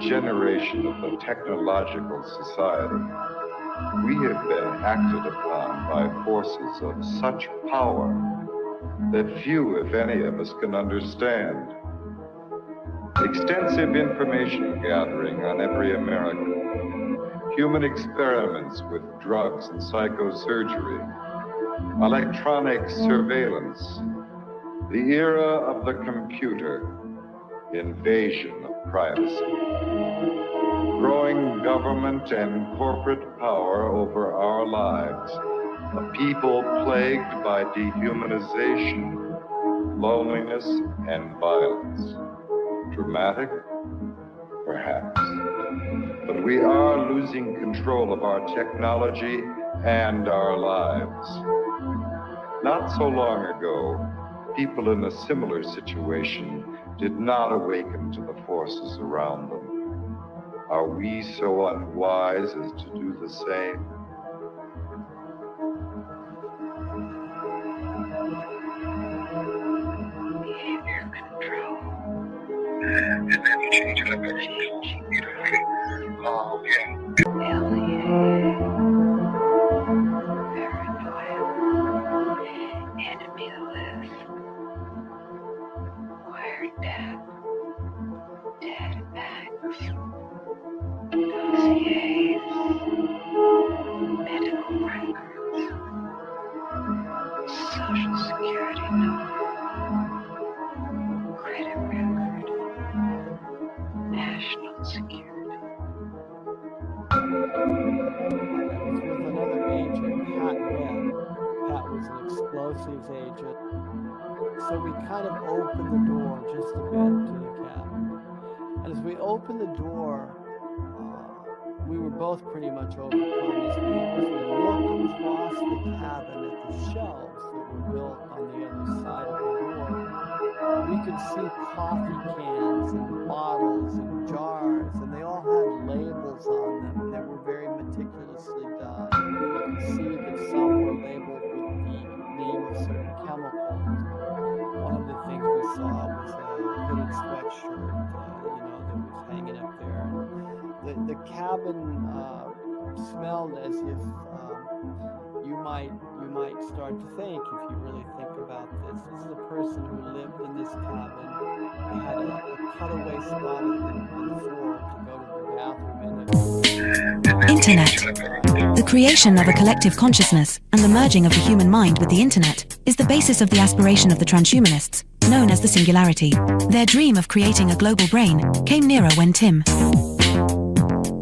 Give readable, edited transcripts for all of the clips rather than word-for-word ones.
generation of the technological society, we have been acted upon by forces of such power that few, if any, of us can understand. Extensive information gathering on every American, human experiments with drugs and psychosurgery, electronic surveillance, the era of the computer, invasion of privacy, growing government and corporate power over our lives, a people plagued by dehumanization, loneliness, and violence. Dramatic? Perhaps. But we are losing control of our technology and our lives. Not so long ago, people in a similar situation did not awaken to the forces around them. Are we so unwise as to do the same? Behavior control. And then you change it up every beautifully. Oh, yeah. Enemy list. Wiretap. Dead backs. Dossiers. Medical records. Social security number. Credit record. National security. With another agent, Pat Webb. Pat was an explosives agent. So we kind of opened the door just a bit to the cabin. And as we opened the door, we were both pretty much overcome as we looked across the cabin at the shelves that were built on the other side of the door. We could see coffee cans and bottles and jars, and they all had labels on them, and they were very meticulously done. You could see that some were labeled with the name of certain chemicals. One of the things we saw was a hooded sweatshirt, that was hanging up there. And the cabin smelled as if you might start to think, if you really think about this. This is a person who lived in this cabin. They had a cutaway spot on the floor to go to the bathroom in. Internet. The creation of a collective consciousness and the merging of the human mind with the internet is the basis of the aspiration of the transhumanists, known as the singularity. Their dream of creating a global brain came nearer when Tim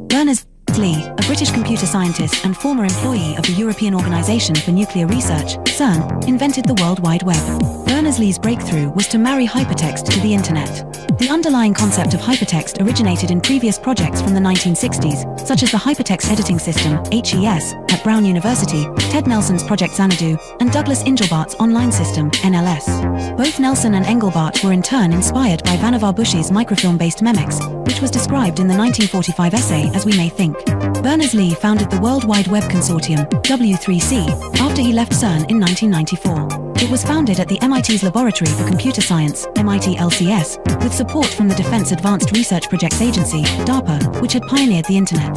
Berners-Lee, a British computer scientist and former employee of the European Organization for Nuclear Research, CERN, invented the World Wide Web. Berners-Lee's breakthrough was to marry hypertext to the internet. The underlying concept of hypertext originated in previous projects from the 1960s, such as the Hypertext Editing System, HES, at Brown University, Ted Nelson's Project Xanadu, and Douglas Engelbart's Online System, NLS. Both Nelson and Engelbart were in turn inspired by Vannevar Bush's microfilm-based Memex, which was described in the 1945 essay As We May Think. Berners-Lee founded the World Wide Web Consortium, W3C, after he left CERN in 1994. It was founded at the MIT's Laboratory for Computer Science, MIT LCS, with support from the Defense Advanced Research Projects Agency, DARPA, which had pioneered the Internet.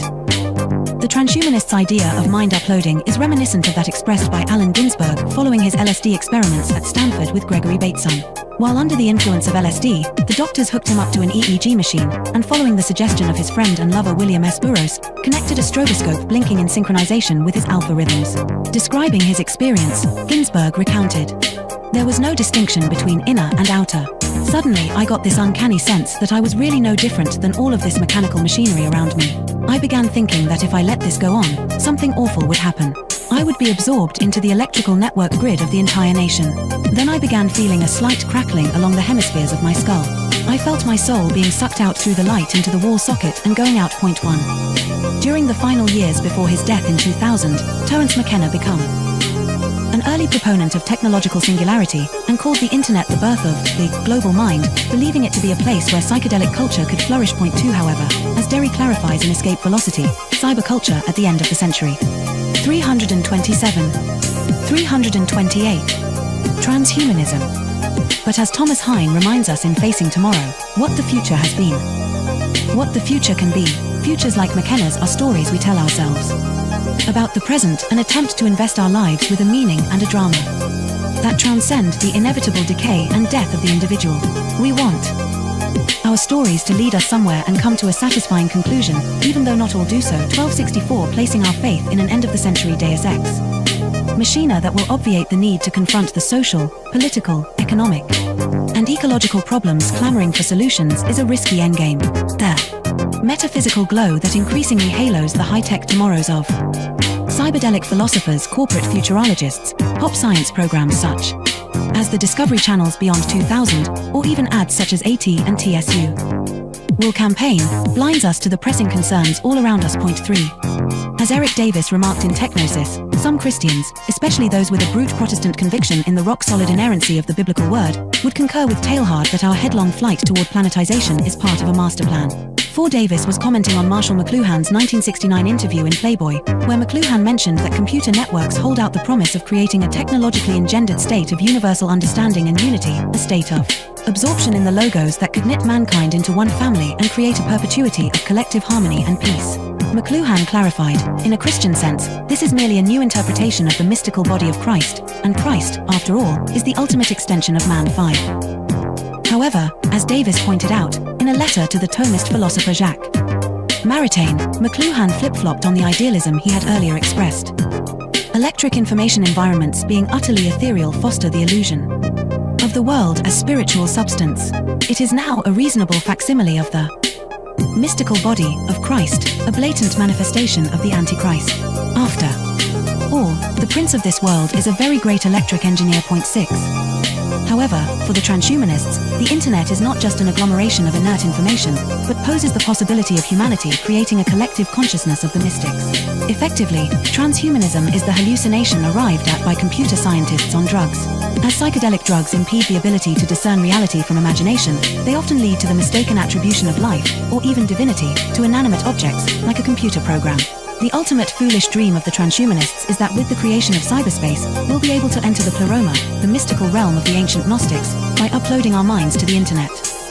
The transhumanists' idea of mind uploading is reminiscent of that expressed by Allen Ginsberg following his LSD experiments at Stanford with Gregory Bateson. While under the influence of LSD, the doctors hooked him up to an EEG machine, and following the suggestion of his friend and lover William S. Burroughs, connected a stroboscope blinking in synchronization with his alpha rhythms. Describing his experience, Ginsberg recounted, "There was no distinction between inner and outer. Suddenly, I got this uncanny sense that I was really no different than all of this mechanical machinery around me. I began thinking that if I let this go on, something awful would happen. I would be absorbed into the electrical network grid of the entire nation. Then I began feeling a slight crackling along the hemispheres of my skull. I felt my soul being sucked out through the light into the wall socket and going out point one." During the final years before his death in 2000, Terence McKenna became an early proponent of technological singularity and called the internet the birth of the global mind, believing it to be a place where psychedelic culture could flourish. Point two, however, as Derry clarifies in Escape Velocity, cyberculture at the end of the century. 327. 328. Transhumanism. But as Thomas Hine reminds us in Facing Tomorrow, what the future has been. What the future can be. Futures like McKenna's are stories we tell ourselves. About the present, an attempt to invest our lives with a meaning and a drama that transcend the inevitable decay and death of the individual. We want our stories to lead us somewhere and come to a satisfying conclusion, even though not all do so. 1264, placing our faith in an end-of-the-century Deus Ex machina that will obviate the need to confront the social, political, economic, and ecological problems clamoring for solutions is a risky endgame. The metaphysical glow that increasingly halos the high-tech tomorrows of cyberdelic philosophers, corporate futurologists, pop science programs such as the Discovery Channel's Beyond 2000, or even ads such as AT and TSU will campaign, blinds us to the pressing concerns all around us. Point 3. As Eric Davis remarked in Technosis, some Christians, especially those with a brute Protestant conviction in the rock-solid inerrancy of the biblical word, would concur with Teilhard that our headlong flight toward planetization is part of a master plan. 4. Davis was commenting on Marshall McLuhan's 1969 interview in Playboy, where McLuhan mentioned that computer networks hold out the promise of creating a technologically engendered state of universal understanding and unity, a state of absorption in the logos that could knit mankind into one family and create a perpetuity of collective harmony and peace. McLuhan clarified, in a Christian sense, this is merely a new interpretation of the mystical body of Christ, and Christ, after all, is the ultimate extension of man. 5. However, as Davis pointed out, in a letter to the Thomist philosopher Jacques Maritain, McLuhan flip-flopped on the idealism he had earlier expressed. Electric information environments being utterly ethereal foster the illusion of the world as spiritual substance. It is now a reasonable facsimile of the mystical body of Christ, a blatant manifestation of the Antichrist. After all, the prince of this world is a very great electric engineer. Point 6. However, for the transhumanists, the internet is not just an agglomeration of inert information, but poses the possibility of humanity creating a collective consciousness of the mystics. Effectively, transhumanism is the hallucination arrived at by computer scientists on drugs. As psychedelic drugs impede the ability to discern reality from imagination, they often lead to the mistaken attribution of life, or even divinity, to inanimate objects, like a computer program. The ultimate foolish dream of the transhumanists is that with the creation of cyberspace, we'll be able to enter the pleroma, the mystical realm of the ancient Gnostics, by uploading our minds to the internet.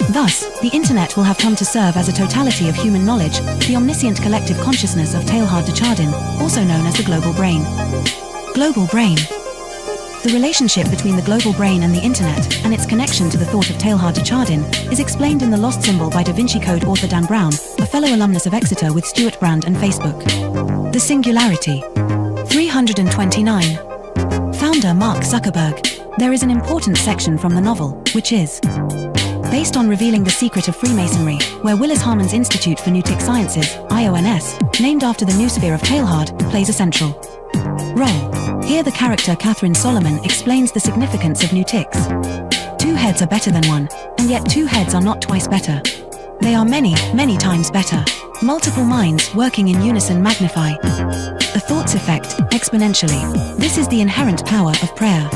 Thus, the internet will have come to serve as a totality of human knowledge, the omniscient collective consciousness of Teilhard de Chardin, also known as the global brain. Global brain. The relationship between the global brain and the internet, and its connection to the thought of Teilhard de Chardin, is explained in The Lost Symbol by Da Vinci Code author Dan Brown, a fellow alumnus of Exeter with Stuart Brand and Facebook. The Singularity. 329. Founder Mark Zuckerberg. There is an important section from the novel, which is based on revealing the secret of Freemasonry, where Willis Harman's Institute for Noetic Sciences, IONS, named after the noosphere of Teilhard, plays a central role. Here the character Catherine Solomon explains the significance of Noetics. 2 heads are better than 1, and yet 2 heads are not twice better. They are many, many times better. Multiple minds working in unison magnify a thought's effect exponentially. This is the inherent power of prayer.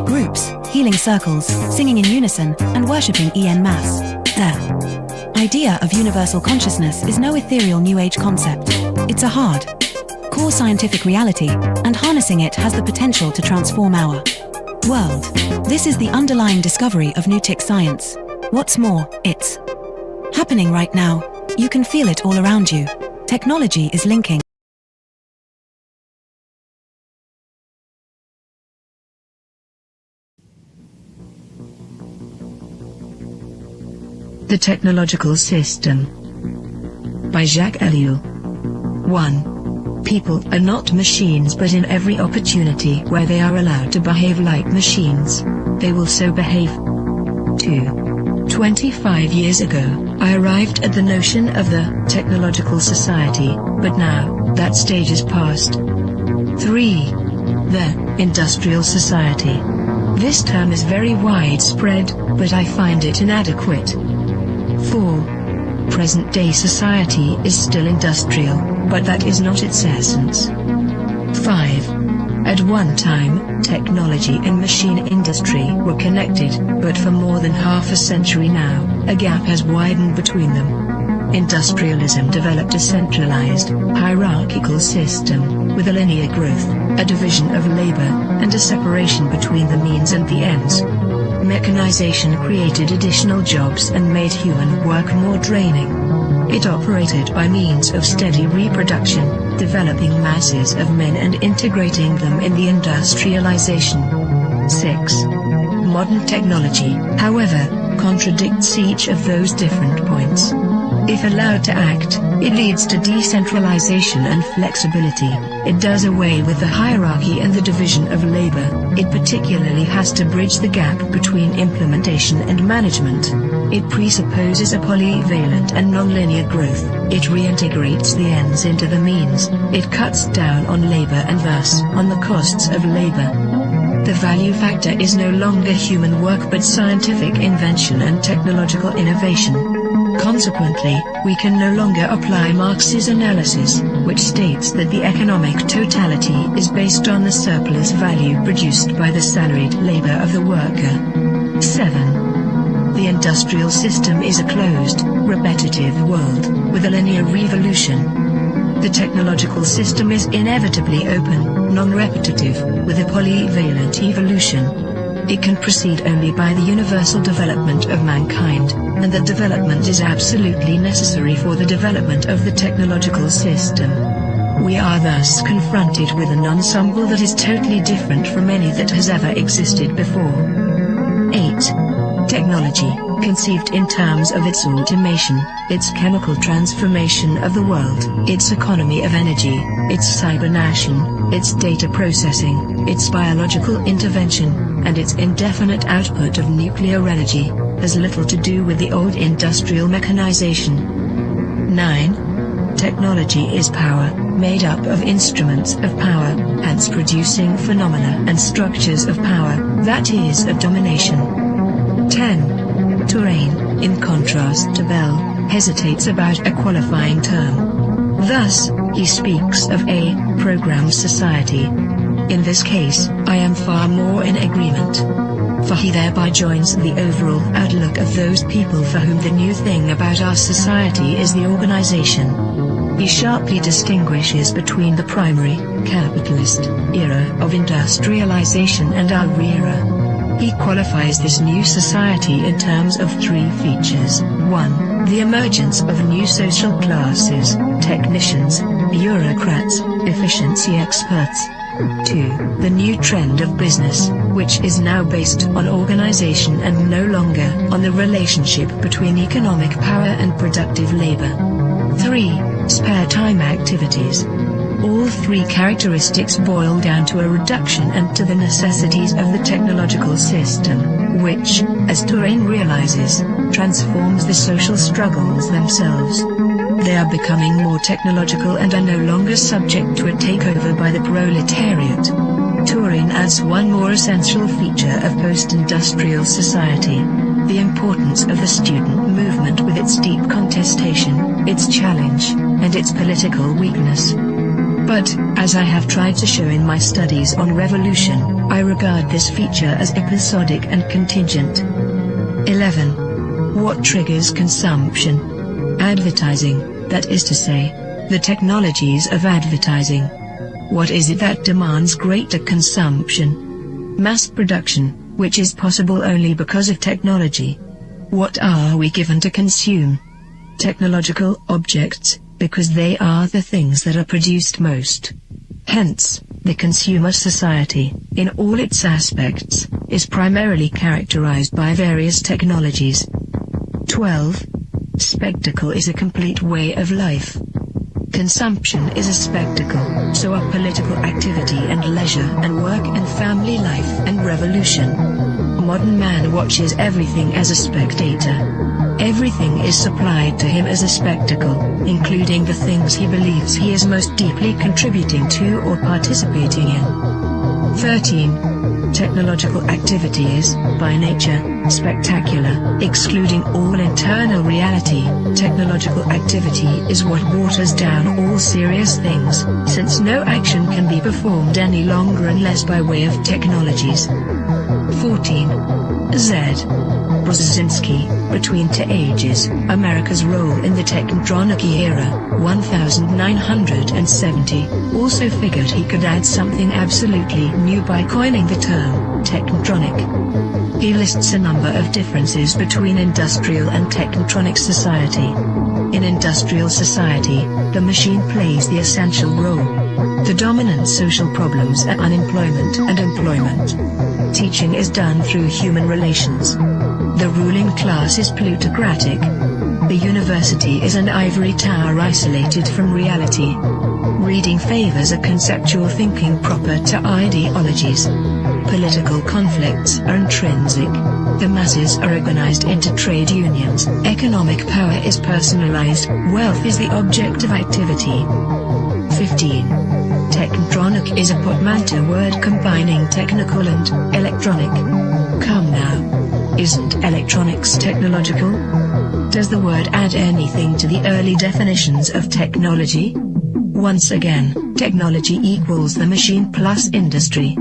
Groups, healing circles, singing in unison, and worshipping en masse. The idea of universal consciousness is no ethereal New Age concept. It's a hard core scientific reality, and harnessing it has the potential to transform our world. This is the underlying discovery of Noetic science. What's more, it's happening right now. You can feel it all around you. Technology is linking. The Technological System by Jacques Ellul. 1. People are not machines, but in every opportunity where they are allowed to behave like machines, they will so behave. 2. 25 years ago, I arrived at the notion of the technological society, but now, that stage is past. 3. The industrial society. This term is very widespread, but I find it inadequate. 4. Present-day society is still industrial, but that is not its essence. 5. At one time, technology and machine industry were connected, but for more than half a century now, a gap has widened between them. Industrialism developed a centralized, hierarchical system, with a linear growth, a division of labor, and a separation between the means and the ends. Mechanization created additional jobs and made human work more draining. It operated by means of steady reproduction, developing masses of men and integrating them in the industrialization. 6. Modern technology, however, contradicts each of those different points. If allowed to act, it leads to decentralization and flexibility. It does away with the hierarchy and the division of labor. It particularly has to bridge the gap between implementation and management. It presupposes a polyvalent and nonlinear growth. It reintegrates the ends into the means. It cuts down on labor and thus on the costs of labor. The value factor is no longer human work but scientific invention and technological innovation. Consequently, we can no longer apply Marx's analysis, which states that the economic totality is based on the surplus value produced by the salaried labor of the worker. 7. The industrial system is a closed, repetitive world, with a linear revolution. The technological system is inevitably open, non-repetitive, with a polyvalent evolution. It can proceed only by the universal development of mankind, and that development is absolutely necessary for the development of the technological system. We are thus confronted with an ensemble that is totally different from any that has ever existed before. 8. Technology, conceived in terms of its automation, its chemical transformation of the world, its economy of energy, its cybernation, its data processing, its biological intervention, and its indefinite output of nuclear energy, has little to do with the old industrial mechanization. 9. Technology is power, made up of instruments of power, hence producing phenomena and structures of power, that is of domination. 10. Touraine, in contrast to Bell, hesitates about a qualifying term. Thus, he speaks of a programmed society. In this case, I am far more in agreement. For he thereby joins the overall outlook of those people for whom the new thing about our society is the organization. He sharply distinguishes between the primary, capitalist, era of industrialization and our era. He qualifies this new society in terms of 3 features. 1. The emergence of new social classes, technicians, bureaucrats, efficiency experts. 2. The new trend of business, which is now based on organization and no longer on the relationship between economic power and productive labor. 3. Spare time activities. All 3 characteristics boil down to a reduction and to the necessities of the technological system, which, as Touraine realizes, transforms the social struggles themselves. They are becoming more technological and are no longer subject to a takeover by the proletariat. Touraine adds one more essential feature of post-industrial society: the importance of the student movement with its deep contestation, its challenge, and its political weakness. But, as I have tried to show in my studies on revolution, I regard this feature as episodic and contingent. 11. What triggers consumption? Advertising, that is to say, the technologies of advertising. What is it that demands greater consumption? Mass production, which is possible only because of technology. What are we given to consume? Technological objects, because they are the things that are produced most. Hence, the consumer society, in all its aspects, is primarily characterized by various technologies. 12. Spectacle is a complete way of life. Consumption is a spectacle, so are political activity and leisure and work and family life and revolution. Modern man watches everything as a spectator. Everything is supplied to him as a spectacle, including the things he believes he is most deeply contributing to or participating in. 13. Technological activity is, by nature, spectacular, excluding all internal reality. Technological activity is what waters down all serious things, since no action can be performed any longer unless by way of technologies. 14. Z. Brzezinski, Between Two Ages, America's Role in the Technronic Era, 1970, also figured he could add something absolutely new by coining the term, technronic. He lists a number of differences between industrial and technronic society. In industrial society, the machine plays the essential role. The dominant social problems are unemployment and employment. Teaching is done through human relations. The ruling class is plutocratic. The university is an ivory tower isolated from reality. Reading favors a conceptual thinking proper to ideologies. Political conflicts are intrinsic. The masses are organized into trade unions. Economic power is personalized. Wealth is the object of activity. 15. Technronic is a portmanteau word combining technical and electronic. Come now. Isn't electronics technological? Does the word add anything to the early definitions of technology? Once again, technology equals the machine plus industry.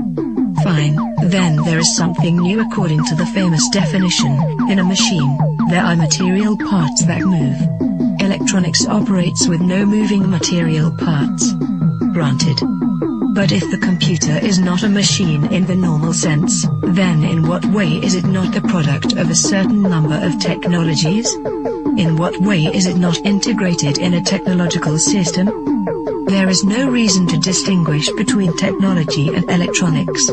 Fine, then there is something new according to the famous definition. In a machine, there are material parts that move. Electronics operates with no moving material parts. Granted. But if the computer is not a machine in the normal sense, then in what way is it not the product of a certain number of technologies? In what way is it not integrated in a technological system? There is no reason to distinguish between technology and electronics.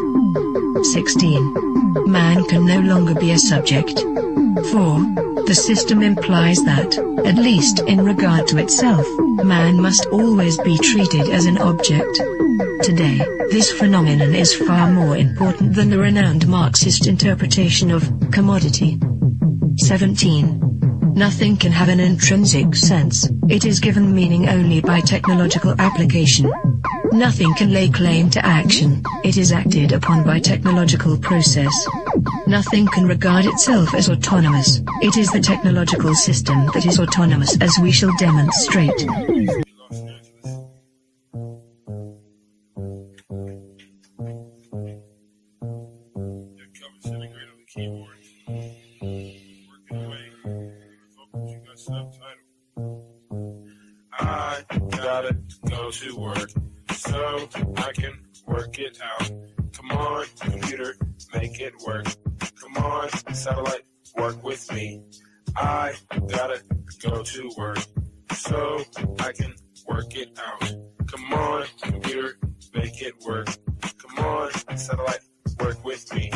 16. Man can no longer be a subject. 4. The system implies that, at least in regard to itself, man must always be treated as an object. Today, this phenomenon is far more important than the renowned Marxist interpretation of commodity. 17. Nothing can have an intrinsic sense, it is given meaning only by technological application. Nothing can lay claim to action, it is acted upon by technological process. Nothing can regard itself as autonomous, it is the technological system that is autonomous, as we shall demonstrate. I gotta go to work so I can work it out. Come on, computer, make it work. Come on, satellite, work with me. I gotta go to work so I can work it out. Come on, computer, make it work. Come on, satellite, work with me.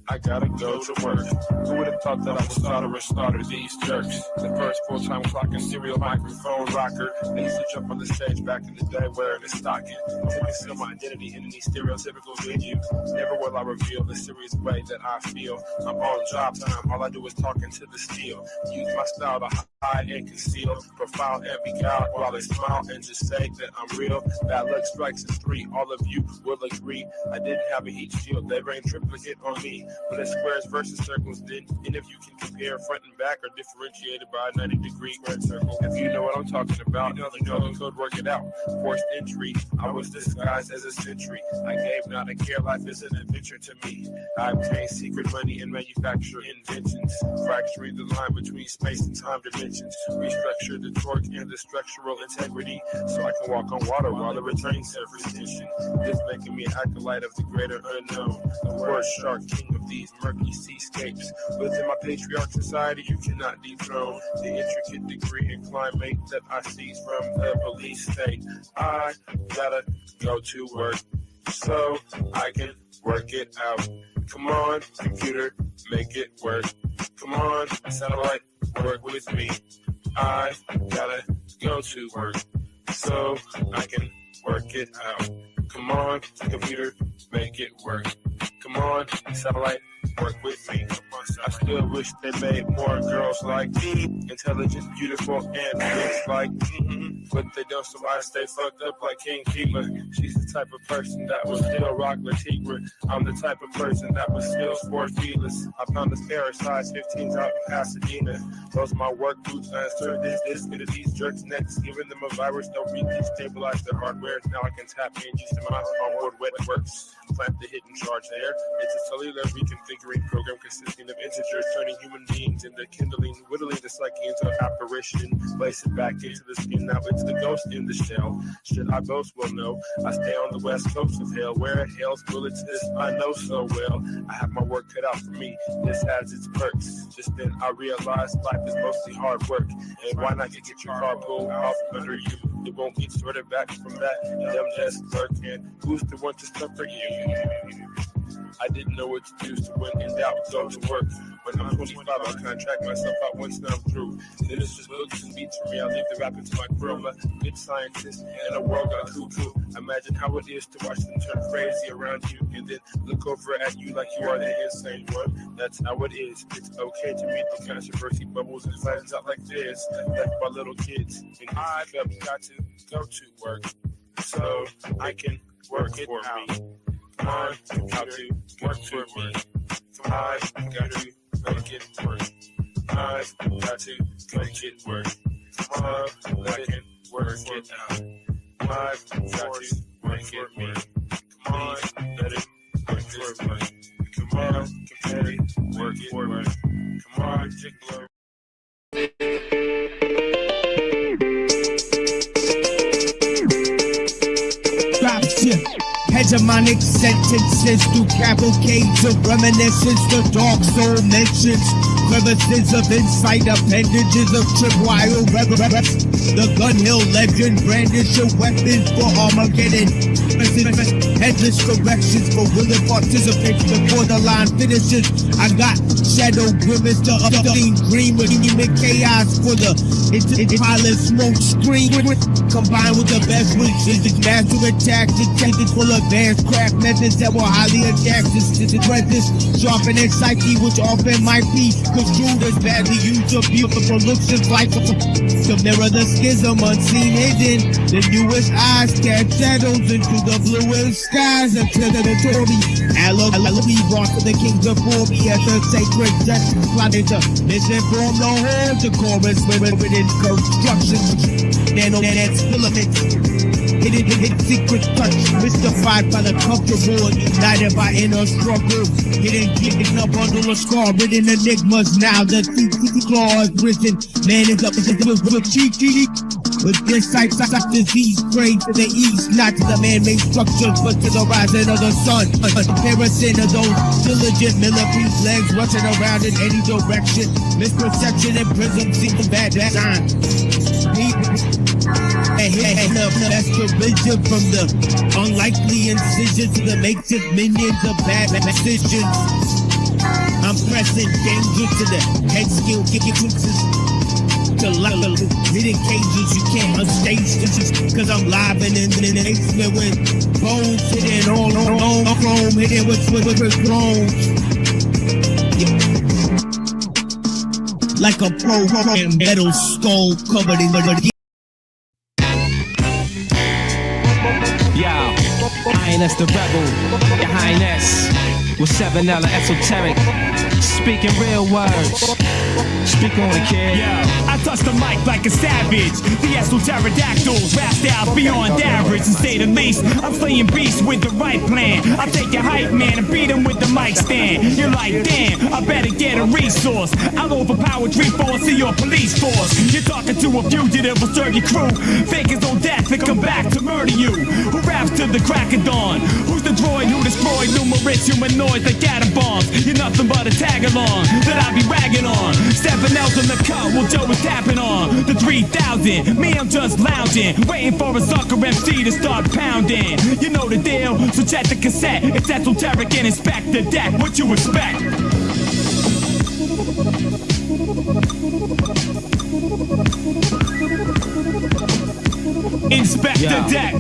I gotta go to work. Who would have thought that I would slaughter these jerks? The first full-time clock and serial microphone rocker. They used to jump on the stage back in the day wearing a stocking to conceal my identity in any stereotypical venue. Never will I reveal the serious way that I feel. I'm on job time, all I do is talk into the steel. Use my style to hide and conceal. Profile every guy while they smile and just say that I'm real. Bad luck strikes in 3, all of you will agree. I didn't have a heat shield, they rained triplicate on me. But it's squares versus circles, then and if you can compare front and back are differentiated by a 90-degree squared circle. If you know what I'm talking about, you know the code, work it out. Forced entry, I was disguised as a sentry. I gave not a care, life is an adventure to me. I obtain secret money and manufacture inventions, fracturing the line between space and time dimensions. Restructure the torque and the structural integrity, so I can walk on water while the returning surface tension. This making me an acolyte of the greater unknown, the word shark, king of these murky seascapes. Within my patriarch society, you cannot dethrone the intricate degree and climate that I seize from the police state. I gotta go to work so I can work it out. Come on, computer, make it work. Come on, satellite, work with me. I gotta go to work so I can work it out. Come on, computer, make it work. Come on, satellite, work with me. I still wish they made more girls like me, intelligent, beautiful, and rich like me. But they don't, so I stay fucked up like King Kiba. She's the type of person that will still rock the Tigre. I'm the type of person that will still sport feelers. I found a pair of size 15s out in Pasadena. Those are my work boots. I insert this into these jerks' necks, giving them a virus. Don't destabilize their hardware. Now I can tap in just to my onboard wet works. Plant the hidden charge there. It's a cellular reconfiguring program consisting of integers, turning human beings into kindling, whittling the psyche into an apparition, place it back into the skin. Now it's it's the ghost in the shell. Should I boast? Well, no. I stay on the west coast of hell, where hell's bullets is I know so well. I have my work cut out for me. This has its perks. Just then I realized life is mostly hard work. And why not get your car pulled off under you? It won't get sorted back from that. Them just lurking. Who's the one to suffer you? I didn't know what to do, so when in doubt, go to work. When I'm 25, I'll contract myself out once I'm through. Then it's just books and beats for me. I'll leave the rapping to my crew. I'm a good scientist and a world got cuckoo. Imagine how it is to watch them turn crazy around you and then look over at you like you are the insane one. That's how it is. It's okay to meet the controversy bubbles and flattens out like this. Like my little kids. And I've got to go to work so I can work it out. Come on, got to work for me. Come on, got to make it work. I've got to make it work. Come on, I can work it out. I've got to make it work. Come on, let it work for me. Come on, let it work for me. Come on, jiggler. Hegemonic sentences through cavalcades of reminiscence, the dark soul mentions crevices of insight, appendages of tripwire reverence. The gun hill legend brandish your weapons for Armageddon. Headless corrections for willing participants before the line finishes. I got shadow grimace, the updating green with human chaos for the pilot smoke screen. Combined with the best wishes, master attacks, detected full advanced craft methods that will highly adapt to the presence, sharpening psyche, which often might be construed as badly used or beautiful looks and life to mirror the schism unseen hidden. The newest eyes cast shadows into the bluest skies until the Tory Alleluia brought to the kings before me as the sacred justice plotted to misinform the whole decorous women within construction. Nano-net filaments. Hidden secret touch, mystified by the comfortable, united by inner struggle. Hidden a bundle of scar, written enigmas. Now the claws risen. Man is up with cheeky. With this sight, disease praying to the east, not to the man-made structures, but to the rising of the sun. A comparison of those diligent millipede legs rushing around in any direction. Misperception and prism seem bad design. That's the vision from the unlikely incision to the makeshift minions of bad decisions. I'm pressing danger to the head skill, kicking fixes to hidden cages you can't unstage this, cause I'm live and in the basement with bones hidden all chrome, hidden with thrones. Like a pro metal skull covered in the Highness the rebel, your highness, with 7L esoteric, speaking real words. Speak on it, kid. Yo, I touch the mic like a savage. The pterodactyls, rap styles beyond average. And say the least, I'm slaying beasts with the right plan. I take your hype man and beat him with the mic stand. You're like, damn, I better get a resource. I'll overpower 3/4 of your police force. You're talking to a fugitive, will serve your crew. Fakers on death and come back to murder you. Who raps to the crack of dawn? Who's the droid who destroyed numerous humanoids like atom bombs? You're nothing but a tag along that I be ragging on. 7L's in the cut, well Joe is tapping on the 3000. Me, I'm just lounging, waiting for a sucker MC to start pounding. You know the deal, so check the cassette. It's esoteric and inspect the deck. What you expect? Inspect the deck.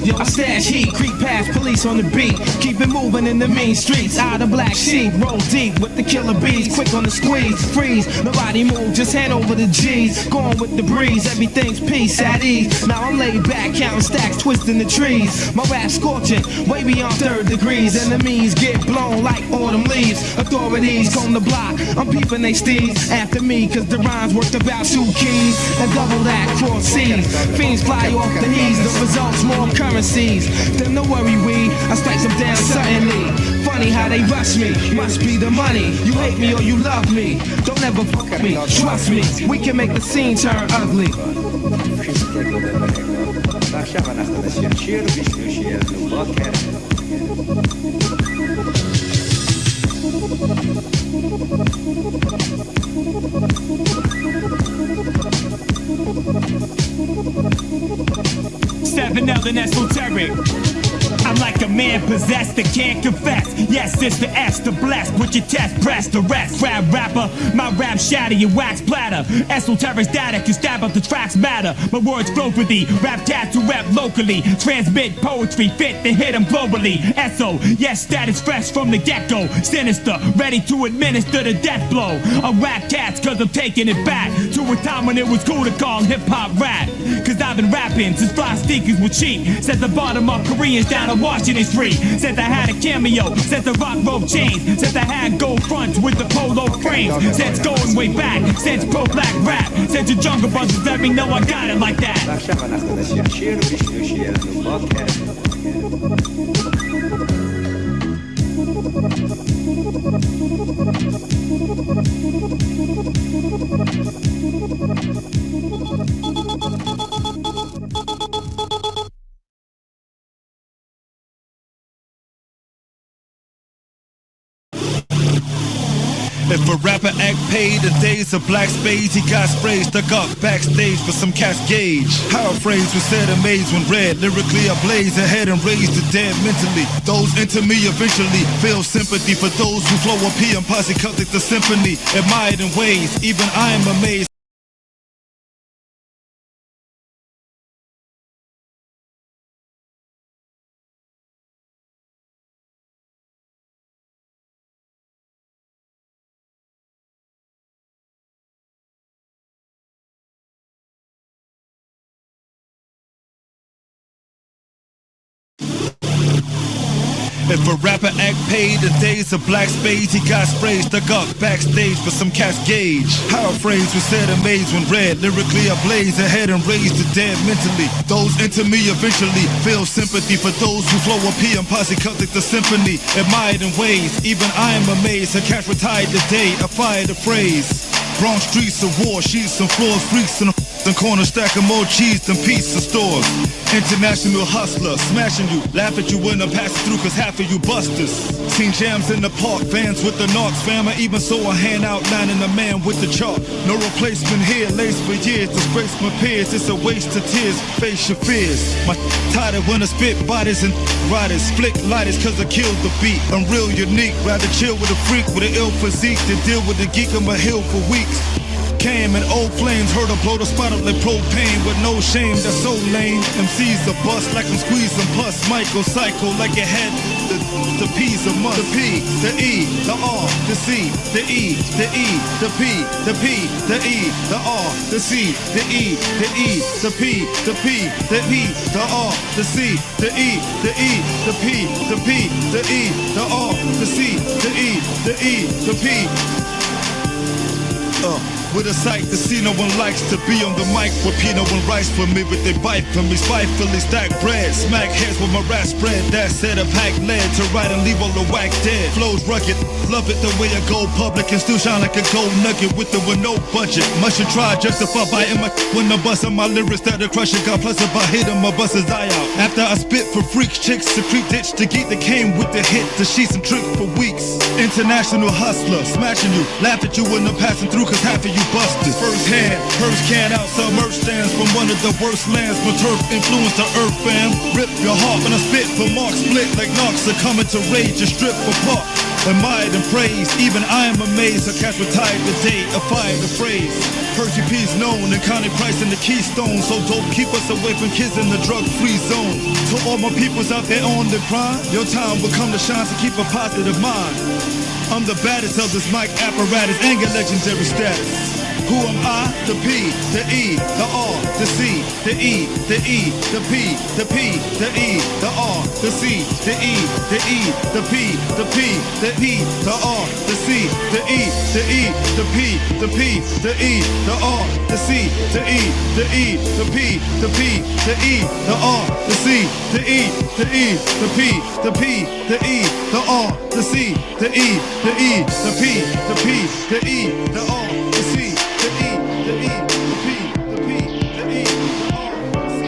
Yo, I stash heat, creep past police on the beat. Keep it moving in the mean streets. Out of black sheep, roll deep with the killer bees. Quick on the squeeze, freeze. Nobody move, just hand over the G's. Going with the breeze, everything's peace at ease. Now I'm laid back, counting stacks, twisting the trees. My rap scorching, way beyond 3rd degrees. Enemies get blown like autumn leaves. Authorities come the block, I'm peeping they steeds after me, cause the rhymes worked about 2 keys and double that cross C's. machines fly off the heaves. The results more currencies. Them no worry we, I strike them down suddenly. Funny how they rush me, must be the money. You hate me or you love me, don't ever fuck me, trust me. We can make the scene turn ugly. Lasciava Anastasia al cielo, riuscì a sbloccare. Seven Ellen esoteric. I'm like a man possessed that can't confess. Yes, it's the S, the blessed. Put your test, press the rest. Rap rapper, my rap shatter your wax platter. Esoteric data can stab up the tracks matter. My words flow for thee. Rap cats who rap locally. Transmit poetry fit to hit them globally. SO, yes, status fresh from the get-go. Sinister, ready to administer the death blow. I rap cats cause I'm taking it back to a time when it was cool to call hip-hop rap. Cause I've been rapping since fly sneakers were cheap. Set the bottom of Koreans down on Washington Street. Since I had a cameo, since the rock rope chains, since I had gold fronts with the polo frames, since going way back, since pro-black rap, since the Jungle Brothers let me know I got it like that. Lasciava Anastasia al cielo, riuscì a sbloccare. If a rapper act paid in days of black spades, he got sprays stuck up backstage for some cascade. How a phrase was said amazed when read, lyrically ablaze ahead and raised the dead mentally. Those into me eventually feel sympathy for those who flow a P and posse cut the symphony. Admired in ways, even I am amazed. If a rapper act paid in days of black spades, he got sprays stuck up backstage for some cascade. How a phrase was said amazed when read, lyrically ablaze ahead and raised the dead mentally. Those into me eventually feel sympathy for those who flow a P and posse cut the symphony. Admired in ways, even I am amazed. Her cats retired today, I fired the phrase. Bronx streets of war, sheets and floors, freaks and corner stacking more cheese than pizza stores. International hustler, smashing you, laugh at you when I'm passing through cause half of you busters. Seen jams in the park, vans with the knocks, fam. I even saw a hand outlining a man with the chalk. No replacement here, laced for years, disgrace my peers. It's a waste of tears, face your fears. My tighter when I spit bodies and riders, flick lighters cause I killed the beat. I'm real unique, rather chill with a freak with an ill physique than deal with a geek on my hill for weeks. Cam and old flames, heard her blow the spot up like propane with no shame, that's so lame. MC's a bust like I'm squeezing pus. Michael Psycho like it had the P's a must. The P, the E, the R, the C, the E, the E, the P, the P, the E, the R, the C, the E, the E, the P, the P, the E, the R, the C, the E, the E, the P, the P, the E, the R, the C, the E, the E, the P. With a sight to see, no one likes to be on the mic with Pino and rice for me, but they bite for me. Spitefully stack bread, smack heads with my rap spread. That said a pack lead to ride and leave all the whack dead. Flows rugged, love it the way I go public and still shine like a gold nugget with no budget. Mustn't try justify biting my when the bust on my lyrics that are crushing. God plus if I hit him, my bust his eye out. After I spit for freaks, chicks, secret ditch to geek that came with the hit, the sheets and tricks for weeks. International hustler, smashing you, laugh at you when I'm passing through cause half of you busted. First hand, purse can out, some merch stands from one of the worst lands. But turf influence the earth, fam. Rip your heart when I spit for mark, split like knocks are coming to rage and strip for park. Admired and praised, even I am amazed. A cats retired today, I fired the phrase. Percy P's known and Connie Price in the Keystone. So dope, keep us away from kids in the drug-free zone. To all my peoples out there on the grind, your time will come to shine, so keep a positive mind. I'm the baddest of this mic apparatus and get legendary status. Who am I? The P, the E, the R, the C, the E, the E, the P, the P, the E, the R, the C, the E, the E, the P, the P, the E, the R, the C, the E, the E, the P, the P, the E, the R, the C, the E, the E, the P, the P, the E, the R, the C, the E, the E, the P, the P, the E, the R, the C, the E, the E, the P, the P, the E, the R, the C, the E, the E, the P, the P, the E, the R, the C.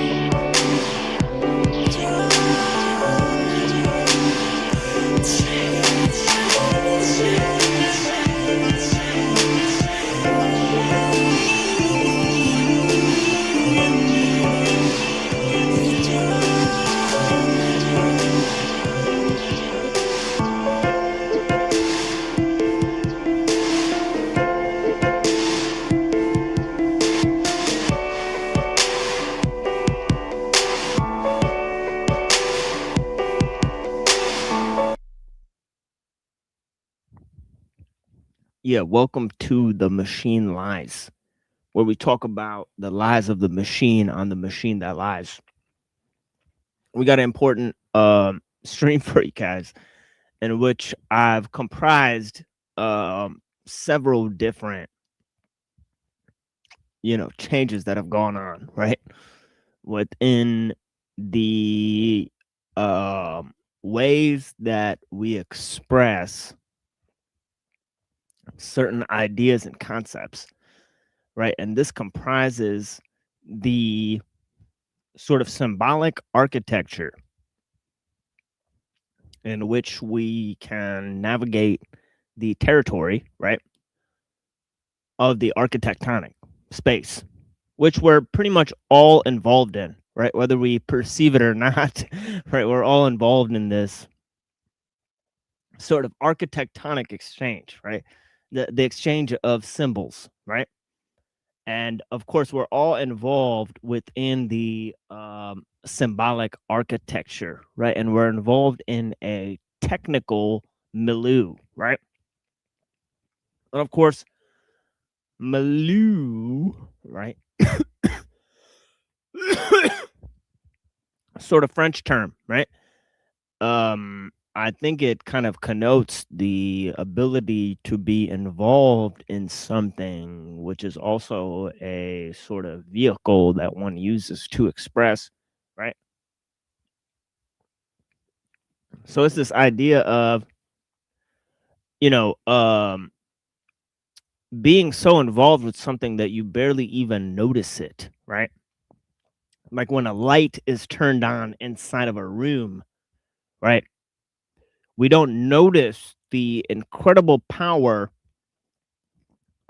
Yeah, welcome to The Machine Lies, where we talk about the lies of the machine on the machine that lies. We got an important stream for you guys, in which I've comprised several different, changes that have gone on, right, within the ways that we express certain ideas and concepts, right? And this comprises the sort of symbolic architecture in which we can navigate the territory, right, of the architectonic space, which we're pretty much all involved in, right? Whether we perceive it or not, right? We're all involved in this sort of architectonic exchange, right? The exchange of symbols, right? And of course, we're all involved within the symbolic architecture, right? And we're involved in a technical milieu, right? And of course, milieu, right? Sort of French term, right? I think it kind of connotes the ability to be involved in something, which is also a sort of vehicle that one uses to express, right? So it's this idea of, being so involved with something that you barely even notice it, right? Like when a light is turned on inside of a room, right? We don't notice the incredible power,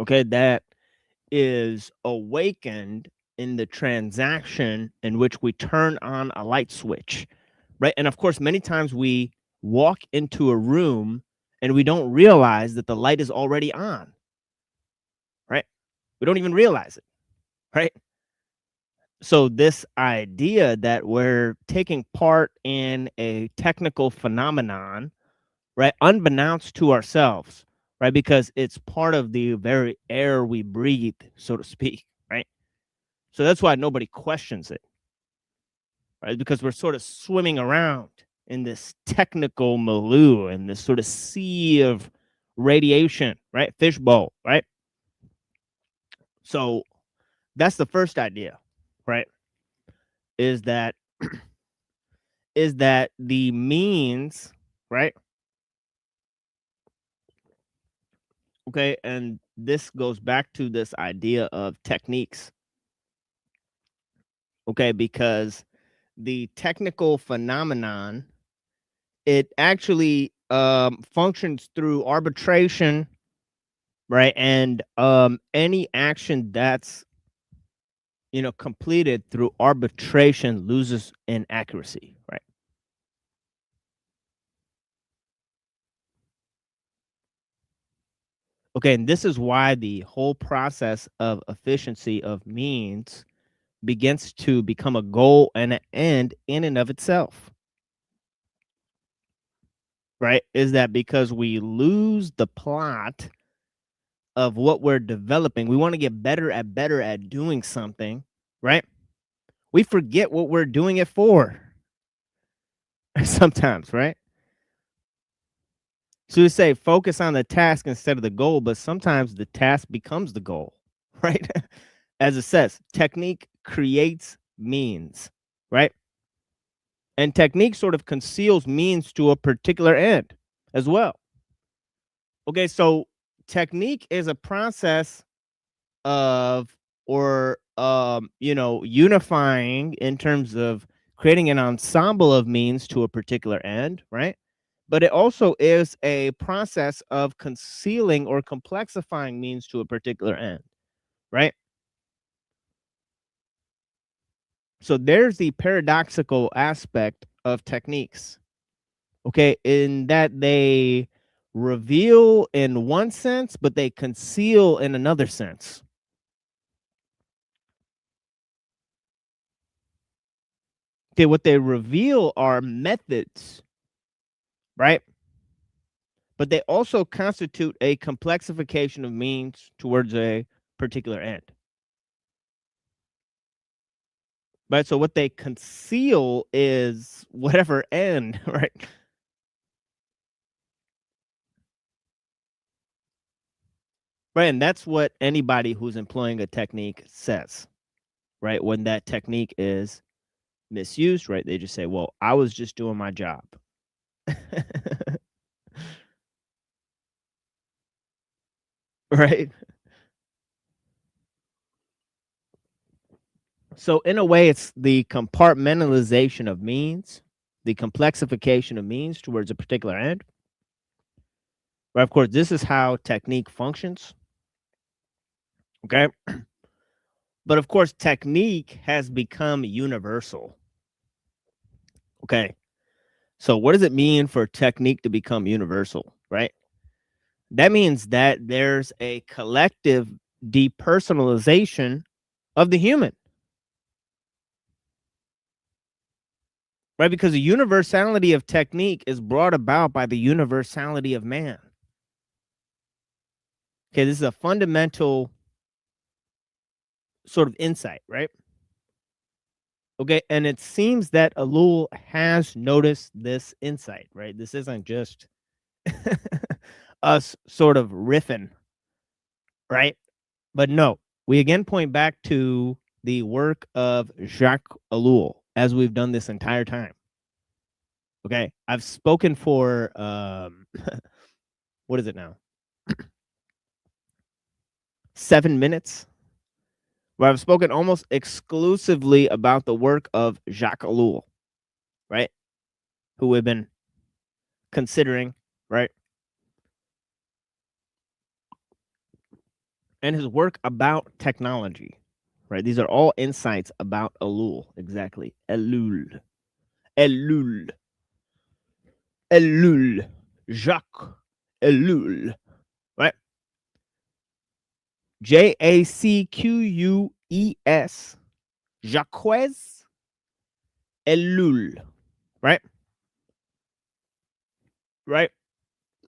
okay, that is awakened in the transaction in which we turn on a light switch, right? And of course, many times we walk into a room and we don't realize that the light is already on, right? We don't even realize it, right? So this idea that we're taking part in a technical phenomenon, right, unbeknownst to ourselves, right, because it's part of the very air we breathe, so to speak, right? So that's why nobody questions it, right? Because we're sort of swimming around in this technical milieu, in this sort of sea of radiation, right? Fishbowl, right? So that's the first idea, right? Is that the means, right? Okay, and this goes back to this idea of techniques. Okay, because the technical phenomenon, it actually functions through arbitration, right? And any action that's completed through arbitration loses in accuracy, right? Okay, and this is why the whole process of efficiency of means begins to become a goal and an end in and of itself, right? Is that because we lose the plot of what we're developing, we want to get better at doing something, right? We forget what we're doing it for sometimes, right? So we say focus on the task instead of the goal, but sometimes the task becomes the goal, right? As it says, technique creates means, right? And technique sort of conceals means to a particular end as well. Okay, so technique is a process of, or unifying in terms of creating an ensemble of means to a particular end, right? But it also is a process of concealing or complexifying means to a particular end, right? So there's the paradoxical aspect of techniques, okay, in that they reveal in one sense, but they conceal in another sense. Okay, what they reveal are methods, right? But they also constitute a complexification of means towards a particular end. Right, so what they conceal is whatever end, right? Right, and that's what anybody who's employing a technique says, right? When that technique is misused, right? They just say, well, I was just doing my job. Right? So in a way, it's the compartmentalization of means, the complexification of means towards a particular end. But of course, this is how technique functions. Okay. But of course, technique has become universal. Okay. So what does it mean for technique to become universal, right? That means that there's a collective depersonalization of the human. Right? Because the universality of technique is brought about by the universality of man. Okay, this is a fundamental sort of insight, right? Okay, and it seems that ellul has noticed this insight, right? This isn't just us sort of riffing, right? But no, we again point back to the work of Jacques Ellul, as we've done this entire time. Okay, I've spoken for what is it now? 7 minutes, where I've spoken almost exclusively about the work of Jacques Ellul, right? Who we've been considering, right? And his work about technology, right? These are all insights about ellul, exactly. Ellul. Ellul. Ellul. Jacques Ellul, right? Jacques. Jacques Ellul, right? Right?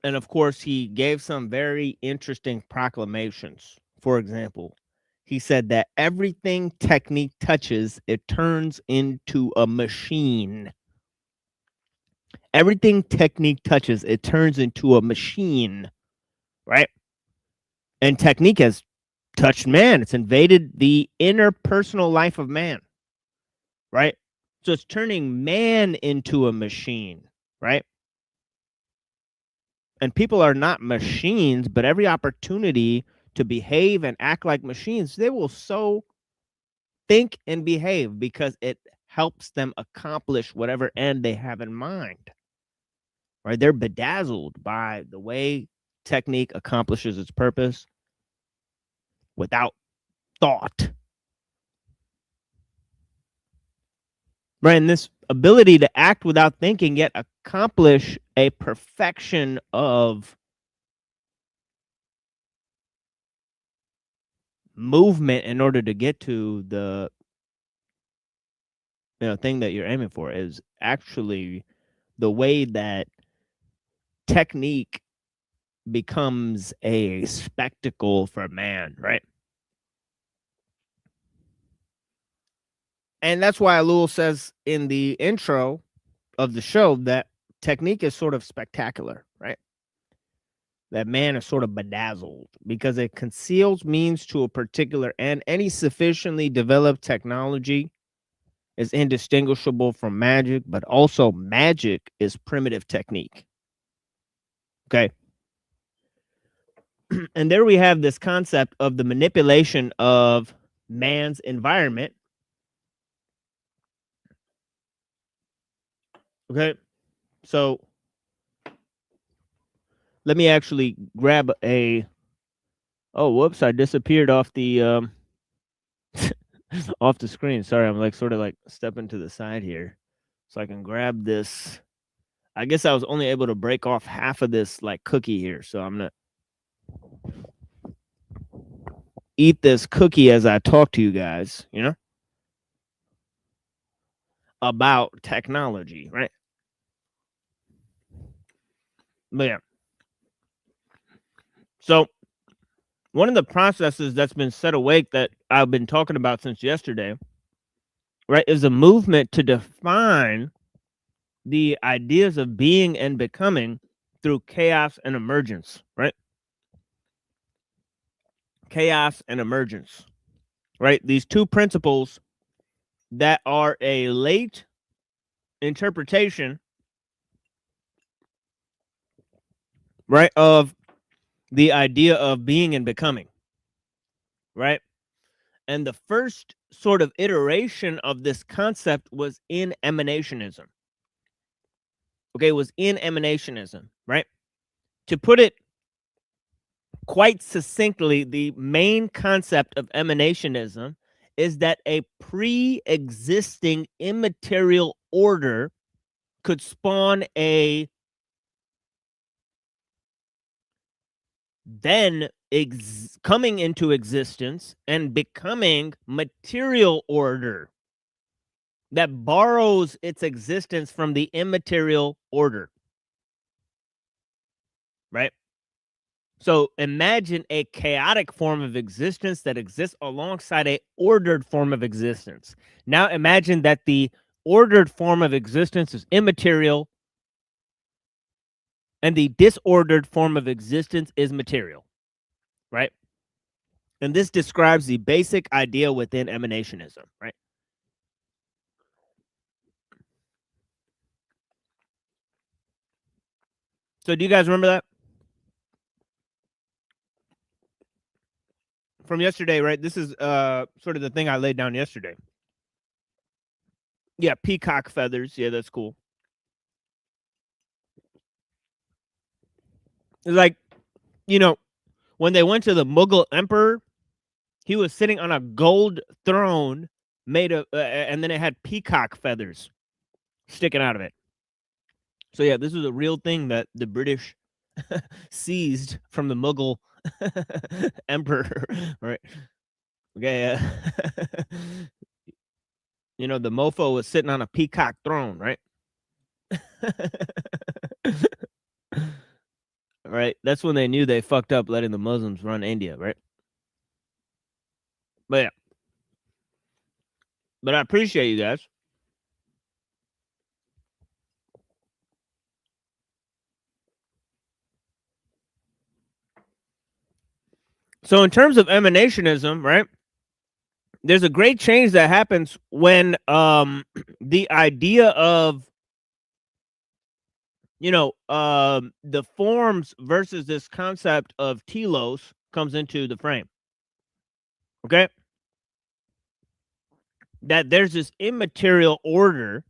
And of course, he gave some very interesting proclamations. For example, he said that everything technique touches, it turns into a machine. Everything technique touches, it turns into a machine, right? And technique has touched man. It's invaded the interpersonal life of man, right? So it's turning man into a machine, right? And people are not machines, but every opportunity to behave and act like machines, they will so think and behave because it helps them accomplish whatever end they have in mind. Right? They're bedazzled by the way technique accomplishes its purpose without thought. Right? And this ability to act without thinking yet accomplish a perfection of movement in order to get to the thing that you're aiming for is actually the way that technique becomes a spectacle for man, right? And that's why Ellul says in the intro of the show that technique is sort of spectacular, right? That man is sort of bedazzled because it conceals means to a particular end. Any sufficiently developed technology is indistinguishable from magic, but also magic is primitive technique. Okay. And there we have this concept of the manipulation of man's environment. Okay. So let me actually grab a, oh, whoops, I disappeared off the off the screen. Sorry, I'm like sort of like stepping to the side here so I can grab this. I guess I was only able to break off half of this like cookie here, so I'm gonna eat this cookie as I talk to you guys, you know, about technology, right? But yeah. So one of the processes that's been set awake that I've been talking about since yesterday, right, is a movement to define the ideas of being and becoming through chaos and emergence, right? Chaos and emergence, right? These two principles that are a late interpretation, right, of the idea of being and becoming, right? And the first sort of iteration of this concept was in emanationism. Okay, it was in emanationism, right? To put it quite succinctly, the main concept of emanationism is that a pre-existing immaterial order could spawn a then coming into existence and becoming material order that borrows its existence from the immaterial order, right? So imagine a chaotic form of existence that exists alongside a ordered form of existence. Now imagine that the ordered form of existence is immaterial and the disordered form of existence is material, right? And this describes the basic idea within emanationism, right? So do you guys remember that? From yesterday, right? This is sort of the thing I laid down yesterday. Yeah, peacock feathers. Yeah, that's cool. It's like, you know, when they went to the Mughal emperor, he was sitting on a gold throne made of, and then it had peacock feathers sticking out of it. So yeah, this was a real thing that the British seized from the Mughal emperor, right? Okay, you know, the mofo was sitting on a peacock throne, right? Right, that's when they knew they fucked up letting the Muslims run India, right? But yeah, but I appreciate you guys. So in terms of emanationism, right, there's a great change that happens when the idea of, you know, the forms versus this concept of telos comes into the frame. Okay? That there's this immaterial order.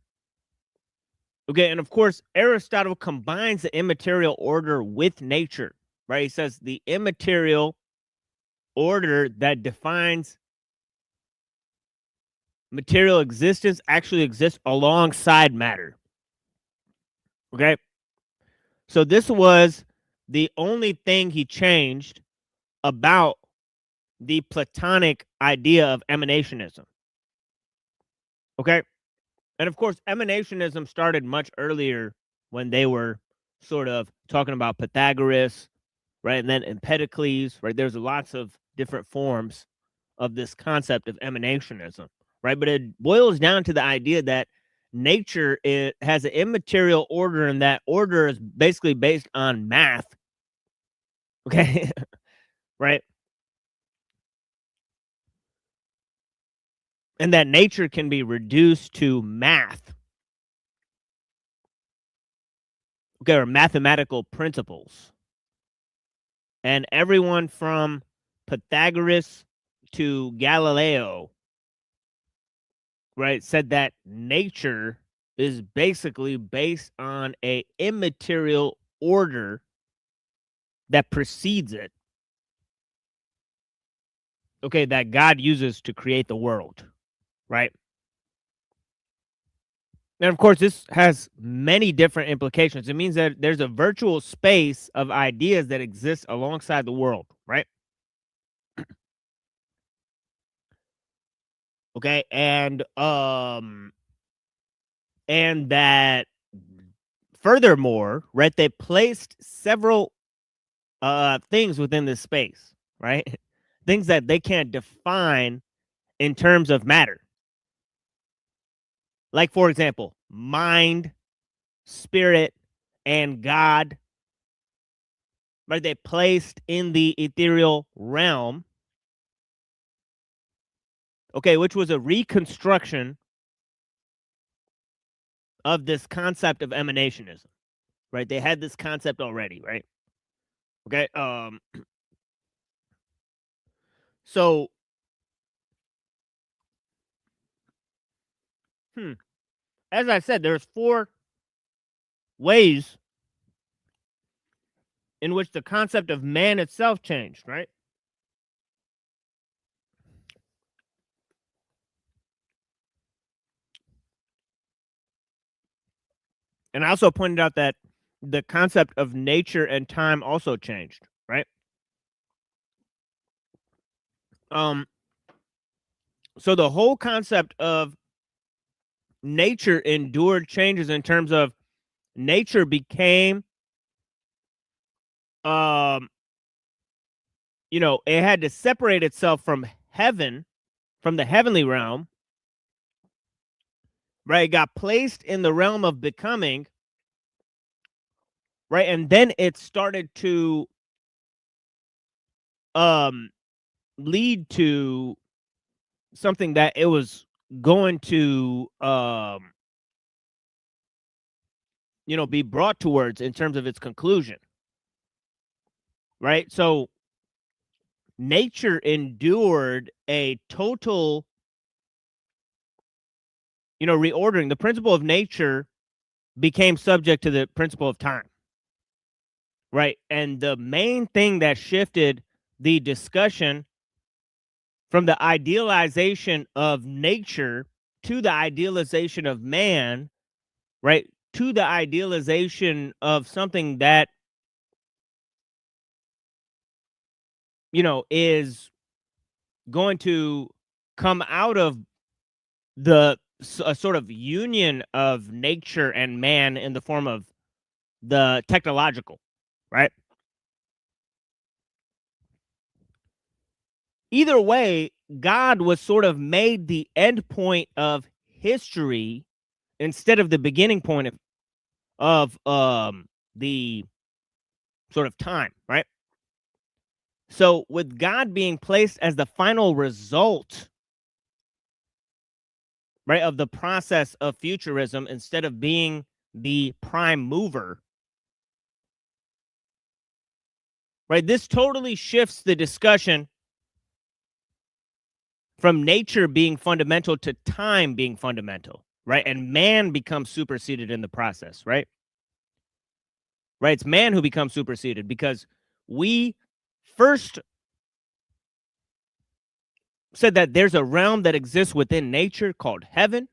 Okay, and of course, Aristotle combines the immaterial order with nature, right? He says the immaterial order that defines material existence actually exists alongside matter. Okay? So this was the only thing he changed about the Platonic idea of emanationism. Okay? And of course, emanationism started much earlier when they were sort of talking about Pythagoras, right? And then Empedocles, right? There's lots of different forms of this concept of emanationism, right? But it boils down to the idea that nature has an immaterial order, and that order is basically based on math. Okay, right? And that nature can be reduced to math, okay, or mathematical principles. And everyone from Pythagoras to Galileo, right, said that nature is basically based on a immaterial order that precedes it, okay, that God uses to create the world, right? And of course, this has many different implications. It means that there's a virtual space of ideas that exists alongside the world, right? Okay, and that furthermore, right, they placed several things within this space, right? Things that they can't define in terms of matter. Like, for example, mind, spirit, and God, right? They placed in the ethereal realm, okay, which was a reconstruction of this concept of emanationism, right? They had this concept already, right? Okay, so, as I said, there's 4 ways in which the concept of man itself changed, right? And I also pointed out that the concept of nature and time also changed, right? So the whole concept of nature endured changes in terms of nature became, you know, it had to separate itself from heaven, from the heavenly realm, right? It got placed in the realm of becoming, right? And then it started to lead to something that it was going to you know, be brought towards in terms of its conclusion, right? So nature endured a total, you know, reordering. The principle of nature became subject to the principle of time, right? And the main thing that shifted the discussion from the idealization of nature to the idealization of man, right, to the idealization of something that, you know, is going to come out of a sort of union of nature and man in the form of the technological, right? Either way, God was sort of made the end point of history instead of the beginning point of the sort of time, right? So with God being placed as the final result, right, of the process of futurism instead of being the prime mover, right, this totally shifts the discussion from nature being fundamental to time being fundamental, right? And man becomes superseded in the process, right? Right, it's man who becomes superseded because we first said that there's a realm that exists within nature called heaven.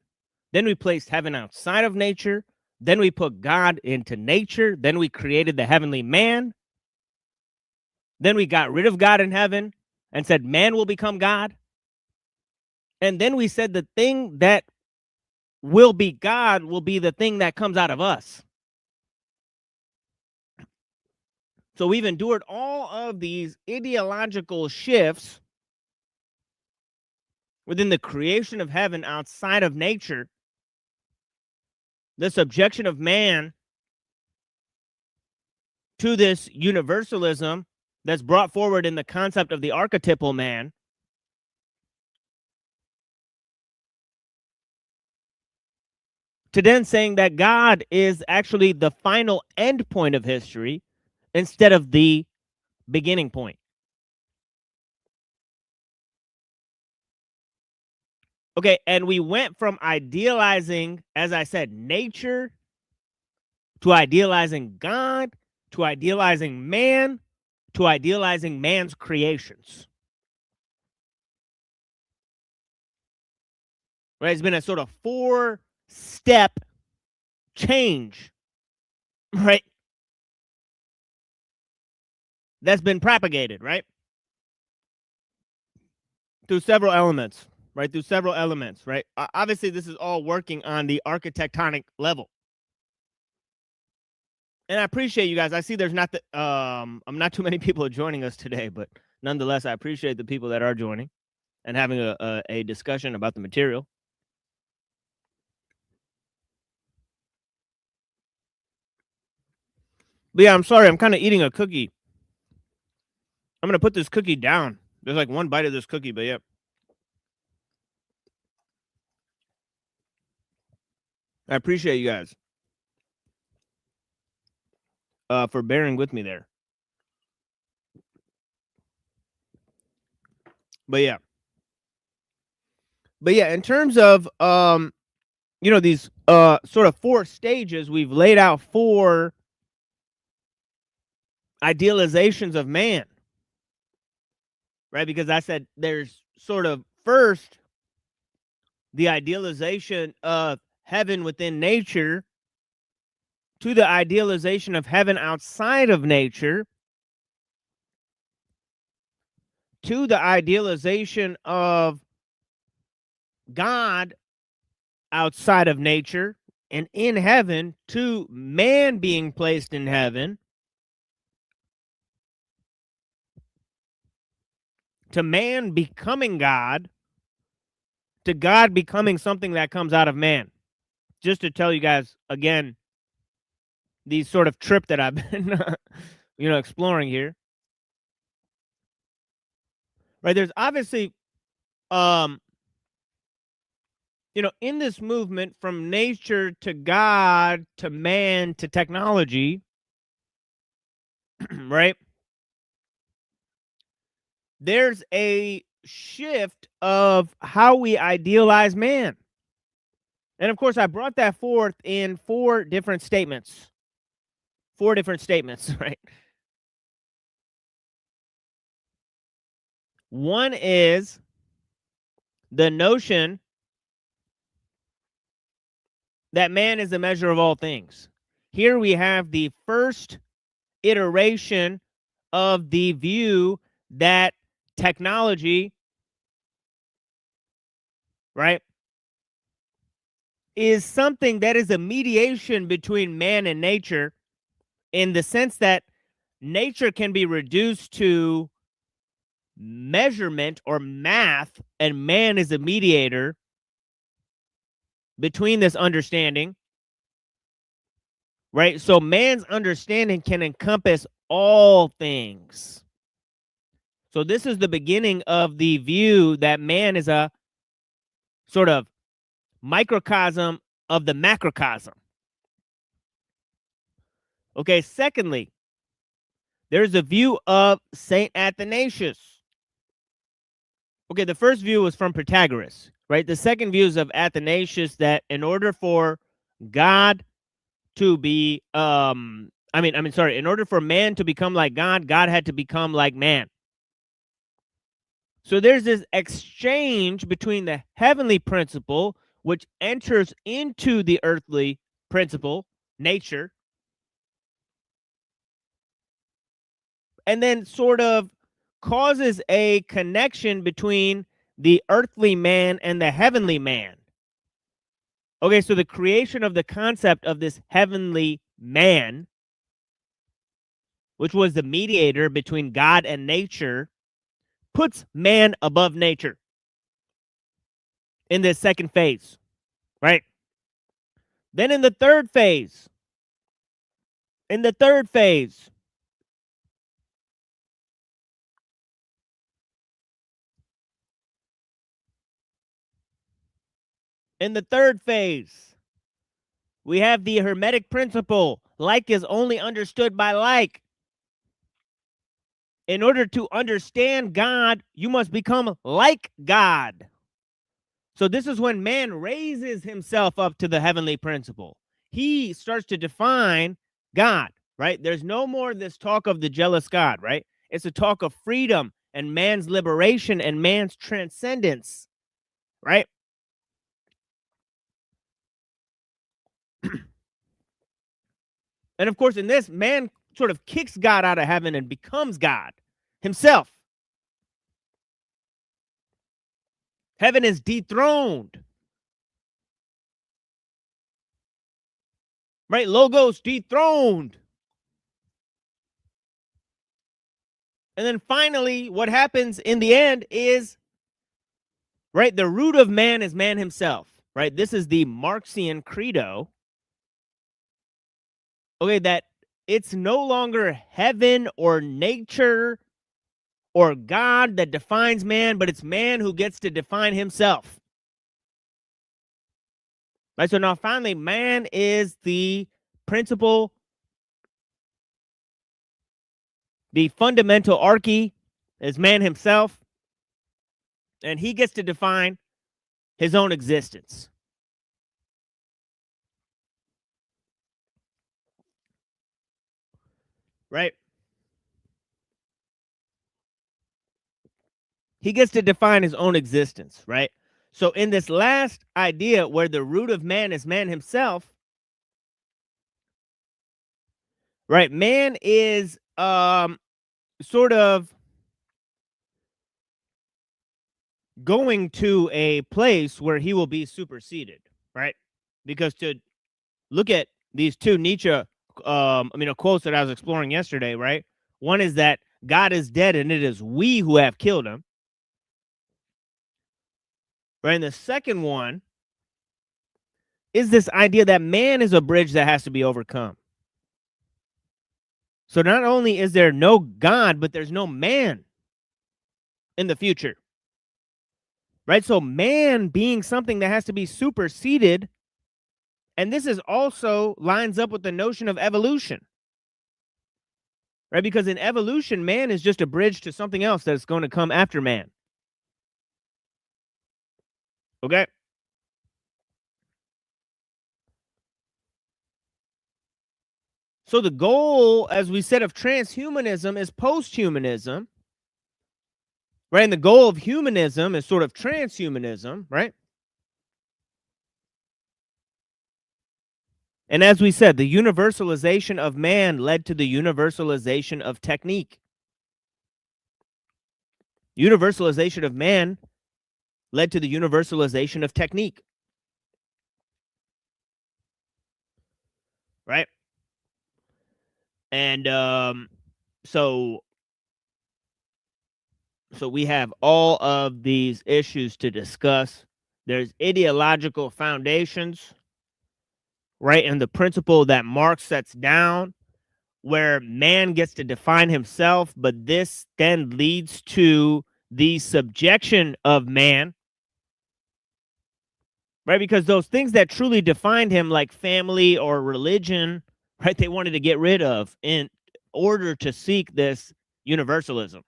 Then we placed heaven outside of nature. Then we put God into nature. Then we created the heavenly man. Then we got rid of God in heaven and said man will become God. And then we said the thing that will be God will be the thing that comes out of us. So we've endured all of these ideological shifts within the creation of heaven outside of nature, the subjection of man to this universalism that's brought forward in the concept of the archetypal man, to then saying that God is actually the final end point of history instead of the beginning point. Okay, and we went from idealizing, as I said, nature, to idealizing God, to idealizing man, to idealizing man's creations. Right? It's been a sort of 4-step change, right? That's been propagated, right? Through several elements, right? Through several elements, right? Obviously, this is all working on the architectonic level. And I appreciate you guys. I see there's not not too many people joining us today, but nonetheless, I appreciate the people that are joining and having a discussion about the material. But yeah, I'm sorry. I'm kind of eating a cookie. I'm going to put this cookie down. There's like one bite of this cookie, but yeah. I appreciate you guys for bearing with me there. But yeah. In terms of these sort of 4 stages, we've laid out 4 idealizations of man. Right? Because I said there's sort of first the idealization of heaven within nature, to the idealization of heaven outside of nature, to the idealization of God outside of nature and in heaven, to man being placed in heaven, to man becoming God, to God becoming something that comes out of man. Just to tell you guys again, the sort of trip that I've been exploring here. Right, there's obviously in this movement from nature to God to man to technology, right? There's a shift of how we idealize man. And of course, I brought that forth in 4 different statements. 4 different statements, right? One is the notion that man is the measure of all things. Here we have the first iteration of the view that technology, right, is something that is a mediation between man and nature, in the sense that nature can be reduced to measurement or math, and man is a mediator between this understanding, right? So man's understanding can encompass all things. So this is the beginning of the view that man is a sort of microcosm of the macrocosm. Okay, secondly, there's a view of St. Athanasius. Okay, the first view was from Protagoras, right? The second view is of Athanasius, that in order for God to be, in order for man to become like God, God had to become like man. So there's this exchange between the heavenly principle, which enters into the earthly principle, nature, and then sort of causes a connection between the earthly man and the heavenly man. Okay, so the creation of the concept of this heavenly man, which was the mediator between God and nature, puts man above nature in this second phase, right? Then in the third phase, in the third phase, we have the Hermetic principle. Like is only understood by like. In order to understand God, you must become like God. So this is when man raises himself up to the heavenly principle. He starts to define God, right? There's no more this talk of the jealous God, right? It's a talk of freedom and man's liberation and man's transcendence, right? And of course, in this, man sort of kicks God out of heaven and becomes God himself. Heaven is dethroned. Right? Logos dethroned. And then finally, what happens in the end is, right, the root of man is man himself, right? This is the Marxian credo. Okay, that it's no longer heaven or nature or God that defines man, but it's man who gets to define himself. Right, so now finally, man is the principle, the fundamental archy is man himself, and he gets to define his own existence. Right? He gets to define his own existence, right? So in this last idea where the root of man is man himself, right? Man is sort of going to a place where he will be superseded, right? Because to look at these two Nietzsche quotes that I was exploring yesterday, right? One is that God is dead and it is we who have killed him. Right? And the second one is this idea that man is a bridge that has to be overcome. So not only is there no God, but there's no man in the future. Right? So man being something that has to be superseded. And this is also lines up with the notion of evolution. Right? Because in evolution, man is just a bridge to something else that's going to come after man. Okay? So the goal, as we said, of transhumanism is posthumanism. Right? And the goal of humanism is sort of transhumanism, right? And as we said, the universalization of man led to the universalization of technique. Universalization of man led to the universalization of technique. Right? And so we have all of these issues to discuss. There's ideological foundations, right? And the principle that Marx sets down where man gets to define himself, but this then leads to the subjection of man, right? Because those things that truly defined him, like family or religion, right, they wanted to get rid of in order to seek this universalism.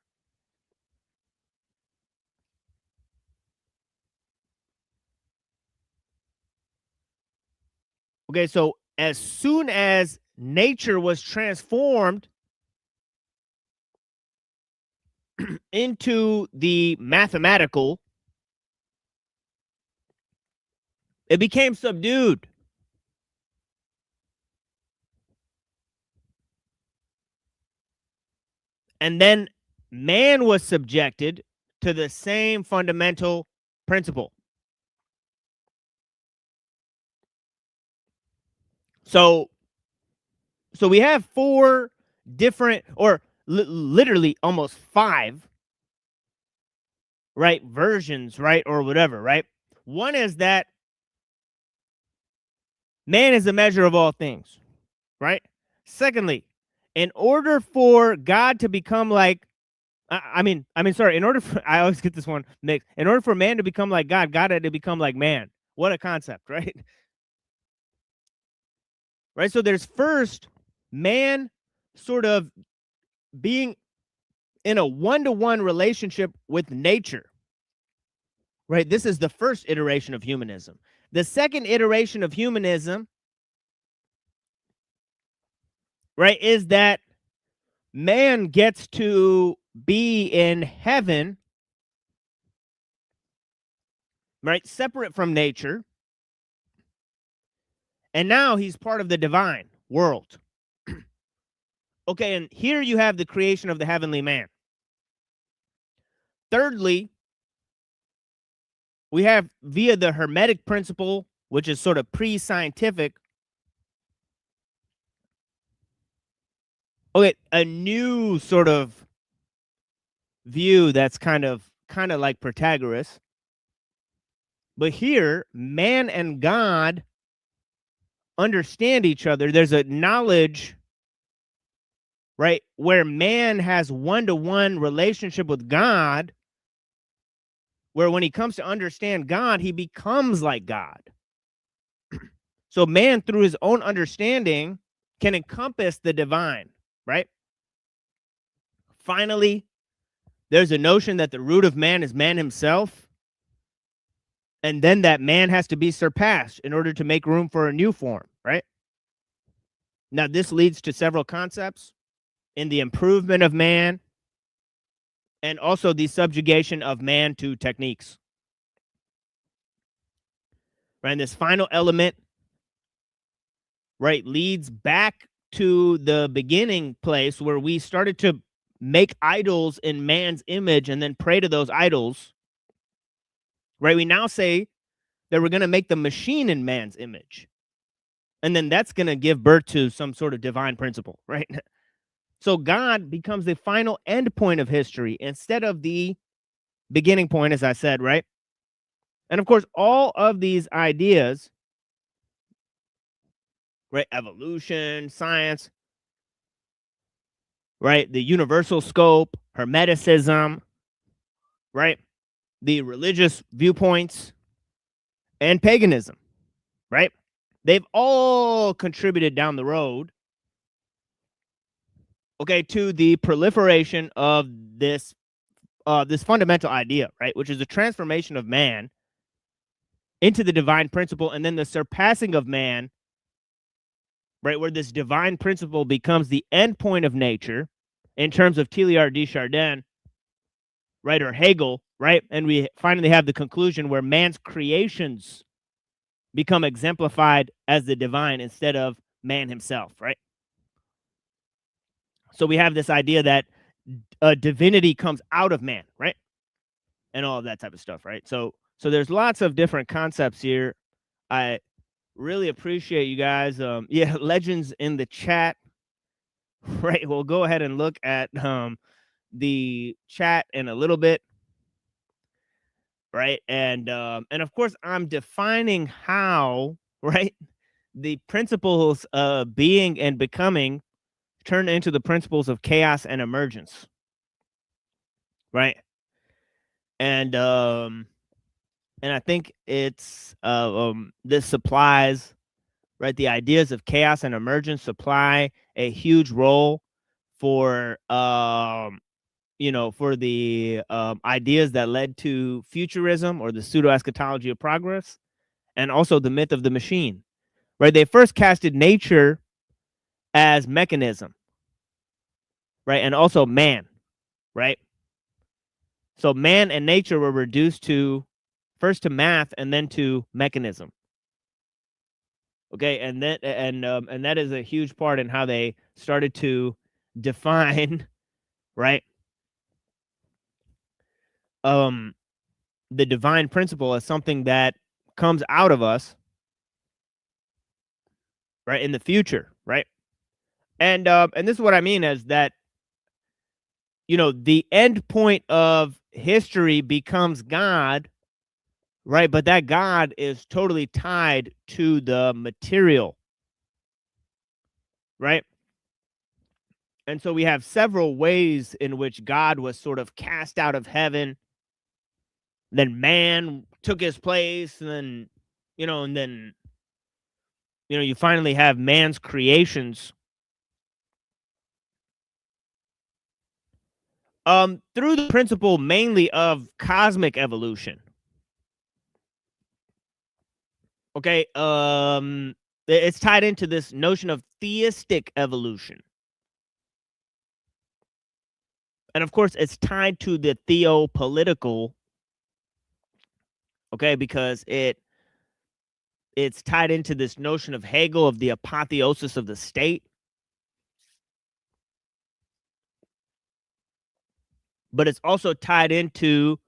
Okay, so as soon as nature was transformed into the mathematical, it became subdued. And then man was subjected to the same fundamental principle. So we have four different, or literally almost 5, right, versions, right, or whatever, right? One is that man is the measure of all things, right? Secondly, in order for God to become like, in order for, I always get this one mixed. In order for man to become like God, God had to become like man. What a concept, right? Right, so there's first man sort of being in a one-to-one relationship with nature, right? This is the first iteration of humanism. The second iteration of humanism, right, is that man gets to be in heaven, right, separate from nature, and now he's part of the divine world. Okay, and here you have the creation of the heavenly man. Thirdly, we have, via the Hermetic principle, which is sort of pre-scientific, okay, a new sort of view that's kind of like Protagoras. But here, man and God understand each other. There's a knowledge, right, where man has one-to-one relationship with God, where when he comes to understand God, he becomes like God. So man, through his own understanding, can encompass the divine, right? Finally, there's a notion that the root of man is man himself, and then that man has to be surpassed in order to make room for a new form, right? Now, this leads to several concepts in the improvement of man and also the subjugation of man to techniques. Right, and this final element, right, leads back to the beginning place where we started to make idols in man's image and then pray to those idols. Right, we now say that we're going to make the machine in man's image. And then that's going to give birth to some sort of divine principle, right? So God becomes the final end point of history instead of the beginning point, as I said, right? And of course, all of these ideas, right, evolution, science, right, the universal scope, Hermeticism, right, the religious viewpoints, and paganism, right? They've all contributed down the road, okay, to the proliferation of this fundamental idea, right, which is the transformation of man into the divine principle, and then the surpassing of man, right, where this divine principle becomes the end point of nature in terms of Teilhard de Chardin, right, or Hegel, right, and we finally have the conclusion where man's creations become exemplified as the divine instead of man himself, right? So we have this idea that divinity comes out of man, right? And all of that type of stuff, right? So there's lots of different concepts here. I really appreciate you guys. Yeah, legends in the chat, right? We'll go ahead and look at the chat in a little bit, right? And of course, I'm defining how, right, the principles of being and becoming turn into the principles of chaos and emergence, right? And I think it's this supplies, right, the ideas of chaos and emergence supply a huge role for you know, for the ideas that led to futurism or the pseudo-eschatology of progress, and also the myth of the machine, right? They first casted nature as mechanism, right, and also man, right? So man and nature were reduced to first to math and then to mechanism. Okay, and that is a huge part in how they started to define, right, the divine principle as something that comes out of us, right, in the future, right? And this is what I mean is that, you know, the end point of history becomes God, right? But that God is totally tied to the material, right? And so we have several ways in which God was sort of cast out of heaven. Then man took his place, and then, you know, you finally have man's creations. Through the principle mainly of cosmic evolution. Okay, it's tied into this notion of theistic evolution. And of course, it's tied to the theopolitical, okay, because it's tied into this notion of Hegel of the apotheosis of the state. But it's also tied into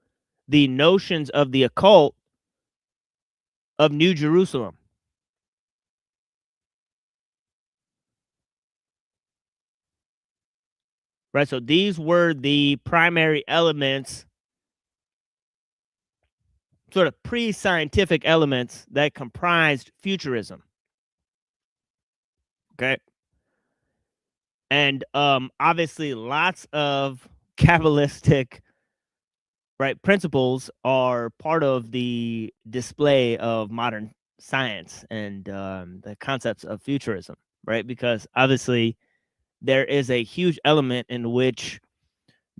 the notions of the occult of New Jerusalem. Right, so these were the primary elements, sort of pre-scientific elements that comprised futurism. Okay. And obviously lots of Kabbalistic, right, principles are part of the display of modern science and the concepts of futurism, right? Because obviously there is a huge element in which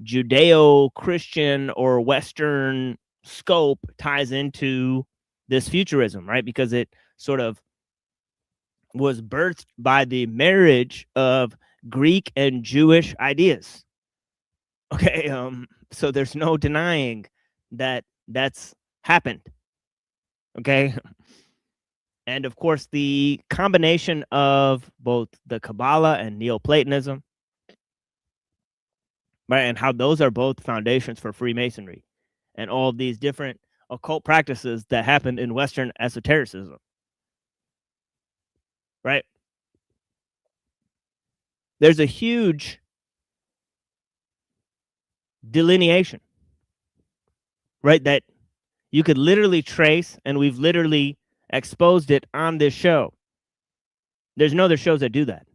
Judeo-Christian or Western scope ties into this futurism, right? Because it sort of was birthed by the marriage of Greek and Jewish ideas. Okay, so there's no denying that that's happened. Okay. And of course, the combination of both the Kabbalah and Neoplatonism, right, and how those are both foundations for Freemasonry and all of these different occult practices that happened in Western esotericism, right? There's a huge delineation, right, that you could literally trace, and we've literally exposed it on this show. There's no other shows that do that.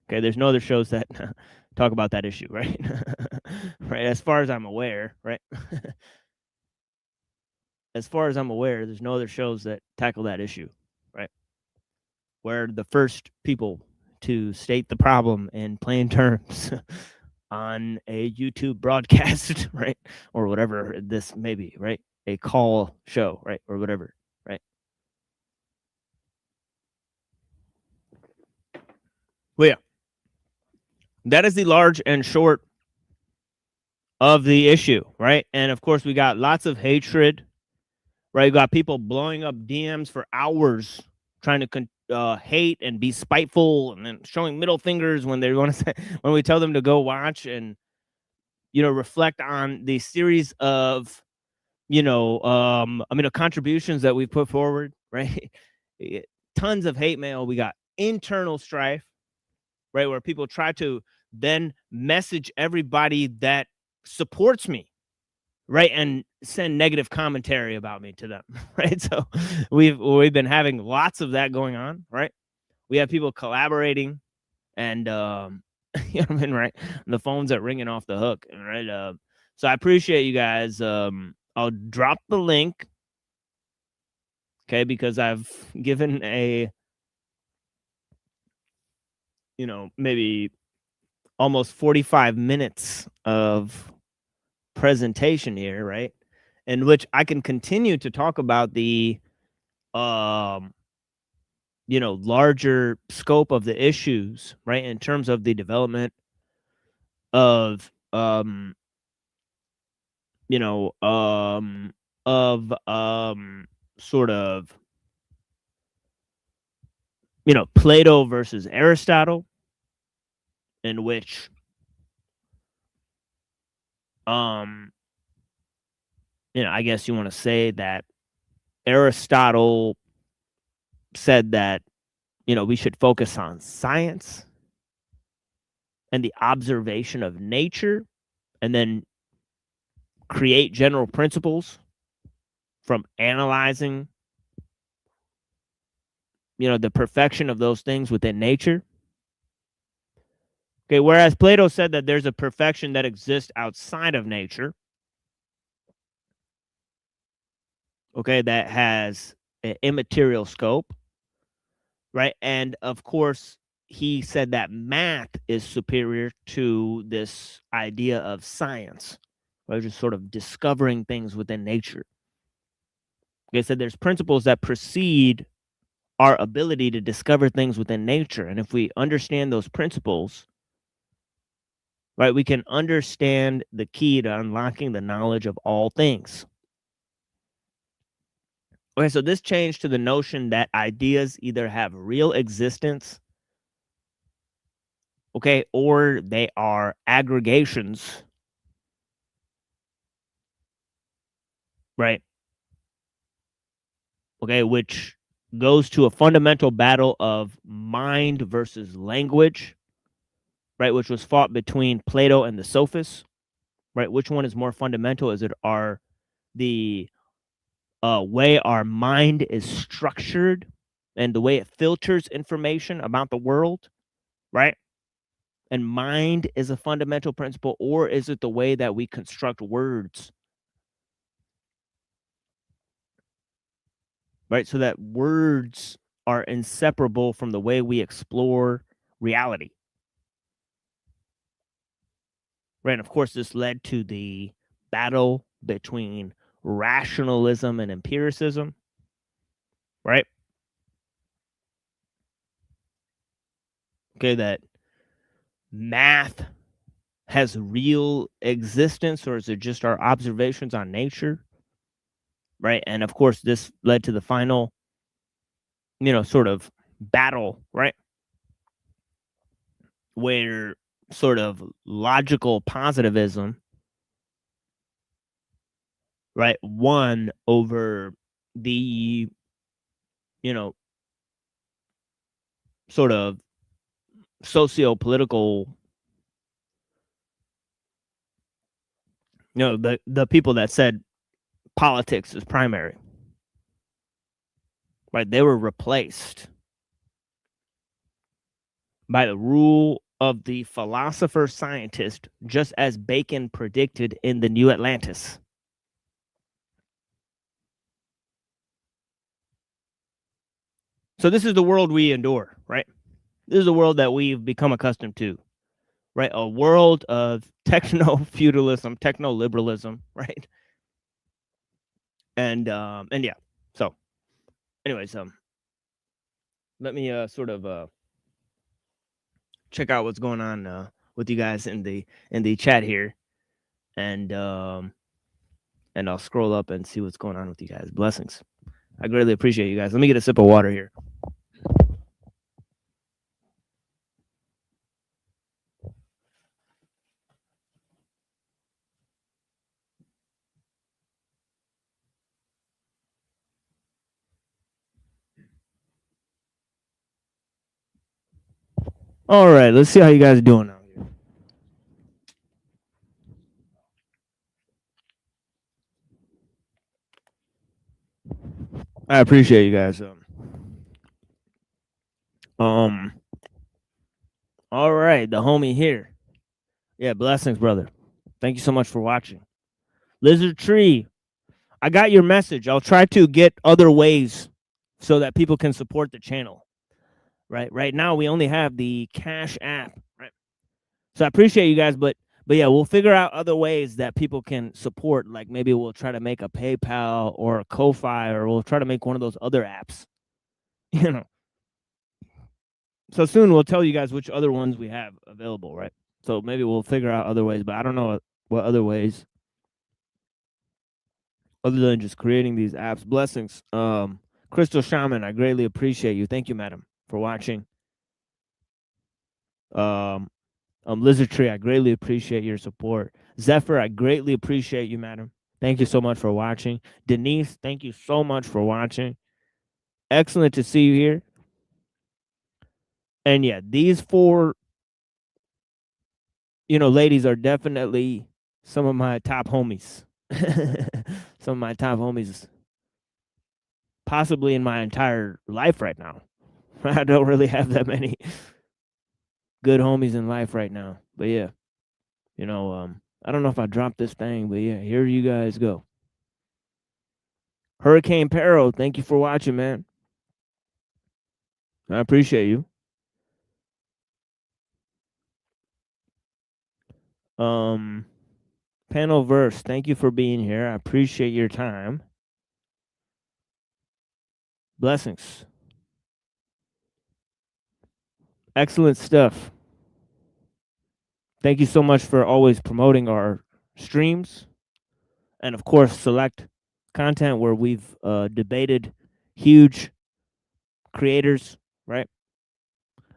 Okay, there's no other shows that talk about that issue, right? Right, as far as I'm aware, right? As far as I'm aware, there's no other shows that tackle that issue, right? We're the first people to state the problem in plain terms on a YouTube broadcast, right? Or whatever this may be, right? A call show, right? Or whatever, right? Well, yeah. That is the large and short of the issue, right? And of course, we got lots of hatred, right? You got people blowing up DMs for hours trying to hate and be spiteful, and then showing middle fingers when they want to say, when we tell them to go watch and, you know, reflect on the series of, you know, contributions that we put forward, right? Tons of hate mail. We got internal strife, right, where people try to then message everybody that supports me, right, and send negative commentary about me to them, right? So we've been having lots of that going on, right? We have people collaborating, and you know what I mean, right? The phones are ringing off the hook, right? So I appreciate you guys. I'll drop the link, okay, because I've given a, you know, maybe almost 45 minutes of presentation here, right, in which I can continue to talk about the you know, larger scope of the issues, right, in terms of the development of you know, sort of, you know, Plato versus Aristotle, in which you know, I guess you want to say that Aristotle said that, you know, we should focus on science, and the observation of nature, and then create general principles from analyzing, the perfection of those things within nature. Okay, whereas Plato said that there's a perfection that exists outside of nature, okay, that has an immaterial scope, right? And of course, he said that math is superior to this idea of science, right? Just sort of discovering things within nature. Okay, so there's principles that precede our ability to discover things within nature. And if we understand those principles, right, we can understand the key to unlocking the knowledge of all things. Okay, so this changed to the notion that ideas either have real existence, okay, or they are aggregations, right? Okay, which goes to a fundamental battle of mind versus language, right, which was fought between Plato and the sophists, right? Which one is more fundamental? Is it the way our mind is structured and the way it filters information about the world, right? And mind is a fundamental principle, or is it the way that we construct words, right? So that words are inseparable from the way we explore reality, right? And of course, this led to the battle between rationalism and empiricism, right? Okay, that math has real existence, or is it just our observations on nature, right? And of course, this led to the final, sort of battle, right? Where sort of logical positivism, right, won over the, sort of socio-political, the people that said politics is primary, right? They were replaced by the rule of the philosopher scientist, just as Bacon predicted in the New Atlantis. So this is the world we endure, right? This is the world that we've become accustomed to, right? A world of techno-feudalism, techno-liberalism, right? And yeah. So anyways, let me sort of check out what's going on with you guys in the chat here, and I'll scroll up and see what's going on with you guys. Blessings. I greatly appreciate you guys. Let me get a sip of water here. All right, let's see how you guys are doing out here. I appreciate you guys. All right, the homie here. Yeah, blessings, brother. Thank you so much for watching. Lizard Tree, I got your message. I'll try to get other ways so that people can support the channel. Right now we only have the Cash app, right? So I appreciate you guys, but yeah, we'll figure out other ways that people can support. Like maybe we'll try to make a PayPal or a Ko-Fi, or we'll try to make one of those other apps. So soon we'll tell you guys which other ones we have available, right? So maybe we'll figure out other ways, but I don't know what other ways other than just creating these apps. Blessings. Crystal Shaman, I greatly appreciate you. Thank you, madam, for watching. Lizard Tree, I greatly appreciate your support. Zephyr, I greatly appreciate you, madam. Thank you so much for watching. Denise, thank you so much for watching. Excellent to see you here. And yeah, these 4 you know, ladies are definitely some of my top homies. Some of my top homies, possibly in my entire life right now. I don't really have that many good homies in life right now. But yeah, you know, I don't know if I dropped this thing, but yeah, here you guys go. Hurricane Peril, thank you for watching, man. I appreciate you. Panel Verse, thank you for being here. I appreciate your time. Blessings. Excellent stuff. Thank you so much for always promoting our streams. And of course, select content where we've debated huge creators, right?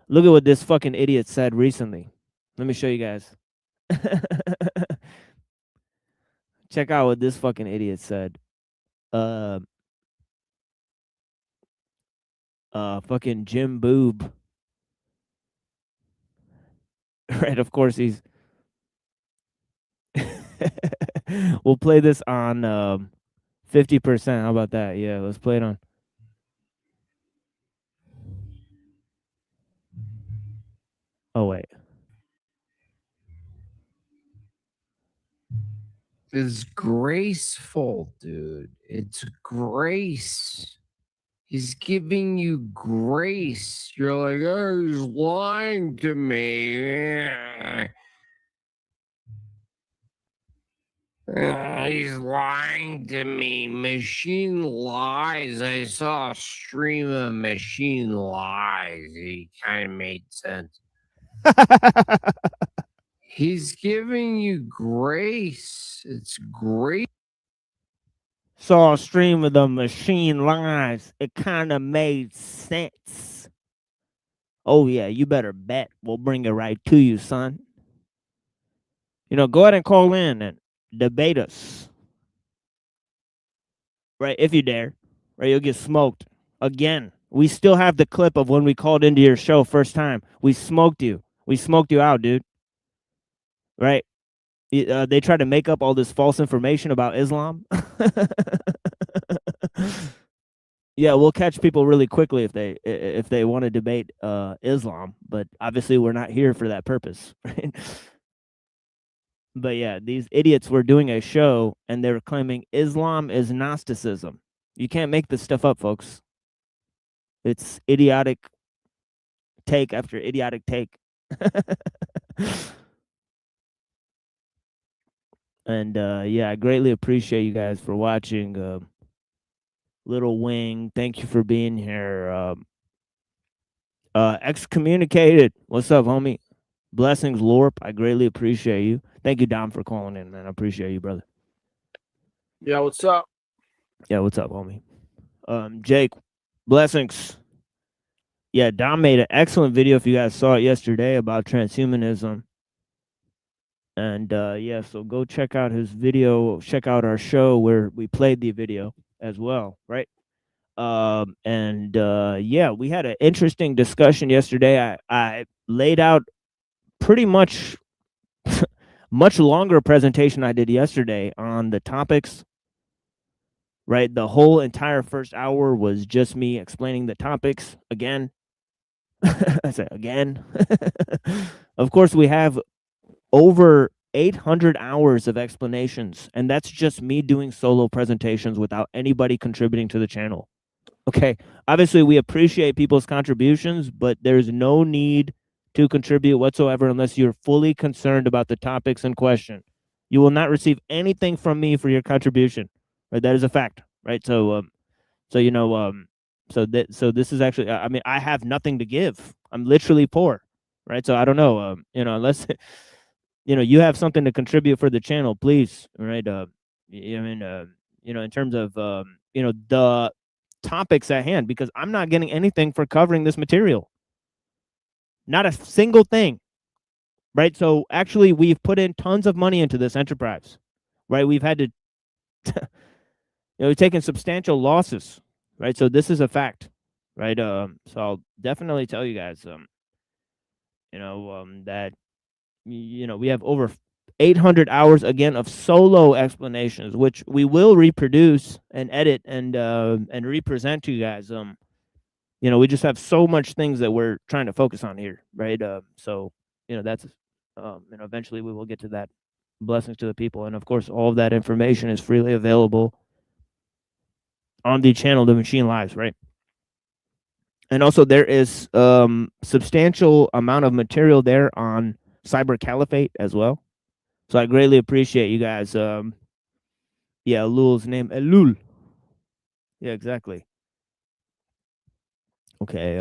Look at what this fucking idiot said recently. Let me show you guys. Check out what this fucking idiot said. Fucking Jim Boob. Right, of course he's we'll play this on 50%. How about that? Yeah, let's play it on. Oh wait. It's graceful, dude. It's grace. He's giving you grace. You're like, oh, he's lying to me. He's lying to me. Machine lies. I saw a stream of machine lies. He kind of made sense. He's giving you grace. It's great. Saw a stream of the machine lies. It kind of made sense. Oh, yeah, you better bet. We'll bring it right to you, son. You know, go ahead and call in and debate us. Right, if you dare. Right, you'll get smoked. Again, we still have the clip of when we called into your show first time. We smoked you. We smoked you out, dude. Right? They try to make up all this false information about Islam. Yeah, we'll catch people really quickly if they want to debate Islam, but obviously we're not here for that purpose, right? But yeah, these idiots were doing a show and they were claiming Islam is Gnosticism. You can't make this stuff up, folks. It's idiotic take after idiotic take. And yeah, I greatly appreciate you guys for watching. Little Wing, thank you for being here. Excommunicated, what's up, homie? Blessings, Lorp, I greatly appreciate you. Thank you, Dom, for calling in, man. I appreciate you, brother. Yeah, what's up? Yeah, what's up, homie? Jake, blessings. Yeah, Dom made an excellent video, if you guys saw it yesterday, about transhumanism. And yeah, so go check out his video, check out our show where we played the video as well, right? Yeah, we had an interesting discussion yesterday. I laid out pretty much much longer presentation I did yesterday on the topics, right? The whole entire first hour was just me explaining the topics again. I said again. Of course, we have over 800 hours of explanations, and that's just me doing solo presentations without anybody contributing to the channel. Okay, obviously we appreciate people's contributions, but there's no need to contribute whatsoever unless you're fully concerned about the topics in question. You will not receive anything from me for your contribution, right? That is a fact, right? So you know, so this is actually, I mean, I have nothing to give. I'm literally poor, right? So I don't know, you know, unless you know you have something to contribute for the channel, please, right? I mean, you know, in terms of you know, the topics at hand, because I'm not getting anything for covering this material. Not a single thing, right? So actually, we've put in tons of money into this enterprise, right? We've had to, you know, we've taken substantial losses, right? So this is a fact, right? So I'll definitely tell you guys, you know, that we have over 800 hours again of solo explanations, which we will reproduce and edit and represent to you guys. We just have so much things that we're trying to focus on here, right? So that's eventually we will get to that. Blessings to the people, and of course, all of that information is freely available on the channel, The Machine Lives, right? And also, there is substantial amount of material there on Cyber Caliphate as well. So I greatly appreciate you guys. Ellul's name, Ellul. Yeah, exactly. Okay.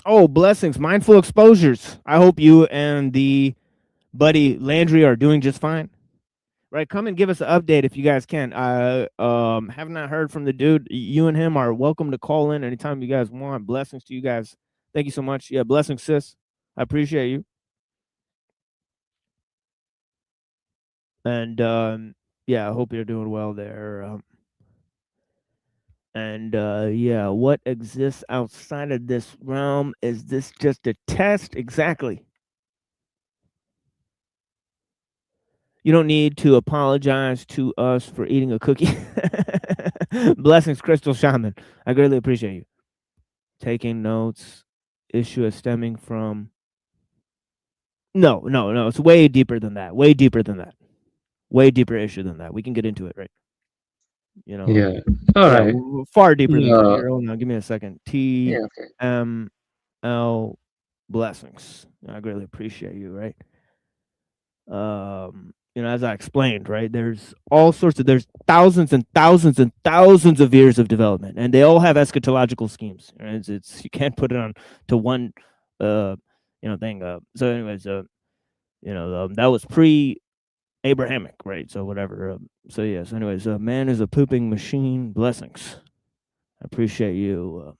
Oh, blessings, mindful exposures. I hope you and the buddy Landry are doing just fine. Right, come and give us an update if you guys can. I have not heard from the dude. You and him are welcome to call in anytime you guys want. Blessings to you guys. Thank you so much. Yeah, blessings, sis. I appreciate you. And I hope you're doing well there. What exists outside of this realm? Is this just a test? Exactly. You don't need to apologize to us for eating a cookie. Blessings, Crystal Shaman. I greatly appreciate you. Taking notes. Issue is stemming from... No. It's way deeper than that. Way deeper issue than that. We can get into it, right? Yeah. All right. Far deeper than that. Here, hold on. Give me a second. TML blessings. I greatly appreciate you, right? As I explained, right, there's thousands and thousands and thousands of years of development, and they all have eschatological schemes. Right? It's you can't put it on to one, thing. So, anyways, that was pre-Abrahamic, right? So whatever. So yes. Anyways, man is a pooping machine. Blessings. I appreciate you.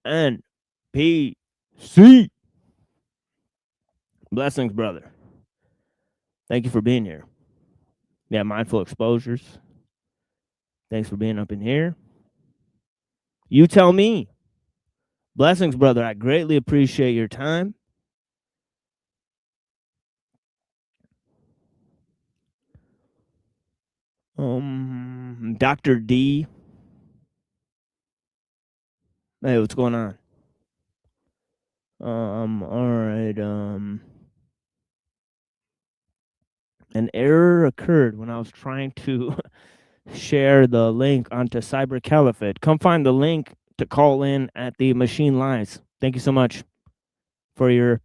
NPC. Blessings, brother. Thank you for being here. Yeah, mindful exposures. Thanks for being up in here. You tell me. Blessings, brother. I greatly appreciate your time. Dr. D. Hey, what's going on? All right. An error occurred when I was trying to share the link onto Cyber Caliphate. Come find the link to call in at the Machine Lies. Thank you so much for your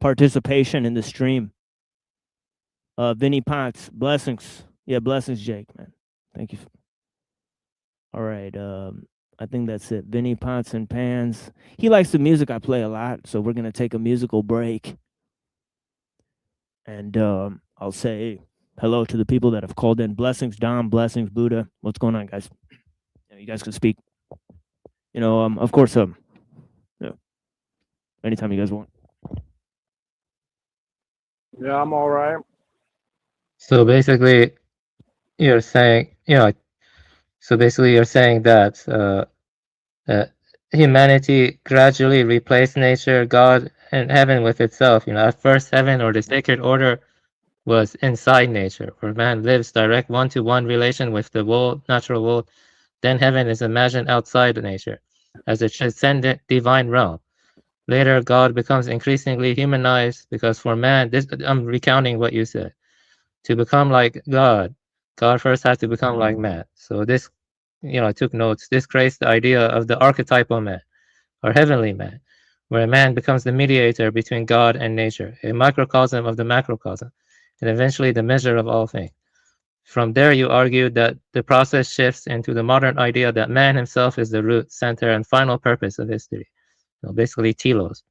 participation in the stream. Vinny Potts, blessings. Yeah, blessings, Jake, man. Thank you. All right. I think that's it. Vinny Pots and Pans. He likes the music I play a lot, so we're gonna take a musical break. And I'll say hello to the people that have called in. Blessings, Dom. Blessings, Buddha. What's going on, guys? You guys can speak. Of course, anytime you guys want. Yeah, I'm all right. So basically, you're saying, that humanity gradually replaced nature, God, and heaven with itself. At first, heaven or the sacred order was inside nature, where man lives direct one-to-one relation with the world, natural world. Then heaven is imagined outside nature, as a transcendent divine realm. Later, God becomes increasingly humanized, because for man, I'm recounting what you said, to become like God first had to become like man. So this, I took notes. This creates the idea of the archetypal man, or heavenly man, where a man becomes the mediator between God and nature, a microcosm of the macrocosm, and eventually the measure of all things. From there, you argued that the process shifts into the modern idea that man himself is the root, center, and final purpose of history. Basically, telos.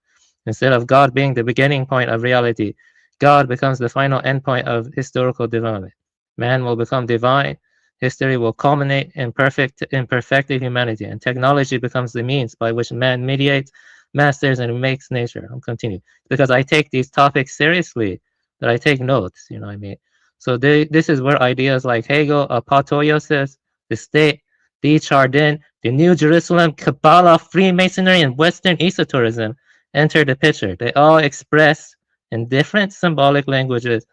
Instead of God being the beginning point of reality, God becomes the final endpoint of historical development. Man will become divine. History will culminate in perfected humanity, and technology becomes the means by which man mediates, masters, and makes nature. I'll continue. Because I take these topics seriously, that I take notes, you know what I mean? So this is where ideas like Hegel, apatoiosis, the state, the Chardin, the New Jerusalem, Kabbalah, Freemasonry, and Western esotericism enter the picture. They all express in different symbolic languages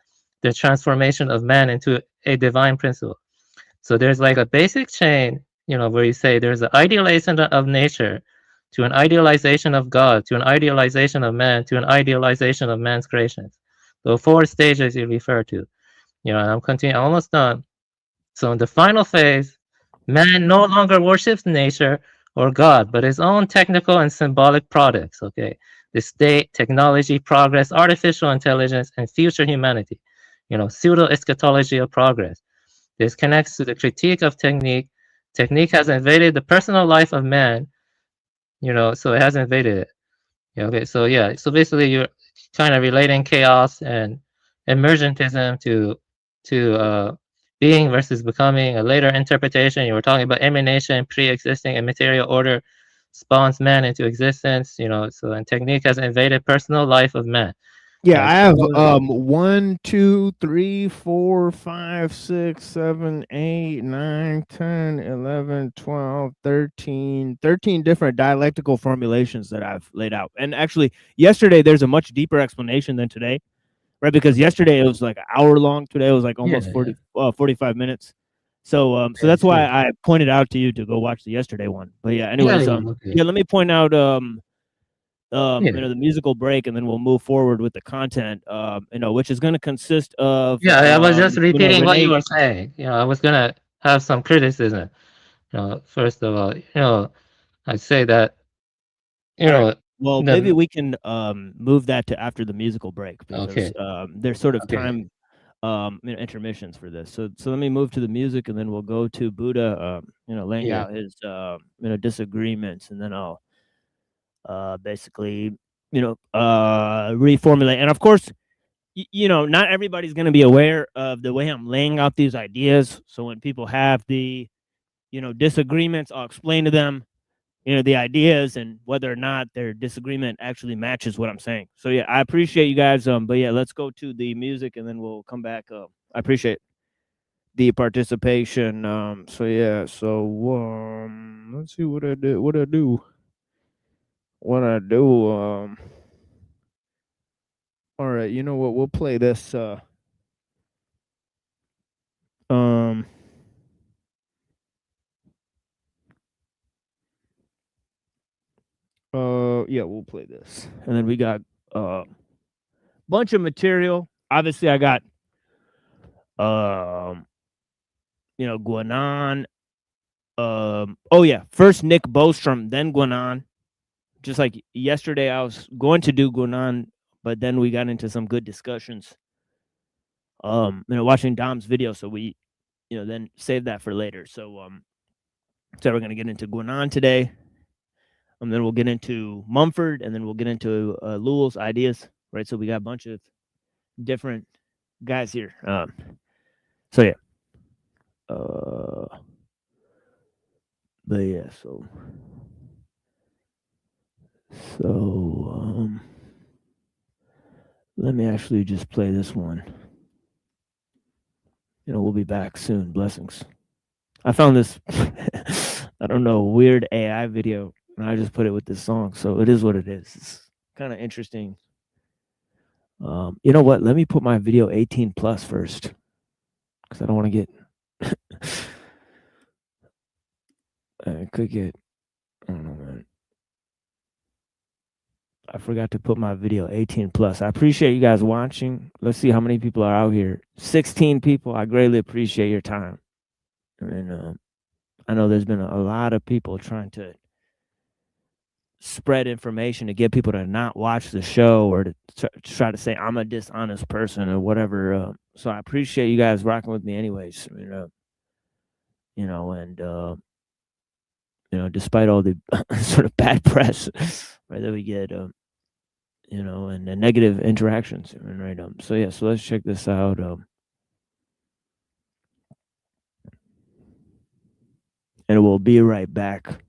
the transformation of man into a divine principle. So there's like a basic chain, where you say there's an idealization of nature, to an idealization of God, to an idealization of man, to an idealization of man's creations. The 4 stages you refer to. And I'm almost done. So in the final phase, man no longer worships nature or God, but his own technical and symbolic products, okay? The state, technology, progress, artificial intelligence, and future humanity. Pseudo-eschatology of progress. This connects to the critique of technique. Technique has invaded the personal life of man, so it has invaded it. Okay, so yeah, so basically you're kind of relating chaos and emergentism to being versus becoming. A later interpretation, you were talking about emanation, pre-existing immaterial order spawns man into existence, so and technique has invaded personal life of man. Yeah, I have 1, 2, 3, 4, 5, 6, 7, 8, 9, 10, 11, 12, 13 different dialectical formulations that I've laid out. And actually, yesterday there's a much deeper explanation than today, right? Because yesterday it was like an hour long. Today it was like almost 45 minutes. So so that's why I pointed out to you to go watch the yesterday one. But yeah, anyways, let me point out the musical break, and then we'll move forward with the content, which is going to consist of. Yeah, I was just repeating what you were saying. I was going to have some criticism. First of all, I'd say that, well, maybe we can move that to after the musical break, because there's sort of time intermissions for this. So let me move to the music, and then we'll go to Buddha, laying out his disagreements, and then I'll basically reformulate. And of course, not everybody's going to be aware of the way I'm laying out these ideas. So when people have the disagreements, I'll explain to them the ideas and whether or not their disagreement actually matches what I'm saying. So yeah, I appreciate you guys. But yeah, let's go to the music, and then we'll come back. I appreciate the participation. So yeah, so let's see what I do. All right, you know what? We'll play this. Yeah, we'll play this, and then we got a bunch of material. Obviously, I got Guanan. First Nick Bostrom, then Guanan. Just like yesterday, I was going to do Guanan, but then we got into some good discussions. Watching Dom's video, so we, then saved that for later. So, so we're gonna get into Guanan today, and then we'll get into Mumford, and then we'll get into Lowell's ideas, right? So we got a bunch of different guys here. So yeah. But yeah, so let me actually just play this one. We'll be back soon. Blessings. I found this, I don't know, weird AI video, and I just put it with this song. So it is what it is. It's kind of interesting. You know what? Let me put my video 18 plus first, because I don't want to get. I could get. I don't know, man. I forgot to put my video 18 plus. I appreciate you guys watching. Let's see how many people are out here. 16 people. I greatly appreciate your time. And I know there's been a lot of people trying to spread information to get people to not watch the show, or to try to say I'm a dishonest person or whatever. So I appreciate you guys rocking with me anyways. Despite all the sort of bad press, right, that we get, and the negative interactions, right? So yeah, so let's check this out. And we'll be right back.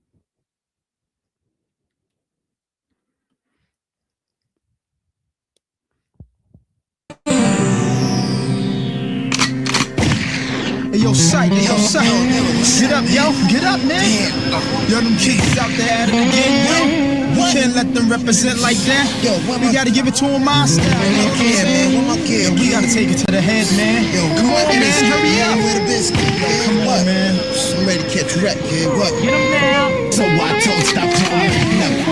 Hey, yo, sight, get up, yo, get up, man. Yo, them kids out there at it again, yo. Can't let them represent like that. Yo, we gotta give it to them my style. Yo, we gotta take it to the head, man. Yo, come on, man, hurry up. Where the biscuit? Yo, come on, man. I'm ready to catch wreck, kid. What? Get him now. So I told stop calling.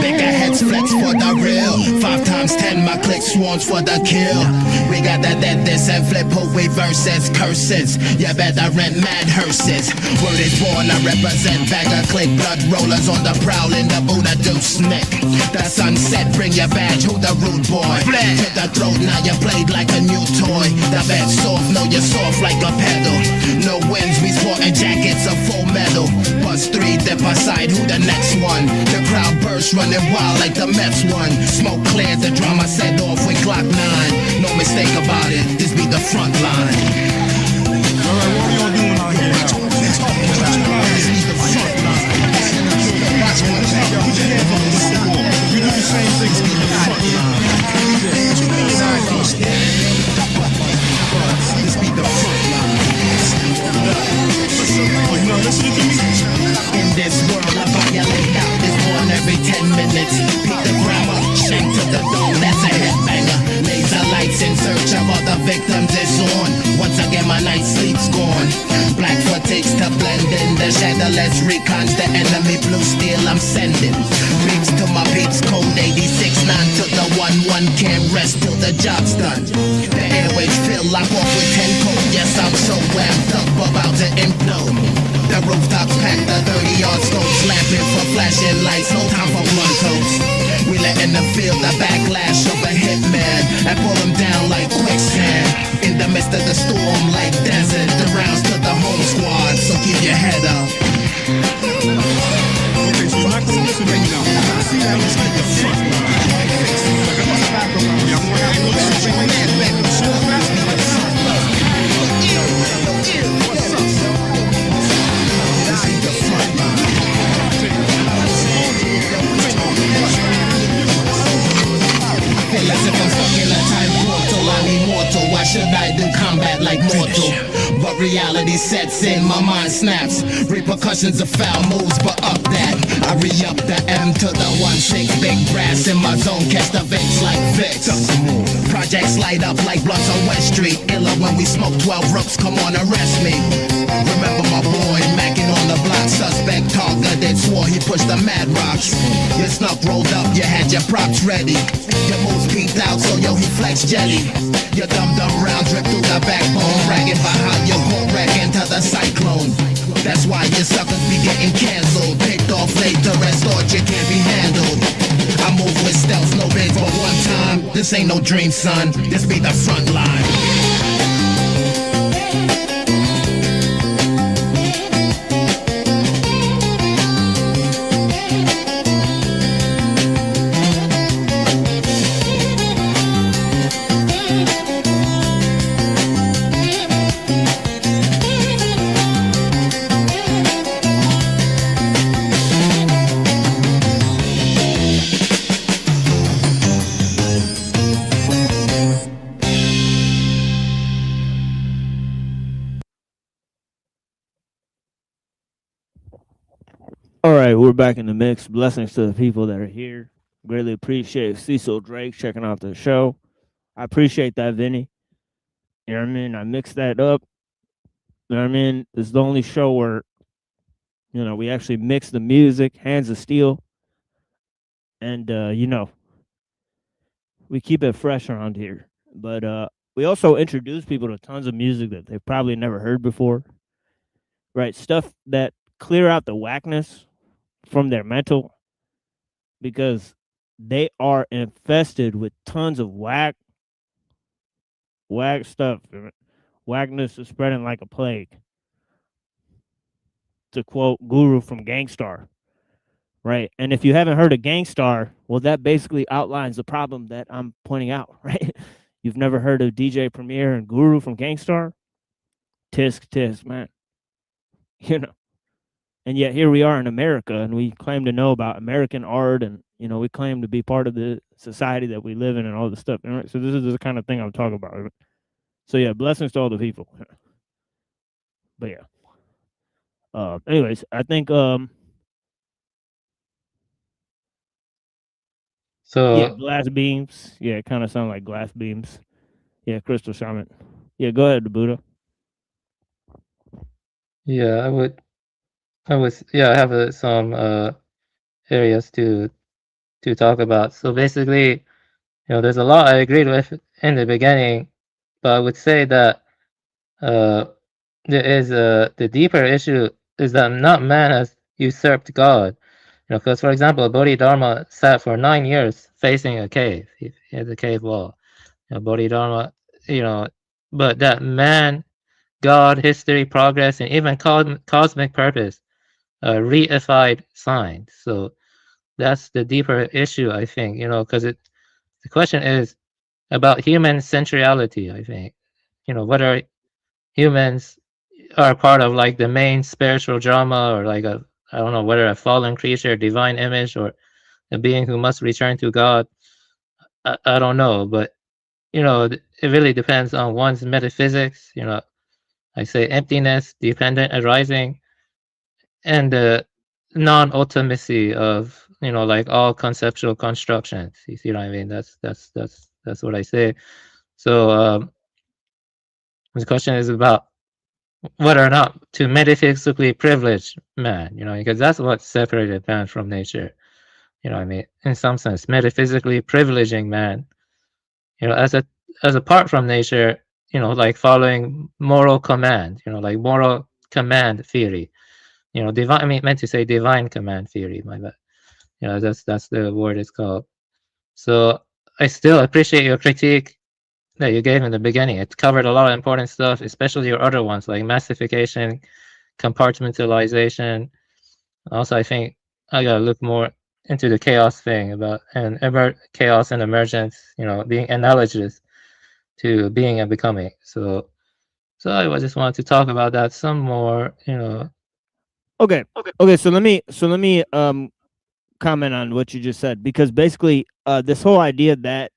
Bigger heads flex for the real. 5 times 10, my click swarms for the kill. We got that this and flip away verses, curses. You better rent mad hearses. Word is born, I represent bagger click blood rollers on the prowl in the Buddha deuce neck. The sunset, bring your badge, who the rude boy? To the throat, now you played like a new toy. The bed's soft, know you're soft like a pedal. No wins, we sporting jackets of full metal. Bus 3, dip aside, who the next one? The crowd burst, running wild like the Mets one. Smoke cleared, the drama set off with Glock 9. No mistake about it, this be the front line. Alright, what are y'all doing out here now? This be the front line. You do the same thing to the front line. This be the front line. Now listen to me. In this world, I violate out this one every 10 minutes. Beat the grammar, shank to the dome, that's a headbanger. Laser lights in search of other victims is on. Once again, my night sleep's gone. Black footage to blend in the shadowless recons. The enemy blue steel I'm sending. Beeps to my peeps, code 86-9 to the 1-1. Can't rest till the job's done. The airways fill, lock off with 10 code. Yes, I'm so amped up, about to implode. The rooftops packed, the 30-yard scope slapping for flashing lights, no time for run coats. We letting them feel the backlash of a hitman and pull them down like quicksand. In the midst of the storm like desert, the rounds to the home squad, so keep your head up. Okay, so you're not gonna listen to me now. See that? Let's get the front line. Yeah, I'm gonna have to listen to me. As if I'm stuck in a time portal, I'm immortal. Why should I do combat like mortal? But reality sets in, my mind snaps. Repercussions of foul moves, but up that I re-up the M to the 1-6. Big brass in my zone, catch the Vicks like Vicks. Projects light up like blunts on West Street. Illa when we smoke 12 rooks, come on arrest me. Remember my boy, macking on the block. Suspect targeted, swore he pushed the mad rocks. Your snuff rolled up, you had your props ready. Your moves peeked out, so yo, he flexed jelly. Your dumb round drip through the backbone, bragging about how you hook wreck into the cyclone. That's why your suckers be getting canceled. Picked off later as thought you can't be handled. I move with stealth, no bids, but one time. This ain't no dream, son. This be the front line. All right, we're back in the mix. Blessings to the people that are here. Greatly appreciate Cecil Drake checking out the show. I appreciate that, Vinny. You know what I mean? I mixed that up. You know what I mean? This is the only show where, you know, we actually mix the music, hands of steel. And, you know, we keep it fresh around here. But we also introduce people to tons of music that they've probably never heard before. Right? Stuff that clear out the whackness from their mental, because they are infested with tons of whack stuff. Whackness is spreading like a plague, to quote Guru from Gangstar, right? And if you haven't heard of Gangstar, well, that basically outlines the problem that I'm pointing out, right? You've never heard of DJ Premier and Guru from Gangstar? Tisk, man. You know. And yet here we are in America, and we claim to know about American art, and, you know, we claim to be part of the society that we live in and all this stuff. Right? So this is the kind of thing I'm talking about. Right? So yeah, blessings to all the people. But yeah. Anyways, I think So yeah, glass beams. Yeah, it kind of sound like glass beams. Yeah, crystal shaman. Yeah, go ahead, Buddha. yeah, I have some areas to talk about. So basically, there's a lot I agreed with in the beginning, but I would say that there is the deeper issue is that not man has usurped God. Because for example, Bodhidharma sat for 9 years facing a cave. He had a cave wall. Bodhidharma, but that man, God, history, progress, and even cosmic purpose reified signs. So that's the deeper issue, I think, because the question is about human centrality, I think. Whether humans are part of like the main spiritual drama, or like I don't know, whether a fallen creature, divine image, or a being who must return to God. I don't know, but it really depends on one's metaphysics. I say emptiness, dependent arising, and the non-ultimacy of like all conceptual constructions. You see what I mean? That's what I say. So the question is about whether or not to metaphysically privilege man, because that's what separated man from nature. I mean, in some sense, metaphysically privileging man, as apart from nature, like following moral command, like moral command theory, divine. I mean, meant to say divine command theory. My bad. That's the word it's called. So I still appreciate your critique that you gave in the beginning. It covered a lot of important stuff, especially your other ones like massification, compartmentalization. Also, I think I gotta look more into the chaos thing about chaos and emergence, being analogous to being and becoming. So I just wanted to talk about that some more, Okay. So let me comment on what you just said, because basically this whole idea that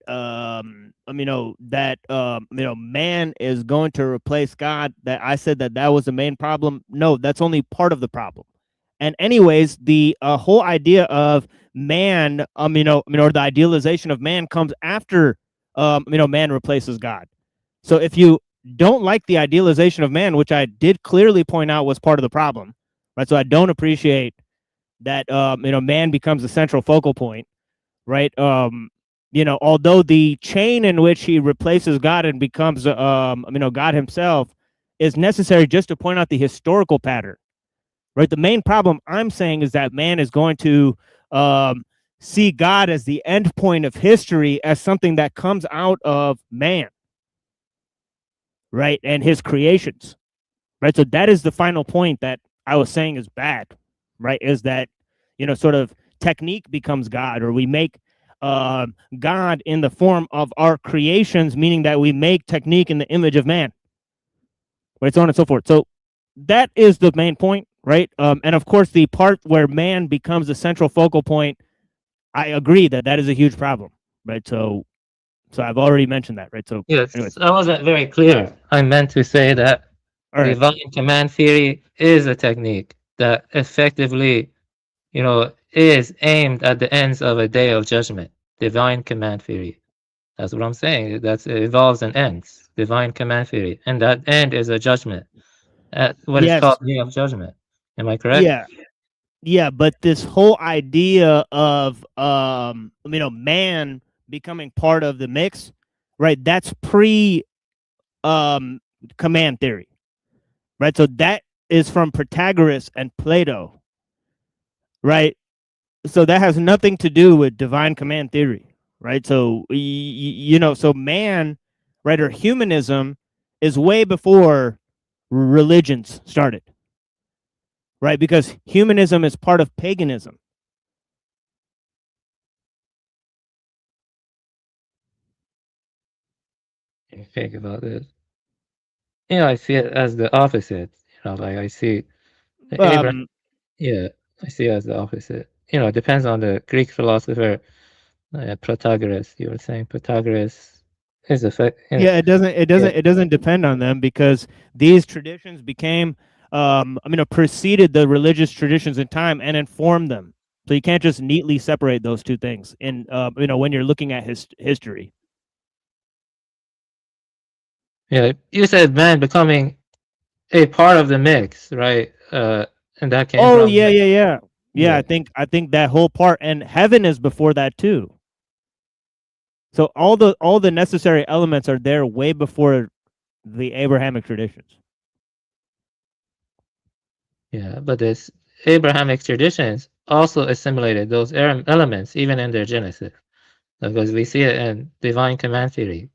man is going to replace God, that I said that was the main problem. No, that's only part of the problem. And anyways, the whole idea of man, or the idealization of man comes after man replaces God. So if you don't like the idealization of man, which I did clearly point out was part of the problem, right? So I don't appreciate that man becomes the central focal point, right? Although the chain in which he replaces God and becomes God himself is necessary just to point out the historical pattern, right? The main problem I'm saying is that man is going to see God as the end point of history, as something that comes out of man, right? And his creations, right? So that is the final point that I was saying is bad, right? Is that, sort of technique becomes God, or we make God in the form of our creations, meaning that we make technique in the image of man, right? So on and so forth. So that is the main point, right? And of course, the part where man becomes the central focal point, I agree that is a huge problem, right? So I've already mentioned that, right? So yes, anyways. I wasn't very clear. I meant to say that divine command theory is a technique that effectively, is aimed at the ends of a day of judgment. Divine command theory. That's what I'm saying. It involves an end. Divine command theory, and that end is a judgment. What is called day of judgment. Am I correct? Yeah, but this whole idea of man becoming part of the mix, right? That's pre command theory, right? So that is from Protagoras and Plato, right? So that has nothing to do with divine command theory, right? So so man, right, or humanism is way before religions started, right? Because humanism is part of paganism. You think about this. I see it as the opposite. Like I see Abraham. Yeah, I see it as the opposite. It depends on the Greek philosopher Protagoras. You were saying Protagoras is effect. Yeah, it doesn't depend on them, because these traditions became preceded the religious traditions in time and informed them. So you can't just neatly separate those two things. And when you're looking at history. Yeah, you said man becoming a part of the mix, right? And that came from. Yeah. I think that whole part, and heaven is before that too. So all the necessary elements are there way before the Abrahamic traditions. Yeah, but this Abrahamic traditions also assimilated those elements even in their Genesis, because we see it in divine command theory.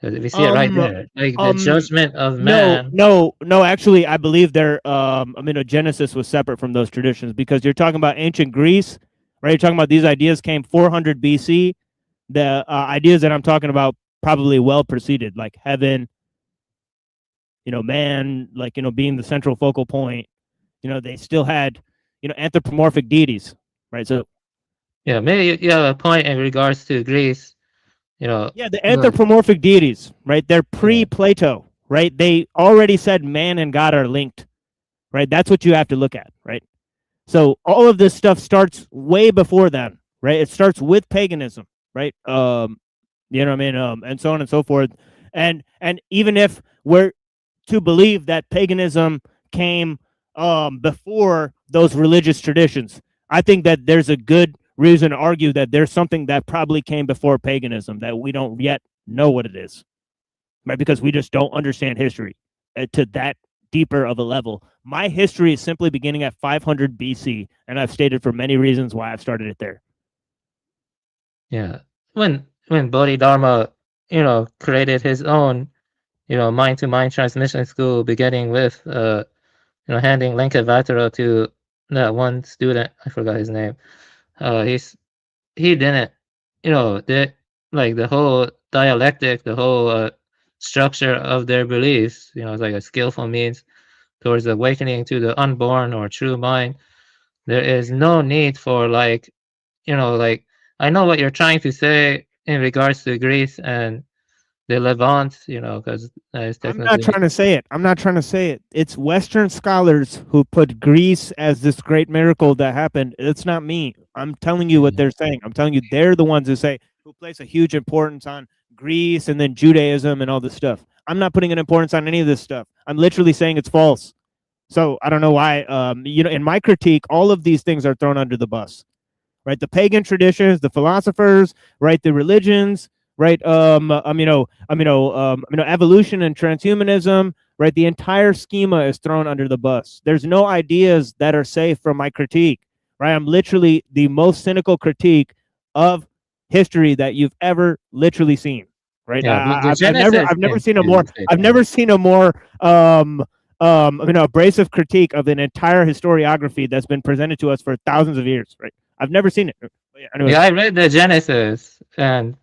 We see it right there, like the judgment of man. No. Actually, I believe Genesis was separate from those traditions, because you're talking about ancient Greece, right? You're talking about these ideas came 400 BC. The ideas that I'm talking about probably well preceded, like heaven, man, being the central focal point. They still had, anthropomorphic deities, right? So, yeah, maybe you have a point in regards to Greece. The anthropomorphic deities, right? They're pre-Plato, right? They already said man and God are linked, right? That's what you have to look at, right? So all of this stuff starts way before then, right? It starts with paganism, right? And so on and so forth. And even if we're to believe that paganism came before those religious traditions, I think that there's a good reason to argue that there's something that probably came before paganism that we don't yet know what it is, right? Because we just don't understand history to that deeper of a level. My history is simply beginning at 500 BC, and I've stated for many reasons why I've started it there. Yeah, when Bodhidharma, created his own, mind-to-mind transmission school, beginning with, handing Lankavatara to that one student, I forgot his name. He didn't, the whole dialectic, the whole structure of their beliefs, it's like a skillful means towards awakening to the unborn or true mind. There is no need for I know what you're trying to say in regards to Greece and the Levant, because I'm not trying to say it. It's Western scholars who put Greece as this great miracle that happened. It's not me. I'm telling you what they're saying. I'm telling you they're the ones who place a huge importance on Greece and then Judaism and all this stuff. I'm not putting an importance on any of this stuff. I'm literally saying it's false. So I don't know why. In my critique, all of these things are thrown under the bus, right? The pagan traditions, the philosophers, right? The religions. Right, evolution and transhumanism, right? The entire schema is thrown under the bus. There's no ideas that are safe from my critique, right? I'm literally the most cynical critique of history that you've ever literally seen, right? Yeah, I've never seen a more abrasive critique of an entire historiography that's been presented to us for thousands of years, right? I've never seen it. Yeah, I read the Genesis and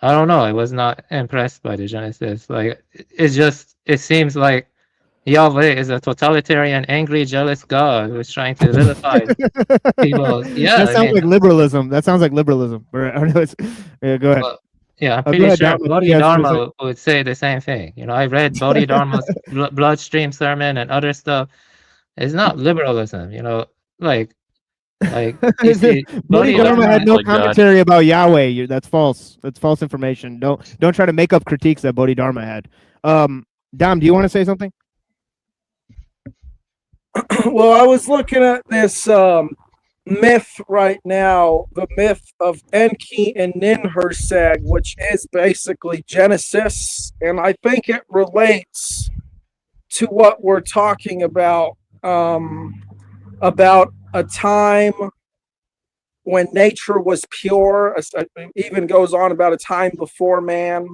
I don't know. I was not impressed by the Genesis. It seems like Yahweh is a totalitarian, angry, jealous God who's trying to vilify people. Yeah, that sounds like liberalism. Yeah, go ahead. Well, yeah, I'm pretty sure Bodhidharma would say the same thing. I read Bodhidharma's bloodstream sermon and other stuff. It's not liberalism. Bodhidharma had no commentary about Yahweh. That's false. That's false information. Don't try to make up critiques that Bodhidharma had. Dom, do you want to say something? Well, I was looking at this myth right now, the myth of Enki and Ninhursag, which is basically Genesis, and I think it relates to what we're talking about a time when nature was pure. It even goes on about a time before man,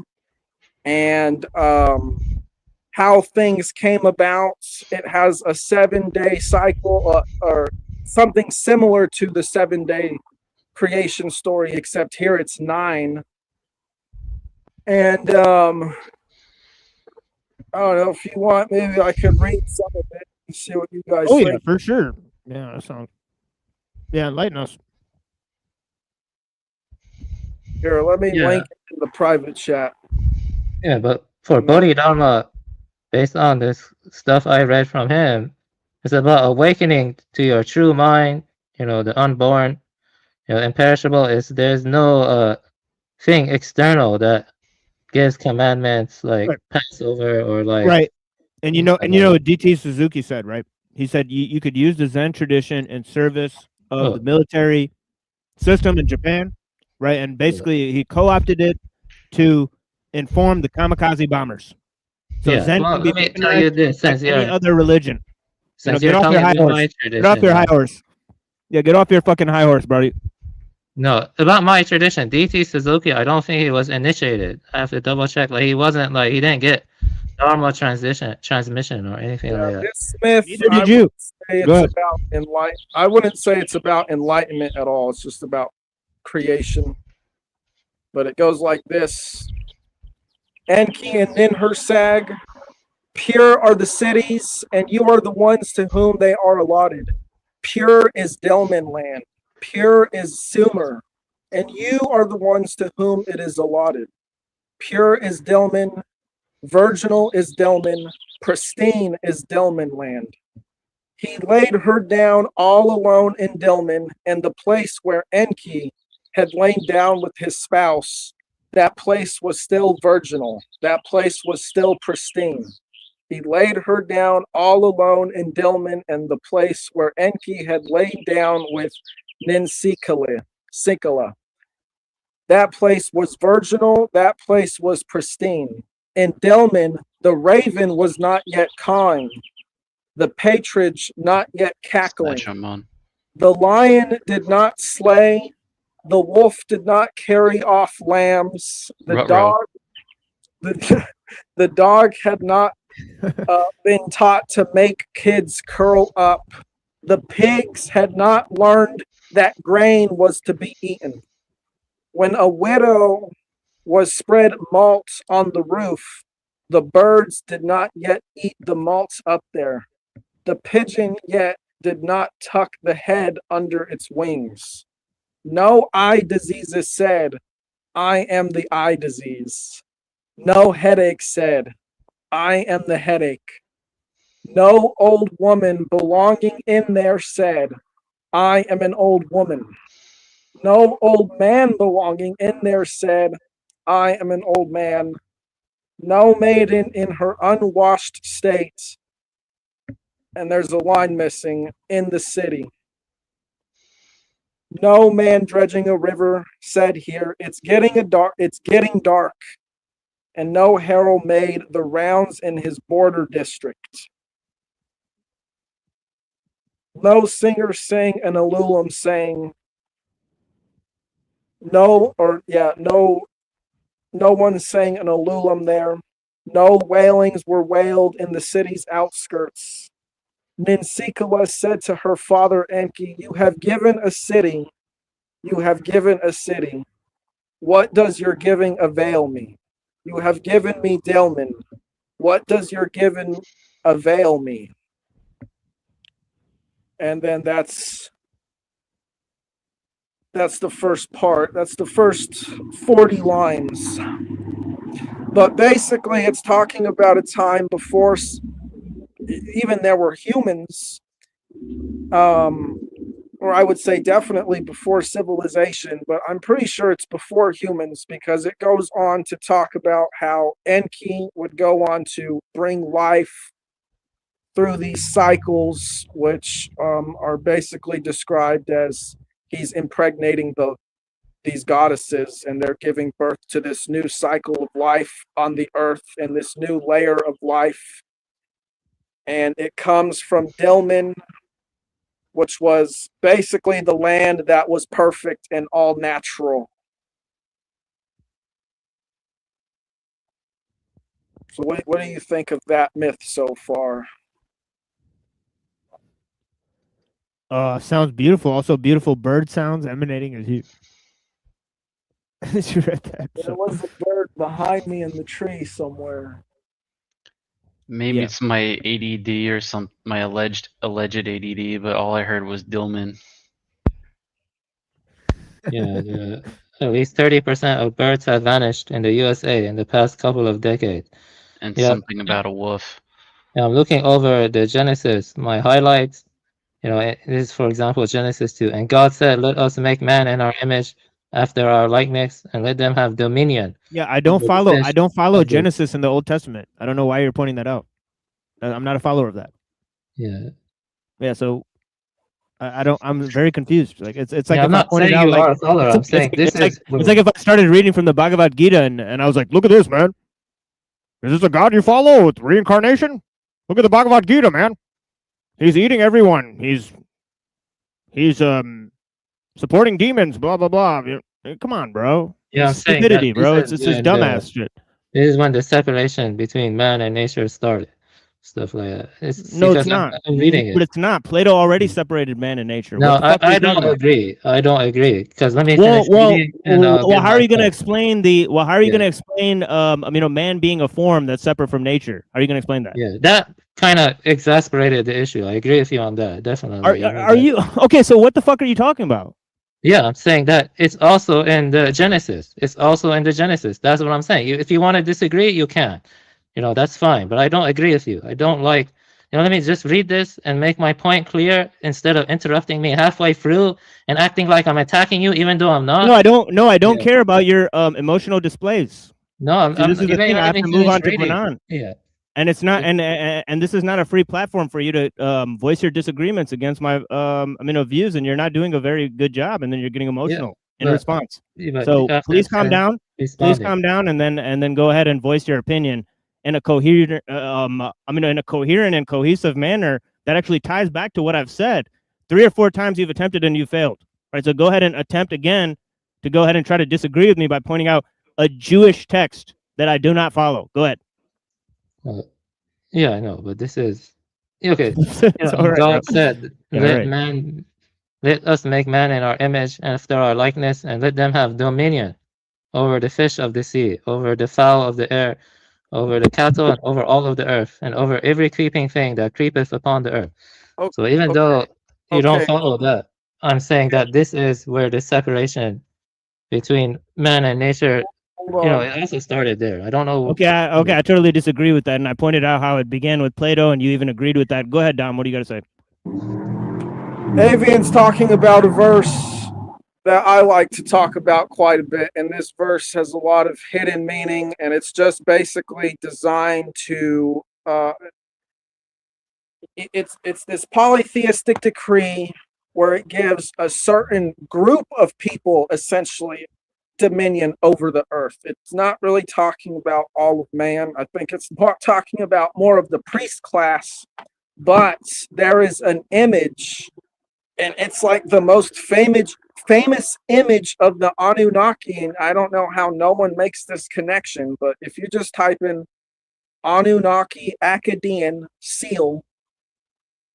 and how things came about. It has a 7-day cycle, or something similar to the 7-day creation story, except here it's 9. And I don't know, if you want, maybe I could read some of it and see what you guys think. Yeah, for sure. Yeah, that sounds. Yeah, enlighten us. Here, let me link it in the private chat. Yeah, but for Bodhidharma, based on this stuff I read from him, it's about awakening to your true mind, the unborn, Imperishable is there's no thing external that gives commandments like Passover or like right. And you know what DT Suzuki said, right? He said you could use the Zen tradition in service of the military system in Japan, right? And basically he co-opted it to inform the kamikaze bombers. So Zen can be let me tell you this, like since any other religion. Since get you're off your high talking about horse. my Get off your high horse. Yeah, get off your fucking high horse, buddy. No, about my tradition, DT Suzuki, I don't think he was initiated. I have to double check. Like he wasn't like he didn't get normal transmission or anything like that. Smith, Neither did you. I wouldn't say it's about enlightenment at all. It's just about creation. But it goes like this. Enki and Ninhursag, pure are the cities, and you are the ones to whom they are allotted. Pure is Delman land. Pure is Sumer, and you are the ones to whom it is allotted. Pure is Delman, virginal is Delman, pristine is Delman land. He laid her down all alone in Delman, and the place where Enki had lain down with his spouse, that place was still virginal, that place was still pristine. He laid her down all alone in Delman, and the place where Enki had laid down with Ninsikala. That place was virginal, that place was pristine. In Delman, the raven was not yet cawing, the partridge not yet cackling. The lion did not slay, the wolf did not carry off lambs, the dog had not been taught to make kids curl up. The pigs had not learned that grain was to be eaten. When a widow was spread malt on the roof, the birds did not yet eat the malt up there. The pigeon yet did not tuck the head under its wings. No eye diseases said, I am the eye disease. No headache said, I am the headache. No old woman belonging in there said, I am an old woman. No old man belonging in there said, I am an old man. No maiden in her unwashed state, and there's a line missing, in the city. No man dredging a river said here, it's getting dark. And no herald made the rounds in his border district. No singer sang an ellul saying, no one sang an ellul there. No wailings were wailed in the city's outskirts. Ninsikala said to her father Enki, you have given a city. You have given a city. What does your giving avail me? You have given me Delman. What does your giving avail me? And then that's the first part. That's the first 40 lines. But basically, it's talking about a time before even there were humans, or I would say definitely before civilization, but I'm pretty sure it's before humans because it goes on to talk about how Enki would go on to bring life through these cycles, which are basically described as he's impregnating these goddesses, and they're giving birth to this new cycle of life on the earth and this new layer of life. And it comes from Delman, which was basically the land that was perfect and all natural. So what do you think of that myth so far? Sounds beautiful. Also, beautiful bird sounds emanating as you. You read that. There was a bird behind me in the tree somewhere. Maybe it's my ADD or my alleged ADD, but all I heard was Dillman. Yeah, at least 30% of birds have vanished in the USA in the past couple of decades. And something about a wolf. Yeah, I'm looking over the Genesis, my highlights, This is, for example, Genesis 2. And God said, let us make man in our image after our likeness, and let them have dominion. Yeah, I don't follow Genesis in the Old Testament. I don't know why you're pointing that out. I'm not a follower of that. Yeah, so I'm very confused. Like it's like I'm not saying you are a follower. I'm saying it's like if I started reading from the Bhagavad Gita and I was like, look at this, man. Is this a god you follow with reincarnation? Look at the Bhagavad Gita, man. He's eating everyone. He's supporting demons, blah blah blah. Come on, bro. Yeah, I'm saying stupidity, bro. It's just dumbass shit. This is when the separation between man and nature started. Stuff like that. It's not. I'm reading it. But it's not. Plato already separated man and nature. No, I don't agree. I don't agree. Because let me finish how are you going to explain man being a form that's separate from nature? How are you going to explain that? Yeah, that kind of exasperated the issue. I agree with you on that. Definitely. Are you okay? So what the fuck are you talking about? Yeah, I'm saying that it's also in the Genesis. It's also in the Genesis. That's what I'm saying. If you want to disagree, you can. That's fine. But I don't agree with you. I don't like. Let me just read this and make my point clear instead of interrupting me halfway through and acting like I'm attacking you, even though I'm not. No, I don't care about your emotional displays. No, this is the thing. I have to move on to Quran. Yeah. And it's not, and this is not a free platform for you to voice your disagreements against my views, and you're not doing a very good job, and then you're getting emotional in response. So please calm down. Please calm down, and then go ahead and voice your opinion in a coherent, in a coherent and cohesive manner that actually ties back to what I've said. 3 or 4 times you've attempted and you failed. Right. So go ahead and attempt again to go ahead and try to disagree with me by pointing out a Jewish text that I do not follow. Go ahead. Yeah, I know, but this is okay. Right, God said, let us make man in our image and after our likeness, and let them have dominion over the fish of the sea, over the fowl of the air, over the cattle, and over all of the earth, and over every creeping thing that creepeth upon the earth. So even though you don't follow that, I'm saying that this is where the separation between man and nature, it also started there. I don't know. Okay, I totally disagree with that, and I pointed out how it began with Plato, and you even agreed with that. Go ahead, Dom. What do you got to say? Avian's talking about a verse that I like to talk about quite a bit, and this verse has a lot of hidden meaning, and it's just basically designed to it's this polytheistic decree where it gives a certain group of people essentially dominion over the earth. It's not really talking about all of man. I think it's talking about more of the priest class, but there is an image, and it's like the most famous image of the Anunnaki, and I don't know how no one makes this connection, but if you just type in Anunnaki Akkadian seal,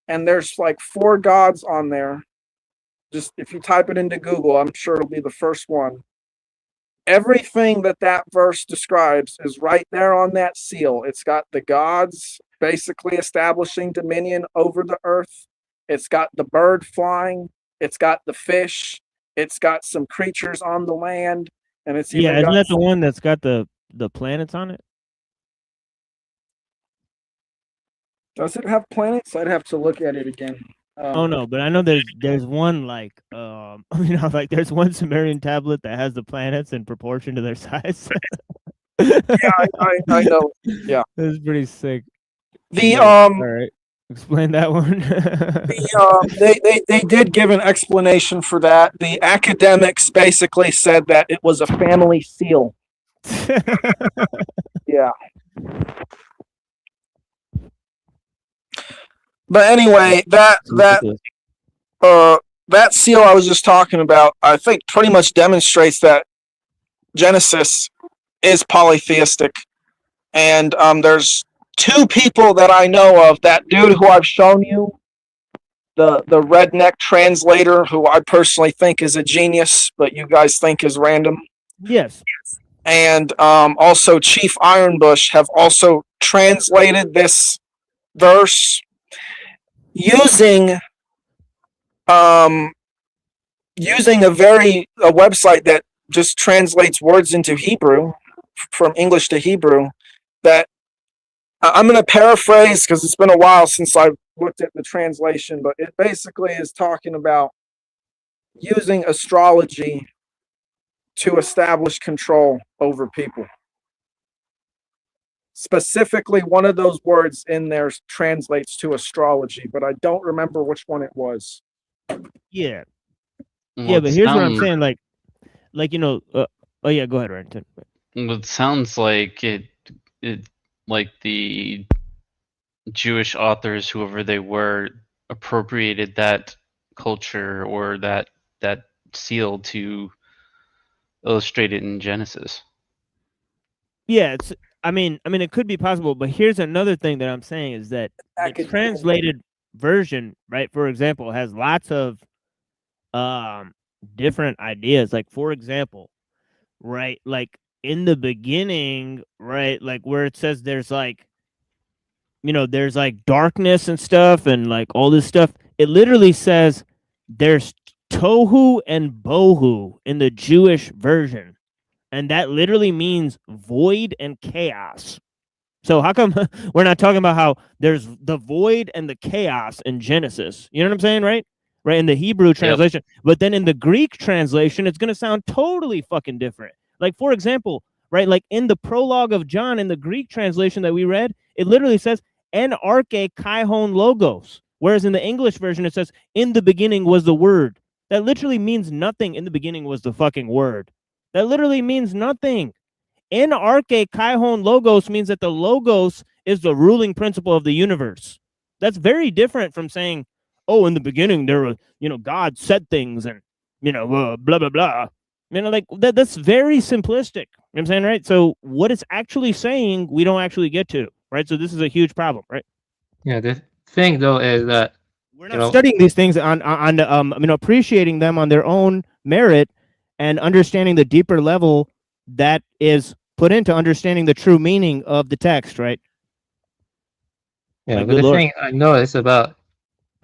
and there's like 4 gods on there, just if you type it into Google, I'm sure it'll be the first one. Everything that verse describes is right there on that seal. It's got the gods basically establishing dominion over the earth. It's got the bird flying. It's got the fish. It's got some creatures on the land, and it's isn't that the one that's got the planets on it? Does it have planets? I'd have to look at it again. Oh no, but I know there's one like there's one Sumerian tablet that has the planets in proportion to their size. Yeah, I know. Yeah, that's pretty sick. All right. Explain that one. They did give an explanation for that. The academics basically said that it was a family seal. Yeah. But anyway, that seal I was just talking about, I think pretty much demonstrates that Genesis is polytheistic. And there's 2 people that I know of. That dude who I've shown you, the redneck translator, who I personally think is a genius, but you guys think is random. Yes. And also Chief Ironbush have also translated this verse using a website that just translates words into Hebrew, from English to Hebrew. That I'm going to paraphrase because it's been a while since I've looked at the translation, but it basically is talking about using astrology to establish control over people. Specifically, one of those words in there translates to astrology, but I don't remember which one it was. Yeah. Well, Yeah, but here's what I'm sound- saying. Like you know. Oh yeah, go ahead, Ryan. It sounds like it like the Jewish authors, whoever they were, appropriated that culture or that seal to illustrate it in Genesis. Yeah, it's. I mean, it could be possible, but here's another thing that I'm saying is that the translated version, right? For example, has lots of different ideas. Like, for example, right? Like in the beginning, right? Like where it says there's like, there's like darkness and stuff and like all this stuff. It literally says there's tohu and bohu in the Jewish version. And that literally means void and chaos. So how come we're not talking about how there's the void and the chaos in Genesis? You know what I'm saying, right? Right, in the Hebrew translation. Yep. But then in the Greek translation, it's going to sound totally fucking different. Like, for example, right, like in the prologue of John, in the Greek translation that we read, it literally says, en arche kaihon logos. Whereas in the English version, it says, in the beginning was the word. That literally means nothing. In the beginning was the fucking word. That literally means nothing. En arche kaihon logos means that the logos is the ruling principle of the universe. That's very different from saying, oh, in the beginning there were, God said things and, blah, blah, blah. Like that's very simplistic. You know what I'm saying, right? So what it's actually saying, we don't actually get to, right? So this is a huge problem, right? Yeah, the thing though is that we're not studying these things on appreciating them on their own merit and understanding the deeper level that is put into understanding the true meaning of the text, right? Yeah, but the thing I noticed about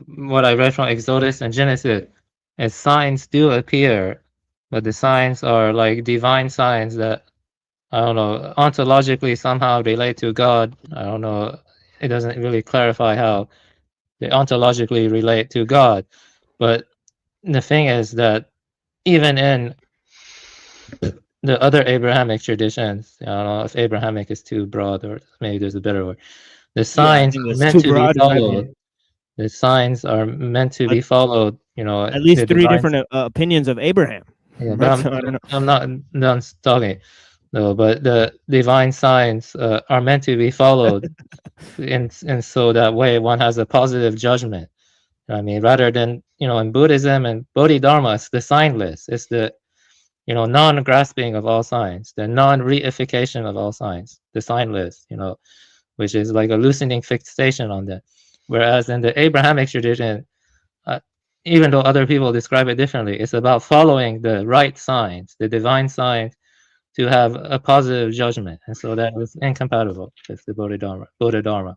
what I read from Exodus and Genesis is signs do appear, but the signs are like divine signs that, I don't know, ontologically somehow relate to God. I don't know. It doesn't really clarify how they ontologically relate to God. But the thing is that even in the other Abrahamic traditions, I don't know if Abrahamic is too broad or maybe there's a better word. The signs are meant to be followed. The signs are meant to be followed, At least three different opinions of Abraham. Yeah, but I'm not done talking. No, but the divine signs are meant to be followed in so that way one has a positive judgment. I mean, rather than, in Buddhism and Bodhidharma, it's the signless. It's the, non-grasping of all signs, the non-reification of all signs, the signless, which is like a loosening fixation on them. Whereas in the Abrahamic tradition, even though other people describe it differently, it's about following the right signs, the divine signs, to have a positive judgment. And so that is incompatible with the Bodhidharma.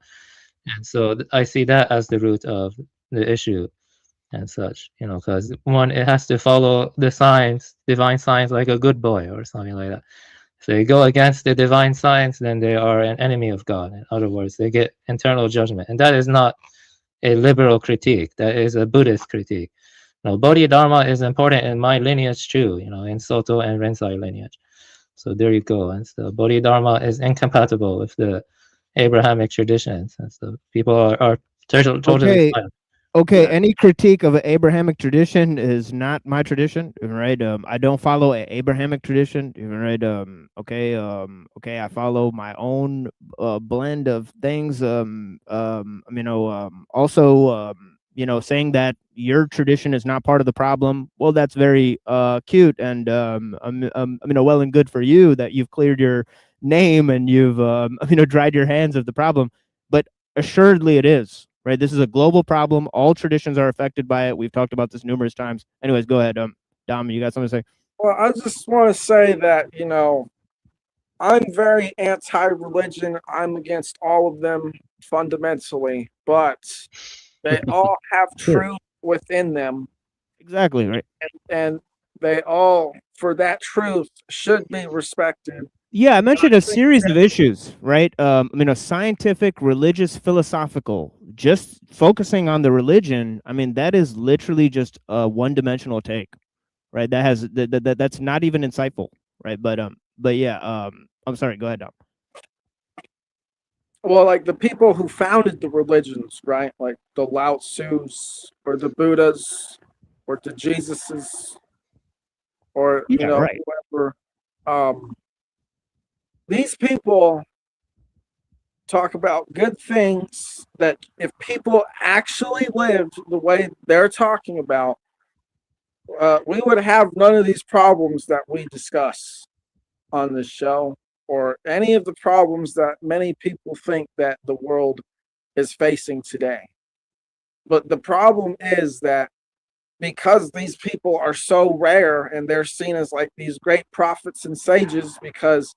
And so I see that as the root of the issue and such, because one, it has to follow the signs, divine signs, like a good boy or something like that. If they go against the divine signs, then they are an enemy of God. In other words, they get internal judgment. And that is not a liberal critique. That is a Buddhist critique. Bodhidharma is important in my lineage too, in Soto and Rensai lineage. So there you go. And so Bodhidharma is incompatible with the Abrahamic traditions. And so people are totally fine. Okay, yeah. Any critique of an Abrahamic tradition is not my tradition, right? I don't follow an Abrahamic tradition, right? Okay, I follow my own blend of things. Also, saying that your tradition is not part of the problem. Well, that's very cute, and well and good for you that you've cleared your name and you've dried your hands of the problem. But assuredly, it is. Right, this is a global problem. All traditions are affected by it. We've talked about this numerous times. Anyways, go ahead, Dom. You got something to say? Well, I just want to say that I'm very anti-religion. I'm against all of them fundamentally, but they all have truth within them. Exactly right, and they all, for that truth, should be respected. Yeah, I mentioned a series of issues, right? I mean, a scientific, religious, philosophical. Just focusing on the religion, I mean, that is literally just a one-dimensional take, right? That has that's not even insightful, right? But yeah, I'm sorry. Go ahead, Dom. Well, like the people who founded the religions, right? Like the Lao Tzus or the Buddhas or the Jesuses or Yeah, right. whoever. These people talk about good things that if people actually lived the way they're talking about, we would have none of these problems that we discuss on this show, or any of the problems that many people think that the world is facing today. But the problem is that because these people are so rare and they're seen as like these great prophets and sages because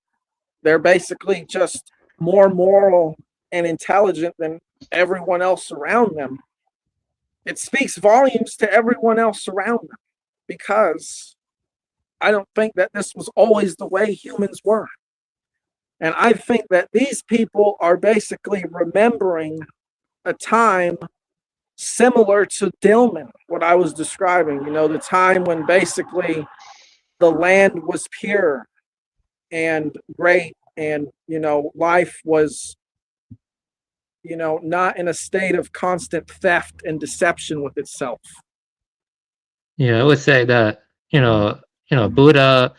they're basically just more moral and intelligent than everyone else around them, it speaks volumes to everyone else around them, because I don't think that this was always the way humans were. And I think that these people are basically remembering a time similar to Dillman, what I was describing, the time when basically the land was pure and great, and, life was, not in a state of constant theft and deception with itself. Yeah, I would say that, Buddha,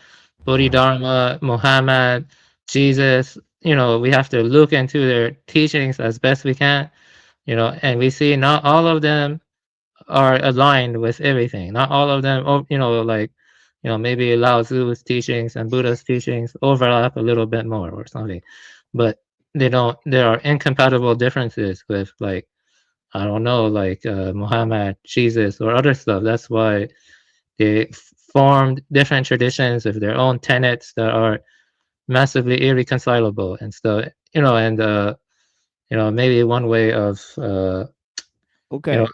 Bodhidharma, Muhammad, Jesus, we have to look into their teachings as best we can, and we see not all of them are aligned with everything. Not all of them, maybe Lao Tzu's teachings and Buddha's teachings overlap a little bit more or something, but there are incompatible differences with, like, I don't know, like Muhammad, Jesus, or other stuff. That's why they formed different traditions with their own tenets that are massively irreconcilable and stuff. Maybe one way of Okay.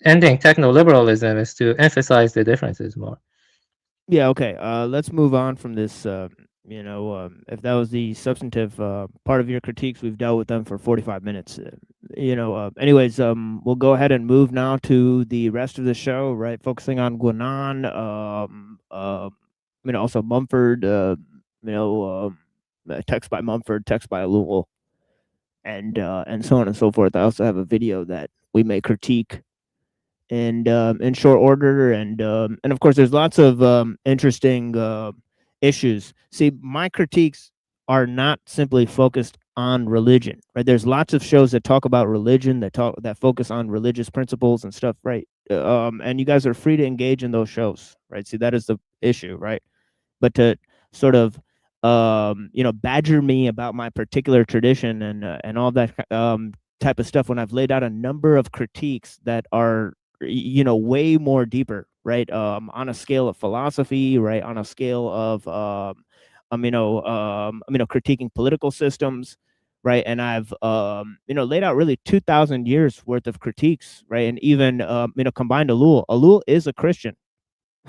ending techno-liberalism is to emphasize the differences more. Yeah, okay. Let's move on from this. If that was the substantive part of your critiques, we've dealt with them for 45 minutes. Anyways, we'll go ahead and move now to the rest of the show, right? Focusing on Guanan, also Mumford, text by Mumford, text by ellul, and so on and so forth. I also have a video that we may critique and in short order, and of course there's lots of interesting issues. See, my critiques are not simply focused on religion, right? There's lots of shows that talk about religion, that focus on religious principles and stuff, right? And you guys are free to engage in those shows, right? See, that is the issue, right? But to sort of badger me about my particular tradition and all that type of stuff, when I've laid out a number of critiques that are way more deeper, right? On a scale of philosophy, right? On a scale of critiquing political systems, right? And I've laid out really 2,000 years worth of critiques, right? And even combined ellul. Ellul is a Christian,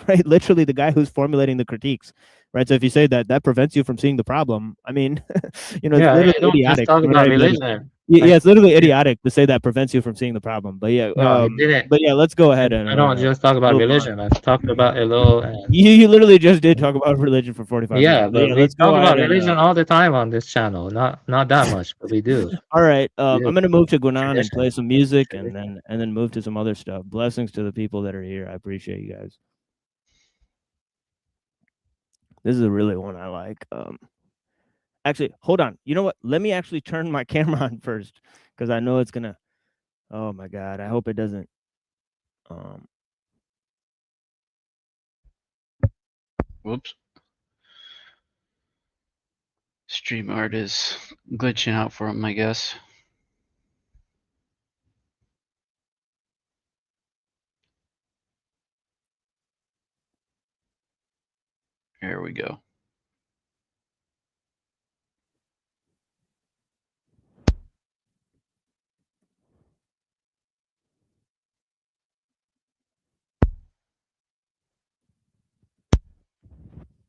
right? Literally the guy who's formulating the critiques, right? So if you say that prevents you from seeing the problem, I mean, it's literally idiotic. Talk about Right? religion. Yeah, it's literally idiotic to say that prevents you from seeing the problem. But yeah, No, I didn't. But yeah, let's go ahead and I don't just talk about religion. I've talked about ellul. You literally just did talk about religion for 45 minutes. Yeah, but we talk about religion all the time on this channel. Not that much, but we do. All right, I'm gonna move to Guanan and play some music, and then move to some other stuff. Blessings to the people that are here. I appreciate you guys. This is a really one I like. Actually, hold on. You know what? Let me actually turn my camera on first, because I know it's gonna. Oh my God! I hope it doesn't. Whoops. StreamYard is glitching out for him, I guess. There we go.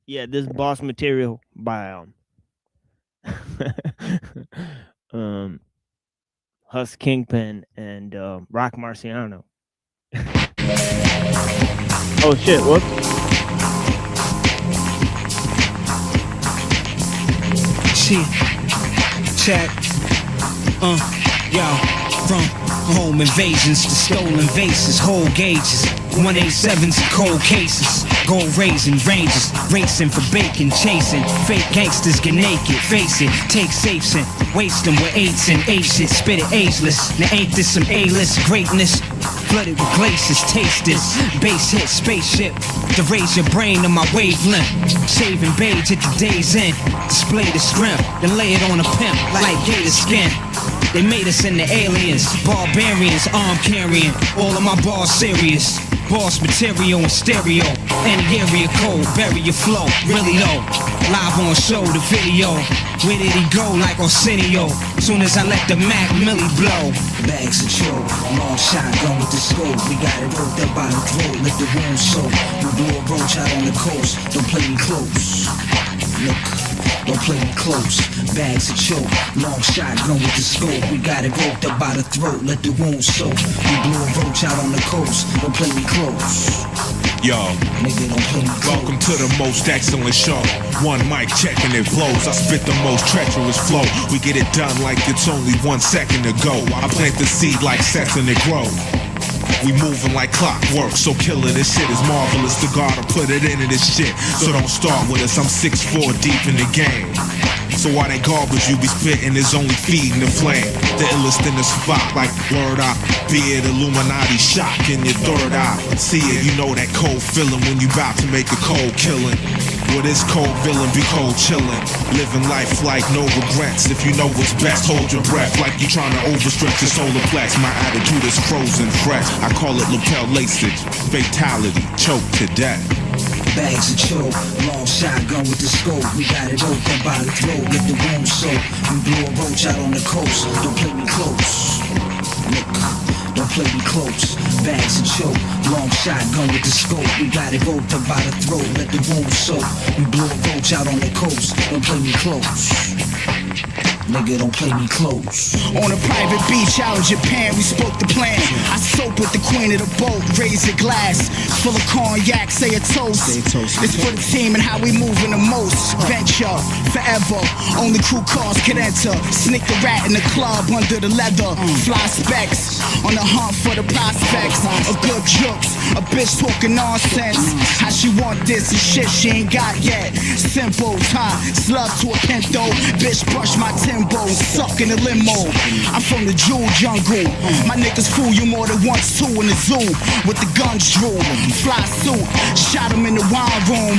Yeah, this boss material by Hus Kingpin and Rock Marciano. Oh shit! Whoops. Shit. Check. Yo. From home invasions to stolen vases, whole gauges, 187s and cold cases, gold raising ranges, racing for bacon, chasing fake gangsters get naked, face it, take safes and waste them with eights and eight shit, spit it ageless. Now ain't this some A-list greatness? Flooded with glaciers, taste this bass hit spaceship to raise your brain to my wavelength. Shaving beige at the day's end, display the strength, then lay it on a pimp like gator skin. They made us into aliens, barbarians, arm carrying. All of my bars serious, boss material and stereo. Any area code, bury your flow, really low. Live on show, the video. Where did he go like Arsenio? Soon as I let the Mac Millie blow. Bags of choke, long shotgun with the scope. We got it roped up by the throat, let the wound soak. We blew a roach out on the coast, don't play me close. Look. Don't play me close, bags of choke, long shotgun with the scope. We got it roped up by the throat, let the wound soak. We blew a roach out on the coast, don't play me close. Yo, nigga, don't play me close. Welcome to the most excellent show. One mic checking it flows. I spit the most treacherous flow. We get it done like it's only 1 second to go. I plant the seed like sex and it grow. We moving like clockwork, so killer, this shit is marvelous. The God will put it into this shit, so don't start with us. I'm 6'4" deep in the game. So why that garbage you be spitting is only feeding the flame. The illest in the spot, like word up, be it Illuminati shock in your third eye. See it, you know that cold feeling when you bout to make a cold killing. With this cold villain, be cold chillin'. Living life like no regrets. If you know what's best, hold your breath. Like you trying to overstretch your solar plex. My attitude is frozen fresh. I call it lapel lasage. Fatality, choke to death. Bags of choke, long shotgun with the scope. We got it open by the throat, let the wound soak. We blew a roach out on the coast, don't play me close. Look, don't play me close. Bags of choke, long shotgun with the scope. We got it roped up by the throat, let the wound soak. We blew a roach out on the coast, don't play me close. Nigga, don't play me close. On a private beach out in Japan, we spoke the plan. I soap with the queen of the boat, raise a glass. Full of cognac, say a toast. It's for the team and how we moving the most. Venture, forever, only crew cars can enter. Sneak the rat in the club under the leather. Fly specs, on the hunt for the prospects. A good jokes, a bitch talking nonsense. How she want this and shit she ain't got yet. Simple time, slug to a pinto. Bitch brush my timbo, suck in the limo. I'm from the jewel jungle. My niggas fool you more than once too in the zoo. With the guns drew, fly suit, shot him in the wine room.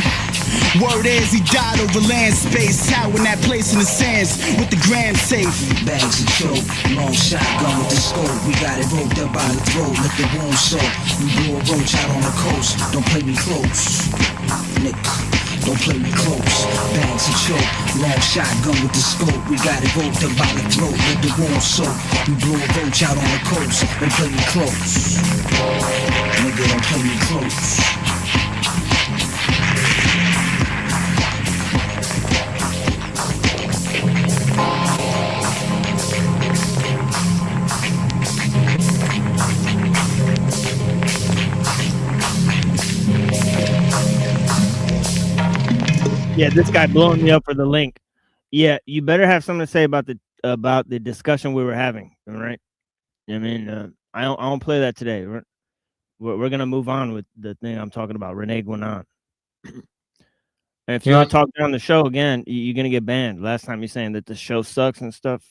Word is he died over land space. Out in that place in the sands with the grand safe. Bags of choke, long shotgun with the scope. We got it roped up by the throat, let the wound soak. We blew a roach out on the coast, don't play me close. Nick, don't play me close. Bags of choke, long shotgun with the scope. We got it roped up by the throat, let the wound soak. We blew a roach out on the coast, don't play me close. Nigga, don't play me close. Yeah, this guy blowing me up for the link. Yeah, you better have something to say about the discussion we were having. All right. I mean, I don't play that today. We're gonna move on with the thing I'm talking about. Renee Guinan. And if you want to talk down the show again, you're gonna get banned. Last time you're saying that the show sucks and stuff,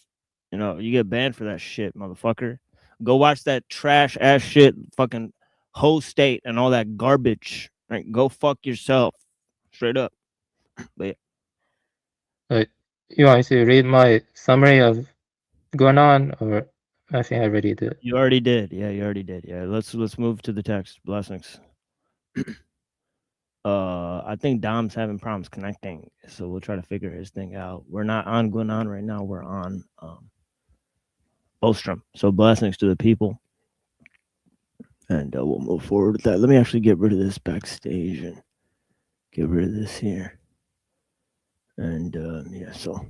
you know, you get banned for that shit, motherfucker. Go watch that trash ass shit, fucking whole state and all that garbage. Right? Go fuck yourself, straight up. But you want me to read my summary of going on, or I think I already did. You already did. Yeah, you already did. Yeah, let's move to the text. Blessings. I think Dom's having problems connecting, so we'll try to figure his thing out. We're not on Guinan right now. We're on Ostrom. So blessings to the people, and we'll move forward with that. Let me actually get rid of this backstage and get rid of this here. And yeah, so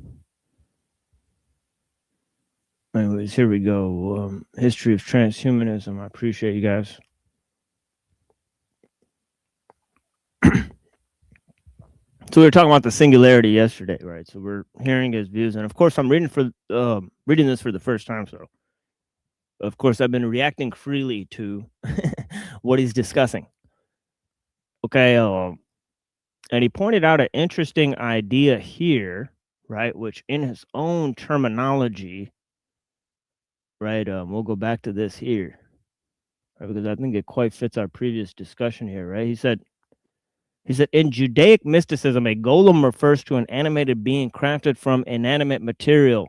Anyways, here we go. History of transhumanism. I appreciate you guys. So we were talking about the singularity yesterday, right? So we're hearing his views, and of course, I'm reading this for the first time. So, of course, I've been reacting freely to what he's discussing. Okay, and he pointed out an interesting idea here, right? Which, in his own terminology, right? We'll go back to this here, right, because I think it quite fits our previous discussion here, right? He said, in Judaic mysticism, a golem refers to an animated being crafted from inanimate material.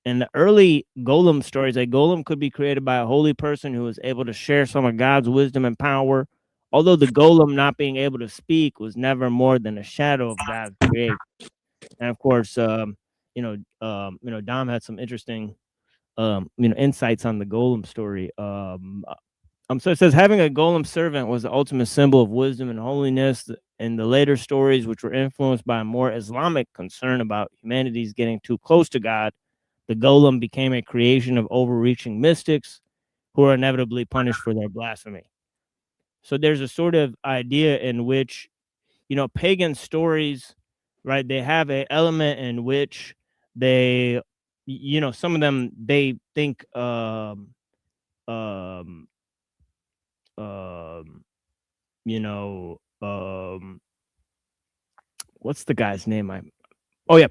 In the early golem stories, a golem could be created by a holy person who was able to share some of God's wisdom and power, although the golem not being able to speak was never more than a shadow of God's creation. And of course, Dom had some interesting, insights on the golem story. So it says, having a golem servant was the ultimate symbol of wisdom and holiness. In the later stories, which were influenced by a more Islamic concern about humanity's getting too close to God, the golem became a creation of overreaching mystics who are inevitably punished for their blasphemy. So there's a sort of idea in which, pagan stories, right, they have an element in which they, some of them, they think, what's the guy's name?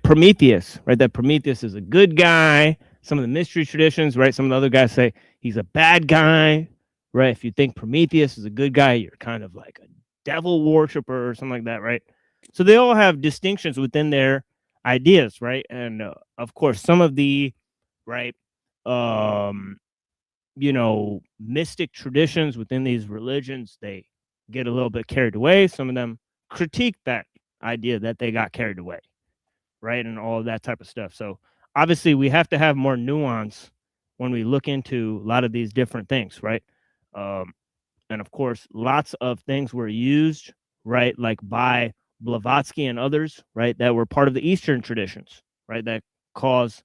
Prometheus, right? That Prometheus is a good guy. Some of the mystery traditions, right? Some of the other guys say he's a bad guy, right? If you think Prometheus is a good guy, you're kind of like a devil worshiper or something like that, right? So they all have distinctions within their ideas, right? And of course, some of the, right, mystic traditions within these religions, they get a little bit carried away. Some of them critique that idea that they got carried away, right? And all of that type of stuff. So obviously we have to have more nuance when we look into a lot of these different things, right? And of course, lots of things were used, right? Like by Blavatsky and others, right? That were part of the Eastern traditions, right? That cause,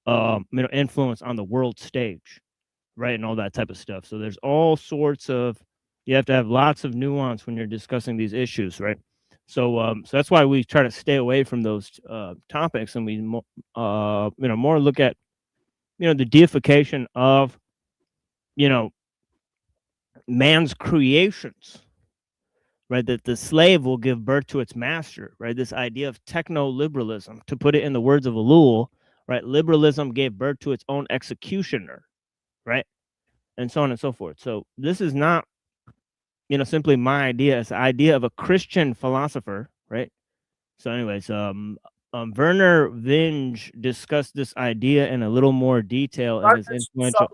influence on the world stage, right? And all that type of stuff. So there's all sorts of, you have to have lots of nuance when you're discussing these issues, right? So that's why we try to stay away from those topics, and we more look at the deification of man's creations, right? That the slave will give birth to its master, right? This idea of techno-liberalism, to put it in the words of Ellul, right? Liberalism gave birth to its own executioner, right? And so on and so forth. So this is not simply my idea. It's the idea of a Christian philosopher, right? So anyways, Werner Vinge discussed this idea in a little more detail in his influential.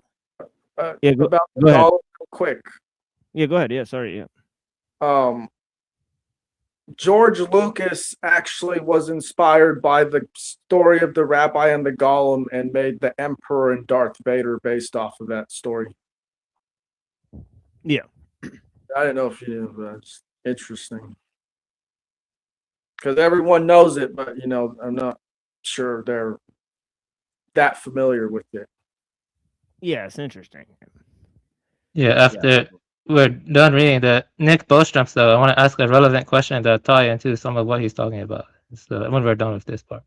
About the golem, real quick. Yeah, go ahead. Yeah, sorry. Yeah. George Lucas actually was inspired by the story of the rabbi and the golem and made the Emperor and Darth Vader based off of that story. Yeah. I didn't know if you knew, but it's interesting. Because everyone knows it, but I'm not sure they're that familiar with it. Yeah, it's interesting. Yeah, after we're done reading the Nick Bostrom stuff, I want to ask a relevant question that tie into some of what he's talking about. So when we're done with this part.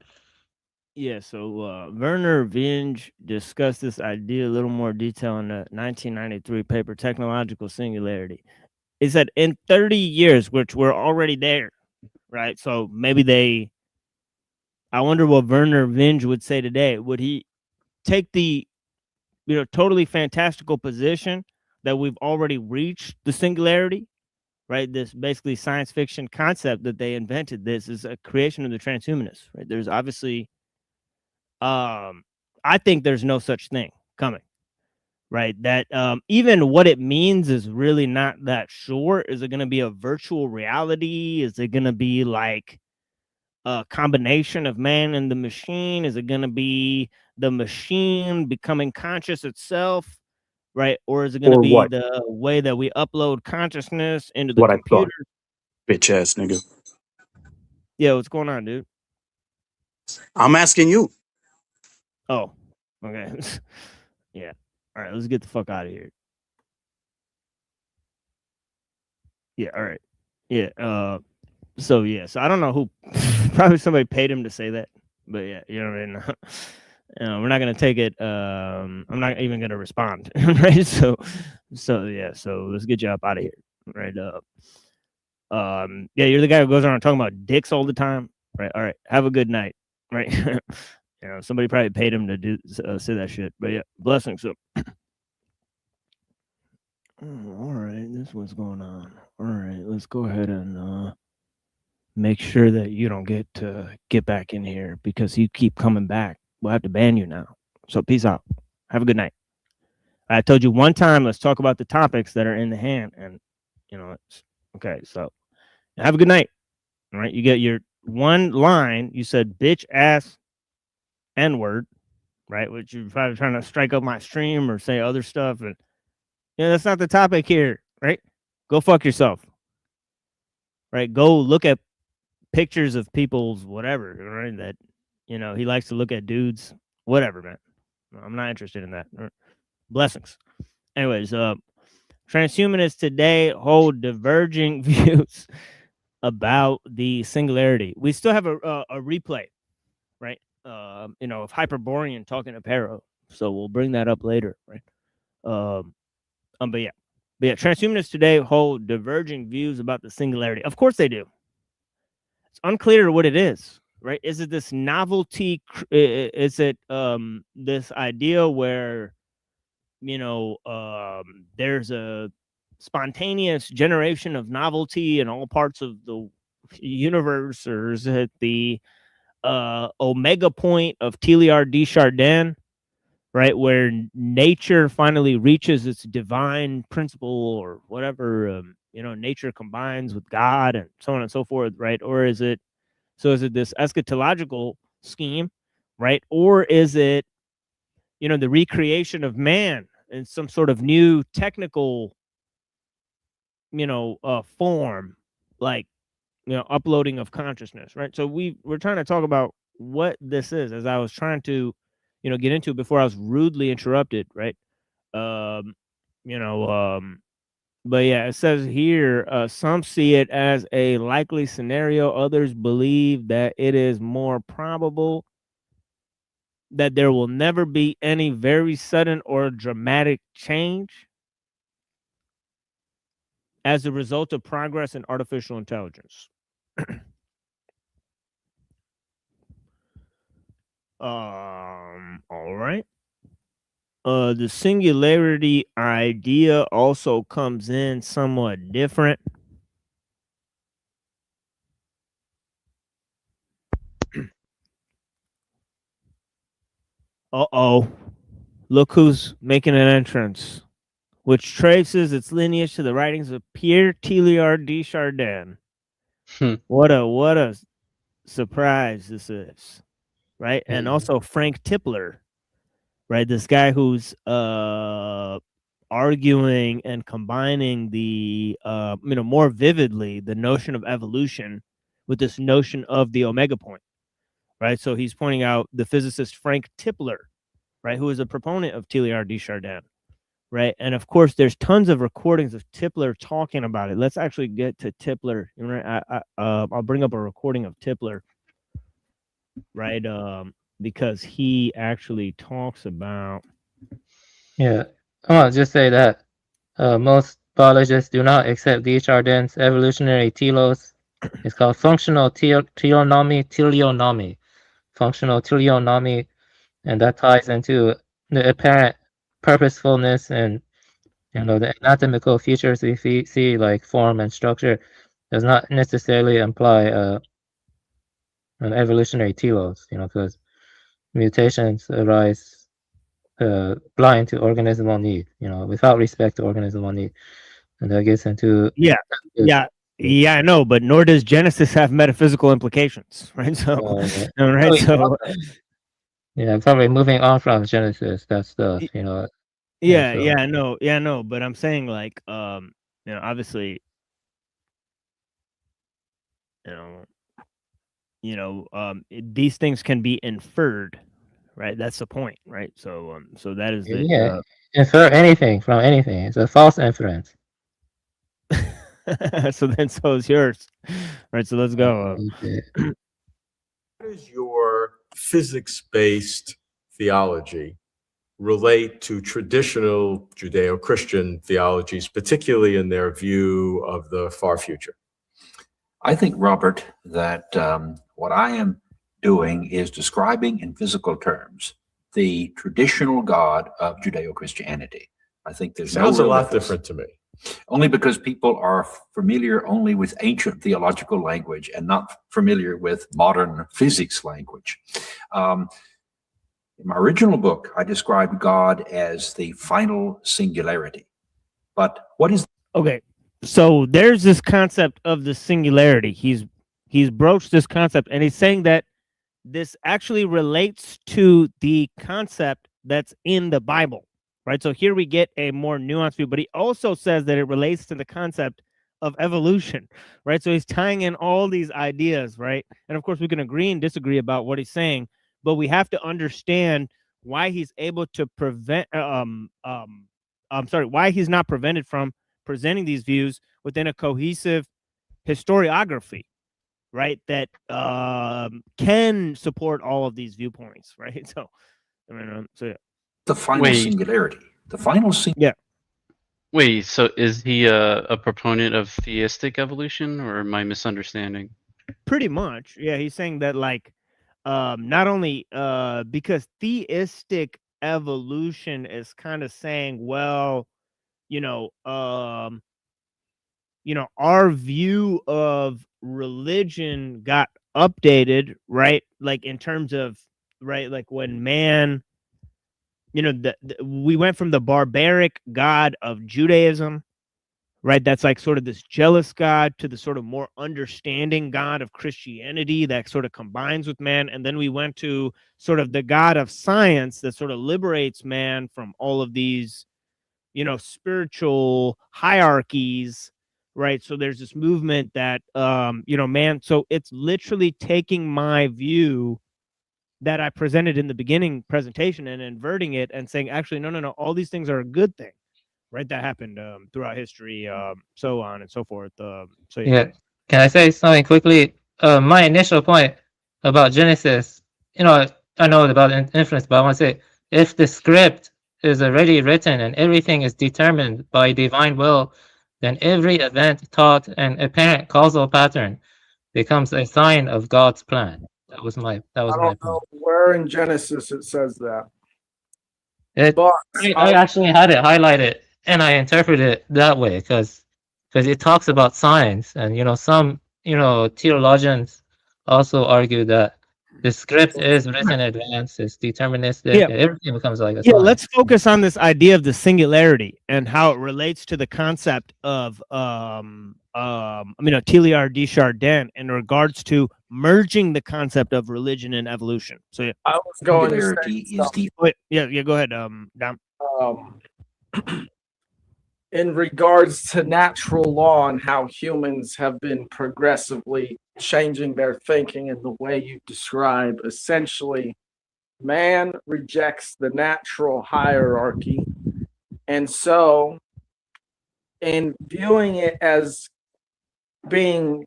Yeah, so Werner Vinge discussed this idea a little more detail in the 1993 paper, Technological Singularity. He said in 30 years, which we're already there, right? So maybe I wonder what Werner Vinge would say today. Would he take the, totally fantastical position that we've already reached the singularity, right? This basically science fiction concept that they invented. This is a creation of the transhumanists, right? There's obviously, I think there's no such thing coming, right? That even what it means is really not that sure. Is it going to be a virtual reality? Is it going to be like a combination of man and the machine? Is it going to be the machine becoming conscious itself, right? Or is it going to be the way that we upload consciousness into the computer? Bitch ass nigga. Yeah, what's going on, dude? I'm asking you. Oh, Okay. Yeah. All right, let's get the fuck out of here. Yeah, all right. Yeah, so I don't know who probably somebody paid him to say that. But yeah, you know what I mean? We're not gonna take it. I'm not even gonna respond, right? So let's get you up out of here, right? Yeah, you're the guy who goes around talking about dicks all the time, right? All right, have a good night, right? Somebody probably paid him to say that shit, but yeah, blessings. So, all right, this is what's going on. All right, let's go ahead and make sure that you don't get back in here because you keep coming back. We'll have to ban you now. So peace out. Have a good night. I told you one time, let's talk about the topics that are in the hand. And, it's okay. So have a good night. All right. You get your one line. You said bitch, ass, N-word, right? Which you're probably trying to strike up my stream or say other stuff. And, that's not the topic here, right? Go fuck yourself. Right. Go look at pictures of people's whatever, right? That, he likes to look at dudes, whatever, man. I'm not interested in that. Blessings. Anyways, transhumanists today hold diverging views about the singularity. We still have a replay, right? Of Hyperborean talking to Pero. So we'll bring that up later, right? But yeah, transhumanists today hold diverging views about the singularity. Of course they do. It's unclear what it is, right? Is it this novelty? Is it this idea where there's a spontaneous generation of novelty in all parts of the universe, or is it the omega point of Teilhard de Chardin, right, where nature finally reaches its divine principle or whatever? Nature combines with God and so on and so forth, right? Or is it this eschatological scheme, right? Or is it, the recreation of man in some sort of new technical, form, like, uploading of consciousness, right? So we're trying to talk about what this is, as I was trying to, get into before I was rudely interrupted, right? But yeah, it says here, some see it as a likely scenario. Others believe that it is more probable that there will never be any very sudden or dramatic change as a result of progress in artificial intelligence. All right. The singularity idea also comes in somewhat different. Uh-oh. Look who's making an entrance, which traces its lineage to the writings of Pierre Teilhard de Chardin. What a surprise this is, right? And also Frank Tipler, right? This guy who's arguing and combining the more vividly the notion of evolution with this notion of the omega point, right? So he's pointing out the physicist Frank Tipler, right, who is a proponent of Teilhard de Chardin, right? And of course, there's tons of recordings of Tipler talking about it. Let's actually get to Tipler. I'll bring up a recording of Tipler, right? Because he actually talks about. Yeah, I'll just say that most biologists do not accept de Chardin's evolutionary telos. It's called functional teleonomy, functional teleonomy, and that ties into the apparent purposefulness and the anatomical features we see like form and structure does not necessarily imply an evolutionary telos, because mutations arise blind to organismal need, without respect to organismal need, and that gets into I know, but nor does Genesis have metaphysical implications, right? So, yeah, probably moving on from Genesis, that stuff, I know, but I'm saying like, obviously, these things can be inferred, right? That's the point, right? So so that is the Yeah, infer anything from anything. It's a false inference. so then so is yours, right? So let's go. How does your physics-based theology relate to traditional Judeo-Christian theologies, particularly in their view of the far future? I think, Robert, that what I am doing is describing in physical terms the traditional God of Judeo-Christianity. I think there's Sounds no a real lot difference. different to me. Only because people are familiar only with ancient theological language and not familiar with modern physics language. In my original book, I described God as the final singularity. But what is... Okay, so there's this concept of the singularity. He's broached this concept, and he's saying that this actually relates to the concept that's in the Bible, right? So here we get a more nuanced view, but he also says that it relates to the concept of evolution, right? So he's tying in all these ideas, right? And of course, we can agree and disagree about what he's saying, but we have to understand why he's able to why he's not prevented from presenting these views within a cohesive historiography, right? That can support all of these viewpoints, right? So, I mean, so yeah. The final singularity. The final yeah. Wait, so is he a proponent of theistic evolution, or am I misunderstanding? Pretty much, yeah. He's saying that, like, not only because theistic evolution is kind of saying, well, our view of religion got updated, right? Like in terms of, right, like when man, we went from the barbaric God of Judaism, right? That's like sort of this jealous God, to the sort of more understanding God of Christianity that sort of combines with man. And then we went to sort of the God of science that sort of liberates man from all of these, spiritual hierarchies, right? So there's this movement that, man, so it's literally taking my view that I presented in the beginning presentation and inverting it and saying, actually, no, all these things are a good thing, right? That happened throughout history, so on and so forth. So Yeah. Can I say something quickly? My initial point about Genesis, I know about inference, but I want to say, if the script is already written and everything is determined by divine will, then every event taught an apparent causal pattern becomes a sign of God's plan. That was my I don't point. know where in Genesis it says that. I actually had it highlighted and I interpret it that way because it talks about signs, and some theologians also argue that the script is written in advance, it's deterministic, and everything becomes like a sign. let's focus on this idea of the singularity and how it relates to the concept of Teilhard de Chardin in regards to merging the concept of religion and evolution. So yeah, I was going to Singularity say is the... yeah, go ahead, Dom. In regards to natural law and how humans have been progressively changing their thinking in the way you describe, essentially, man rejects the natural hierarchy. And so, in viewing it as being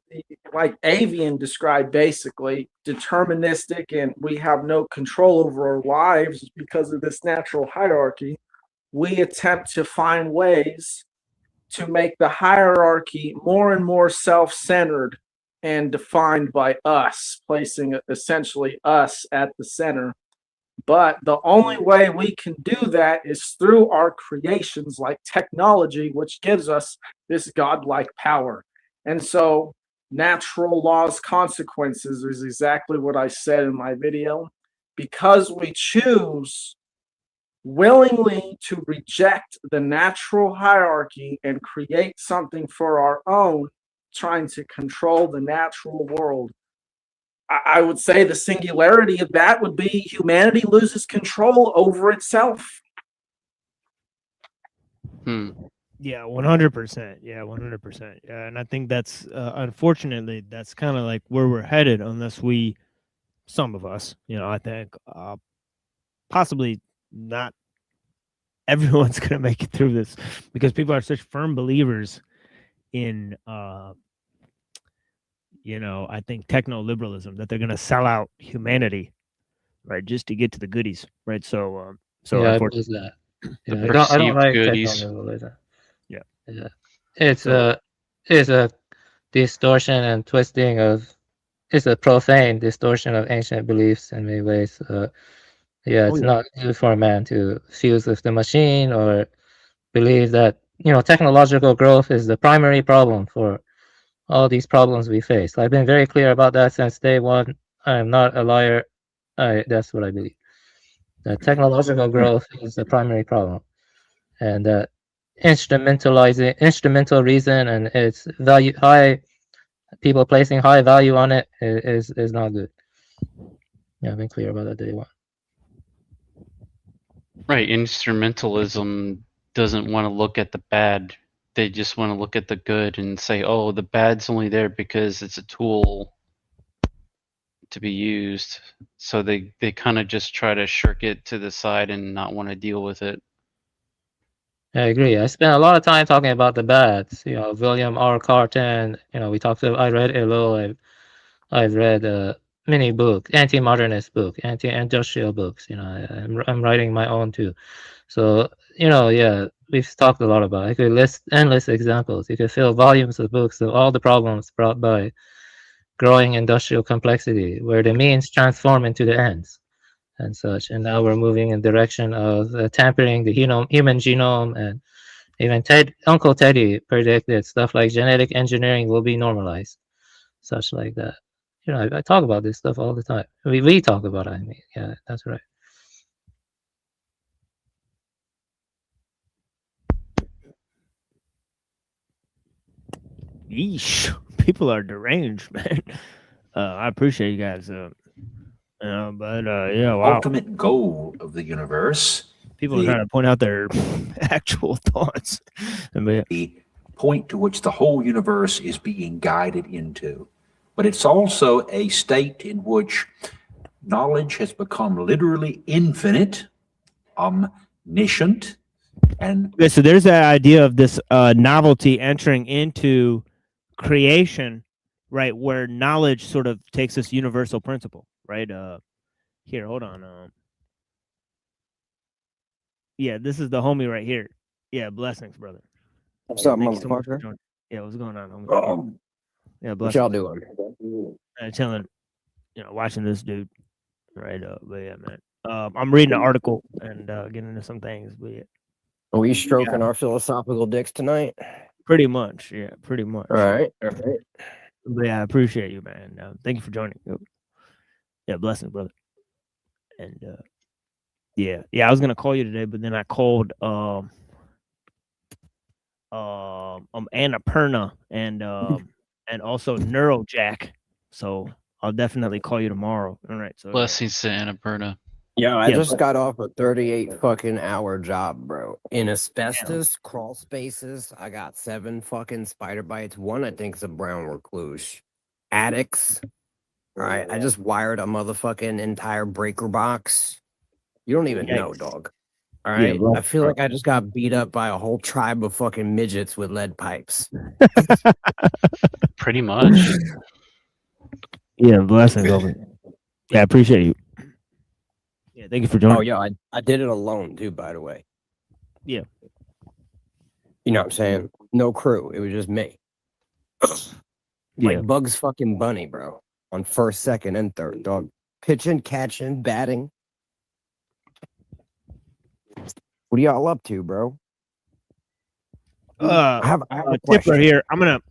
like Avian described, basically deterministic, and we have no control over our lives because of this natural hierarchy, we attempt to find ways to make the hierarchy more and more self-centered and defined by us, placing essentially us at the center. But the only way we can do that is through our creations like technology, which gives us this godlike power. And so natural laws consequences is exactly what I said in my video. Because we choose willingly to reject the natural hierarchy and create something for our own, trying to control the natural world, I would say the singularity of that would be humanity loses control over itself. Yeah, 100%. Yeah, 100%. Yeah, and I think that's unfortunately that's kind of like where we're headed, unless some of us, I think, possibly not everyone's going to make it through this because people are such firm believers in, you know, I think techno-liberalism that they're going to sell out humanity, right, just to get to the goodies, right? So, yeah, I believe unfortunately, that. The Yeah, I don't perceived like goodies. techno-liberalism. Yeah. Yeah. It's So- a distortion and twisting of, it's a profane distortion of ancient beliefs in many ways. Yeah, it's not good for a man to fuse with the machine or believe that, you know, technological growth is the primary problem for all these problems we face. I've been very clear about that since day one. I am not a liar. That's what I believe. That technological growth is the primary problem, and that instrumental reason and its value high, people placing high value on it is not good. Yeah, I've been clear about that day one. Right, instrumentalism doesn't want to look at the bad. They just want to look at the good and say, oh, the bad's only there because it's a tool to be used. So they kind of just try to shirk it to the side and not want to deal with it. I agree. I spent a lot of time talking about the bads. You know, William R. Carton. You know, I read ellul. I've read many books, anti-modernist book, anti-industrial books. You know, I'm writing my own too. So, you know, yeah, we've talked a lot about it. I could list endless examples. You could fill volumes of books of all the problems brought by growing industrial complexity, where the means transform into the ends and such. And now we're moving in the direction of tampering the human genome, and even Uncle Teddy predicted stuff like genetic engineering will be normalized, such like that. You know, I talk about this stuff all the time. We talk about it. I mean, yeah, that's right. Yeesh, people are deranged, man. I appreciate you guys. But yeah, wow. Ultimate goal of the universe. People are trying to point out their actual thoughts. The point to which the whole universe is being guided into. But it's also a state in which knowledge has become literally infinite, omniscient, and Okay, so there's that idea of this novelty entering into creation, right, where knowledge sort of takes this universal principle, right? Here, hold on. Yeah, this is the homie right here. Yeah, blessings, brother. What's up, Thanks so much for motherfucker? joining. Yeah, what's going on, homie? Oh. Yeah, What blessings. y'all doing? Chilling, you know, watching this dude, right? But yeah, man. I'm reading an article and getting into some things, but yeah. Are we stroking our philosophical dicks tonight? Pretty much, yeah, pretty much. All right, all right. But yeah, I appreciate you, man. Thank you for joining. Yeah, blessings, brother. And yeah, I was gonna call you today, but then I called Annapurna and also Neurojack. So I'll definitely call you tomorrow. All right. So Blessings to Annapurna. Yo, I just got off a 38 fucking hour job, bro. In asbestos, crawl spaces, I got 7 fucking spider bites. One I think is a brown recluse. Attics. All right, I just wired a motherfucking entire breaker box. You don't even know, dog. All right, Yeah, I feel like I just got beat up by a whole tribe of fucking midgets with lead pipes. Pretty much. Yeah, blessings over. Yeah, I appreciate you. Yeah, thank you for joining. Oh, yeah, I did it alone too, by the way. Yeah. You know what I'm saying? No crew. It was just me. Like Bugs fucking Bunny, bro. On first, second, and third, dog. Pitching, catching, batting. What are y'all up to, bro? I have a Tipper question. here. I'm gonna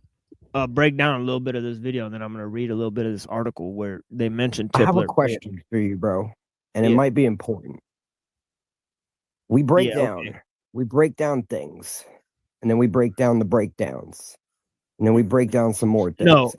break down a little bit of this video, and then I'm gonna read a little bit of this article where they mentioned Tippler. I have a question for you, bro, and it might be important. We break down things, and then we break down the breakdowns, and then we break down some more things.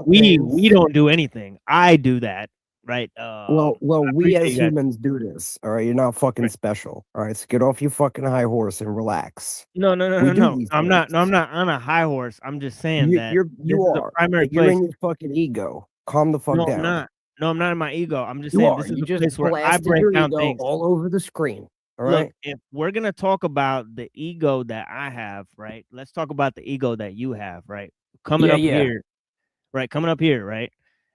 We don't do anything. I do that, right? Well, we as humans do this. All right, you're not fucking special. All right, so get off your fucking high horse and relax. No. We do these I'm not on a high horse. I'm just saying that you this is are. a primary You're place. in your fucking ego. Calm the fuck No, down. I'm not. No, I'm not in my ego. I'm just You saying are. this is You a just place where I blasted break your down ego things. all over the screen. All Look, right. if we're gonna talk about the ego that I have, right? Let's talk about the ego that you have, right? Coming Yeah, up yeah. here, right? Coming up here, right?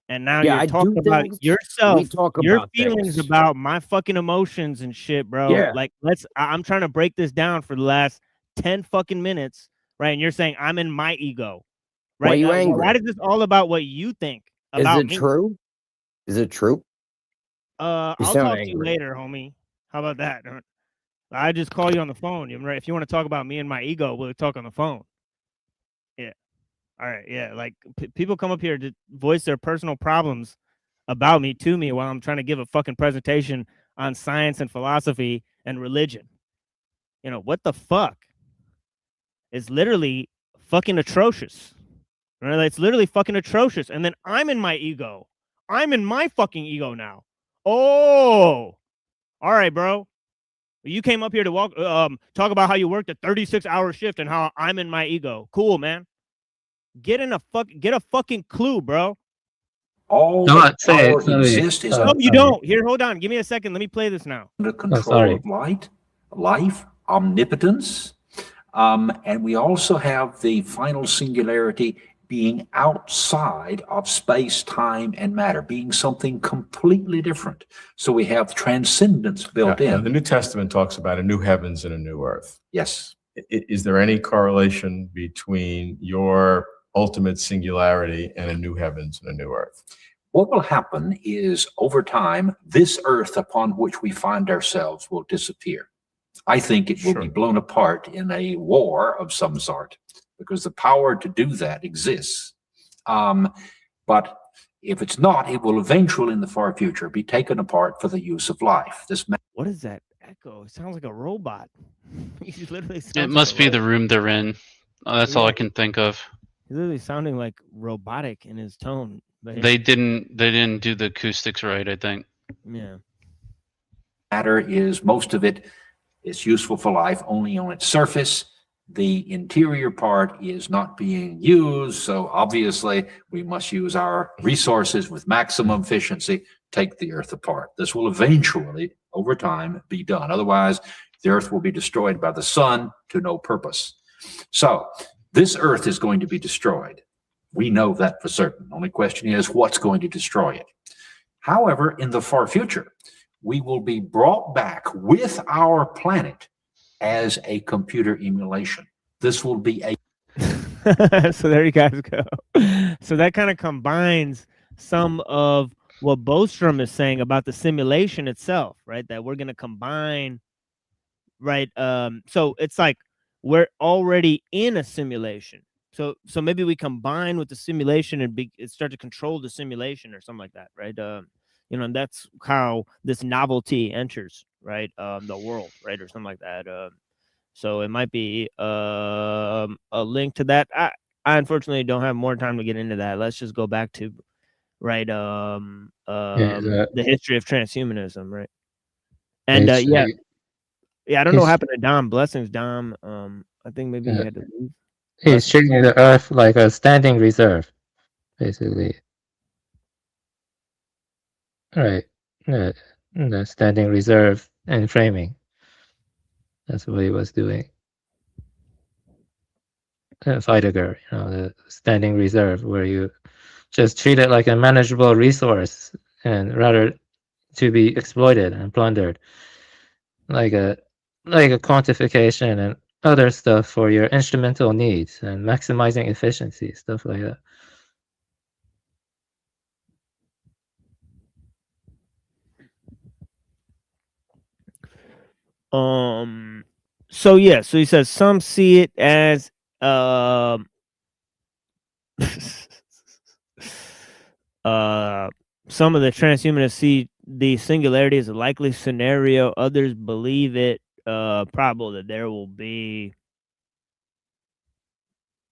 And now Yeah, you're I talking do about things. yourself, We talk your about feelings things. about my fucking emotions and shit, bro. Yeah. Like, I'm trying to break this down for the last 10 fucking minutes, right? And you're saying I'm in my ego, right? Why you angry? Why is this all about what you think Is about it me? true? Is it true? You I'll sound talk to you angry. later, homie. How about that? I just call you on the phone. Right? If you want to talk about me and my ego, we'll talk on the phone. Yeah. All right. Yeah. Like people come up here to voice their personal problems about me to me while I'm trying to give a fucking presentation on science and philosophy and religion. You know, what the fuck? It's literally fucking atrocious. Right? It's literally fucking atrocious. And then I'm in my ego. I'm in my fucking ego now. Oh, all right, bro. You came up here to talk about how you worked a 36-hour shift and how I'm in my ego. Cool, man. Get a fucking clue, bro. All No, that say it. power exists is No, you don't. Here, hold on. Give me a second. Let me play this now. under control sorry. of light, life, omnipotence, and we also have the final singularity being outside of space, time, and matter, being something completely different. So we have transcendence built Now, in. the New Testament talks about a new heavens and a new earth. Yes. Is there any correlation between your ultimate singularity and a new heavens and a new earth? What will happen is over time, this earth upon which we find ourselves will disappear. I think it will be blown apart in a war of some sort because the power to do that exists. But if it's not, it will eventually in the far future be taken apart for the use of life. What is that echo? It sounds like a robot. He literally sounds It must like be the room they're in. That's all I Yeah. can think of. He's literally sounding like robotic in his tone. But They didn't do the acoustics right, I think. Yeah. Matter is most of it is useful for life only on its surface. The interior part is not being used, so obviously we must use our resources with maximum efficiency, take the earth apart. This will eventually, over time, be done. Otherwise, the earth will be destroyed by the sun to no purpose. So this earth is going to be destroyed. We know that for certain. The only question is what's going to destroy it. However, in the far future, we will be brought back with our planet as a computer emulation. This will be a So there you guys go. So that kind of combines some of what Bostrom is saying about the simulation itself, right? That we're going to combine, right? So it's like we're already in a simulation. So maybe we combine with the simulation and start to control the simulation or something like that, right? You know, and that's how this novelty enters, right? The world, right, or something like that. So it might be a link to that. I unfortunately don't have more time to get into that. Let's just go back to right the history of transhumanism, right? And yeah, I don't know what happened to Dom. Blessings, Dom. I think maybe he had to leave. He's treating the earth like a standing reserve, basically. Right. Yeah. The standing reserve and framing. That's what he was doing. Heidegger, you know, the standing reserve, where you just treat it like a manageable resource and rather to be exploited and plundered, like a quantification and other stuff for your instrumental needs and maximizing efficiency, stuff like that. So yeah, so he says some see it as some of the transhumanists see the singularity as a likely scenario. Others believe it probable that there will be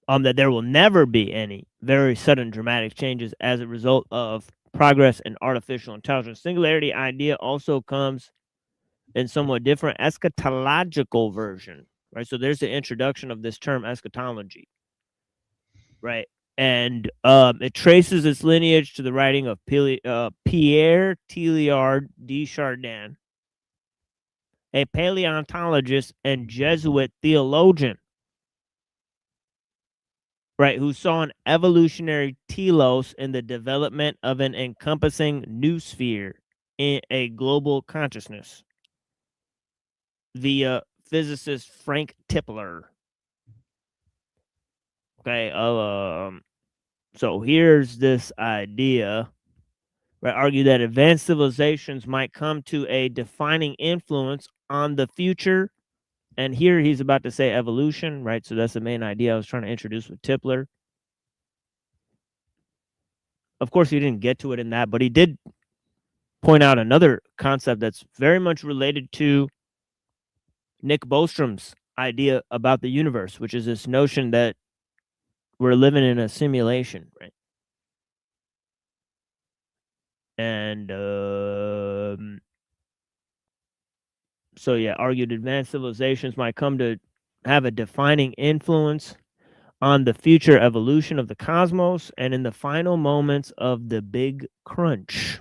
that there will never be any very sudden dramatic changes as a result of progress in artificial intelligence. Singularity idea also comes in somewhat different eschatological version, right? So there's the introduction of this term eschatology, right? And it traces its lineage to the writing of Pierre Teilhard de Chardin, a paleontologist and Jesuit theologian, right, who saw an evolutionary telos in the development of an encompassing new sphere in a global consciousness via physicist Frank Tipler. Okay, so here's this idea, right? Argue that advanced civilizations might come to a defining influence on the future. And here he's about to say evolution, right? So that's the main idea I was trying to introduce with Tipler. Of course, he didn't get to it in that, but he did point out another concept that's very much related to Nick Bostrom's idea about the universe, which is this notion that we're living in a simulation, right? And so yeah, argued advanced civilizations might come to have a defining influence on the future evolution of the cosmos, and in the final moments of the Big Crunch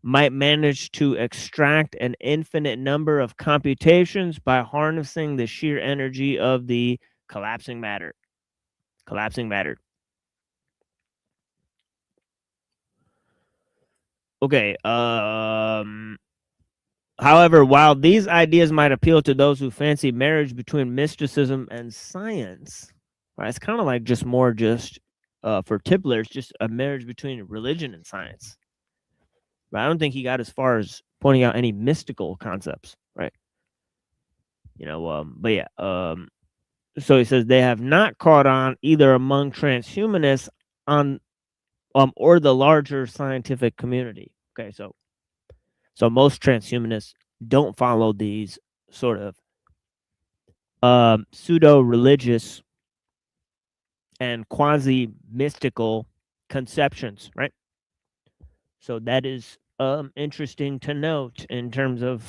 might manage to extract an infinite number of computations by harnessing the sheer energy of the collapsing matter. Okay, however, while these ideas might appeal to those who fancy marriage between mysticism and science, right, it's kind of like just for Tipler, it's just a marriage between religion and science. But I don't think he got as far as pointing out any mystical concepts, right? But yeah, so he says they have not caught on either among transhumanists or the larger scientific community. Okay, so most transhumanists don't follow these sort of pseudo-religious and quasi-mystical conceptions, right? So that is interesting to note in terms of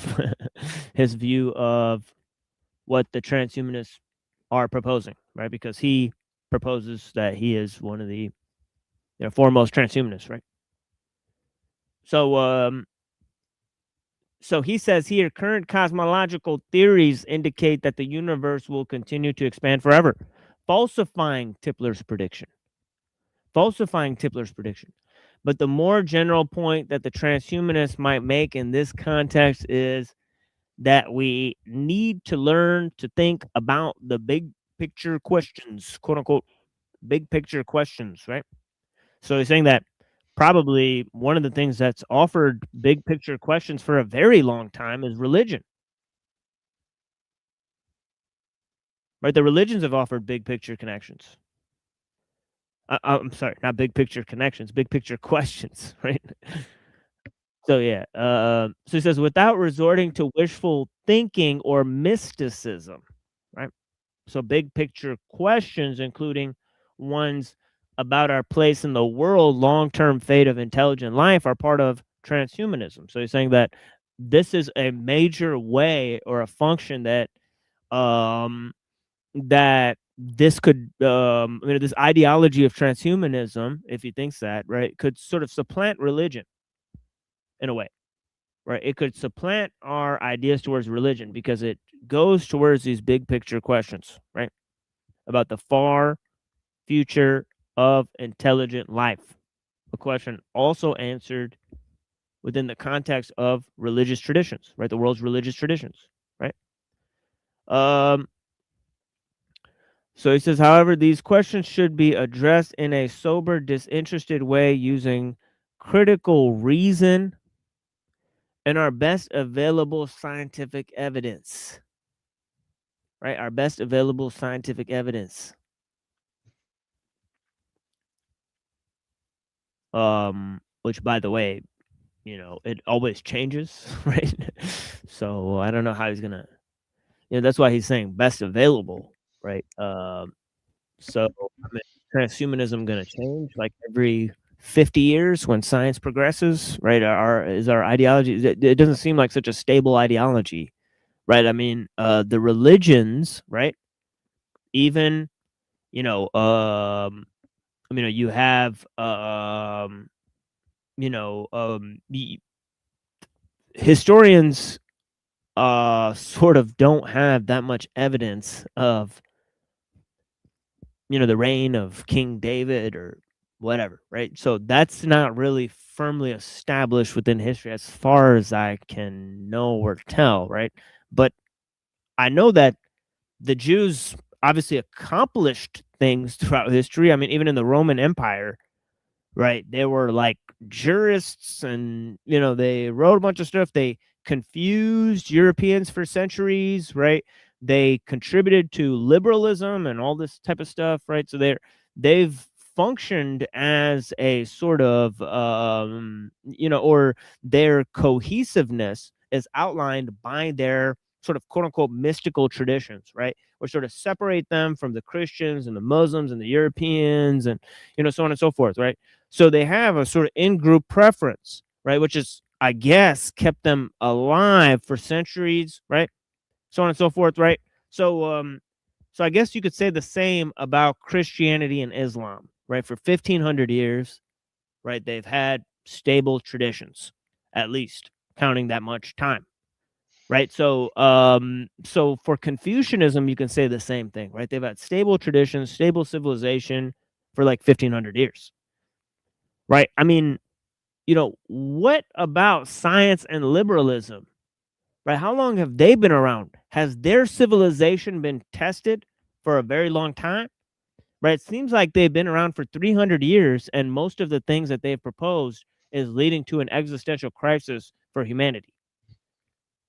his view of what the transhumanists are proposing, right? Because he proposes that he is one of the foremost transhumanists, right? So he says here, current cosmological theories indicate that the universe will continue to expand forever, falsifying Tipler's prediction. But the more general point that the transhumanists might make in this context is that we need to learn to think about the big picture questions, quote unquote, big picture questions, right? So he's saying that probably one of the things that's offered big picture questions for a very long time is religion. Right? The religions have offered big picture connections. I'm sorry, not big picture connections, big picture questions, right? So yeah, so he says, without resorting to wishful thinking or mysticism, right? So big picture questions, including ones about our place in the world, long-term fate of intelligent life, are part of transhumanism. So he's saying that this is a major way or a function that that this could this ideology of transhumanism, if he thinks that, right, could sort of supplant religion in a way, right? It could supplant our ideas towards religion because it goes towards these big picture questions, right, about the far future of intelligent life, a question also answered within the context of religious traditions, right? The world's religious traditions, right? So he says, however, these questions should be addressed in a sober, disinterested way using critical reason and our best available scientific evidence, right? Our best available scientific evidence. Which, by the way, it always changes, right? So I don't know how he's gonna, that's why he's saying best available, right? So I mean, transhumanism gonna change like every 50 years when science progresses, right? Is our ideology? It doesn't seem like such a stable ideology, right? I mean, the religions, right? Even you know, you have the historians sort of don't have that much evidence of, you know, the reign of King David or whatever, right? So that's not really firmly established within history as far as I can know or tell, right? But I know that the Jews obviously accomplished things throughout history. I mean, even in the Roman Empire, right? They were like jurists, and you know, they wrote a bunch of stuff. They confused Europeans for centuries, right? They contributed to liberalism and all this type of stuff, right? So they've functioned as a sort of or their cohesiveness is outlined by their sort of quote unquote mystical traditions, right? Which sort of separate them from the Christians and the Muslims and the Europeans and, you know, so on and so forth, right? So they have a sort of in-group preference, right? Which is, I guess, kept them alive for centuries, right? So on and so forth, right? So I guess you could say the same about Christianity and Islam, right? For 1500 years, right? They've had stable traditions, at least counting that much time. Right. So so for Confucianism, you can say the same thing, right? They've had stable traditions, stable civilization for like 1500 years. Right. I mean, you know, what about science and liberalism? Right? How long have they been around? Has their civilization been tested for a very long time? Right? It seems like they've been around for 300 years, and most of the things that they've proposed is leading to an existential crisis for humanity.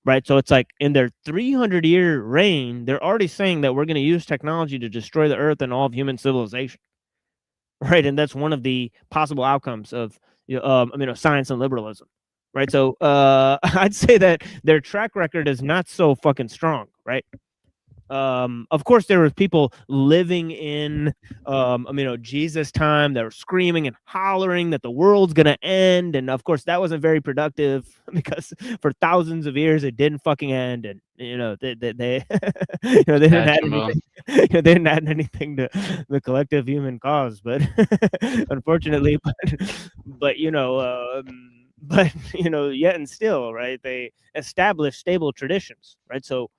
Right? So it's like in their 300-year reign, they're already saying that we're going to use technology to destroy the earth and all of human civilization. Right? And that's one of the possible outcomes of science and liberalism. Right? So I'd say that their track record is not so fucking strong, right? Of course, there were people living in, Jesus time that were screaming and hollering that the world's gonna end, and of course, that wasn't very productive because for thousands of years it didn't fucking end, and you know they they didn't add anything. They didn't add anything to the collective human cause, but unfortunately, but yet and still, right? They established stable traditions, right? So.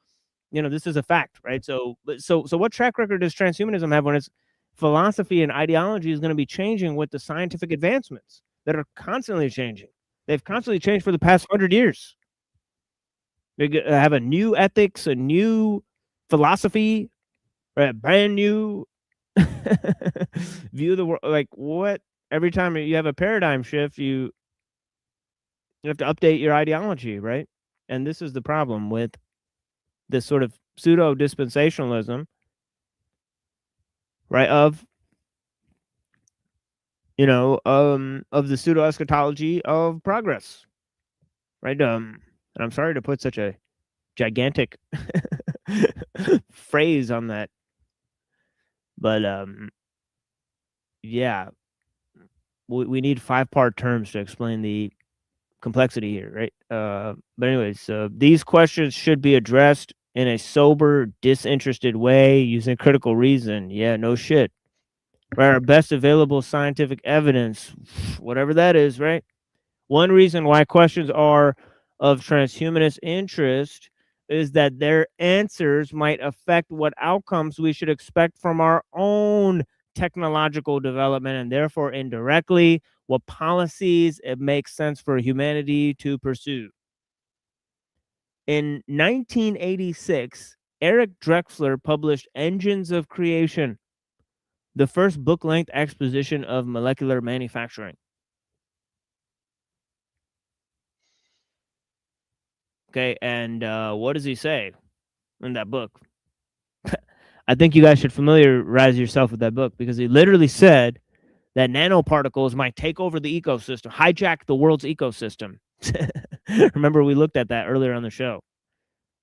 You know, this is a fact, right? So what track record does transhumanism have when its philosophy and ideology is going to be changing with the scientific advancements that are constantly changing? They've constantly changed for the past 100 years. They have a new ethics, a new philosophy, right? A brand new view of the world. Like what? Every time you have a paradigm shift, you have to update your ideology, right? And this is the problem with this sort of pseudo dispensationalism, right? Of the pseudo eschatology of progress, right? And I'm sorry to put such a gigantic phrase on that, but yeah, we need 5-part terms to explain the complexity here, right? But anyways, these questions should be addressed in a sober, disinterested way using critical reason. Yeah, no shit. Right, our best available scientific evidence, whatever that is, right? One reason why questions are of transhumanist interest is that their answers might affect what outcomes we should expect from our own technological development, and therefore indirectly what policies it makes sense for humanity to pursue. In 1986, Eric Drexler published Engines of Creation, the first book-length exposition of molecular manufacturing. Okay, and what does he say in that book? I think you guys should familiarize yourself with that book, because he literally said that nanoparticles might take over the ecosystem, hijack the world's ecosystem. Remember, we looked at that earlier on the show,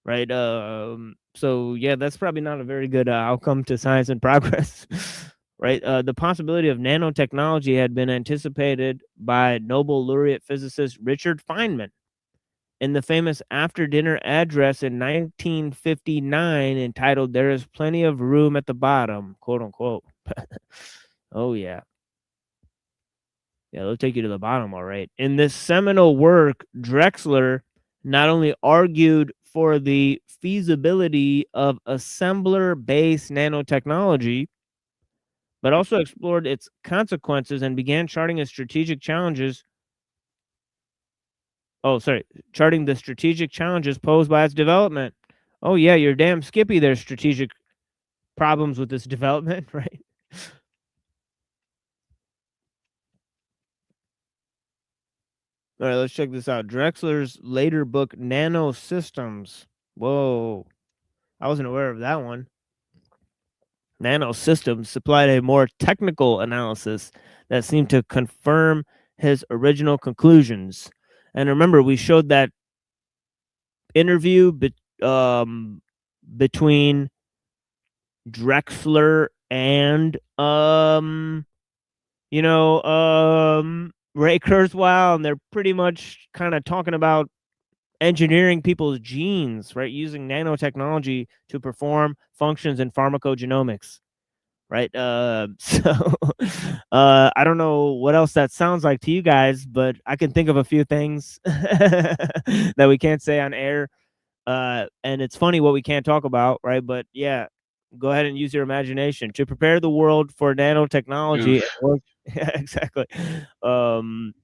right? So yeah, that's probably not a very good outcome to science and progress, right? The possibility of nanotechnology had been anticipated by Nobel laureate physicist Richard Feynman in the famous after-dinner address in 1959 entitled "There is Plenty of Room at the Bottom," quote unquote. Oh yeah. Yeah, they'll take you to the bottom, all right. In this seminal work, Drexler not only argued for the feasibility of assembler-based nanotechnology, but also explored its consequences and began charting the strategic challenges posed by its development. Oh yeah, you're damn skippy. There's strategic problems with this development, right? All right, let's check this out. Drexler's later book, Nanosystems. Whoa, I wasn't aware of that one. Nanosystems supplied a more technical analysis that seemed to confirm his original conclusions. And remember, we showed that interview between Drexler and Ray Kurzweil, and they're pretty much kind of talking about engineering people's genes, right? Using nanotechnology to perform functions in pharmacogenomics, right? So I don't know what else that sounds like to you guys, but I can think of a few things that we can't say on air. And it's funny what we can't talk about, right? But yeah, go ahead and use your imagination to prepare the world for nanotechnology. Yeah, exactly. I'm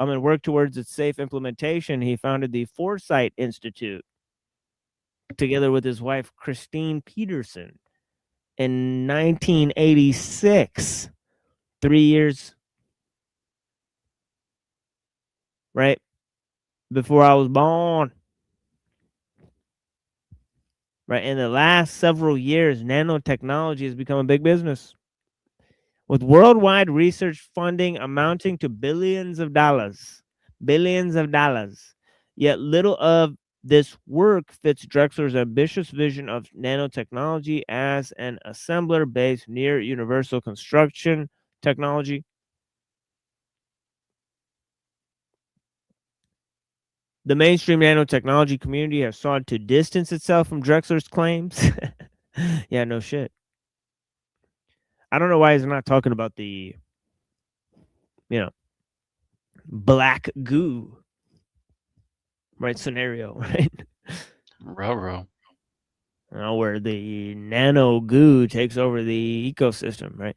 going to work towards its safe implementation. He founded the Foresight Institute together with his wife, Christine Peterson, in 1986. 3 years, right before I was born. Right. In the last several years, nanotechnology has become a big business, with worldwide research funding amounting to billions of dollars. Yet little of this work fits Drexler's ambitious vision of nanotechnology as an assembler-based near universal construction technology. The mainstream nanotechnology community has sought to distance itself from Drexler's claims. Yeah, no shit. I don't know why he's not talking about the, black goo, right, scenario, right? Ruh-roh. Where the nano goo takes over the ecosystem, right?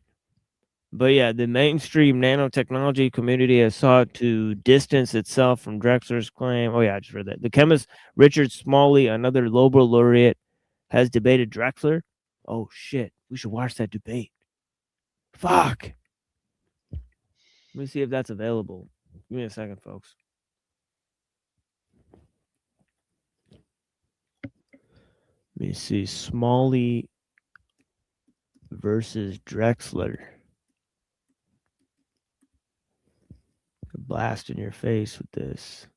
But yeah, the mainstream nanotechnology community has sought to distance itself from Drexler's claim. Oh yeah, I just read that. The chemist Richard Smalley, another Nobel laureate, has debated Drexler. Oh shit, we should watch that debate. Fuck. Let me see if that's available. Give me a second, folks. Let me see. Smalley versus Drexler. Blast in your face with this.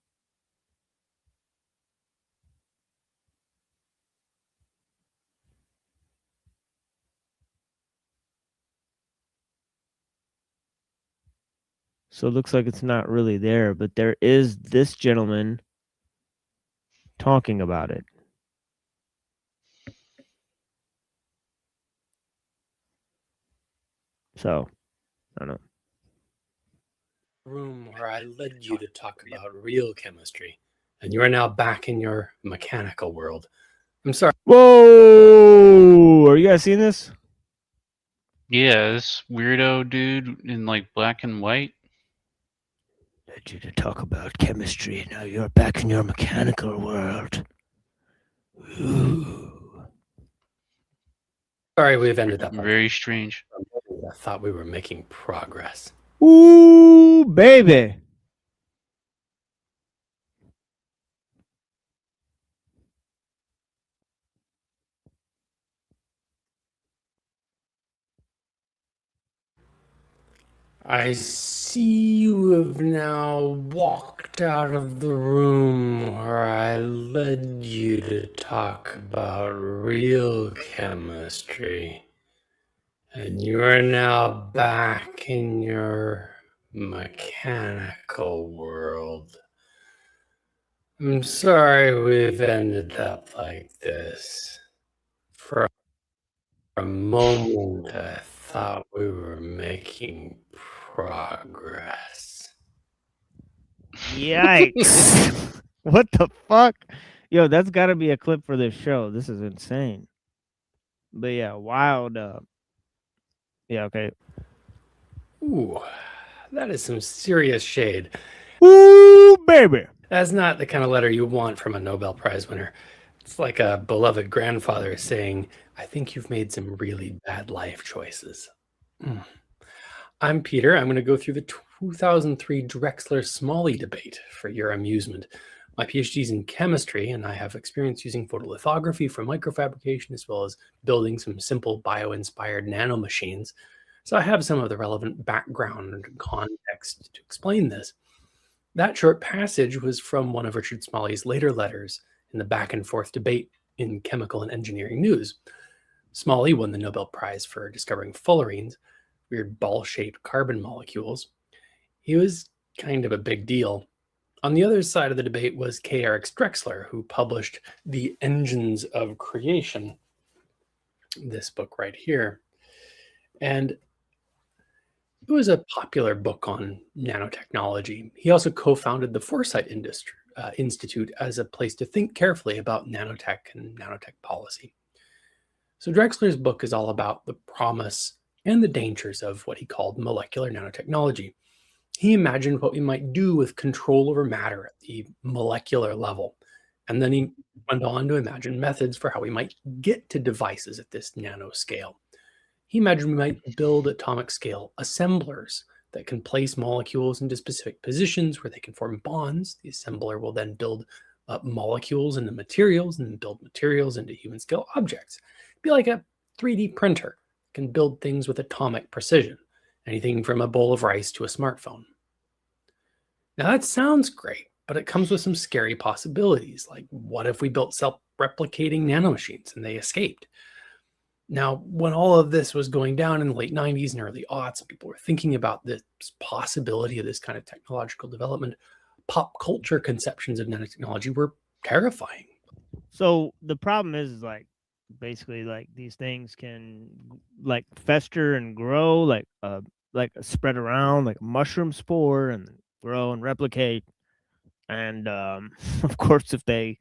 So it looks like it's not really there, but there is this gentleman talking about it. So, I don't know. Room where I led you to talk about real chemistry, and you are now back in your mechanical world. I'm sorry. Whoa! Are you guys seeing this? Yeah, this weirdo dude in like black and white. Led you to talk about chemistry. Now you're back in your mechanical world. Ooh. Sorry, we've ended up. Very strange. I thought we were making progress. Ooh, baby. I see you have now walked out of the room where I led you to talk about real chemistry. And you are now back in your mechanical world. I'm sorry we've ended up like this. For a moment, I thought we were making progress. Yikes. What the fuck? Yo, that's got to be a clip for this show. This is insane. But yeah, wild. Yeah, okay. Ooh, that is some serious shade. Ooh, baby. That's not the kind of letter you want from a Nobel Prize winner. It's like a beloved grandfather saying, I think you've made some really bad life choices. I'm Peter. I'm going to go through the 2003 Drexler-Smalley debate for your amusement. My PhD is in chemistry, and I have experience using photolithography for microfabrication, as well as building some simple bio-inspired nanomachines. So I have some of the relevant background and context to explain this. That short passage was from one of Richard Smalley's later letters in the back and forth debate in Chemical and Engineering News. Smalley won the Nobel Prize for discovering fullerenes, weird ball-shaped carbon molecules. He was kind of a big deal. On the other side of the debate was K. Eric Drexler, who published The Engines of Creation, this book right here. And it was a popular book on nanotechnology. He also co-founded the Foresight Institute as a place to think carefully about nanotech and nanotech policy. So Drexler's book is all about the promise and the dangers of what he called molecular nanotechnology. He imagined what we might do with control over matter at the molecular level. And then he went on to imagine methods for how we might get to devices at this nanoscale. He imagined we might build atomic scale assemblers that can place molecules into specific positions where they can form bonds. The assembler will then build molecules into materials and build materials into human scale objects. It'd be like a 3D printer. It can build things with atomic precision, anything from a bowl of rice to a smartphone. Now that sounds great, but it comes with some scary possibilities. Like, what if we built self-replicating nanomachines and they escaped? Now, when all of this was going down in the late 90s and early aughts, and people were thinking about this possibility of this kind of technological development, pop culture conceptions of nanotechnology were terrifying. So the problem is like, basically, like these things can like fester and grow, like spread around like a mushroom spore and grow and replicate. And of course, if they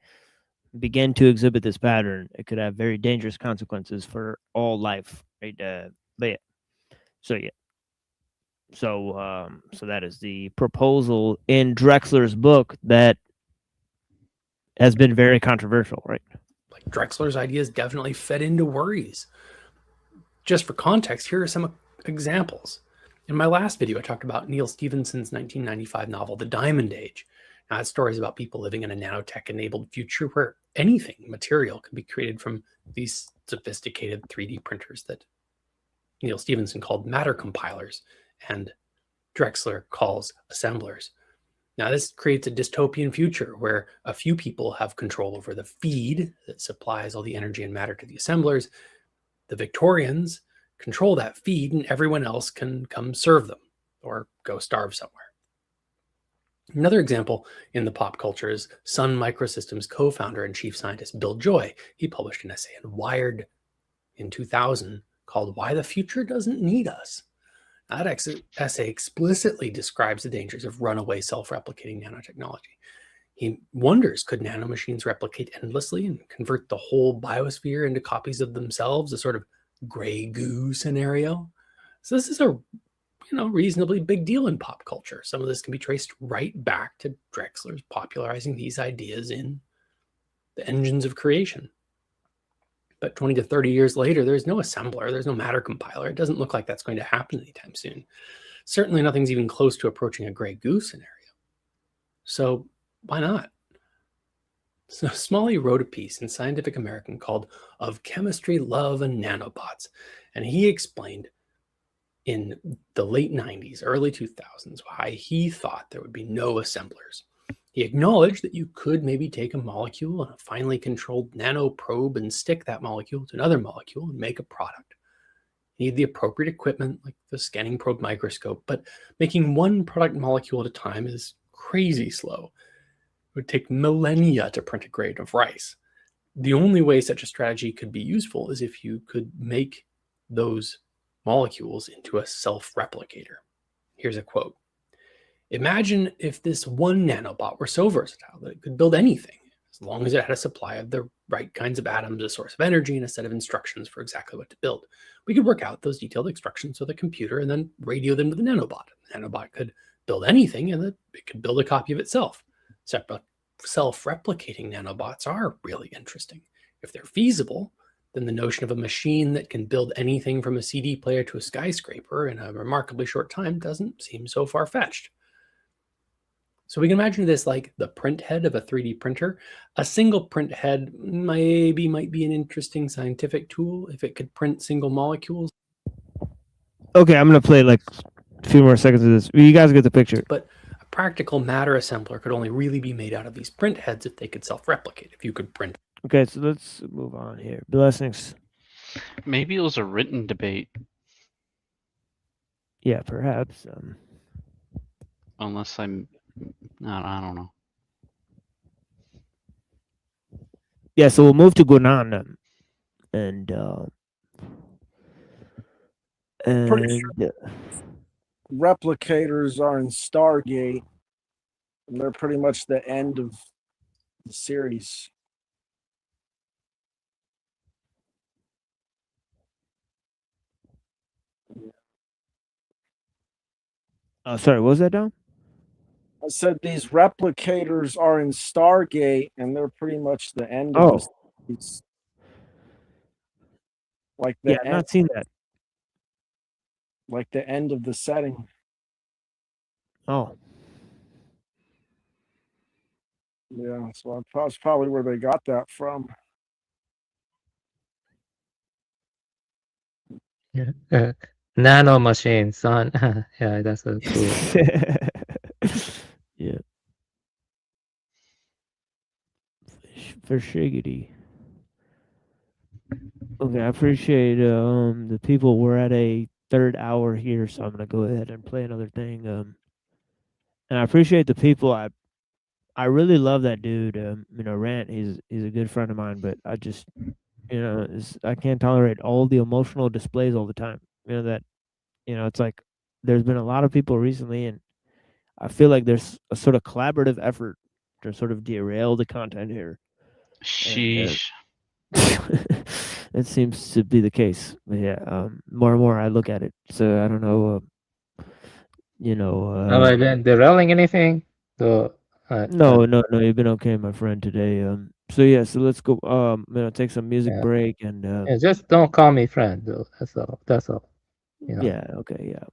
begin to exhibit this pattern, it could have very dangerous consequences for all life, right? But yeah, so that is the proposal in Drexler's book that has been very controversial, right? Like Drexler's ideas definitely fed into worries. Just for context, here are some examples. In my last video, I talked about Neil Stephenson's 1995 novel, The Diamond Age. Now, that story is about people living in a nanotech-enabled future where anything material can be created from these sophisticated 3D printers that Neil Stephenson called matter compilers and Drexler calls assemblers. Now, this creates a dystopian future where a few people have control over the feed that supplies all the energy and matter to the assemblers. The Victorians control that feed and everyone else can come serve them or go starve somewhere. Another example in the pop culture is Sun Microsystems co-founder and chief scientist Bill Joy. He published an essay in Wired in 2000 called Why the Future Doesn't Need Us. That essay explicitly describes the dangers of runaway self-replicating nanotechnology. He wonders, could nanomachines replicate endlessly and convert the whole biosphere into copies of themselves, a sort of gray goo scenario? So this is a reasonably big deal in pop culture. Some of this can be traced right back to Drexler's popularizing these ideas in The Engines of Creation. But 20 to 30 years later, there's no assembler, there's no matter compiler. It doesn't look like that's going to happen anytime soon. Certainly nothing's even close to approaching a gray goo scenario. So why not? So Smalley wrote a piece in Scientific American called Of Chemistry, Love, and Nanobots. And he explained in the late 90s, early 2000s, why he thought there would be no assemblers. He acknowledged that you could maybe take a molecule and a finely controlled nano probe and stick that molecule to another molecule and make a product. You need the appropriate equipment like the scanning probe microscope, but making one product molecule at a time is crazy slow. It would take millennia to print a grain of rice. The only way such a strategy could be useful is if you could make those molecules into a self-replicator. Here's a quote. Imagine if this one nanobot were so versatile that it could build anything, as long as it had a supply of the right kinds of atoms, a source of energy, and a set of instructions for exactly what to build. We could work out those detailed instructions with a computer and then radio them to the nanobot. The nanobot could build anything, and it could build a copy of itself. Self-replicating nanobots are really interesting. If they're feasible, then the notion of a machine that can build anything from a CD player to a skyscraper in a remarkably short time doesn't seem so far-fetched. So we can imagine this like the print head of a 3D printer. A single print head might be an interesting scientific tool if it could print single molecules. Okay, I'm gonna play like a few more seconds of this. You guys get the picture. But a practical matter assembler could only really be made out of these print heads if they could self-replicate, if you could print. Okay, so let's move on here. Blessings. Maybe it was a written debate. Yeah, perhaps. Unless I don't know. Yeah, so we'll move to Gunan, and Pretty sure replicators are in Stargate, and they're pretty much the end of the series. Sorry, what was that, Dom? I said these replicators are in Stargate, and they're pretty much the end of the series. Like the I've not seen that. Like the end of the setting. Oh. Yeah, so that's probably where they got that from. Yeah. Nano machine, son. Yeah, that's so cool. Yeah. For shiggity. Okay, I appreciate the people. We're at a third hour here, so I'm gonna go ahead and play another thing. And I appreciate the people. I really love that dude. Rant. He's a good friend of mine, but I just I can't tolerate all the emotional displays all the time. It's like there's been a lot of people recently, and I feel like there's a sort of collaborative effort to sort of derail the content here. Sheesh. It seems to be the case. But yeah, more and more I look at it. So I don't know. Have I been derailing anything? So no, you've been okay, my friend, today. So yeah, so let's go. Take some music break and. Yeah, just don't call me friend, though. That's all. Yeah. Okay. Yeah.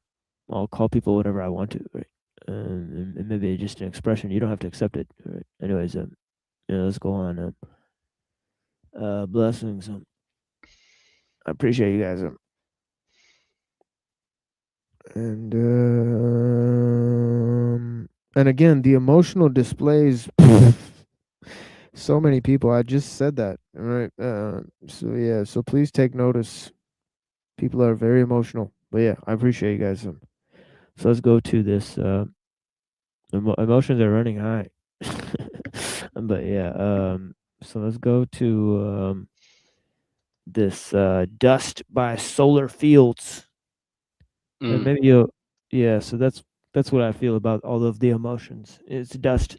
I'll call people whatever I want to. Right. And maybe just an expression. You don't have to accept it. Right? Anyways, let's go on. Blessings. I appreciate you guys. And again, the emotional displays. So many people. I just said that. All right. So yeah. So please take notice. People are very emotional. But yeah, I appreciate you guys. So let's go to this. Emotions are running high. But yeah. So let's go to this Dust by Solar Fields. And maybe so that's what I feel about all of the emotions. It's dust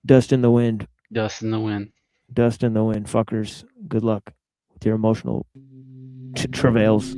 in the wind. Dust in the wind. Dust in the wind, fuckers. Good luck with your emotional travails.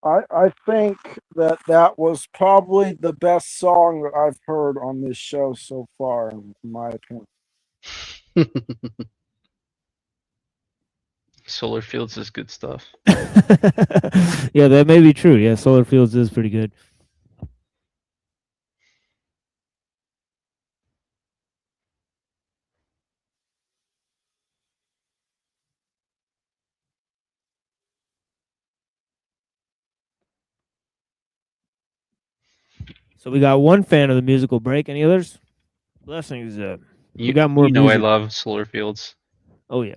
I think that was probably the best song that I've heard on this show so far, in my opinion. Solar Fields is good stuff. Yeah, that may be true. Yeah, Solar Fields is pretty good. So we got one fan of the musical break. Any others? Blessings. We got more you know music. I love Solar Fields. Oh yeah.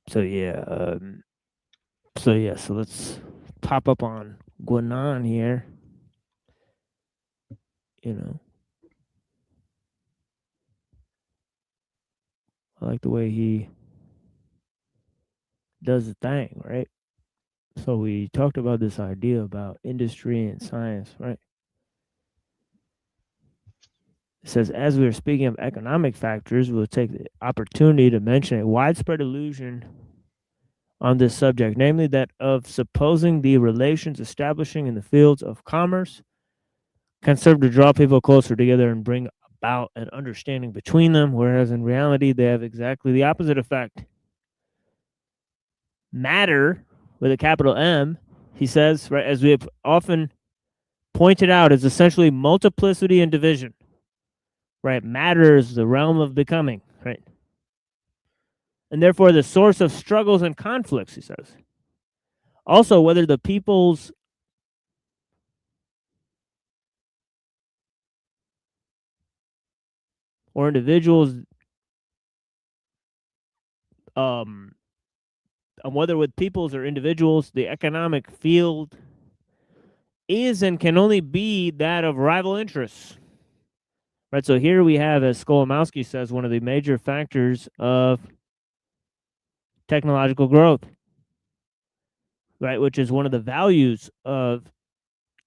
So yeah. So let's pop up on Guanan here. You know. I like the way he does the thing, right? So we talked about this idea about industry and science, right? It says, as we are speaking of economic factors, we'll take the opportunity to mention a widespread illusion on this subject, namely that of supposing the relations establishing in the fields of commerce can serve to draw people closer together and bring about an understanding between them, whereas in reality they have exactly the opposite effect. Matter, with a capital M, he says, right, as we have often pointed out, is essentially multiplicity and division. Right? Matter is the realm of becoming, right? And therefore the source of struggles and conflicts, he says. Also, whether the peoples or individuals, whether with peoples or individuals, the economic field is and can only be that of rival interests. Right, so here we have, as Skolimowski says, one of the major factors of technological growth, right, which is one of the values of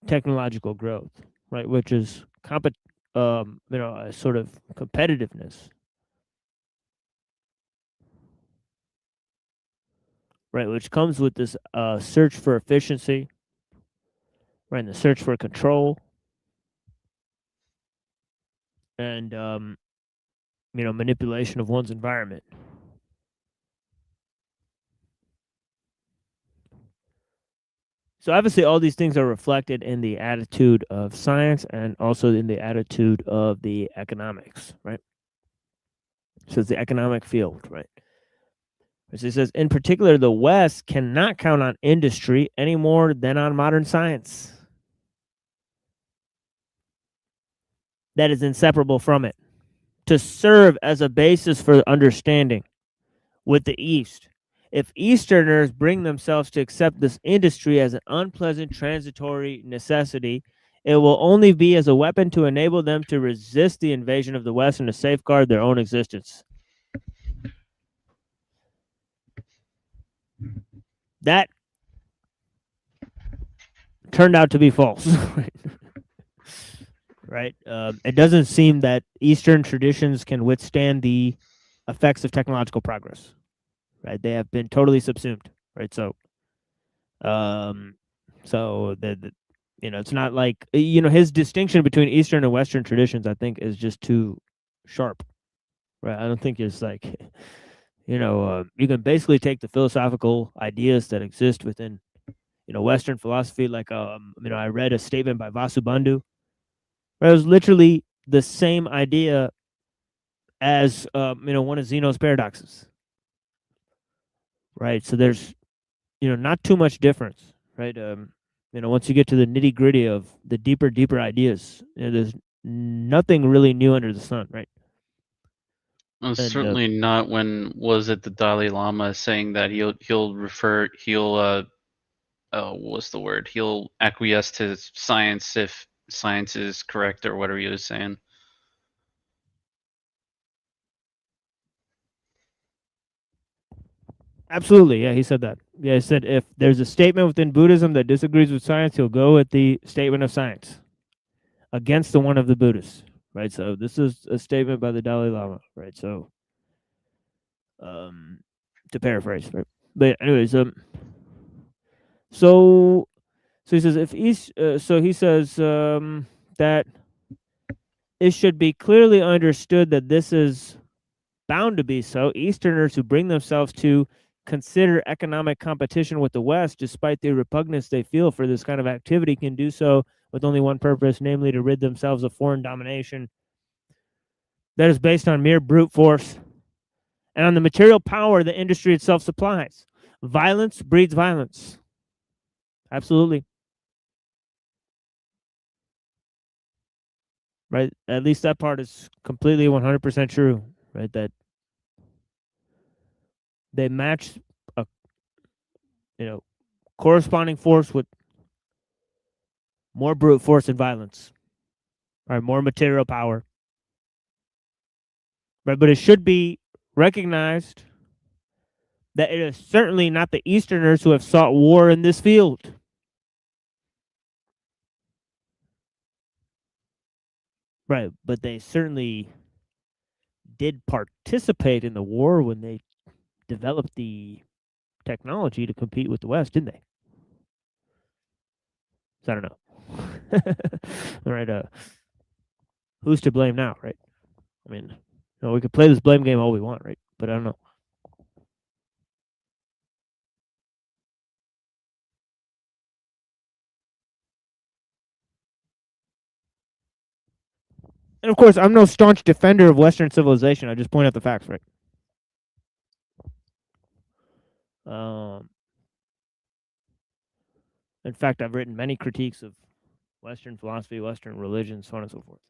technological growth, right, which is a sort of competitiveness, right, which comes with this search for efficiency, right, and the search for control, and manipulation of one's environment. So obviously all these things are reflected in the attitude of science and also in the attitude of the economics, right? So it's the economic field, right? So he says, in particular, the West cannot count on industry any more than on modern science. That is inseparable from it, to serve as a basis for understanding with the East. If Easterners bring themselves to accept this industry as an unpleasant transitory necessity, it will only be as a weapon to enable them to resist the invasion of the West and to safeguard their own existence. That turned out to be false. Right? It doesn't seem that Eastern traditions can withstand the effects of technological progress. Right? They have been totally subsumed. Right? So, it's not like his distinction between Eastern and Western traditions, I think, is just too sharp. Right? I don't think it's like, you can basically take the philosophical ideas that exist within, Western philosophy. Like, I read a statement by Vasubandhu. It was literally the same idea as one of Zeno's paradoxes, right? So there's not too much difference, right? Once you get to the nitty gritty of the deeper ideas, there's nothing really new under the sun, right? Certainly not when was it the Dalai Lama saying that what's the word? He'll acquiesce to science if science is correct or whatever he was saying. Absolutely, yeah, he said that. Yeah, he said if there's a statement within Buddhism that disagrees with science, he'll go with the statement of science against the one of the Buddhists, right? So this is a statement by the Dalai Lama, right? So, to paraphrase, right? But anyways, So he says if East. So he says that it should be clearly understood that this is bound to be so. Easterners who bring themselves to consider economic competition with the West, despite the repugnance they feel for this kind of activity, can do so with only one purpose, namely to rid themselves of foreign domination that is based on mere brute force and on the material power the industry itself supplies. Violence breeds violence. Absolutely. Right? At least that part is completely 100% true, right? That they match a corresponding force with more brute force and violence, right? More material power, right? But it should be recognized that it is certainly not the Easterners who have sought war in this field. Right, but they certainly did participate in the war when they developed the technology to compete with the West, didn't they? So I don't know. All right, who's to blame now, right? I mean, we could play this blame game all we want, right? But I don't know. And of course, I'm no staunch defender of Western civilization. I just point out the facts, right? In fact, I've written many critiques of Western philosophy, Western religion, so on and so forth.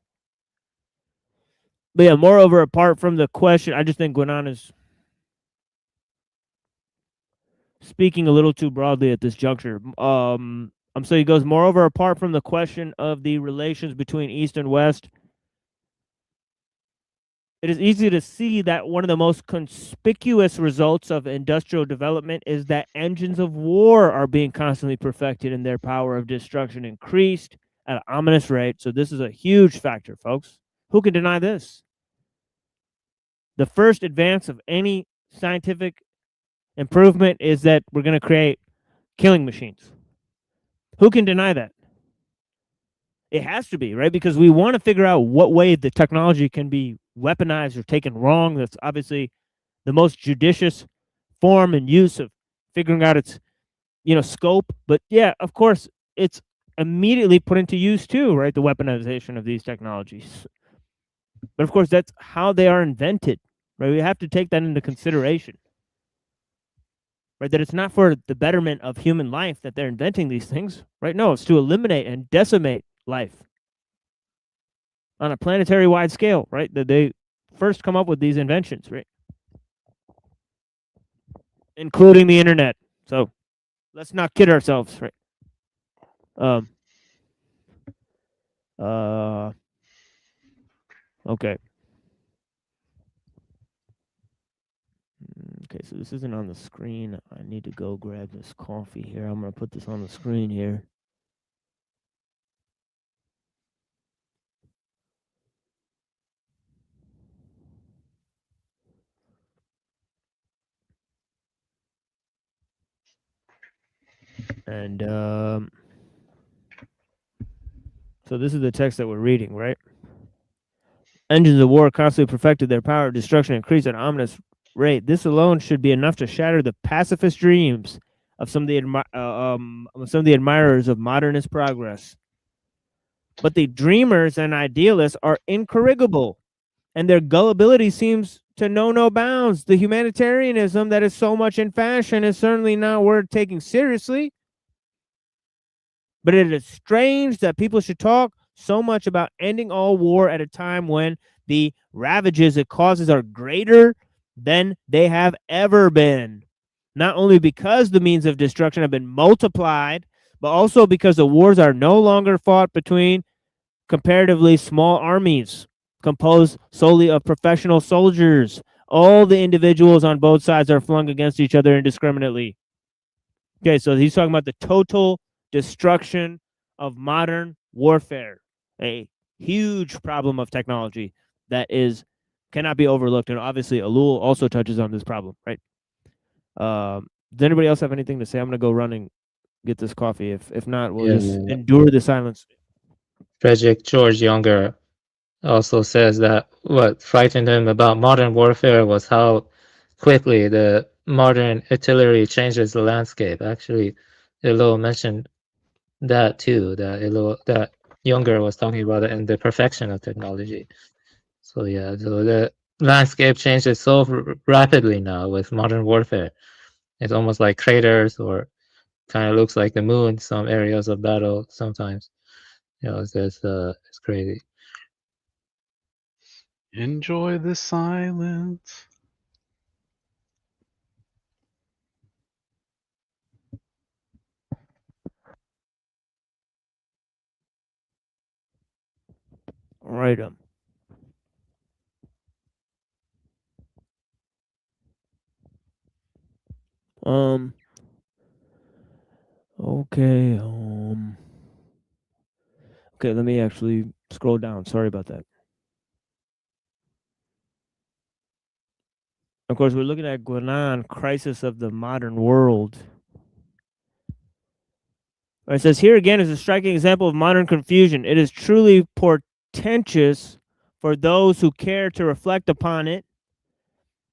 But yeah, moreover, apart from the question, I just think Guinan is speaking a little too broadly at this juncture. So he goes, moreover, apart from the question of the relations between East and West, it is easy to see that one of the most conspicuous results of industrial development is that engines of war are being constantly perfected and their power of destruction increased at an ominous rate. So this is a huge factor, folks. Who can deny this? The first advance of any scientific improvement is that we're going to create killing machines. Who can deny that? It has to be, right? Because we want to figure out what way the technology can be weaponized or taken wrong. That's obviously the most judicious form and use of figuring out its, scope. But yeah, of course, it's immediately put into use too, right? The weaponization of these technologies. But of course, that's how they are invented, right? We have to take that into consideration. Right, that it's not for the betterment of human life that they're inventing these things, right? No, it's to eliminate and decimate life on a planetary wide scale, right? That they first come up with these inventions, right? Including the internet. So let's not kid ourselves, right? Okay. Okay, so this isn't on the screen. I need to go grab this coffee here. I'm going to put this on the screen here. And so this is the text that we're reading, right? Engines of war constantly perfected their power of destruction, increased at an ominous rate. This alone should be enough to shatter the pacifist dreams of some of the admirers of modernist progress. But the dreamers and idealists are incorrigible, and their gullibility seems to know no bounds. The humanitarianism that is so much in fashion is certainly not worth taking seriously. But it is strange that people should talk so much about ending all war at a time when the ravages it causes are greater than they have ever been. Not only because the means of destruction have been multiplied, but also because the wars are no longer fought between comparatively small armies composed solely of professional soldiers. All the individuals on both sides are flung against each other indiscriminately. Okay, so he's talking about the total destruction of modern warfare, a huge problem of technology that cannot be overlooked. And obviously, Ellul also touches on this problem, right? Does anybody else have anything to say? I'm going to go running get this coffee. If not, we'll Yeah. just endure the silence. Frederick George Younger also says that what frightened him about modern warfare was how quickly the modern artillery changes the landscape. Actually, Ellul mentioned that too. That Younger was talking about it in the perfection of technology. So yeah, so the landscape changes so rapidly now with modern warfare. It's almost like craters, or kind of looks like the moon. Some areas of battle sometimes. You know, it's crazy. Enjoy the silence. All right. Okay. Okay. Let me actually scroll down. Sorry about that. Of course, we're looking at Guanan, Crisis of the Modern World. It says, here again is a striking example of modern confusion. It is truly portentous for those who care to reflect upon it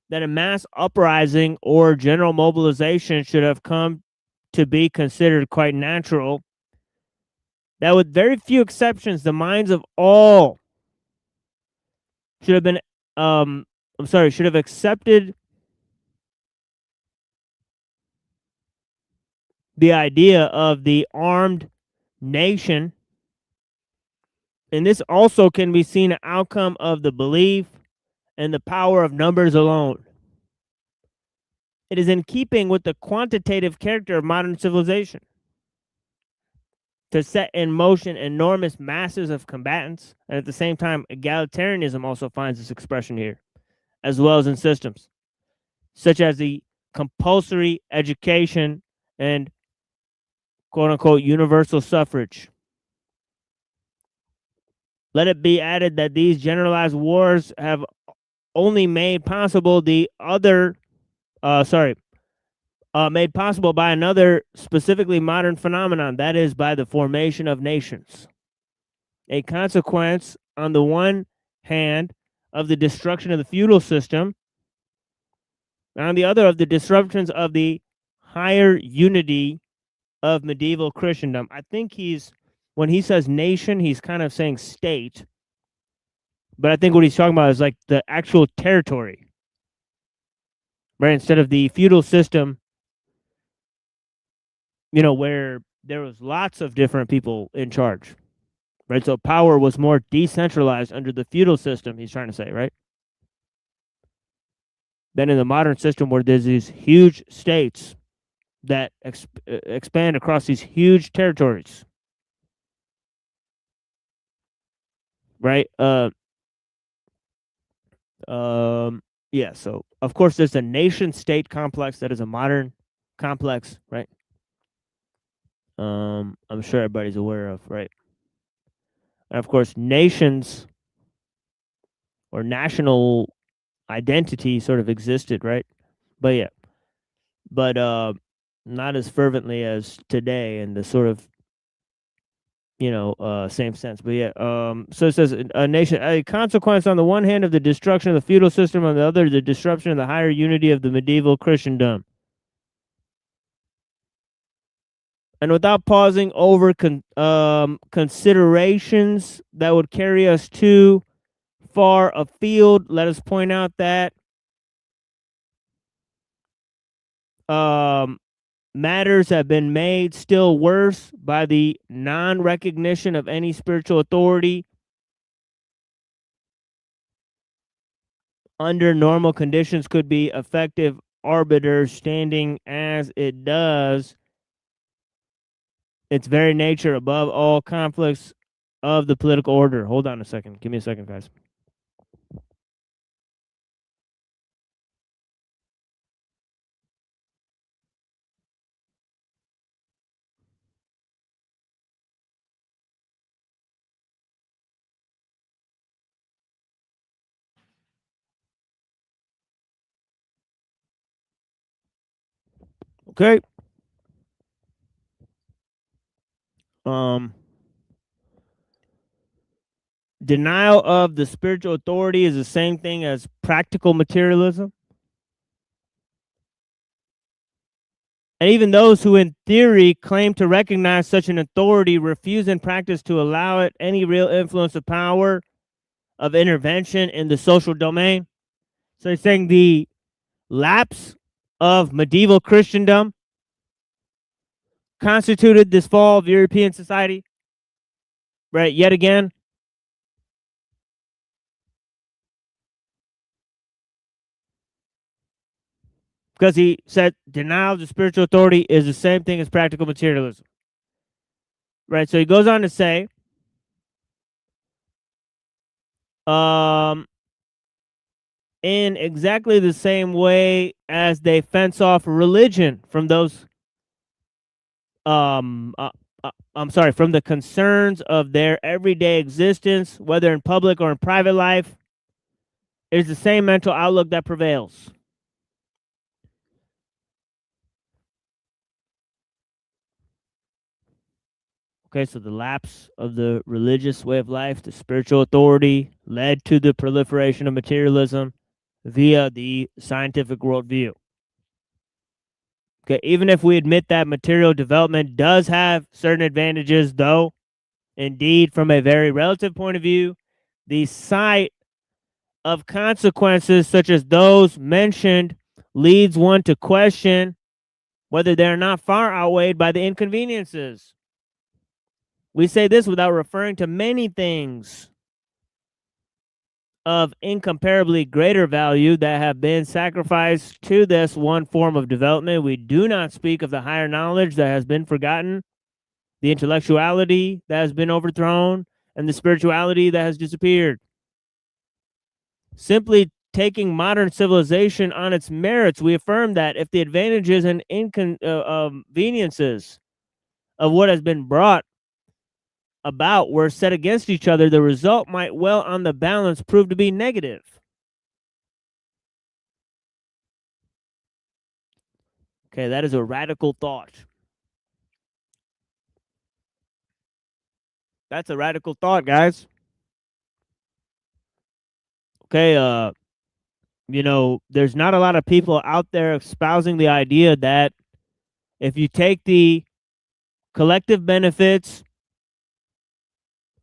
that a mass uprising or general mobilization should have come to be considered quite natural, that with very few exceptions, the minds of all should have been, should have accepted the idea of the armed nation. And this also can be seen an outcome of the belief and the power of numbers alone. It is in keeping with the quantitative character of modern civilization to set in motion enormous masses of combatants, and at the same time, egalitarianism also finds its expression here, as well as in systems, such as the compulsory education and quote-unquote universal suffrage. Let it be added that these generalized wars have only made possible made possible by another specifically modern phenomenon, that is, by the formation of nations. A consequence, on the one hand, of the destruction of the feudal system, and on the other, of the disruptions of the higher unity of medieval Christendom. I think when he says nation, he's kind of saying state, but I think what he's talking about is like the actual territory, right? Instead of the feudal system, where there was lots of different people in charge, right? So power was more decentralized under the feudal system, he's trying to say, right? Then in the modern system where there's these huge states that expand across these huge territories, right? Yeah, so of course there's a nation state complex that is a modern complex, right? I'm sure everybody's aware of, right? And of course, nations or national identity sort of existed, right? But yeah, but not as fervently as today in the sort of same sense. But yeah, so it says a nation, a consequence on the one hand of the destruction of the feudal system, on the other the disruption of the higher unity of the medieval Christendom. And without pausing over considerations that would carry us too far afield, let us point out that matters have been made still worse by the non-recognition of any spiritual authority under normal conditions could be effective arbiters, standing as it does its very nature above all conflicts of the political order. Hold on a second. Give me a second, guys. Okay. Denial of the spiritual authority is the same thing as practical materialism. And even those who in theory claim to recognize such an authority refuse in practice to allow it any real influence of power, of intervention in the social domain. So he's saying the lapse of medieval Christendom constituted this fall of European society, right? Yet again. Because he said denial of the spiritual authority is the same thing as practical materialism. Right, so he goes on to say, in exactly the same way as they fence off religion from those, from the concerns of their everyday existence, whether in public or in private life, it is the same mental outlook that prevails. Okay, so the lapse of the religious way of life, the spiritual authority, led to the proliferation of materialism via the scientific worldview. Okay, even if we admit that material development does have certain advantages, though, indeed, from a very relative point of view, the sight of consequences such as those mentioned leads one to question whether they're not far outweighed by the inconveniences. We say this without referring to many things of incomparably greater value that have been sacrificed to this one form of development. We do not speak of the higher knowledge that has been forgotten, the intellectuality that has been overthrown, and the spirituality that has disappeared. Simply taking modern civilization on its merits, we affirm that if the advantages and inconveniences of what has been brought about were set against each other, the result might well on the balance prove to be negative. Okay, that is a radical thought. That's a radical thought, guys. Okay, there's not a lot of people out there espousing the idea that if you take the collective benefits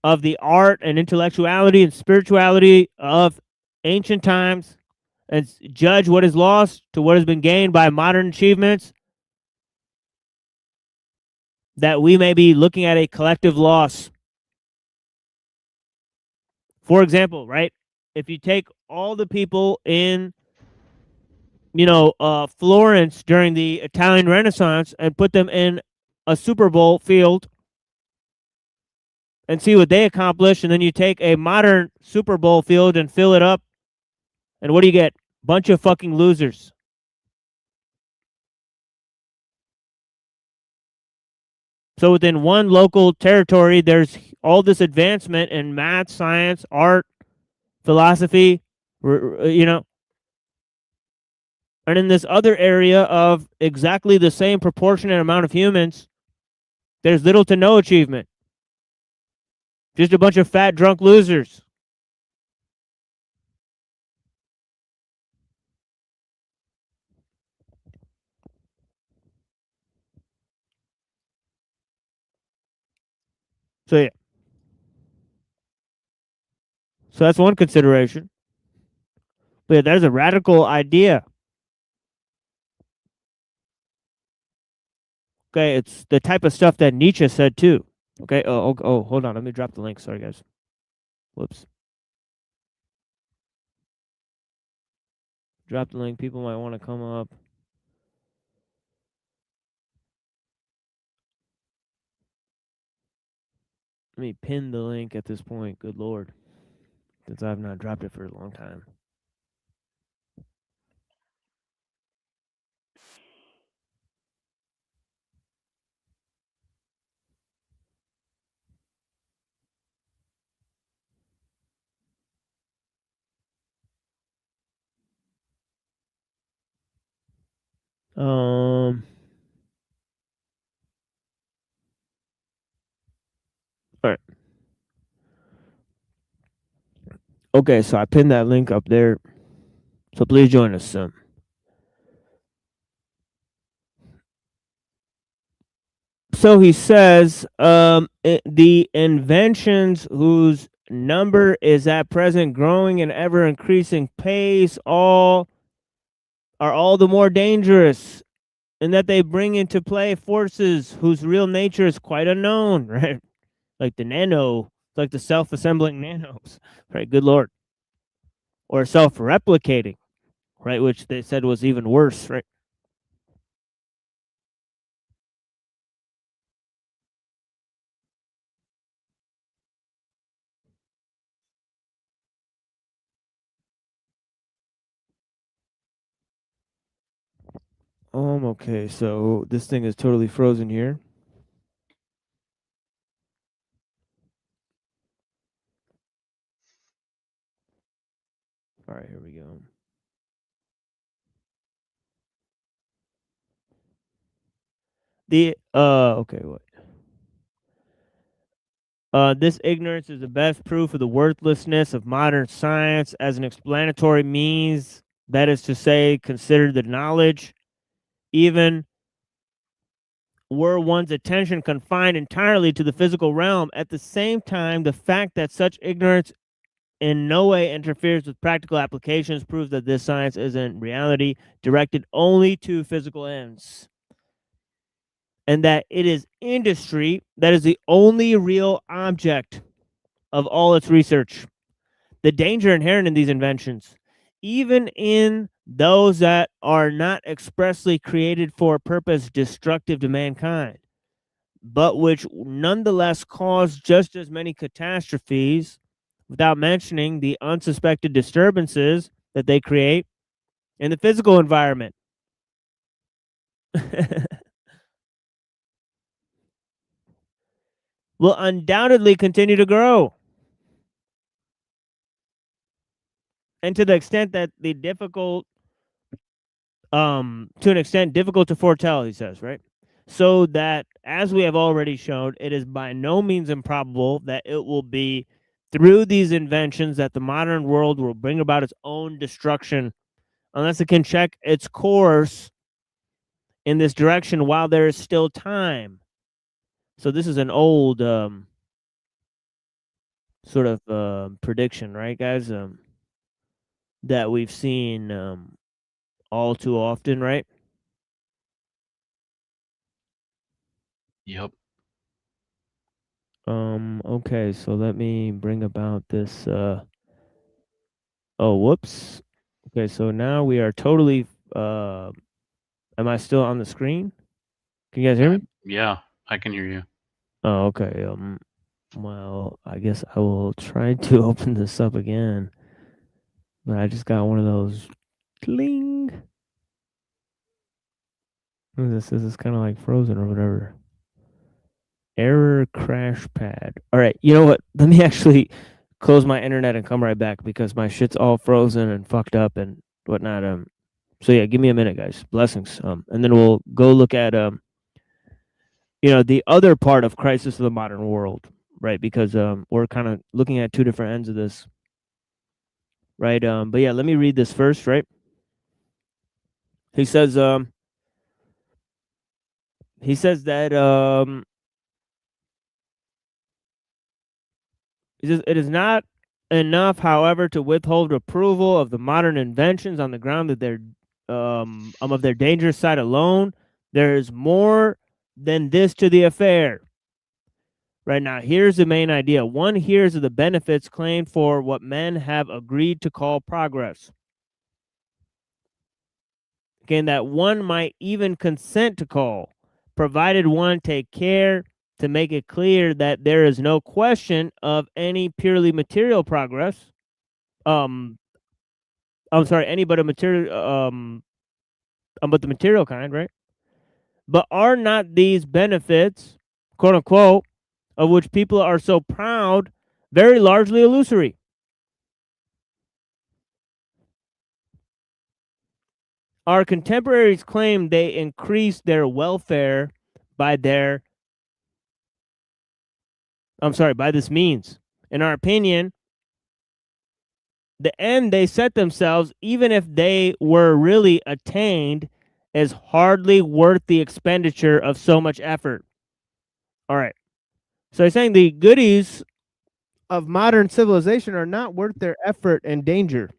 of the art and intellectuality and spirituality of ancient times and judge what is lost to what has been gained by modern achievements, that we may be looking at a collective loss. For example, right? If you take all the people in, Florence during the Italian Renaissance and put them in a Super Bowl field and see what they accomplish, and then you take a modern Super Bowl field and fill it up, and what do you get? Bunch of fucking losers. So within one local territory, there's all this advancement in math, science, art, philosophy, and in this other area of exactly the same proportionate amount of humans, there's little to no achievement. Just a bunch of fat, drunk losers. So yeah. So that's one consideration. But yeah, that is a radical idea. Okay, it's the type of stuff that Nietzsche said too. Okay, oh, hold on. Let me drop the link. Sorry, guys. Whoops. Drop the link. People might want to come up. Let me pin the link at this point. Good Lord. Since I've not dropped it for a long time. Okay, so I pinned that link up there. So please join us. So he says, the inventions whose number is at present growing and ever increasing pace are all the more dangerous, in that they bring into play forces whose real nature is quite unknown, right? Like like the self-assembling nanos, right? Good Lord. Or self-replicating, right? Which they said was even worse, right? Okay, so this thing is totally frozen here. All right, here we go. Okay, what? This ignorance is the best proof of the worthlessness of modern science as an explanatory means, that is to say, consider the knowledge, even were one's attention confined entirely to the physical realm. At the same time, the fact that such ignorance in no way interferes with practical applications proves that this science is in reality directed only to physical ends, and that it is industry that is the only real object of all its research. The danger inherent in these inventions, even in those that are not expressly created for a purpose destructive to mankind, but which nonetheless cause just as many catastrophes, without mentioning the unsuspected disturbances that they create in the physical environment. Will undoubtedly continue to grow. And to the extent that the difficult, to an extent difficult to foretell, he says, right? So that, as we have already shown, it is by no means improbable that it will be through these inventions that the modern world will bring about its own destruction, unless it can check its course in this direction while there is still time. So this is an old sort of prediction, right, guys? That we've seen all too often, right? Yep. Okay, so let me bring about this. Oh, whoops. Okay, so now we are totally. Am I still on the screen? Can you guys hear me? Yeah, I can hear you. Oh, okay. Well, I guess I will try to open this up again. But I just got one of those cling. What is this? This is kind of like frozen or whatever. Error crash pad. All right, you know what? Let me actually close my internet and come right back because my shit's all frozen and fucked up and whatnot. So yeah, give me a minute, guys. Blessings. And then we'll go look at the other part of Crisis of the Modern World, right? Because we're kind of looking at two different ends of this, right? But yeah, let me read this first, right? He says that it is not enough, however, to withhold approval of the modern inventions on the ground that they're of their dangerous side alone. There is more than this to the affair. Right now, here's the main idea. One hears of the benefits claimed for what men have agreed to call progress. Again, that one might even consent to call, provided one take care to make it clear that there is no question of any purely material progress. I'm sorry, any but a material, but the material kind, right? But are not these benefits, quote unquote, of which people are so proud, very largely illusory? Our contemporaries claim they increase their welfare by this means. In our opinion, the end they set themselves, even if they were really attained, is hardly worth the expenditure of so much effort. All right. So he's saying the goodies of modern civilization are not worth their effort and danger.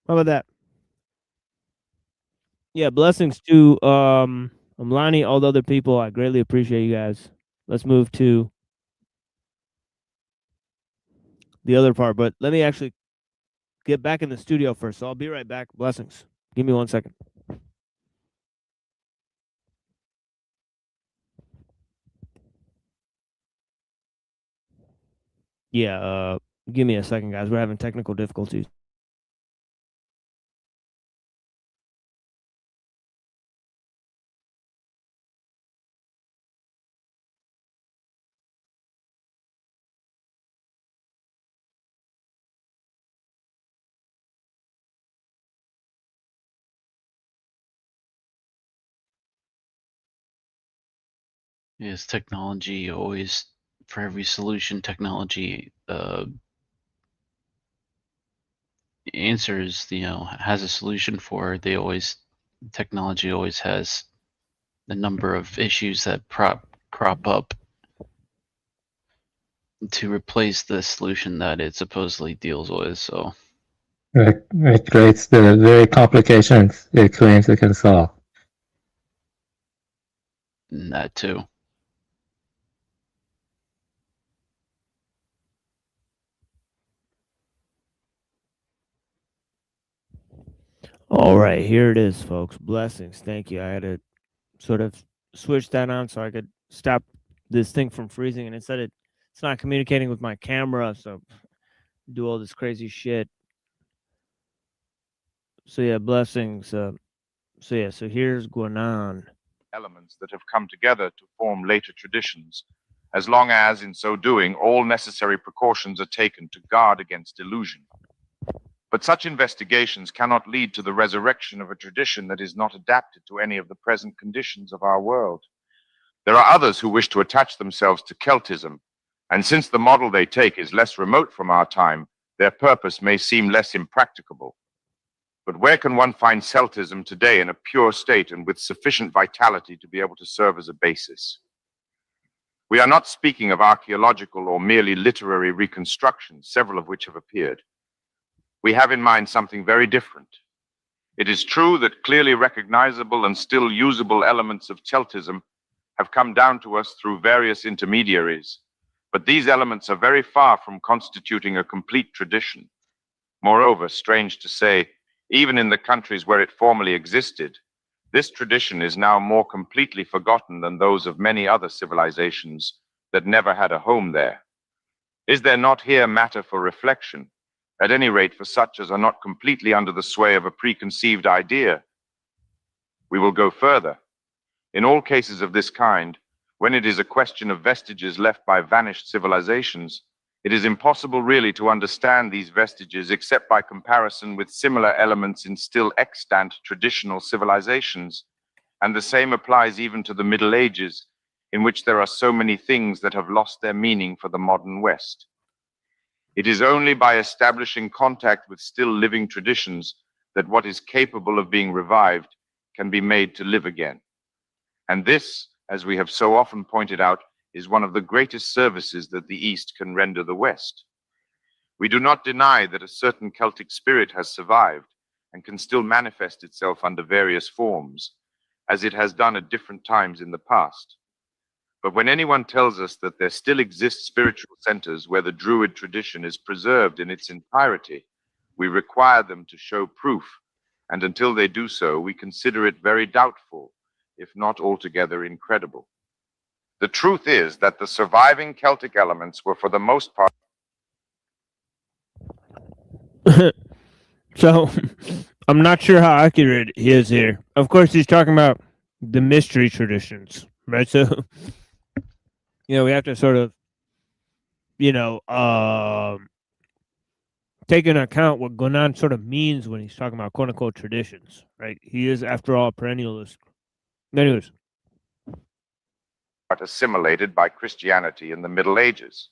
How about that? Yeah, blessings to Amlani, all the other people. I greatly appreciate you guys. Let's move to the other part, but let me actually get back in the studio first. So I'll be right back. Blessings. Give me 1 second. Yeah, give me a second, guys. We're having technical difficulties. Is technology always, for every solution, technology answers, has a solution for? Technology always has the number of issues that crop up to replace the solution that it supposedly deals with. So It creates the very complications it claims it can solve. that too. All right, here it is, folks. Blessings. Thank you. I had to sort of switch that on so I could stop this thing from freezing, and instead it's not communicating with my camera, so do all this crazy shit. So yeah, blessings. So here's Guanan. Elements that have come together to form later traditions, as long as, in so doing, all necessary precautions are taken to guard against illusion. But such investigations cannot lead to the resurrection of a tradition that is not adapted to any of the present conditions of our world. There are others who wish to attach themselves to Celtism, and since the model they take is less remote from our time, their purpose may seem less impracticable. But where can one find Celtism today in a pure state and with sufficient vitality to be able to serve as a basis? We are not speaking of archaeological or merely literary reconstructions, several of which have appeared. We have in mind something very different. It is true that clearly recognizable and still usable elements of Celtism have come down to us through various intermediaries, but these elements are very far from constituting a complete tradition. Moreover, strange to say, even in the countries where it formerly existed, this tradition is now more completely forgotten than those of many other civilizations that never had a home there. Is there not here matter for reflection, at any rate for such as are not completely under the sway of a preconceived idea? We will go further. In all cases of this kind, when it is a question of vestiges left by vanished civilizations, it is impossible really to understand these vestiges except by comparison with similar elements in still extant traditional civilizations, and the same applies even to the Middle Ages, in which there are so many things that have lost their meaning for the modern West. It is only by establishing contact with still living traditions that what is capable of being revived can be made to live again. And this, as we have so often pointed out, is one of the greatest services that the East can render the West. We do not deny that a certain Celtic spirit has survived and can still manifest itself under various forms, as it has done at different times in the past. But when anyone tells us that there still exist spiritual centers where the Druid tradition is preserved in its entirety, we require them to show proof, and until they do so, we consider it very doubtful, if not altogether incredible. The truth is that the surviving Celtic elements were for the most part... So, I'm not sure how accurate he is here. Of course, he's talking about the mystery traditions, right? So, we have to sort of, take into account what Gonan sort of means when he's talking about quote-unquote traditions, right? He is, after all, a perennialist. Anyways. Assimilated by Christianity in the Middle Ages.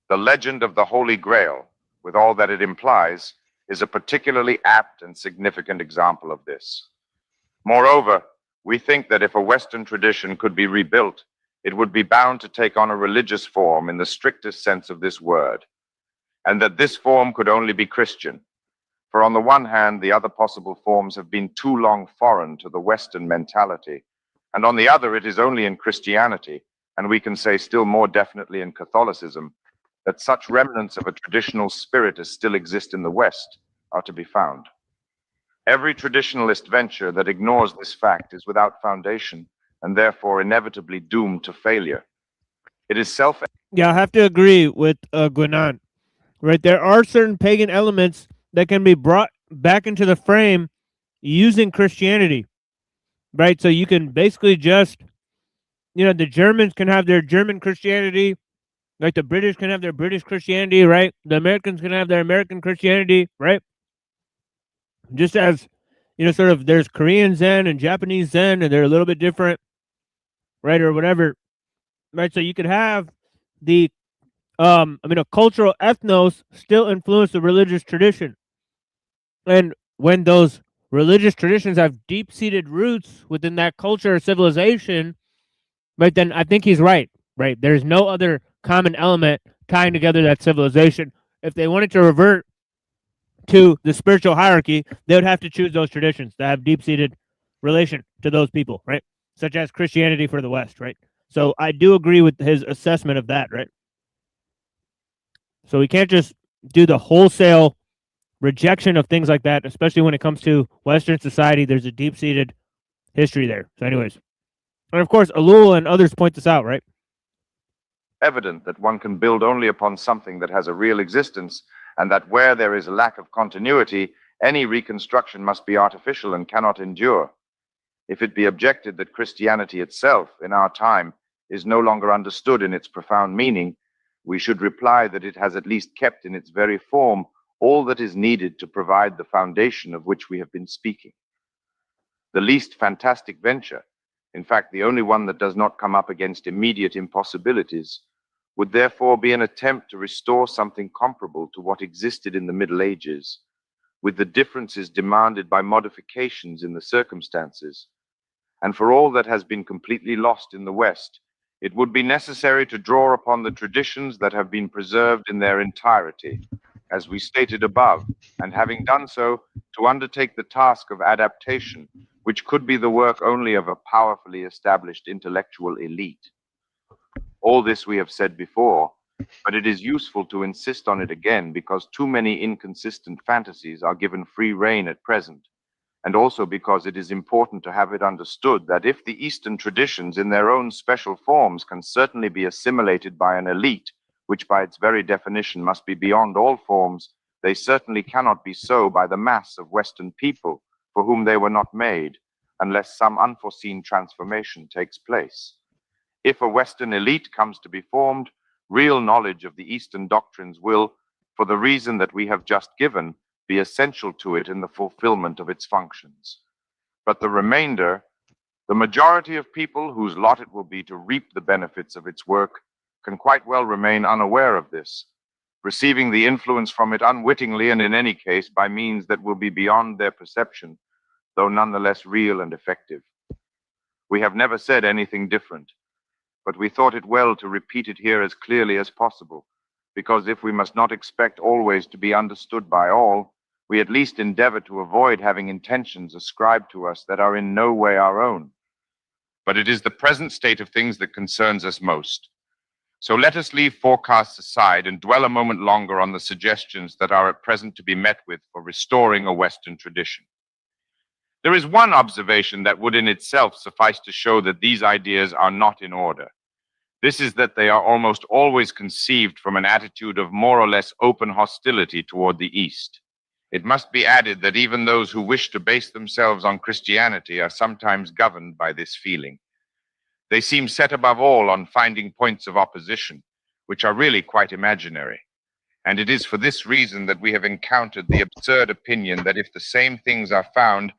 The legend of the Holy Grail, with all that it implies, is a particularly apt and significant example of this. Moreover, we think that if a Western tradition could be rebuilt, it would be bound to take on a religious form in the strictest sense of this word, and that this form could only be Christian. For on the one hand, the other possible forms have been too long foreign to the Western mentality, and on the other, it is only in Christianity, and we can say still more definitely in Catholicism, that such remnants of a traditional spirit as still exist in the West are to be found. Every traditionalist venture that ignores this fact is without foundation and therefore inevitably doomed to failure. It is Yeah, I have to agree with Guinan. Right, there are certain pagan elements that can be brought back into the frame using Christianity. Right, so you can basically just, the Germans can have their German Christianity, like the British can have their British Christianity, right? The Americans can have their American Christianity, right? Just as, sort of there's Korean Zen and Japanese Zen, and they're a little bit different, right, or whatever, right? So you could have the, a cultural ethnos still influence the religious tradition. And when those religious traditions have deep-seated roots within that culture or civilization, right, then I think he's right, right? There's no other common element tying together that civilization. If they wanted to revert to the spiritual hierarchy, they would have to choose those traditions that have deep-seated relation to those people, right? Such as Christianity for the West, right? So I do agree with his assessment of that, right? So we can't just do the wholesale rejection of things like that, especially when it comes to Western society. There's a deep-seated history there. So anyways, and of course, ellul and others point this out, right? evident that one can build only upon something that has a real existence, and that where there is a lack of continuity, any reconstruction must be artificial and cannot endure. If it be objected that Christianity itself, in our time, is no longer understood in its profound meaning, we should reply that it has at least kept in its very form all that is needed to provide the foundation of which we have been speaking. The least fantastic venture, in fact the only one that does not come up against immediate impossibilities, would therefore be an attempt to restore something comparable to what existed in the Middle Ages, with the differences demanded by modifications in the circumstances. And for all that has been completely lost in the West, it would be necessary to draw upon the traditions that have been preserved in their entirety, as we stated above, and having done so, to undertake the task of adaptation, which could be the work only of a powerfully established intellectual elite. All this we have said before, but it is useful to insist on it again because too many inconsistent fantasies are given free rein at present, and also because it is important to have it understood that if the Eastern traditions in their own special forms can certainly be assimilated by an elite, which by its very definition must be beyond all forms, they certainly cannot be so by the mass of Western people for whom they were not made, unless some unforeseen transformation takes place. If a Western elite comes to be formed, real knowledge of the Eastern doctrines will, for the reason that we have just given, be essential to it in the fulfillment of its functions. But the remainder, the majority of people whose lot it will be to reap the benefits of its work, can quite well remain unaware of this, receiving the influence from it unwittingly and in any case by means that will be beyond their perception, though nonetheless real and effective. We have never said anything different, but we thought it well to repeat it here as clearly as possible, because if we must not expect always to be understood by all, we at least endeavor to avoid having intentions ascribed to us that are in no way our own. But it is the present state of things that concerns us most. So let us leave forecasts aside and dwell a moment longer on the suggestions that are at present to be met with for restoring a Western tradition. There is one observation that would in itself suffice to show that these ideas are not in order. This is that they are almost always conceived from an attitude of more or less open hostility toward the East. It must be added that even those who wish to base themselves on Christianity are sometimes governed by this feeling. They seem set above all on finding points of opposition, which are really quite imaginary. And it is for this reason that we have encountered the absurd opinion that if the same things are found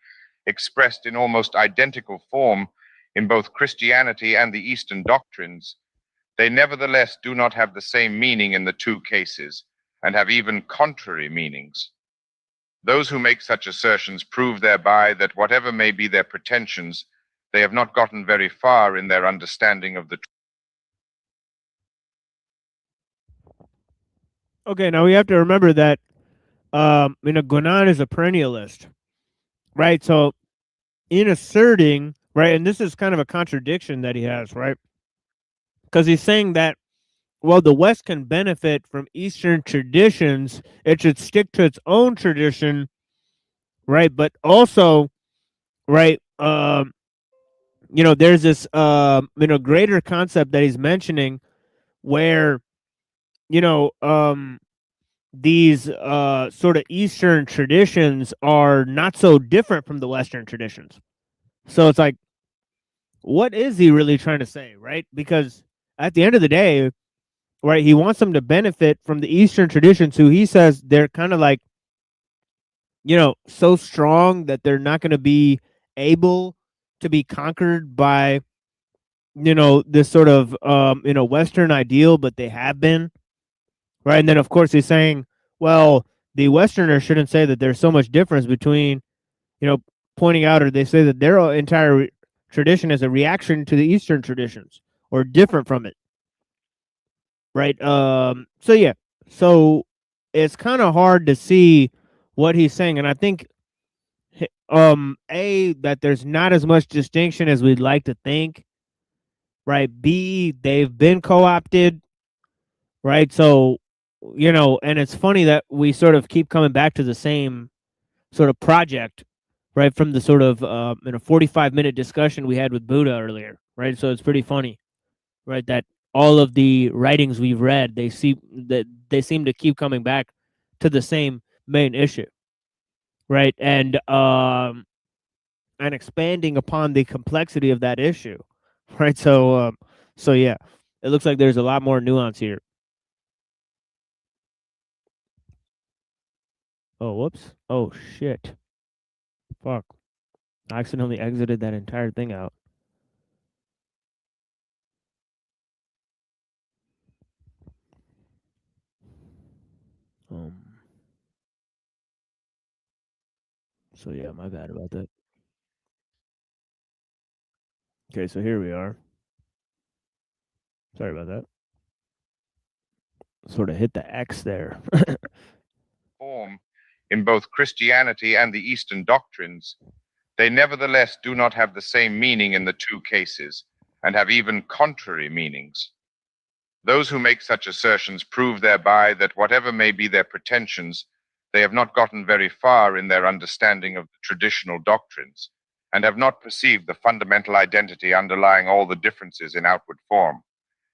expressed in almost identical form in both Christianity and the Eastern doctrines, they nevertheless do not have the same meaning in the two cases, and have even contrary meanings. Those who make such assertions prove thereby that whatever may be their pretensions, they have not gotten very far in their understanding of the Okay, now we have to remember that Guinan is a perennialist, right? So in asserting, right, and this is kind of a contradiction that he has, right? Because he's saying that, well, the West can benefit from Eastern traditions, it should stick to its own tradition, right? But also, right, there's this greater concept that he's mentioning where, these sort of Eastern traditions are not so different from the Western traditions. So it's like, what is he really trying to say, right? Because at the end of the day, right, he wants them to benefit from the Eastern traditions, who he says they're kind of like, so strong that they're not going to be able to be conquered by, this sort of, Western ideal, but they have been, right? And then, of course, he's saying, well, the Westerners shouldn't say that there's so much difference between, pointing out, or they say that their entire tradition is a reaction to the Eastern traditions or different from it, right? So yeah, so it's kind of hard to see what he's saying, and I think that there's not as much distinction as we'd like to think, right? B, they've been co-opted, right? So, and it's funny that we sort of keep coming back to the same sort of project, right, from the sort of 45-minute discussion we had with Buddha earlier, right? So it's pretty funny, right, that all of the writings we've read, they seem to keep coming back to the same main issue, right? And expanding upon the complexity of that issue, right? So yeah, it looks like there's a lot more nuance here. Oh, whoops. Oh, shit. Fuck. I accidentally exited that entire thing out. So yeah, my bad about that. Okay, so here we are. Sorry about that. Sort of hit the X there. form in both Christianity and the Eastern doctrines, they nevertheless do not have the same meaning in the two cases, and have even contrary meanings. Those who make such assertions prove thereby that whatever may be their pretensions, they have not gotten very far in their understanding of the traditional doctrines, and have not perceived the fundamental identity underlying all the differences in outward form.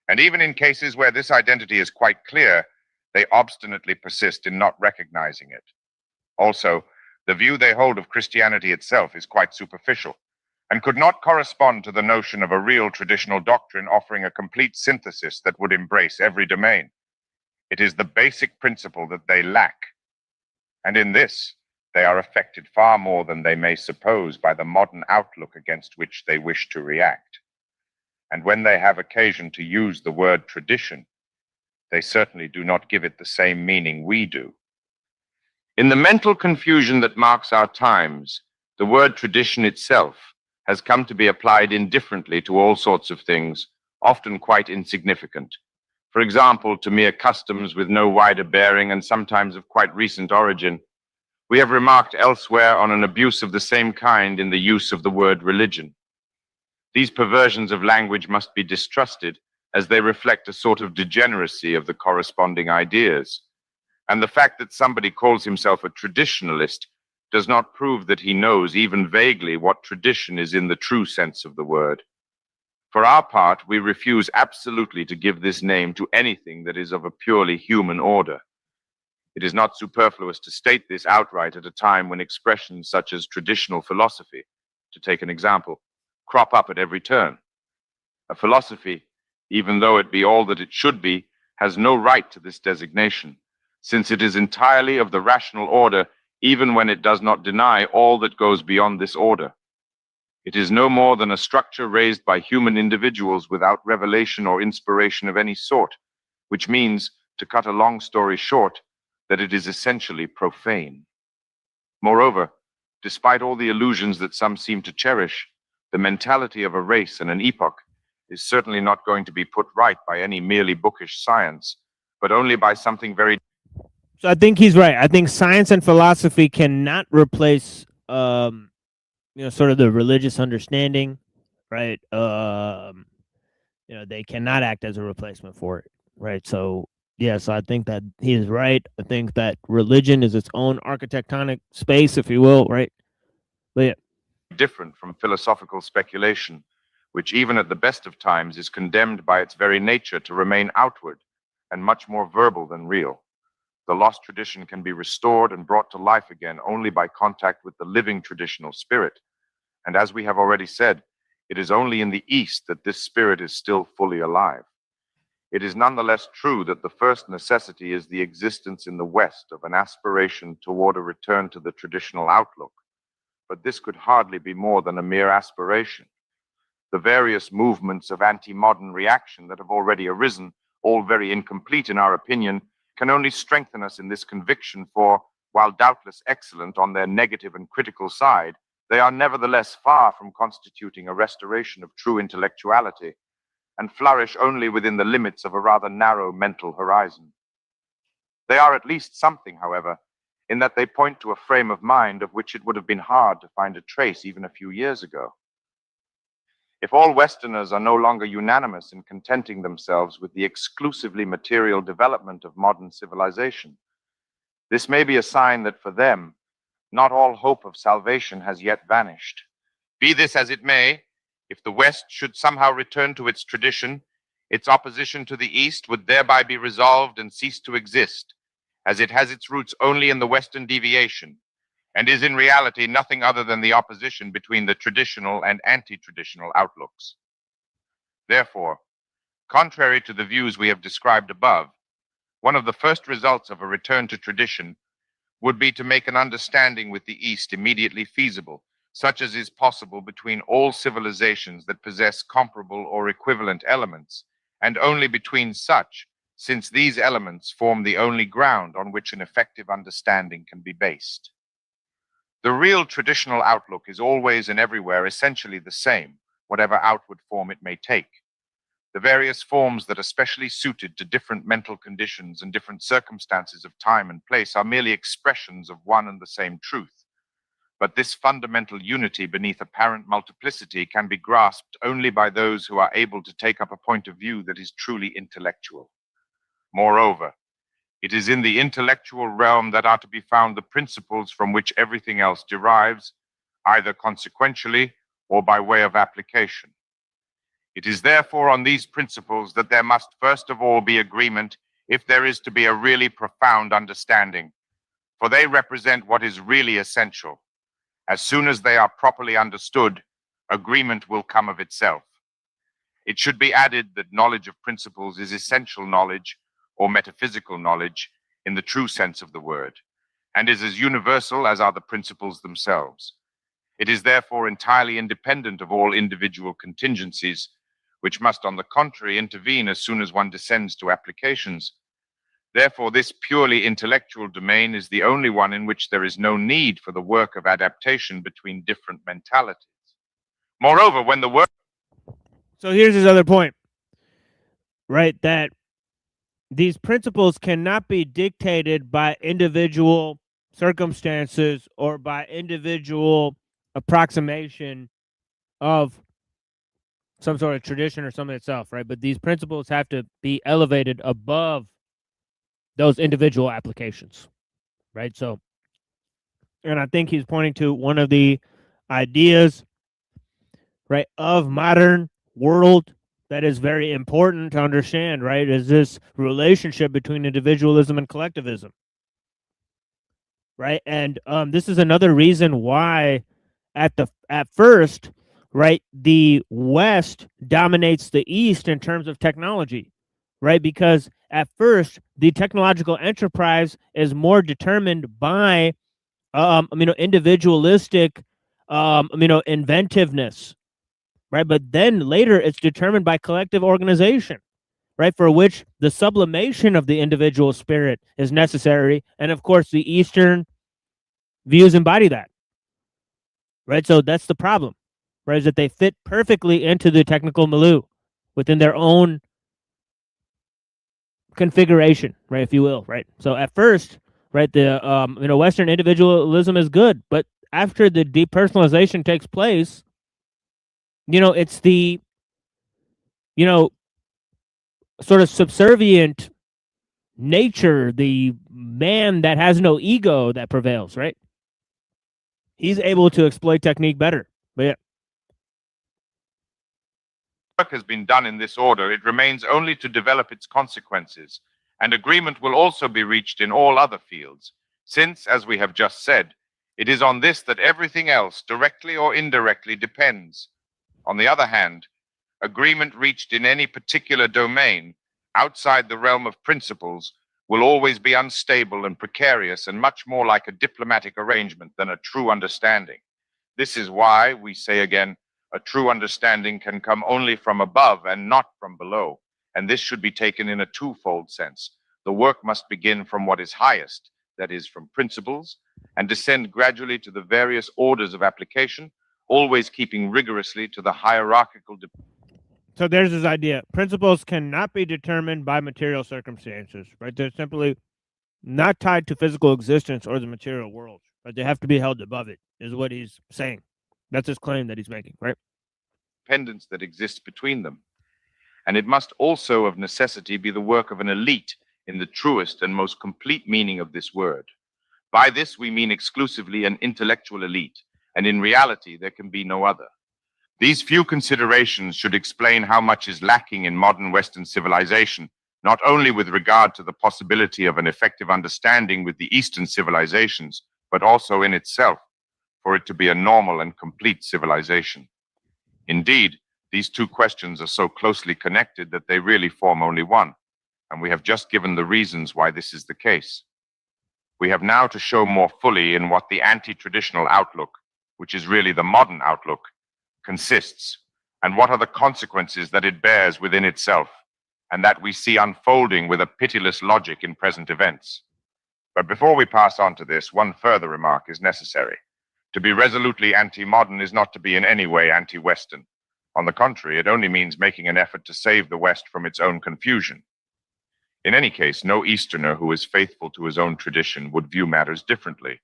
And even in cases where this identity is quite clear, they obstinately persist in not recognizing it. Also, the view they hold of Christianity itself is quite superficial, and could not correspond to the notion of a real traditional doctrine offering a complete synthesis that would embrace every domain. It is the basic principle that they lack, and in this, they are affected far more than they may suppose by the modern outlook against which they wish to react. And when they have occasion to use the word tradition, they certainly do not give it the same meaning we do. In the mental confusion that marks our times, the word tradition itself has come to be applied indifferently to all sorts of things, often quite insignificant. For example, to mere customs with no wider bearing and sometimes of quite recent origin. We have remarked elsewhere on an abuse of the same kind in the use of the word religion. These perversions of language must be distrusted, as they reflect a sort of degeneracy of the corresponding ideas. And the fact that somebody calls himself a traditionalist does not prove that he knows even vaguely what tradition is in the true sense of the word. For our part, we refuse absolutely to give this name to anything that is of a purely human order. It is not superfluous to state this outright at a time when expressions such as traditional philosophy, to take an example, crop up at every turn. A philosophy, even though it be all that it should be, has no right to this designation, since it is entirely of the rational order, even when it does not deny all that goes beyond this order. It is no more than a structure raised by human individuals without revelation or inspiration of any sort, which means, to cut a long story short, that it is essentially profane. Moreover, despite all the illusions that some seem to cherish, the mentality of a race and an epoch is certainly not going to be put right by any merely bookish science, but only by something very... So I think he's right. I think science and philosophy cannot replace, sort of the religious understanding, right? They cannot act as a replacement for it, right? So, yes, I think that he is right. I think that religion is its own architectonic space, if you will, right? But yeah. Different from philosophical speculation, which even at the best of times is condemned by its very nature to remain outward and much more verbal than real. The lost tradition can be restored and brought to life again only by contact with the living traditional spirit. And as we have already said, it is only in the East that this spirit is still fully alive. It is nonetheless true that the first necessity is the existence in the West of an aspiration toward a return to the traditional outlook. But this could hardly be more than a mere aspiration. The various movements of anti-modern reaction that have already arisen, all very incomplete in our opinion, can only strengthen us in this conviction, for, while doubtless excellent on their negative and critical side, they are nevertheless far from constituting a restoration of true intellectuality, and flourish only within the limits of a rather narrow mental horizon. They are at least something, however, in that they point to a frame of mind of which it would have been hard to find a trace even a few years ago. If all Westerners are no longer unanimous in contenting themselves with the exclusively material development of modern civilization, this may be a sign that for them, not all hope of salvation has yet vanished. Be this as it may, if the West should somehow return to its tradition, its opposition to the East would thereby be resolved and cease to exist, as it has its roots only in the Western deviation, and is in reality nothing other than the opposition between the traditional and anti-traditional outlooks. Therefore, contrary to the views we have described above, one of the first results of a return to tradition would be to make an understanding with the East immediately feasible, such as is possible between all civilizations that possess comparable or equivalent elements, and only between such, since these elements form the only ground on which an effective understanding can be based. The real traditional outlook is always and everywhere essentially the same, whatever outward form it may take. The various forms that are specially suited to different mental conditions and different circumstances of time and place are merely expressions of one and the same truth. But this fundamental unity beneath apparent multiplicity can be grasped only by those who are able to take up a point of view that is truly intellectual. Moreover, it is in the intellectual realm that are to be found the principles from which everything else derives, either consequentially or by way of application. It is therefore on these principles that there must first of all be agreement if there is to be a really profound understanding, for they represent what is really essential. As soon as they are properly understood, agreement will come of itself. It should be added that knowledge of principles is essential knowledge, or metaphysical knowledge, in the true sense of the word, and is as universal as are the principles themselves. It is therefore entirely independent of all individual contingencies, which must, on the contrary, intervene as soon as one descends to applications. Therefore, this purely intellectual domain is the only one in which there is no need for the work of adaptation between different mentalities. Moreover, when the work... So here's his other point, right? That these principles cannot be dictated by individual circumstances or by individual approximation of some sort of tradition or something itself, right? But these principles have to be elevated above those individual applications, right? So, and I think he's pointing to one of the ideas, right, of modern world that is very important to understand, right, is this relationship between individualism and collectivism, right? And this is another reason why at first, right, the West dominates the East in terms of technology, right? Because at first, the technological enterprise is more determined by, individualistic, inventiveness, right? But then later, it's determined by collective organization, right? For which the sublimation of the individual spirit is necessary. And of course, the Eastern views embody that, right? So that's the problem, right? Is that they fit perfectly into the technical milieu within their own configuration, right? If you will, right? So at first, right, the Western individualism is good, but after the depersonalization takes place, it's the sort of subservient nature, the man that has no ego that prevails, right? He's able to exploit technique better. But yeah. Work has been done in this order, it remains only to develop its consequences, and agreement will also be reached in all other fields, since, as we have just said, it is on this that everything else, directly or indirectly, depends. On the other hand, agreement reached in any particular domain, outside the realm of principles, will always be unstable and precarious and much more like a diplomatic arrangement than a true understanding. This is why, we say again, a true understanding can come only from above and not from below, and this should be taken in a twofold sense. The work must begin from what is highest, that is, from principles, and descend gradually to the various orders of application, always keeping rigorously to the hierarchical. So there's this idea. Principles cannot be determined by material circumstances, right? They're simply not tied to physical existence or the material world, but they have to be held above it, is what he's saying. That's his claim that he's making, right? Dependence that exists between them. And it must also of necessity be the work of an elite in the truest and most complete meaning of this word. By this we mean exclusively an intellectual elite, and in reality there can be no other. These few considerations should explain how much is lacking in modern Western civilization, not only with regard to the possibility of an effective understanding with the Eastern civilizations, but also in itself, for it to be a normal and complete civilization. Indeed, these two questions are so closely connected that they really form only one, and we have just given the reasons why this is the case. We have now to show more fully in what the anti-traditional outlook, which is really the modern outlook, consists, and what are the consequences that it bears within itself, and that we see unfolding with a pitiless logic in present events. But before we pass on to this, one further remark is necessary. To be resolutely anti-modern is not to be in any way anti-Western. On the contrary, it only means making an effort to save the West from its own confusion. In any case, no Easterner who is faithful to his own tradition would view matters differently,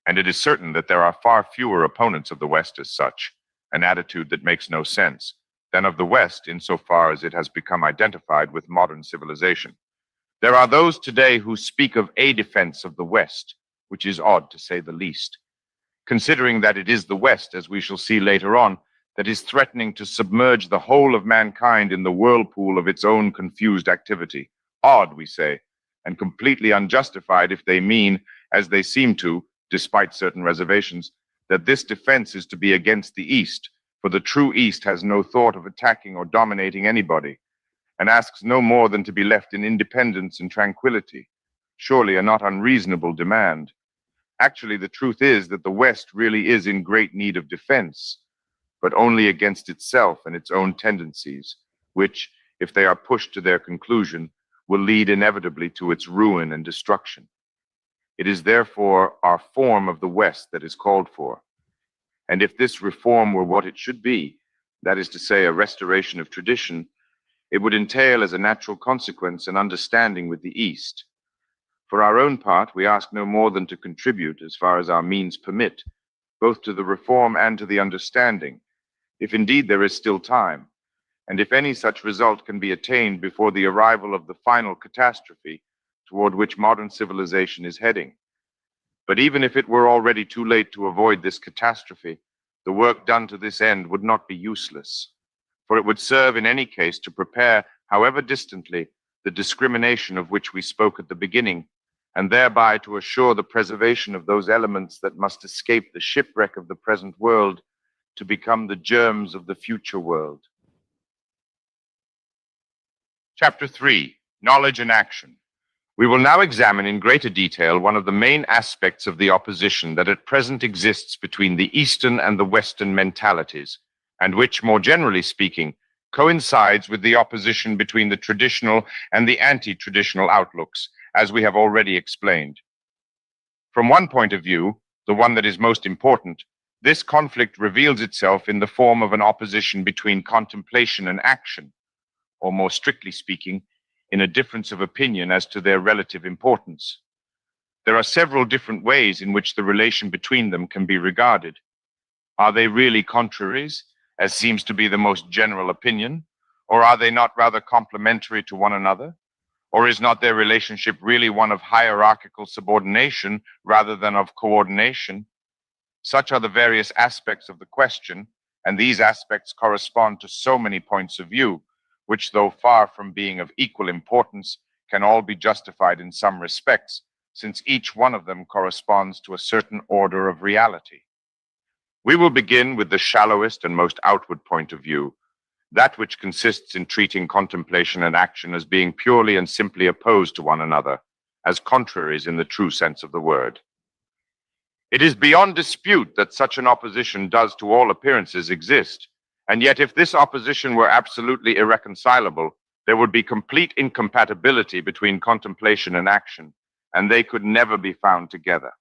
and it is certain that there are far fewer opponents of the West as such, an attitude that makes no sense, than of the West insofar as it has become identified with modern civilization. There are those today who speak of a defense of the West, which is odd to say the least, considering that it is the West, as we shall see later on, that is threatening to submerge the whole of mankind in the whirlpool of its own confused activity. Odd, we say, and completely unjustified if they mean, as they seem to, despite certain reservations, that this defense is to be against the East, for the true East has no thought of attacking or dominating anybody, and asks no more than to be left in independence and tranquility. Surely a not unreasonable demand. Actually, the truth is that the West really is in great need of defense, but only against itself and its own tendencies, which, if they are pushed to their conclusion, will lead inevitably to its ruin and destruction. It is therefore our form of the West that is called for. And if this reform were what it should be, that is to say, a restoration of tradition, it would entail as a natural consequence an understanding with the East. For our own part, we ask no more than to contribute, as far as our means permit, both to the reform and to the understanding, if indeed there is still time, and if any such result can be attained before the arrival of the final catastrophe toward which modern civilization is heading. But even if it were already too late to avoid this catastrophe, the work done to this end would not be useless, for it would serve in any case to prepare, however distantly, the discrimination of which we spoke at the beginning, and thereby to assure the preservation of those elements that must escape the shipwreck of the present world to become the germs of the future world. Chapter 3, Knowledge and Action. We will now examine in greater detail one of the main aspects of the opposition that at present exists between the Eastern and the Western mentalities, and which, more generally speaking, coincides with the opposition between the traditional and the anti-traditional outlooks, as we have already explained. From one point of view, the one that is most important, this conflict reveals itself in the form of an opposition between contemplation and action, or more strictly speaking, in a difference of opinion as to their relative importance. There are several different ways in which the relation between them can be regarded. Are they really contraries, as seems to be the most general opinion, or are they not rather complementary to one another? Or is not their relationship really one of hierarchical subordination rather than of coordination? Such are the various aspects of the question, and these aspects correspond to so many points of view, which, though far from being of equal importance, can all be justified in some respects, since each one of them corresponds to a certain order of reality. We will begin with the shallowest and most outward point of view, that which consists in treating contemplation and action as being purely and simply opposed to one another, as contraries in the true sense of the word. It is beyond dispute that such an opposition does to all appearances exist, and yet if this opposition were absolutely irreconcilable, there would be complete incompatibility between contemplation and action, and they could never be found together.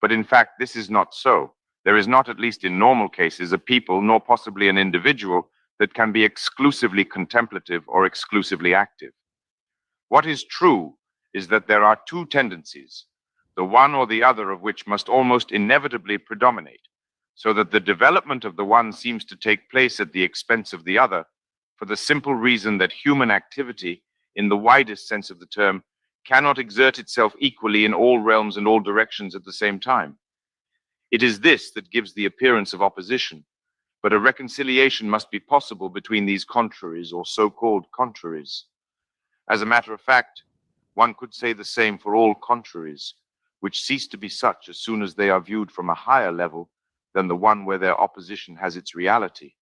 But in fact, this is not so. There is not, at least in normal cases, a people, nor possibly an individual, that can be exclusively contemplative or exclusively active. What is true is that there are two tendencies, the one or the other of which must almost inevitably predominate, so that the development of the one seems to take place at the expense of the other, for the simple reason that human activity, in the widest sense of the term, cannot exert itself equally in all realms and all directions at the same time. It is this that gives the appearance of opposition, but a reconciliation must be possible between these contraries or so-called contraries. As a matter of fact, one could say the same for all contraries, which cease to be such as soon as they are viewed from a higher level than the one where their opposition has its reality.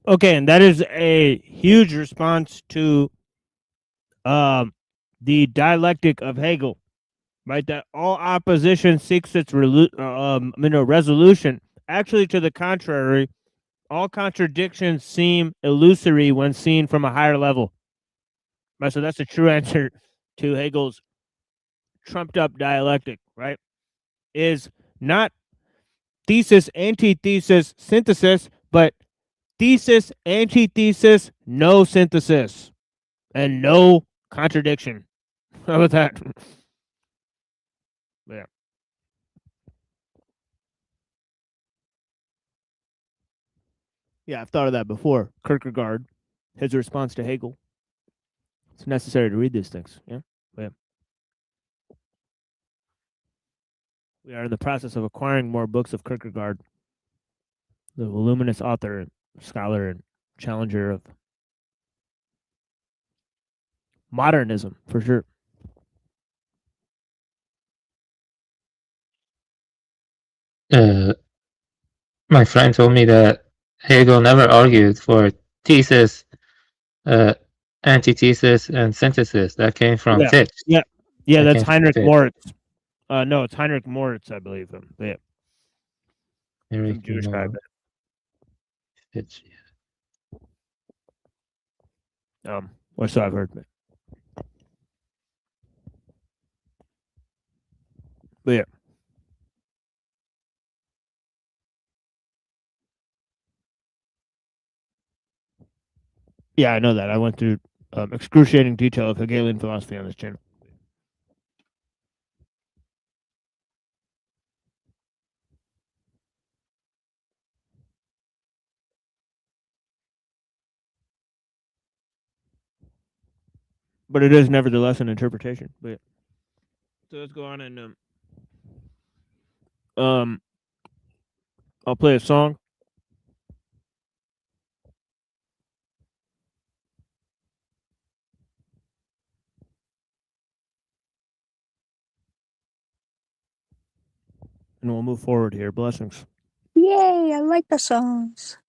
Okay, and that is a huge response to the dialectic of Hegel, right? That all opposition seeks its resolution. Actually, to the contrary, all contradictions seem illusory when seen from a higher level. Right, so that's the true answer to Hegel's trumped-up dialectic, right? Is not thesis, antithesis, synthesis, but thesis, antithesis, no synthesis, and no contradiction. How about that? Yeah. Yeah, I've thought of that before. Kierkegaard, his response to Hegel. It's necessary to read these things. Yeah. Yeah. We are in the process of acquiring more books of Kierkegaard, the voluminous author, scholar, and challenger of modernism, for sure. My friend told me that Hegel never argued for thesis, antithesis, and synthesis. That came from Yeah, Fichte. yeah, yeah. That That's came from Heinrich Fichte. Moritz. No, it's Heinrich Moritz, I believe. Yeah. Some Jewish guy. Fichte. Or so I've heard. But yeah. Yeah, I know that. I went through excruciating detail of Hegelian philosophy on this channel. But it is nevertheless an interpretation. But yeah. So let's go on and I'll play a song. And we'll move forward here. Blessings. Yay, I like the songs.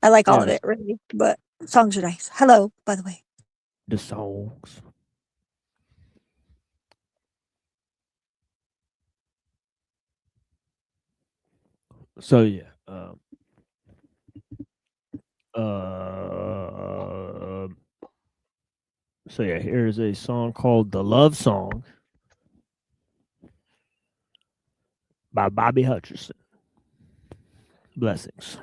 I like all of Yes. it, really, but songs are nice. Hello, by the way. The songs. So yeah. So yeah, here's a song called "The Love Song" by Bobby Hutcherson. Blessings.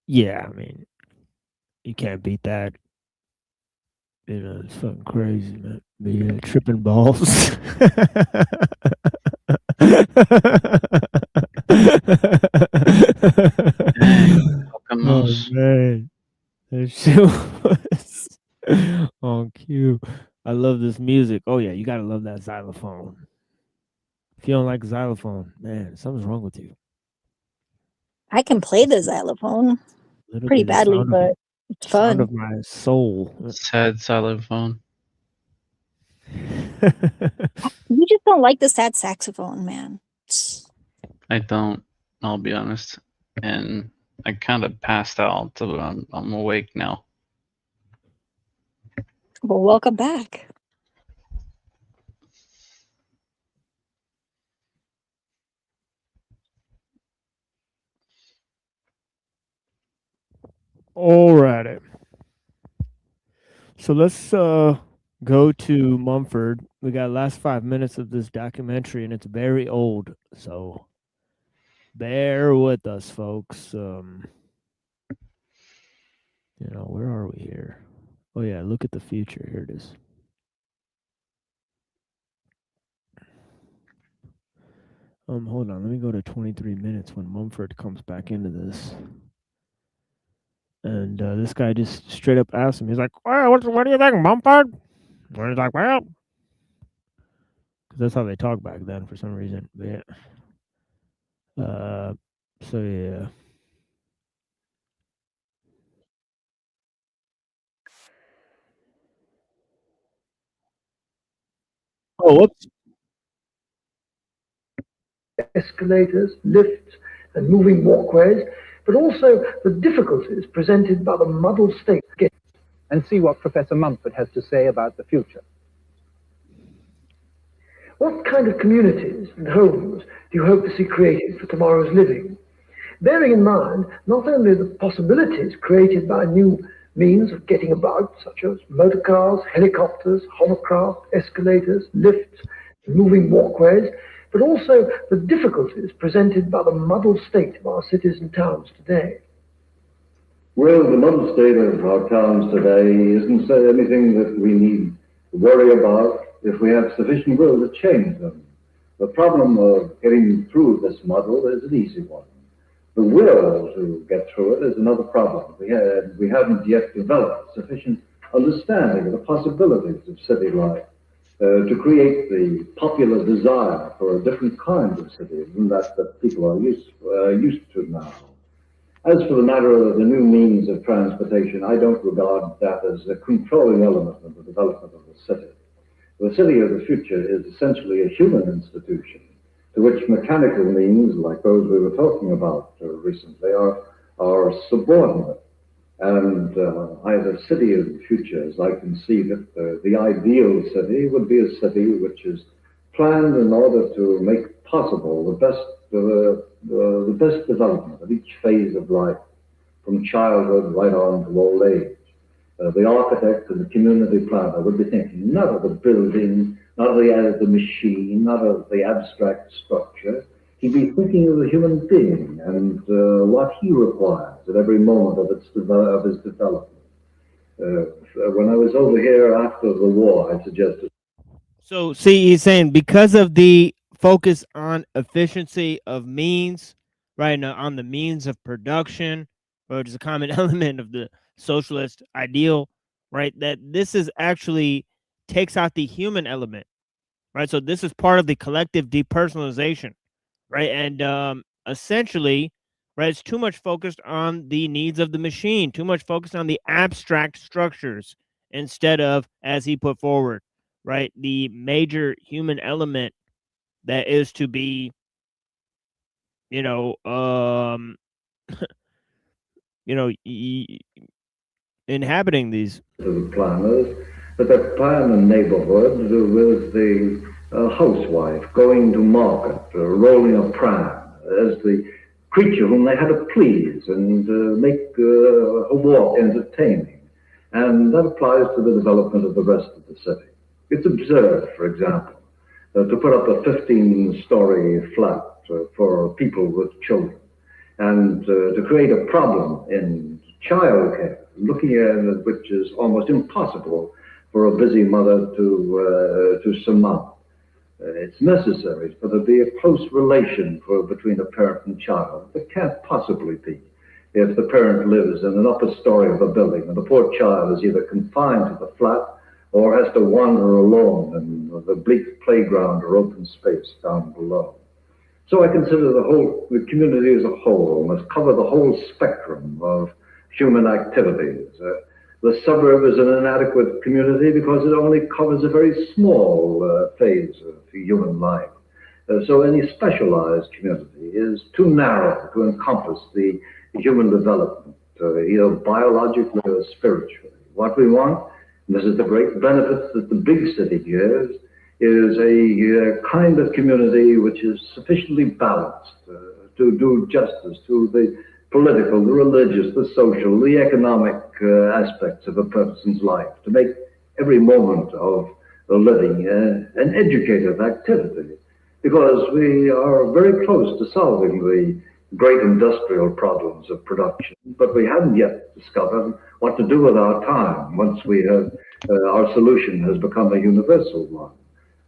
Yeah, I mean, you can't beat that. You know, it's fucking crazy, man. But yeah, tripping balls. Oh man, that shit was on cue. I love this music. Oh yeah, you gotta love that xylophone. If you don't like xylophone, man, something's wrong with you. I can play the xylophone pretty Literally the badly, sound of but it's sound fun. of my soul. Sad xylophone. You just don't like the sad saxophone, man. I don't. I'll be honest. And I kind of passed out, so I'm awake now. Well, welcome back. Alrighty. So let's go to Mumford. We got last 5 minutes of this documentary, and it's very old, so bear with us, folks. You know, where are we here? Oh yeah, look at the future. Here it is. Hold on. Let me go to 23 minutes when Mumford comes back into this. And this guy just straight up asked him. He's like, "Well, what do you think, Mumford?" And he's like, "Well," because that's how they talk back then for some reason. But yeah. So yeah. Oh, whoops. Escalators, lifts, and moving walkways, but also the difficulties presented by the muddled state. And see what Professor Mumford has to say about the future. What kind of communities and homes do you hope to see created for tomorrow's living? Bearing in mind not only the possibilities created by new means of getting about, such as motor cars, helicopters, hovercraft, escalators, lifts, and moving walkways, but also the difficulties presented by the muddled state of our cities and towns today. Well, the muddled state of our towns today isn't anything that we need to worry about if we have sufficient will to change them. The problem of getting through this muddle is an easy one. The will to get through it is another problem. We haven't yet developed sufficient understanding of the possibilities of city life to create the popular desire for a different kind of city than that people are used to now. As for the matter of the new means of transportation, I don't regard that as a controlling element of the development of the city. The city of the future is essentially a human institution to which mechanical means, like those we were talking about recently, are subordinate. And the city of the future, as I conceive it, the ideal city would be a city which is planned in order to make possible the best development of each phase of life, from childhood right on to old age. The architect and the community planner would be thinking not of the building, not of the machine, not of the abstract structure. He'd be thinking of the human being and what he requires at every moment of his development. When I was over here after the war, I suggested. So see, he's saying because of the focus on efficiency of means, right now on the means of production, which is a common element of the socialist ideal, right? That this is actually takes out the human element, right? So this is part of the collective depersonalization, right? And essentially, right, it's too much focused on the needs of the machine, too much focused on the abstract structures instead of, as he put forward, right, the major human element that is to be, you know, inhabiting these. To the planners, that they plan a neighborhood with the housewife going to market, rolling a pram, as the creature whom they had to please and make a walk entertaining. And that applies to the development of the rest of the city. It's absurd, for example, to put up a 15-story flat for people with children. and to create a problem in childcare, looking at it, which is almost impossible for a busy mother to surmount. It's necessary for there to be a close relation between a parent and child. It can't possibly be if the parent lives in an upper story of a building and the poor child is either confined to the flat or has to wander alone in the bleak playground or open space down below. So I consider the community as a whole must cover the whole spectrum of human activities. The suburb is an inadequate community because it only covers a very small phase of human life. So any specialized community is too narrow to encompass the human development, either biologically or spiritually. What we want, and this is the great benefit that the big city gives, is a kind of community which is sufficiently balanced to do justice to the political, the religious, the social, the economic aspects of a person's life, to make every moment of the living an educative activity, because we are very close to solving the great industrial problems of production, but we haven't yet discovered what to do with our time once we have our solution has become a universal one.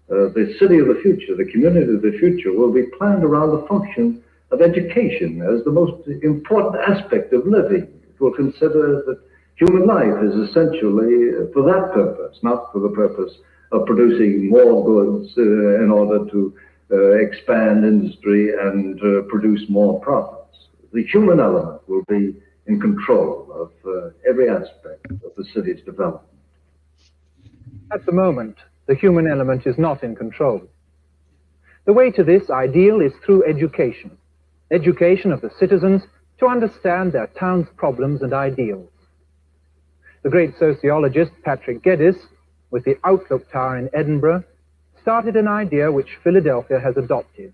The city of the future, the community of the future, will be planned around the function of education as the most important aspect of living. It will consider that human life is essentially for that purpose, not for the purpose of producing more goods in order to expand industry and produce more profits. The human element will be in control of every aspect of the city's development. At the moment, the human element is not in control. The way to this ideal is through education. Education of the citizens to understand their town's problems and ideals. The great sociologist Patrick Geddes, with the Outlook Tower in Edinburgh, started an idea which Philadelphia has adopted.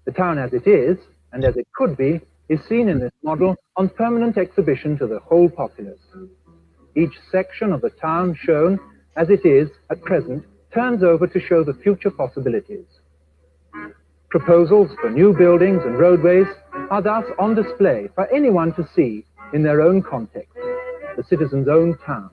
The town as it is, and as it could be, is seen in this model on permanent exhibition to the whole populace. Each section of the town shown as it is at present turns over to show the future possibilities. Proposals for new buildings and roadways are thus on display for anyone to see in their own context, the citizen's own town.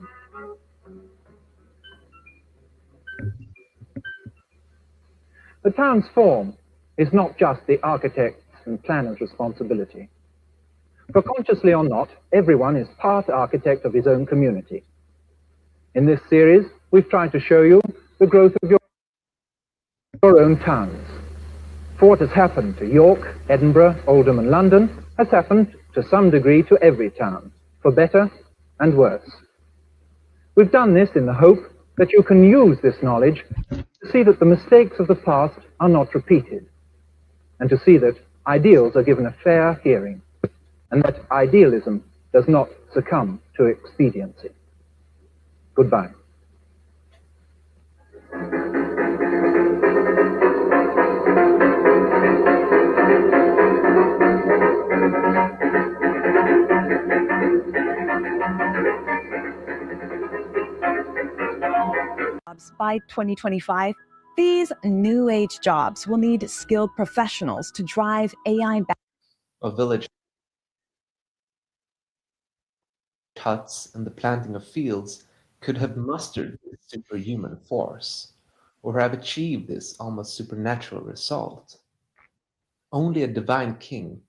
The town's form is not just the architect's and planner's responsibility. For consciously or not, everyone is part architect of his own community. In this series, we've tried to show you the growth of your own towns. For what has happened to York, Edinburgh, Oldham and London has happened to some degree to every town, for better and worse. We've done this in the hope that you can use this knowledge to see that the mistakes of the past are not repeated, and to see that ideals are given a fair hearing, and that idealism does not succumb to expediency. Goodbye. By 2025, these new age jobs will need skilled professionals to drive AI back. A village huts and the planting of fields could have mustered this superhuman force, or have achieved this almost supernatural result. Only a divine king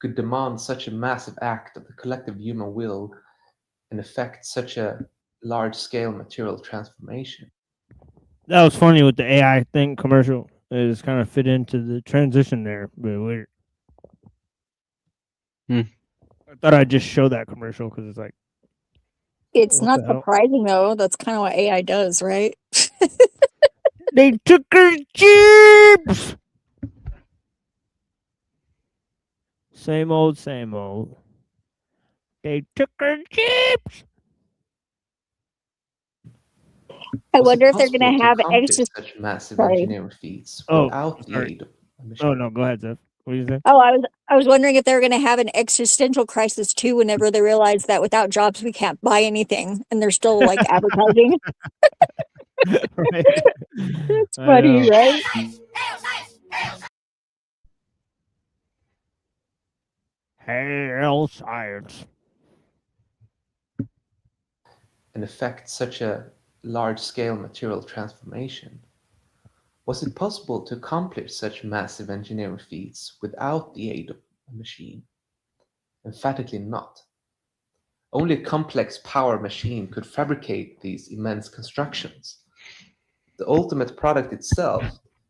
could demand such a massive act of the collective human will and effect such a large-scale material transformation. That was funny with the AI thing commercial. It just kind of fit into the transition there. But weird. I thought I'd just show that commercial because it's like, It's what not the hell? surprising though. That's kind of what AI does, right? They took her chips. Same old, same old. They took her chips. I Was wonder it if they're going possible to to have accomplish extra. such massive Sorry. engineering feats Oh, without the sorry. aid of a machine? Oh, no, go ahead, Zeph. What do you say? Oh, I was wondering if they were going to have an existential crisis too whenever they realize that without jobs we can't buy anything, and they're still like advertising. Right. It's I funny, know. right? Hail science. And effect such a large-scale material transformation? Was it possible to accomplish such massive engineering feats without the aid of a machine? Emphatically not. Only a complex power machine could fabricate these immense constructions. The ultimate product itself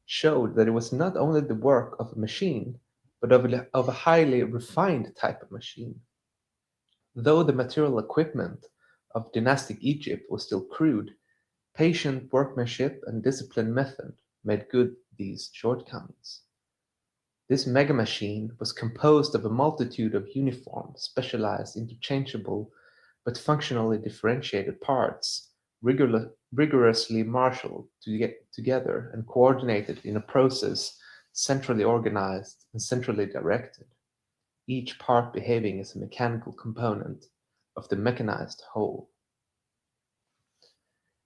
showed that it was not only the work of a machine, but of a highly refined type of machine. Though the material equipment of dynastic Egypt was still crude, patient workmanship and disciplined method made good these shortcomings. This mega machine was composed of a multitude of uniform, specialized, interchangeable, but functionally differentiated parts, rigorously marshaled together and coordinated in a process centrally organized and centrally directed, each part behaving as a mechanical component of the mechanized whole.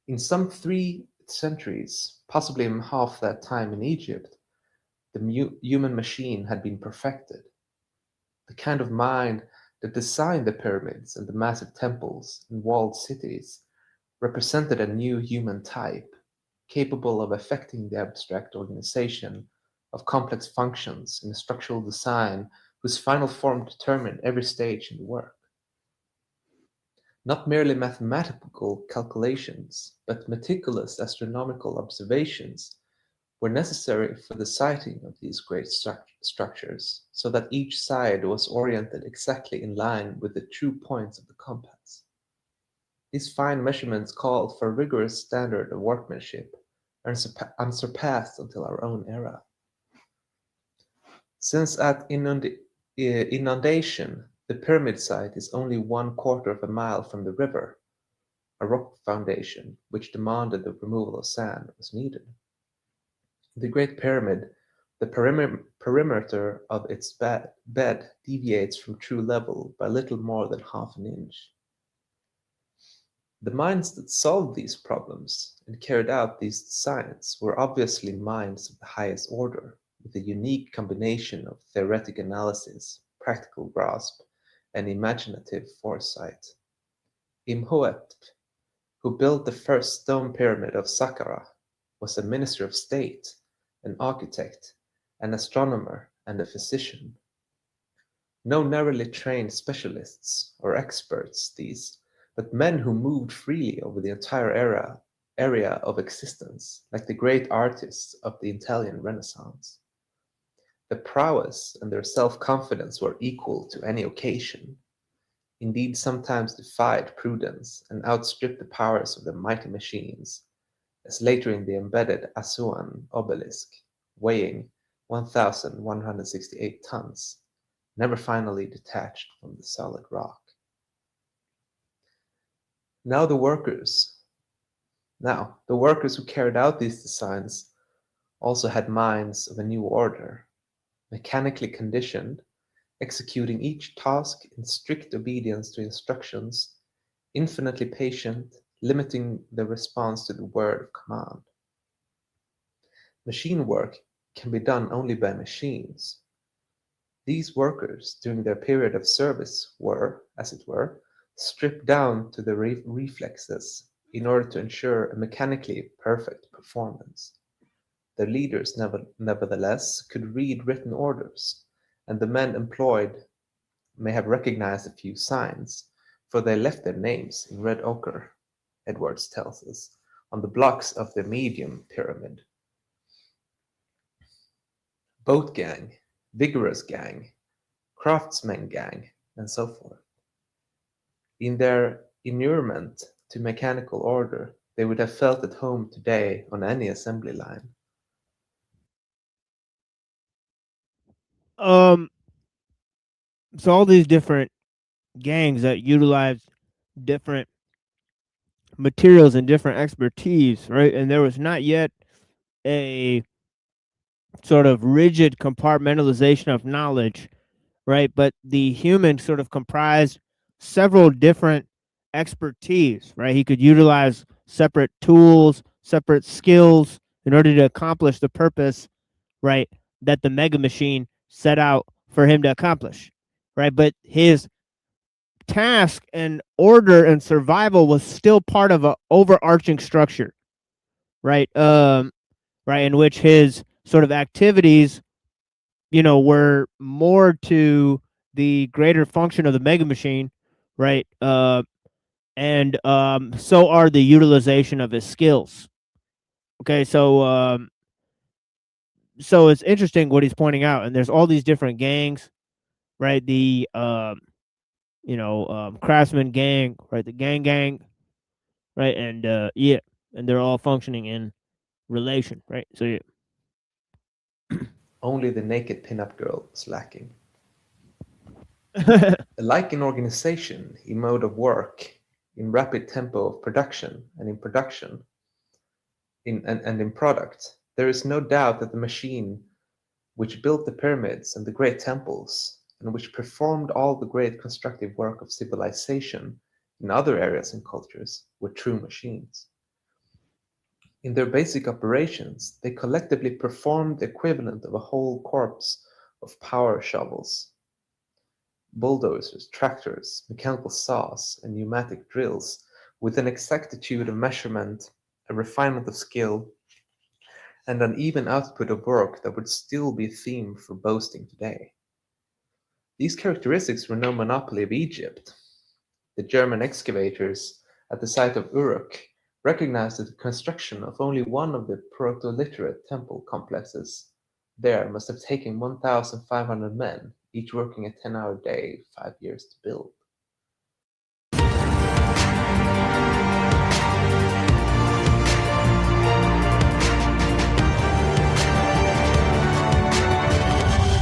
In some 3 centuries, possibly in half that time in Egypt, the human machine had been perfected. The kind of mind that designed the pyramids and the massive temples and walled cities represented a new human type, capable of affecting the abstract organization of complex functions in a structural design whose final form determined every stage in the work. Not merely mathematical calculations, but meticulous astronomical observations were necessary for the sighting of these great structures, so that each side was oriented exactly in line with the true points of the compass. These fine measurements called for a rigorous standard of workmanship, unsurpassed until our own era. Since at inundation, the pyramid site is only 1/4 of a mile from the river, a rock foundation which demanded the removal of sand was needed. The Great Pyramid, the perimeter of its bed deviates from true level by little more than half an inch. The minds that solved these problems and carried out these designs were obviously minds of the highest order, with a unique combination of theoretic analysis, practical grasp, and imaginative foresight. Imhotep, who built the first stone pyramid of Saqqara, was a minister of state, an architect, an astronomer, and a physician. No narrowly trained specialists or experts, these, but men who moved freely over the entire area of existence, like the great artists of the Italian Renaissance. Their prowess and their self-confidence were equal to any occasion, indeed sometimes defied prudence and outstripped the powers of the mighty machines, as later in the embedded Assuan obelisk, weighing 1,168 tons, never finally detached from the solid rock. Now the workers who carried out these designs also had minds of a new order, mechanically conditioned, executing each task in strict obedience to instructions, infinitely patient, limiting the response to the word of command. Machine work can be done only by machines. These workers, during their period of service, were, as it were, stripped down to the reflexes in order to ensure a mechanically perfect performance. Their leaders, nevertheless, could read written orders, and the men employed may have recognized a few signs, for they left their names in red ochre, Edwards tells us, on the blocks of the medium pyramid. Boat gang, vigorous gang, craftsman gang, and so forth. In their inurement to mechanical order, they would have felt at home today on any assembly line. So all these different gangs that utilize different materials and different expertise, right? And there was not yet a sort of rigid compartmentalization of knowledge, right? But the human sort of comprised several different expertise, right? He could utilize separate tools, separate skills in order to accomplish the purpose, right, that the mega machine set out for him to accomplish, right? But his task and order and survival was still part of a overarching structure, right? Right, in which his sort of activities, you know, were more to the greater function of the mega machine, right? And so are the utilization of his skills. Okay, so so it's interesting what he's pointing out, and there's all these different gangs, right? The craftsman gang, right? The gang, right? And yeah, and they're all functioning in relation, right? So yeah. Only the naked pinup girl is lacking. Like in organization, in mode of work, in rapid tempo of production, and in production, and in product, there is no doubt that the machine which built the pyramids and the great temples, and which performed all the great constructive work of civilization in other areas and cultures, were true machines. In their basic operations, they collectively performed the equivalent of a whole corps of power shovels, bulldozers, tractors, mechanical saws, and pneumatic drills, with an exactitude of measurement, a refinement of skill, and an even output of work that would still be a theme for boasting today. These characteristics were no monopoly of Egypt. The German excavators at the site of Uruk recognized that the construction of only one of the proto-literate temple complexes there must have taken 1,500 men, each working a 10-hour day, 5 years to build.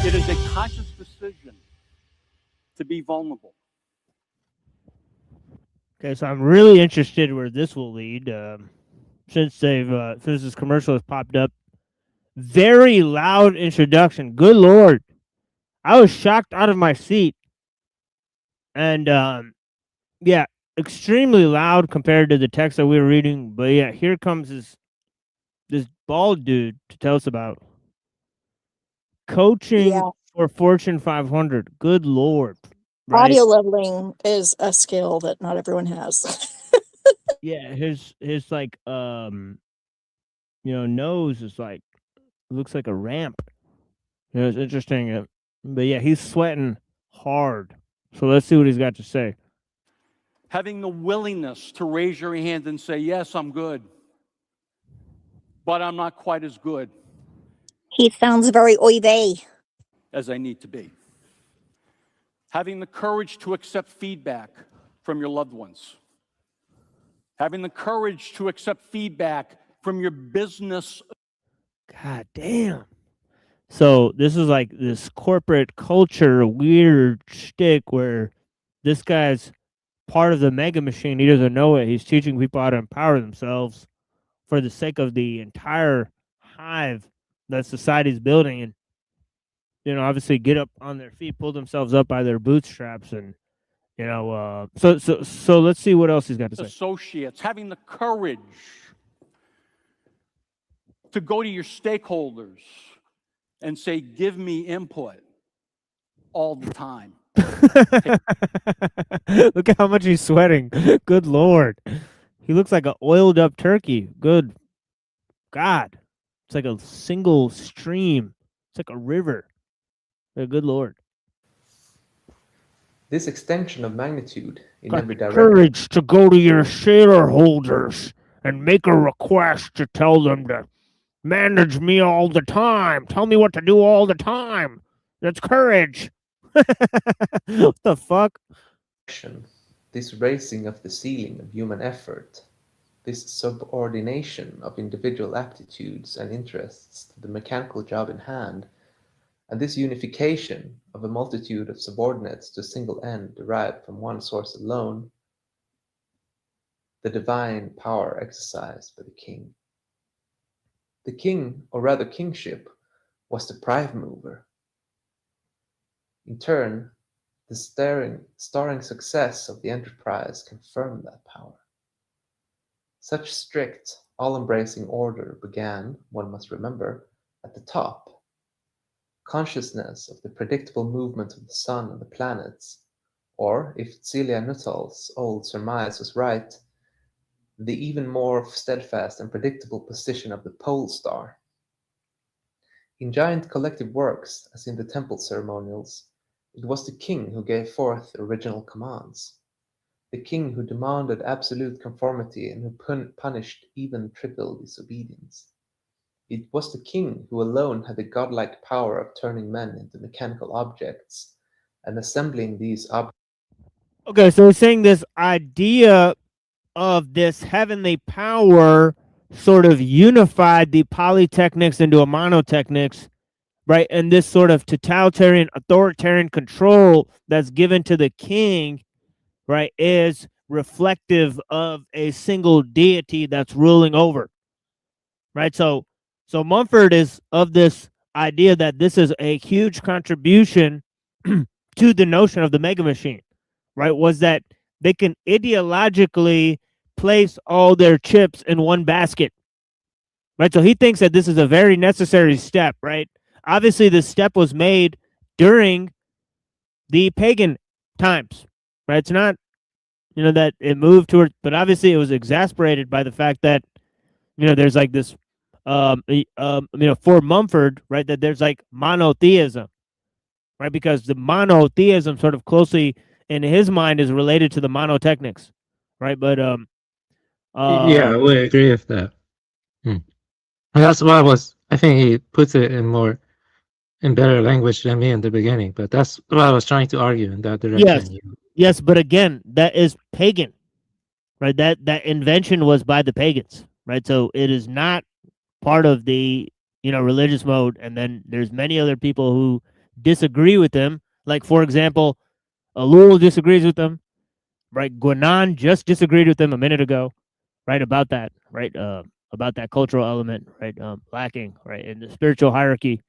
It is a conscious decision to be vulnerable. Okay, so I'm really interested where this will lead. Since this commercial has popped up, very loud introduction. Good Lord, I was shocked out of my seat, and yeah, extremely loud compared to the text that we were reading. But yeah, here comes this bald dude to tell us about coaching Yeah. for Fortune 500. Good Lord, right? Audio leveling is a skill that not everyone has. Yeah, his like nose is like looks like a ramp. It's interesting. But yeah, he's sweating hard. So let's see what he's got to say. Having the willingness to raise your hand and say, yes, I'm good, but I'm not quite as good He sounds very oy vey. as I need to be. Having the courage to accept feedback from your loved ones. Having the courage to accept feedback from your business. God damn. So this is like this corporate culture weird shtick where this guy's part of the mega machine. He doesn't know it. He's teaching people how to empower themselves for the sake of the entire hive that society's building, and obviously get up on their feet, pull themselves up by their bootstraps, and so let's see what else he's got to say. Associates, having the courage to go to your stakeholders and say, give me input all the time. Look at how much he's sweating. Good Lord. He looks like an oiled up turkey. Good God. It's like a single stream. It's like a river. Good Lord. This extension of magnitude in Got every direction. courage to go to your shareholders and make a request to tell them to manage me all the time. Tell me what to do all the time. That's courage. What the fuck? This raising of the ceiling of human effort, this subordination of individual aptitudes and interests to the mechanical job in hand, and this unification of a multitude of subordinates to a single end derived from one source alone, the divine power exercised by the king. The king, or rather kingship, was the prime mover. In turn, the starring success of the enterprise confirmed that power. Such strict, all-embracing order began, one must remember, at the top. consciousness of the predictable movement of the sun and the planets, or, if Celia Nuttall's old surmise was right, the even more steadfast and predictable position of the pole star. In giant collective works, as in the temple ceremonials, it was the king who gave forth the original commands, the king who demanded absolute conformity and who punished even trivial disobedience. It was the king who alone had the godlike power of turning men into mechanical objects and assembling these objects. Okay, so we're saying this idea of this heavenly power sort of unified the polytechnics into a monotechnics, right? And this sort of totalitarian, authoritarian control that's given to the king, right, is reflective of a single deity that's ruling over, right? So Mumford is of this idea that this is a huge contribution to the notion of the mega machine, right? Was that they can ideologically place all their chips in one basket, right? So he thinks that this is a very necessary step, right? Obviously, this step was made during the pagan times, right? It's not, that it moved toward, but obviously it was exasperated by the fact that, there's like this, for Mumford, right, that there's like monotheism, right? Because the monotheism sort of closely in his mind is related to the monotechnics, right? But yeah, I would agree with that. And that's why I think he puts it in better language than me in the beginning, but that's what I was trying to argue in that direction. Yes, but again, that is pagan, right? That invention was by the pagans, right? So it is not part of the religious mode. And then there's many other people who disagree with them. Like, for example, Ellul disagrees with them, right? Guanan just disagreed with them a minute ago, right? About that, right? About that cultural element, right? Lacking, right? In the spiritual hierarchy,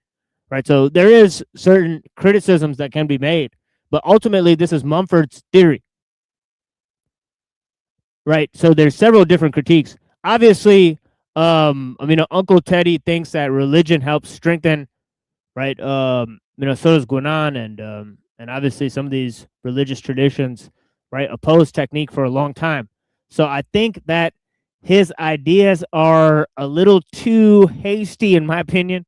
right? So there is certain criticisms that can be made, but ultimately this is Mumford's theory, right? So there's several different critiques. Obviously, Uncle Teddy thinks that religion helps strengthen, right? So does Guanan, and obviously some of these religious traditions, right, oppose technique for a long time. So I think that his ideas are a little too hasty, in my opinion.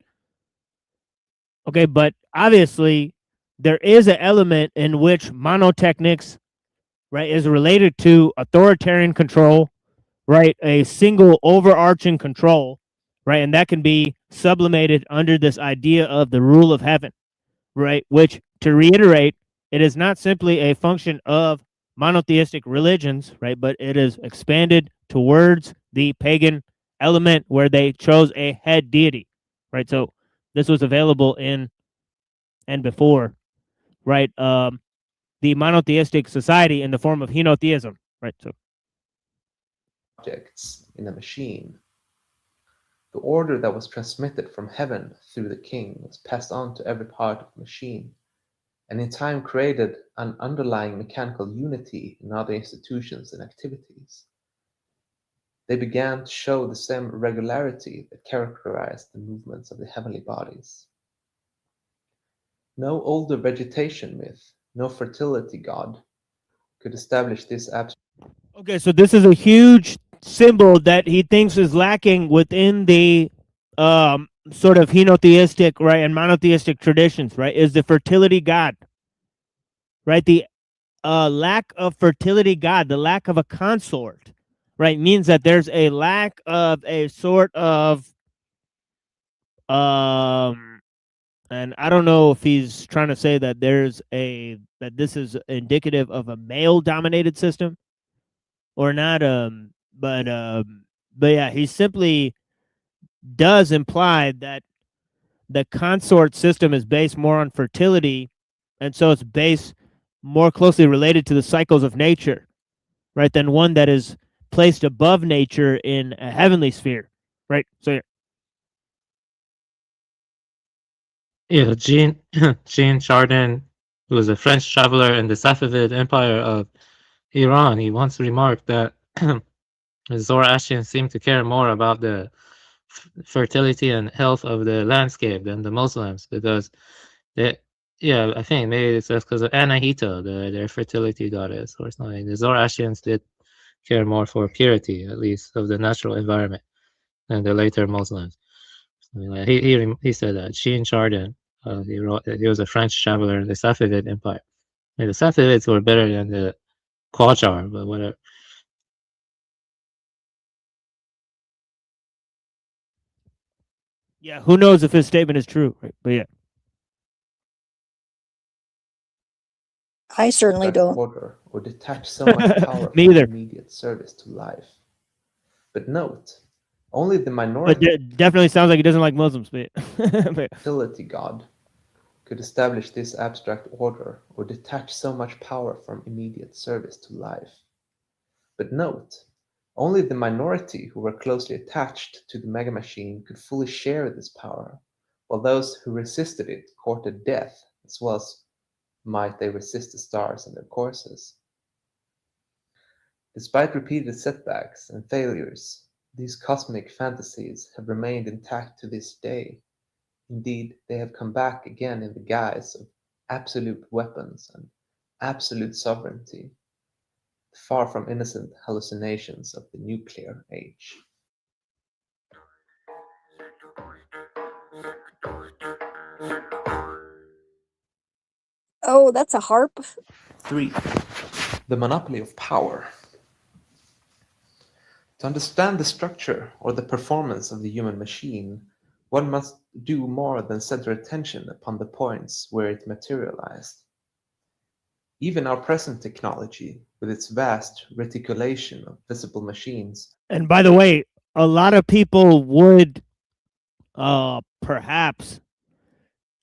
Okay, but obviously there is an element in which monotechnics, right, is related to authoritarian control, right, a single overarching control, right, and that can be sublimated under this idea of the rule of heaven, right, which, to reiterate, it is not simply a function of monotheistic religions, right, but it is expanded towards the pagan element where they chose a head deity, right? So this was available in and before, right, the monotheistic society in the form of henotheism, right? So objects in a machine. The order that was transmitted from heaven through the king was passed on to every part of the machine, and in time created an underlying mechanical unity in other institutions and activities. They began to show the same regularity that characterized the movements of the heavenly bodies. No older vegetation myth, no fertility god, could establish this absolute. Okay, so this is a huge symbol that he thinks is lacking within the sort of henotheistic, right, and monotheistic traditions, right, is the fertility god, right? The lack of fertility god, the lack of a consort, right, means that there's a lack of a sort of, and I don't know if he's trying to say that that this is indicative of a male-dominated system or not, but yeah, he simply does imply that the consort system is based more on fertility, and so it's based more closely related to the cycles of nature, right, than one that is placed above nature in a heavenly sphere, right? So yeah, Jean Chardin, who was a French traveler in the Safavid Empire of Iran, he once remarked that Zoroastrians seem to care more about the fertility and health of the landscape than the Muslims, because they, yeah, I think maybe it's just because of Anahita, their fertility goddess or something. The Zoroastrians did care more for purity, at least, of the natural environment than the later Muslims. I mean, like, he said that. Jean Chardin, he wrote that he was a French traveler in the Safavid Empire. I mean, the Safavids were better than the Qajar, but whatever. Yeah, who knows if his statement is true, right? But yeah. I certainly don't. Order or detach so much power Me from either. immediate service to life. But note, only the But minority definitely sounds like he doesn't like Muslims, but, but fertility god could establish this abstract order or detach so much power from immediate service to life. But note, only the minority who were closely attached to the mega machine could fully share this power, while those who resisted it courted death, as well as might they resist the stars in their courses. Despite repeated setbacks and failures, these cosmic fantasies have remained intact to this day. Indeed, they have come back again in the guise of absolute weapons and absolute sovereignty, far from innocent hallucinations of the nuclear age. Oh, that's a harp. 3. The monopoly of power. To understand the structure or the performance of the human machine, one must do more than center attention upon the points where it materialized. Even our present technology, with its vast reticulation of visible machines. And by the way, a lot of people would perhaps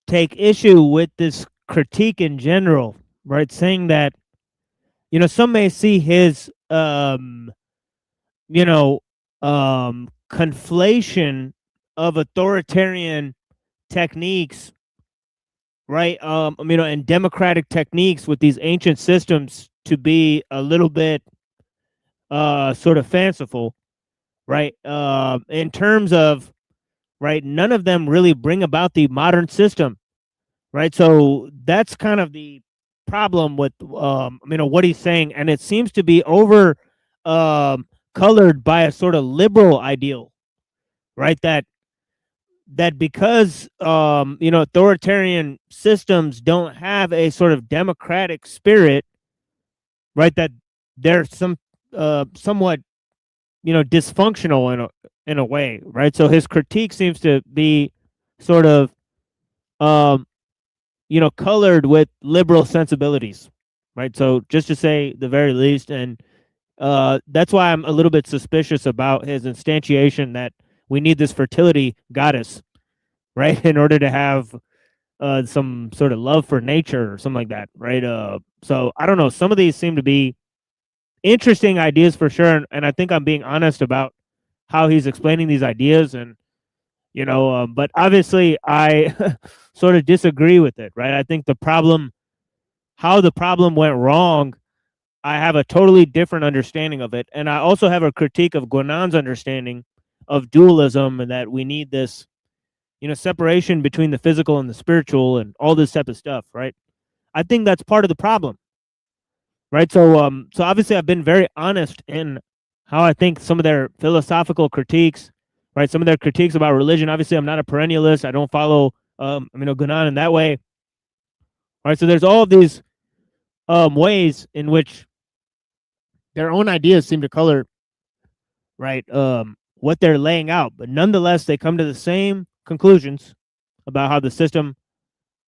take issue with this critique in general, right? Saying that, you know, some may see his conflation of authoritarian techniques, right? And democratic techniques with these ancient systems to be a little bit sort of fanciful, right? In terms of, right, none of them really bring about the modern system, right? So that's kind of the problem with what he's saying, and it seems to be over colored by a sort of liberal ideal, right? That because authoritarian systems don't have a sort of democratic spirit, right? That they're somewhat dysfunctional in a way, right? So his critique seems to be sort of colored with liberal sensibilities, right? So just to say the very least, and that's why I'm a little bit suspicious about his instantiation that we need this fertility goddess, right, in order to have some sort of love for nature or something like that, right? So I don't know. Some of these seem to be interesting ideas for sure, and I think I'm being honest about how he's explaining these ideas, and but obviously I sort of disagree with it, right? I think how the problem went wrong, I have a totally different understanding of it, and I also have a critique of Guanan's understanding of dualism, and that we need this separation between the physical and the spiritual and all this type of stuff, right? I think that's part of the problem, right? So obviously I've been very honest in how I think some of their philosophical critiques, right? Some of their critiques about religion. Obviously, I'm not a perennialist. I don't follow Guanan in that way, right? So there's all of these ways in which their own ideas seem to color, right, what they're laying out, but nonetheless they come to the same conclusions about how the system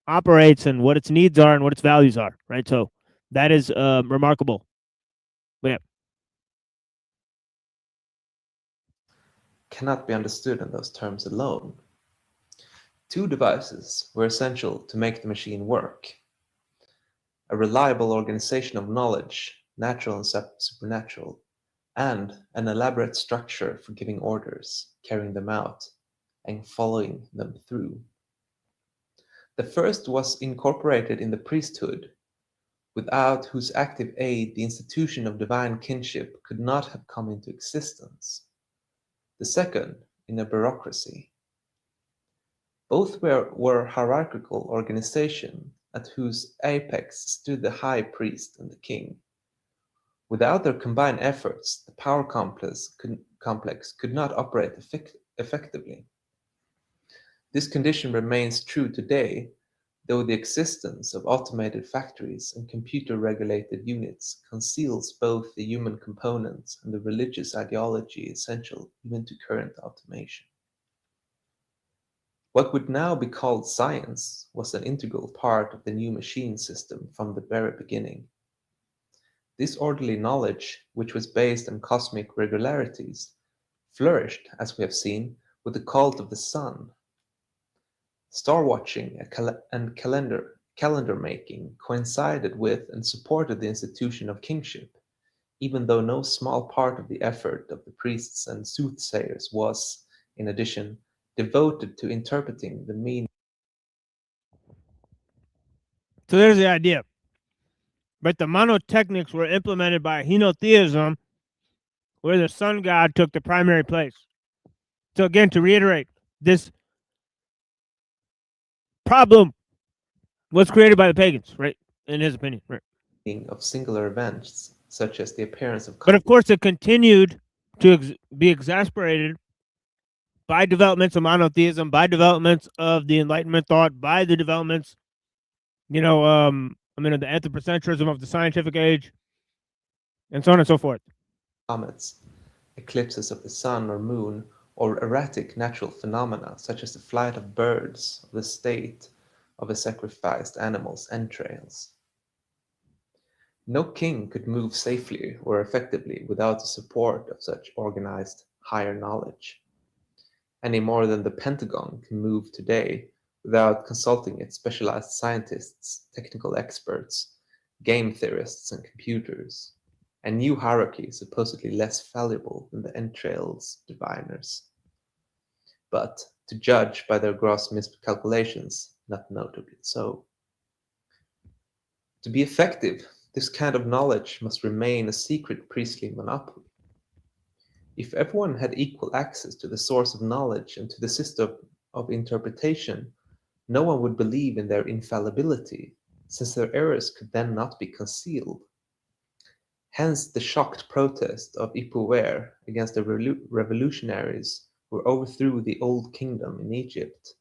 operates and what its needs are and what its values are, right? So that is remarkable. But yeah. Cannot be understood in those terms alone. 2 devices were essential to make the machine work: a reliable organization of knowledge, natural and supernatural, and an elaborate structure for giving orders, carrying them out, and following them through. The first was incorporated in the priesthood, without whose active aid the institution of divine kinship could not have come into existence. The second in a bureaucracy. Both were hierarchical organizations at whose apex stood the high priest and the king. Without their combined efforts, the power complex could not operate effectively. This condition remains true today, though the existence of automated factories and computer-regulated units conceals both the human components and the religious ideology essential even to current automation. What would now be called science was an integral part of the new machine system from the very beginning. This orderly knowledge, which was based on cosmic regularities, flourished, as we have seen, with the cult of the sun. Star watching and calendar making coincided with and supported the institution of kingship, even though no small part of the effort of the priests and soothsayers was, in addition, devoted to interpreting the meaning. So there's the idea. But the monotechnics were implemented by henotheism, where the sun god took the primary place. So again, to reiterate, this problem was created by the pagans, right? In his opinion, right? Of singular events, such as the appearance of... But of course, it continued to be exasperated by developments of monotheism, by developments of the Enlightenment thought, by the developments, the anthropocentrism of the scientific age, and so on and so forth. Comets, eclipses of the sun or moon, or erratic natural phenomena, such as the flight of birds, or the state of a sacrificed animal's entrails. No king could move safely or effectively without the support of such organized higher knowledge, any more than the Pentagon can move today without consulting its specialized scientists, technical experts, game theorists, and computers, a new hierarchy supposedly less valuable than the entrails diviners. But, to judge by their gross miscalculations, not notably so. To be effective, this kind of knowledge must remain a secret priestly monopoly. If everyone had equal access to the source of knowledge and to the system of interpretation, no one would believe in their infallibility, since their errors could then not be concealed. Hence the shocked protest of Ipuwer against the revolutionaries who overthrew the old kingdom in Egypt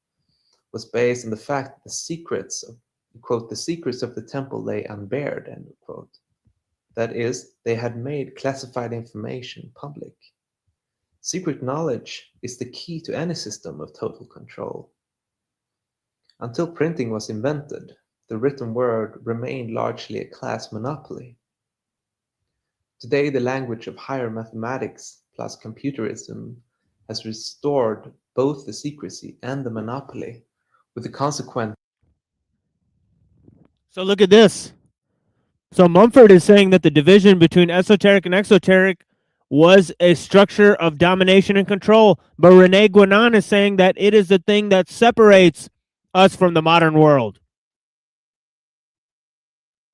was based on the fact that the secrets of, quote, the secrets of the temple lay unbared, end quote. That is, they had made classified information public. Secret knowledge is the key to any system of total control. Until printing was invented, the written word remained largely a class monopoly. Today, the language of higher mathematics plus computerism has restored both the secrecy and the monopoly, with the consequent. So look at this. So Mumford is saying that the division between esoteric and exoteric was a structure of domination and control. But Rene Guénon is saying that it is the thing that separates us from the modern world.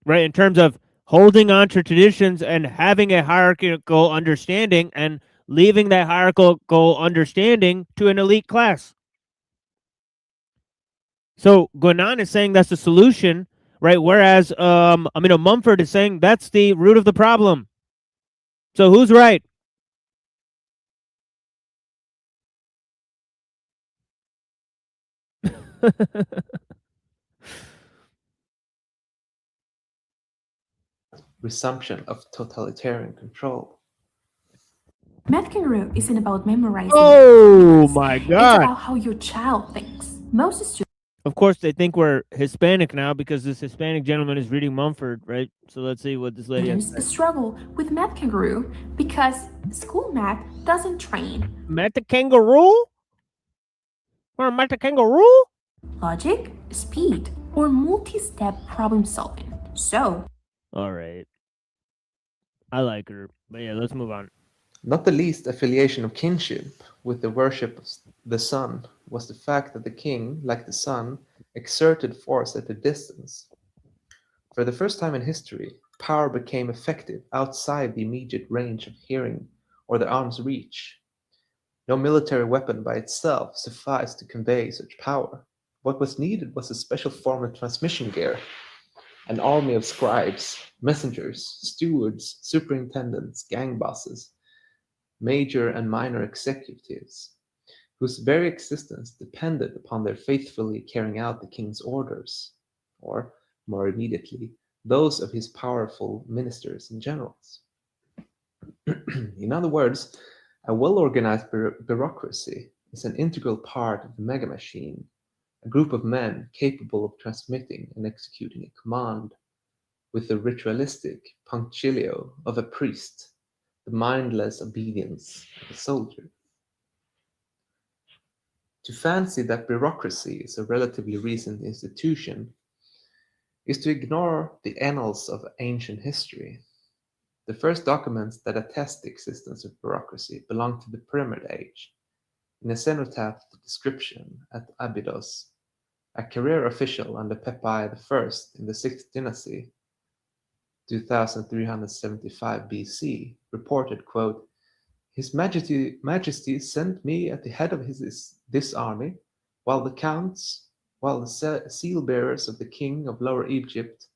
Right? In terms of holding on to traditions and having a hierarchical understanding and leaving that hierarchical understanding to an elite class. So Guénon is saying that's the solution, right? Whereas Mumford is saying that's the root of the problem. So who's right? Resumption of totalitarian control. Math Kangaroo isn't about memorizing. Oh my God. It's about how your child thinks. Most students. Of course, they think we're Hispanic now because this Hispanic gentleman is reading Mumford, right? So let's see what this lady has to say. Struggle with Math Kangaroo because school math doesn't train. Math Kangaroo? Or Math Kangaroo? Logic, speed, or multi-step problem solving. So. All right. I like her. But yeah, let's move on. Not the least affiliation of kinship with the worship of the sun was the fact that the king, like the sun, exerted force at a distance. For the first time in history, power became effective outside the immediate range of hearing or the arm's reach. No military weapon by itself sufficed to convey such power. What was needed was a special form of transmission gear, an army of scribes, messengers, stewards, superintendents, gang bosses, major and minor executives, whose very existence depended upon their faithfully carrying out the king's orders, or, more immediately, those of his powerful ministers and generals. In other words, a well-organized bureaucracy is an integral part of the mega machine, a group of men capable of transmitting and executing a command with the ritualistic punctilio of a priest, the mindless obedience of a soldier. To fancy that bureaucracy is a relatively recent institution is to ignore the annals of ancient history. The first documents that attest the existence of bureaucracy belong to the Pyramid Age. In a cenotaph description at Abydos, a career official under Pepi I in the 6th dynasty, 2375 BC, reported, quote, "His Majesty sent me at the head of this army, while the seal bearers of the king of Lower Egypt,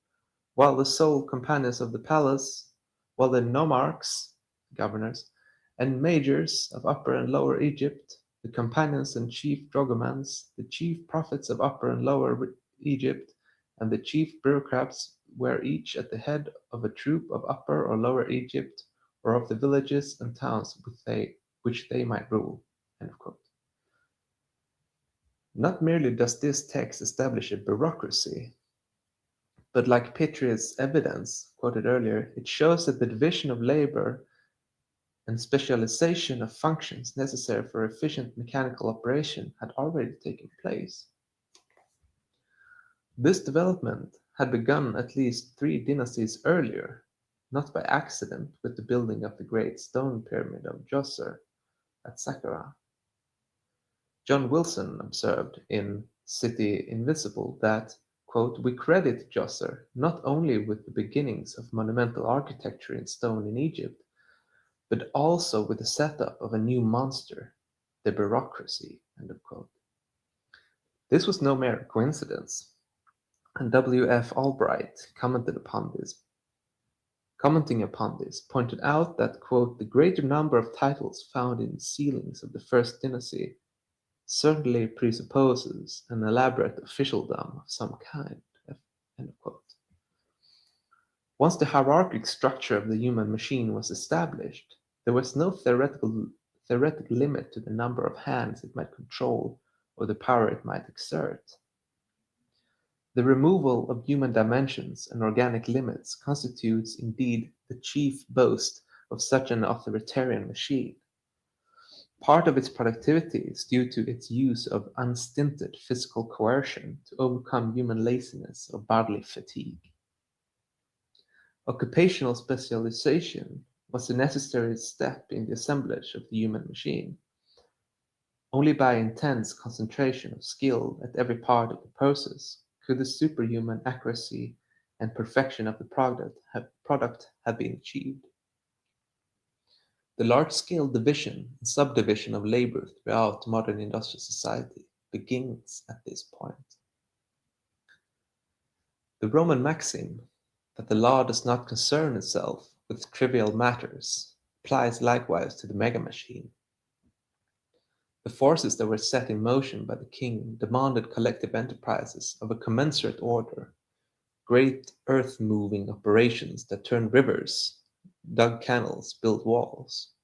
while the sole companions of the palace, while the nomarchs, governors, and majors of Upper and Lower Egypt, the companions and chief drogomans, the chief prophets of Upper and Lower Egypt, and the chief bureaucrats were each at the head of a troop of Upper or Lower Egypt, or of the villages and towns which they might rule." End of quote. Not merely does this text establish a bureaucracy, but like Petri's evidence quoted earlier, it shows that the division of labor and specialization of functions necessary for efficient mechanical operation had already taken place. This development had begun at least 3 dynasties earlier, not by accident with the building of the great stone pyramid of Djoser at Saqqara. John Wilson observed in City Invisible that, quote, "We credit Djoser not only with the beginnings of monumental architecture in stone in Egypt, but also with the setup of a new monster, the bureaucracy." End of quote. This was no mere coincidence, and W.F. Albright commenting upon this, pointed out that, quote, "The greater number of titles found in sealings of the first dynasty certainly presupposes an elaborate officialdom of some kind." End of quote. Once the hierarchic structure of the human machine was established, there was no theoretical limit to the number of hands it might control or the power it might exert. The removal of human dimensions and organic limits constitutes indeed the chief boast of such an authoritarian machine. Part of its productivity is due to its use of unstinted physical coercion to overcome human laziness or bodily fatigue. Occupational specialization was a necessary step in the assemblage of the human machine. Only by intense concentration of skill at every part of the process could the superhuman accuracy and perfection of the product have been achieved. The large-scale division and subdivision of labor throughout modern industrial society begins at this point. The Roman maxim that the law does not concern itself with trivial matters applies likewise to the mega machine. The forces that were set in motion by the king demanded collective enterprises of a commensurate order, great earth-moving operations that turned rivers, dug canals, built walls.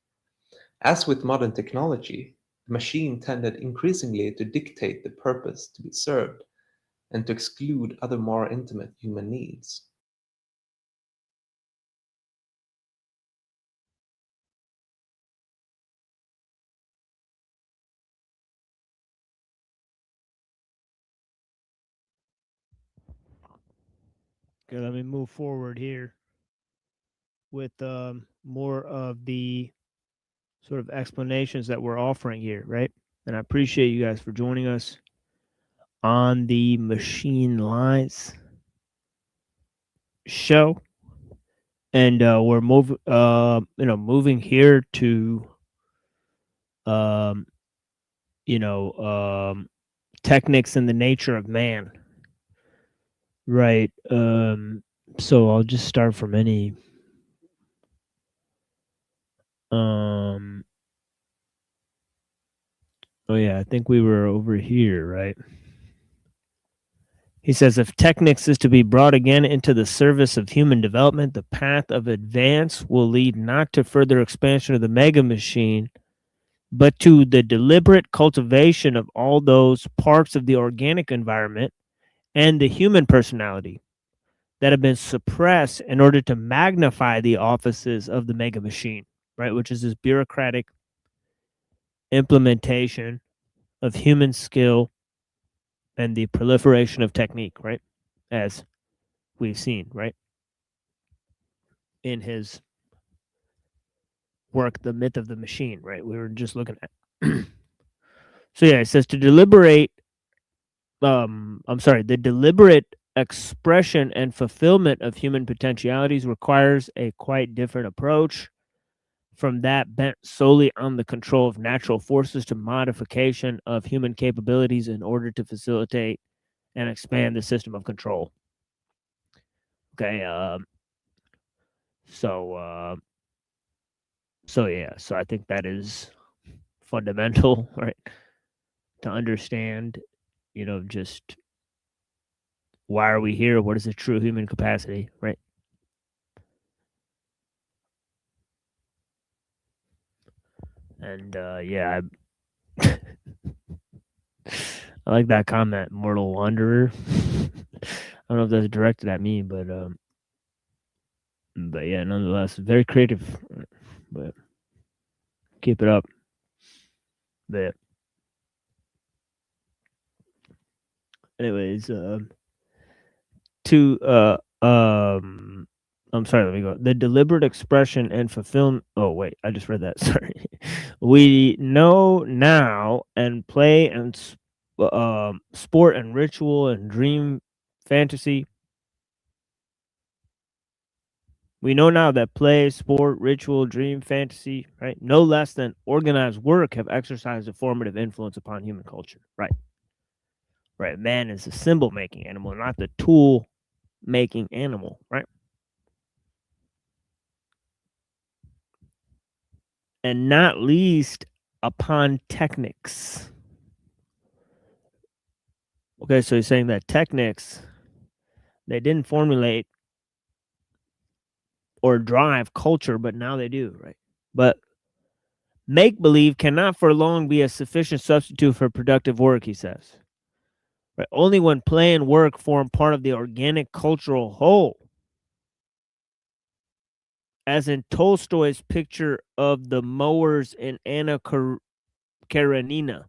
As with modern technology, the machine tended increasingly to dictate the purpose to be served and to exclude other more intimate human needs. Okay, let me move forward here with more of the sort of explanations that we're offering here, right? And I appreciate you guys for joining us on the Machine Lines show. And we're moving here to you know, techniques and the nature of man. Right. So I'll just start from any. Oh yeah, I think we were over here, right? He says, if technics is to be brought again into the service of human development, the path of advance will lead not to further expansion of the mega machine, but to the deliberate cultivation of all those parts of the organic environment and the human personality that have been suppressed in order to magnify the offices of the mega machine, right? Which is this bureaucratic implementation of human skill and the proliferation of technique, right? As we've seen, right? In his work, The Myth of the Machine, right? We were just looking at. So yeah, it says to deliberate, the deliberate expression and fulfillment of human potentialities requires a quite different approach from that bent solely on the control of natural forces to modification of human capabilities in order to facilitate and expand the system of control. Okay, so yeah, so I think that is fundamental, right? To understand, you know, just why are we here? What is the true human capacity, right? And yeah, I like that comment, Mortal Wanderer. I don't know if that's directed at me, but yeah, nonetheless, very creative. But keep it up. But anyways, I'm sorry, let me go. The deliberate expression and fulfillment. Oh, wait, I just read that. Sorry. We know now and play and sport and ritual and dream fantasy. We know now that play, sport, ritual, dream, fantasy, right? No less than organized work have exercised a formative influence upon human culture, right? Right. Man is a symbol making animal, not the tool making animal, right? And not least upon techniques. Okay, so he's saying that techniques, they didn't formulate or drive culture, but now they do, right? But make-believe cannot for long be a sufficient substitute for productive work, he says. Right? Only when play and work form part of the organic cultural whole. As in Tolstoy's picture of the mowers in Anna Karenina,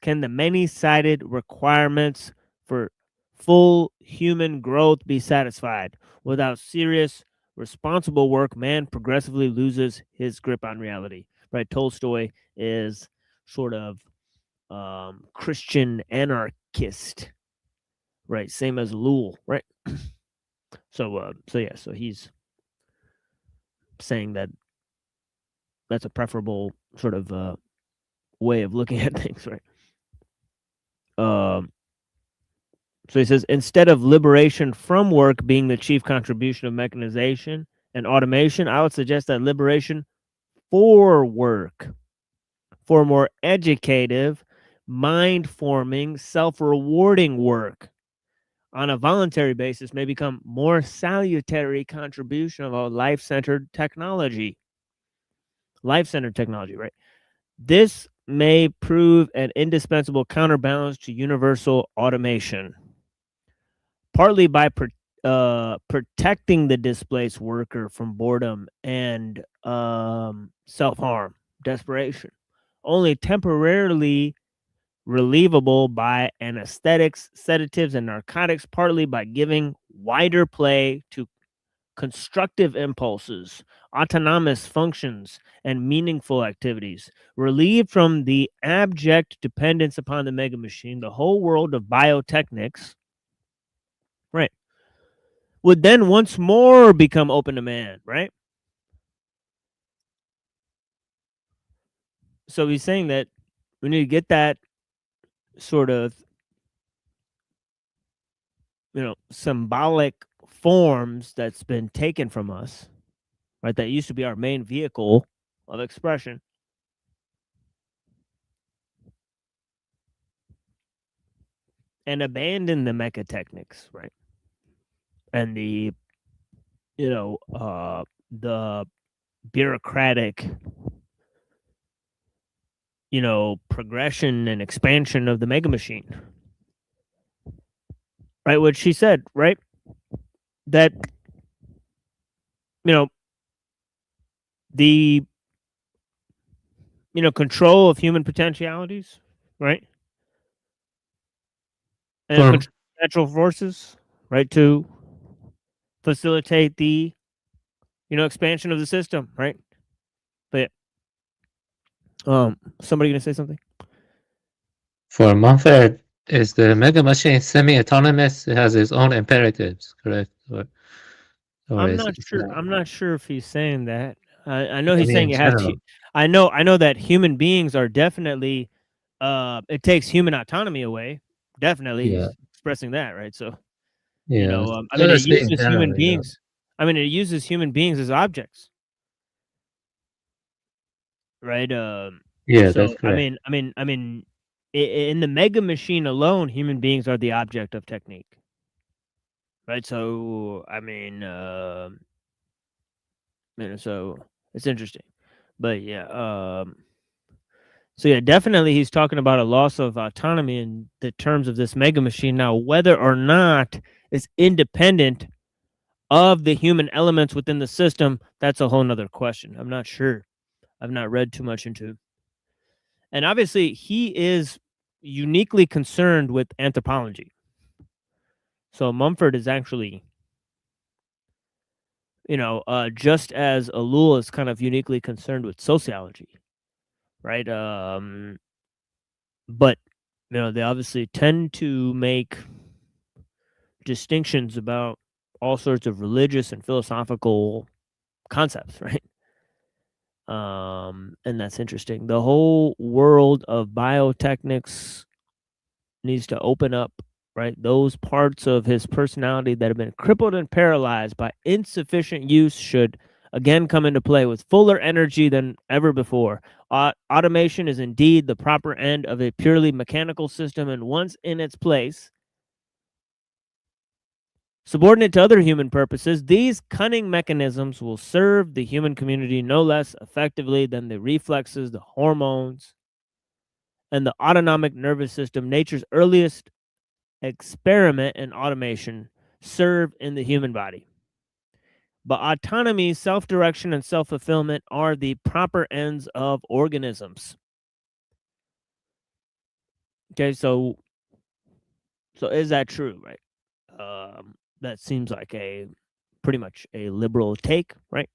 can the many-sided requirements for full human growth be satisfied. Without serious, responsible work, man progressively loses his grip on reality. Right? Tolstoy is sort of Christian anarchist, right? Same as Ellul, right? So yeah, so he's saying that that's a preferable sort of way of looking at things, right? So he says, instead of liberation from work being the chief contribution of mechanization and automation, I would suggest that liberation for work, for more educative, mind-forming, self-rewarding work on a voluntary basis may become more salutary contribution of a life-centered technology. Life-centered technology, right? This may prove an indispensable counterbalance to universal automation. Partly by protecting the displaced worker from boredom and self-harm, desperation, only temporarily relievable by anesthetics, sedatives, and narcotics, partly by giving wider play to constructive impulses, autonomous functions, and meaningful activities. Relieved from the abject dependence upon the mega machine, the whole world of biotechnics, right, would then once more become open to man, right? so he's saying that we need to get that sort of, symbolic forms that's been taken from us, right? That used to be our main vehicle of expression. And abandon the mechatechnics, right? And the, the bureaucratic, progression and expansion of the mega machine. Right, what she said, right? That, the, control of human potentialities, right? And control natural forces, right, to facilitate the, expansion of the system, right? But somebody gonna say something? For Mumford, is the mega machine semi-autonomous? It has its own imperatives, correct? Or I'm is not it sure. not? I'm not sure if he's saying that. I know I he's mean, saying in it has. general. I know that human beings are definitely. It takes human autonomy away. Definitely, Yeah. he's expressing that, right? So, Yeah. I So mean, to it speak, in uses general, human beings. I mean, it uses human beings as objects, right? Yeah, So that's correct. in the mega machine alone, human beings are the object of technique, right? So, so it's interesting, but yeah. So yeah, definitely he's talking about a loss of autonomy in the terms of this mega machine. Now, whether or not it's independent of the human elements within the system, that's a whole nother question. I'm not sure. I've not read too much into. And obviously, he is uniquely concerned with anthropology. So Mumford is actually, just as Ellul is kind of uniquely concerned with sociology, right? But they obviously tend to make distinctions about all sorts of religious and philosophical concepts, right? And that's interesting. The whole world of biotechnics needs to open up, right? Those parts of his personality that have been crippled and paralyzed by insufficient use should again come into play with fuller energy than ever before. Automation is indeed the proper end of a purely mechanical system, and once in its place, subordinate to other human purposes, these cunning mechanisms will serve the human community no less effectively than the reflexes, the hormones, and the autonomic nervous system, nature's earliest experiment in automation, serve in the human body. But autonomy, self-direction, and self-fulfillment are the proper ends of organisms. Okay, so is that true, right? That seems like a pretty much a liberal take, right?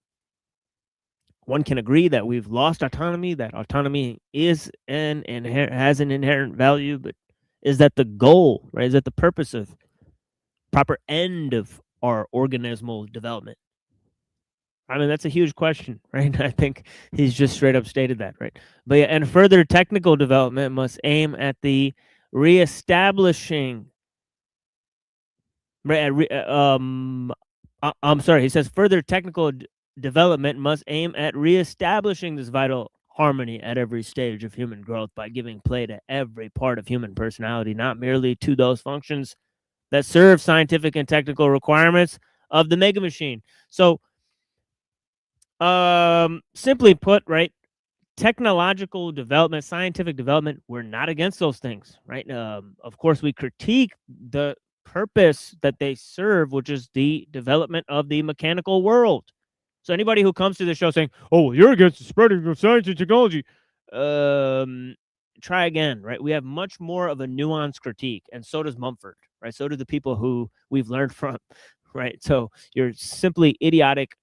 One can agree that we've lost autonomy, that autonomy is has an inherent value, but is that the goal, right? Is that the purpose of proper end of our organismal development? I mean, that's a huge question, right? I think he's just straight up stated that, right? But yeah, and further technical development must aim at the reestablishing. I'm sorry. He says further technical development must aim at reestablishing this vital harmony at every stage of human growth by giving play to every part of human personality, not merely to those functions that serve scientific and technical requirements of the mega machine. So, simply put, right, technological development, scientific development, we're not against those things, right? Of course, we critique the purpose that they serve, which is the development of the mechanical world. So anybody who comes to the show saying, "Oh, well, you're against the spreading of science and technology," try again, right? We have much more of a nuanced critique, and so does Mumford, right? So do the people who we've learned from, right? So you're simply idiotic,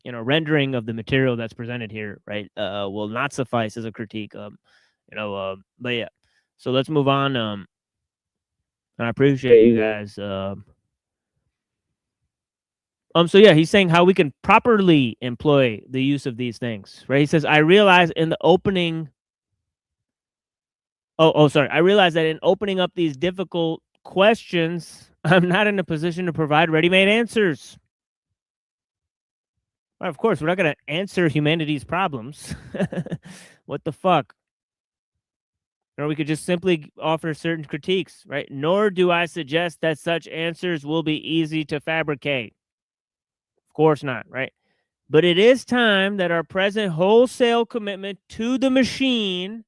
rendering of the material that's presented here, right? Will not suffice as a critique. But yeah. So let's move on. I appreciate you guys So yeah, he's saying how we can properly employ the use of these things, right? He says, I realize in the opening. Sorry. I realize that in opening up these difficult questions, I'm not in a position to provide ready-made answers. Well, of course, we're not going to answer humanity's problems. What the fuck? Or we could just simply offer certain critiques, right? Nor do I suggest that such answers will be easy to fabricate. Of course not, right? But it is time that our present wholesale commitment to the machine,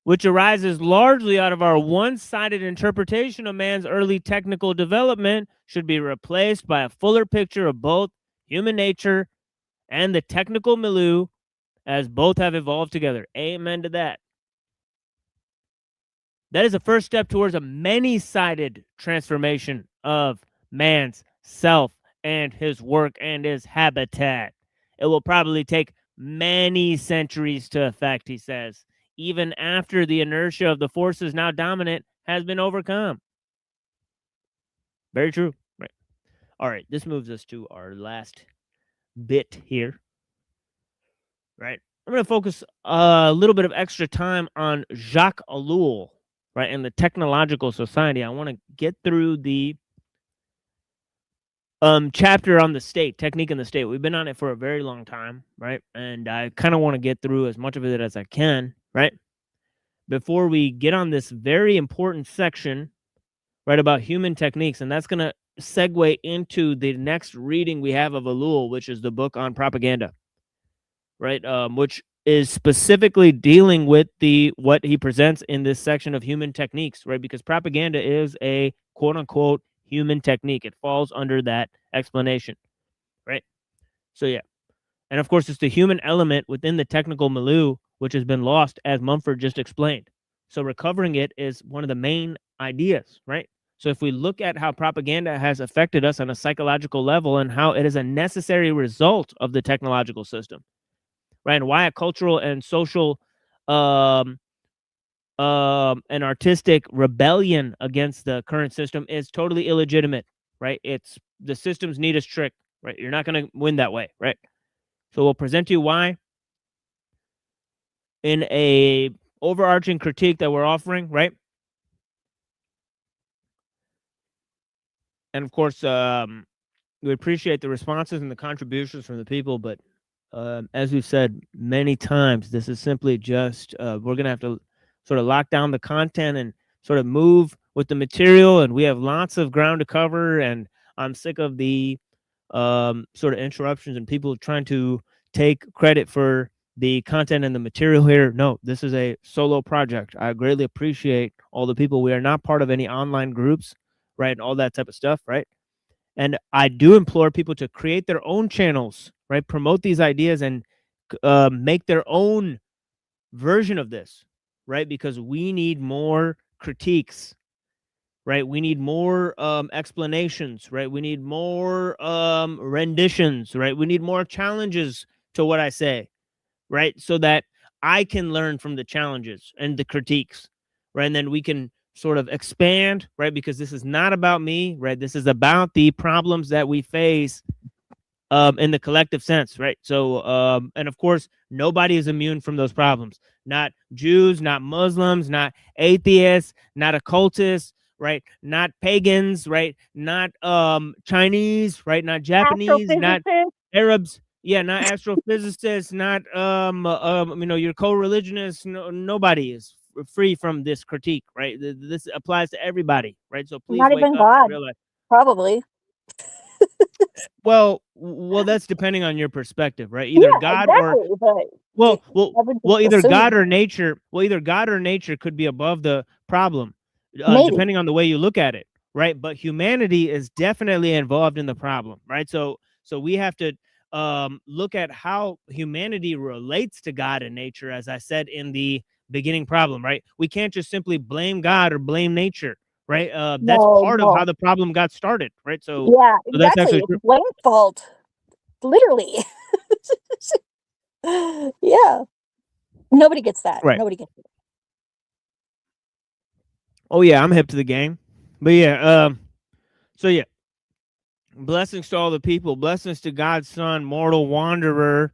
which arises largely out of our one-sided interpretation of man's early technical development, should be replaced by a fuller picture of both human nature and the technical milieu, as both have evolved together. Amen to that. That is a first step towards a many-sided transformation of man's self and his work and his habitat. It will probably take many centuries to effect, he says, even after the inertia of the forces now dominant has been overcome. Very true. Right. All right, this moves us to our last bit here. Right. I'm going to focus a little bit of extra time on Jacques Ellul, right, and the technological society. I want to get through the chapter on the state, technique in the state. We've been on it for a very long time, right? And I kind of want to get through as much of it as I can, right? Before we get on this very important section, right, about human techniques, and that's going to segue into the next reading we have of Ellul, which is the book on propaganda, right? Which is specifically dealing with what he presents in this section of human techniques, right? Because propaganda is a quote unquote human technique. It falls under that explanation, right? So yeah. And of course, it's the human element within the technical milieu, which has been lost, as Mumford just explained. So recovering it is one of the main ideas, right? So if we look at how propaganda has affected us on a psychological level and how it is a necessary result of the technological system, right? And why a cultural and social and artistic rebellion against the current system is totally illegitimate, right? It's the system's neatest trick, right? You're not going to win that way, right? So we'll present to you why in a overarching critique that we're offering, right? And of course, we appreciate the responses and the contributions from the people, but as we've said many times, this is simply just, we're going to have to sort of lock down the content and sort of move with the material, and we have lots of ground to cover, and I'm sick of the sort of interruptions and people trying to take credit for the content and the material here. No, this is a solo project. I greatly appreciate all the people. We are not part of any online groups, right, and all that type of stuff, right? And I do implore people to create their own channels, right? Promote these ideas and make their own version of this, right? Because we need more critiques, right? We need more explanations, right? We need more renditions, right? We need more challenges to what I say, right? So that I can learn from the challenges and the critiques, right? And then we can sort of expand, right? Because this is not about me, right? This is about the problems that we face in the collective sense, right? So, and of course, nobody is immune from those problems. Not Jews, not Muslims, not atheists, not occultists, right? Not pagans, right? Not Chinese, right? Not Japanese, not Arabs. Yeah, not astrophysicists, not your co-religionists. No, nobody is free from this critique, right? This applies to everybody, right? So please Not wake even up God, and realize. probably. Well, that's depending on your perspective, right? Either God exactly, or either assume. God or nature. Well, either God or nature could be above the problem, depending on the way you look at it, right? But humanity is definitely involved in the problem, right? So we have to look at how humanity relates to God and nature, as I said in the beginning problem, right? We can't just simply blame God or blame nature, right? That's part of how the problem got started, right? So yeah, so that's exactly. actually true. It's Blame's fault, literally. Yeah, nobody gets that. Right. Nobody gets it. Oh yeah, I'm hip to the game, but yeah, so yeah, Blessings to all the people. Blessings to God's son, mortal wanderer.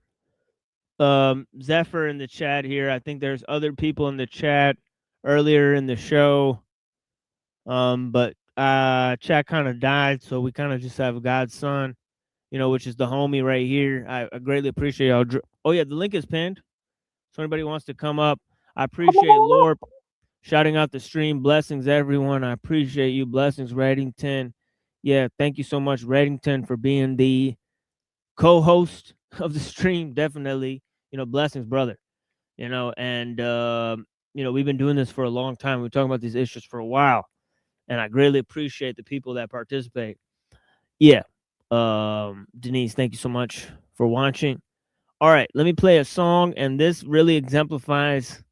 Zephyr in the chat here. I think there's other people in the chat earlier in the show. But chat kind of died, so we kind of just have God's son, you know, which is the homie right here. I greatly appreciate y'all. Oh yeah, the link is pinned. So anybody wants to come up, I appreciate Lord shouting out the stream. Blessings, everyone. I appreciate you. Blessings, Reddington. Yeah, thank you so much, Reddington, for being the co-host of the stream. Definitely, you know, blessings, brother. You know, and you know, we've been doing this for a long time. We're talking about these issues for a while, and I greatly appreciate the people that participate. Yeah, Denise, thank you so much for watching. All right, let me play a song, and this really exemplifies,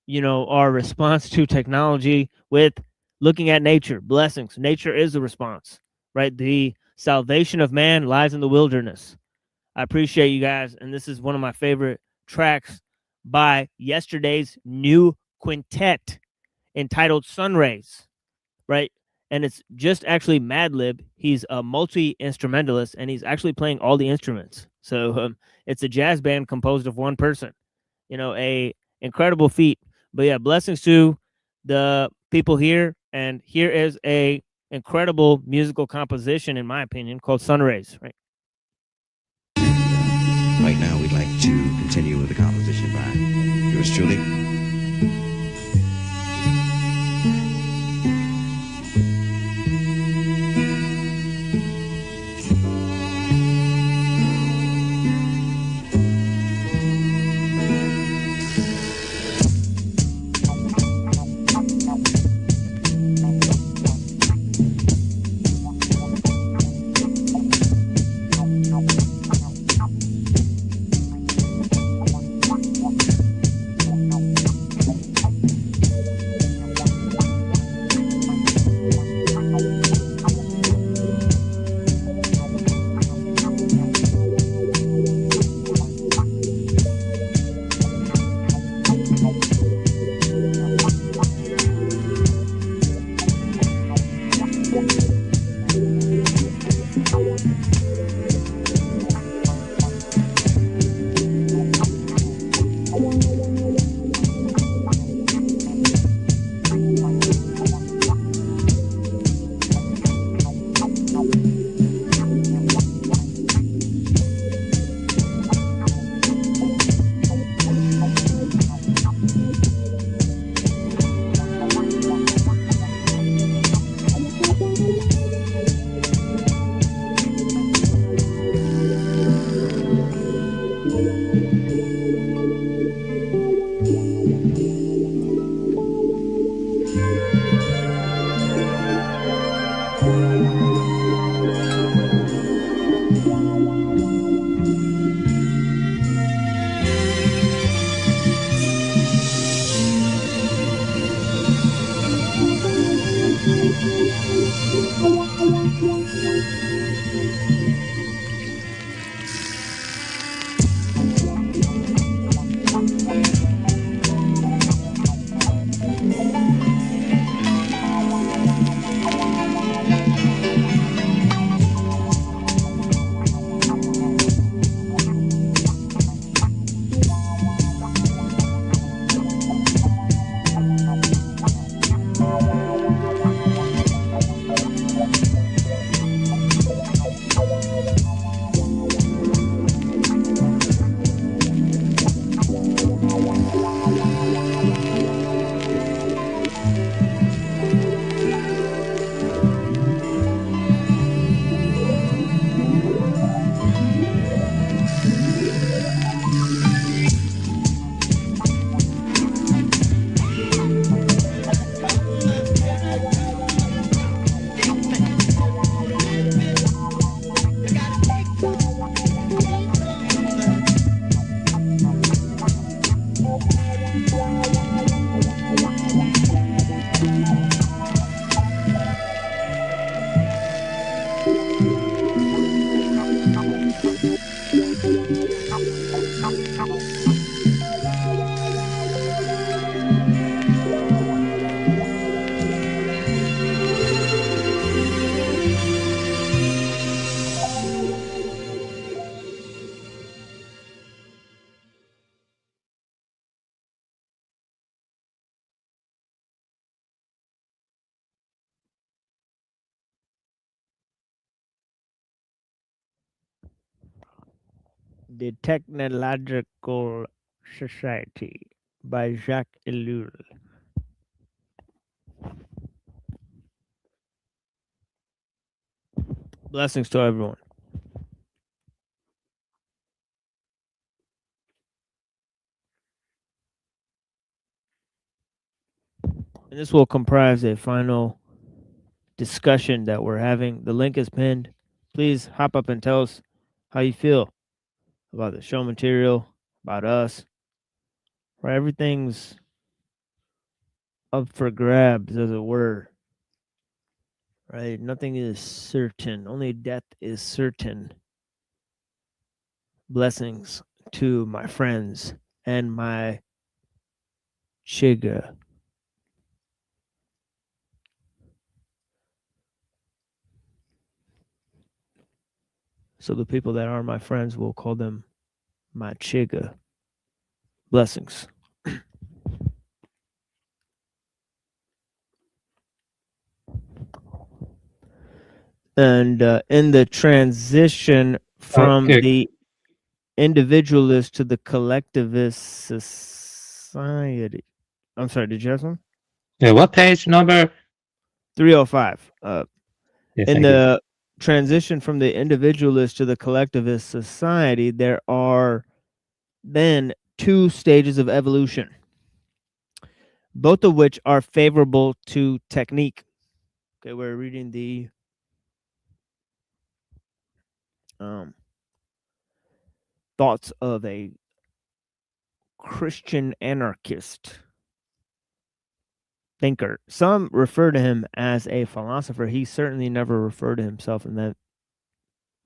you know, our response to technology with looking at nature. Blessings. Nature is the response, right? The salvation of man lies in the wilderness. I appreciate you guys, and this is one of my favorite tracks by yesterday's new quintet entitled Sunrays, right? And it's just actually Madlib. He's a multi-instrumentalist, and he's actually playing all the instruments. So it's a jazz band composed of one person. You know, a incredible feat. But yeah, blessings to the people here. And here is a incredible musical composition, in my opinion, called Sunrays, right? Right now, we'd like to continue with the composition by yours truly. The Technological Society by Jacques Ellul. Blessings to everyone. And this will comprise a final discussion that we're having. The link is pinned. Please hop up and tell us how you feel about the show material, about us. Where everything's up for grabs, as it were. Right? Nothing is certain. Only death is certain. Blessings to my friends and my chiga. So the people that are my friends, will call them my chiga. Blessings. And in the transition from the individualist to the collectivist society. I'm sorry, did you have some? Yeah, what page number? 305. Yeah, In thank you. the transition from the individualist to the collectivist society, there are then two stages of evolution, both of which are favorable to technique. Okay, we're reading the thoughts of a Christian anarchist thinker. Some refer to him as a philosopher. He certainly never referred to himself in that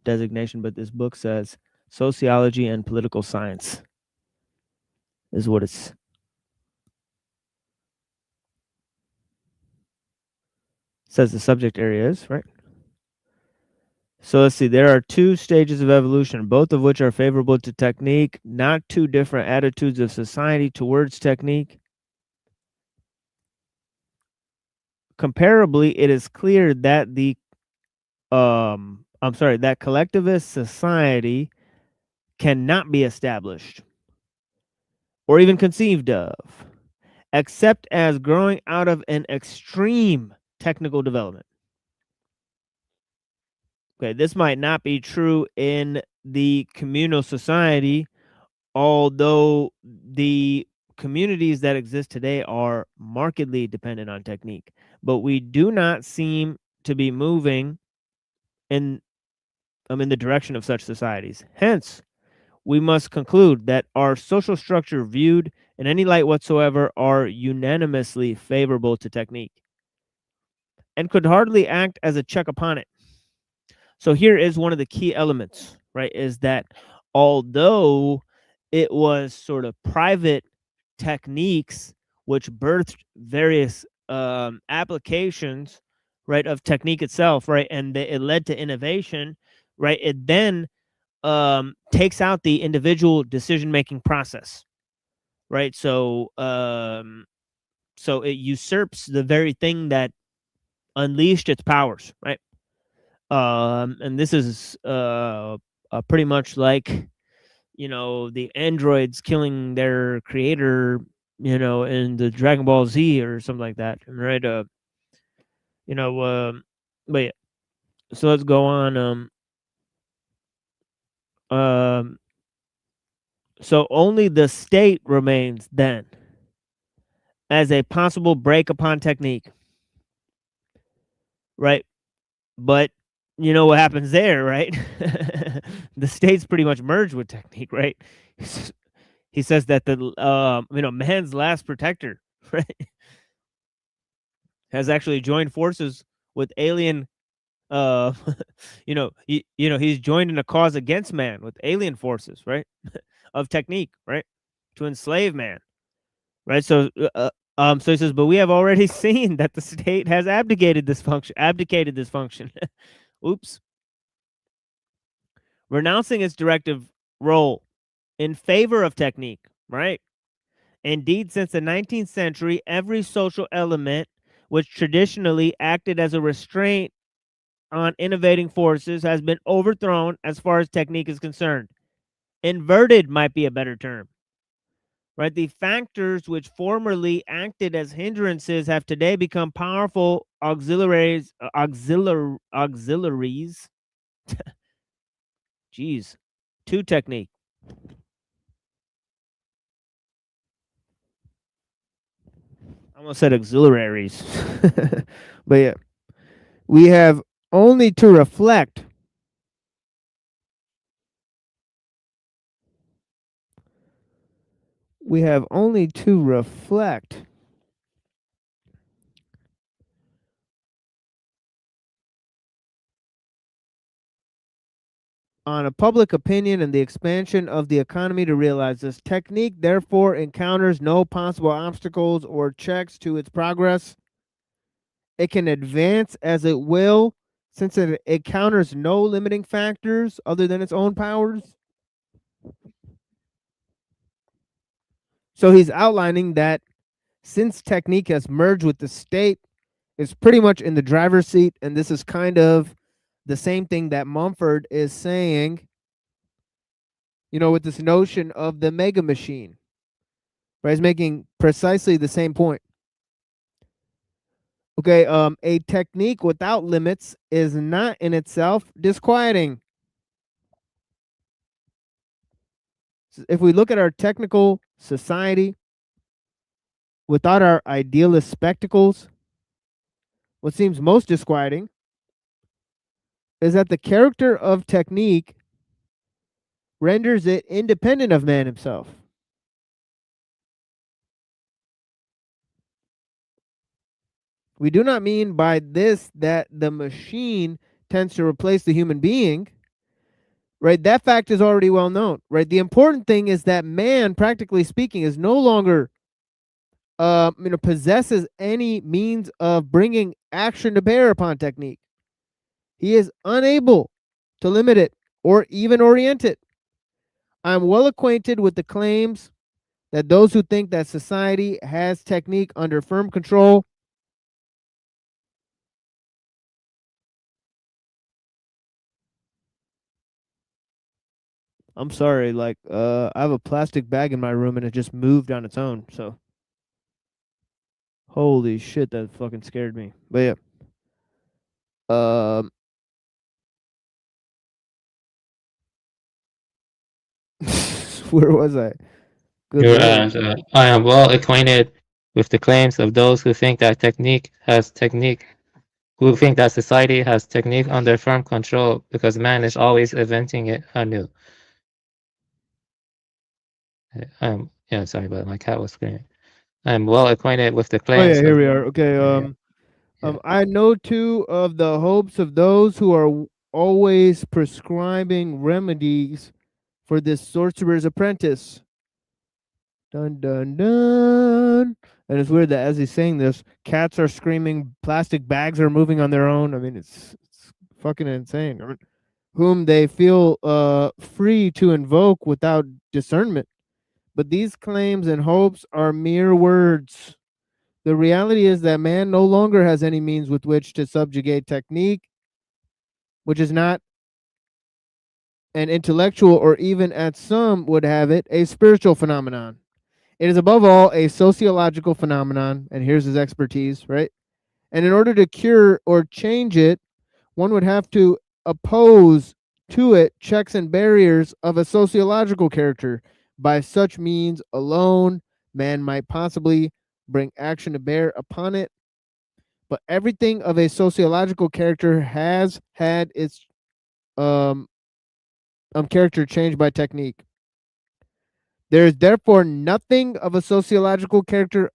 designation, but this book says sociology and political science is what it's says the subject area is, right? So let's see, there are two stages of evolution, both of which are favorable to technique, not two different attitudes of society towards technique. Comparably, it is clear that that collectivist society cannot be established or even conceived of, except as growing out of an extreme technical development. Okay, this might not be true in the communal society, although the communities that exist today are markedly dependent on technique. But we do not seem to be moving in the direction of such societies. Hence, we must conclude that our social structure viewed in any light whatsoever are unanimously favorable to technique and could hardly act as a check upon it. So here is one of the key elements, right, is that although it was sort of private techniques which birthed various applications, right, of technique itself, right, and it led to innovation, right, it then takes out the individual decision-making process, right? So so it usurps the very thing that unleashed its powers, right? And this is pretty much like, the androids killing their creator, in the Dragon Ball Z or something like that, right? But yeah, so let's go on. So only the state remains then as a possible break upon technique, right? But you know what happens there, right? The state's pretty much merged with technique, right? He says that the man's last protector, right, has actually joined forces with alien he's joined in a cause against man with alien forces, right? Of technique, right? To enslave man. Right? So so he says, but we have already seen that the state has abdicated this function. Oops. Renouncing its directive role in favor of technique, right? Indeed, since the 19th century, every social element which traditionally acted as a restraint on innovating forces has been overthrown as far as technique is concerned. Inverted might be a better term. Right? The factors which formerly acted as hindrances have today become powerful auxiliaries. Jeez, to technique. I almost said auxiliaries. But yeah, we have only to reflect. We have only to reflect on a public opinion and the expansion of the economy to realize this. Technique, therefore, encounters no possible obstacles or checks to its progress. It can advance as it will, since it encounters no limiting factors other than its own powers. So he's outlining that since technique has merged with the state, it's pretty much in the driver's seat, and this is kind of the same thing that Mumford is saying, you know, with this notion of the mega machine. Right? He's making precisely the same point. Okay, a technique without limits is not in itself disquieting. If we look at our technical society without our idealist spectacles, what seems most disquieting is that the character of technique renders it independent of man himself. We do not mean by this that the machine tends to replace the human being, right? That fact is already well known, right? The important thing is that man, practically speaking, is no longer, possesses any means of bringing action to bear upon technique. He is unable to limit it or even orient it. I'm well acquainted with the claims that those who think that society has technique under firm control I'm sorry, like I have a plastic bag in my room and it just moved on its own, so holy shit, that fucking scared me. But yeah. Where was I? Good Lord. I am well acquainted with the claims of those who think that who think that society has technique under firm control because man is always inventing it anew. Yeah, sorry, but my cat was screaming. I'm well acquainted with the claims. Oh yeah, here we are. Okay. I know too of the hopes of those who are always prescribing remedies for this sorcerer's apprentice. Dun dun dun. And it's weird that as he's saying this, cats are screaming, plastic bags are moving on their own. I mean, it's fucking insane. Whom they feel free to invoke without discernment. But these claims and hopes are mere words. The reality is that man no longer has any means with which to subjugate technique, which is not an intellectual or even, as some would have it, a spiritual phenomenon. It is above all a sociological phenomenon, and here's his expertise, right? And in order to cure or change it, one would have to oppose to it checks and barriers of a sociological character. By such means alone, man might possibly bring action to bear upon it. But everything of a sociological character has had its character changed by technique. There is therefore nothing of a sociological character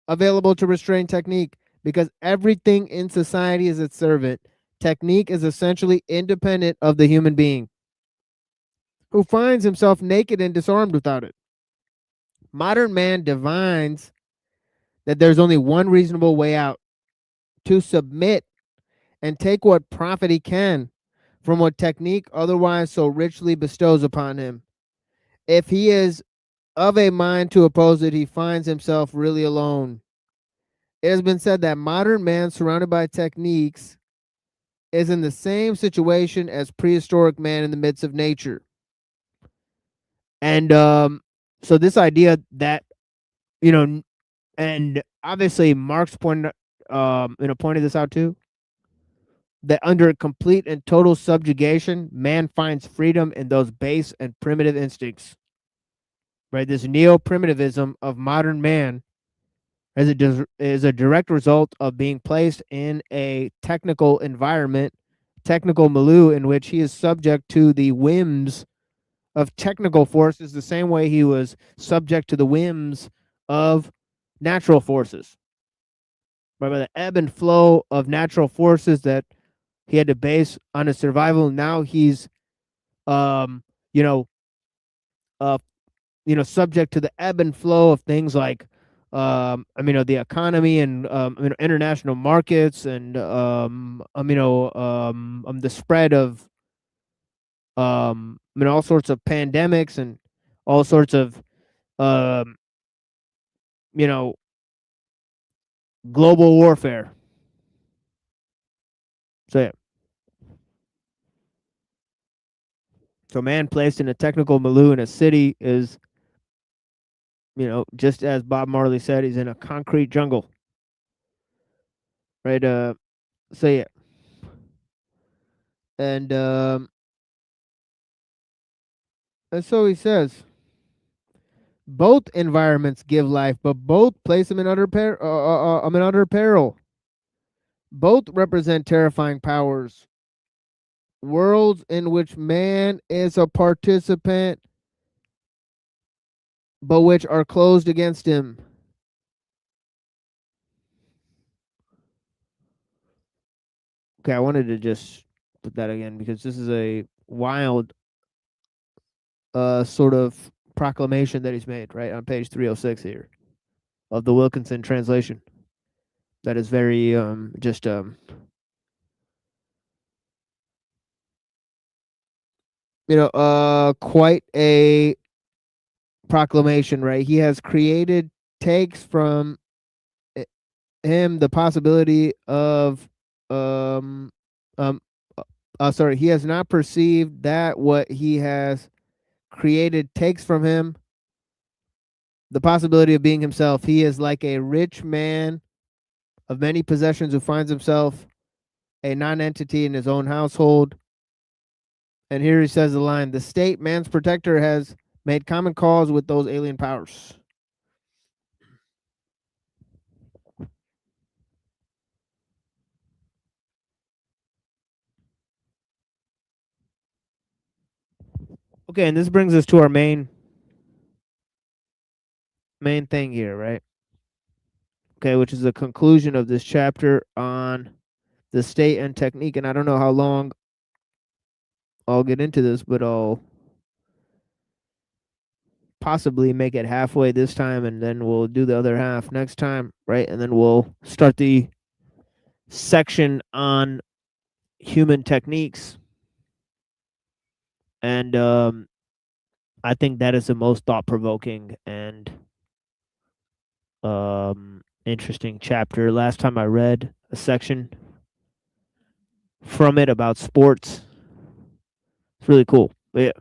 available to restrain technique, because everything in society is its servant. Technique is essentially independent of the human being, who finds himself naked and disarmed without it. Modern man divines that there's only one reasonable way out: to submit and take what profit he can from what technique otherwise so richly bestows upon him. If he is of a mind to oppose it, he finds himself really alone. It has been said that modern man surrounded by techniques is in the same situation as prehistoric man in the midst of nature. And so this idea that, you know, and obviously Marx pointed this out too, that under complete and total subjugation, man finds freedom in those base and primitive instincts. Right, this neo-primitivism of modern man is a direct result of being placed in a technical environment, technical milieu, in which he is subject to the whims of technical forces the same way he was subject to the whims of natural forces. By the ebb and flow of natural forces that he had to base on his survival, now he's, subject to the ebb and flow of things like, the economy and international markets and the spread of all sorts of pandemics and all sorts of global warfare. So yeah. So man placed in a technical milieu in a city is, just as Bob Marley said, he's in a concrete jungle. Right? So yeah. And so he says, both environments give life, but both place him in utter peril. Both represent terrifying powers. Worlds in which man is a participant, but which are closed against him. Okay, I wanted to just put that again because this is a wild sort of proclamation that he's made, right, on page 306 here of the Wilkinson translation. That is very quite a proclamation, right? He has created, takes from him the possibility of he has not perceived that what he has created takes from him the possibility of being himself. He is like a rich man of many possessions who finds himself a non-entity in his own household. And here he says the line, the state, man's protector, has made common cause with those alien powers. Okay, and this brings us to our main thing here, right? Okay, which is the conclusion of this chapter on the state and technique. And I don't know how long I'll get into this, but I'll possibly make it halfway this time, and then we'll do the other half next time, right? And then we'll start the section on human techniques. And I think that is the most thought-provoking and interesting chapter. Last time I read a section from it about sports. It's really cool. But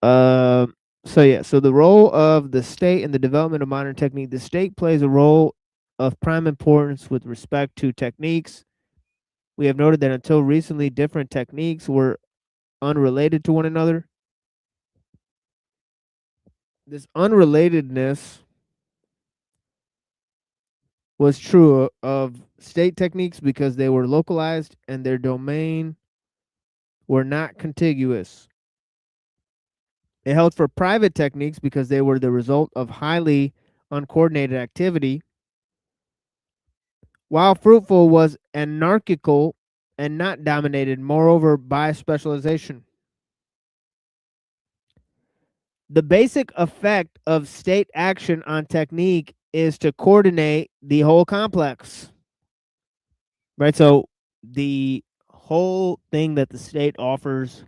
yeah. So the role of the state in the development of modern technique. The state plays a role of prime importance with respect to techniques. We have noted that until recently, different techniques were unrelated to one another. This unrelatedness was true of state techniques because they were localized and their domain were not contiguous. It held for private techniques because they were the result of highly uncoordinated activity, while fruitful was anarchical and not dominated, moreover, by specialization. The basic effect of state action on technique is to coordinate the whole complex. Right? So the whole thing that the state offers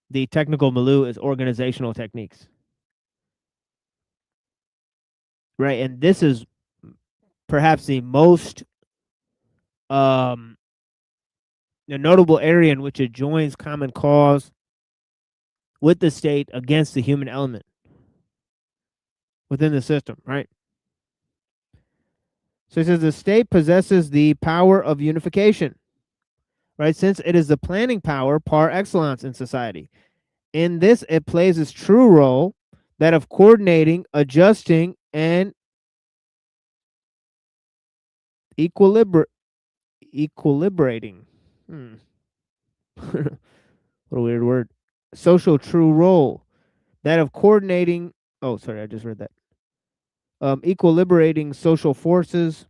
the technical milieu is organizational techniques. Right? And this is perhaps the most notable area in which it joins common cause with the state against the human element within the system, right? So he says the state possesses the power of unification, right? Since it is the planning power par excellence in society. In this, it plays its true role, that of coordinating, adjusting, and equilibrating. What a weird word. Social true role, that of coordinating. Oh, sorry, I just read that. Equilibrating social forces.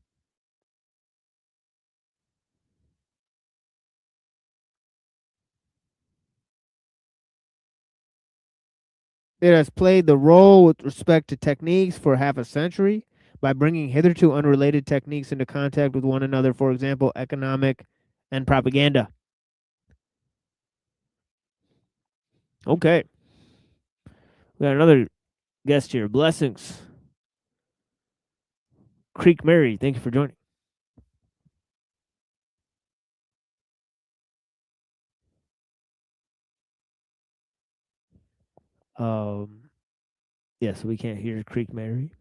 It has played the role with respect to techniques for half a century by bringing hitherto unrelated techniques into contact with one another, for example, economic and propaganda. Okay. We got another guest here. Blessings. Creek Mary, thank you for joining. Yes, we can't hear Creek Mary,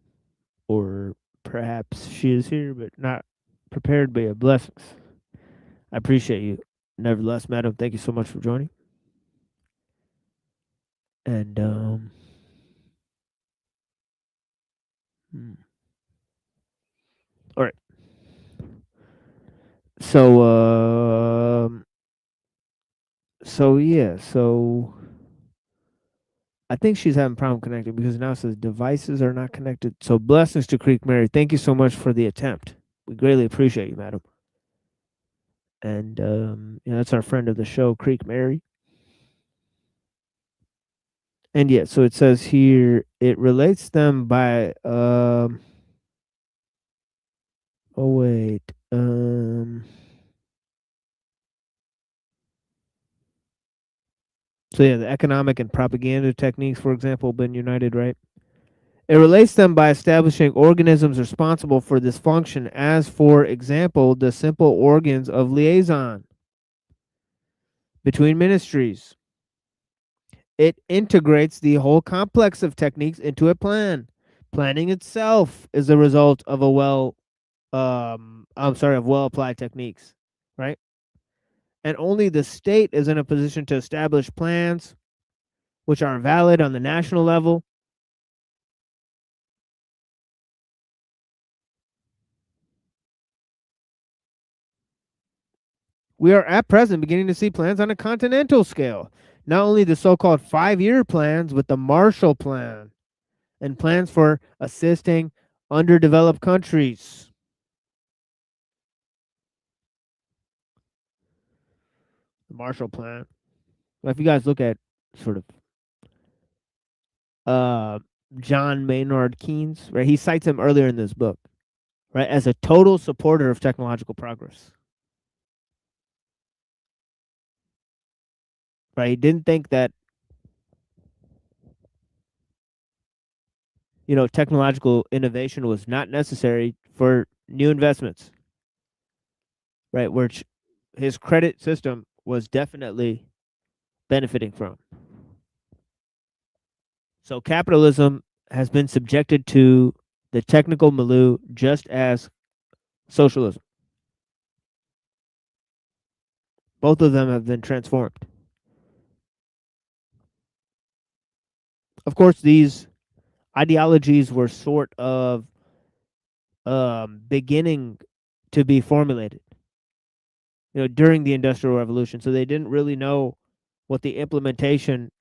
or perhaps she is here but not prepared. But yeah, blessings. I appreciate you. Nevertheless, madam, thank you so much for joining. And all right. So yeah, so I think she's having a problem connecting because now it says devices are not connected. So blessings to Creek Mary. Thank you so much for the attempt. We greatly appreciate you, madam. And that's our friend of the show, Creek Mary. And yeah, so it says here it relates them by oh wait. So yeah, the economic and propaganda techniques, for example, been united, right? It relates them by establishing organisms responsible for this function, as, for example, the simple organs of liaison between ministries. It integrates the whole complex of techniques into a plan. Planning itself is a result of a well applied techniques, right? And only the state is in a position to establish plans which are valid on the national level. We are at present beginning to see plans on a continental scale, not only the so-called 5-year plans, but the Marshall Plan and plans for assisting underdeveloped countries. The Marshall Plan. Well, if you guys look at sort of John Maynard Keynes, right? He cites him earlier in this book, right, as a total supporter of technological progress. Right? He didn't think that technological innovation was not necessary for new investments, right? Which his credit system was definitely benefiting from. So capitalism has been subjected to the technical milieu just as socialism. Both of them have been transformed. Of course, these ideologies were sort of beginning to be formulated, during the Industrial Revolution. So they didn't really know what the implementation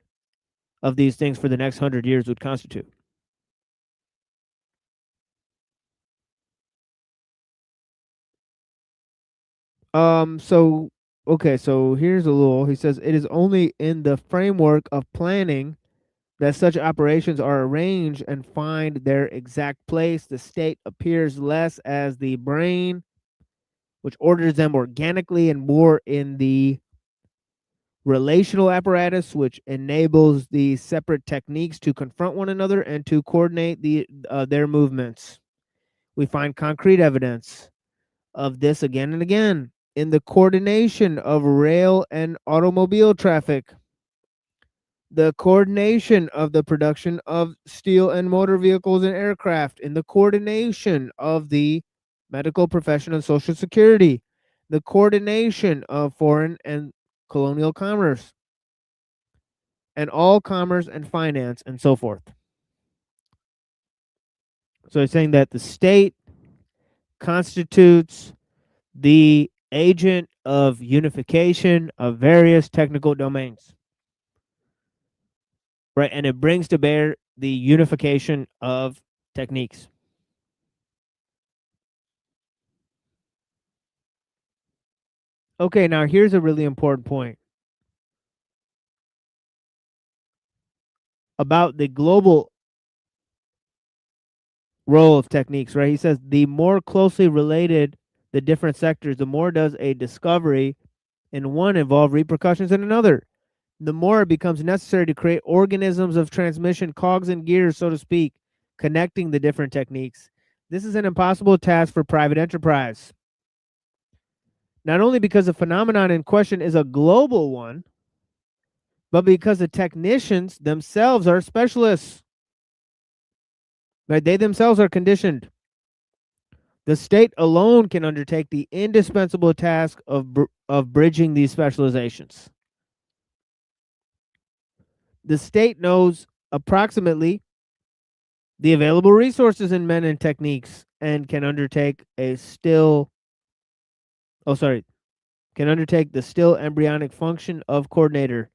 of these things for the next 100 years would constitute. So here's a little. He says it is only in the framework of planning that such operations are arranged and find their exact place. The state appears less as the brain, which orders them organically, and more in the relational apparatus, which enables the separate techniques to confront one another and to coordinate their movements. We find concrete evidence of this again and again in the coordination of rail and automobile traffic, the coordination of the production of steel and motor vehicles and aircraft, in the coordination of the medical profession and social security, the coordination of foreign and colonial commerce, and all commerce and finance, and so forth. So it's saying that the state constitutes the agent of unification of various technical domains. Right, and it brings to bear the unification of techniques. Okay, now here's a really important point about the global role of techniques, right? He says the more closely related the different sectors, the more does a discovery in one involve repercussions in another. The more it becomes necessary to create organisms of transmission, cogs and gears, so to speak, connecting the different techniques. This is an impossible task for private enterprise. Not only because the phenomenon in question is a global one, but because the technicians themselves are specialists. Right? They themselves are conditioned. The state alone can undertake the indispensable task of bridging these specializations. The state knows approximately the available resources in men and techniques and can undertake the still embryonic function of coordinator.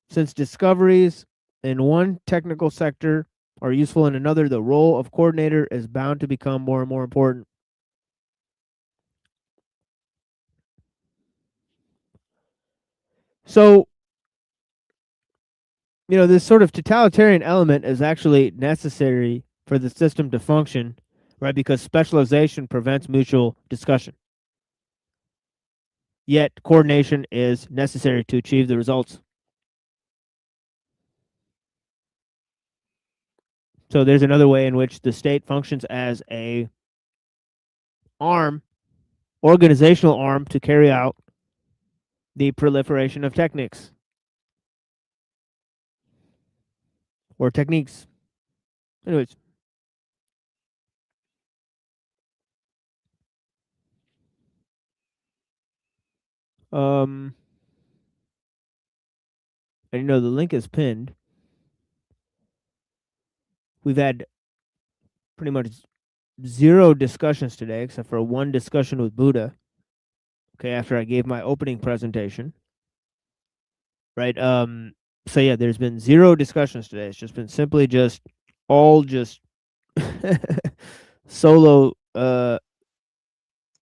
Since discoveries in one technical sector are useful in another, the role of coordinator is bound to become more and more important. So, this sort of totalitarian element is actually necessary for the system to function, right? Because specialization prevents mutual discussion. Yet, coordination is necessary to achieve the results. So there's another way in which the state functions as a organizational arm to carry out the proliferation of techniques or techniques. Anyways. And the link is pinned. We've had pretty much 0 discussions today, except for one discussion with Buddha. Okay, after I gave my opening presentation. Right. So yeah, there's been 0 discussions today. It's just been simply all solo Hey,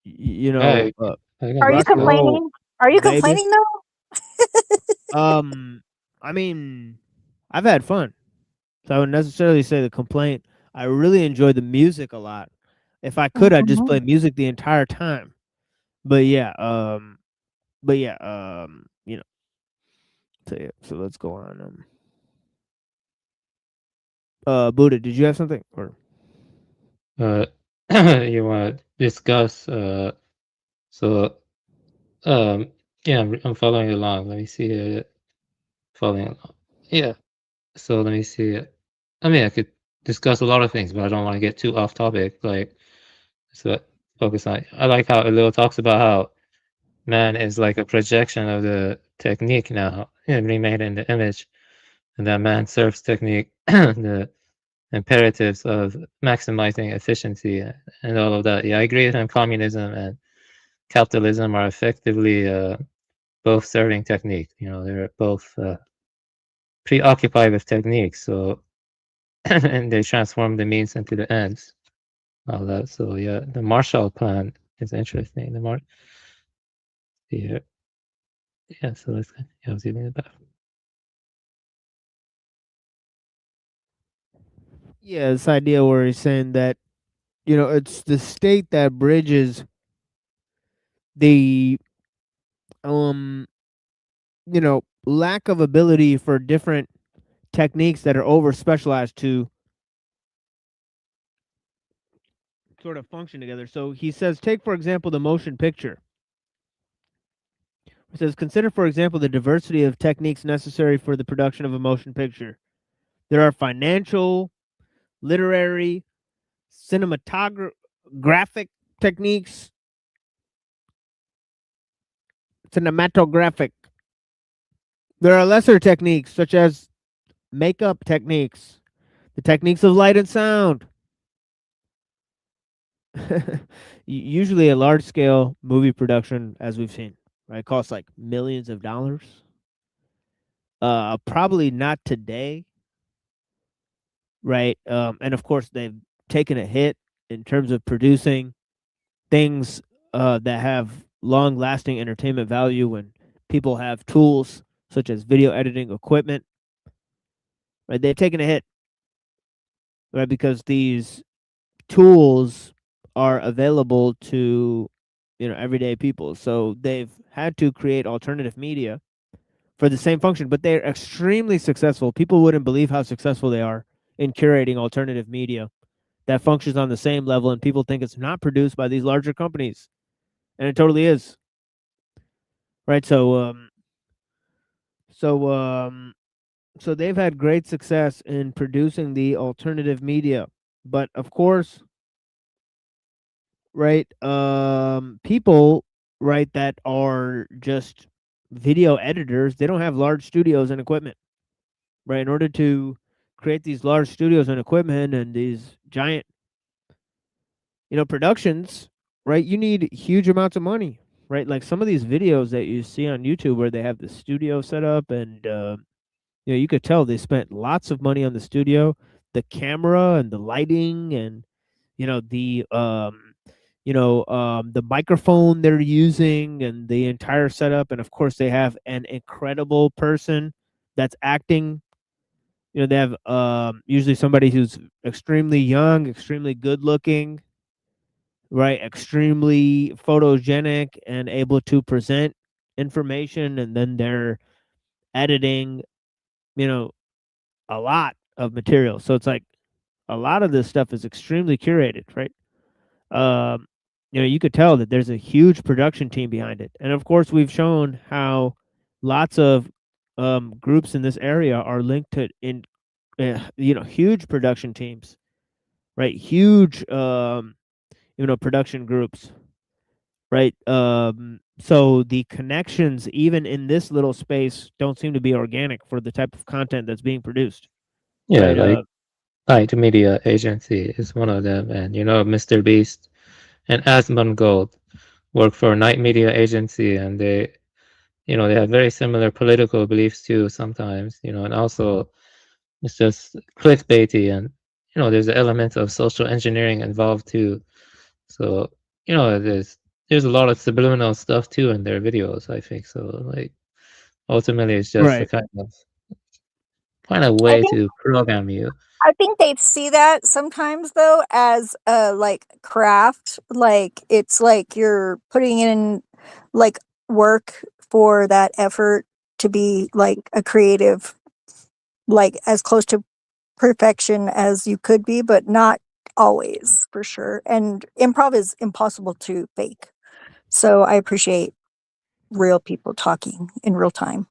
Are you complaining? Are you complaining though? I mean, I've had fun. So I wouldn't necessarily say the complaint. I really enjoy the music a lot. If I could, I'd just play music the entire time. But yeah, so let's go on. Buddha, did you have something? Or you want to discuss? Yeah, I'm following along. Let me see it. Following along. Yeah. So let me see it. I mean, I could discuss a lot of things, but I don't want to get too off topic. So focus on. I like how Ellul talks about how man is like a projection of the technique now, remade in the image, and that man serves technique, the imperatives of maximizing efficiency and all of that. Yeah, I agree with him. Communism and capitalism are effectively both serving technique. They're both preoccupied with techniques. So, and they transform the means into the ends. All that. So yeah, the Marshall Plan is interesting. Yeah. So let's. I was using the bathroom. yeah, this idea where he's saying that it's the state that bridges the lack of ability for different techniques that are over specialized to sort of function together. So he says, take for example the motion picture, It says, consider, for example, the diversity of techniques necessary for the production of a motion picture. There are financial, literary, cinematographic techniques, cinematographic. There are lesser techniques, such as makeup techniques, the techniques of light and sound. Usually a large-scale movie production, as we've seen, right, costs like millions of dollars. Probably not today, right? And of course, they've taken a hit in terms of producing things that have long-lasting entertainment value when people have tools such as video editing equipment, right? They've taken a hit, right? Because these tools are available to, everyday people. So they've had to create alternative media for the same function, but they're extremely successful. People wouldn't believe how successful they are in curating alternative media that functions on the same level, and people think it's not produced by these larger companies, and it totally is. Right? So they've had great success in producing the alternative media, but of course, right, people, right, that are just video editors, they don't have large studios and equipment, right? In order to create these large studios and equipment and these giant, productions, right, you need huge amounts of money, right? Like some of these videos that you see on YouTube where they have the studio set up, and you could tell they spent lots of money on the studio, the camera and the lighting, and the microphone they're using and the entire setup. And of course, they have an incredible person that's acting. They have usually somebody who's extremely young, extremely good looking, right? Extremely photogenic and able to present information. And then they're editing, a lot of material. So it's like a lot of this stuff is extremely curated, right? You could tell that there's a huge production team behind it. And of course, we've shown how lots of groups in this area are linked to huge production teams, right? Huge, production groups, right? So the connections, even in this little space, don't seem to be organic for the type of content that's being produced. Yeah, right? like Light Media Agency is one of them, and Mr. Beast and Asmongold work for Night Media Agency, and they have very similar political beliefs too sometimes, and also it's just clickbaity, and there's elements of social engineering involved too. So there's a lot of subliminal stuff too in their videos, I think. So like ultimately it's just a Right. kind of way to program you. I think they see that sometimes though as like craft, like it's like you're putting in like work for that effort to be like a creative, like as close to perfection as you could be, but not always for sure. And improv is impossible to fake. So I appreciate real people talking in real time.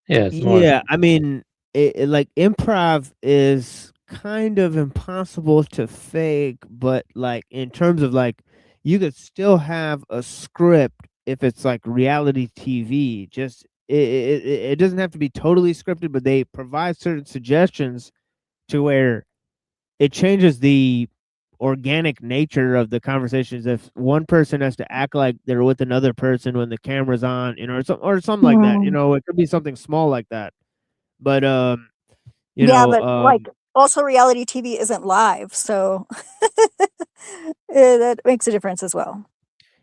Yeah, it's more Yeah, I mean, like improv is kind of impossible to fake, but like in terms of like you could still have a script if it's like reality TV. Just it doesn't have to be totally scripted, but they provide certain suggestions to where it changes the organic nature of the conversations. If one person has to act like they're with another person when the camera's on, or something like that, it could be something small like that. But like also reality TV isn't live, so that makes a difference as well.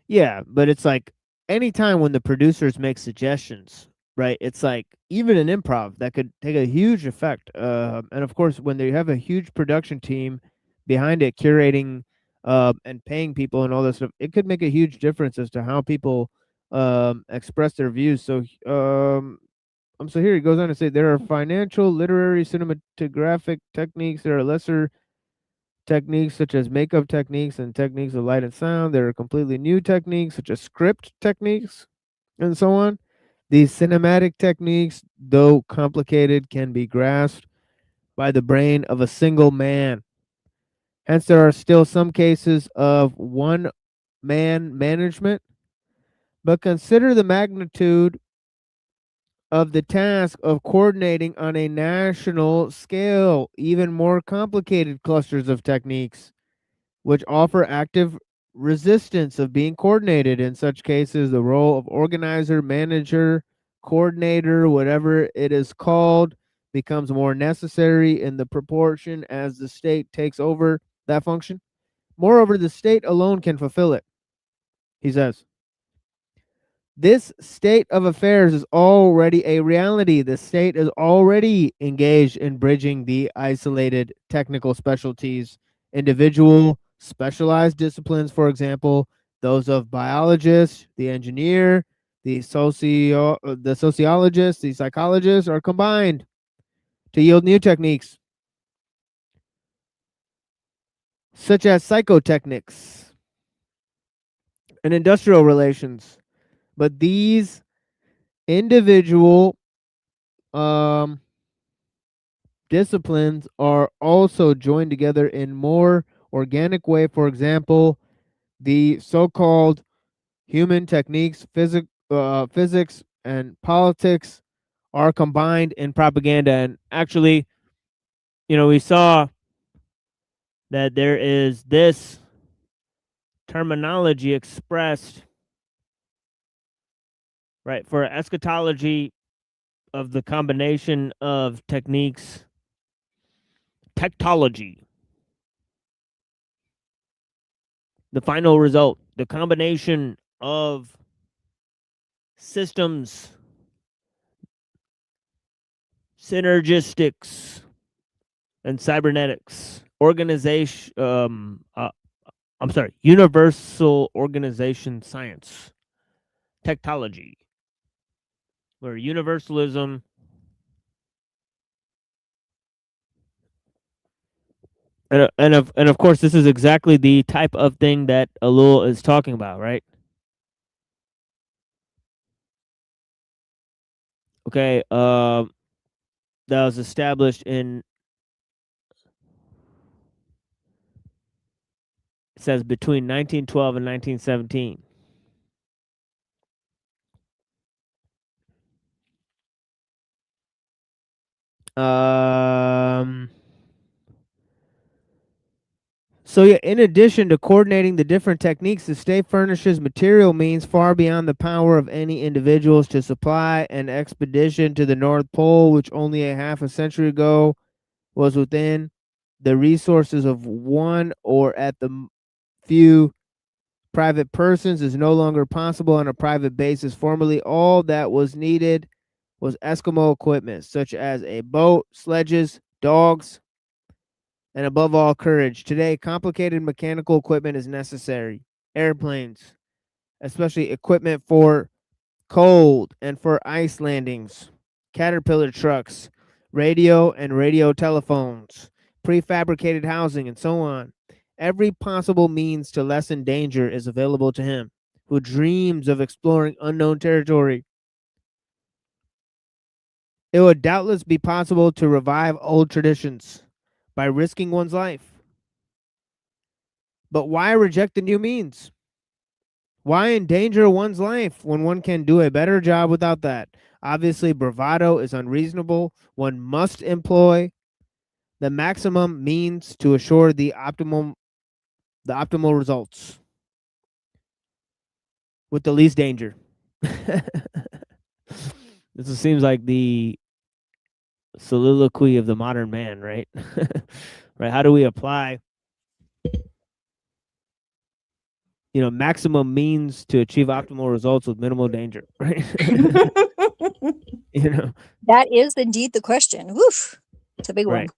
Yeah, but it's like anytime when the producers make suggestions, right? It's like even an improv that could take a huge effect. And of course, when they have a huge production team behind it, curating and paying people and all this stuff, it could make a huge difference as to how people express their views. So so here he goes on to say there are financial, literary, cinematographic techniques. There are lesser techniques such as makeup techniques and techniques of light and sound. There are completely new techniques such as script techniques and so on. These cinematic techniques, though complicated, can be grasped by the brain of a single man. Hence, there are still some cases of one-man management, but consider the magnitude of the task of coordinating on a national scale even more complicated clusters of techniques, which offer active resistance of being coordinated. In such cases, the role of organizer, manager, coordinator, whatever it is called, becomes more necessary in the proportion as the state takes over that function. Moreover, the state alone can fulfill it, he says. This state of affairs is already a reality. The state is already engaged in bridging the isolated technical specialties, individual specialized disciplines, for example, those of biologist, the engineer, the sociologist, the psychologist are combined to yield new techniques, such as psychotechnics and industrial relations. But these individual disciplines are also joined together in more organic way. For example, the so-called human techniques, physics and politics are combined in propaganda. And actually, we saw that there is this terminology expressed, right, for eschatology of the combination of techniques, technology. The final result, the combination of systems, synergistics, and cybernetics, universal organization science, technology, where universalism and of course this is exactly the type of thing that Ellul is talking about, right? Okay, that was established in, it says, between 1912 and 1917. So yeah, in addition to coordinating the different techniques, the state furnishes material means far beyond the power of any individuals to supply an expedition to the North Pole, which only a half a century ago was within the resources of one or at the few private persons, is no longer possible on a private basis. Formerly, all that was needed was Eskimo equipment, such as a boat, sledges, dogs, and above all, courage. Today, complicated mechanical equipment is necessary. Airplanes, especially equipment for cold and for ice landings, caterpillar trucks, radio and radio telephones, prefabricated housing, and so on. Every possible means to lessen danger is available to him who dreams of exploring unknown territory. It would doubtless be possible to revive old traditions by risking one's life. But why reject the new means? Why endanger one's life when one can do a better job without that? Obviously, bravado is unreasonable. One must employ the maximum means to assure the optimal results with the least danger. This seems like the soliloquy of the modern man, right? Right? How do we apply, maximum means to achieve optimal results with minimal danger, right? That is indeed the question. Woof. It's a big Right.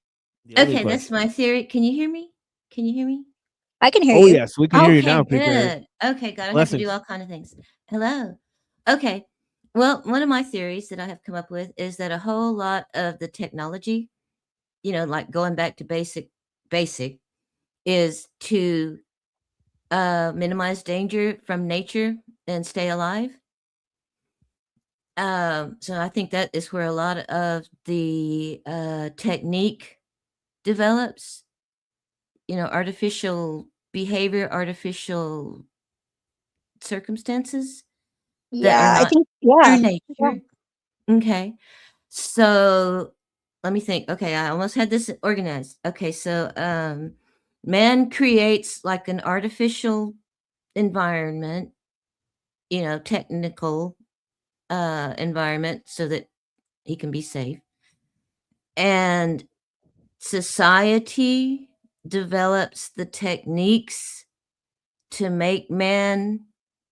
one. Okay, that's my theory. Can you hear me? Can you hear me? I can hear Oh you. yes, we can hear you now. Okay, Peter. good. Okay, God, I have to Blessings. do all kind of things. Hello. Okay. Well, one of my theories that I have come up with is that a whole lot of the technology, like going back to basic, is to minimize danger from nature and stay alive. So I think that is where a lot of the technique develops. Artificial behavior, artificial circumstances that are Yeah, I not think, true yeah. nature. Okay. So let me think. Okay, I almost had this organized. Okay, so man creates like an artificial environment, technical environment so that he can be safe. And society develops the techniques to make man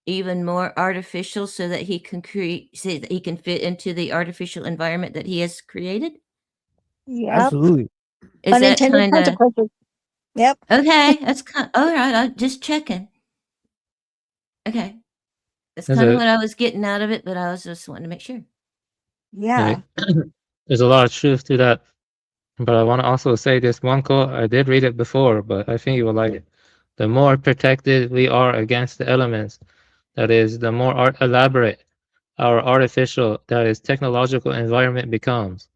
even more artificial so that he can fit into the artificial environment that he has created. Yep. Absolutely. Is that Unintended kind of consequences. Yep. okay? That's kind. All right, I'm just checking. Okay, that's There's kind of a what I was getting out of it, but I was just wanting to make sure. Yeah. there's a lot of truth to that. But I want to also say this one quote. I did read it before, but I think you will like it. The more protected we are against the elements, that is, the more elaborate our artificial, that is, technological environment becomes,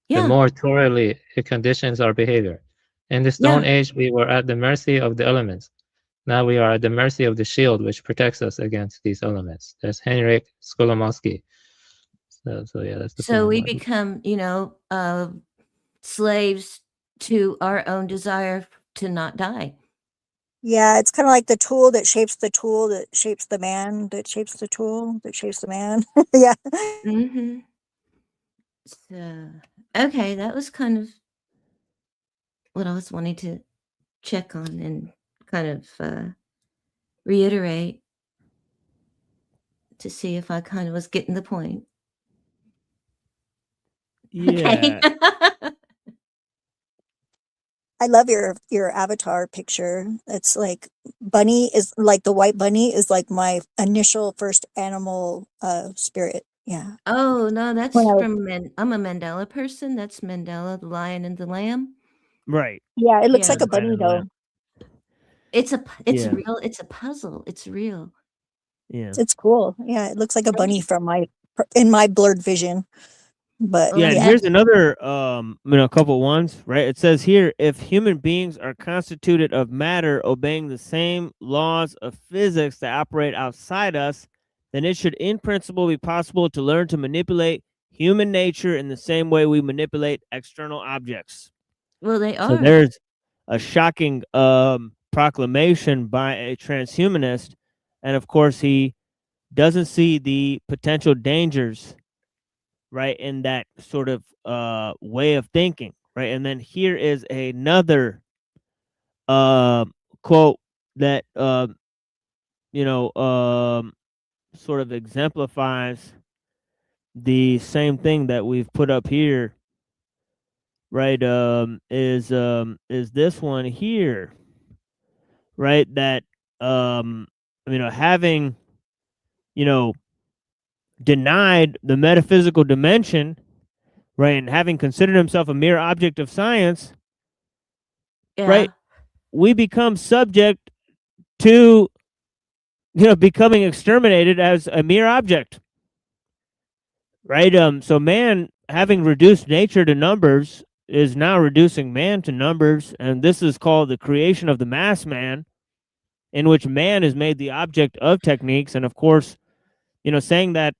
the Yeah. more thoroughly it conditions our behavior. In the Stone Age, we were at the mercy of the elements. Now we are at the mercy of the shield, which protects us against these elements. There's Henryk Skolimowski. So yeah, that's the point. So I we wanted to- become, slaves to our own desire to not die. Yeah, it's kind of like the tool that shapes the tool that shapes the man that shapes the tool that shapes the man. Yeah. Mm-hmm. So, okay, that was kind of what I was wanting to check on and kind of reiterate to see if I kind of was getting the point. Okay. Yeah. I love your avatar picture. It's like bunny is like the white bunny is like my initial first animal spirit. Yeah. Oh, no, that's When I was, from I'm a Mandela person. That's Mandela, the Lion and the Lamb. Right. yeah, it looks Yeah. like a bunny though. It's Yeah. real. It's a puzzle. It's real. Yeah. It's cool. Yeah, it looks like a bunny in my blurred vision. But Yeah, and yeah. here's another couple ones, right? It says here, if human beings are constituted of matter obeying the same laws of physics that operate outside us, then it should in principle be possible to learn to manipulate human nature in the same way we manipulate external objects. Well, they So are. there's a shocking proclamation by a transhumanist, and of course he doesn't see the potential dangers, right, in that sort of way of thinking, right? And then here is another quote that sort of exemplifies the same thing that we've put up here, right? Is this one here, right? That having denied the metaphysical dimension, right, and having considered himself a mere object of science, right, we become subject to becoming exterminated as a mere object, right? So man, having reduced nature to numbers, is now reducing man to numbers, and this is called the creation of the mass man, in which man is made the object of techniques. And of course, saying that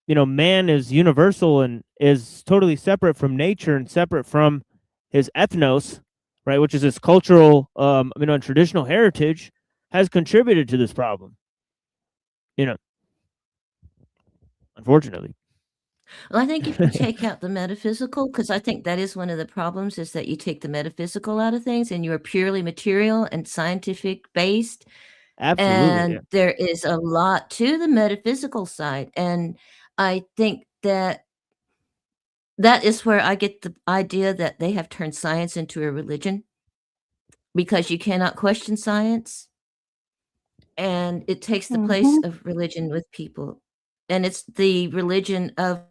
man is universal and is totally separate from nature and separate from his ethnos, right, which is his cultural and traditional heritage, has contributed to this problem, unfortunately. Well, I think if you take out the metaphysical, because I think that is one of the problems, is that you take the metaphysical out of things and you are purely material and scientific based. Absolutely. And Yeah. there is a lot to the metaphysical side. And I think that is where I get the idea that they have turned science into a religion, because you cannot question science. And it takes the place of religion with people. And it's the religion of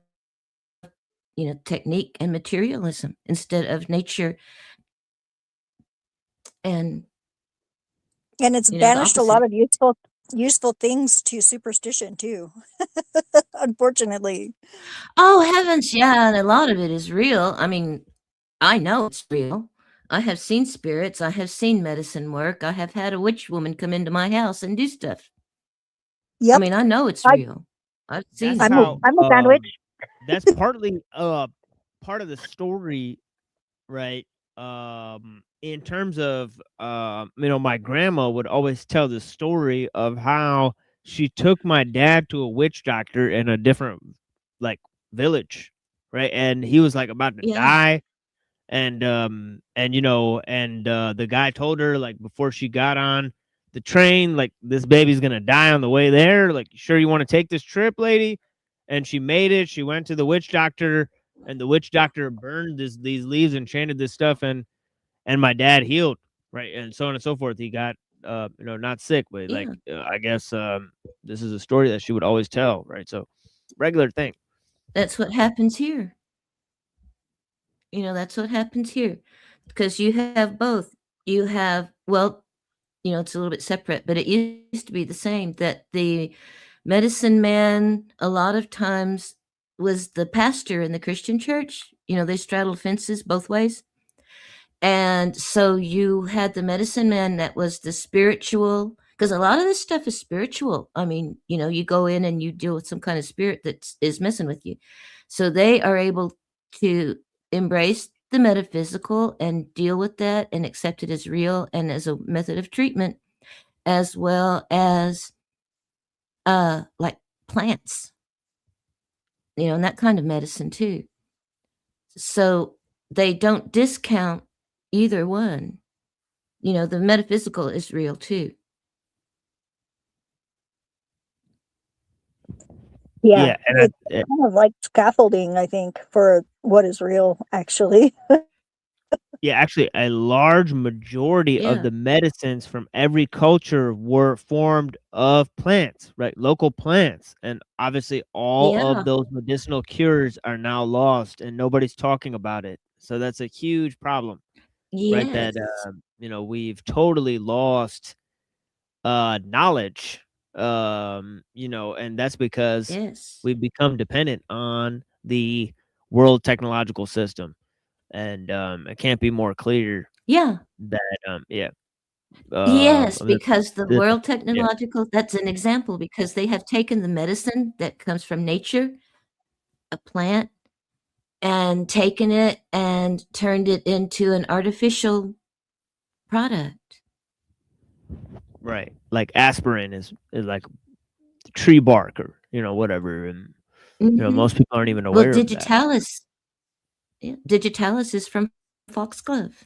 technique and materialism instead of nature and And it's You know, the banished a lot opposite. of useful things to superstition too. Unfortunately. Oh, heavens, yeah, and a lot of it is real. I mean, I know it's real. I have seen spirits. I have seen medicine work. I have had a witch woman come into my house and do stuff. I Yep. mean, I know it's I, real. I've seen That's it. how I'm a sandwich. that's partly part of the story, right? In terms of you know, my grandma would always tell the story of how she took my dad to a witch doctor in a different like village, right? And he was like about to Yeah. die. And you know, and the guy told her like before she got on the train, like, this baby's gonna die on the way there. Like, you sure you want to take this trip, lady? And she made it. She went to the witch doctor, and the witch doctor burned these leaves and chanted this stuff, and my dad healed, right? And so on and so forth. He got you know, not sick, but like I guess this is a story that she would always tell, right? So regular thing. That's what happens here. You know, that's what happens here. Because you have both. You have, well, you know, it's a little bit separate, but it used to be the same, that the medicine man a lot of times was the pastor in the Christian church. You know, they straddled fences both ways. And so you had the medicine man that was the spiritual, because a lot of this stuff is spiritual. I mean, you know, you go in and you deal with some kind of spirit that is messing with you. So they are able to embrace the metaphysical and deal with that and accept it as real and as a method of treatment, as well as like plants, you know, and that kind of medicine too. So they don't discount either one. You know, the metaphysical is real too. Yeah, and it's kind of like scaffolding, I think, for what is real, actually. yeah, actually, a large majority of Yeah. the medicines from every culture were formed of plants, right? Local plants. And obviously, all Yeah. of those medicinal cures are now lost, and nobody's talking about it. So that's a huge problem, right? That Yes. you know, we've totally lost knowledge, you know, and that's because Yes. we've become dependent on the world technological system. And it can't be more clear Yeah. that yeah. Yes, I mean, because the this, world yeah. technological, that's an example, because they have taken the medicine that comes from nature, a plant, and taken it and turned it into an artificial product. Right. Like aspirin is like tree bark or, you know, whatever. And, you know, most people aren't even Well, aware of that. digitalis. Yeah, digitalis is from foxglove.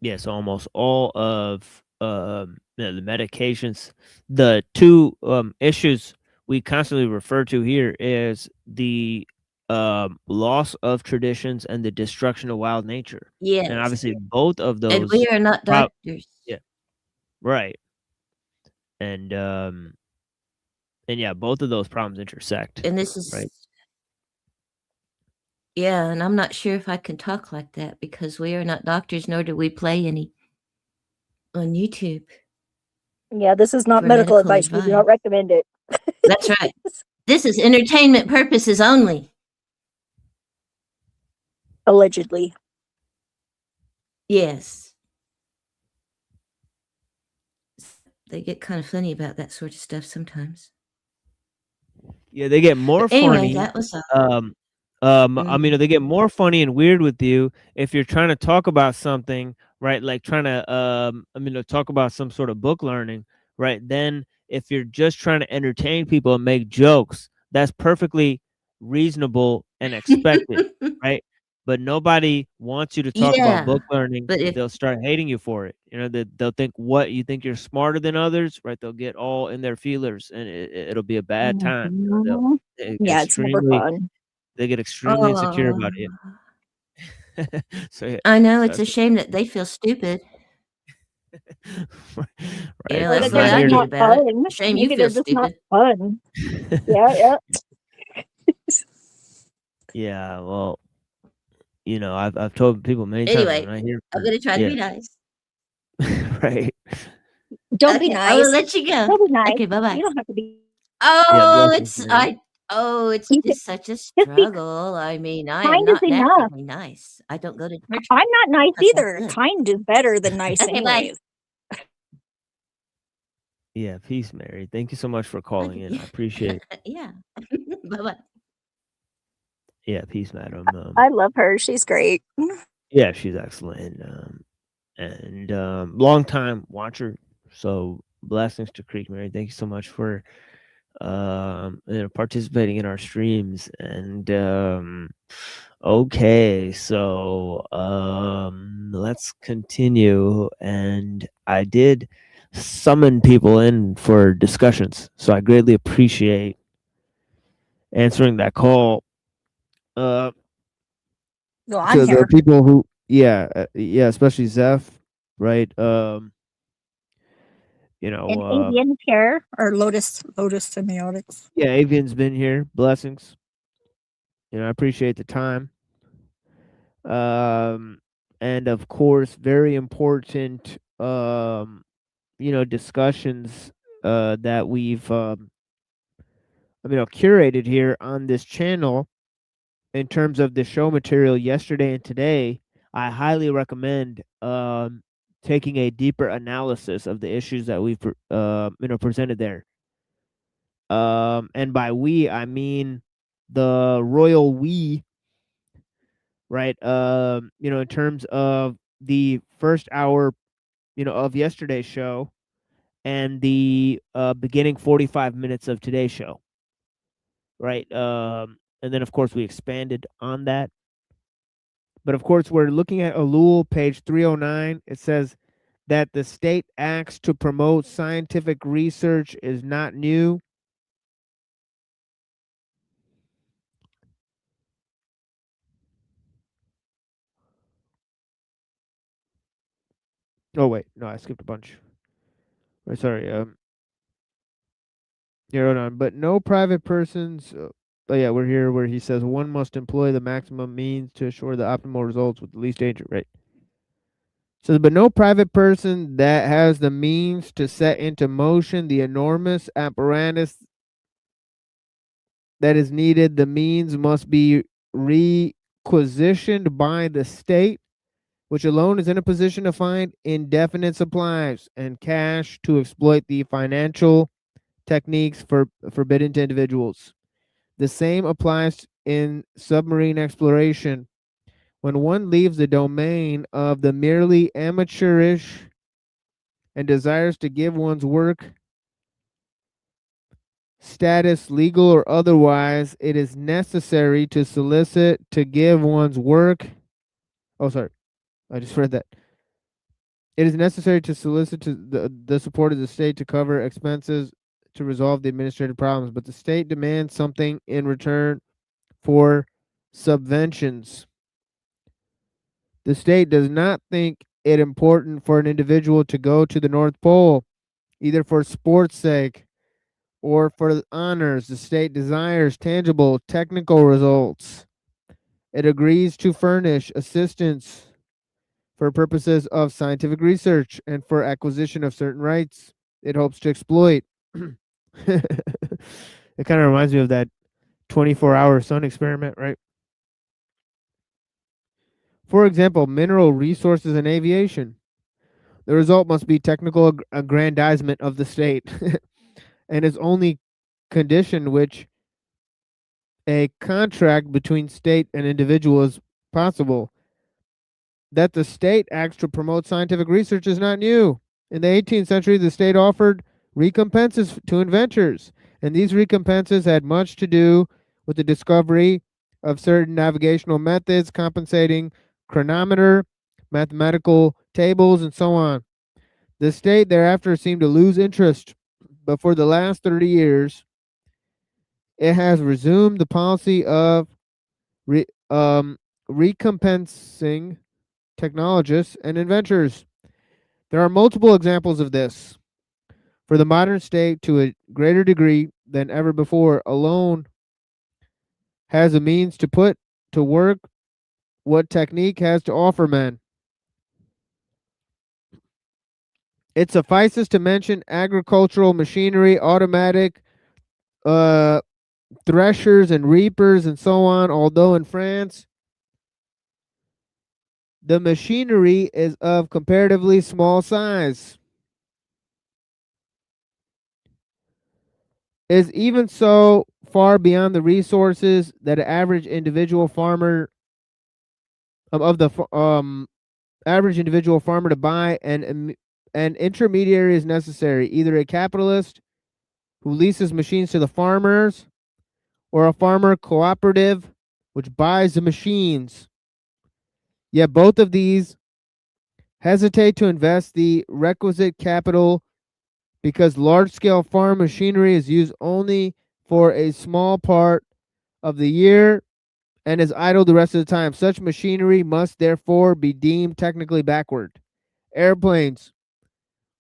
Yes, almost all of you know, the medications. The two issues we constantly refer to here is the loss of traditions and the destruction of wild nature. Yes. And obviously both of those, And we are not doctors. yeah, right. And yeah, both of those problems intersect. And this is right. Yeah, and I'm not sure if I can talk like that because we are not doctors, nor do we play any on YouTube. Yeah, this is not for medical advice. We do not recommend it. That's right. This is entertainment purposes only. Allegedly. Yes. They get kind of funny about that sort of stuff sometimes. Yeah, they get more But anyway, funny. that was I mean, they get more funny and weird with you if you're trying to talk about something, right? Like trying to, I mean, talk about some sort of book learning, right? Then if you're just trying to entertain people and make jokes, that's perfectly reasonable and expected, right? But nobody wants you to talk about book learning. but if They'll start hating you for it. You know, they'll think what you think you're smarter than others, right? They'll get all in their feelers, and it'll be a bad time. You know, Mhm. they'll get Yeah, it's never fun. they get extremely insecure about it. So yeah, I know so it's a that's shame that they feel stupid. right. You know, Or that's that what they're I just do not about it. fun. Shame you Maybe feel they're just not stupid. fun. Yeah, yeah. Yeah, well, you know, I've told people many times Anyway, when I hear, I'm gonna try to yeah, be nice. right, Don't be Okay, I'm gonna nice. let you go. Don't be nice. Okay, bye-bye. You don't have to be. yeah, Oh, blessings, Mary. it's You just such a just be struggle. I mean, I am kind is not enough. naturally nice. I don't go to church. I'm not nice That's not either. good. Kind is better than nice, Okay, bye. anyways. Yeah, peace, Mary. Thank you so much for calling in. I appreciate. Yeah. Bye-bye. Yeah, peace, madam. I love her. She's great. Yeah, she's excellent. And long time watcher. So blessings to Creek Mary. Thank you so much for participating in our streams. And okay, so let's continue. And I did summon people in for discussions, so I greatly appreciate answering that call. Well, I'm So there here. are people who, yeah, especially Zeph, right? You And know, Avian's here, or Lotus Semiotics. yeah, Avian's been here. Blessings. You know, I appreciate the time. And of course, very important, you know, discussions that we've, curated here on this channel in terms of the show material yesterday and today. I highly recommend taking a deeper analysis of the issues that we've presented there. And by we, I mean the royal we, right? You know, in terms of the first hour, you know, of yesterday's show and the beginning 45 minutes of today's show, right? And then of course we expanded on that. But of course, we're looking at ellul, page 309. It says that the state acts to promote scientific research is not new. Oh wait, no, I skipped a bunch. Oh, sorry. Yeah, hold on. But no private persons. Oh yeah, we're here where he says one must employ the maximum means to assure the optimal results with the least danger. Right. Says, but no private person that has the means to set into motion the enormous apparatus that is needed, the means must be requisitioned by the state, which alone is in a position to find indefinite supplies and cash to exploit the financial techniques forbidden to individuals. The same applies in submarine exploration. When one leaves the domain of the merely amateurish and desires to give one's work status, legal or otherwise, it is necessary to solicit to give one's work. Oh, sorry. I just read that. It is necessary to solicit to the support of the state to cover expenses to resolve the administrative problems, but the state demands something in return for subventions. The state does not think it important for an individual to go to the North Pole, either for sport's sake or for honors. The state desires tangible technical results. It agrees to furnish assistance for purposes of scientific research and for acquisition of certain rights it hopes to exploit. It kind of reminds me of that 24-hour sun experiment, right? For example, mineral resources and aviation. The result must be technical aggrandizement of the state and is only condition which a contract between state and individual is possible. That the state acts to promote scientific research is not new. In the 18th century, the state offered recompenses to inventors, and these recompenses had much to do with the discovery of certain navigational methods, compensating chronometer, mathematical tables, and so on. The state thereafter seemed to lose interest, but for the last 30 years, it has resumed the policy of recompensing technologists and inventors. There are multiple examples of this. For the modern state, to a greater degree than ever before, alone has a means to put to work what technique has to offer men. It suffices to mention agricultural machinery, automatic threshers and reapers and so on, although in France the machinery is of comparatively small size. Is even so far beyond the resources that an average individual farmer average individual farmer to buy, and an intermediary is necessary, either a capitalist who leases machines to the farmers, or a farmer cooperative which buys the machines. Yet both of these hesitate to invest the requisite capital because large-scale farm machinery is used only for a small part of the year and is idle the rest of the time. Such machinery must therefore be deemed technically backward. Airplanes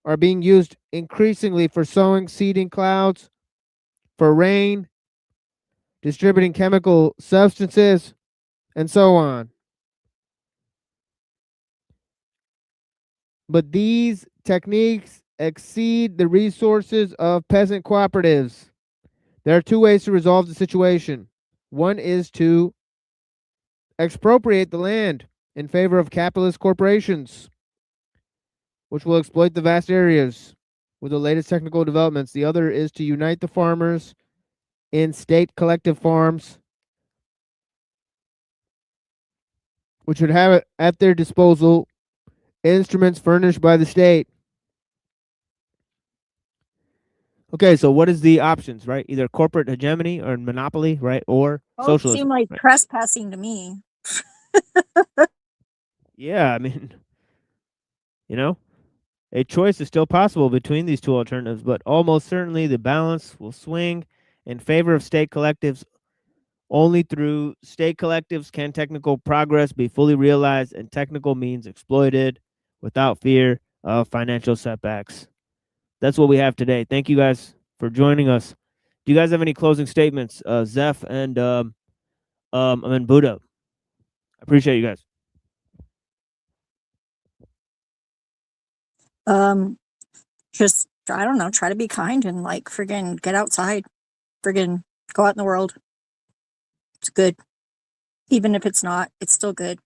are being used increasingly for sowing, seeding clouds, for rain, distributing chemical substances, and so on. But these techniques exceed the resources of peasant cooperatives. There are two ways to resolve the situation. One is to expropriate the land in favor of capitalist corporations, which will exploit the vast areas with the latest technical developments. The other is to unite the farmers in state collective farms, which would have at their disposal instruments furnished by the state. Okay, so what is the options, right? Either corporate hegemony or monopoly, right? Or Both socialism. seem like right? trespassing to me. Yeah, I mean, you know, a choice is still possible between these two alternatives, but almost certainly the balance will swing in favor of state collectives. Only through state collectives can technical progress be fully realized and technical means exploited without fear of financial setbacks. That's what we have today. Thank you guys for joining us. Do you guys have any closing statements, Zeph and Buddha? I appreciate you guys. Just I don't know, try to be kind and like friggin' get outside. Friggin' go out in the world. It's good. Even if it's not, it's still good.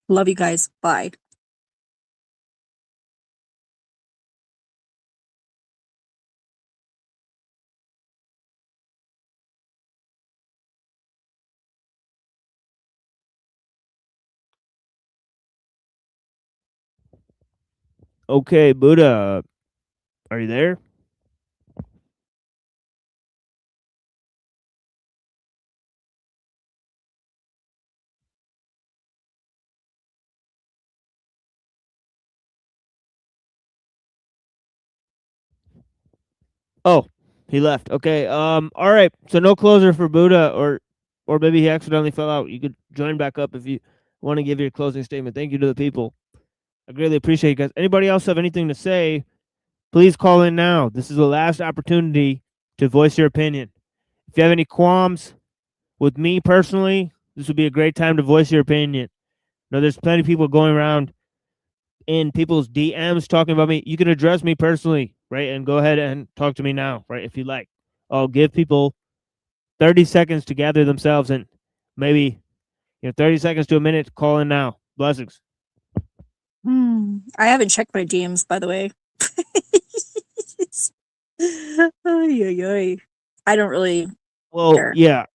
Love you guys. Bye. Okay, Buddha, are you there? Oh, he left. Okay. All right. So no closer for Buddha, or maybe he accidentally fell out. You could join back up if you want to give your closing statement. Thank you to the people. I greatly appreciate you guys. Anybody else have anything to say? Please call in now. This is the last opportunity to voice your opinion. If you have any qualms with me personally, this would be a great time to voice your opinion. Now, there's plenty of people going around in people's DMs talking about me. You can address me personally, right? And go ahead and talk to me now, right? If you like. I'll give people 30 seconds to gather themselves and maybe 30 seconds to a minute to call in now. Blessings. I haven't checked my DMs, by the way. I don't really Well, care. yeah,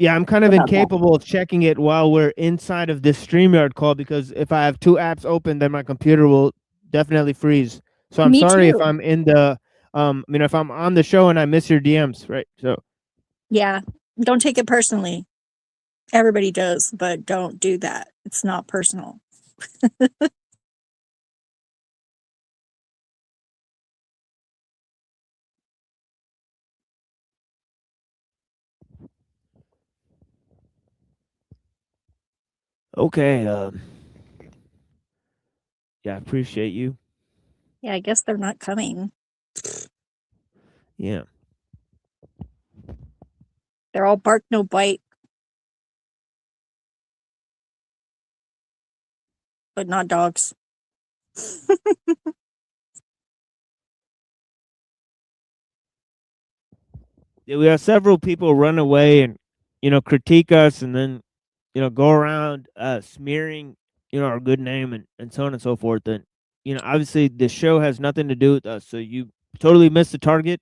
I'm kind of about that. incapable of checking it while we're inside of this StreamYard call because if I have two apps open, then my computer will definitely freeze. So I'm Me sorry if too. I'm in the if I'm on the show and I miss your DMs, right? So Yeah, don't take it personally. Everybody does, but don't do that. It's not personal. okay, yeah, I appreciate you. Yeah, I guess they're not coming. Yeah. They're all bark, no bite. But not dogs. Yeah, we have several people run away and, critique us and then, go around smearing, our good name and so on and so forth. And, obviously the show has nothing to do with us. So you totally missed the target.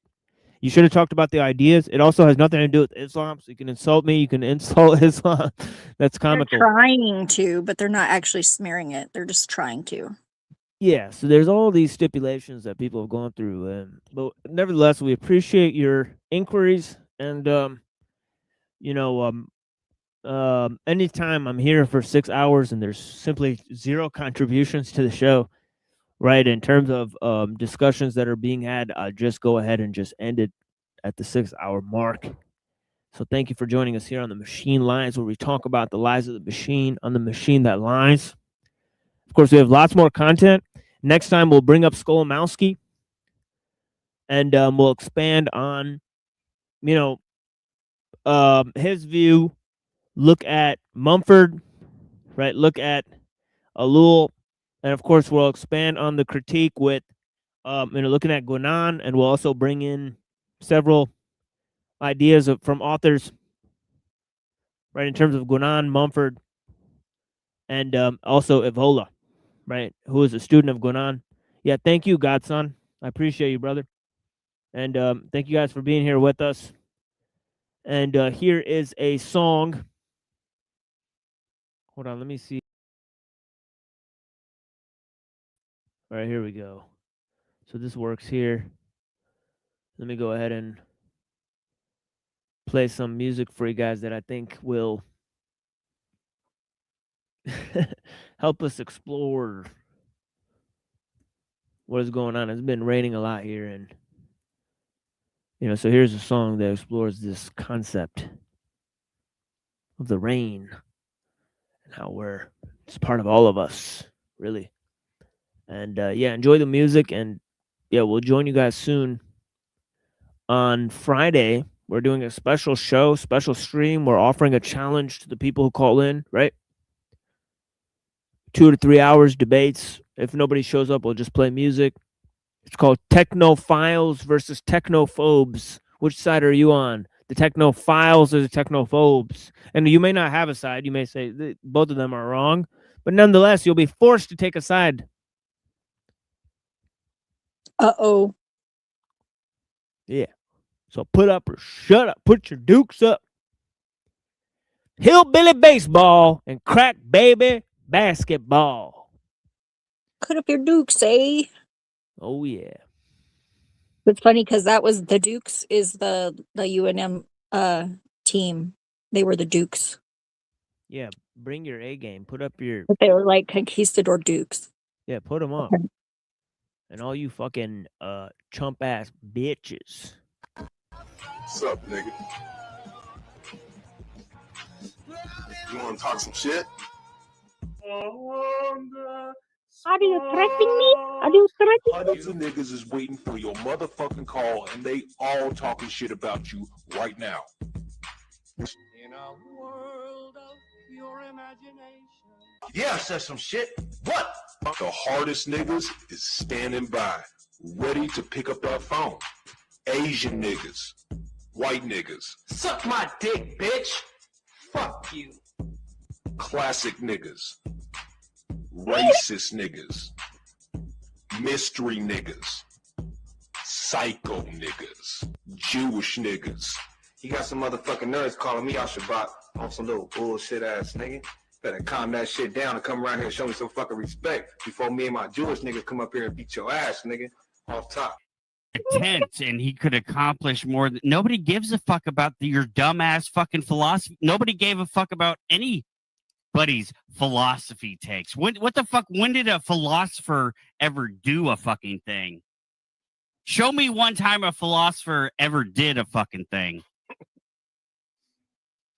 You should have talked about the ideas. It also has nothing to do with Islam. So you can insult me. You can insult Islam. That's comical. They're trying to, but they're not actually smearing it. They're just trying to. Yeah, so there's all these stipulations that people have gone through, but nevertheless, we appreciate your inquiries, and anytime I'm here for 6 hours and there's simply zero contributions to the show, right? In terms of discussions that are being had, just go ahead and just end it at the 6 hour mark. So thank you for joining us here on the Machine Lies, where we talk about the lies of the machine on the machine that lies. Of course, we have lots more content. Next time, we'll bring up Skolomowski, and we'll expand on, his view, look at Mumford, right? Look at Ellul, and of course, we'll expand on the critique with, looking at Guinan, and we'll also bring in several ideas from authors, right, in terms of Guinan, Mumford, and also Evola, right, who is a student of Guinan. Yeah, thank you, Godson. I appreciate you, brother. And thank you guys for being here with us. And here is a song. Hold on, let me see. All right, here we go. So this works here. Let me go ahead and play some music for you guys that I think will help us explore what is going on. It's been raining a lot here, and so here's a song that explores this concept of the rain and how it's part of all of us, really. And enjoy the music, and we'll join you guys soon. On Friday, we're doing a special show, special stream. We're offering a challenge to the people who call in, right? 2 to 3 hours debates. If nobody shows up, we'll just play music. It's called Technophiles versus Technophobes. Which side are you on? The Technophiles or the Technophobes? And you may not have a side. You may say both of them are wrong. But nonetheless, you'll be forced to take a side. Uh-oh. Yeah. So put up or shut up. Put your dukes up. Hillbilly baseball and crack baby basketball. Put up your dukes, eh? Oh, yeah. It's funny because that was the Dukes is the UNM team. They were the Dukes. Yeah, bring your A game. Put up your... But they were like conquistador Dukes. Yeah, put them up. Okay. And all you fucking chump-ass bitches. What's up, nigga? You want to talk some shit? Are you threatening me? Are you threatening me? Hundreds of niggas is waiting for your motherfucking call, and they all talking shit about you right now. In a world of pure imagination. Yeah, I said some shit. What? The hardest niggas is standing by, ready to pick up that phone. Asian niggas, white niggas. Suck my dick, bitch. Fuck you. Classic niggas. Racist niggas. Mystery niggas. Psycho niggas. Jewish niggas. You got some motherfucking nerds calling me out Shabbat on some little bullshit ass nigga. Better calm that shit down and come around here and show me some fucking respect before me and my Jewish niggas come up here and beat your ass, nigga. Off top. Tent, and he could accomplish more. Nobody gives a fuck about your dumbass fucking philosophy. Nobody gave a fuck about anybody's philosophy takes. What the fuck? When did a philosopher ever do a fucking thing? Show me one time a philosopher ever did a fucking thing.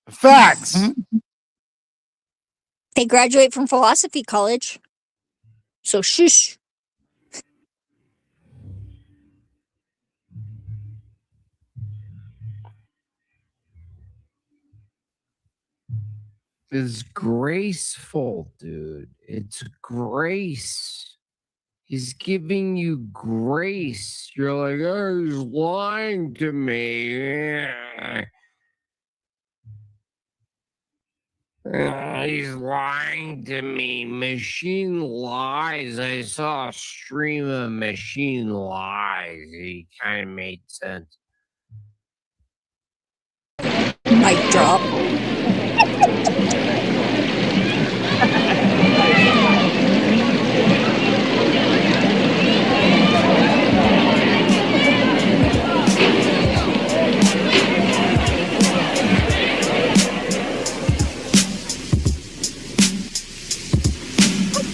Facts. They graduate from philosophy college. So shush. is graceful, dude. It's grace. He's giving you grace. You're like, oh, he's lying to me. He's lying to me. Machine lies. I saw a stream of machine lies. He kind of made sense. Mic drop.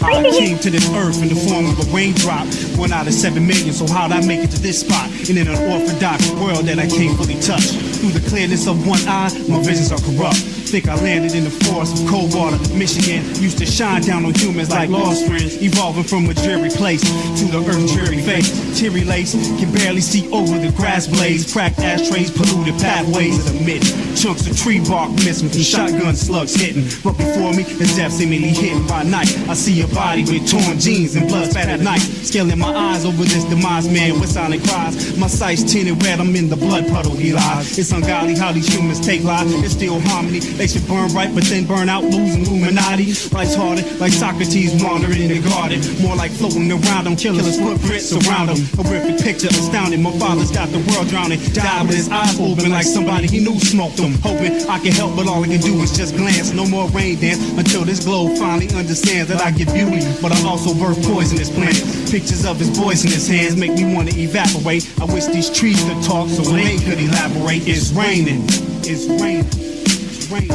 I came to this earth in the form of a raindrop, 1 out of 7 million, so how'd I make it to this spot? In an unorthodox world that I can't fully touch. Through the clearness of one eye, my visions are corrupt. Think I landed in the forest of Coldwater, Michigan. Used to shine down on humans like lost friends, evolving from a dreary place to the earth's dreary face. Teary lace, can barely see over the grass blades. Cracked ashtrays, polluted pathways of the mid. Chunks of tree bark missing from shotgun slugs hitting. But before me, the death seemingly hidden by night. I see a body with torn jeans and blood spattered knife. Scaling my eyes over this demise man with silent cries. My sight's tinted red, I'm in the blood puddle, he lies. It's ungodly how these humans take lives. It's still harmony. They should burn right, but then burn out, losing Illuminati. Life's harder, like Socrates wandering in the garden. More like floating around them, killers' footprints surround them. Horrific picture, astounding. My father's got the world drowning. Died with his eyes open like somebody he knew smoked them. Hoping I can help, but all I can do is just glance. No more rain dance until this globe finally understands that I get beauty, but I also birth poisonous plants. Pictures of his voice in his hands make me want to evaporate. I wish these trees could talk so they could elaborate. It's raining. It's raining. It's raining.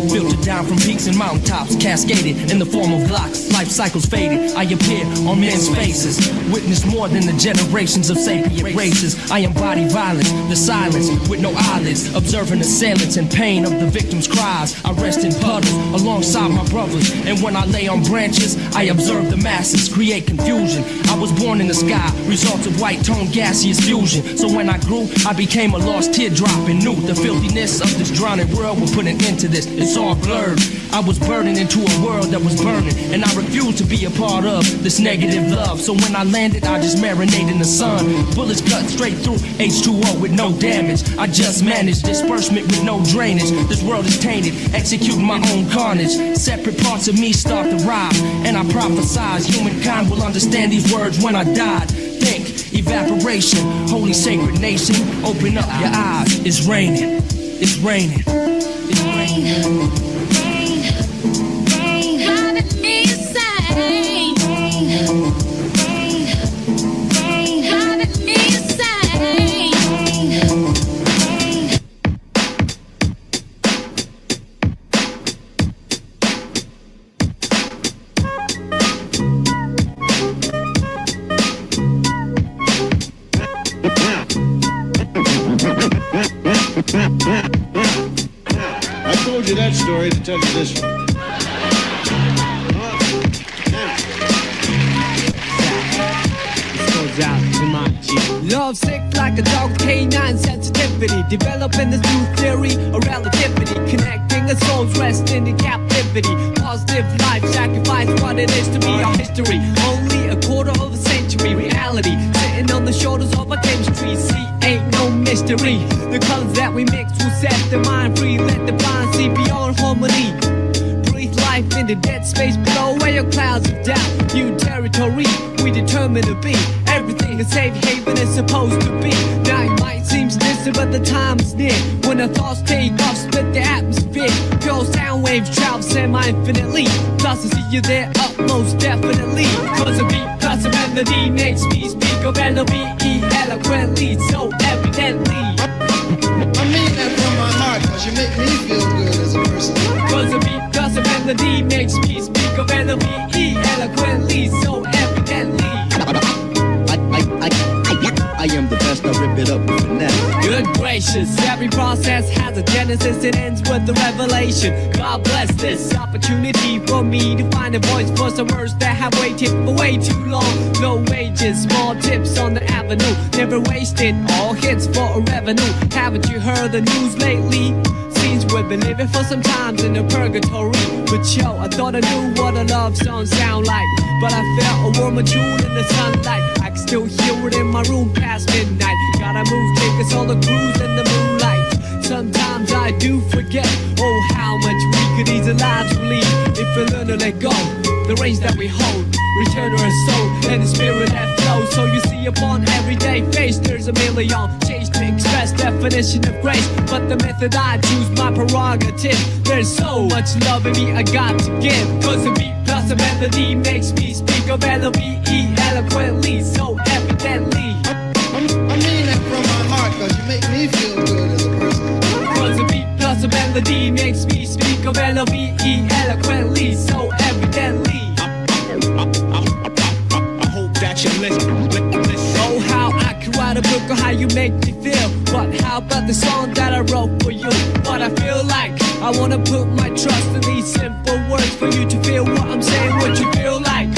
Filtered down from peaks and mountaintops, cascaded in the form of blocks. Life cycles faded. I appear on men's faces. Witness more than the generations of sapient races. I embody violence, the silence with no eyelids. Observing the silence and pain of the victim's cries. I rest in puddles alongside my brothers. And when I lay on branches, I observe the masses create confusion. I was born in the sky, result of white tone gaseous fusion. So when I grew, I became a lost teardrop and knew the filthiness of this drowning world would put an end to this. It's all blurred. I was burning into a world that was burning, and I refused to be a part of this negative love. So when I landed, I just marinated in the sun. Bullets cut straight through H2O with no damage. I just managed disbursement with no drainage. This world is tainted, executing my own carnage. Separate parts of me start to rise, and I prophesize humankind will understand these words when I died. Think, evaporation, holy sacred nation, open up your eyes. It's raining. It's raining. It's raining. I told you that story to tell you this one. Out to my G. Love sick like a dog, canine sensitivity. Developing this new theory of relativity. Connecting a soul's resting in captivity. Positive life, sacrifice what it is to be our history. Only a quarter of a century reality. Sitting on the shoulders of our chemistry. See, ain't no mystery. The colors that we mix will set the mind free. Let the blind see beyond harmony. Breathe life in the dead space below where your clouds of doubt. New territory we determined to be. Everything a safe haven is supposed to be. Now it might seem distant, but the time is near. When the thoughts take off, split the atmosphere. Pure sound waves travel semi-infinitely. Plus I see you there up most definitely. Cause a beat plus a melody makes me speak of L-O-V-E eloquently, so evidently. I mean that from my heart, cause you make me feel good as a person. Cause a beat plus a melody makes me speak of L-O-V-E eloquently, so evidently. I am the best, I rip it up with finesse. Good gracious, every process has a genesis, it ends with the revelation. God bless this opportunity for me to find a voice for some words that have waited for way too long. Low wages, small tips on the avenue, never wasted, all hits for a revenue. Haven't you heard the news lately? Seems we've been living for some times in a purgatory. But yo, I thought I knew what a love song sound like, but I felt a warmer tune in the sunlight. I can still hear it in my room past midnight. Gotta move, take us all a cruise in the moonlight. Sometimes I do forget, oh, how much we could ease a life to lead if we learn to let go. The reins that we hold, return to our soul and the spirit that flows. So you see upon everyday face, there's a million change to express definition of grace. But the method I choose, my prerogative. There's so much love in me I got to give. Cause the beat plus the melody makes me speak of L-O-V-E eloquently, so evidently. I mean that from my heart, cause you make me feel good as a person. Cause the beat plus the melody makes me speak of L-O-V-E eloquently, so evidently. I hope that you listen. Oh, how I could write a book on how you make me feel. But how about the song that I wrote for you? What I feel like, I wanna put my trust in these simple words for you to feel what I'm saying, what you feel like.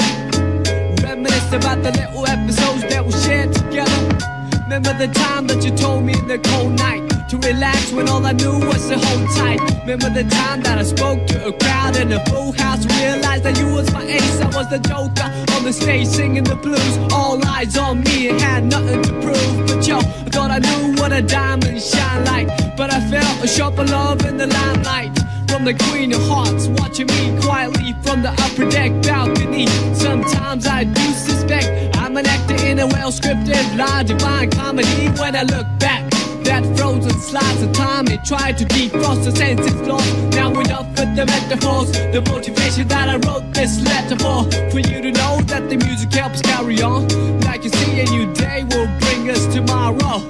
Reminisce about the little episodes that we shared together. Remember the time that you told me in the cold night to relax when all I knew was to hold tight. Remember the time that I spoke to a crowd in a full house, realized that you was my ace, I was the joker on the stage singing the blues. All eyes on me and had nothing to prove. But yo, I thought I knew what a diamond shine like, but I felt a sharper love in the limelight from the Queen of Hearts, watching me quietly from the upper deck balcony. Sometimes I do suspect I'm an actor in a well-scripted, large divine comedy. When I look back, that frozen slice of time, it tried to defrost the senses lost. Now enough with the metaphors, the motivation that I wrote this letter for you to know that the music helps carry on. Like you see, a new day will bring us tomorrow.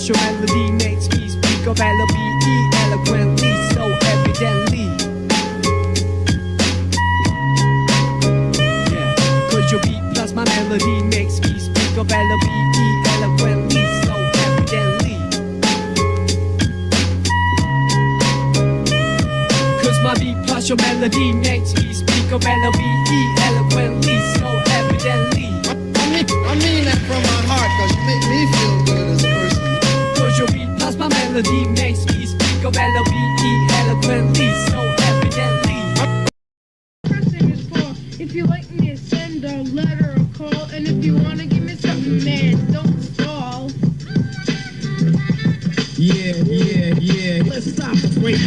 Your melody makes me speak of L-O-V-E eloquently, so evidently. Yeah, cause your beat plus my melody makes me speak of L-O-V-E eloquently, so evidently. Cause my beat plus your melody makes me speak of L-O-V-E eloquently, so evidently. I mean that from my heart, cause you make me feel good as a person. Cause your beat plus my melody makes me speak of L-O-V-E eloquently, so evidently. Pressing is for if you like me to send a letter or call, and if you wanna give me something, man, don't stall. Yeah, let's stop the break.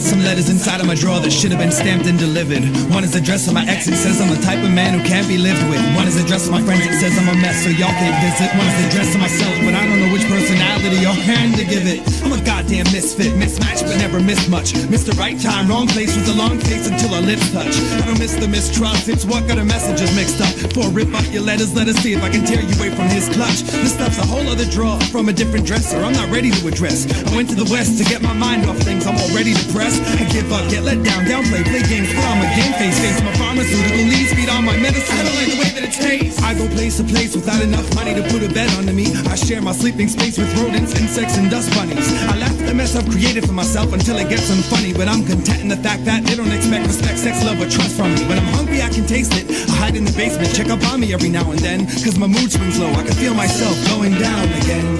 Some letters inside of my drawer that should have been stamped and delivered. One is addressed to my ex, it says I'm the type of man who can't be lived with. One is addressed to my friends, it says I'm a mess so y'all can't visit. One is addressed to myself, but I don't know which personality or hand to give it. I'm a goddamn misfit, mismatched but never missed much. Missed the right time, wrong place with the long face until our lips touch. I don't miss the mistrust, it's what got our messages mixed up. Before I rip out your letters, let us see if I can tear you away from his clutch. This stuff's a whole other drawer from a different dresser I'm not ready to address. I went to the west to get my mind off things I'm already depressed. I give up, get let down, downplay, play games, put on my game face, face my pharmaceutical needs, feed on my medicine. I don't like the way that it tastes. I go place to place without enough money to put a bed under me. I share my sleeping space with rodents, insects, and dust bunnies. I laugh at the mess I've created for myself until it gets unfunny, but I'm content in the fact that they don't expect respect, sex, love, or trust from me. When I'm hungry, I can taste it. I hide in the basement, check up on me every now and then, cause my mood swings low, I can feel myself going down again.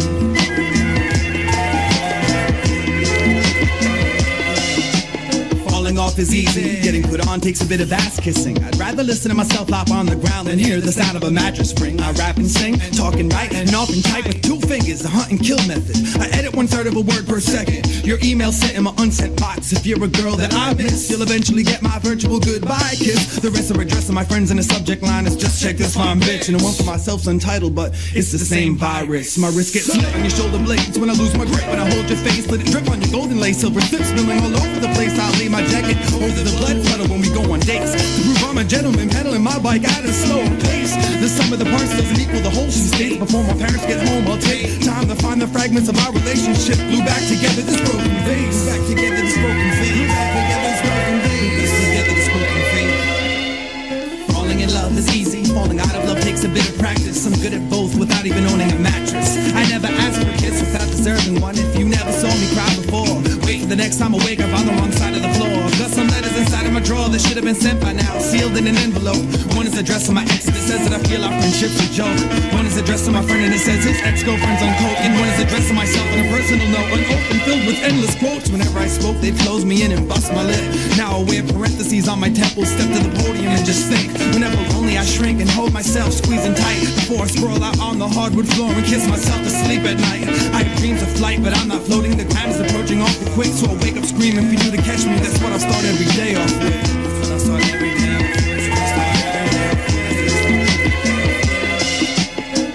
Off is easy, getting put on takes a bit of ass kissing. I'd rather listen to myself flop on the ground than hear the sound of a mattress spring. I rap and sing, talking right, and often type with 2 fingers, the hunt and kill method. I edit 1/3 of a word per second. Your email sent in my unsent box. If you're a girl that I miss, you'll eventually get my virtual goodbye kiss. The rest are addressing my friends in the subject line is just check this fine bitch. And the one for myself's untitled, but it's the same virus. My wrist gets slit on your shoulder blades when I lose my grip. When I hold your face, let it drip on your golden lace. Silver tips spilling all over the place. I lay my jacket get over the blood puddle when we go on dates. To prove I'm a gentleman, pedaling my bike at a slower pace. The sum of the parts doesn't equal the whole, she states. Before my parents get home, I'll take time to find the fragments of our relationship. Glue back together this broken vase. Glue back together this broken vase. Glue back together this broken vase. Together this broken vase. Falling in love is easy. Falling out of love takes a bit of practice. I'm good at both without even owning a mattress. I never asked for a kiss without deserving one. If you never saw me cry before, wait for the next time I wake up on the wrong side of the floor. I've got some letters inside of my drawer that should have been sent by now, sealed in an envelope. One is addressed to my ex and it says that I feel our friendship's a joke. One is addressed to my friend and it says his ex-girlfriend's on coke. And one is addressed to myself on a personal note, an open filled with endless quotes. Whenever I spoke, they'd close me in and bust my lip. Now I wear parentheses on my temples, step to the podium and just think. Whenever lonely I shrink and hold myself squeezing tight before I sprawl out on the hardwood floor and kiss myself to sleep at night. I have dreams of flight, but I'm not floating. The time is approaching awful quick, so I wake up screaming for you to catch me. That's what I start every day off with. That's what I start every day.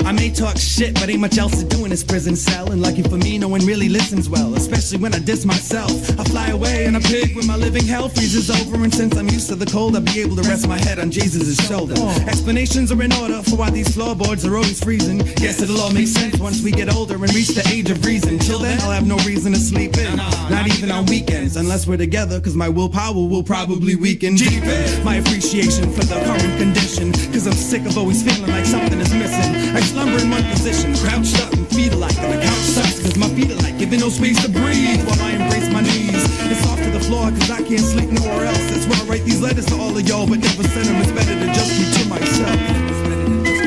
I may talk shit, but ain't much else to do in this prison cell. And lucky for me, no one really listens well, especially when I diss myself. I fly away in a pig when my living hell freezes over. And since I'm used to the cold, I'll be able to rest my head on Jesus' shoulder. Explanations are in order for why these floorboards are always freezing. Guess it'll all make sense once we get older and reach the age of reason. Till then, I'll have no reason to sleep in, not even on weekends, unless we're together, cause my willpower will probably weaken. Deep in my appreciation for the current condition, cause I'm sick of always feeling like something is missing. I slumber in one position, crouched up and feet alike, and the couch sucks cause my feet are like giving no space to breathe while I embrace my knees. It's off to the floor cause I can't sleep nowhere else. That's why I write these letters to all of y'all, but never send them. It's better to just keep to myself. It's better to just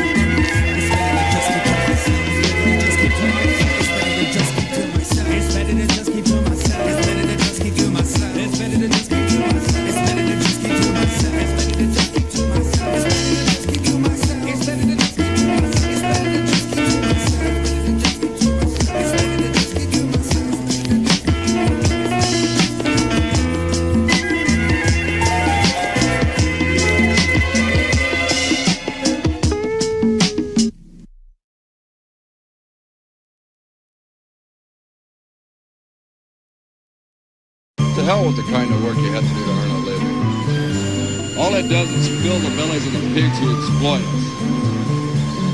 keep to myself. It's better to just keep to myself. It's better to just keep to myself. It's better to just keep to myself. It's better to just keep to myself. It's better to just keep to myself. It's better to just keep to myself. It's better to just keep to myself. It's better to just keep to myself. To hell with the kind of work you have to do to earn a living. All it does is fill the bellies of the pigs who exploit us.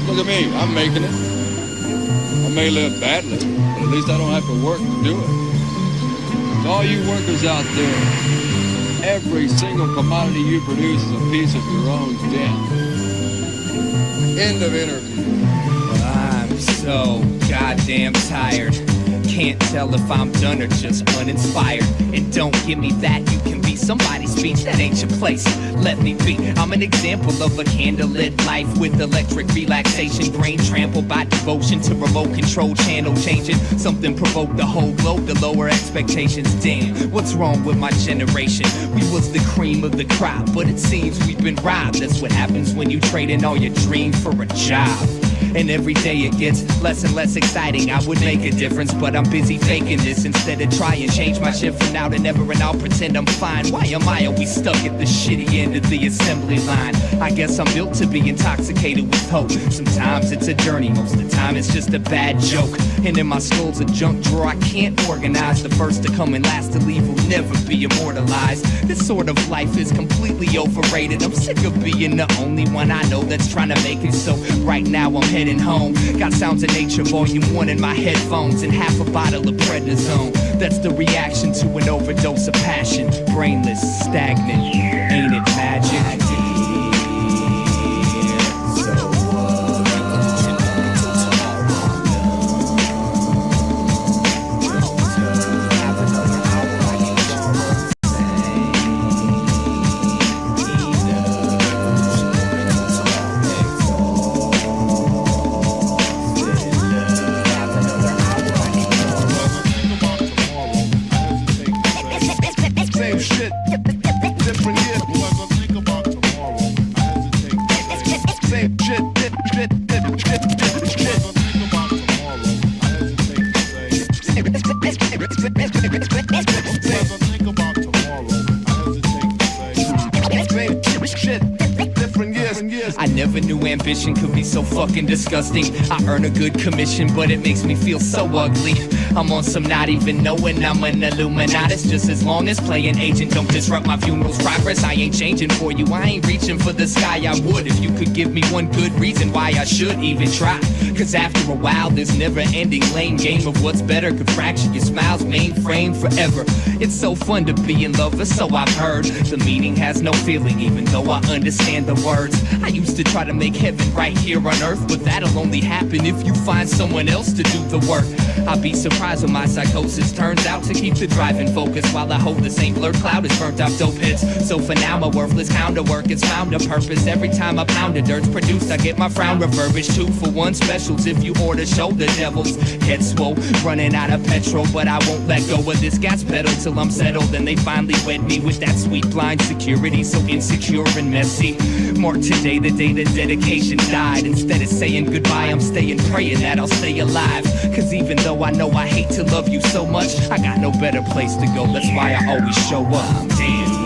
Look at me, I'm making it. I may live badly, but at least I don't have to work to do it. To all you workers out there, every single commodity you produce is a piece of your own debt. End of interview. I'm so goddamn tired. Can't tell if I'm done or just uninspired. And don't give me that, you can be somebody's speech, that ain't your place. Let me be, I'm an example of a candlelit life with electric relaxation, brain trampled by devotion to remote control channel changing. Something provoked the whole globe to lower expectations. Damn, what's wrong with my generation? We was the cream of the crop, but it seems we've been robbed. That's what happens when you trade in all your dreams for a job. And every day it gets less and less exciting. I would make a difference, but I'm busy faking this. Instead of trying change my shit from now to never, and I'll pretend I'm fine. Why am I always stuck at the shitty end of the assembly line? I guess I'm built to be intoxicated with hope. Sometimes it's a journey, most of the time it's just a bad joke. And in my skull's a junk drawer I can't organize. The first to come and last to leave will never be immortalized. This sort of life is completely overrated. I'm sick of being the only one I know that's trying to make it. So right now I'm heading home. Got Sounds of Nature Volume 1 in my headphones and half a bottle of prednisone. That's the reaction to an overdose of passion. Brainless, stagnant, ain't it magic? I never knew ambition could be so fucking disgusting. I earn a good commission, but it makes me feel so ugly. I'm on some not even knowing I'm an Illuminatus. Just as long as playing agent don't disrupt my funeral's progress. I ain't changing for you, I ain't reaching for the sky. I would if you could give me one good reason why I should even try. Cause after a while this never ending lame game of what's better could fracture your smile's mainframe forever. It's so fun to be in love, or so I've heard. The meaning has no feeling even though I understand the words. I used to try to make heaven right here on earth, but that'll only happen if you find someone else to do the work. I'll be surprised when my psychosis turns out to keep the driving focus, while I hope the same blurred cloud is burnt off dope hits. So for now my worthless counterwork it's found a purpose. Every time a pound of dirt's produced I get my frown refurbished. 2 for 1 specials if you order shoulder devils. Head swole, running out of petrol, but I won't let go of this gas pedal till I'm settled. And they finally wed me with that sweet blind security, so insecure and messy. Mark today the day the dedication died. Instead of saying goodbye I'm staying praying that I'll stay alive. Cause even though I know I hate to love you so much, I got no better place to go, that's why I always show up. Damn.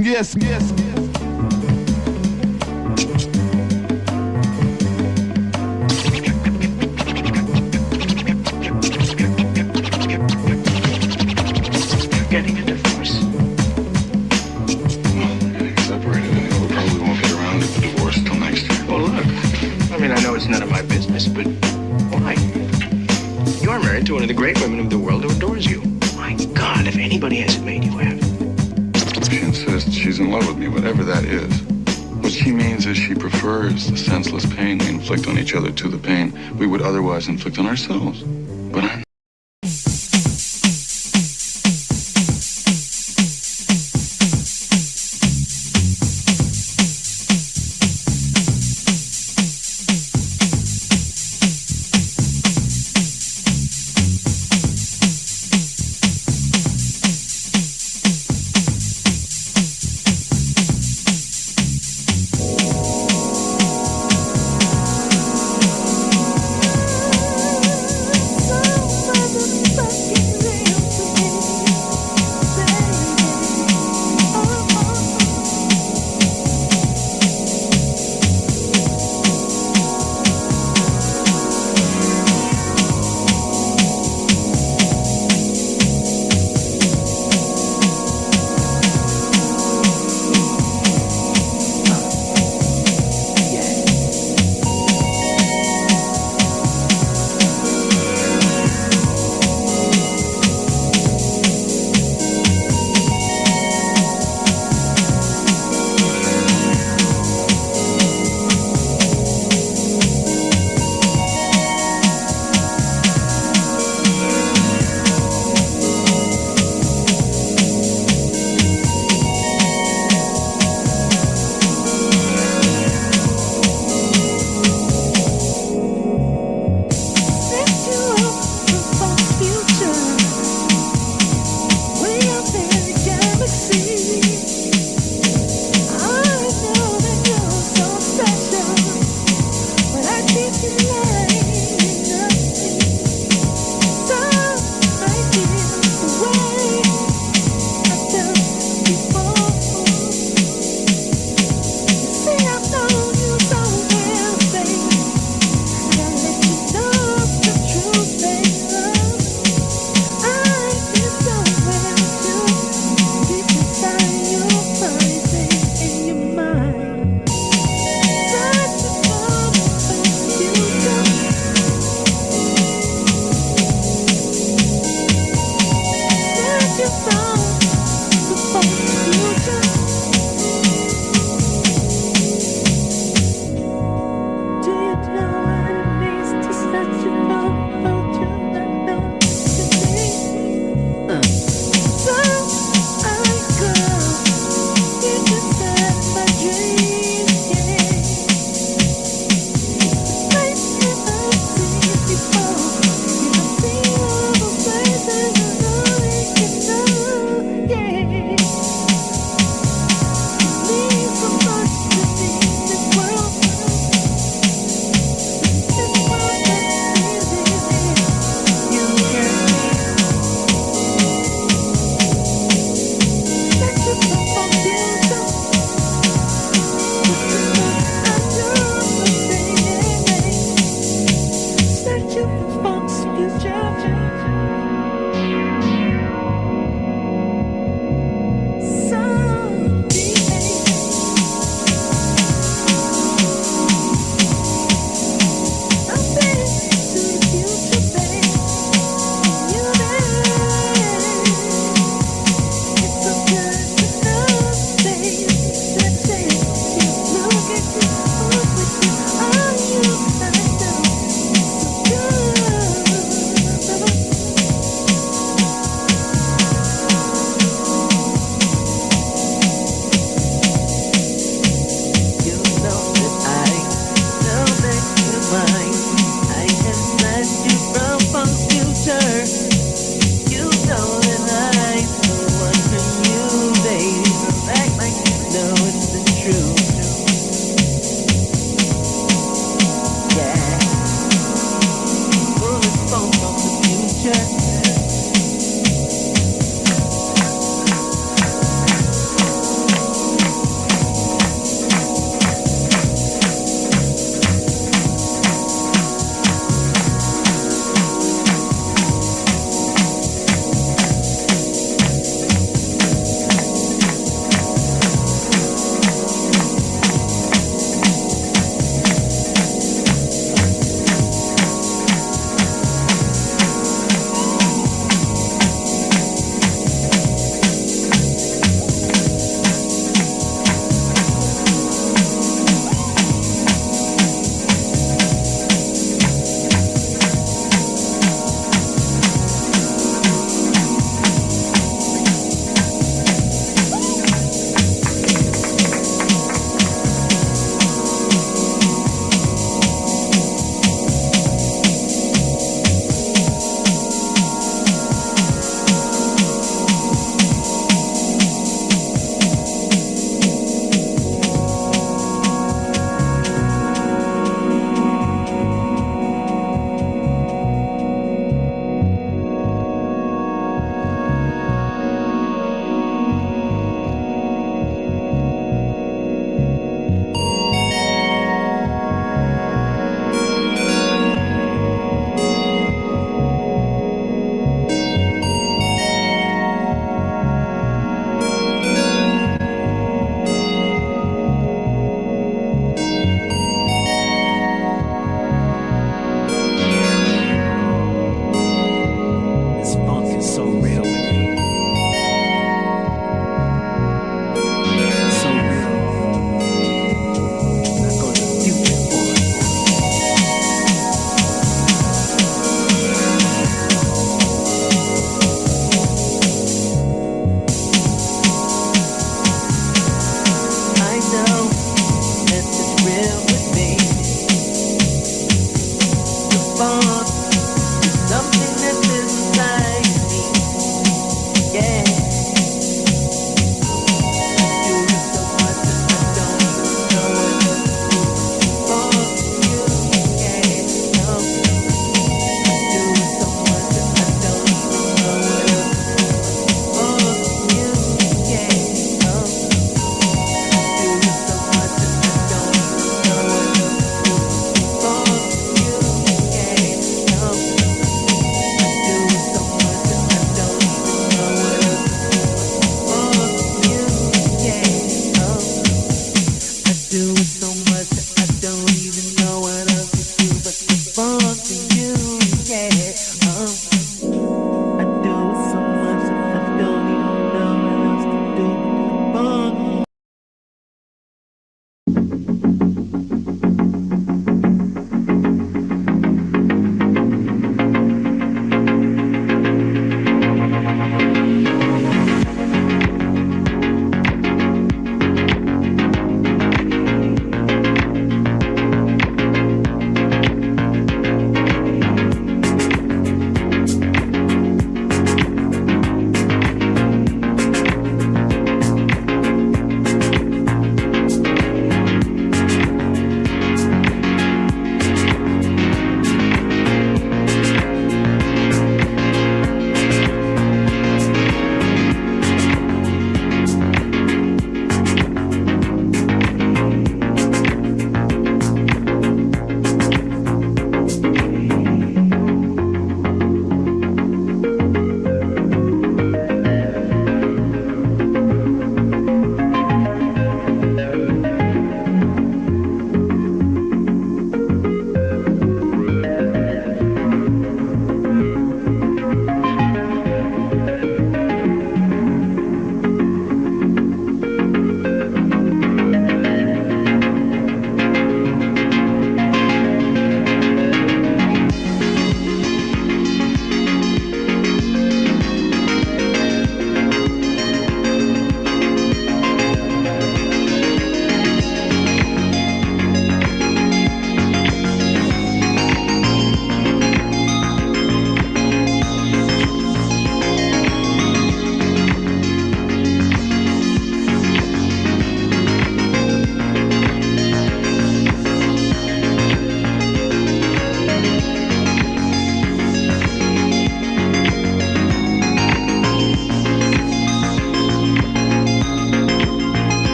Yes, yes. Getting a divorce. Well, getting separated, and we probably won't get around to the divorce till next year. Well, look, I mean, I know it's none of my business, but why? You're married to one of the great women of the world who adores you. My God, if anybody hasn't made you happy. She insists she's in love with me, whatever that is. What she means is she prefers the senseless pain we inflict on each other to the pain we would otherwise inflict on ourselves. But I'm So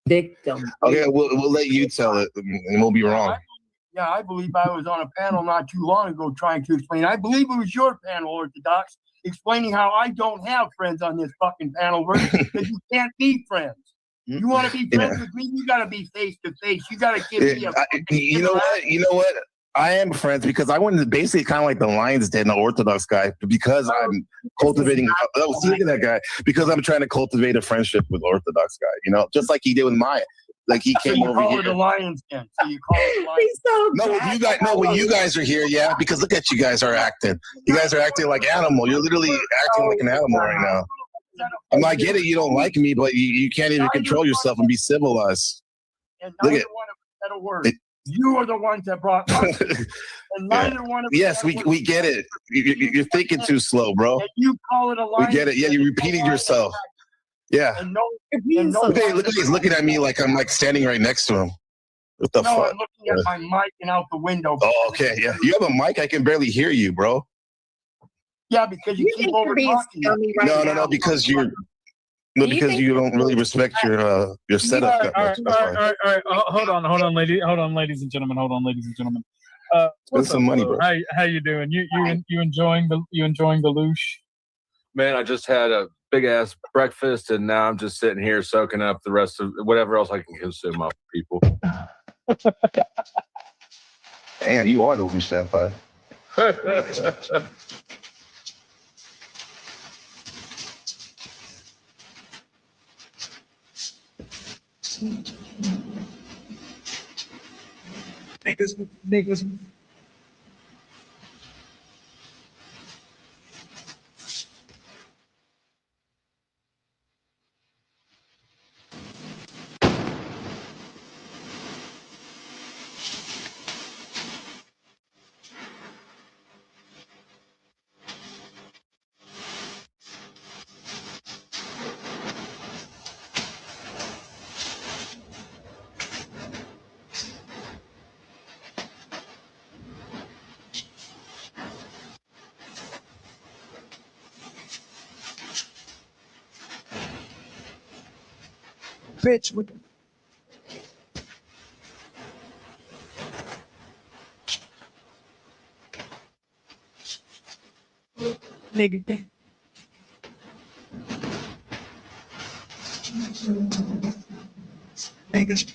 victim. Okay, we'll let you tell it, and we'll be wrong. Yeah, I believe I was on a panel not too long ago trying to explain. I believe it was your panel, Orthodox, explaining how I don't have friends on this fucking panel because you can't be friends. You want to be friends with me? You got to be face to face. You got to give me a. You know what? You know what? I am friends because I went to basically kind of like the Lion's Den, the Orthodox guy, because I'm cultivating. Look at that guy. Because I'm trying to cultivate a friendship with Orthodox guy. You know, just like he did with Maya. Like he came over here. The Lion's Den. So you call it the Lion's Den. No, you guys. No, when you guys are here, yeah. Because look at you guys are acting. You guys are acting like animal. You're literally acting like an animal right now. I get it. You don't like me, but you can't even control yourself and be civilized. Look at. You are the ones that brought us. And neither one of yes, we get it. You're thinking too slow, bro. And you call it a lie. We get it. Yeah, you're repeating yourself. Yeah. Look at he's looking at me like I'm like standing right next to him. What the fuck? I'm looking at my mic and out the window. Oh, okay. Yeah. You have a mic? I can barely hear you, bro. Yeah, because you keep over talking. No, because you're. No, because you don't really respect your setup that much. All right. Hold on, ladies and gentlemen. Spend some money, bro. How you doing? You enjoying the loosh? Man, I just had a big ass breakfast, and now I'm just sitting here soaking up the rest of whatever else I can consume off people. Damn, you are the loosh, Senpai. Niggas. Bitch, what? Nigga. Niggas.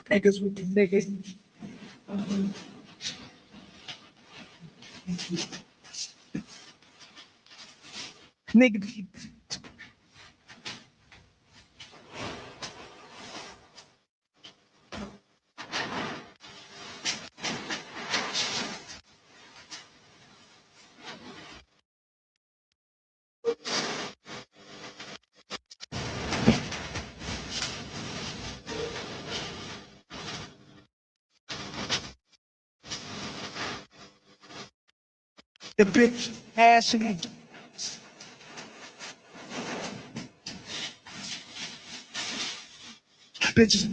Niggas with the niggas. Nigga. The bitch ass again. Bitches.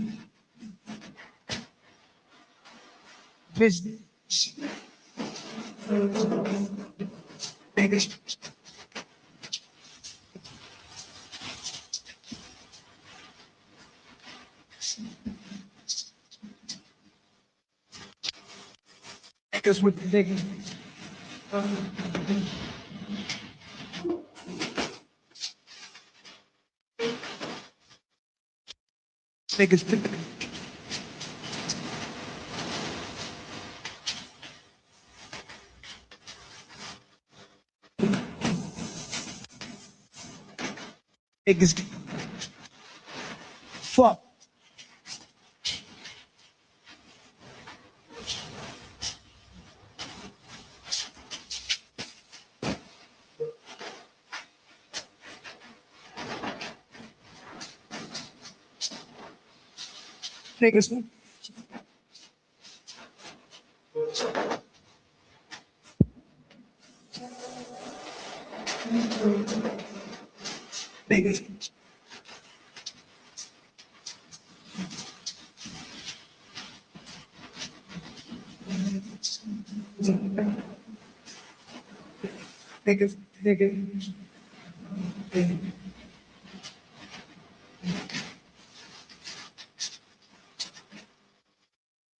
Bitch. Niggas. Niggas with the niggas. Niggas. Niggas. Fuck. Niggas. Niggas. Niggas.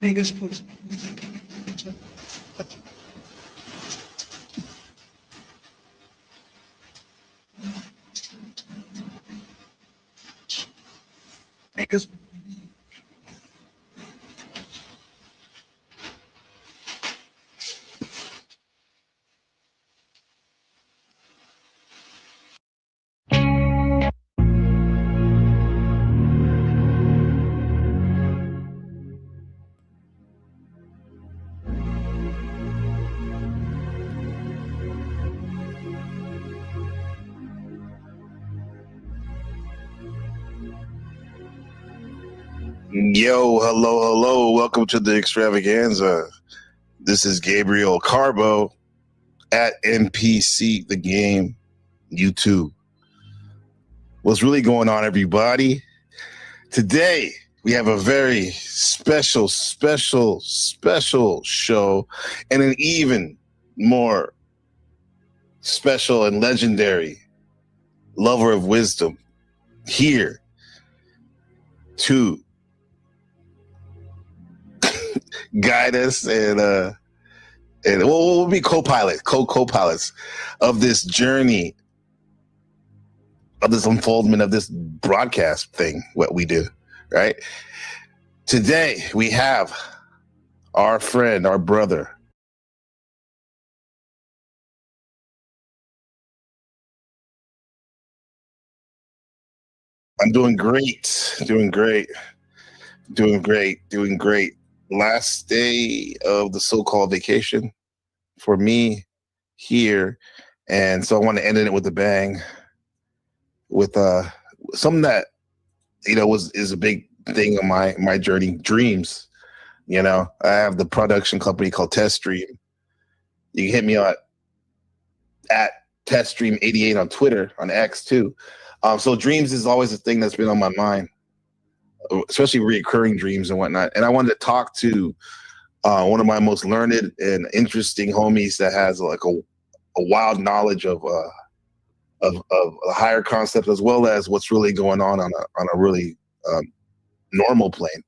Niggas put. Niggas. Yo, hello. Welcome to the extravaganza. This is Gabriel Carbo at NPC The Game YouTube. What's really going on, everybody? Today, we have a very special show and an even more special and legendary lover of wisdom here to guide us and we'll be co-pilots of this journey, of this unfoldment of this broadcast thing, what we do, right? Today we have our friend, our brother, I'm doing great. Last day of the so-called vacation for me here, and so I want to end it with a bang with something that is a big thing on my journey. Dreams. I have the production company called Teststream. You can hit me at Teststream88 on Twitter, on X too. So dreams is always a thing that's been on my mind, especially recurring dreams and whatnot. And I wanted to talk to one of my most learned and interesting homies that has like a wild knowledge of a higher concept, as well as what's really going on a really normal plane.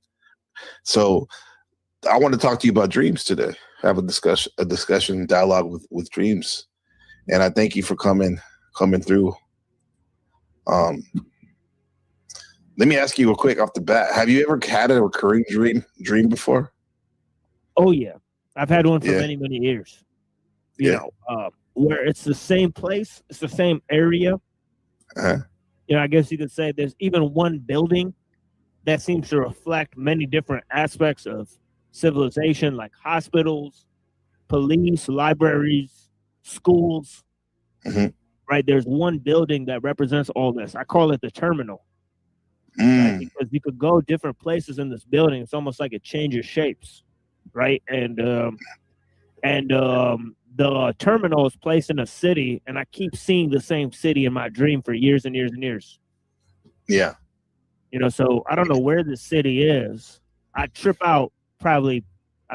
So I want to talk to you about dreams today. Have a discussion, dialogue with dreams. And I thank you for coming through. Let me ask you real quick off the bat. Have you ever had a recurring dream before? Oh yeah, I've had one for many years. You know, where it's the same place, it's the same area. Uh-huh. I guess you could say there's even one building that seems to reflect many different aspects of civilization, like hospitals, police, libraries, schools. Mm-hmm. Right, there's one building that represents all this. I call it the terminal. Right? Because you could go different places in this building. It's almost like it changes shapes, right? And the terminal is placed in a city, and I keep seeing the same city in my dream for years and years and years. Yeah. So I don't know where the city is. I trip out, I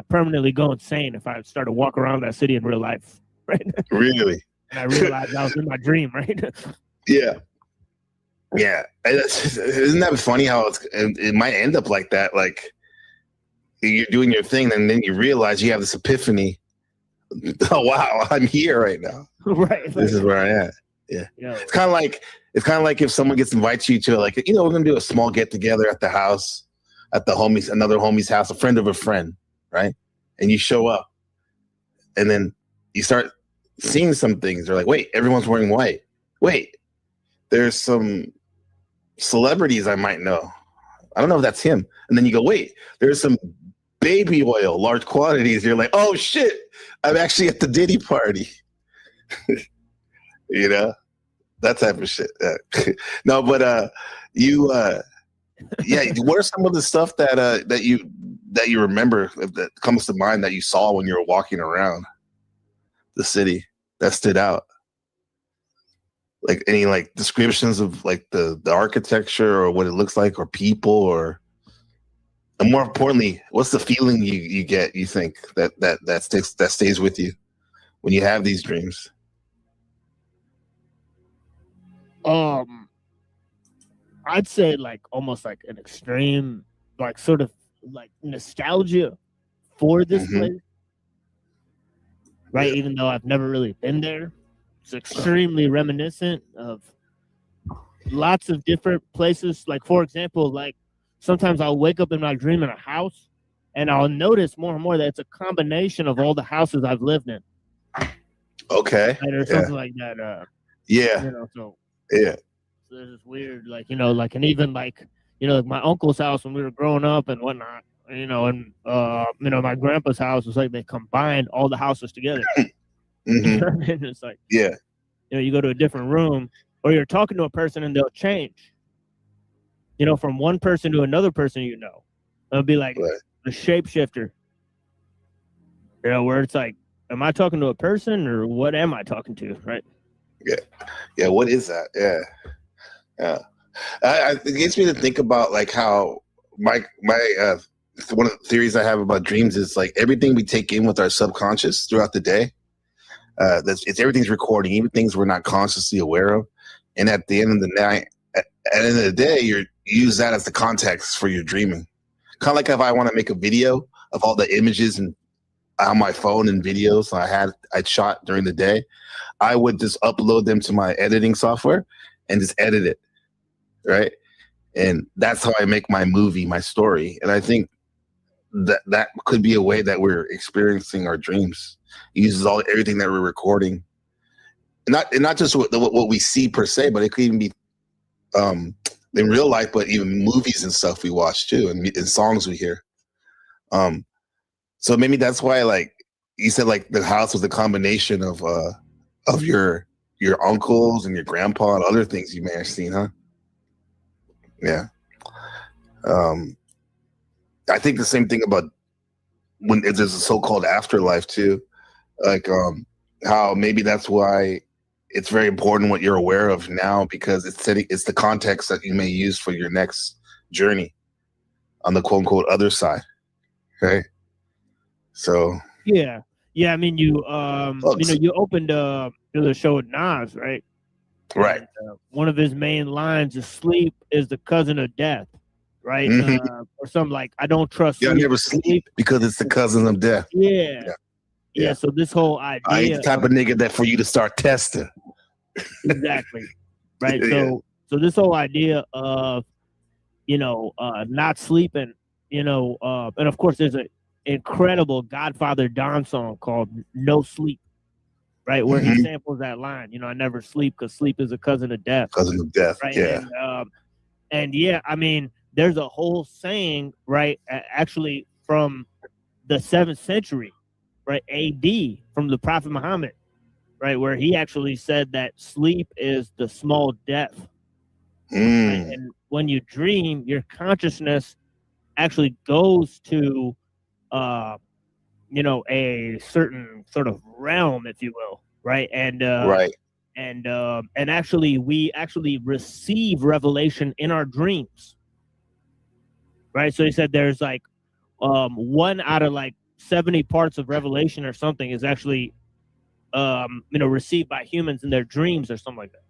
permanently go insane if I start to walk around that city in real life. Right? Really? And I realized I was in my dream, right? Yeah. Isn't that funny how it might end up like that? Like you're doing your thing, and then you realize you have this epiphany. Oh wow, I'm here right now. Right. This is where I am. Yeah. It's kind of like if someone invites you to we're gonna do a small get together at the house, at another homie's house, a friend of a friend, right? And you show up, and then you start seeing some things. They're like, wait, everyone's wearing white. Wait, there's some celebrities I might know. I don't know if that's him. And then you go, wait, there's some baby oil, large quantities. You're like, oh shit, I'm actually at the Diddy party. That type of shit. No, but what are some of the stuff that you remember that comes to mind that you saw when you were walking around the city that stood out? Like any descriptions of the architecture or what it looks like, or people, or And more importantly, what's the feeling you get? You think that stays with you when you have these dreams? I'd say like almost like an extreme, like sort of like nostalgia for this place, right? Even though I've never really been there, it's extremely reminiscent of lots of different places. Like, for example, like sometimes I'll wake up in my dream in a house and I'll notice more and more that it's a combination of all the houses I've lived in. Okay. Right? Or something like that. Yeah. You know, so yeah. So there's this weird, like, you know, like, and even like, you know, like my uncle's house when we were growing up and whatnot, you know, and, you know, my grandpa's house was like they combined all the houses together. You know what I mean? It's like, yeah, you know, you go to a different room or you're talking to a person and they'll change, you know, from one person to another person, you know, it'll be like a shapeshifter, you know, where it's like, am I talking to a person or what am I talking to? Right. Yeah. What is that? Yeah. It gets me to think about like how my one of the theories I have about dreams is like everything we take in with our subconscious throughout the day. Everything's recording, even things we're not consciously aware of. And at the end of the night, at the end of the day, you use that as the context for your dreaming. Kind of like if I want to make a video of all the images and on my phone and videos I'd shot during the day, I would just upload them to my editing software and just edit it, right? And that's how I make my movie, my story. And I think that could be a way that we're experiencing our dreams. It uses everything that we're recording, and not just what we see per se, but it could even be in real life, but even movies and stuff we watch too, and songs we hear. So maybe that's why, like you said, like the house was a combination of your uncles and your grandpa and other things you may have seen, huh? Yeah. I think the same thing about when there's a so-called afterlife too, like how maybe that's why it's very important what you're aware of now, because it's the context that you may use for your next journey on the quote-unquote other side, right? So yeah. I mean, you opened the show with Nas, right? Right. And, one of his main lines is "Sleep is the cousin of death," right? Or something like, "I don't trust." Yeah, I never sleep because it's the cousin of death. Yeah. So this whole idea, I ain't the type of nigga that for you to start testing. Exactly. Right. So this whole idea of, not sleeping, and of course there's an incredible Godfather Don song called "No Sleep," right, where he samples that line, "I never sleep because sleep is a cousin of death." Cousin of death, right? yeah. And yeah, I mean, there's a whole saying, right, actually from the 7th century, right, AD, from the Prophet Muhammad, right, where he actually said that sleep is the small death. Right? And when you dream, your consciousness actually goes to a certain sort of realm, if you will, right? And and actually we actually receive revelation in our dreams, right? So he said there's like 1 out of like 70 parts of revelation or something is actually received by humans in their dreams or something like that.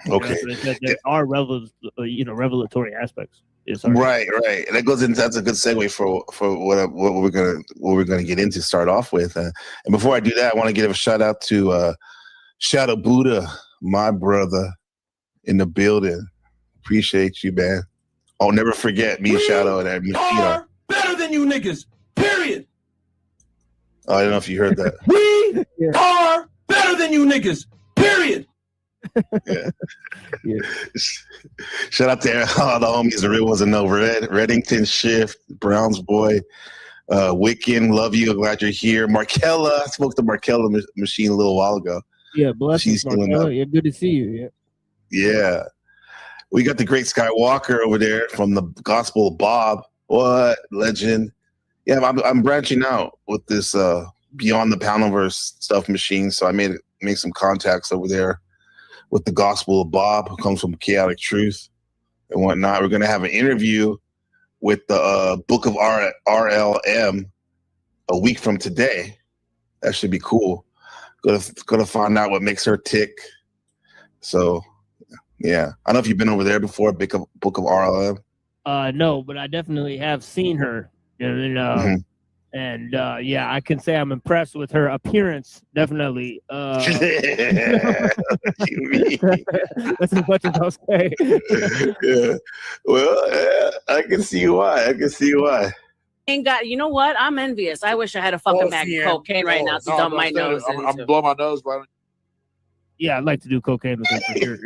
Okay. So there are revelatory aspects. Right. And that goes into, that's a good segue for what we're gonna get into, start off with. And before I do that, I want to give a shout out to Shadow Buddha, my brother in the building. Appreciate you, man. I'll never forget me and Shadow and that. Are better than you niggas. Period. Oh, I don't know if you heard that. We are better than you niggas. Period. Yeah. Shout out to all the homies, the real ones that know. Reddington Shift, Browns Boy, Wiccan, love you. Glad you're here. Markella, I spoke to Markella Machine a little while ago. Yeah, blessings, Markella. Yeah, good to see you. Yeah. We got the great Skywalker over there from the Gospel of Bob. What legend? Yeah, I'm branching out with this Beyond the Poundiverse stuff machine. So I made some contacts over there with the Gospel of Bob, who comes from Chaotic Truth and whatnot. We're going to have an interview with the book of RLM a week from today. That should be cool. Gonna find out what makes her tick. So, yeah. I don't know if you've been over there before, book of RLM. No, but I definitely have seen her. And yeah, I can say I'm impressed with her appearance. Definitely. That's as much as I'll say. Yeah. Well, I can see why. Ain't got. You know what? I'm envious. I wish I had a fucking bag of cocaine right now to dump my nose into. I'm blowing my nose, but yeah, I'd like to do cocaine with her for sure.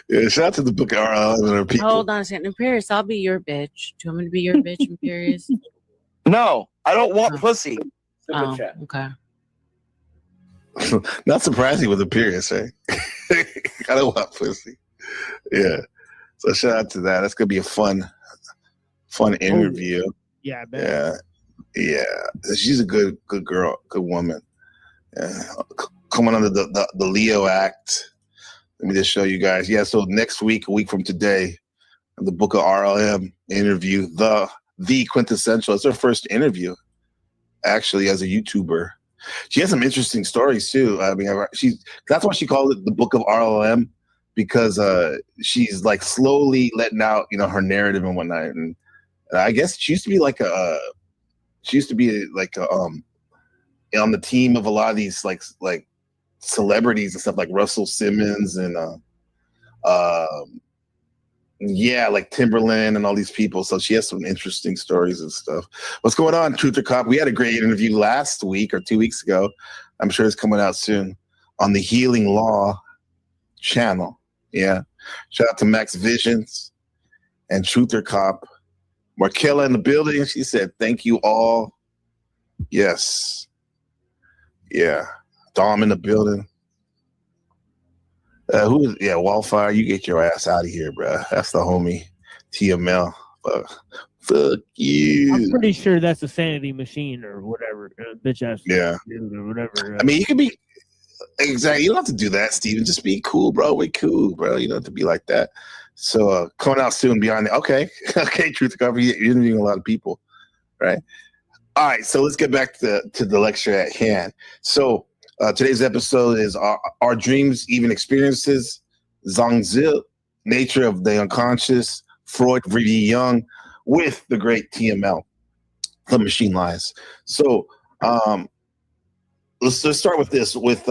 Yeah, shout out to the book of RLM and her people. Hold on a second, Imperious. I'll be your bitch. Do you want me to be your bitch, Imperious? No, I don't want pussy. Oh, okay. Not surprising with Imperious, right? I don't want pussy. Yeah. So shout out to that. That's gonna be a fun interview. Yeah, I bet. Yeah. She's a good girl, good woman. Yeah. Coming under the Leo Act. Let me just show you guys. Yeah, so next week, a week from today, the book of RLM interview, the quintessential. It's her first interview, actually, as a YouTuber. She has some interesting stories too. I mean, that's why she called it the book of RLM, because she's like slowly letting out, her narrative and whatnot. And I guess she used to be like on the team of a lot of these like celebrities and stuff like Russell Simmons and like Timberland and all these people. So she has some interesting stories and stuff. What's going on, Truth or Cop? We had a great interview last week or 2 weeks ago. I'm sure it's coming out soon on the Healing Law channel. Yeah. Shout out to Max Visions and Truth or Cop. Markella in the building. She said, thank you all. Yes. Yeah. Dom in the building. Wildfire, you get your ass out of here, bro. That's the homie. TML. Fuck you. I'm pretty sure that's a sanity machine or whatever. Bitch ass. Yeah. Or whatever. I mean, you can be exactly. You don't have to do that, Steven. Just be cool, bro. Be cool, bro. You don't have to be like that. So coming out soon beyond the okay, Truth or Cover. You're interviewing a lot of people, right? All right. So let's get back to the lecture at hand. So. Today's episode is Are Dreams Even Experiences? Zhangzi, Nature of the Unconscious, Freud, V.D. Young, with the great TML, The Machine Lies. So let's start with this, with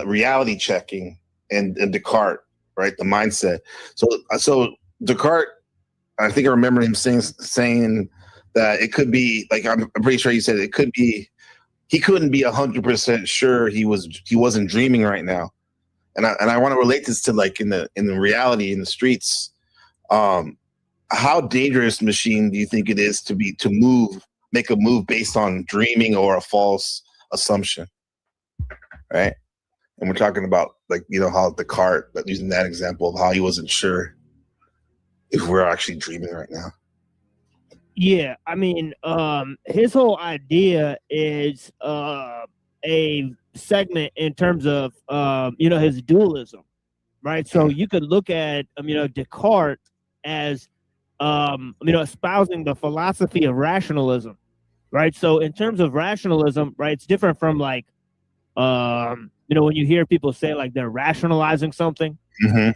reality checking and Descartes, right? The mindset. So Descartes, I think I remember him saying that it could be, like, I'm pretty sure he said it could be, he couldn't be 100% sure he wasn't dreaming right now, and I want to relate this to, like, in the reality in the streets. How dangerous, Machine, do you think it is to make a move based on dreaming or a false assumption, right? And we're talking about, like, how Descartes, but using that example of how he wasn't sure if we're actually dreaming right now. Yeah, I mean, his whole idea is a segment in terms of, his dualism, right? So you could look at, Descartes as, espousing the philosophy of rationalism, right? So in terms of rationalism, right, it's different from, like, when you hear people say, like, they're rationalizing something,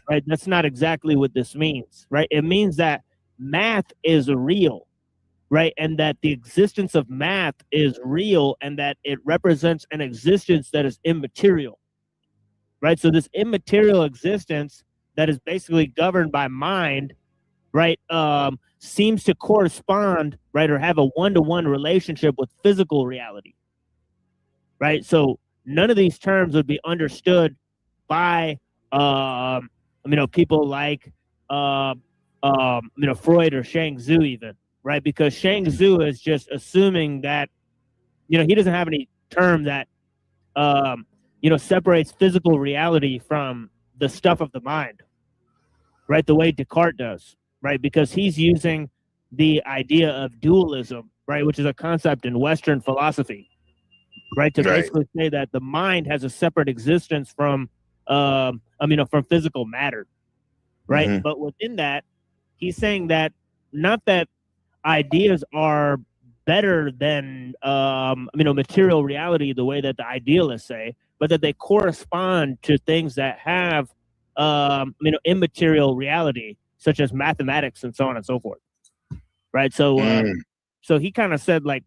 right? That's not exactly what this means, right? It means that math is real. Right, and that the existence of math is real, and that it represents an existence that is immaterial. Right, so this immaterial existence that is basically governed by mind, right, seems to correspond, right, or have a one-to-one relationship with physical reality. Right, so none of these terms would be understood by, people like, Freud or Shang Tzu even. Right, because Shang Tzu is just assuming that, he doesn't have any term that, separates physical reality from the stuff of the mind, right, the way Descartes does, right, because he's using the idea of dualism, right, which is a concept in Western philosophy, right, to basically say that the mind has a separate existence from, from physical matter, right, but within that, he's saying that, not that ideas are better than material reality the way that the idealists say, but that they correspond to things that have immaterial reality, such as mathematics and so on and so forth. Right. So so he kind of said, like,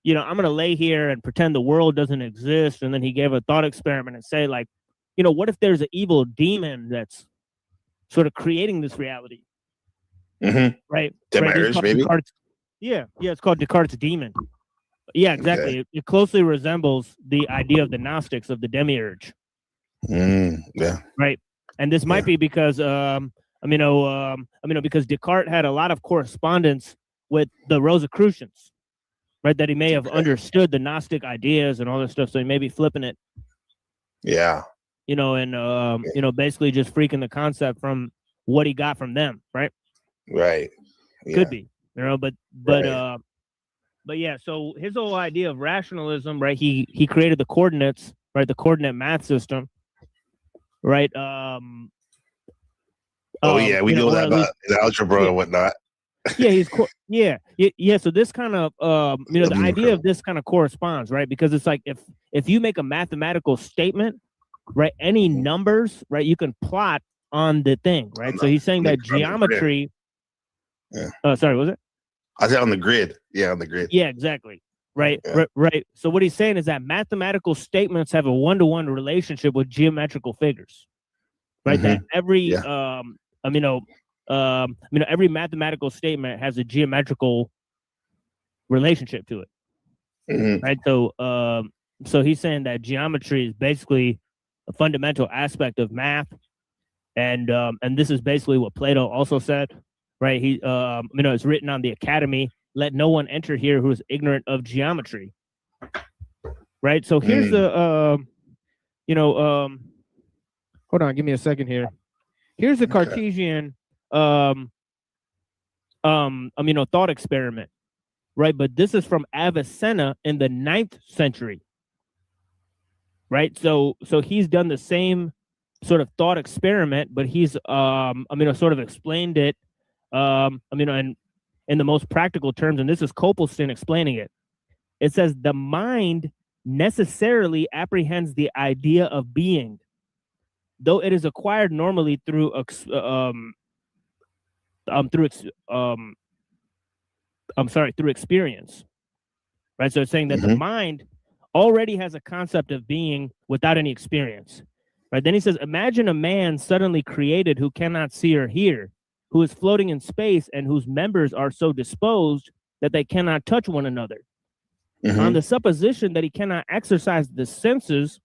I'm going to lay here and pretend the world doesn't exist. And then he gave a thought experiment and say, like, what if there's an evil demon that's sort of creating this reality? Right. Demiurge, maybe? Yeah, it's called Descartes' demon. Yeah, exactly. It closely resembles the idea of the Gnostics of the demiurge. Yeah. Right. And this might be because because Descartes had a lot of correspondence with the Rosicrucians, right? That he may have understood the Gnostic ideas and all this stuff, so he may be flipping it. Yeah. And basically just freaking the concept from what he got from them, right? Right. Yeah. Could be, but yeah. So his whole idea of rationalism, right? He created the coordinates, right? The coordinate math system, right? We know that about the algebra and whatnot. Yeah, So this kind of the idea of this kind of corresponds, right? Because it's like if you make a mathematical statement, right, any numbers, right, you can plot on the thing, right? So he's saying that geometry. Sorry, was it? I said on the grid. Yeah, on the grid. Yeah, exactly. Right, right. So what he's saying is that mathematical statements have a one-to-one relationship with geometrical figures, right? That every every mathematical statement has a geometrical relationship to it, right? So so he's saying that geometry is basically a fundamental aspect of math, and this is basically what Plato also said, right? He it's written on the Academy, let no one enter here who is ignorant of geometry, right? So here's the hold on, give me a second here. Here's the Cartesian thought experiment, right? But this is from Avicenna in the 9th century, right? So he's done the same sort of thought experiment, but he's sort of explained it in the most practical terms, and this is Copleston explaining it. It says the mind necessarily apprehends the idea of being, though it is acquired normally through experience, right? So it's saying that the mind already has a concept of being without any experience, right? Then he says, imagine a man suddenly created who cannot see or hear, who is floating in space and whose members are so disposed that they cannot touch one another. On the supposition that he cannot exercise the senses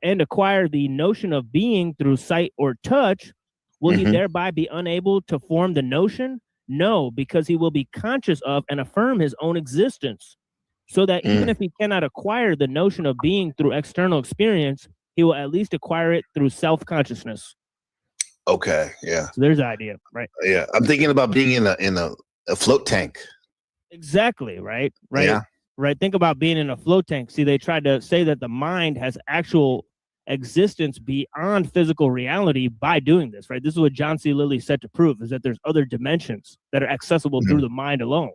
and acquire the notion of being through sight or touch, will he thereby be unable to form the notion? No, because he will be conscious of and affirm his own existence, so that even if he cannot acquire the notion of being through external experience, he will at least acquire it through self-consciousness. Okay, yeah. So there's the idea, right? Yeah, I'm thinking about being in a float tank. Exactly, right? Yeah. Right. Think about being in a float tank. See, they tried to say that the mind has actual existence beyond physical reality by doing this, right? This is what John C. Lilly said to prove, is that there's other dimensions that are accessible through the mind alone.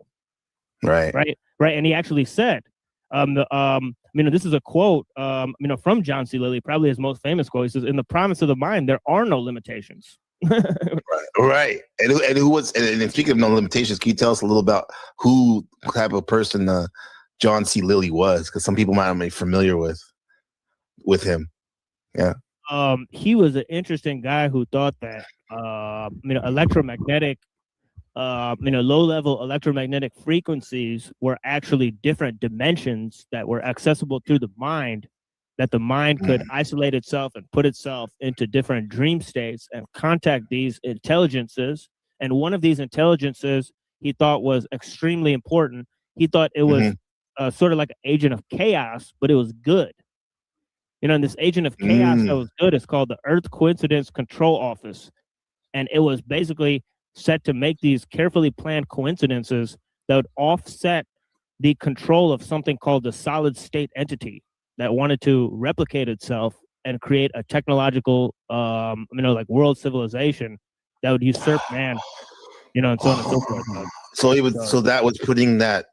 Right. And he actually said, this is a quote, from John C. Lilly, probably his most famous quote. He says, "In the province of the mind, there are no limitations." Right. And who was? And speaking of no limitations, can you tell us a little about who type of person John C. Lilly was? Because some people might not be familiar with him. Yeah. He was an interesting guy who thought that electromagnetic, low-level electromagnetic frequencies were actually different dimensions that were accessible through the mind, that the mind could isolate itself and put itself into different dream states and contact these intelligences. And one of these intelligences he thought was extremely important. He thought it was sort of like an agent of chaos, but it was good. And this agent of chaos that was good is called the Earth Coincidence Control Office. And it was basically set to make these carefully planned coincidences that would offset the control of something called the solid state entity that wanted to replicate itself and create a technological, world civilization that would usurp man, and so on and so forth. So he was. So that was putting that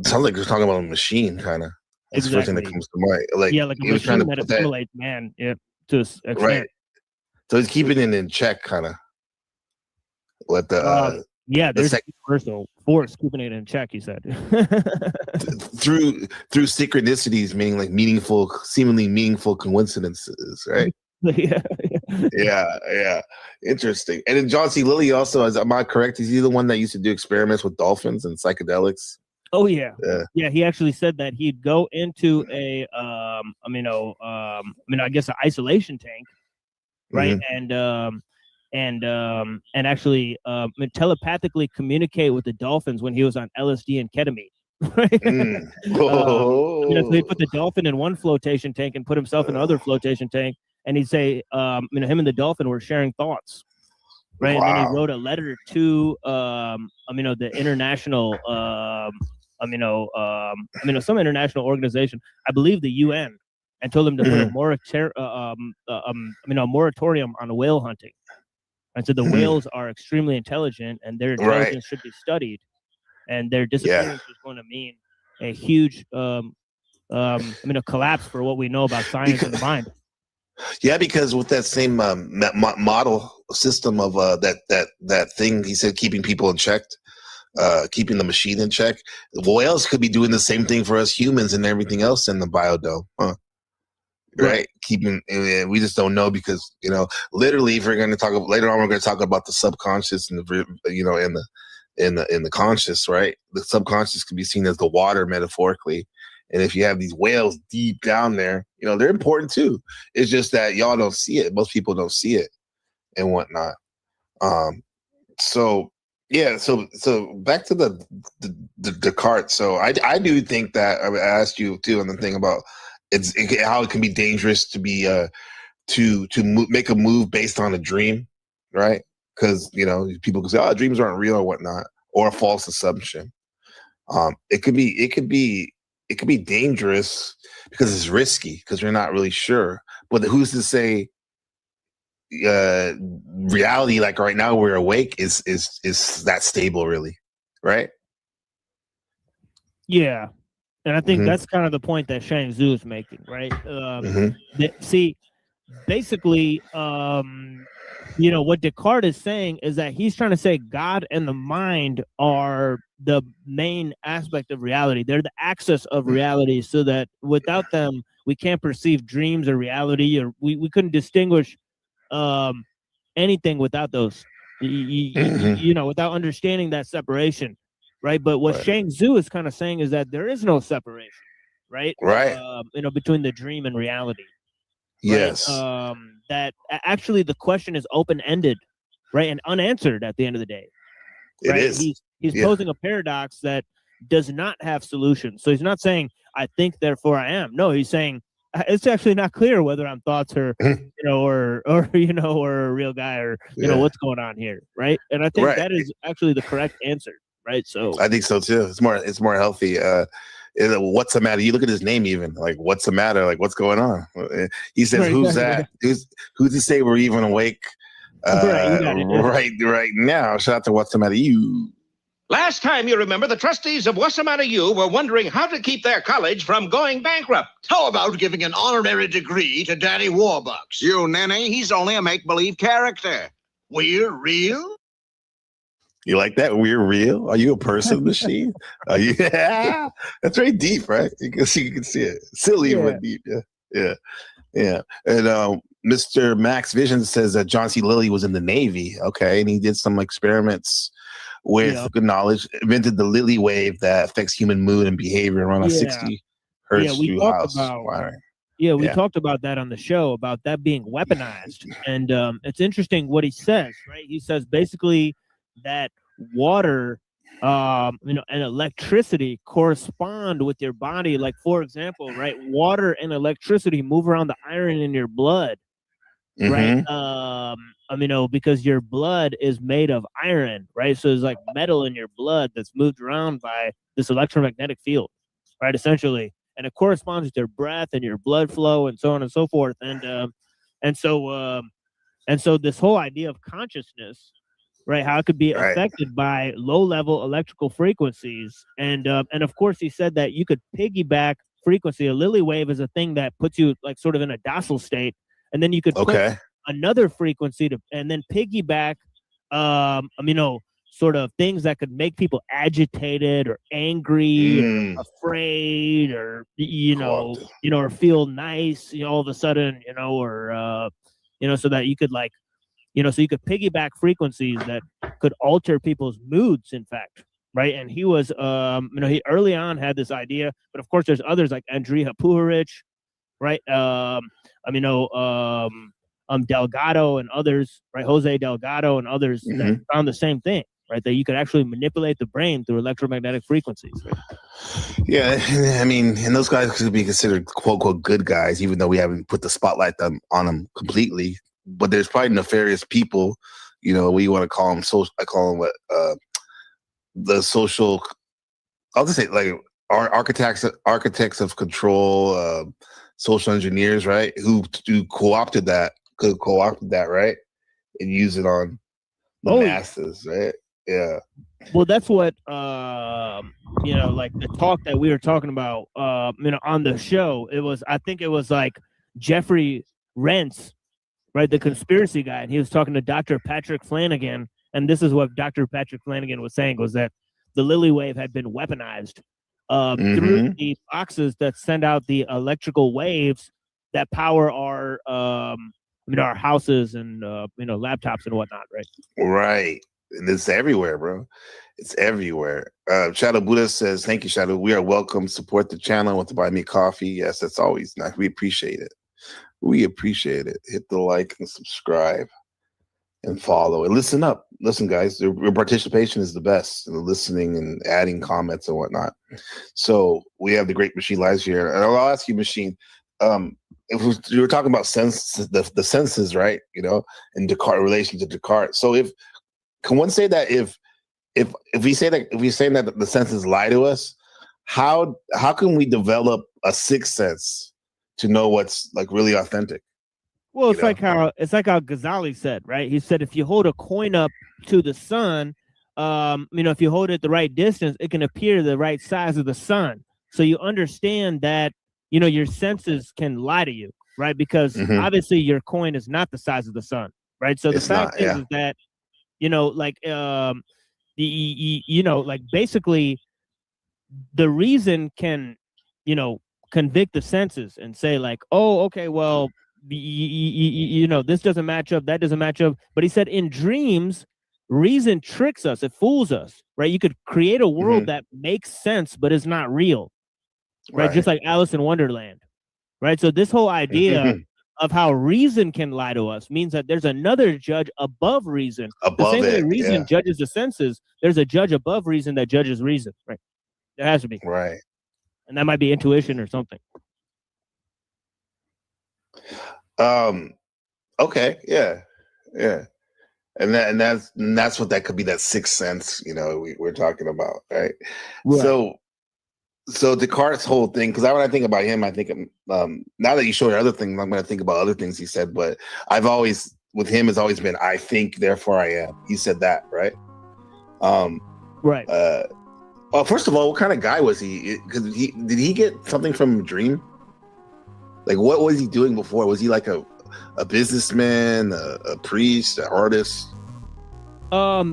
sounds like you're talking about a machine, kind of. That's the first thing that comes to mind. Like, yeah, like a he was trying to machine that put that assimilates man. Yeah, to an extent. right. So he's keeping it in check, kind of. What the yeah, there's the a universal force keeping it in check. He said through synchronicities, meaning like seemingly meaningful coincidences, right? yeah. Interesting. And then John C. Lilly also, am I correct? Is he the one that used to do experiments with dolphins and psychedelics? Oh yeah. He actually said that he'd go into a I guess an isolation tank, right? Mm-hmm. And actually telepathically communicate with the dolphins when he was on LSD and ketamine. Right? So he put the dolphin in one flotation tank and put himself in another flotation tank, and he'd say, him and the dolphin were sharing thoughts, right? Wow. And then he wrote a letter to, the international, some international organization, I believe the UN, and told them to put a moratorium on whale hunting. And so the whales are extremely intelligent, and their intelligence should be studied, and their disappearance is going to mean a huge, collapse for what we know about science and the mind. Yeah, because with that same model system of that thing, he said, keeping people in check, keeping the machine in check. Whales could be doing the same thing for us humans and everything else in the biodome, huh? Right? Keeping, we just don't know because literally, if we're going to talk later on, we're going to talk about the subconscious and the in the conscious, right? The subconscious can be seen as the water metaphorically. And if you have these whales deep down there, they're important too. It's just that y'all don't see it. Most people don't see it and whatnot. So back to the Descartes. So I do think that I asked you too on the thing about how it can be dangerous to be make a move based on a dream, right? Because people can say, "Oh, dreams aren't real" or whatnot, or a false assumption. It could be dangerous because it's risky because you're not really sure. But who's to say reality, like right now we're awake, is that stable, really, right? Yeah, and I think that's kind of the point that Shang Tzu is making, right? See, basically, what Descartes is saying is that he's trying to say God and the mind are the main aspect of reality. They're the axis of reality, so that without them, we can't perceive dreams or reality, or we couldn't distinguish anything without those, without understanding that separation, right? But what Shang Tzu is kind of saying is that there is no separation, right? Between the dream and reality. Yes. Right? That actually the question is open-ended, right, and unanswered at the end of the day. Right? It is. He's posing a paradox that does not have solutions. So he's not saying I think, therefore I am. No, he's saying it's actually not clear whether I'm thoughts or or a real guy or what's going on here, right? And I think that is actually the correct answer, right? So I think so too. It's more healthy. What's the matter? You look at his name, even like, what's the matter? Like, what's going on? He says, "Who's that? Who's to say we're even awake right now?" Shout out to What's the Matter You. Last time, you remember, the trustees of What's the Matter You were wondering how to keep their college from going bankrupt. How about giving an honorary degree to Danny Warbucks? You ninny, he's only a make-believe character. We're real? You like that? We're real? Are you a person machine? Yeah, that's very deep, right? You can see it. Silly but deep. Yeah. And Mr. Max Vision says that John C. Lilly was in the Navy. Okay, and he did some experiments with good knowledge, invented the Lilly wave that affects human mood and behavior around 60 hertz through house wiring. We talked about that on the show, about that being weaponized. And it's interesting what he says, right? He says basically that water and electricity correspond with your body. Like, for example, right, water and electricity move around the iron in your blood, right? Because your blood is made of iron, right? So there's like metal in your blood that's moved around by this electromagnetic field, right? Essentially, and it corresponds with your breath and your blood flow and so on and so forth. And so this whole idea of consciousness, right? How it could be affected by low-level electrical frequencies, and of course he said that you could piggyback frequency. A Lilly wave is a thing that puts you like sort of in a docile state, and then you could put another frequency to, and then piggyback, sort of things that could make people agitated or angry, or afraid, or or feel nice, all of a sudden, or so that you could like, so you could piggyback frequencies that could alter people's moods, in fact, right? And he was, he early on had this idea, but of course there's others like Andrija Puharich, right? Delgado and others, right? Jose Delgado and others that found the same thing, right? That you could actually manipulate the brain through electromagnetic frequencies. Yeah, I mean, and those guys could be considered quote unquote good guys, even though we haven't put the spotlight on them completely. But there's probably nefarious people, we want to call them I call them the social. I'll just say like architects of control, social engineers, right? Who could co-opted that, right, and use it on the masses, right? Yeah. Well, that's what like the talk that we were talking about, on the show. I think it was like Jeffrey Rentz, right, the conspiracy guy, and he was talking to Dr. Patrick Flanagan, and this is what Dr. Patrick Flanagan was saying, was that the Lilly wave had been weaponized through the boxes that send out the electrical waves that power our our houses and laptops and whatnot, right? Right. And it's everywhere, bro. It's everywhere. Shadow Buddha says, thank you, Shadow. We are welcome. Support the channel. Want to buy me coffee? Yes, that's always nice. We appreciate it. We appreciate it. Hit the like and subscribe and follow and listen up. Listen, guys, your participation is the best. Listening and adding comments and whatnot. So we have the Great Machine Lives here. And I'll ask you, Machine, if you were talking about the senses, right? And Descartes, relation to Descartes. So can one say that if we're saying that the senses lie to us, how can we develop a sixth sense to know what's like really authentic? Well, it's like how Ghazali said, right? He said if you hold a coin up to the sun, if you hold it the right distance, it can appear the right size of the sun. So you understand that your senses can lie to you, right? Because obviously your coin is not the size of the sun, right? So the fact is that basically the reason can convict the senses and say like, oh, okay, well, this doesn't match up, that doesn't match up. But he said in dreams, reason tricks us, it fools us, right? You could create a world that makes sense but is not real, right? Just like Alice in Wonderland, right? So this whole idea of how reason can lie to us means that there's another judge above reason. The same way reason judges the senses, there's a judge above reason that judges reason, right? There has to be. Right. And that might be intuition or something. Okay, yeah. And that's what that could be, that sixth sense, we're talking about, right? So Descartes' whole thing, because when I think about him, I think now that you showed other things, I'm going to think about other things he said. But with him has always been, I think, therefore I am. He said that, right? Right. Well, first of all, what kind of guy was he? Because did he get something from a dream? Like, what was he doing before? Was he like a businessman, a priest, an artist?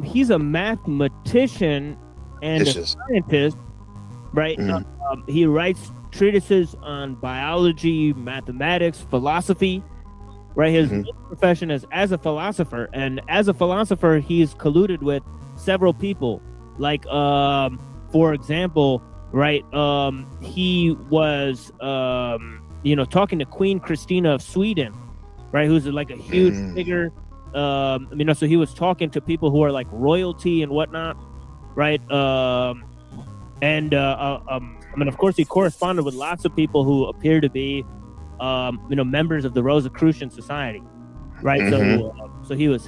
He's a mathematician and a scientist, right? He writes treatises on biology, mathematics, philosophy, right? His profession is as a philosopher, and as a philosopher, he's colluded with several people. Like, for example, right? He was, talking to Queen Christina of Sweden, right? Who's like a huge figure. So he was talking to people who are like royalty and whatnot, right? Of course, he corresponded with lots of people who appear to be, members of the Rosicrucian Society, right? So he was,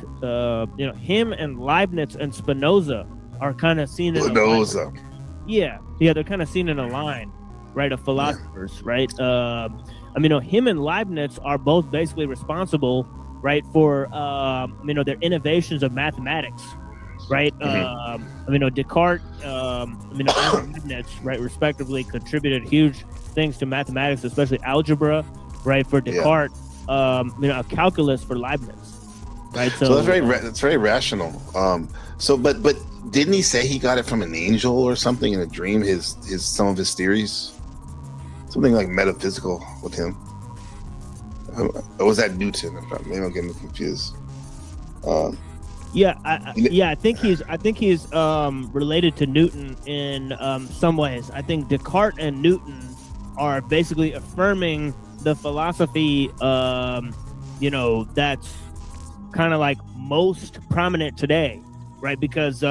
him and Leibniz and Spinoza are kind of seen in Spinoza. They're kind of seen in a line, right, of philosophers, right? Him and Leibniz are both basically responsible, right, for their innovations of mathematics, right? Descartes, and Leibniz, right, respectively, contributed huge things to mathematics, especially algebra, right? For Descartes, a calculus for Leibniz, right? So that's very rational. But didn't he say he got it from an angel or something in a dream? His some of his theories, something like metaphysical with him. Or was that Newton? Maybe I'm getting confused. I think he's related to Newton in some ways. I think Descartes and Newton are basically affirming the philosophy, that's kind of like most prominent today, right? Because,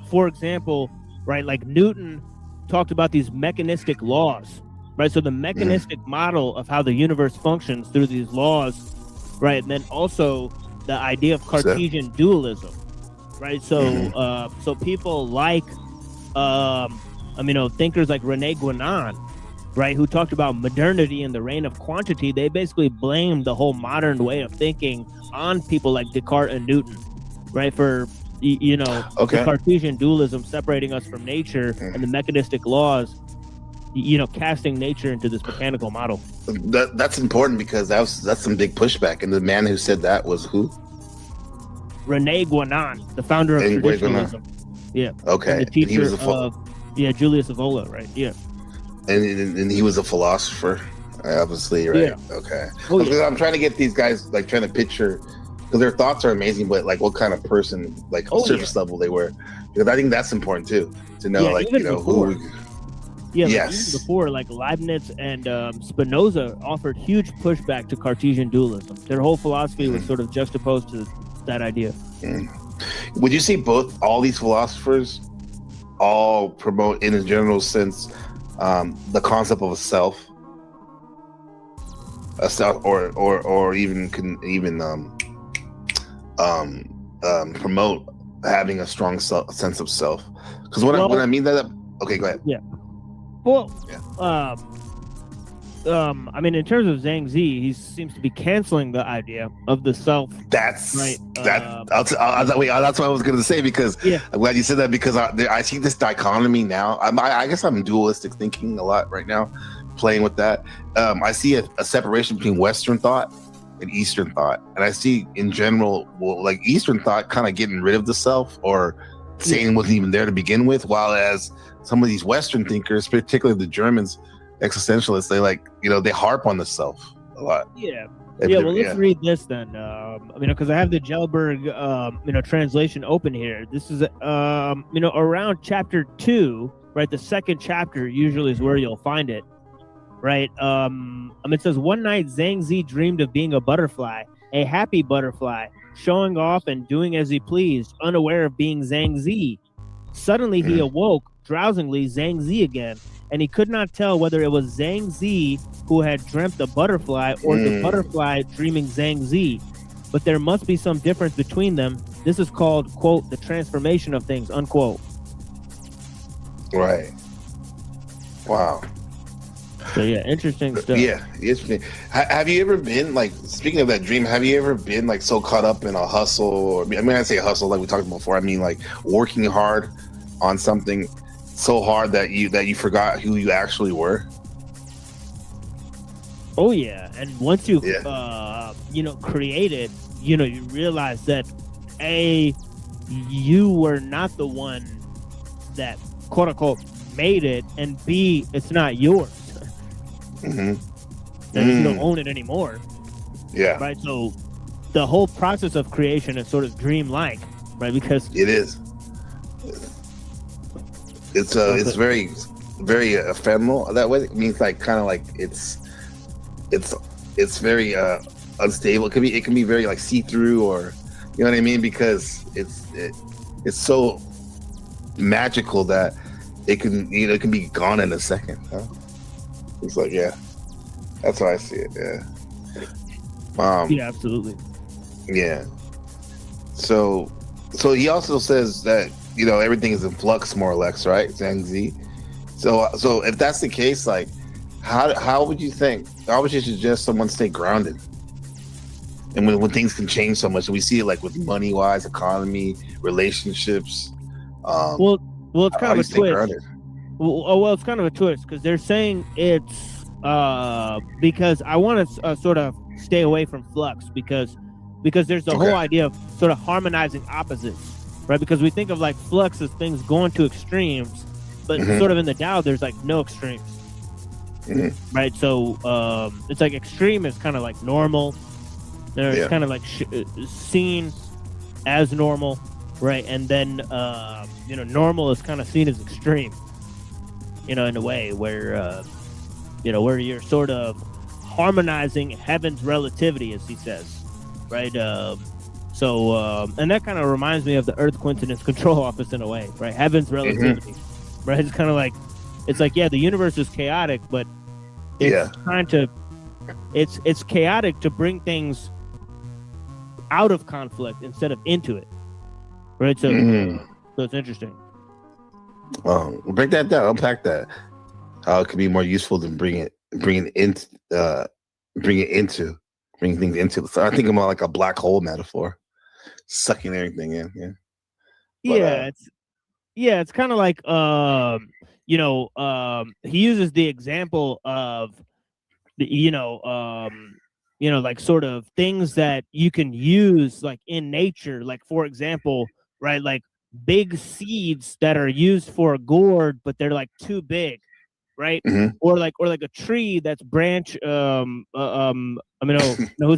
for example, right, like Newton talked about these mechanistic laws, right? So the mechanistic model of how the universe functions through these laws, right? And then also the idea of Cartesian dualism, right? So, so people like, thinkers like René Guénon, right, who talked about modernity and the reign of quantity, they basically blamed the whole modern way of thinking on people like Descartes and Newton, right, for the Cartesian dualism separating us from nature and the mechanistic laws, casting nature into this mechanical model. That's important because that's some big pushback. And the man who said that was who? René Guénon, the founder of traditionalism. Yeah. Okay. And the teacher of Julius Evola, right? Yeah. And he was a philosopher, obviously, right? Yeah. Okay. I'm trying to get these guys, like, trying to picture, because their thoughts are amazing, but like what kind of person, like surface level they were, because I think that's important too, to know, who. Even before, like Leibniz and Spinoza offered huge pushback to Cartesian dualism. Their whole philosophy was sort of juxtaposed to that idea. Would you say all these philosophers all promote, in a general sense, the concept of a self, or even promote having a strong sense of self? Because when I mean that, okay, go ahead. Yeah. Well, in terms of Zhang Zi, he seems to be canceling the idea of the self. That's right. That's what I was going to say, because I'm glad you said that, because I see this dichotomy now. I guess I'm dualistic thinking a lot right now, playing with that. I see a separation between Western thought and Eastern thought, and I see in general, like Eastern thought kind of getting rid of the self, or saying it wasn't even there to begin with, while as some of these Western thinkers, particularly the Germans, existentialists, they harp on the self a lot. Let's read this then, because I have the Gelberg translation open here. This is around chapter 2, right? The second chapter usually is where you'll find it, right? It says, one night Zhang Zi dreamed of being a butterfly, a happy butterfly, showing off and doing as he pleased, unaware of being Zhang Zi. Suddenly he awoke, drowsingly Zhang Zi again, and he could not tell whether it was Zhang Zi who had dreamt the butterfly or the butterfly dreaming Zhang Zi. But there must be some difference between them. This is called, quote, the transformation of things, unquote. Right. Wow. So interesting stuff. Yeah, interesting. Have you ever been, like, speaking of that dream, have you ever been like so caught up in a hustle, or I say hustle like we talked about before, I mean like working hard on something so hard that you forgot who you actually were? Oh yeah, and once you've created, you realize that you were not the one that quote unquote made it, and B, it's not yours. And you don't own it anymore. Yeah. Right. So the whole process of creation is sort of dreamlike, right? Because it is. It's very, very ephemeral that way. It means like kind of like it's very unstable. It can be very like see-through, or you know what I mean, because it's so magical that it can it can be gone in a second. Huh? It's like, that's how I see it. Yeah, absolutely. Yeah. So he also says that everything is in flux, more or less, right? Zhang Zi. So if that's the case, like, how would you suggest someone stay grounded? And when things can change so much, we see it like with money-wise, economy, relationships. Well, it's kind of a twist. Well, it's kind of a twist because they're saying it's because I want to sort of stay away from flux because there's the whole idea of sort of harmonizing opposites, right? Because we think of like flux as things going to extremes, but sort of in the Tao, there's like no extremes, right? So it's like extreme is kind of like normal. It's kind of like seen as normal, right? And then normal is kind of seen as extreme, in a way where where you're sort of harmonizing heaven's relativity, as he says, right? And that kind of reminds me of the Earth Coincidence Control Office in a way, right? Heaven's relativity, right? It's kind of like, the universe is chaotic, but it's trying to, it's chaotic to bring things out of conflict instead of into it, right? So, so it's interesting. Break that down, unpack that. How it could be more useful than bring things into. So I think about like a black hole metaphor, sucking everything in. It's kind of like he uses the example of like sort of things that you can use like in nature, like for example, right, like big seeds that are used for a gourd, but they're like too big, right? Or like a tree that's whose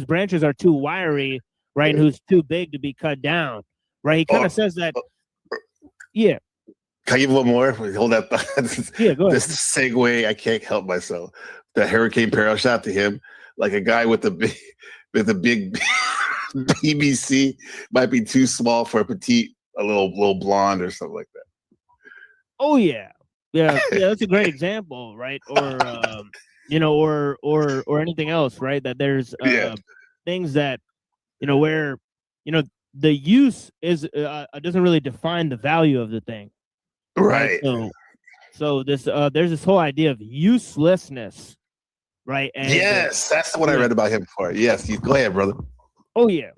branches are too wiry, right? And who's too big to be cut down, right? He kind of says that. Yeah. Can I give one more? Hold that. Yeah, go ahead. This segue, I can't help myself. The Hurricane Peril, shout out to him. Like a guy with a big BBC might be too small for a petite, a little blonde or something like that. Oh yeah, that's a great example, right? Or or anything else, right? That there's things that where the use is doesn't really define the value of the thing, right? So this there's this whole idea of uselessness, right? And yes, that's what I read about him before. Yes, you go ahead, brother. Oh yeah.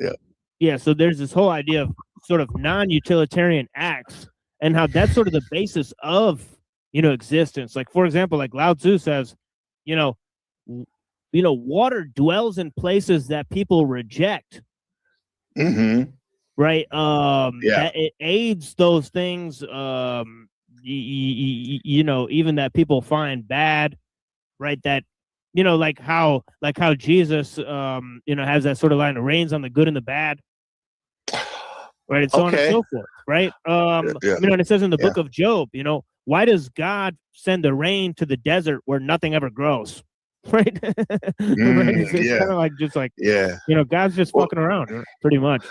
So there's this whole idea of sort of non-utilitarian acts and how that's sort of the basis of existence. Like for example, like Lao Tzu says, water dwells in places that people reject. Right. That it aids those things. Even that people find bad. Right. That like how Jesus has that sort of line of rains on the good and the bad. Right, and so on and so forth, right? And it says in the book of Job, why does God send the rain to the desert where nothing ever grows? Right? It's kind of like God's just fucking around, pretty much.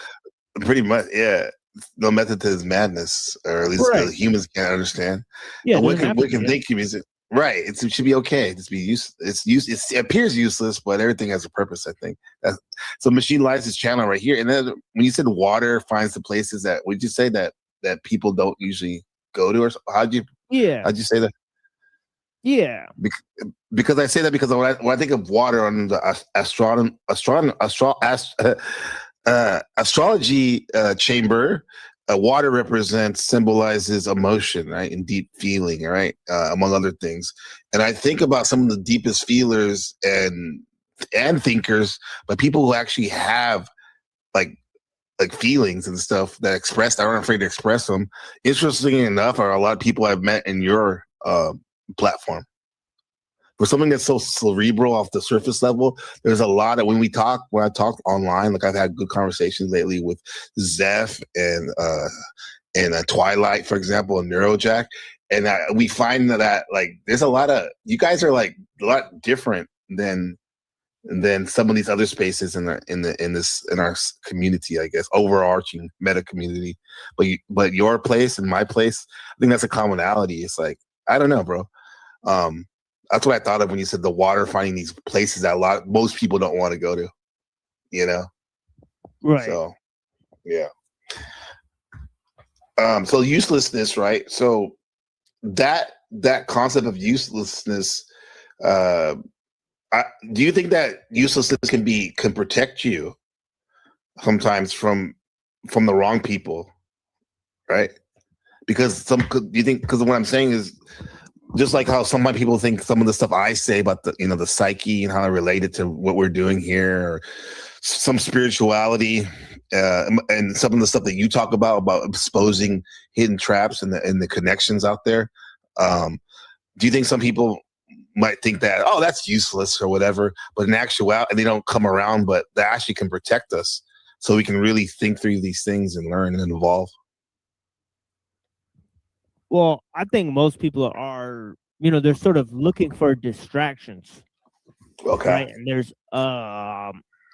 Pretty much, yeah. No method to his madness, or at least humans can't understand. Yeah, we can think music. Right, it should be okay. It appears useless, but everything has a purpose. I think so. Machine Lies is channel right here, and then when you said water finds the places that, would you say that people don't usually go to, or how'd you say that? Yeah, because I say that because when I think of water on the astrology chamber. Water symbolizes emotion, right, and deep feeling, right, among other things. And I think about some of the deepest feelers and thinkers, but people who actually have like feelings and stuff that aren't afraid to express them. Interestingly enough, are a lot of people I've met in your platform. For something that's so cerebral off the surface level, there's a lot of when I talk online, like I've had good conversations lately with Zeph and Twilight, for example, and Neurojack, and we find that like there's a lot of, you guys are like a lot different than some of these other spaces in our community, I guess, overarching meta community. But your place and my place, I think that's a commonality. It's like, I don't know, bro. That's what I thought of when you said the water finding these places that most people don't want to go to, Right. So, yeah. So uselessness, right? So that concept of uselessness, do you think that uselessness can protect you sometimes from the wrong people, right? Because you think, because what I'm saying is just like how some people think some of the stuff I say about the psyche and how I relate it to what we're doing here, or some spirituality, and some of the stuff that you talk about exposing hidden traps and the connections out there. Do you think some people might think that, oh, that's useless or whatever, but in actuality, they don't come around, but that actually can protect us so we can really think through these things and learn and evolve? Well, I think most people are, they're sort of looking for distractions. Okay. Right? And there's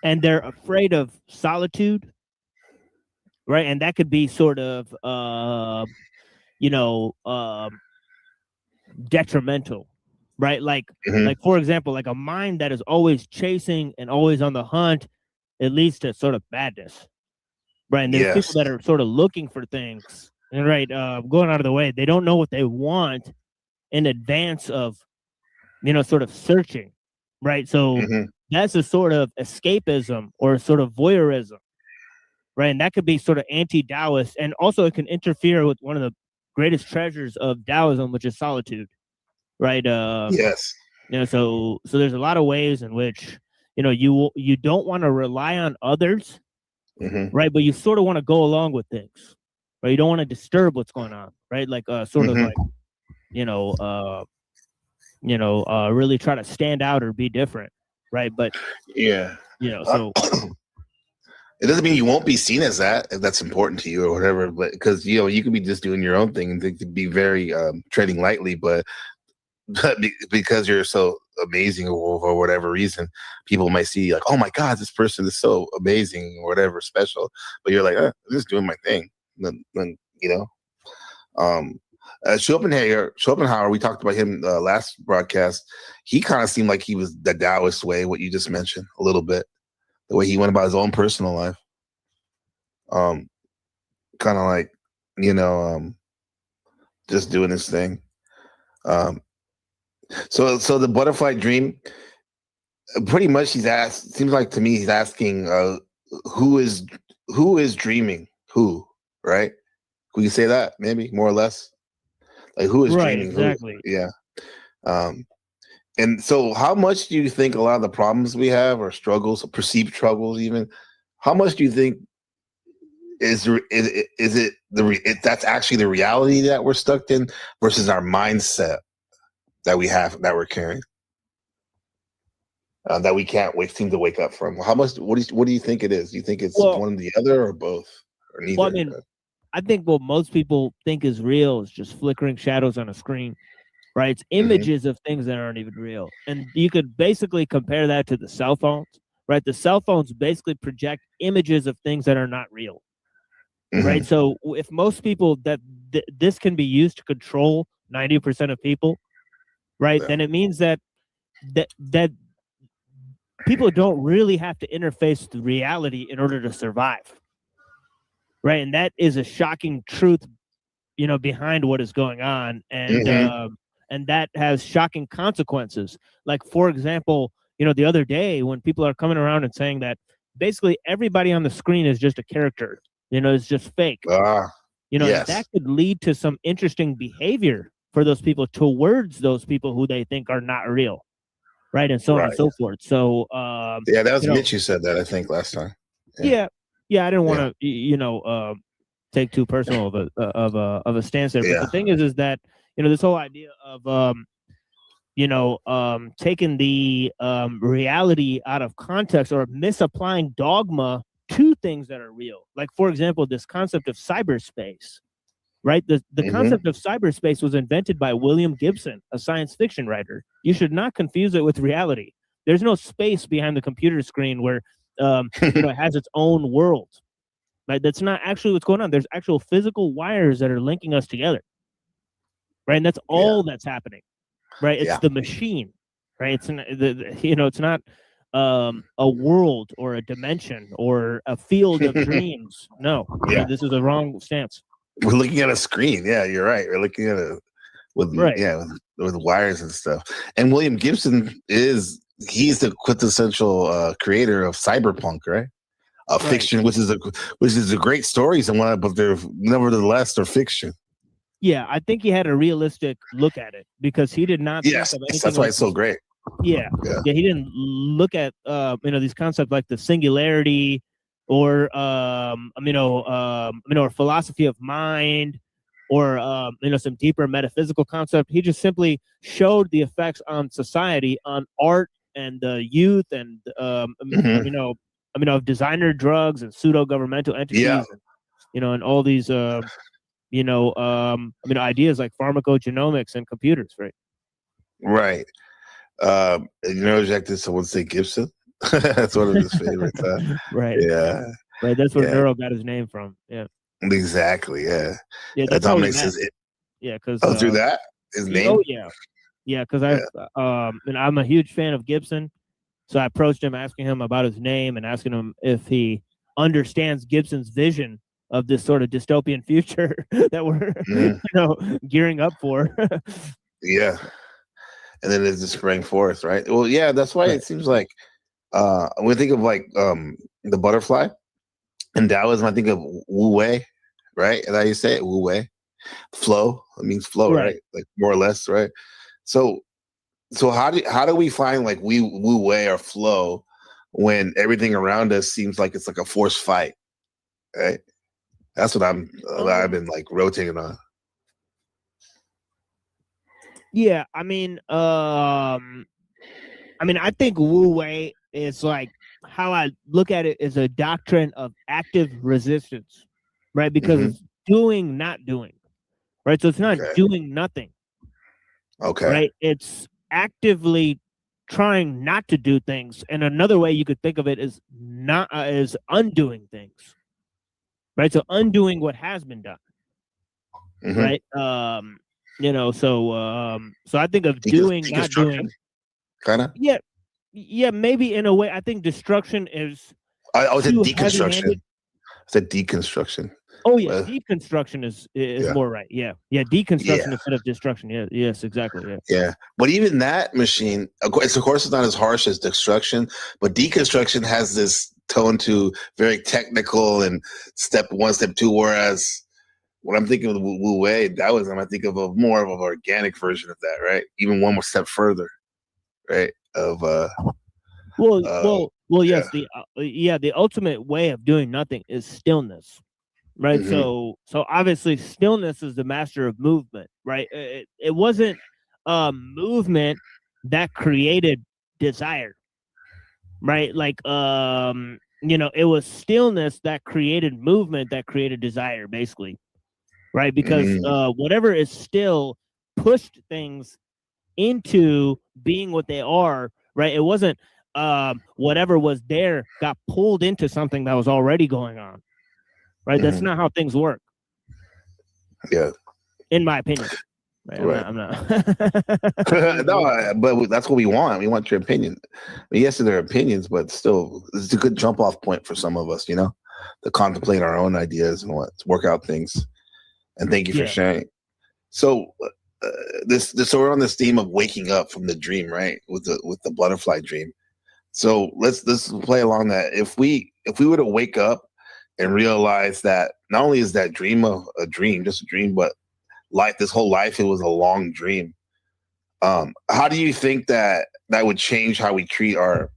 and they're afraid of solitude, right? And that could be sort of detrimental, right? Like for example, like a mind that is always chasing and always on the hunt, it leads to sort of badness. Right. And there's people that are sort of looking for things. And going out of the way, they don't know what they want in advance of, sort of searching, right? So that's a sort of escapism or a sort of voyeurism, right? And that could be sort of anti-Taoist, and also it can interfere with one of the greatest treasures of Taoism, which is solitude, right? Yes. So there's a lot of ways in which you don't want to rely on others, right? But you sort of want to go along with things. Right, you don't want to disturb what's going on, right? Like sort of like, really try to stand out or be different, right? But so it doesn't mean you won't be seen as that if that's important to you or whatever. But because you could be just doing your own thing and think to be very treading lightly, but because you're so amazing or for whatever reason, people might see like, oh my God, this person is so amazing or whatever special. But you're like, I'm just doing my thing. Then Schopenhauer, we talked about him last broadcast. He kind of seemed like he was the Taoist way, what you just mentioned a little bit, the way he went about his own personal life. Kind of like, just doing his thing. So the butterfly dream, pretty much seems like to me he's asking who is dreaming who. Right? Could you say that maybe more or less? Like who is dreaming? Exactly. Who? Yeah. And so how much do you think a lot of the problems we have or struggles, perceived struggles even, how much do you think is it that's actually the reality that we're stuck in versus our mindset that we have, that we're carrying? That we can't seem to wake up from? How much? What do you think it is? Do you think it's one or the other or both? Or neither? Well, I mean, I think what most people think is real is just flickering shadows on a screen, right? It's images of things that aren't even real. And you could basically compare that to the cell phones, right? The cell phones basically project images of things that are not real, right? So if most people this can be used to control 90% of people, right? Then it means that people don't really have to interface with reality in order to survive. Right, and that is a shocking truth, behind what is going on, and that has shocking consequences. Like, for example, the other day when people are coming around and saying that basically everybody on the screen is just a character, it's just fake. That could lead to some interesting behavior for those people towards those people who they think are not real, right, and so on and so forth. So, that was Mitch who said that, I think, last time. Yeah, I didn't want to, take too personal of a stance there. But the thing is that this whole idea of taking the reality out of context or misapplying dogma to things that are real. Like, for example, this concept of cyberspace, right? The concept of cyberspace was invented by William Gibson, a science fiction writer. You should not confuse it with reality. There's no space behind the computer screen where it has its own world, right? That's not actually what's going on. There's actual physical wires that are linking us together, right? And that's all that's happening, right? It's the machine, right? It's not, it's not a world or a dimension or a field of dreams. No, this is a wrong stance. We're looking at a screen. Yeah, you're right. We're looking at with wires and stuff. And William Gibson he's the quintessential creator of cyberpunk, right? fiction, which is a great stories and one, but they're nevertheless they're fiction. Yeah, I think he had a realistic look at it because he did not. Yes, think of anything that's why like it's so great. Yeah, he didn't look at these concepts like the singularity or or philosophy of mind or some deeper metaphysical concept. He just simply showed the effects on society, on art and the youth, and of designer drugs and pseudo governmental entities, and all these ideas like pharmacogenomics and computers, right? Right. Neuroobjective, someone say Gibson. That's one of his favorites. Right. Yeah. Right. That's where Neuro got his name from. Yeah. Exactly. Yeah. Yeah. That's Dominic says it. Yeah. Because through that his name. Oh yeah. Yeah. Because I'm a huge fan of Gibson, so I approached him asking him about his name and asking him if he understands Gibson's vision of this sort of dystopian future that we're gearing up for. Yeah. And then it just sprang forth, right? Well, yeah, that's why it seems like when we think of like the butterfly in Taoism, I think of Wu Wei, right? And how you say it, Wu Wei. Flow. It means flow, right? Like more or less, right? So how do we find like Wu Wei or flow when everything around us seems like it's like a forced fight, right? That's what I've been like rotating on. Yeah, I think Wu Wei is like how I look at it is a doctrine of active resistance, right? Because it's doing, not doing, right? So it's not doing nothing. Okay. Right? It's actively trying not to do things. And another way you could think of it is is undoing things. Right? So undoing what has been done. Right? So I think of doing, not doing. Kind of? Yeah, maybe in a way. I think destruction is. I said deconstruction. I said deconstruction. Oh yeah, deconstruction is more right. Yeah, deconstruction instead of destruction. Yeah, yes, exactly. Yeah. Yeah, but even that machine, of course, it's not as harsh as destruction, but deconstruction has this tone to very technical and step 1, step 2. Whereas when I'm thinking of the Wu Wei, I think of more of an organic version of that, right? Even one more step further, right? Yes. The ultimate way of doing nothing is stillness, right? So obviously stillness is the master of movement, right? It wasn't movement that created desire, right? Like it was stillness that created movement that created desire, basically. Right, because whatever is still pushed things into being what they are. Right, it wasn't whatever was there got pulled into something that was already going on. Right, that's not how things work. Yeah, in my opinion. Right. I'm not. No, but that's what we want. We want your opinion. Yes, they're opinions, but still, it's a good jump off point for some of us. To contemplate our own ideas and to work out things. And thank you for sharing. So, so we're on this theme of waking up from the dream, right? With the butterfly dream. So let's play along that. If we were to wake up and realize that not only is that dream just a dream, but this whole life it was a long dream. How do you think that would change how we treat our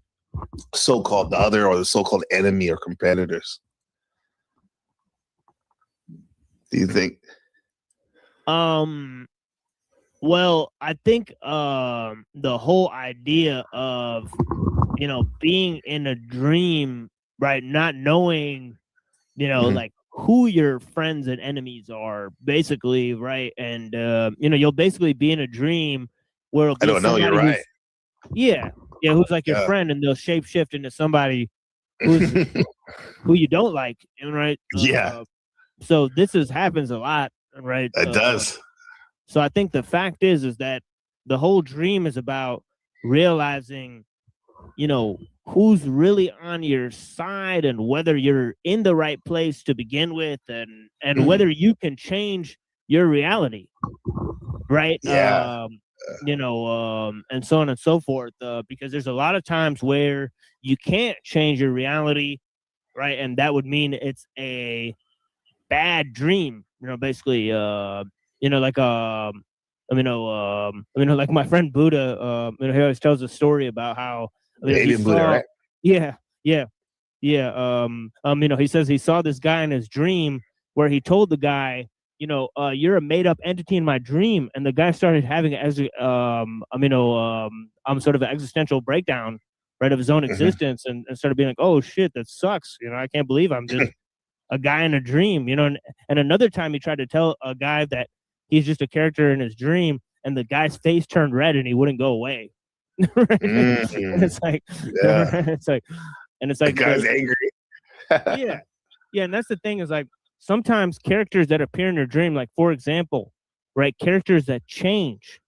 so-called the other or the so-called enemy or competitors? Do you think? Well, I think the whole idea of being in a dream, right, not knowing like who your friends and enemies are, basically, right, and you'll basically be in a dream where I don't know, you're right. Who's like your friend, and they'll shapeshift into somebody who's who you don't like, right? So this happens a lot, right? It does. So I think the fact is that the whole dream is about realizing, who's really on your side and whether you're in the right place to begin with, and whether you can change your reality, right? Yeah. And so on and so forth. Because there's a lot of times where you can't change your reality, right? And that would mean it's a bad dream, basically, like like my friend Buddha, he always tells a story about how he Buddha, saw, right? yeah. He says he saw this guy in his dream where he told the guy, you're a made up entity in my dream, and the guy started having sort of an existential breakdown, right, of his own existence, and started being like, oh shit, that sucks, I can't believe I'm just a guy in a dream, and another time he tried to tell a guy that he's just a character in his dream, and the guy's face turned red and he wouldn't go away. Right? And it's like, and it's like the guy's angry. yeah, and that's the thing, is like sometimes characters that appear in your dream, like for example, right, characters that change,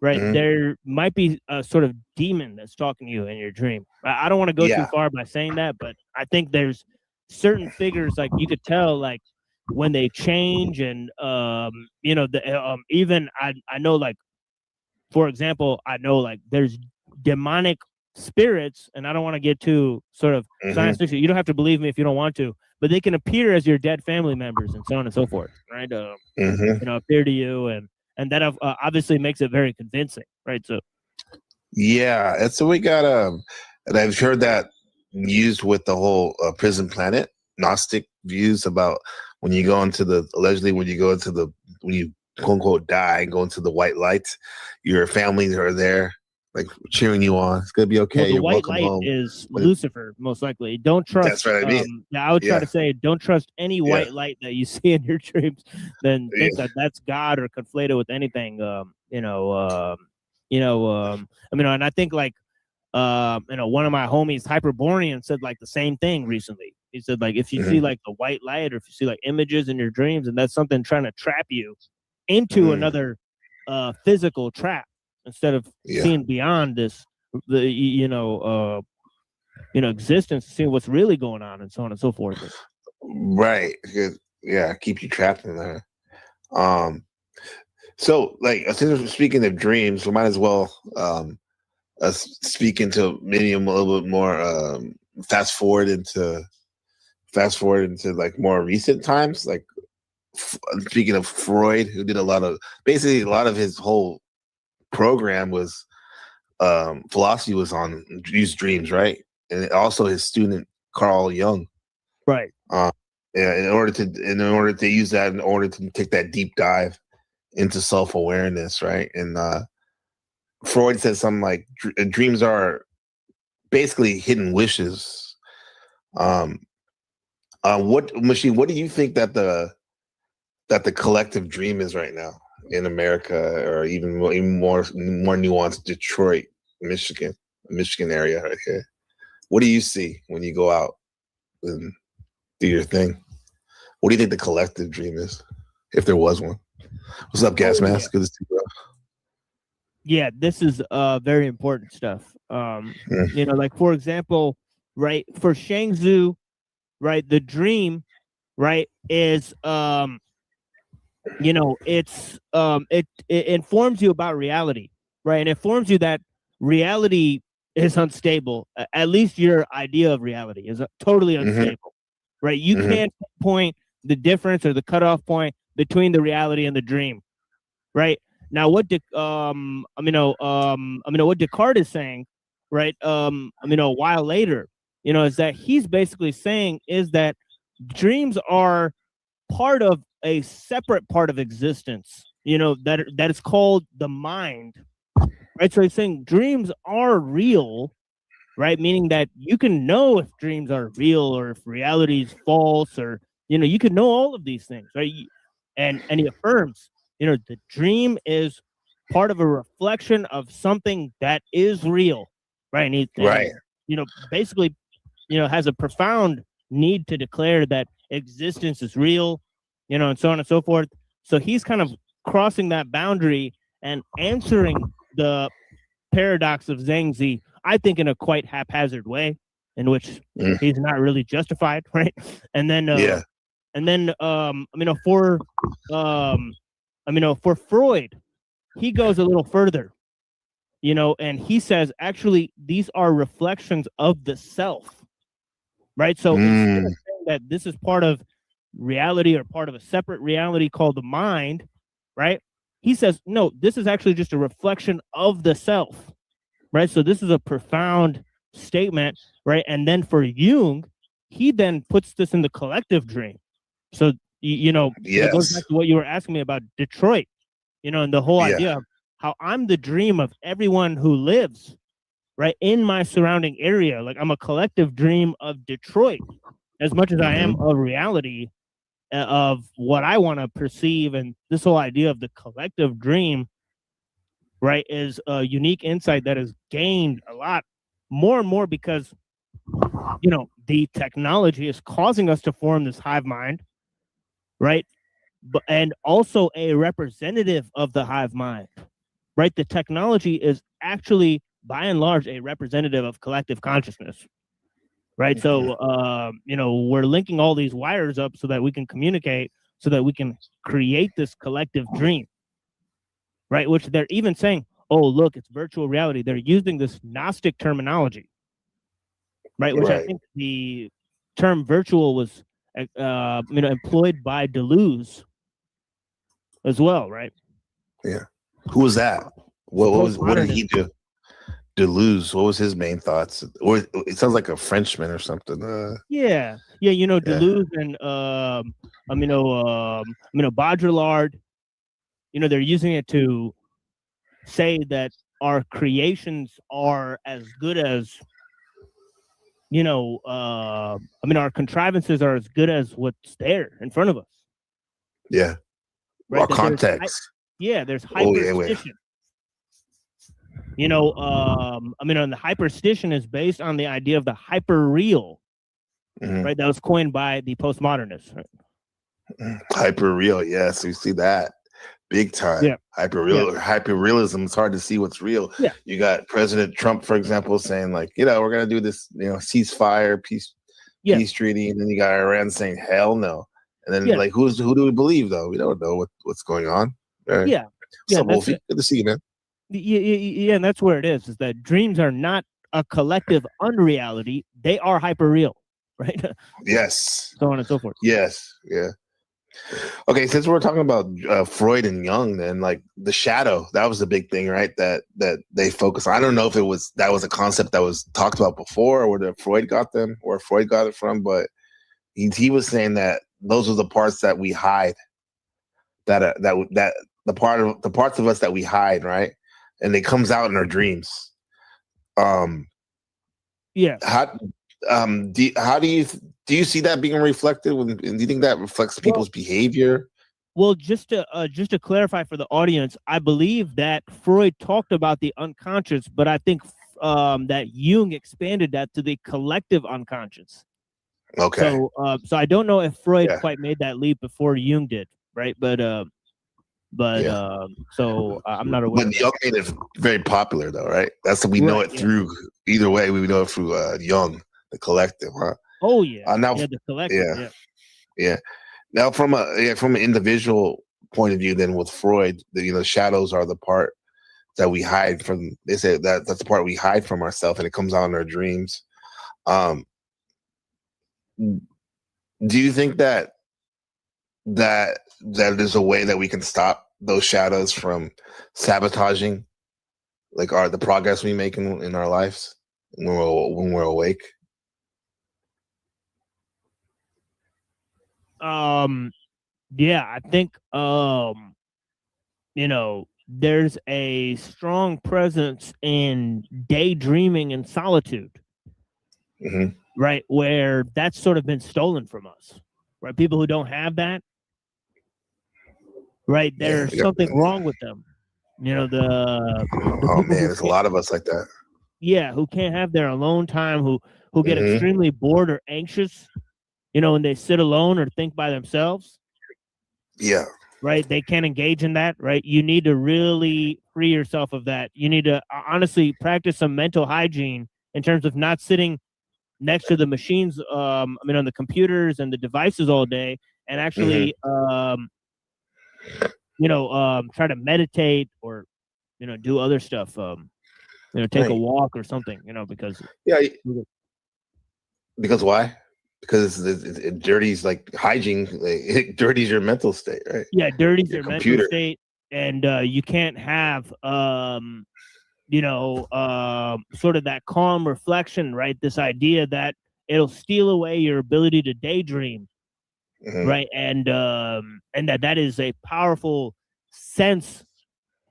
right, there might be a sort of demon that's talking to you in your dream. I don't want to go too far by saying that, but I think there's certain figures, like you could tell, like when they change, and even I know, like for example, I know like there's demonic spirits, and I don't want to get too sort of science fiction. You don't have to believe me if you don't want to, but they can appear as your dead family members and so on and so forth, right? Appear to you, and that obviously makes it very convincing, right? So yeah, and so we got and I've heard that used with the whole prison planet Gnostic views about when you go into the when you quote unquote die and go into the white light, your families are there like cheering you on. It's gonna be okay. Well, the white light home. is Lucifer, most likely. Don't trust. That's what I mean. I would try to say, don't trust any white light that you see in your dreams. Then think that that's God or conflated with anything. And I think like one of my homies, Hyperborean, said like the same thing recently. He said like if you see like the white light, or if you see like images in your dreams, and that's something trying to trap you into another physical trap, instead of seeing beyond this, existence, seeing what's really going on, and so on and so forth. Right. Yeah, keep you trapped in there. So, like, since we're speaking of dreams, we might as well speak into maybe a little bit more. Fast forward into like more recent times. Like, speaking of Freud, who did a lot of his whole program was philosophy was on these dreams, right? And also his student Carl Jung, right? In order to use that, in order to take that deep dive into self-awareness, right? And Freud said something like dreams are basically hidden wishes. What do you think that the collective dream is right now in America, or even more nuanced, Detroit, Michigan area right here? What do you see when you go out and do your thing? What do you think the collective dream is, if there was one? What's up, Gas Mask? Good to see you, bro. Yeah, this is very important stuff. Like for example, right, for Shangzu, right, the dream, right, is it informs you about reality, right? And it informs you that reality is unstable. At least your idea of reality is totally unstable, right? You can't point the difference or the cutoff point between the reality and the dream, right? Now, what what Descartes is saying, right? A while later, is that he's basically saying is that dreams are part of a separate part of existence, that is called the mind, right? So he's saying dreams are real, right? Meaning that you can know if dreams are real or if reality is false, or you can know all of these things, right? And he affirms, the dream is part of a reflection of something that is real, right? And basically, has a profound need to declare that existence is real, and so on and so forth. So he's kind of crossing that boundary and answering the paradox of Zhangzi, I think, in a quite haphazard way, in which he's not really justified, right? And then, for Freud, he goes a little further, and he says, actually, these are reflections of the self, right? So instead of saying that this is part of reality or part of a separate reality called the mind, right? He says, no, this is actually just a reflection of the self, right? So this is a profound statement, right? And then for Jung, he then puts this in the collective dream. So, you know, it goes back to what you were asking me about Detroit, you know, and the whole idea of how I'm the dream of everyone who lives, right, in my surrounding area. Like I'm a collective dream of Detroit as much as I am of reality of what I want to perceive. And this whole idea of the collective dream, right, is a unique insight that is gained a lot more and more because, you know, the technology is causing us to form this hive mind, right? But and also a representative of the hive mind, right? The technology is actually, by and large, a representative of collective consciousness, right? So, you know, we're linking all these wires up so that we can communicate, so that we can create this collective dream, right? Which they're even saying, oh, look, it's virtual reality. They're using this Gnostic terminology, right? Which I think the term virtual was, you know, employed by Deleuze as well, right? Yeah. Who was that? What did he do? Deleuze, what was his main thoughts? Or it sounds like a Frenchman or something. Yeah, you know, Deleuze and you know, Baudrillard, you know, they're using it to say that our creations are as good as, you know, I mean, our contrivances are as good as what's there in front of us. Yeah. Right? Our context. There's hyperstition. You know, I mean, the hyperstition is based on the idea of the hyper-real, right? That was coined by the postmodernists. Right? Hyper-real, yes, we see that big time. Yeah. Hyper-realism. It's hard to see what's real. Yeah. You got President Trump, for example, saying like, you know, we're gonna do this, you know, ceasefire, peace treaty, and then you got Iran saying hell no, and then like, who do we believe though? We don't know what's going on. Right? Yeah. So Wolfie, good to see you, man. Yeah, and that's where it is that dreams are not a collective unreality. They are hyper-real, right? Yes. So on and so forth. Yes. Yeah. Okay, since we're talking about Freud and Jung, then like the shadow, that was the big thing, right? That they focus on. I don't know if that was a concept that was talked about before, or where Freud got it from, but he was saying that those are the parts that we hide, that the parts of us that we hide, right? And it comes out in our dreams. Yeah. How do you see that being reflected? Do you think that reflects people's behavior? Well, just to clarify for the audience, I believe that Freud talked about the unconscious, but I think that Jung expanded that to the collective unconscious. Okay. So I don't know if Freud quite made that leap before Jung did, right? So I'm not aware. But Jung made it very popular, though, right? That's we know it through. Either way, we know it through Jung, the collective, huh? Oh yeah. Now, the collective. Yeah. Now, from an individual point of view, then with Freud, the shadows are the part that we hide from. They say that's the part we hide from ourselves, and it comes out in our dreams. Do you think that there's a way that we can stop those shadows from sabotaging like the progress we make in our lives when we're awake? Yeah, I think there's a strong presence in daydreaming and solitude, right? Where that's sort of been stolen from us, right? People who don't have that, right? There's something wrong with them. Oh man, there's a lot of us like that. Yeah, who can't have their alone time, who get extremely bored or anxious, when they sit alone or think by themselves. Yeah. Right? They can't engage in that, right? You need to really free yourself of that. You need to honestly practice some mental hygiene in terms of not sitting next to the machines, on the computers and the devices all day, and actually, try to meditate or, do other stuff, take a walk or something, because... Yeah. Because why? because it dirties like hygiene. It dirties your mental state, right? Yeah, dirties your computer. mental state, and you can't have sort of that calm reflection, right? This idea that it'll steal away your ability to daydream, right? And that is a powerful sense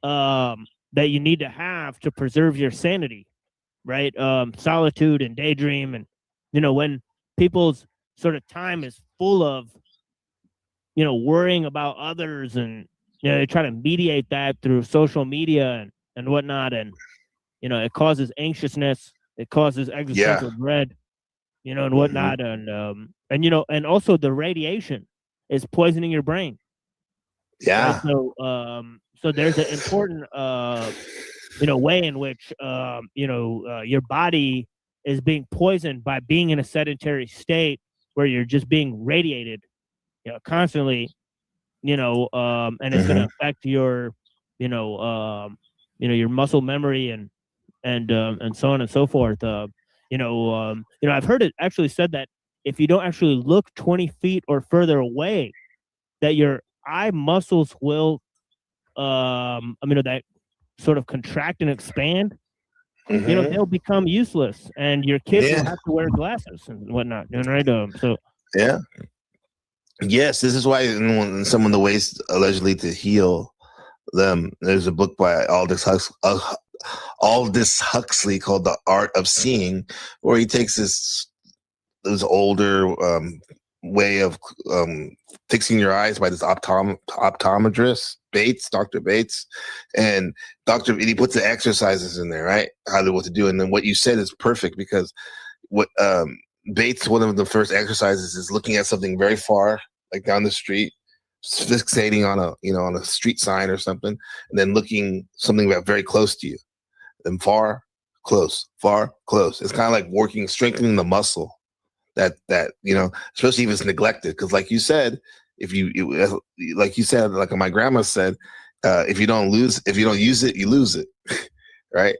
that you need to have to preserve your sanity, right? Solitude and daydream, and when people's sort of time is full of worrying about others, and they try to mediate that through social media and whatnot, and it causes anxiousness, it causes existential dread, and whatnot, and also the radiation is poisoning your brain. Yeah. Right? So there's an important way in which your body is being poisoned by being in a sedentary state where you're just being radiated constantly, and it's going to affect your your muscle memory and so on and so forth. I've heard it actually said that if you don't actually look 20 feet or further away, that your eye muscles will that sort of contract and expand, they'll become useless, and your kids will have to wear glasses and whatnot, right? Yes, this is why in some of the ways allegedly to heal them, there's a book by Aldous Huxley called The Art of Seeing, where he takes this older way of fixing your eyes by this optometrist, Dr. Bates, and he puts the exercises in there, right? What to do. And then what you said is perfect, because what Bates, one of the first exercises is looking at something very far, like down the street, fixating on a street sign or something, and then looking something about very close to you, then far, close, far, close. It's kind of like strengthening the muscle that especially if it's neglected, because like you said, like my grandma said, if you don't use it, you lose it. Right?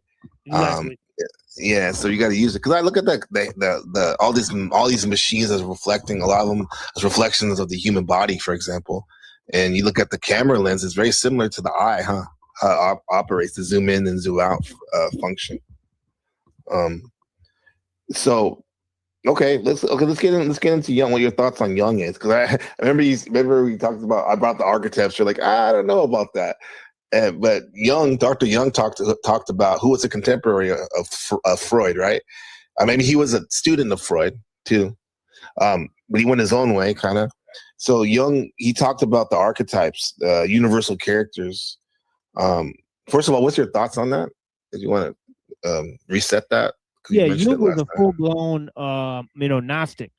Exactly. Yeah, so you got to use it, because I look at the all these machines as reflecting, a lot of them as reflections of the human body, for example. And you look at the camera lens; it's very similar to the eye, huh? How it operates, the zoom in and zoom out function. So, let's get into Jung. What your thoughts on Jung is? Because I remember we talked about the archetypes. Like, I don't know about that. But Dr. Jung talked about, who was a contemporary of Freud, right? Maybe he was a student of Freud too, but he went his own way, kind of. So Jung, he talked about the archetypes, universal characters. First of all, what's your thoughts on that? If you want to reset that. Yeah, Jung was a full-blown, Gnostic.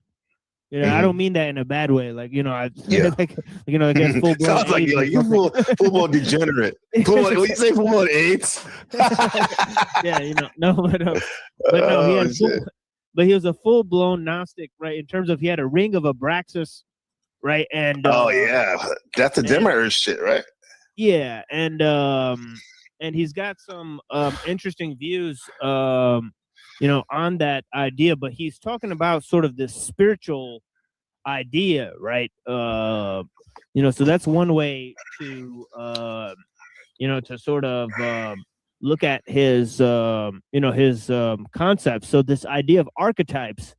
I don't mean that in a bad way. Like, like full-blown. Sounds like you're full-blown degenerate. When you say full-blown AIDS. Yeah, but he was a full-blown Gnostic, right? In terms of, he had a ring of Abraxas, right? And that's a Demeter shit, right? Yeah, and he's got some interesting views, on that idea, but he's talking about sort of this spiritual idea, right? So that's one way to, to sort of look at his, his concepts. So this idea of archetypes,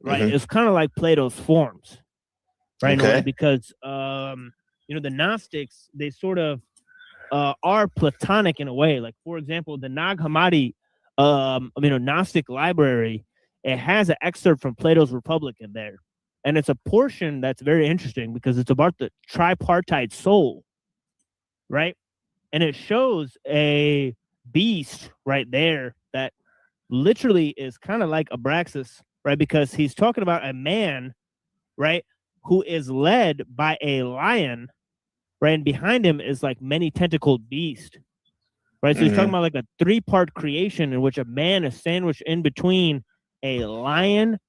right, is kind of like Plato's forms, right? Okay. Because, the Gnostics, they sort of are Platonic in a way. Like, for example, the Nag Hammadi Gnostic library, it has an excerpt from Plato's Republic in there, and it's a portion that's very interesting because it's about the tripartite soul, right? And it shows a beast right there that literally is kind of like Abraxas, right? Because he's talking about a man, right, who is led by a lion, right, and behind him is like many tentacled beast. Right, so he's talking about like a three-part creation in which a man is sandwiched in between a lion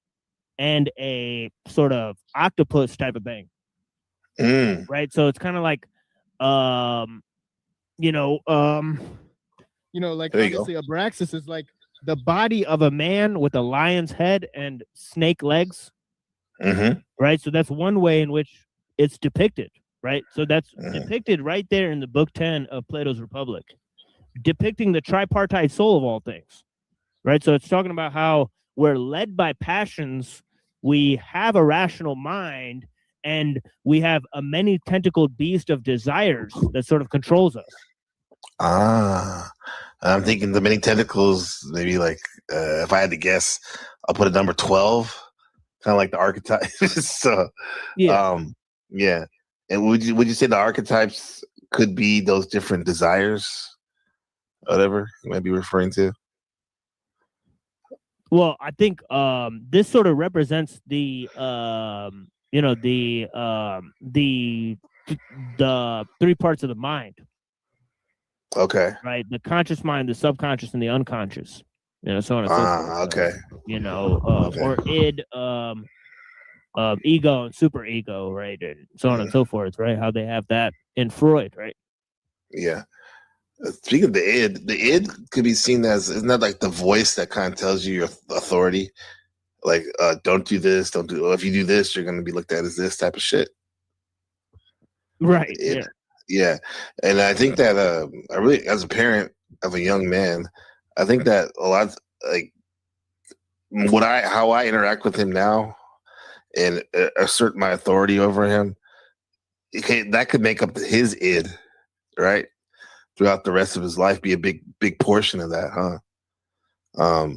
and a sort of octopus type of thing. Right, so it's kind of like, like obviously Abraxas is like the body of a man with a lion's head and snake legs, right? So that's one way in which it's depicted, right? So that's depicted right there in the book 10 of Plato's Republic, depicting the tripartite soul of all things, right? So it's talking about how we're led by passions, we have a rational mind, and we have a many tentacled beast of desires that sort of controls us. I'm thinking the many tentacles, maybe like, if I had to guess, I'll put a number 12, kind of like the archetype. So, yeah. And would you say the archetypes could be those different desires, whatever you might be referring to? Well, I think this sort of represents the three parts of the mind. Okay. Right, the conscious mind, the subconscious, and the unconscious. So on and so forth. Okay. Or id, ego, and super ego, right, and so on and so forth. Right, how they have that in Freud, right? Yeah. Speaking of the id could be seen as, isn't that like the voice that kind of tells you your authority? Like, don't do this, don't do. If you do this, you're going to be looked at as this type of shit. Right. Yeah. And I think that I really, as a parent of a young man, I think that a lot, like, how I interact with him now and assert my authority over him, that could make up his id, right? Throughout the rest of his life, be a big portion of that, huh?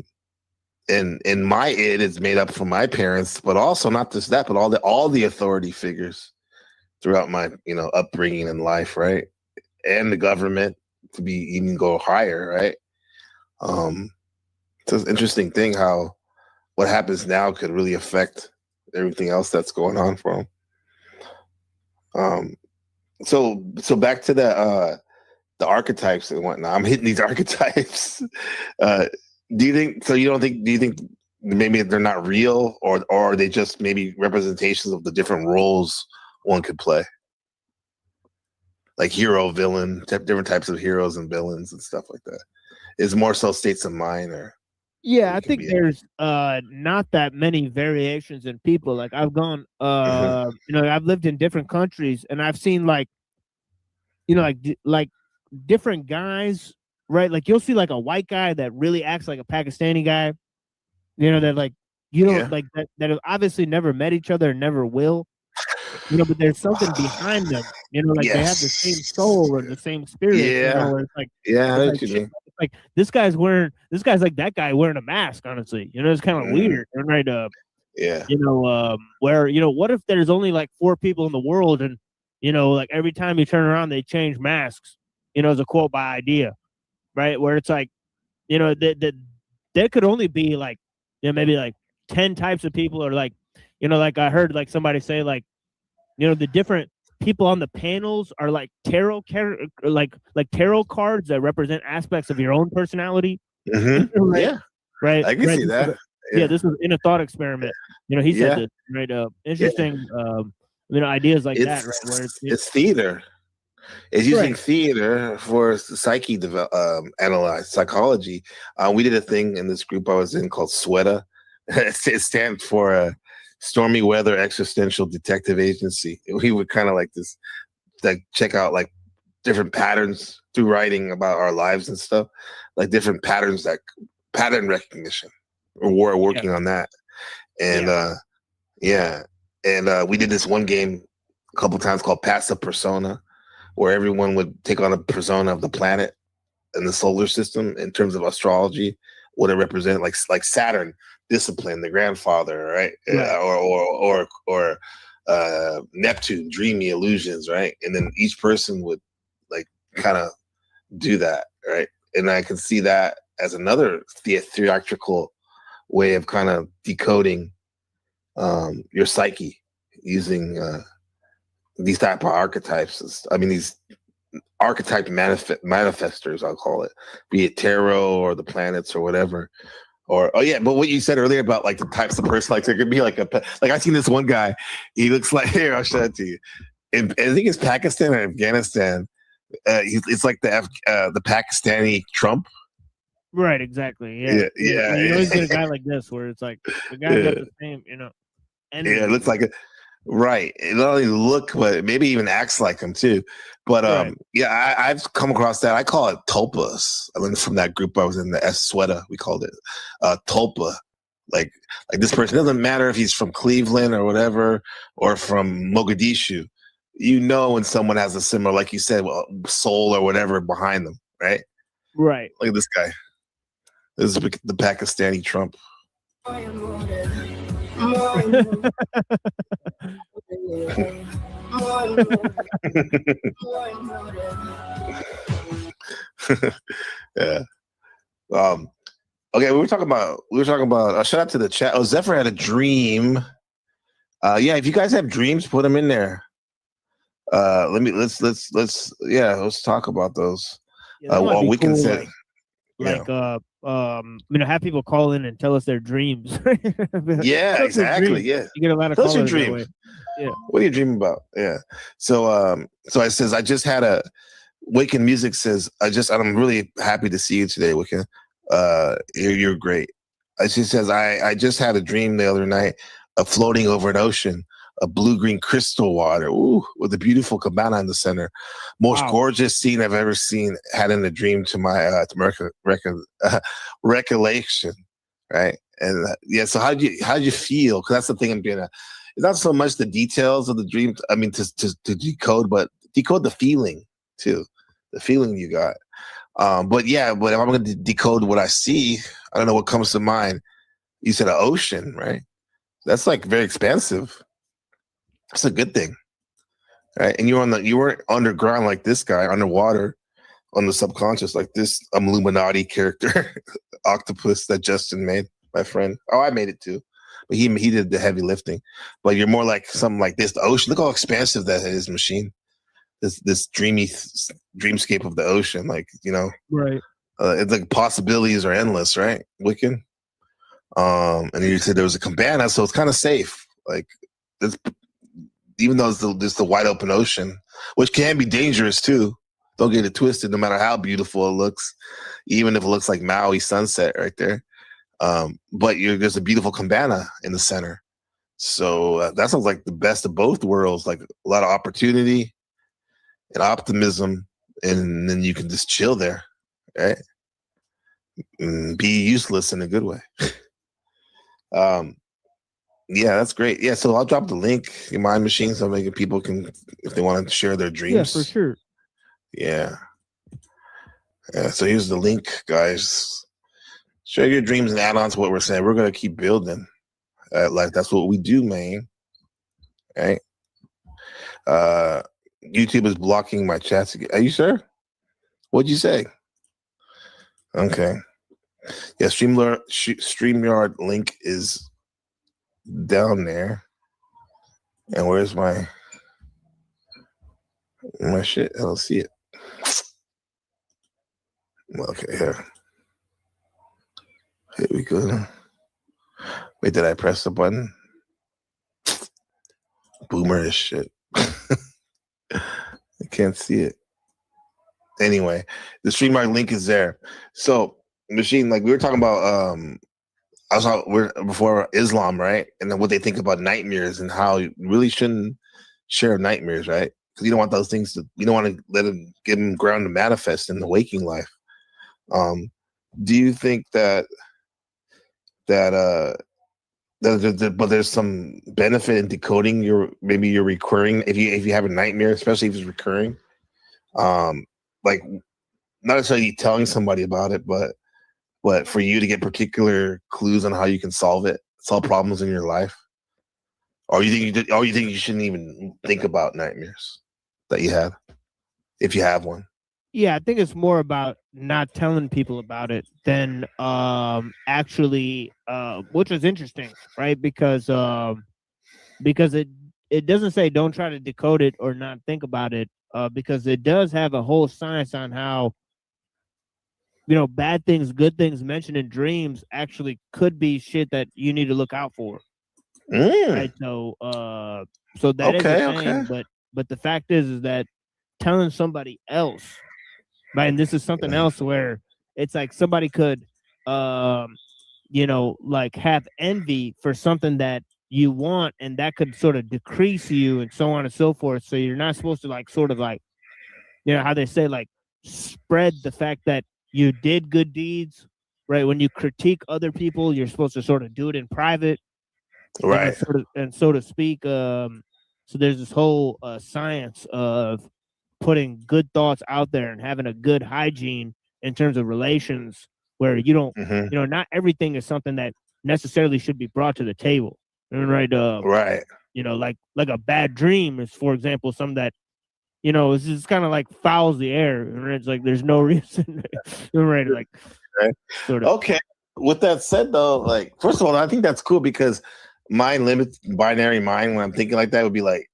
And my id is made up from my parents, but also not just that, but all the authority figures throughout my upbringing in life, right? And the government, to be even go higher, right? It's an interesting thing how what happens now could really affect everything else that's going on for them. So back to the archetypes and whatnot. I'm hitting these archetypes. Do you think maybe they're not real, or are they just maybe representations of the different roles one could play? Like hero, villain, different types of heroes and villains and stuff like that. Is more so states of mind, or? Yeah, I think there's not that many variations in people. Like I've gone, I've lived in different countries, and I've seen like different guys, right? Like you'll see like a white guy that really acts like a Pakistani guy, that like like that have obviously never met each other and never will, but there's something behind them, they have the same soul or the same spirit. It's like, like this guy's like that guy wearing a mask. Honestly, it's kind of weird, right? Where what if there's only like 4 people in the world, and like every time you turn around they change masks, as a quote by Idea, right? Where it's like, that there could only be like, maybe like 10 types of people, or like, like I heard like somebody say like, the different people on the panels are like tarot cards that represent aspects of your own personality. Right? Yeah, right. I can see that. Yeah, this was in a thought experiment. He said this, right? Interesting. Ideas like that, right? Where it's theater. It's using theater for psyche analyze psychology. We did a thing in this group I was in called SWETA. It stands for Stormy Weather Existential Detective Agency. We would kind of like this, like check out like different patterns through writing about our lives and stuff, like different patterns, like pattern recognition. We're working on that, and we did this one game a couple times called Pass a Persona, where everyone would take on a persona of the planet and the solar system in terms of astrology, what it represents, like Saturn, discipline, the grandfather, right? Or Neptune, dreamy illusions, right? And then each person would like kind of do that, right? And I can see that as another theatrical way of kind of decoding your psyche using these type of archetypes. I mean, these archetype manifestors, I'll call it, be it tarot or the planets or whatever. But what you said earlier about like the types of person, like there could be like I seen this one guy, he looks like, here, I'll show it to you. I think it's Pakistan or Afghanistan. It's like the Pakistani Trump. Right, exactly. Yeah. You always get a guy like this where it's like the guy got the same, envy. Yeah, it looks like it. Right. It not only look, but maybe even acts like him too. But yeah, I've come across that. I call it tulpas. I learned from that group I was in, the Sweta, we called it tulpa. Like this person, doesn't matter if he's from Cleveland or whatever, or from Mogadishu. You know when someone has a similar, like you said, soul or whatever behind them, right? Right. Look at this guy. This is the Pakistani Trump. Yeah. Okay, we were talking about shout out to the chat. Oh, Zephyr had a dream. Yeah, if you guys have dreams, put them in there. Let's talk about those. Yeah, we can cool, say have people call in and tell us their dreams. Yeah, exactly. Yeah, you get a lot of Tell us your callers that dreams. way. Yeah. What are you dreaming about? Yeah. So it says I just had a Wicked Music says I'm really happy to see you today, Wicked. You're great. She says I just had a dream the other night of floating over an ocean, a blue-green crystal water, with a beautiful cabana in the center. Most gorgeous scene I've ever seen. Had in a dream to my recollection, right? And so how'd you feel? Because that's the thing I'm getting at. It's not so much the details of the dream. I mean, to decode, but decode the feeling too, the feeling you got. But if I'm going to decode what I see, I don't know what comes to mind. You said an ocean, right? That's like very expansive. That's a good thing, right? And you weren't underground like this guy, underwater, on the subconscious like this Illuminati character, octopus that Justin made, my friend. Oh, I made it too, but he did the heavy lifting. But you're more like something like this. The ocean. Look how expansive that is, machine. This dreamscape of the ocean, like right. It's like possibilities are endless, right? Wiccan. And you said there was a cabana, so it's kind of safe. Like this. Even though it's the wide open ocean, which can be dangerous too. Don't get it twisted. No matter how beautiful it looks, even if it looks like Maui sunset right there, but there's a beautiful cabana in the center. So that sounds like the best of both worlds. Like a lot of opportunity and optimism, and then you can just chill there, right? And be useless in a good way. Yeah, that's great. Yeah, so I'll drop the link in my machine so maybe people can, if they want to share their dreams. Yeah, for sure. Yeah. So here's the link, guys. Share your dreams and add on to what we're saying. We're gonna keep building. Like that's what we do, man. Right? YouTube is blocking my chats again. Are you sure? What'd you say? Okay. Yeah, StreamYard link is down there. And where's my shit? I don't see it. Okay, here we go. Wait, did I press the button? Boomer as shit. I can't see it. Anyway, the StreamYard link is there. So, machine, like we were talking about before Islam, right? And then what they think about nightmares and how you really shouldn't share nightmares, right? Because you don't want those things you don't want to give them ground to manifest in the waking life. Do you think that but there's some benefit in decoding your recurring if you have a nightmare, especially if it's recurring? Like not necessarily telling somebody about it, but for you to get particular clues on how you can solve problems in your life, or you think you shouldn't even think about nightmares that you have, if you have one? Yeah, I think it's more about not telling people about it than actually, which is interesting, right? Because it doesn't say don't try to decode it or not think about it, because it does have a whole science on how bad things, good things mentioned in dreams actually could be shit that you need to look out for. Right? So that is a thing, but the fact is that telling somebody else, right? And this is something else where it's like somebody could, like have envy for something that you want, and that could sort of decrease you and so on and so forth. So you're not supposed to like sort of like, you know how they say like spread the fact that you did good deeds, right? When you critique other people, you're supposed to sort of do it in private, Right. and so to speak. So there's this whole science of putting good thoughts out there and having a good hygiene in terms of relations, where you don't, you know, not everything is something that necessarily should be brought to the table, right? Right. You know, like a bad dream is, for example, something that, you know, it's just kind of like fouls the air, and it's like there's no reason, right? Like, sort of. Okay. With that said, though, like, first of all, I think that's cool because my binary mind, when I'm thinking like that, would be like,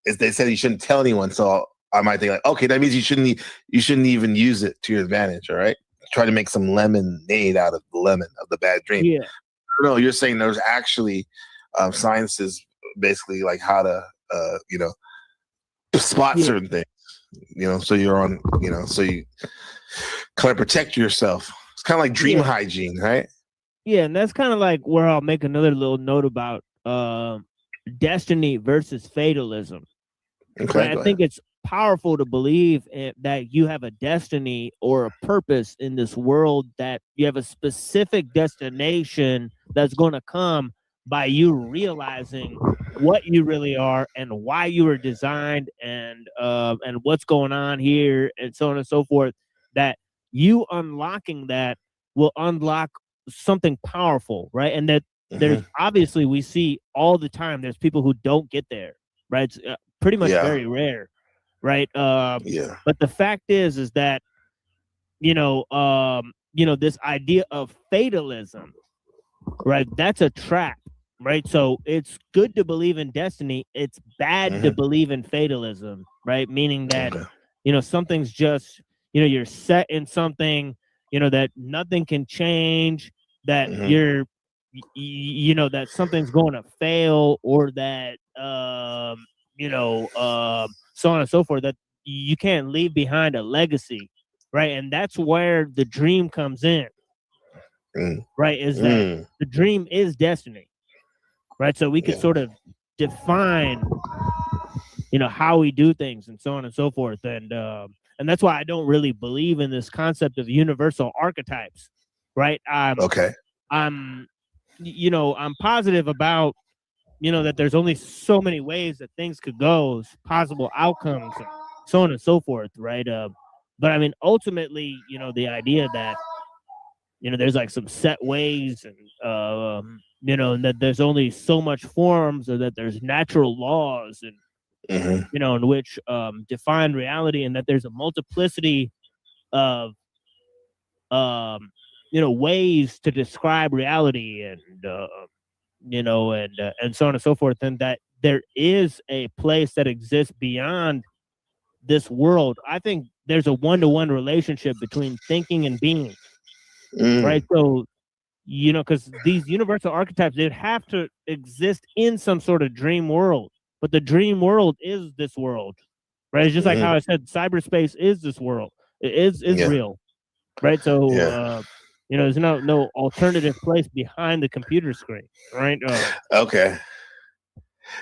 is they said you shouldn't tell anyone, so I might think like, okay, that means you shouldn't even use it to your advantage, all right? Try to make some lemonade out of the lemon of the bad dream. Yeah. No, you're saying there's actually sciences basically like how to you know, spot certain things, you know, so you're on, you know, so you kind of protect yourself. It's kind of like dream hygiene, right? Yeah, and that's kind of like where I'll make another little note about destiny versus fatalism. Okay, right? I think it's powerful to believe that you have a destiny or a purpose in this world, that you have a specific destination that's going to come by you realizing what you really are and why you were designed, and what's going on here, and so on and so forth. That you unlocking that will unlock something powerful, right? And that there's obviously, we see all the time, there's people who don't get there, right? It's pretty much very rare, right? But the fact is that, you know, this idea of fatalism, right? That's a trap, right? So it's good to believe in destiny. It's bad to believe in fatalism, right? Meaning that, you know, something's just, you know, you're set in something, you know, that nothing can change, that you're, you know, that something's going to fail, or that, you know, so on and so forth, that you can't leave behind a legacy, right? And that's where the dream comes in, right? Is that the dream is destiny, right? So we could sort of define, you know, how we do things and so on and so forth. And that's why I don't really believe in this concept of universal archetypes, right? I'm, you know, I'm positive about, you know, that there's only so many ways that things could go, possible outcomes, and so on and so forth, right? But I mean, ultimately, you know, the idea that, you know, there's like some set ways, and you know, and that there's only so much forms, or that there's natural laws, and you know, in which define reality, and that there's a multiplicity of you know, ways to describe reality, and you know, and so on and so forth, and that there is a place that exists beyond this world. I think there's a one-to-one relationship between thinking and being, right? So, you know, because these universal archetypes, they'd have to exist in some sort of dream world, but the dream world is this world, right? It's just like how I said, cyberspace is this world. It is real, right? So, you know, there's no alternative place behind the computer screen, right? Okay.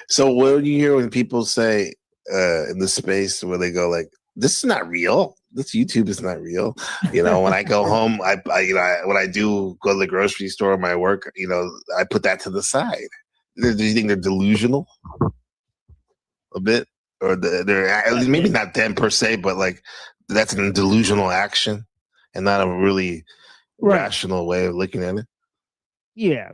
So what do you hear when people say in the space where they go like, "This is not real. This YouTube is not real." You know, when I go home, I you know, when I do go to the grocery store or my work, you know, I put that to the side. Do you think they're delusional a bit, or they're maybe not them per se, but like that's a delusional action and not a really rational way of looking at it? Yeah,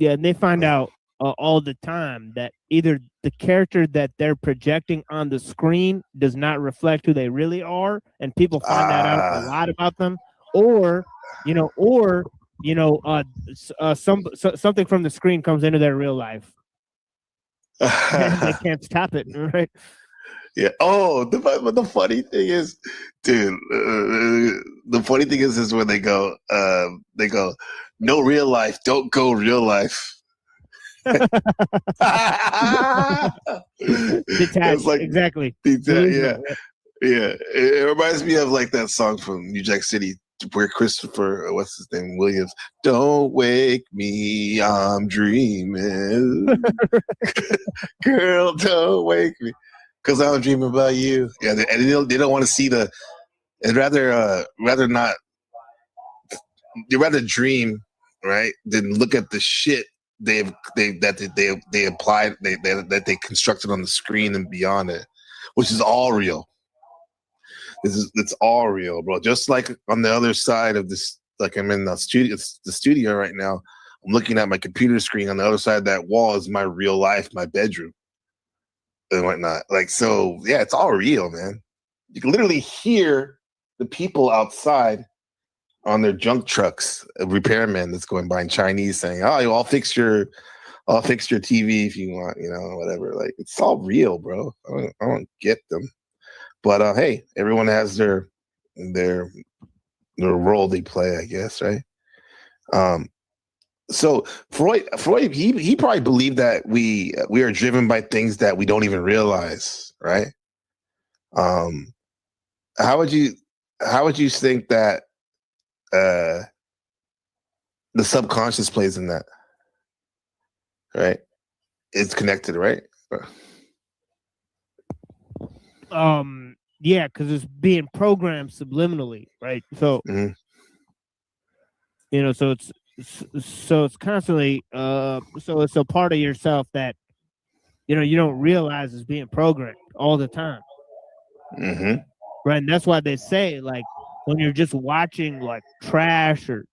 and they find out all the time that either the character that they're projecting on the screen does not reflect who they really are, and people find that out a lot about them, or something from the screen comes into their real life. And they can't stop it, right? Yeah. Oh, the funny thing is, dude. The funny thing is when they go, no real life, don't go real life. Detached, like, exactly. Yeah. It reminds me of like that song from New Jack City, where Christopher, what's his name, Williams, don't wake me, I'm dreaming. Girl, don't wake me, because I'm dreaming about you. Yeah, and they don't want to see the. They'd rather not. They'd rather dream, right, than look at the shit they applied, that they constructed on the screen and beyond it, which is all real. It's all real, bro. Just like on the other side of this, like I'm in the studio right now. I'm looking at my computer screen. On the other side of that wall is my real life, my bedroom, and whatnot. Like, so, yeah, it's all real, man. You can literally hear the people outside on their junk trucks, a repairman that's going by in Chinese saying, "Oh, I'll fix your TV if you want, whatever." Like, it's all real, bro. I don't get them, but hey, everyone has their role they play, I guess, right? So Freud, he probably believed that we are driven by things that we don't even realize, right? How would you think that the subconscious plays in that, right? It's connected, right? Yeah, because it's being programmed subliminally, right? So so it's constantly so it's a part of yourself that you don't realize is being programmed all the time. Right, and that's why they say, like, when you're just watching like trash or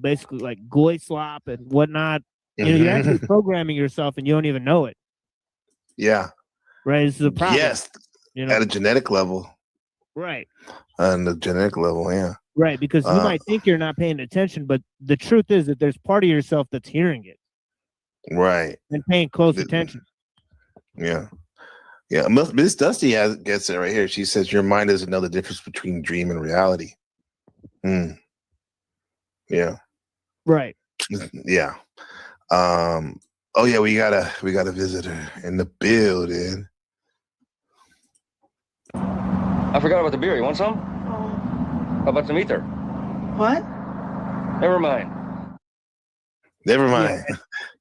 basically like goy slop and whatnot, you're actually programming yourself and you don't even know it. Yeah. Right. This is a problem. Yes. At a genetic level. Right. On the genetic level, yeah. Right, because you might think you're not paying attention, but the truth is that there's part of yourself that's hearing it. Right. And paying close attention. Yeah. Yeah, Miss Dusty gets it right here. She says your mind doesn't know the difference between dream and reality. Yeah. Right. Yeah. Oh yeah, we got a visitor in the building. I forgot about the beer. You want some? How about some ether? What? Never mind. Never mind. Yeah.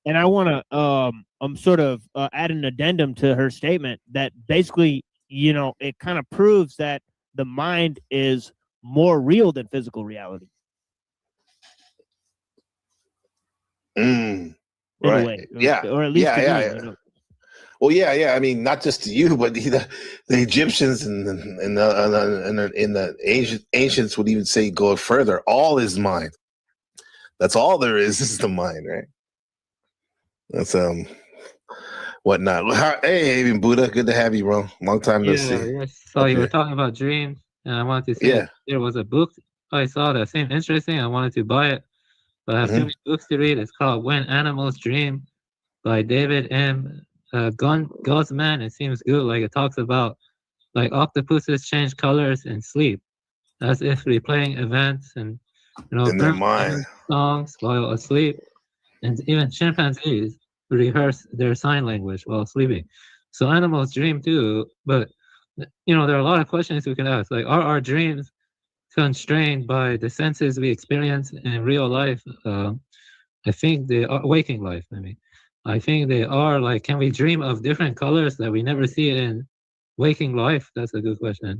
And I want to sort of add an addendum to her statement that basically, it kind of proves that the mind is more real than physical reality. Right. Yeah. Or at least yeah. Well, yeah. I mean, not just to you, but the Egyptians and the ancients would even say go further. All is mind. That's all there is the mind, right? That's whatnot. Hey, even Buddha, good to have you, bro. Long time no see. Yes. So you were talking about dreams, and I wanted to say there was a book I saw that seemed interesting. I wanted to buy it, but I have too many books to read. It's called When Animals Dream by David M. Guzman. It seems good. Like, it talks about like octopuses change colors in sleep, as if replaying events and in their mind songs while asleep, and even chimpanzees rehearse their sign language while sleeping. So animals dream too, but there are a lot of questions we can ask. Like, are our dreams constrained by the senses we experience in real life? I think they are waking life. I think they are. Like, can we dream of different colors that we never see in waking life? That's a good question.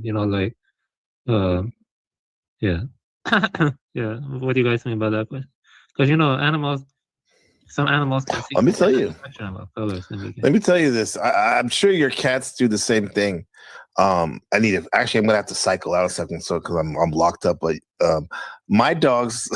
Yeah. Yeah. What do you guys think about that question? Because some animals can see. Let me tell you. About colors. Let me tell you this. I'm sure your cats do the same thing. I'm gonna have to cycle out a second, because I'm locked up. But my dogs,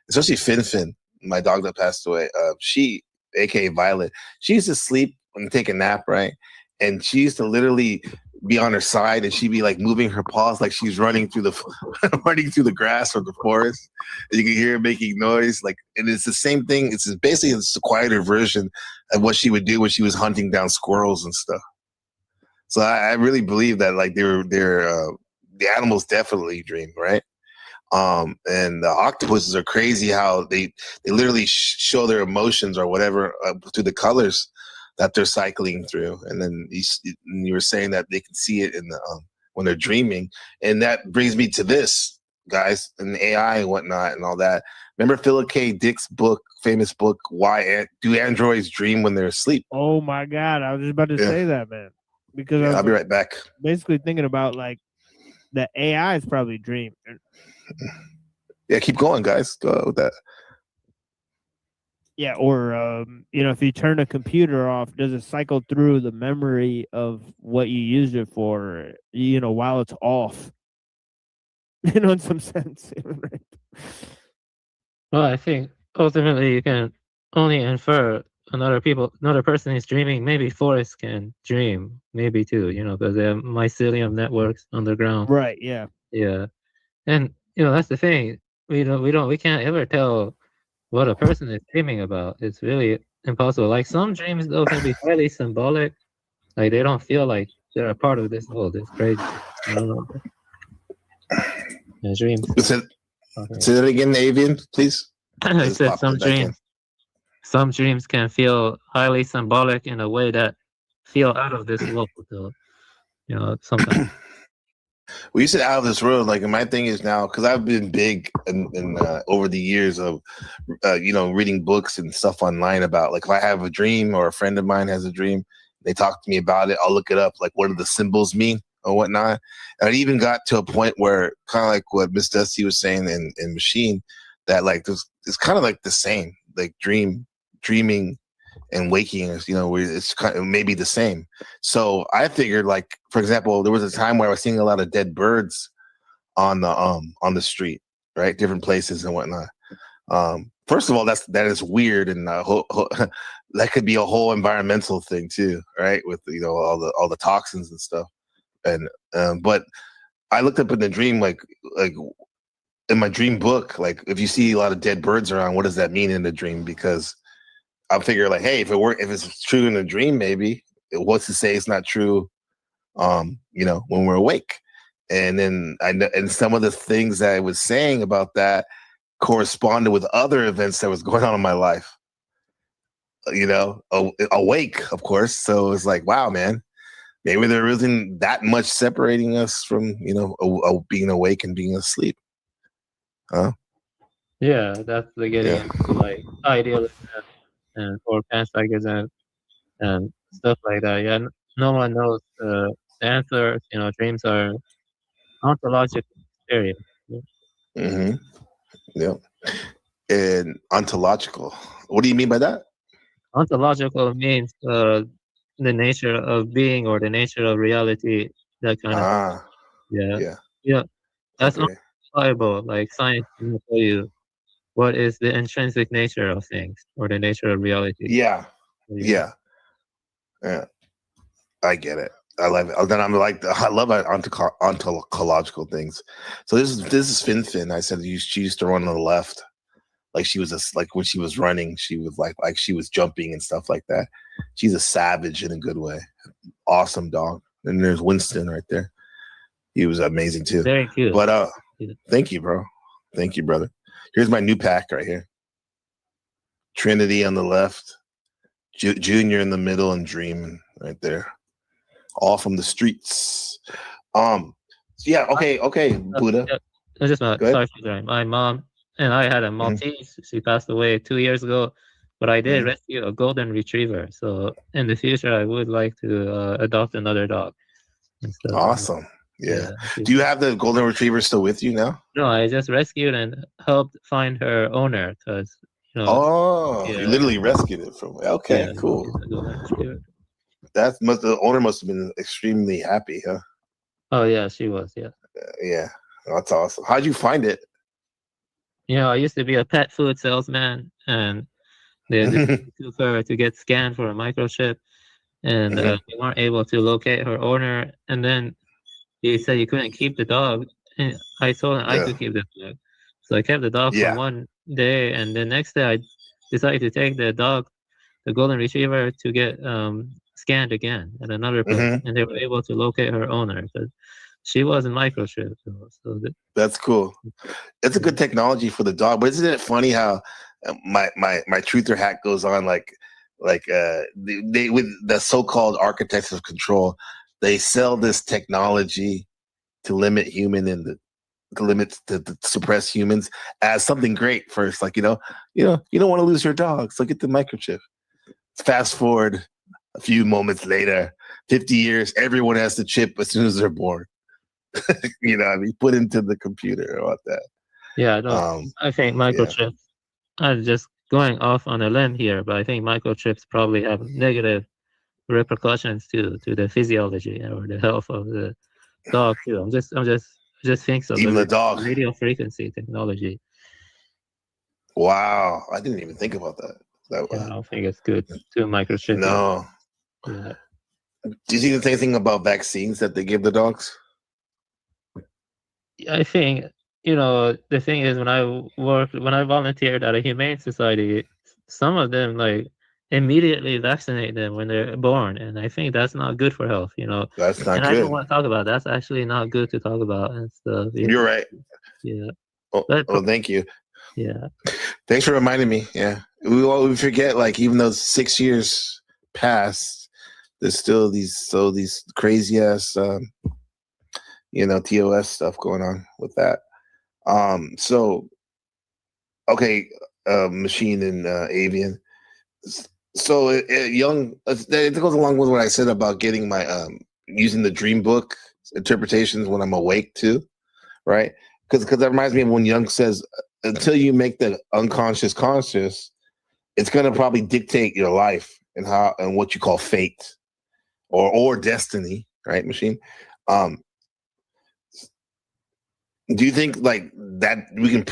especially Fin, my dog that passed away, she, aka Violet, she used to sleep and take a nap, right? And she used to literally be on her side, and she'd be like moving her paws like she's running through the grass or the forest. And you can hear her making noise, like, and it's the same thing. It's a quieter version of what she would do when she was hunting down squirrels and stuff. So I really believe that, like, the animals definitely dream, right? And the octopuses are crazy how they literally show their emotions or whatever through the colors that they're cycling through. And then you were saying that they can see it in the when they're dreaming. And that brings me to this. guys, and AI and whatnot and all that. Remember Philip K. Dick's book, famous book, Why Do Androids Dream When They're Asleep? Oh my God, I was just about to say that, man. Because I'll be right back. Basically thinking about like the AI is probably dreaming. Yeah, keep going, guys. Go with that. Yeah, or if you turn a computer off, does it cycle through the memory of what you used it for, while it's off? In some sense. Right? Well, I think ultimately you can only infer another person is dreaming. Maybe forests can dream, maybe too, because they have mycelium networks underground. Right, yeah. Yeah. And that's the thing. We can't ever tell what a person is dreaming about. It's really impossible. Like some dreams though can be highly symbolic. Like they don't feel like they're a part of this world. It's crazy. I don't know. Yeah, dreams. Say that again, Avian, please. I said some dreams can feel highly symbolic in a way that feel out of this world. So, sometimes. Well, you said out of this world. Like, my thing is now, because I've been big in over the years of, reading books and stuff online about, like, if I have a dream or a friend of mine has a dream, they talk to me about it. I'll look it up, like, what do the symbols mean or whatnot. And it even got to a point where, kind of like what Miss Dusty was saying in Machine, that like it's kind of like the same, like dreaming and waking is, it's kind of maybe the same. So I figured, like, for example, there was a time where I was seeing a lot of dead birds on the street, right? Different places and whatnot. First of all, that is weird, and that could be a whole environmental thing too, right? With all the toxins and stuff. And but I looked up in the dream, like in my dream book, like if you see a lot of dead birds around, what does that mean in the dream? Because I figure, like, hey, if it's true in a dream, maybe what's to say it's not true, when we're awake. And then and some of the things that I was saying about that corresponded with other events that was going on in my life. Awake, of course. So it's like, wow, man, maybe there isn't that much separating us from being awake and being asleep. Huh? Yeah, that's the getting into like idealism and or panpsychism and stuff like that. Yeah, no one knows the answers. Dreams are ontological experience. Mm-hmm. Yeah. And ontological. What do you mean by that? Ontological means the nature of being or the nature of reality. That kind of. Yeah. That's not reliable. Like science can tell you what is the intrinsic nature of things or the nature of reality. Yeah. I get it. I love it. Then I love ontological things. So this is Fin. I said she used to run on the left, like she was like when she was running, she was like she was jumping and stuff like that. She's a savage in a good way. Awesome dog. And there's Winston right there. He was amazing too. Very cute. But thank you, bro. Thank you, brother. Here's my new pack right here. Trinity on the left, Junior in the middle, and Dream right there. All from the streets. Yeah. Okay. Buddha. I just sorry for that. My mom and I had a Maltese. She passed away 2 years ago, but I did rescue a golden retriever. So in the future, I would like to adopt another dog. Awesome. Yeah. Do you have the golden retriever still with you now? No, I just rescued and helped find her owner because. You literally rescued it from. Okay, cool. The owner must have been extremely happy, huh? Oh yeah, she was. Yeah. Yeah, that's awesome. How'd you find it? I used to be a pet food salesman, and they took her to get scanned for a microchip, and they weren't able to locate her owner. And then he said you couldn't keep the dog, and I told him I could keep the dog. So I kept the dog for one day, and the next day I decided to take the dog, the golden retriever, to get scanned again at another place, and they were able to locate her owner because she was in microchip. That's cool. It's a good technology for the dog, but isn't it funny how my truther hat goes on like they with the so-called architects of control, they sell this technology to limit human limits to suppress humans as something great first. Like, you don't want to lose your dog, so get the microchip. Fast forward a few moments later, 50 years, everyone has the chip as soon as they're born. Put into the computer about that. Yeah, no, I think microchips. I'm just going off on a limb here, but I think microchips probably have negative repercussions to the physiology or the health of the dog too. I'm just thinking of Even the dog. radio frequency technology. Wow, I didn't even think about that. I don't think it's good to microchip. No. Yeah. Do you see the same thing about vaccines that they give the dogs? I think, the thing is, when I volunteered at a humane society, some of them immediately vaccinate them when they're born, and I think that's not good for health. That's not and good. I don't want to talk about that's actually not good to talk about and stuff. You're right. Yeah. Thank you. Yeah. Thanks for reminding me. Yeah, we forget. Even though 6 years passed, there's still these crazy ass TOS stuff going on with that. Machine and avian. So it goes along with what I said about getting my using the dream book interpretations when I'm awake too, right? Because that reminds me of when Jung says, until you make the unconscious conscious, it's going to probably dictate your life and what you call fate or destiny, right, Machine? Do you think that we can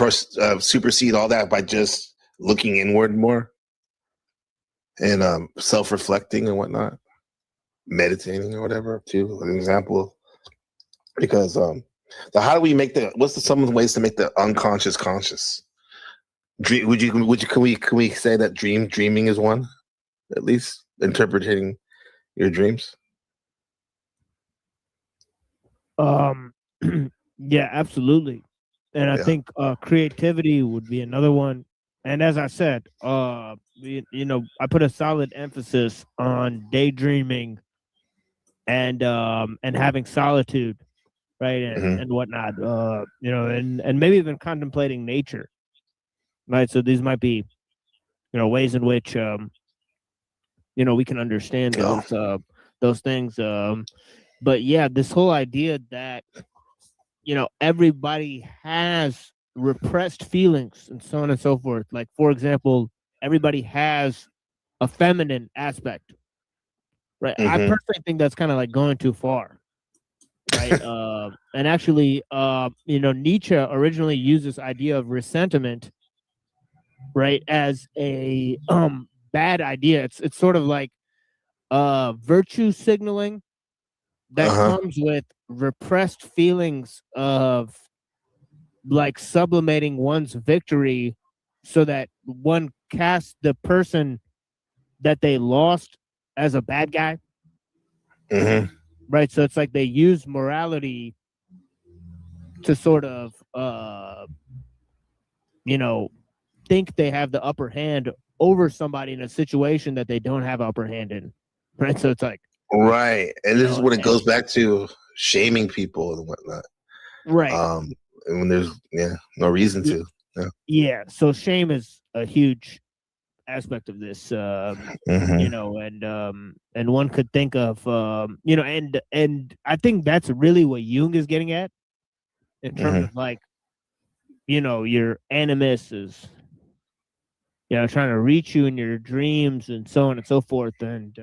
supersede all that by just looking inward more and self-reflecting and whatnot, meditating or whatever, too, an example? Because so how do we make some of the ways to make the unconscious conscious? Can we say that dreaming is one, at least interpreting your dreams? Yeah, absolutely. And I think creativity would be another one. And as I said, I put a solid emphasis on daydreaming and having solitude, right, and whatnot. And maybe even contemplating nature, right? So these might be, ways in which we can understand those things. But yeah, this whole idea that everybody has repressed feelings and so on and so forth. Like, for example, everybody has a feminine aspect, right? I personally think that's kind of going too far, right? And actually, Nietzsche originally used this idea of resentment, right, as a bad idea. It's sort of like virtue signaling that comes with repressed feelings of sublimating one's victory so that one casts the person that they lost as a bad guy. Right. So it's like they use morality to sort of, think they have the upper hand over somebody in a situation that they don't have upper hand in. Right. So it's like, right. And this is when it goes back to shaming people and whatnot. Right. And when there's no reason to. Yeah. So shame is a huge aspect of this, and one could think of, and I think that's really what Jung is getting at in terms of your animus is, trying to reach you in your dreams and so on and so forth. And,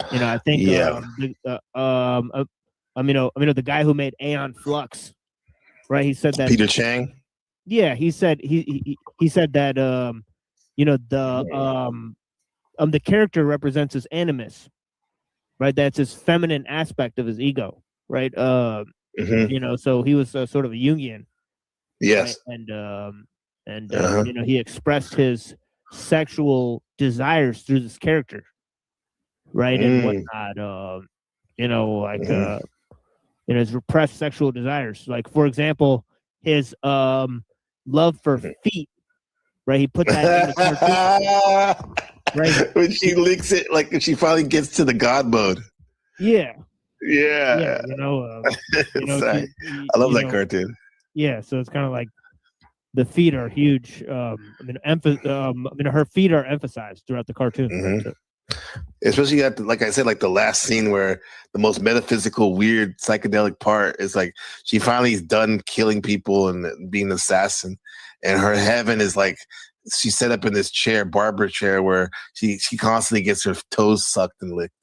I think, the guy who made Aeon Flux, right? He said that Peter Chang. Yeah, he said he said that the character represents his animus, right? That's his feminine aspect of his ego, right? So he was sort of a Jungian. Yes. Right? And he expressed his sexual desires through this character, right? And whatnot. His repressed sexual desires. Like, for example, his love for feet, right? He put that in the cartoon, right? When she licks it, she finally gets to the God mode. Yeah. Yeah. I love that cartoon. Yeah, so it's kind of like the feet are huge. Her feet are emphasized throughout the cartoon. Mm-hmm. Especially at, like I said, like the last scene where the most metaphysical, weird, psychedelic part is like she finally is done killing people and being an assassin, and her heaven is like she's set up in this chair, barber chair, where she constantly gets her toes sucked and licked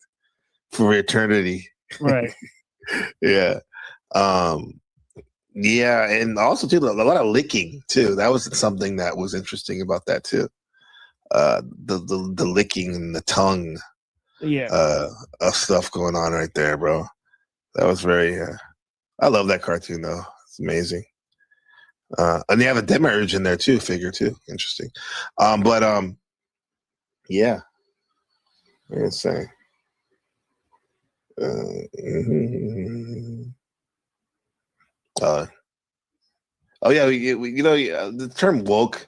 for eternity. Right. Yeah. Yeah, and also too a lot of licking too. That was something that was interesting about that too. The licking and the tongue. Yeah. Of stuff going on right there, bro. That was very I love that cartoon though. It's amazing. And they have a demiurge in there too, figure too. Interesting. Yeah. Let's say. Oh yeah, the term woke.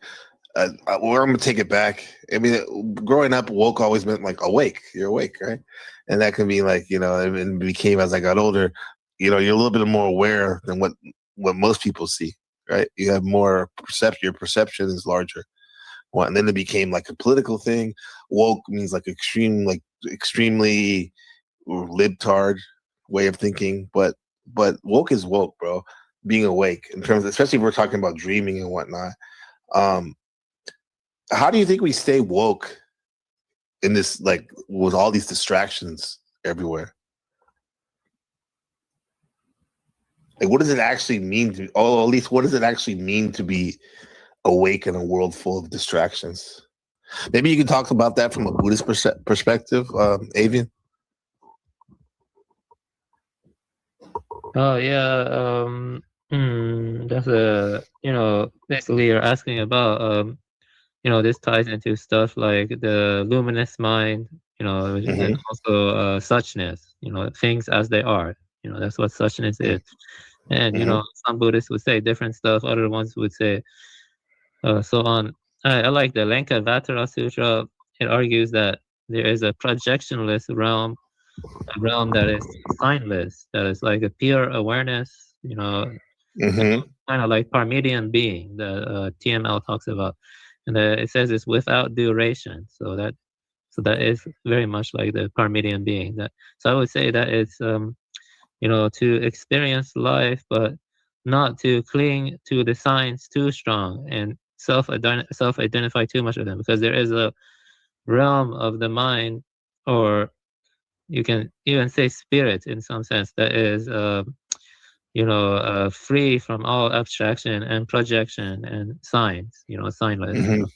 I'm gonna take it back. I mean, growing up, woke always meant like awake. You're awake, right? And that can be like, it became as I got older. You're a little bit more aware than what most people see, right? You have more perception. Your perception is larger. And then it became like a political thing. Woke means like extremely libtard way of thinking, but woke is woke, bro. Being awake in terms, especially if we're talking about dreaming and whatnot. How do you think we stay woke in this, like, with all these distractions everywhere? Like, what does it actually mean to, or at least what does it actually mean to be awake in a world full of distractions? Maybe you can talk about that from a Buddhist perspective, Avian. Oh yeah, that's basically you're asking about this ties into stuff like the luminous mind, which is then also suchness, things as they are, that's what suchness is. And some Buddhists would say different stuff, other ones would say so on. I like the Lankavatara Sutra. It argues that there is a projectionless realm, a realm that is signless, that is like a pure awareness, kind of like Parmenian being that TML talks about, and it says it's without duration. So that is very much like the Parmenian being. So I would say that it's to experience life, but not to cling to the signs too strong and self-identify too much of them, because there is a realm of the mind, or you can even say spirit in some sense, that is free from all abstraction and projection and signs, signless.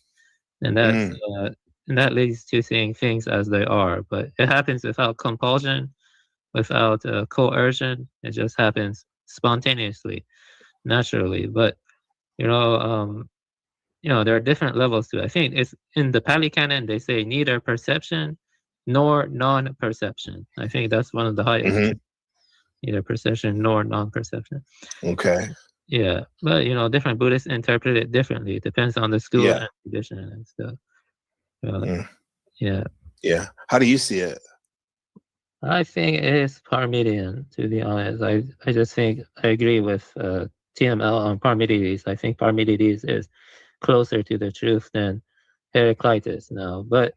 And that leads to seeing things as they are, but it happens without compulsion, without coercion. It just happens spontaneously, naturally. But there are different levels to it. I think it's in the Pali Canon, they say neither perception nor non-perception. I think that's one of the highest. Neither perception nor non-perception. Okay. Yeah, but different Buddhists interpret it differently. It depends on the school and tradition and stuff. Yeah. How do you see it? I think it is Parmenian, to be honest. I just think I agree with TML on Parmenides. I think Parmenides is closer to the truth than Heraclitus now, but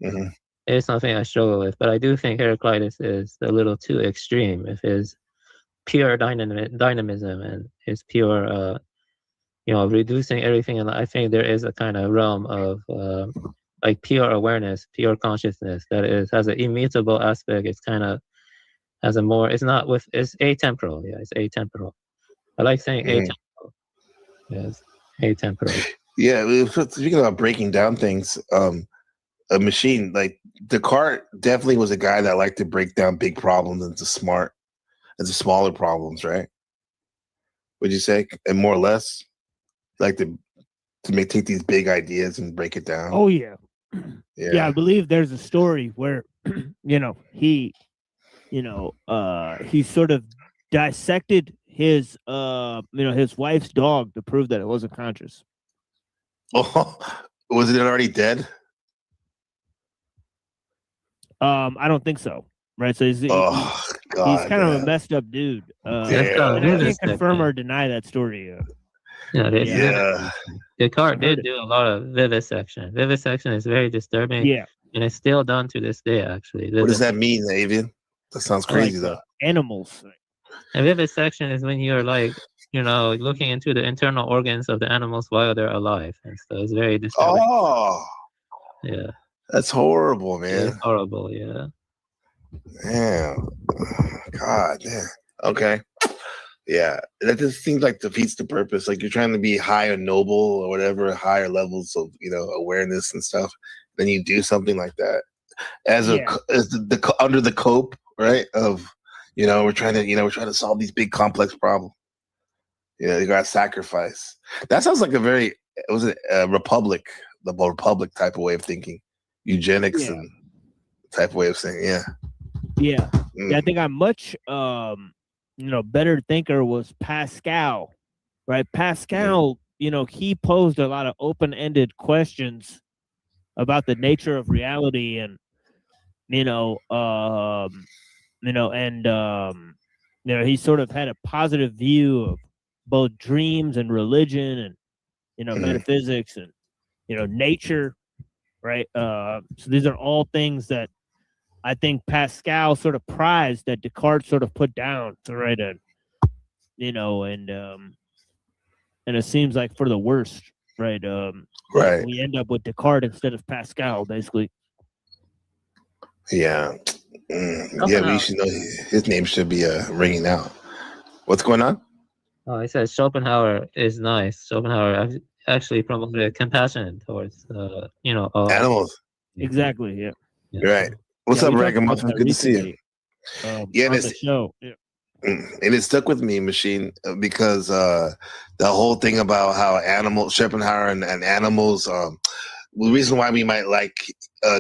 it's something I struggle with. But I do think Heraclitus is a little too extreme with his pure dynamism and his pure, reducing everything. And I think there is a kind of realm of like pure awareness, pure consciousness that has an immutable aspect. It's kind of has a more, it's atemporal. Yeah, it's atemporal. I like saying atemporal. Yes, atemporal. Yeah, speaking about breaking down things, a machine, like Descartes definitely was a guy that liked to break down big problems into smaller problems, right? Would you say? And more or less, like to take these big ideas and break it down. Oh yeah. Yeah, I believe there's a story where he sort of dissected his his wife's dog to prove that it wasn't conscious. Oh, was it already dead? I don't think so. Right, so he's kind of a messed up dude. I can't confirm or deny that story. Descartes did do a lot of vivisection. Vivisection is very disturbing. Yeah. And it's still done to this day, actually. What does that mean, Avian? That sounds crazy, though. Animals. And vivisection is when you're like, looking into the internal organs of the animals while they're alive. And so it's very disturbing. Oh. Yeah. That's horrible, man. It's horrible, yeah. Damn. God damn. Okay. Yeah. That just seems like defeats the purpose. Like you're trying to be high or noble or whatever, higher levels of, awareness and stuff. Then you do something like that. As the under the cope, right? Of we're trying to solve these big complex problems. You gotta sacrifice. That sounds like a republic, the republic type of way of thinking. Eugenics and type of way of saying, yeah. I think I'm much better thinker was Pascal, right? Pascal, he posed a lot of open-ended questions about the nature of reality, and he sort of had a positive view of both dreams and religion, and metaphysics and nature. Right. So these are all things that I think Pascal sort of prized that Descartes sort of put down. Right. And it seems like for the worst. Right. Right. We end up with Descartes instead of Pascal, basically. Yeah. We should know his name should be ringing out. What's going on? Oh, he says Schopenhauer is nice. Schopenhauer actually promoted compassion towards animals. Exactly. Yeah. Right. What's up, Ragamuffin? Good to see you. On the show. Yeah. And it stuck with me, Machine, because the whole thing about how Schopenhauer and animals. The reason why we might like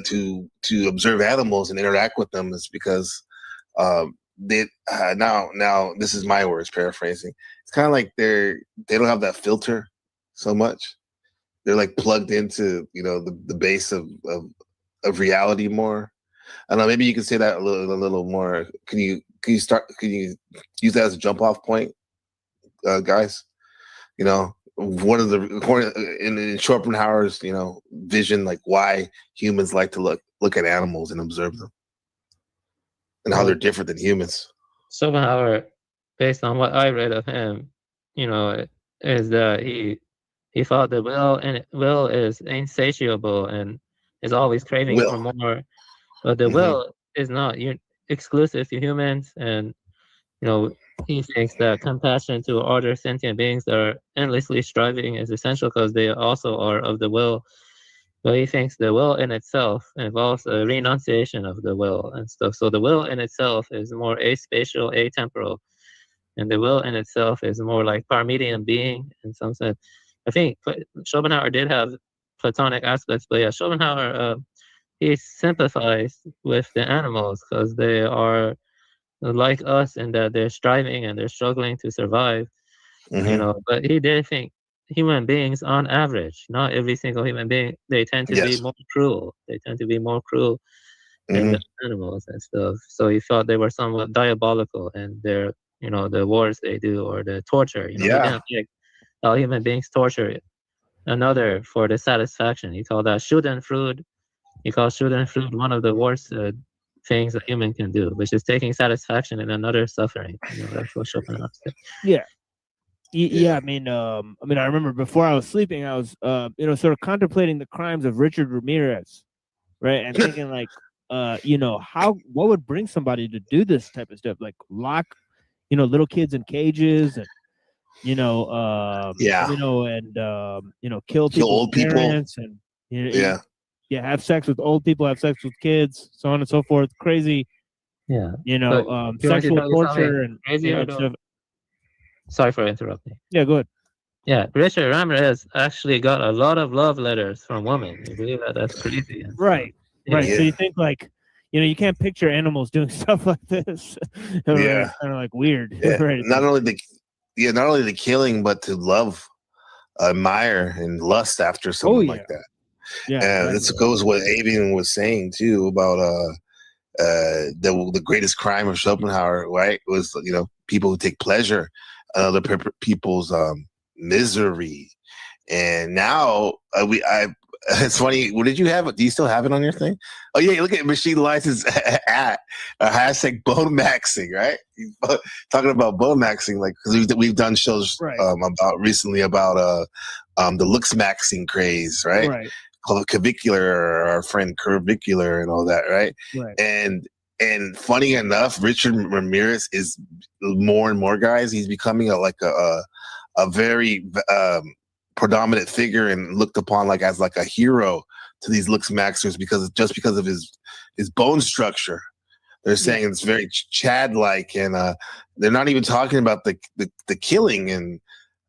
to observe animals and interact with them is because they now this is my words paraphrasing. It's kind of like they don't have that filter so much. They're like plugged into the base of reality more. I don't know. Maybe you can say that a little more. Can you use that as a jump off point, guys? One of the in Schopenhauer's vision, like why humans like to look at animals and observe them, and how they're different than humans. Schopenhauer, based on what I read of him, is that he thought the will is insatiable and is always craving for more, but the will is not exclusive to humans, and he thinks that compassion to other sentient beings that are endlessly striving is essential because they also are of the will. But he thinks the will in itself involves a renunciation of the will and stuff. So the will in itself is more aspatial, atemporal, and the will in itself is more like Parmenian being in some sense. I think Schopenhauer did have Platonic aspects, but yeah, Schopenhauer he sympathized with the animals because they are like us in that they're striving and they're struggling to survive. But he did think human beings on average, not every single human being, they tend to be more cruel. They tend to be more cruel than the animals and stuff. So he thought they were somewhat diabolical in their, the wars they do or the torture. He didn't like how human beings torture another for the satisfaction. He called that Schadenfreude. He calls Schadenfreude one of the worst things a human can do, which is taking satisfaction in another suffering. That's what Schopenhauer said. Yeah. I mean, I remember before I was sleeping, I was, sort of contemplating the crimes of Richard Ramirez, right, and thinking like, what would bring somebody to do this type of stuff, like lock, little kids in cages, and kill old parents, people, and have sex with old people, have sex with kids, so on and so forth. Crazy, sexual torture and stuff. Sorry for interrupting. Yeah, go ahead. Yeah, Richard Ramirez actually got a lot of love letters from women. You believe that? That's crazy. Right. Yeah. So you think like, you can't picture animals doing stuff like this. Yeah, kind of like weird. Yeah. Right. Not only the killing, but to love, admire, and lust after someone like that. Yeah, and this goes what Avian was saying too about the greatest crime of Schopenhauer, right? Was people who take pleasure in other people's misery. And now it's funny. What did you have? Do you still have it on your thing? Oh yeah, look at Machine License at hashtag bone maxing, right? Talking about bone maxing, like because we've done shows about recently about the looks maxing craze, right? Right. Called Clavicular, our friend Curvicular, and all that, right? Right. And funny enough, Richard Ramirez is more and more, guys. He's becoming a very predominant figure and looked upon like as like a hero to these looks maxers because of his bone structure. They're saying it's very Chad-like, and they're not even talking about the killing. And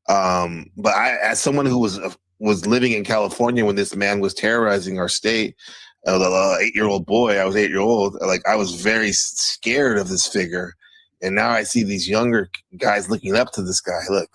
but I, as someone who was living in California when this man was terrorizing our state, the 8-year-old boy, I was 8 years old. Like I was very scared of this figure, and now I see these younger guys looking up to this guy. Look.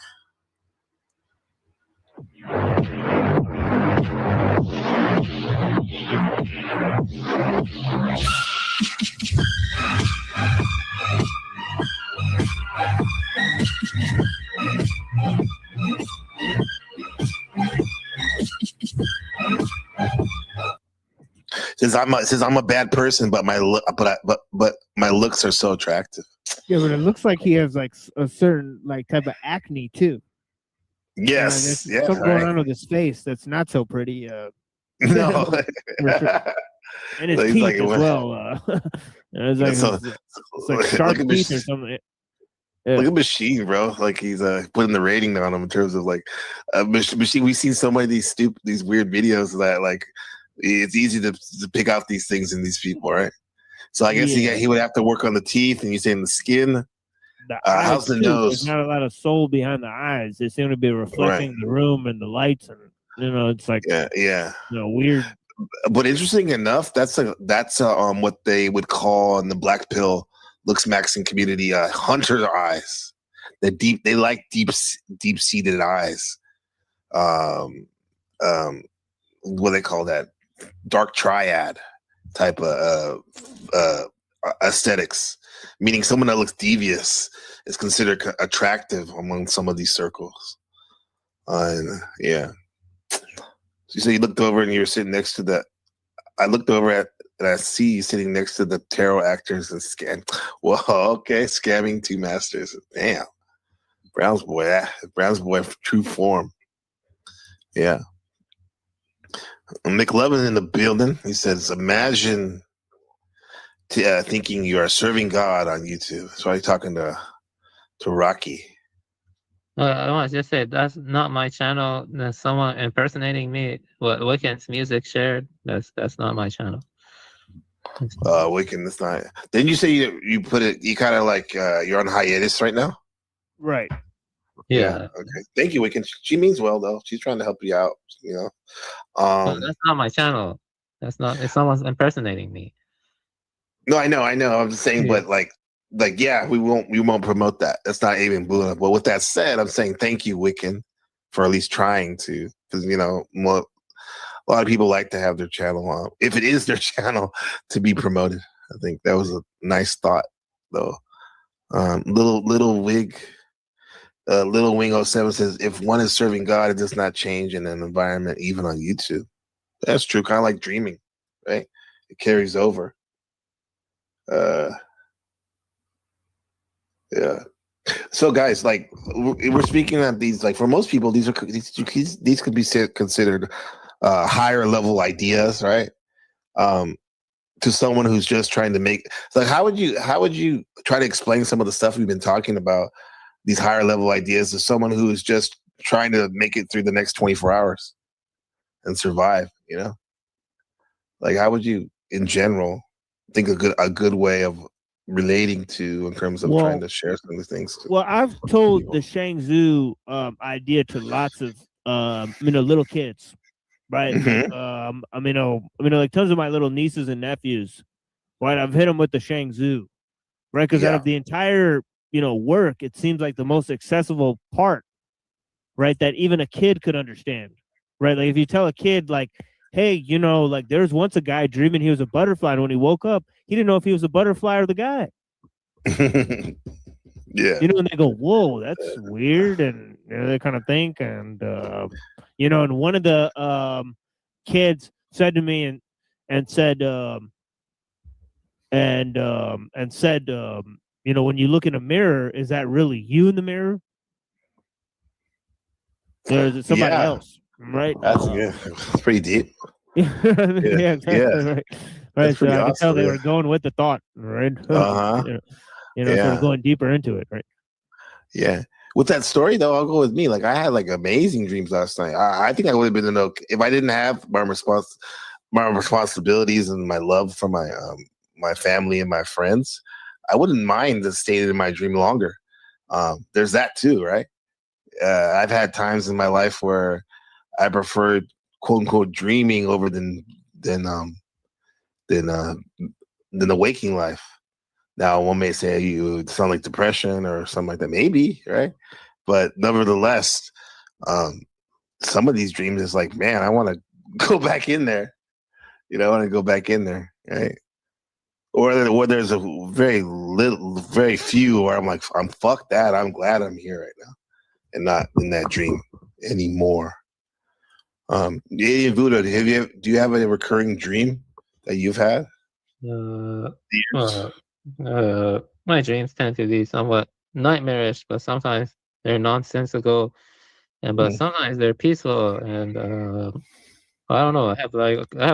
Says I'm a bad person, but my looks are so attractive. Yeah, but it looks like he has like a certain like type of acne too. Yes, there's something going on with his face that's not so pretty. No, and his teeth as well. It's like sharp teeth or something. Yeah. Look at Machine, bro. Like he's putting the rating on him in terms of like Machine. We've seen so many of these weird videos that like it's easy to pick out these things in these people, right? So I guess he would have to work on the teeth, and you saying the skin. How's the nose? There's not a lot of soul behind the eyes. They seem to be reflecting the room and the lights, and it's like weird. But interesting enough, that's what they would call in the black pill looks maxing community hunter eyes. They like deep seated eyes. What do they call that? Dark triad type of aesthetics, meaning someone that looks devious is considered attractive among some of these circles. And so you looked over and you were sitting next to that. I looked over and I see you sitting next to the tarot actors and scam. Well, okay, scamming two masters. Damn, Brown's boy, true form. Yeah. McLovin in the building. He says, imagine thinking you are serving God on YouTube. So I'm talking to Rocky. I want to just say that's not my channel. There's someone impersonating me. What Wiccan's music shared. That's not my channel. Wiccan, that's not. Didn't you say you put it? You kind of like you're on hiatus right now. Right. Yeah. Okay. Thank you, Wiccan. She means well though. She's trying to help you out. That's not my channel. That's not. If someone's impersonating me. No, I know. I'm just saying, but like, we won't promote that. That's not even blowing up. But with that said, I'm saying thank you, Wiccan, for at least trying to, because a lot of people like to have their channel if it is their channel to be promoted. I think that was a nice thought, though. Little Wing 07 says, if one is serving God, it does not change in an environment, even on YouTube. That's true. Kind of like dreaming, right? It carries over. Yeah. So guys, like we're speaking of these, like for most people, these could be considered higher level ideas, right? To someone who's just trying to make, like, how would you try to explain some of the stuff we've been talking about, these higher level ideas, to someone who is just trying to make it through the next 24 hours and survive? Like how would you, in general, think a good way of relating to in terms of trying to share some of these things? Well, I've told the Shang-Tzu idea to lots of little kids, right? Mm-hmm. Like tons of my little nieces and nephews, right? I've hit them with the Shang-Tzu, right? Because out of the entire work, it seems like the most accessible part, right? That even a kid could understand, right? Like if you tell a kid, like, hey, like there's once a guy dreaming he was a butterfly, and when he woke up, he didn't know if he was a butterfly or the guy. Yeah. You know, and they go, "Whoa, that's weird," and they kind of think, and you know, and one of the kids said to me and said you know, when you look in a mirror, is that really you in the mirror, or is it somebody else? Right? That's good. It's pretty deep. Yeah, exactly. Right. Right. So I could tell they were going with the thought, right? You know, sort of going deeper into it, right? Yeah. With that story though, I'll go with me. Like I had like amazing dreams last night. I think I would have been if I didn't have my responsibilities and my love for my my family and my friends, I wouldn't mind to stay in my dream longer. There's that too, right? I've had times in my life where I preferred quote unquote dreaming over than the waking life. Now, one may say you sound like depression or something like that, maybe, right? But nevertheless, some of these dreams is like, man, I want to go back in there. You know, I want to go back in there, right? Or there's a very few where I'm like, I'm fuck that. I'm glad I'm here right now and not in that dream anymore. Buddha, do you have a recurring dream that you've had? My dreams tend to be somewhat nightmarish, but sometimes they're nonsensical, but sometimes they're peaceful. And I don't know. I have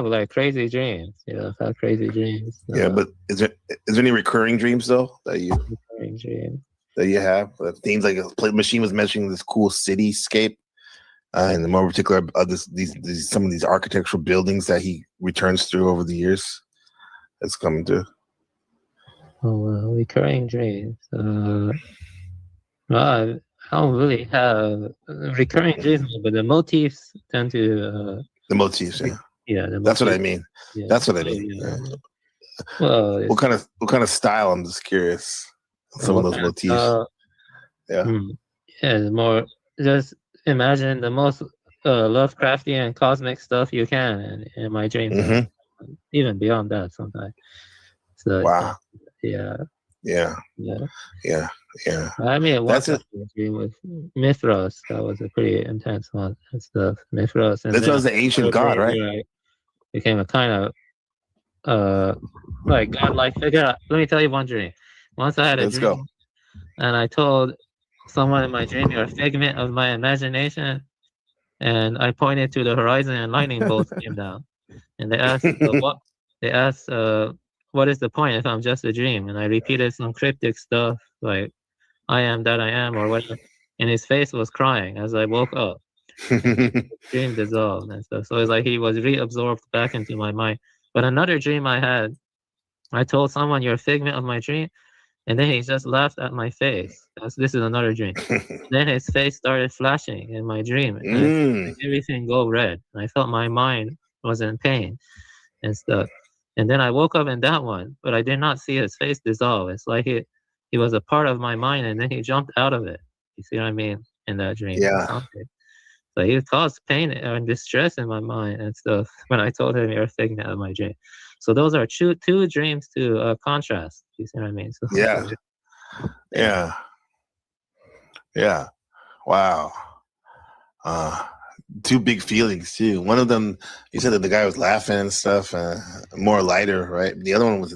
like crazy dreams. Yeah, I've had crazy dreams. Yeah, but is there any recurring dreams though that you have? Things like a machine was mentioning this cool cityscape, and more particular, some of these architectural buildings that he returns through over the years. That's coming through. Recurring dreams. Well, I don't really have recurring dreams, but the motifs tend to. The motifs, yeah. Yeah, that's what I mean. Yeah. That's what I mean. Yeah. Well, what kind of style? I'm just curious. Some of those motifs. Yeah, more just imagine the most Lovecraftian cosmic stuff you can in my dreams. Even beyond that sometimes. So, wow. Yeah. I mean, that's a dream with Mithras. That was a pretty intense one and stuff. Mithras. And Mithras, the ancient god, right? Became a kind of like godlike figure. Let me tell you one dream. Once I had a dream, and I told someone in my dream, "You're a figment of my imagination," and I pointed to the horizon, and lightning bolts came down. And they asked, "What?" They asked, "What is the point if I'm just a dream?" And I repeated some cryptic stuff like, "I am that I am," or whatever. And his face was crying as I woke up. The dream dissolved and stuff. So it's like he was reabsorbed back into my mind. But another dream I had, I told someone, "You're a figment of my dream," and then he just laughed at my face. This is another dream. Then his face started flashing in my dream, and everything go red. And I felt my mind was in pain and stuff. And then I woke up in that one, but I did not see his face dissolve. It's like he was a part of my mind, and then he jumped out of it. You see what I mean? In that dream. Yeah. So he caused pain and distress in my mind and stuff when I told him, "You're a figment of my dream." So those are two dreams to contrast. You see what I mean? So, yeah. Wow. Two big feelings too. One of them, you said that the guy was laughing and stuff, more lighter, right? The other one was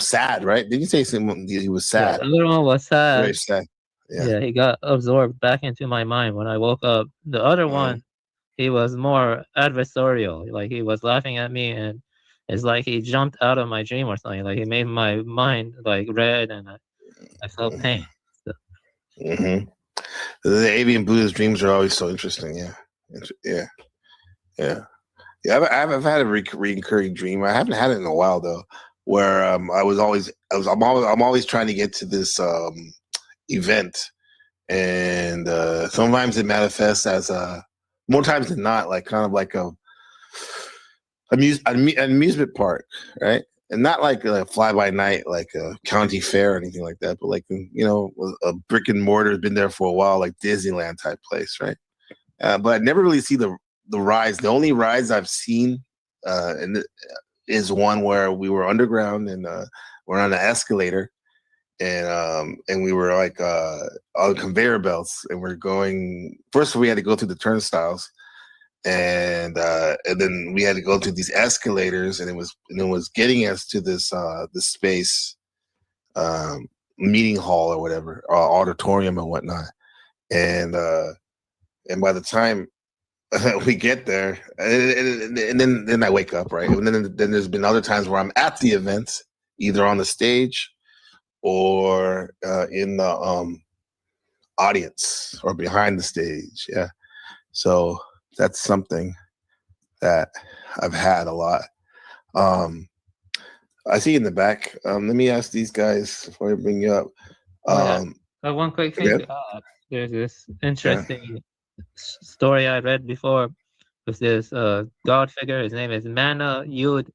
sad, right? Did you say he was sad? Yeah, the other one was sad. Very sad. Yeah, he got absorbed back into my mind when I woke up. The other one, he was more adversarial. Like he was laughing at me, and it's like he jumped out of my dream or something. Like he made my mind like red, and I felt pain. So. The avian Buddha's dreams are always so interesting. Yeah. I've had a recurring dream. I haven't had it in a while though, where I'm always trying to get to this event, and sometimes it manifests as more times than not, like kind of like an amusement park, right? And not like a fly-by-night, like a county fair or anything like that, but like, a brick and mortar has been there for a while, like Disneyland type place, right? But I never really see the rides. The only rides I've seen is one where we were underground and we're on an escalator, and we were like on conveyor belts, and we're going. First, we had to go through the turnstiles, and then we had to go through these escalators, and it was getting us to this space meeting hall or whatever, auditorium and whatnot, and by the time we get there, and then I wake up, right, and then there's been other times where I'm at the event, either on the stage or in the audience or behind the stage. Yeah, so that's something that I've had a lot. I see in the back. Let me ask these guys before I bring you up. One quick thing to add. There's this interesting story I read before with this god figure. His name is Mana Yud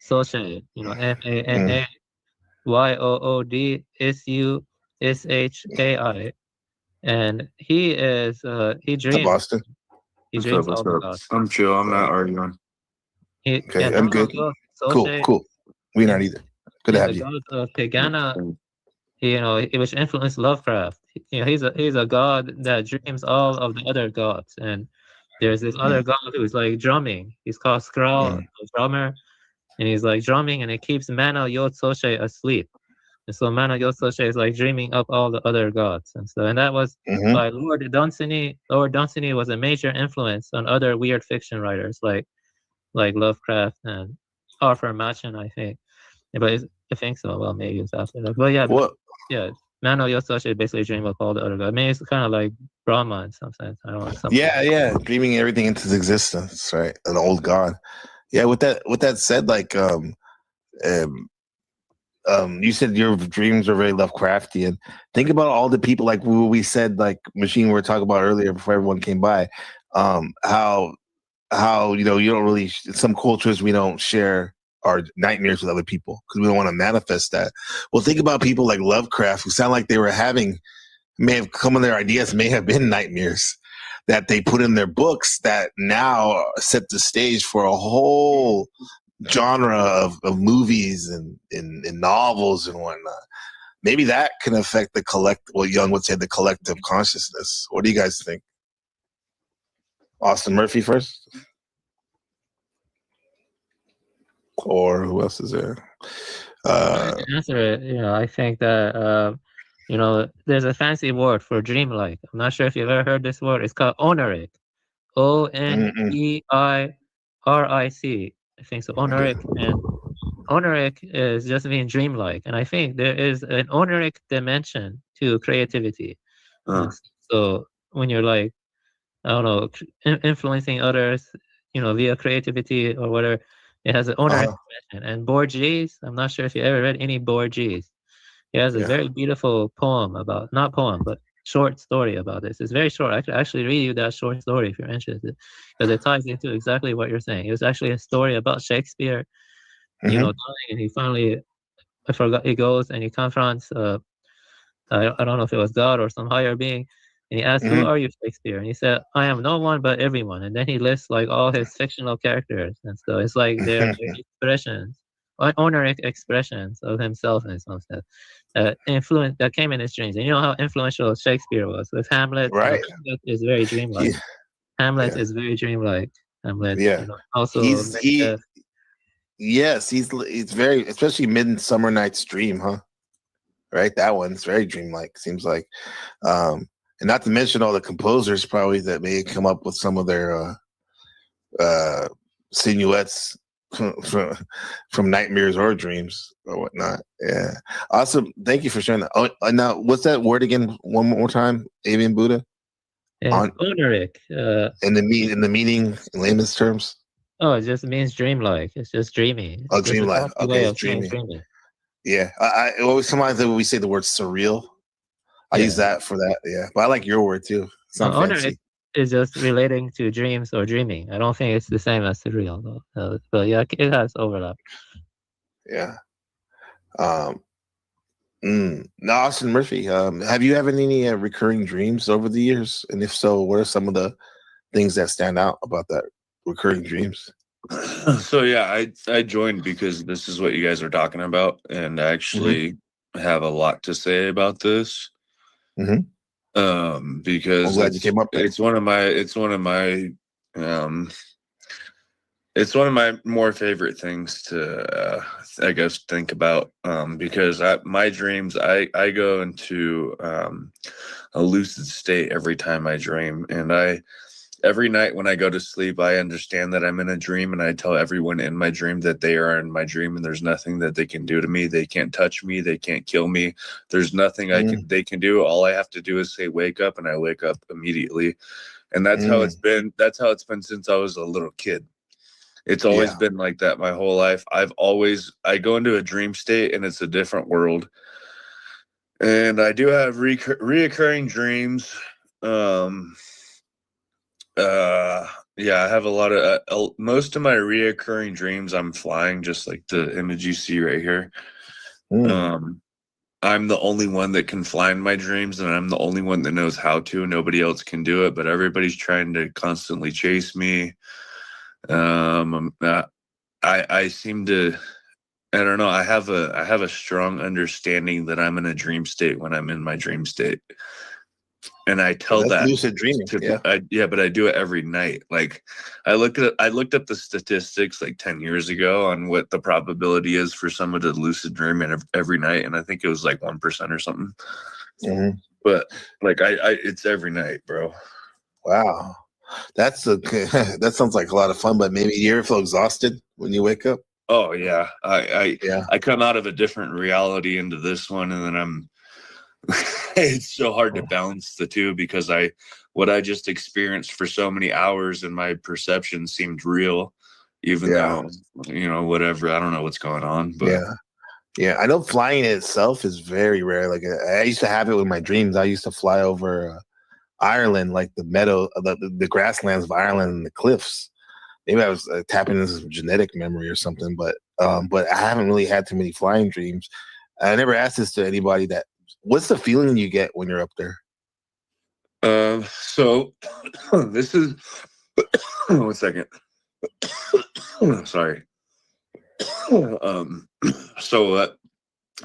Soshai. ManaYoodSushai, and he is he dreams. Boston. He dreams all the gods. I'm chill. I'm not arguing. Okay, I'm good. Cool. We're not either. Good to have you. The god of Pegana, which influenced Lovecraft. He's a god that dreams all of the other gods, and there's this other god who's like drumming. He's called Skrull, the drummer, and he's like drumming, and it keeps Mana Yod Soshai asleep. And so Mana Yod Soshai is like dreaming up all the other gods, and that was by Lord Dunsany. Lord Dunsany was a major influence on other weird fiction writers like Lovecraft and Arthur Machen, I think. But I think so. Well, maybe it's after that. But yeah, Mana Yod Soshai basically dream up all the other gods. I mean, it's kind of like Brahma in some sense. I don't know. Yeah, dreaming everything into existence, right? An old god. Yeah. With that said, like, you said your dreams are very Lovecraftian. Think about all the people, like we said, like Machine we were talking about earlier before everyone came by. How you don't really, some cultures we don't share our nightmares with other people because we don't want to manifest that. Well, think about people like Lovecraft who sound like they were may have come on their ideas, may have been nightmares that they put in their books that now set the stage for a whole genre of movies and novels and whatnot. Maybe that can affect the Jung would say, the collective consciousness. What do you guys think? Austin Murphy first? Or who else is there? To answer it, I think that there's a fancy word for dreamlike. I'm not sure if you've ever heard this word. It's called oneric. Oneiric. I think so. Oneric, and oneric is just being dreamlike, and I think there is an oneric dimension to creativity. So when you're like, I don't know, influencing others, via creativity or whatever, it has an oneric dimension. And Borges, I'm not sure if you ever read any Borges. He has a very beautiful poem but short story about this. It's very short. I could actually read you that short story if you're interested, because it ties into exactly what you're saying. It was actually a story about Shakespeare, dying, and he finally, I forgot, he goes and he confronts, I don't know if it was God or some higher being, and he asks, who are you, Shakespeare? And he said, I am no one but everyone. And then he lists like all his fictional characters, and so it's like their expressions, honoric expressions of himself in some sense. Influence that came in his dreams. And you know how influential Shakespeare was with Hamlet. Right. Hamlet is very dreamlike. Hamlet is very dreamlike. Hamlet. Also, he's very, especially Midsummer Night's Dream, huh? Right, that one's very dreamlike. Seems like, and not to mention all the composers probably that may come up with some of their silhouettes from nightmares or dreams or whatnot. Yeah, awesome. Thank you for sharing that. Oh, now what's that word again? One more time, Avian Buddha. Oneric. In the meaning in layman's terms. Oh, it just means dreamlike. It's just dreamy. Oh, dreamlike. Okay, it's dreamy. Yeah, I always sometimes when we say the word surreal, I use that for that. Yeah, but I like your word too. Oneric is just relating to dreams or dreaming. I don't think it's the same as surreal though. But yeah, it has overlap. Yeah. Now, Austin Murphy, have you had any recurring dreams over the years? And if so, what are some of the things that stand out about that recurring dreams? So yeah, I joined because this is what you guys are talking about, and I actually have a lot to say about this. Because I'm glad you came up with it. it's one of my more favorite things to I guess think about, because my dreams, I go into a lucid state every time I dream, and every night when I go to sleep, I understand that I'm in a dream, and I tell everyone in my dream that they are in my dream, and there's nothing that they can do to me. They can't touch me. They can't kill me. There's nothing they can do. All I have to do is say, wake up, and I wake up immediately. And that's how it's been. That's how it's been since I was a little kid. It's always been like that my whole life. I go into a dream state, and it's a different world. And I do have reoccurring dreams. Yeah, I have a lot of most of my reoccurring dreams, I'm flying, just like the image you see right here. I'm the only one that can fly in my dreams, and I'm the only one that knows how to. Nobody else can do it, but everybody's trying to constantly chase me. I seem to, I don't know, I have a strong understanding that I'm in a dream state when I'm in my dream state. And I tell that lucid dreaming. But I do it every night. Like I looked up the statistics like 10 years ago on what the probability is for someone to lucid dream every night, and I think it was like 1% or something. But like it's every night, bro. Wow, that sounds like a lot of fun. But maybe you ever feel exhausted when you wake up? Oh yeah, I come out of a different reality into this one, and then it's so hard to balance the two, because what I just experienced for so many hours and my perception seemed real, even though, whatever, I don't know what's going on. But I know flying in itself is very rare. Like I used to have it with my dreams. I used to fly over Ireland, like the meadow, the grasslands of Ireland and the cliffs. Maybe I was tapping into some genetic memory or something, but I haven't really had too many flying dreams. I never asked this to anybody. What's the feeling you get when you're up there? So this is 1 second. Sorry. So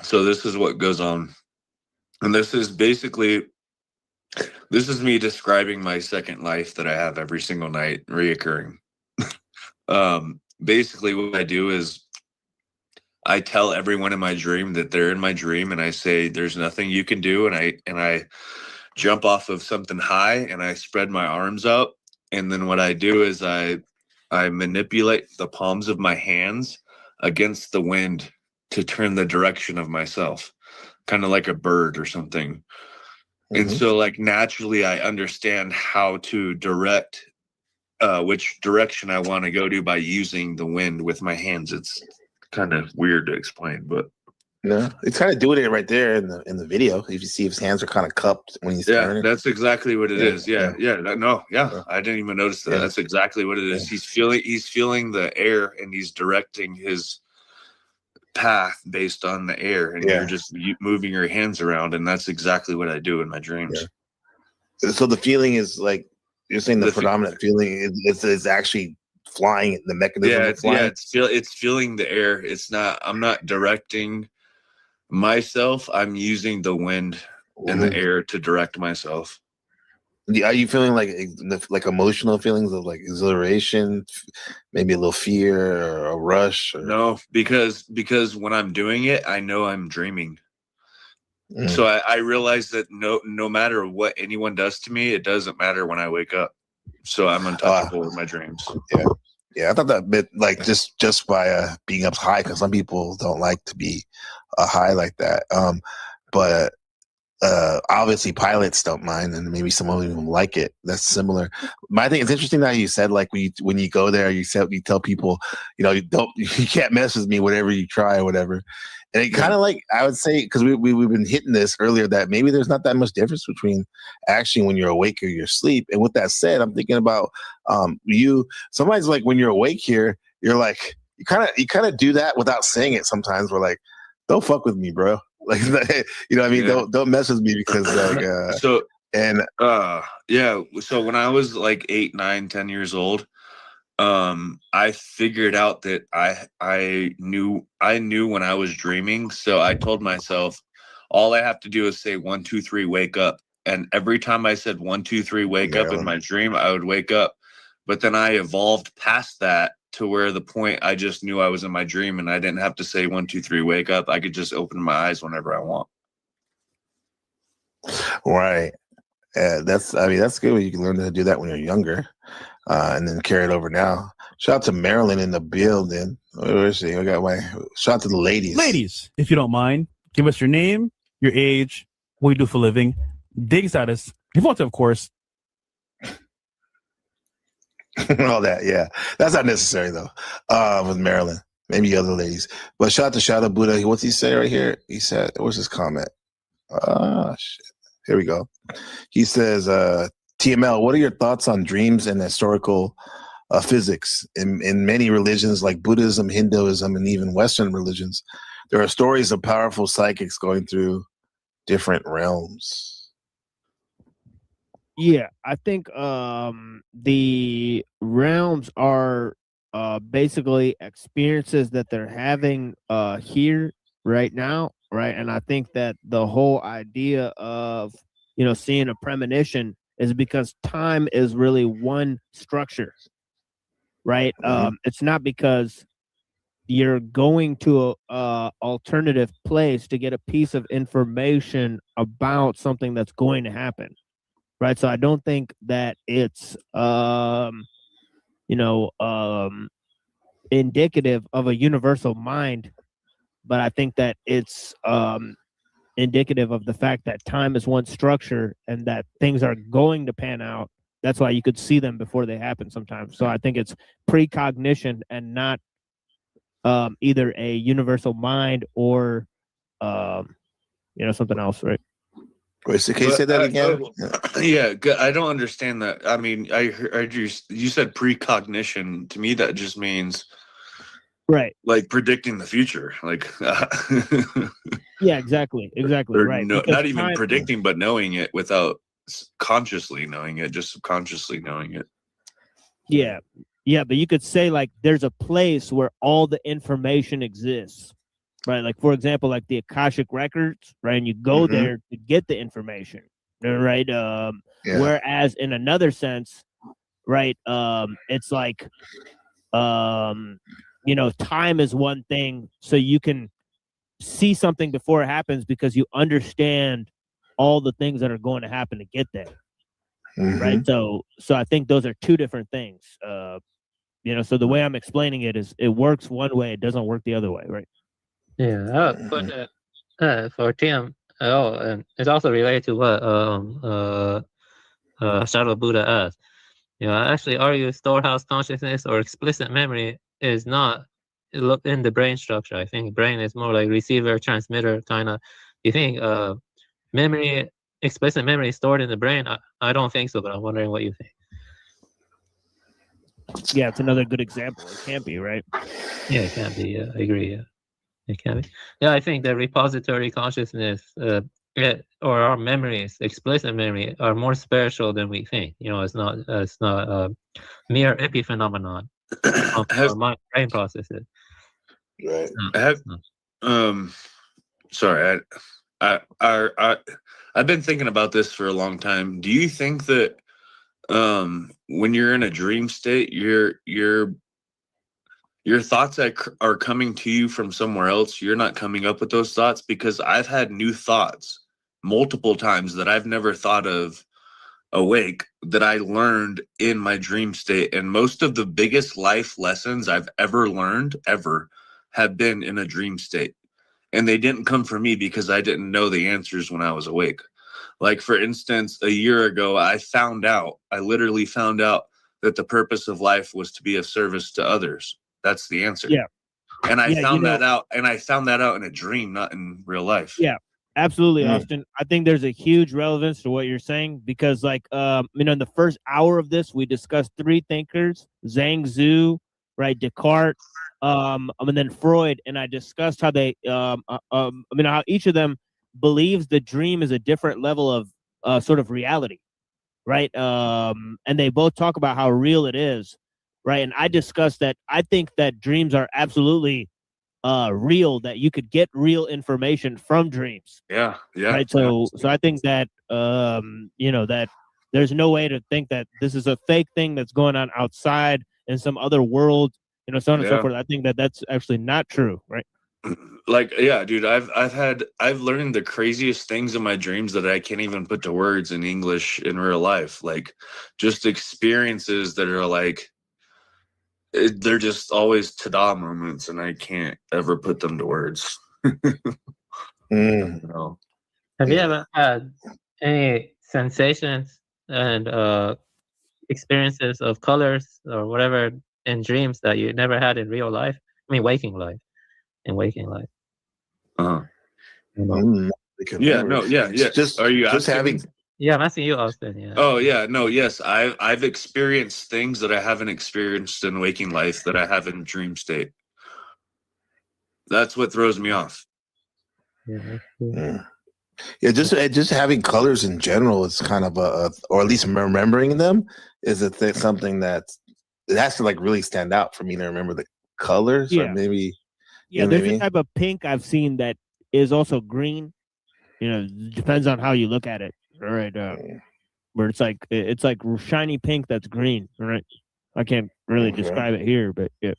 this is what goes on, and this is me describing my second life that I have every single night, reoccurring. Basically, what I do is I tell everyone in my dream that they're in my dream, and I say, there's nothing you can do. And I jump off of something high, and I spread my arms out. And then what I do is I manipulate the palms of my hands against the wind to turn the direction of myself, kind of like a bird or something. And so like naturally I understand how to direct which direction I want to go to by using the wind with my hands. It's kind of weird to explain, but no, it's kind of doing it right there in the video. If you see his hands are kind of cupped when he's turning. That's exactly what it is. I didn't even notice that. That's exactly what it is. He's feeling the air, and he's directing his path based on the air, and you're just moving your hands around, and that's exactly what I do in my dreams. So the feeling is like you're saying the predominant feeling is actually flying, the mechanism of flying. It's feeling the air. I'm not directing myself. I'm using the wind and the air to direct myself. Are you feeling like emotional feelings of like exhilaration, maybe a little fear or a rush? No, because when I'm doing it, I know I'm dreaming. So I realize that no matter what anyone does to me, it doesn't matter when I wake up. So I'm untouchable with my dreams. Yeah, I thought that bit like just by being up high, because some people don't like to be high like that. But obviously pilots don't mind, and maybe some of them like it. That's similar. But I think it's interesting that you said like when you go there, you tell people, you can't mess with me, whatever you try or whatever. And it kind of like, I would say, because we've been hitting this earlier, that maybe there's not that much difference between actually when you're awake or you're asleep. And with that said, I'm thinking about sometimes like when you're awake here, you're like, you kind of do that without saying it sometimes. We're like, don't fuck with me, bro. Like, you know what I mean? Don't mess with me, because like, so when I was like 8, 9, 10 years old, I figured out that I knew when I was dreaming. So I told myself, all I have to do is say 1, 2, 3, wake up. And every time I said 1, 2, 3, wake up in my dream, I would wake up. But then I evolved past that to where the point I just knew I was in my dream and I didn't have to say 1, 2, 3, wake up. I could just open my eyes whenever I want. Right. That's good when you can learn to do that when you're younger, and then carry it over now. Shout out to Marilyn in the building. Where is she? I got my shout out to the ladies. Ladies, if you don't mind, give us your name, your age, what you do for a living, dating status, if you want to, of course. All that, yeah. That's not necessary though. With Marilyn, maybe other ladies. But shout out to Shadow Buddha. What's he say right here? He said, what's his comment? Shit. Here we go. He says, TML, what are your thoughts on dreams and historical physics? In many religions like Buddhism, Hinduism, and even Western religions, there are stories of powerful psychics going through different realms. Yeah, I think the realms are basically experiences that they're having here right now, right? And I think that the whole idea of, seeing a premonition is because time is really one structure, right? It's not because you're going to a alternative place to get a piece of information about something that's going to happen, right? So I don't think that it's indicative of a universal mind, but I think that it's indicative of the fact that time is one structure and that things are going to pan out. That's why you could see them before they happen sometimes. So I think it's precognition and not either a universal mind or something else, right? Wait, so can you say that again? Yeah, I don't understand that. I mean, I heard you said precognition. To me, that just means right, like predicting the future. Like, yeah, exactly, or right. Not even predicting, but knowing it without consciously knowing it, just subconsciously knowing it. Yeah, but you could say like there's a place where all the information exists. Right, like for example, like the Akashic records, right? And you go there to get the information, right? Whereas in another sense, right, it's like, time is one thing, so you can see something before it happens because you understand all the things that are going to happen to get there, right? So I think those are two different things. So the way I'm explaining it is, it works one way, it doesn't work the other way, right? Yeah, but for TM, and it's also related to what Shadow Buddha asked. I actually argue storehouse consciousness or explicit memory is not in the brain structure. I think brain is more like receiver, transmitter kind of. You think explicit memory is stored in the brain? I don't think so, but I'm wondering what you think. Yeah, it's another good example. It can't be, right? Yeah, it can be. Yeah, I agree. Yeah. It can be. Yeah, I think the repository consciousness or our memories, explicit memory, are more spiritual than we think. It's not a mere epiphenomenon of our brain processes. Right. Sorry, I've been thinking about this for a long time. Do you think that when you're in a dream state, your thoughts are coming to you from somewhere else? You're not coming up with those thoughts? Because I've had new thoughts multiple times that I've never thought of awake that I learned in my dream state. And most of the biggest life lessons I've ever learned, have been in a dream state. And they didn't come from me because I didn't know the answers when I was awake. Like, for instance, a year ago, I literally found out that the purpose of life was to be of service to others. That's the answer. Yeah. And I found that out, in a dream, not in real life. Yeah, absolutely, Austin. I think there's a huge relevance to what you're saying because, like, in the first hour of this, we discussed three thinkers: Zhang Zhu, right, Descartes, and then Freud, and I discussed how they, how each of them believes the dream is a different level of sort of reality, right? And they both talk about how real it is. Right. And I discussed that I think that dreams are absolutely real, that you could get real information from dreams. Yeah. Right. So I think that that there's no way to think that this is a fake thing that's going on outside in some other world, so on and so forth. I think that that's actually not true, right? Like, yeah, dude, I've learned the craziest things in my dreams that I can't even put to words in English in real life. Like, just experiences that are like, they're just always ta-da moments, and I can't ever put them to words. No. Have you ever had any sensations and experiences of colors or whatever in dreams that you never had in real life? I mean, waking life. In waking life. Just, are you just having? Yeah, I'm asking you, Austin. Yeah. Oh yeah, no, yes, I've experienced things that I haven't experienced in waking life that I have in dream state. That's what throws me off. Yeah, just having colors in general is kind of or at least remembering them is something that it has to like really stand out for me to remember the colors, or maybe. Yeah, there's a type of pink I've seen that is also green. Depends on how you look at it. All right, where it's like shiny pink that's green. All right, I can't really describe it here, but yeah.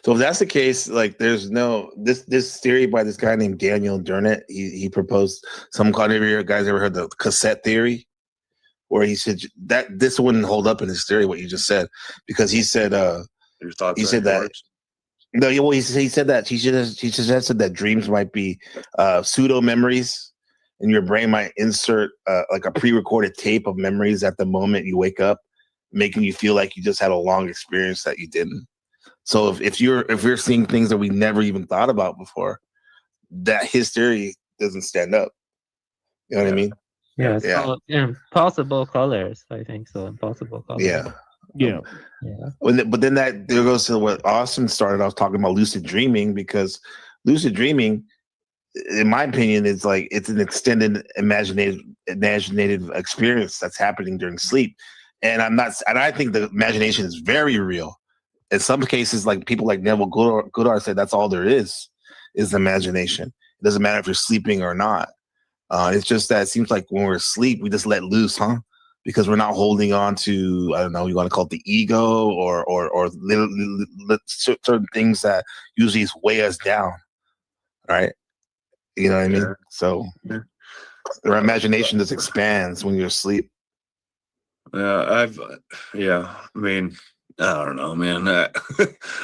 So if that's the case, like there's no this theory by this guy named Daniel Dennett. He proposed some kind of you guys ever heard the cassette theory, where he said that this wouldn't hold up in his theory what you just said, because he said your thoughts. He said that. No, well, he said that he suggested that dreams might be pseudo memories, and your brain might insert like a pre-recorded tape of memories at the moment you wake up, making you feel like you just had a long experience that you didn't. So if you're seeing things that we never even thought about before, that his theory doesn't stand up. You know what I mean? Yeah, it's called impossible colors. I think so. Impossible colors. Yeah. But then there goes to what Austin started off talking about, lucid dreaming, because lucid dreaming, in my opinion, is like it's an extended imaginative experience that's happening during sleep. And I think the imagination is very real. In some cases, like people like Neville Goddard said, that's all there is the imagination. It doesn't matter if you're sleeping or not. It's just that it seems like when we're asleep, we just let loose, because we're not holding on to, I don't know, you want to call it the ego or certain things that usually weigh us down, right? You know what I mean? So our imagination just expands when you're asleep. I mean, I don't know, man.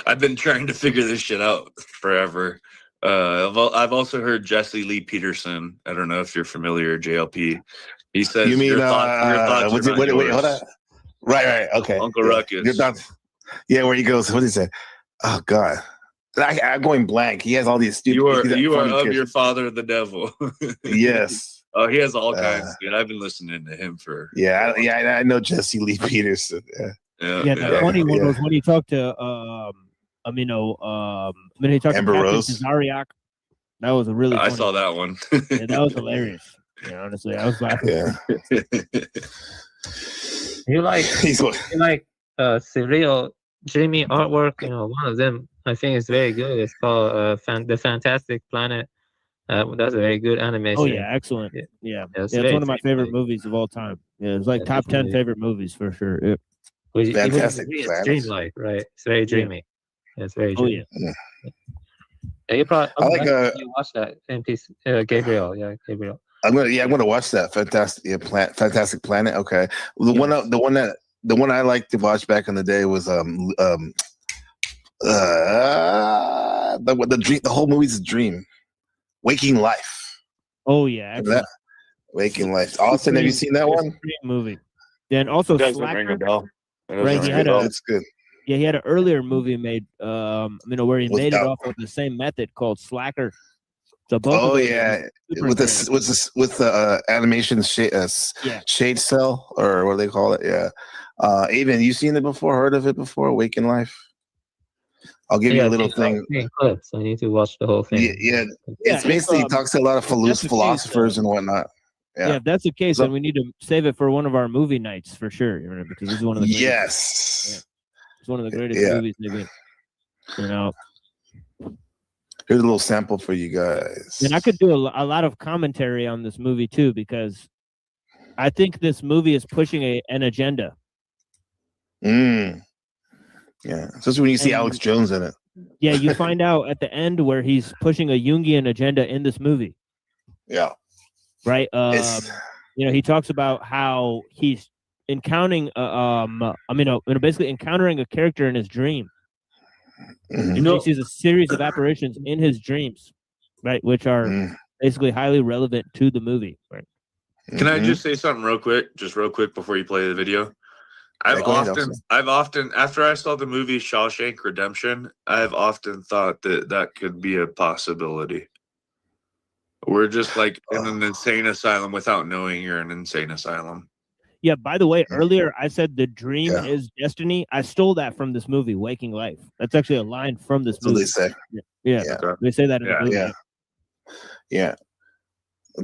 I've been trying to figure this shit out forever. I've also heard Jesse Lee Peterson. I don't know if you're familiar, JLP. He says, "You mean your thoughts wait, hold on." Right, okay. Uncle Ruckus. Your thoughts. Yeah, where he goes. What did he say? Oh God, I'm going blank. He has all these stupid. You are of your father, the devil. Yes. Oh, he has all kinds, dude. I've been listening to him for. I know Jesse Lee Peterson. The funny one was when he talked to when he talked Amber to Rose. Cesariak. That was a really. I funny saw that one. Yeah, that was hilarious. Honestly, I was laughing. You like surreal, dreamy artwork? One of them I think is very good. It's called The Fantastic Planet. That's a very good animation. Oh yeah, excellent. Yeah, it's one of my favorite movies of all time. Yeah, it's like top 10 favorite movies for sure. Yeah. Fantastic Planet. Dreamlike, right? It's very dreamy. Yeah. It's very dreamy. Oh, yeah, you probably. I like you watch that. Gabriel. Yeah, Gabriel. I'm gonna watch that. Fantastic Planet. Okay, the one I liked to watch back in the day was the whole movie's a dream. Waking Life. Oh yeah, that Waking Life. Austin, have you seen that one? Great movie. Then also Slacker. Right, it's good. Yeah, he had an earlier movie made, where he made it off of the same method called Slacker. So both with the animation shade cell, or what do they call it? Yeah. Aven, you seen it before? Heard of it before? Waking Life. I'll give you a little thing. Clips. I need to watch the whole thing. Yeah, it's basically talks to a lot of philosophers and whatnot. Yeah, if that's the case, then we need to save it for one of our movie nights for sure. Because this is one of the greatest, it's one of the greatest movies they've been. Here's a little sample for you guys. And I could do a lot of commentary on this movie too, because I think this movie is pushing an agenda. Yeah, especially when you see Alex Jones in it. Yeah, you find out at the end where he's pushing a Jungian agenda in this movie. Yeah. Right. He talks about how he's encountering basically encountering a character in his dream. He sees a series of apparitions in his dreams, right, which are basically highly relevant to the movie. Right. Can I just say something real quick before you play the video? I've often, after I saw the movie Shawshank Redemption, I've often thought that could be a possibility. We're just like in an insane asylum without knowing you're an insane asylum. Yeah, by the way, earlier I said the dream is destiny. I stole that from this movie, Waking Life. That's actually a line from this movie. They say. Yeah. They say that in the movie. Yeah.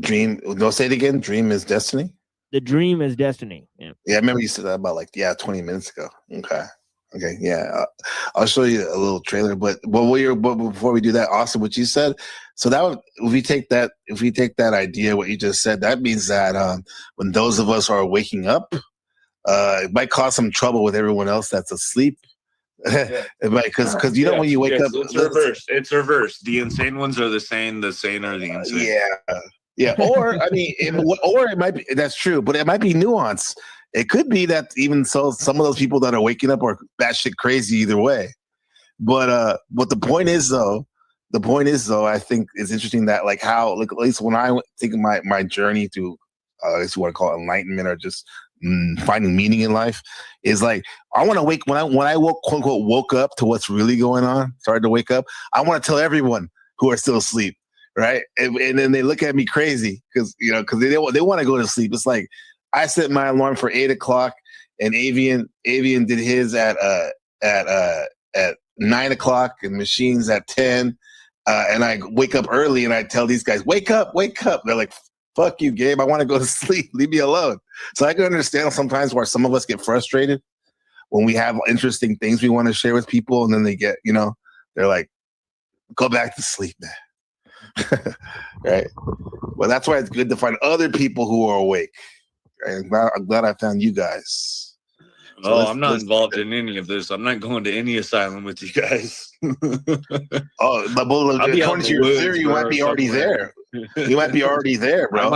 Dream. No, say it again. Dream is destiny. The dream is destiny. Yeah. Yeah, I remember you said that about 20 minutes ago. Okay. Yeah. I'll show you a little trailer, but before we do that, Austin, what you said. So if we take that idea, what you just said, that means that when those of us are waking up, it might cause some trouble with everyone else that's asleep. Because when you wake up, it's reversed. The insane ones are the sane are the insane. Yeah. Or it might be, that's true, but it might be nuance. It could be that even so, some of those people that are waking up are batshit crazy either way. But the point is though, I think it's interesting that how at least when I think of my journey to I guess you want to call it enlightenment or just finding meaning in life, is I want to wake when I woke, quote unquote, woke up to what's really going on, started to wake up. I want to tell everyone who are still asleep, right? And then they look at me crazy because they want to go to sleep. It's like I set my alarm for 8 o'clock, and Avian did his at 9 o'clock, and Machines at 10. And I wake up early, and I tell these guys, "Wake up, wake up!" They're like, "Fuck you, Gabe! I want to go to sleep. Leave me alone." So I can understand sometimes why some of us get frustrated when we have interesting things we want to share with people, and then they get, they're like, "Go back to sleep, man." Right? Well, that's why it's good to find other people who are awake. Right? I'm glad I found you guys. So I'm not involved in any of this. I'm not going to any asylum with you guys. But according to your theory, you might be already there. You might be already there, bro. You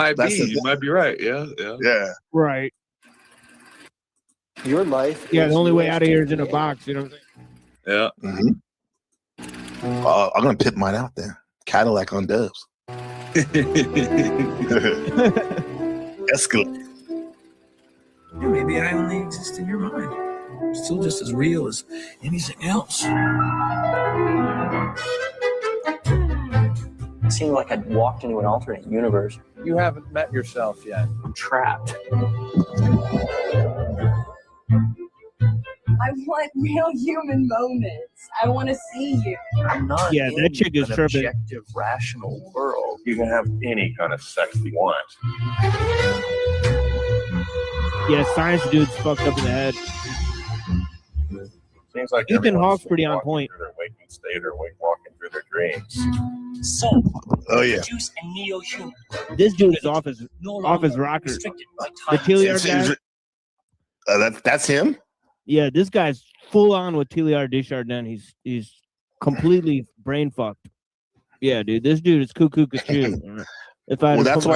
might be right. Yeah. Right. Your life. Yeah, the only way out of here is in a box. You know what I'm saying? Yeah. I'm gonna pit mine out there. Cadillac on Dubs. Escalade. Yeah, maybe I only exist in your mind. I'm still just as real as anything else. It seemed like I'd walked into an alternate universe. You haven't met yourself yet. I'm trapped. I want real human moments. I want to see you. I'm not in that chick is an tripping. objective, rational world. You can have any kind of sex you want. Yeah, science dude's fucked up in the head. Seems like Ethan Hawke's pretty on point. Through their waking state or walking through their dreams. So, Jews and neo-human. This dude is off his rocker. The Tilliard guy. That's him. Yeah, this guy's full on with Tilliard Desjardins. He's completely brain fucked. Yeah, dude, this dude is cuckoo. That's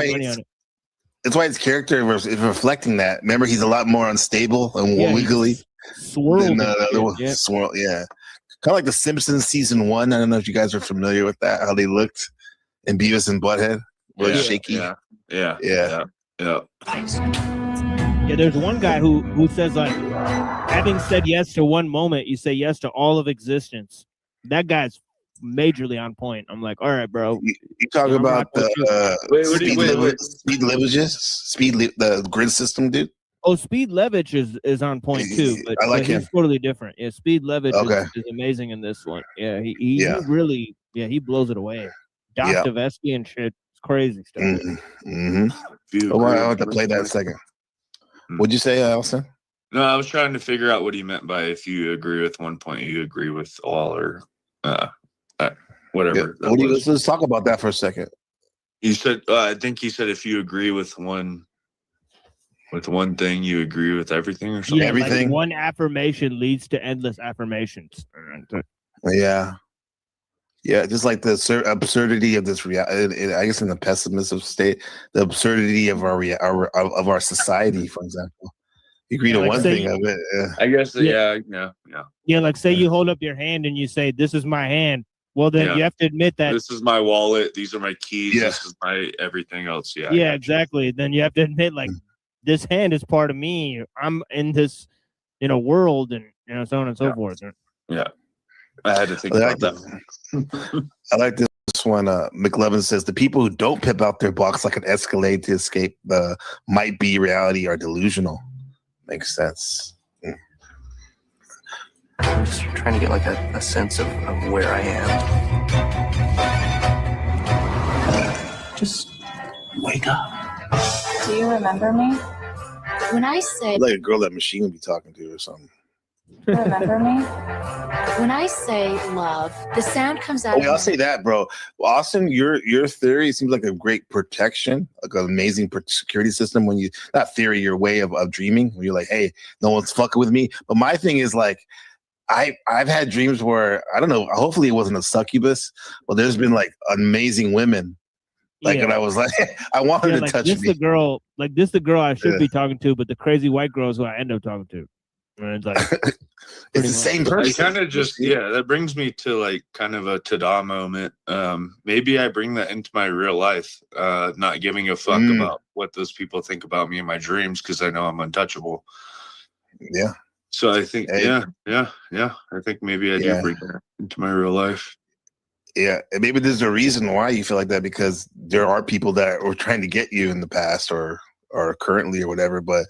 why his character is reflecting that. Remember, he's a lot more unstable and more wiggly. Swirled. Swirl. Yeah. Kind of like the Simpsons season 1. I don't know if you guys are familiar with that. How they looked in Beavis and Butthead, really shaky. Yeah. Yeah, there's one guy who says having said yes to one moment, you say yes to all of existence. That guy's majorly on point. I'm like, all right, bro. You talk about the the grid system, dude. Oh, Speed Levitch is on point too, but I like him. He's totally different. Yeah, Speed Levitch is amazing in this one. Yeah, he really he blows it away. Dostoevsky and shit. It's crazy stuff. I want to play that in a second. What'd you say, Elson? No, I was trying to figure out what he meant by if you agree with one point, you agree with all, or whatever. Yeah. Let's talk about that for a second. You said, I think he said if you agree with one thing, you agree with everything or something. Yeah, everything. Like one affirmation leads to endless affirmations. Yeah. Yeah, just like the absurdity of this reality. I guess in the pessimistic state, the absurdity of our society, for example. You agree to one thing of it. Yeah. I guess, yeah. Yeah, like say you hold up your hand and you say, "This is my hand." Well, then you have to admit that this is my wallet. These are my keys. Yeah. This is my everything else. Yeah. Yeah, exactly. Then you have to admit, like, this hand is part of me. I'm in this, world, and so on and so forth. Yeah. I had to think about that. I like this one. McLevin says the people who don't pip out their box like an Escalade to escape the might be reality are delusional. Makes sense. I'm just trying to get like a sense of where I am. Just wake up. Do you remember me? When I say like a girl that Machine would be talking to or something. Remember me? When I say love, the sound comes out. I'll say that, bro. Well, Austin, your theory seems like a great protection, like an amazing security system. When you not theory, your way of dreaming, when you're like, hey, no one's fucking with me. But my thing is like, I've had dreams where I don't know. Hopefully, it wasn't a succubus. Well, there's been like amazing women. Like, and I was like, I want her to touch me. The girl I should be talking to, but the crazy white girl is who I end up talking to. And it's like it's the same person. I kind of just that brings me to like kind of a ta-da moment. Maybe I bring that into my real life, not giving a fuck about what those people think about me in my dreams because I know I'm untouchable. Yeah. So I think I think maybe I do bring that into my real life. Yeah, and maybe there's a reason why you feel like that, because there are people that were trying to get you in the past or currently or whatever. But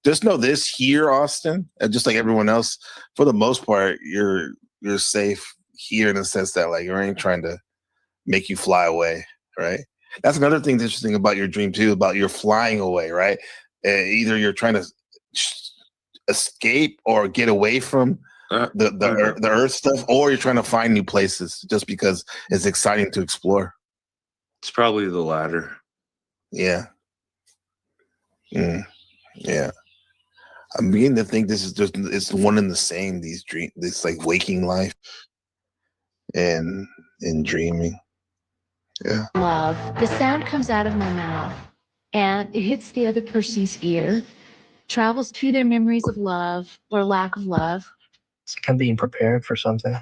just know this here, Austin, and just like everyone else, for the most part, you're safe here in the sense that like you ain't trying to make you fly away, right? That's another thing that's interesting about your dream too, about your flying away, right? Either you're trying to escape or get away from the earth stuff, or you're trying to find new places just because it's exciting to explore. It's probably the latter. Yeah. Yeah. I'm beginning to think this is just it's one and the same, these dreams, this like waking life and dreaming. Yeah. love, the sound comes out of my mouth and it hits the other person's ear, travels through their memories of love or lack of love. It's like I'm being prepared for something.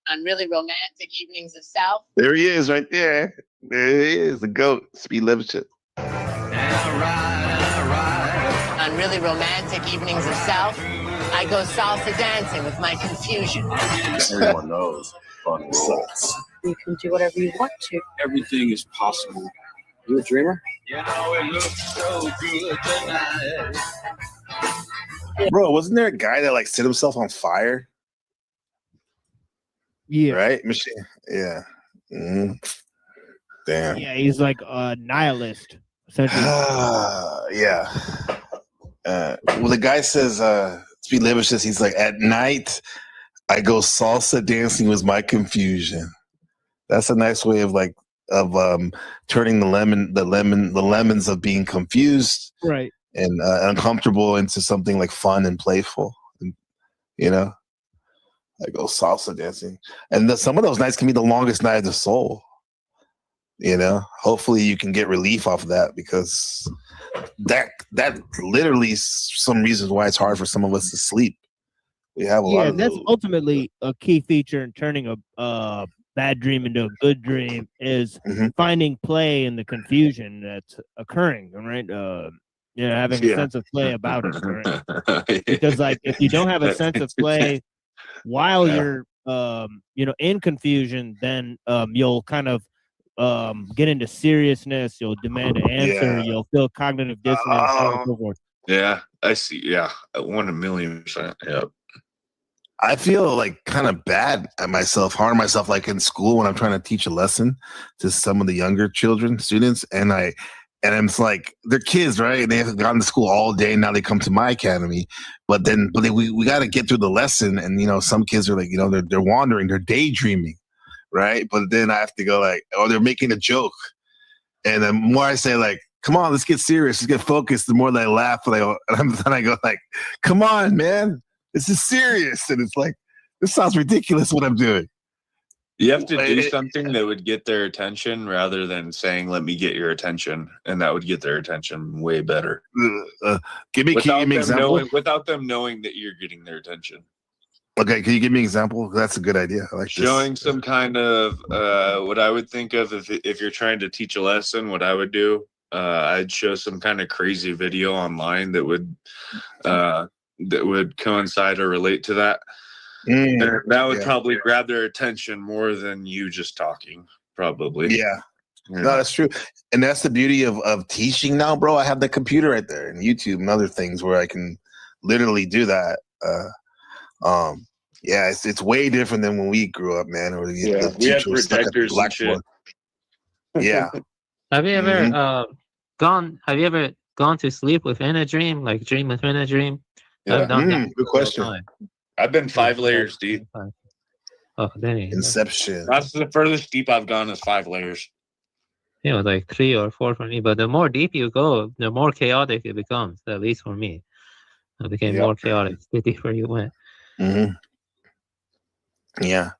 On really romantic evenings of South. There he is right there. There he is, the GOAT, Speed Leadership. On really romantic evenings of South, I go salsa dancing with my confusion. Everyone knows fun rules. You can do whatever you want to. Everything is possible. You a dreamer? You know it looks so good tonight. Bro, wasn't there a guy that like set himself on fire? Yeah. Right? Machine. Yeah. Damn. Yeah, he's like a nihilist, essentially. Yeah. Well, the guy says, Speed Labor says, he's like, at night, I go salsa dancing with my confusion. That's a nice way of like, turning the lemons of being confused, right, and uncomfortable into something like fun and playful. And, you know, I go salsa dancing, and some of those nights can be the longest night of the soul. You know, hopefully you can get relief off of that, because that literally is some reasons why it's hard for some of us to sleep. We have a lot of that's those. ultimately a key feature in turning a bad dream into a good dream is finding play in the confusion that's occurring, right? Having a sense of play about it, right? Because like if you don't have a sense of play while you're in confusion, then you'll kind of get into seriousness, you'll demand an answer, you'll feel cognitive dissonance, so on and so forth. Yeah, I see. Yeah, 1,000,000%. Yeah. I feel like kind of bad at myself, hard on myself, like in school when I'm trying to teach a lesson to some of the younger students, and I And it's like they're kids, right? They've gone to school all day. Now they come to my academy, but we got to get through the lesson. And some kids are like, they're wandering, they're daydreaming, right? But then I have to go like, oh, they're making a joke. And the more I say like, come on, let's get serious, let's get focused, the more they laugh. And then I go like, come on, man, this is serious. And it's like, this sounds ridiculous what I'm doing. You have to do something that would get their attention rather than saying, let me get your attention. And that would get their attention way better. Can you give me an example? Without them knowing that you're getting their attention. Okay, can you give me an example? That's a good idea. I like showing some kind of what I would think of if you're trying to teach a lesson, what I would do, I'd show some kind of crazy video online that would coincide or relate to that. That would probably grab their attention more than you just talking, probably. Yeah. No, that's true. And that's the beauty of teaching now, bro. I have the computer right there and YouTube and other things where I can literally do that. Yeah, it's way different than when we grew up, man. Or we had projectors and shit. Yeah. Have you ever gone to sleep within a dream, like dream within a dream? Yeah. I've done that. Good question. I've been 5 layers deep. Oh, dang. Inception. That's the furthest deep I've gone is 5 layers. Like 3 or 4 for me. But the more deep you go, the more chaotic it becomes. At least for me, it became more chaotic the deeper you went. Yeah.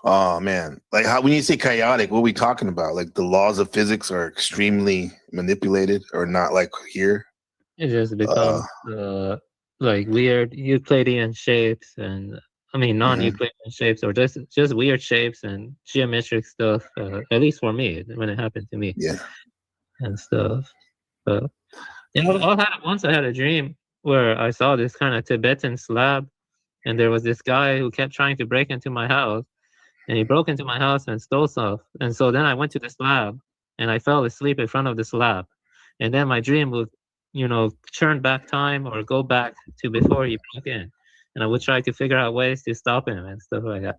Oh man, like when you say chaotic, what are we talking about? Like the laws of physics are extremely manipulated, or not like here? It just becomes like weird Euclidean shapes, and non-Euclidean shapes, or just weird shapes and geometric stuff. At least for me, when it happened to me, and stuff. But once I had a dream where I saw this kind of Tibetan slab, and there was this guy who kept trying to break into my house, and he broke into my house and stole stuff. And so then I went to the slab, and I fell asleep in front of the slab, and then my dream would turn back time or go back to before he broke in, and I would try to figure out ways to stop him and stuff like that.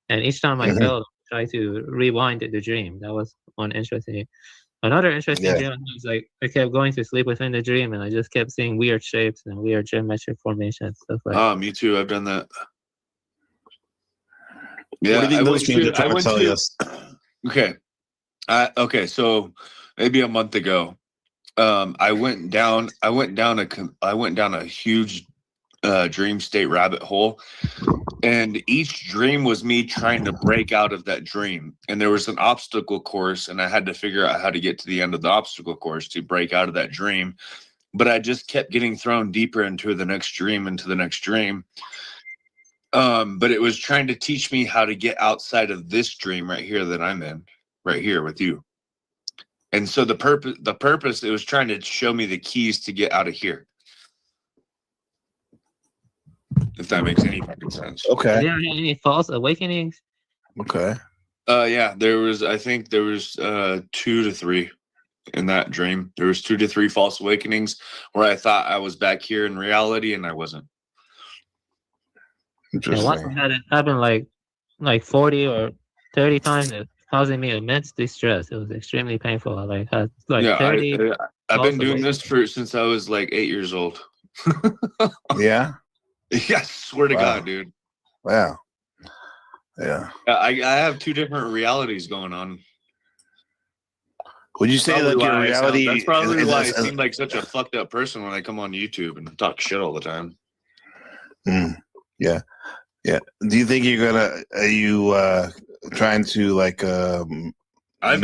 And each time I failed, I tried to rewind the dream. That was one interesting. Another interesting dream was like I kept going to sleep within the dream, and I just kept seeing weird shapes and weird geometric formations, stuff like that. Oh, me too. I've done that. Yeah, what do you think those dreams are trying to tell us? Okay, so maybe a month ago, I went down a huge dream state rabbit hole, and each dream was me trying to break out of that dream. And there was an obstacle course, and I had to figure out how to get to the end of the obstacle course to break out of that dream. But I just kept getting thrown deeper into the next dream, but it was trying to teach me how to get outside of this dream right here that I'm in, right here with you. And so the purpose, it was trying to show me the keys to get out of here. If that makes any fucking sense. Okay. Are there any false awakenings? Okay. Yeah, I think there was 2 to 3 in that dream. There was 2 to 3 false awakenings where I thought I was back here in reality and I wasn't. And once I had it happen like 40 or 30 times, it causing me immense distress. It was extremely painful. I had 30. I've been doing this since I was like 8 years old. Yeah. Yeah, I swear to God, dude. Wow. Yeah. I have 2 different realities going on. Would you say that your reality? That's probably why I seem like such a fucked up person when I come on YouTube and talk shit all the time. Yeah. Yeah. Do you think are you trying to like I've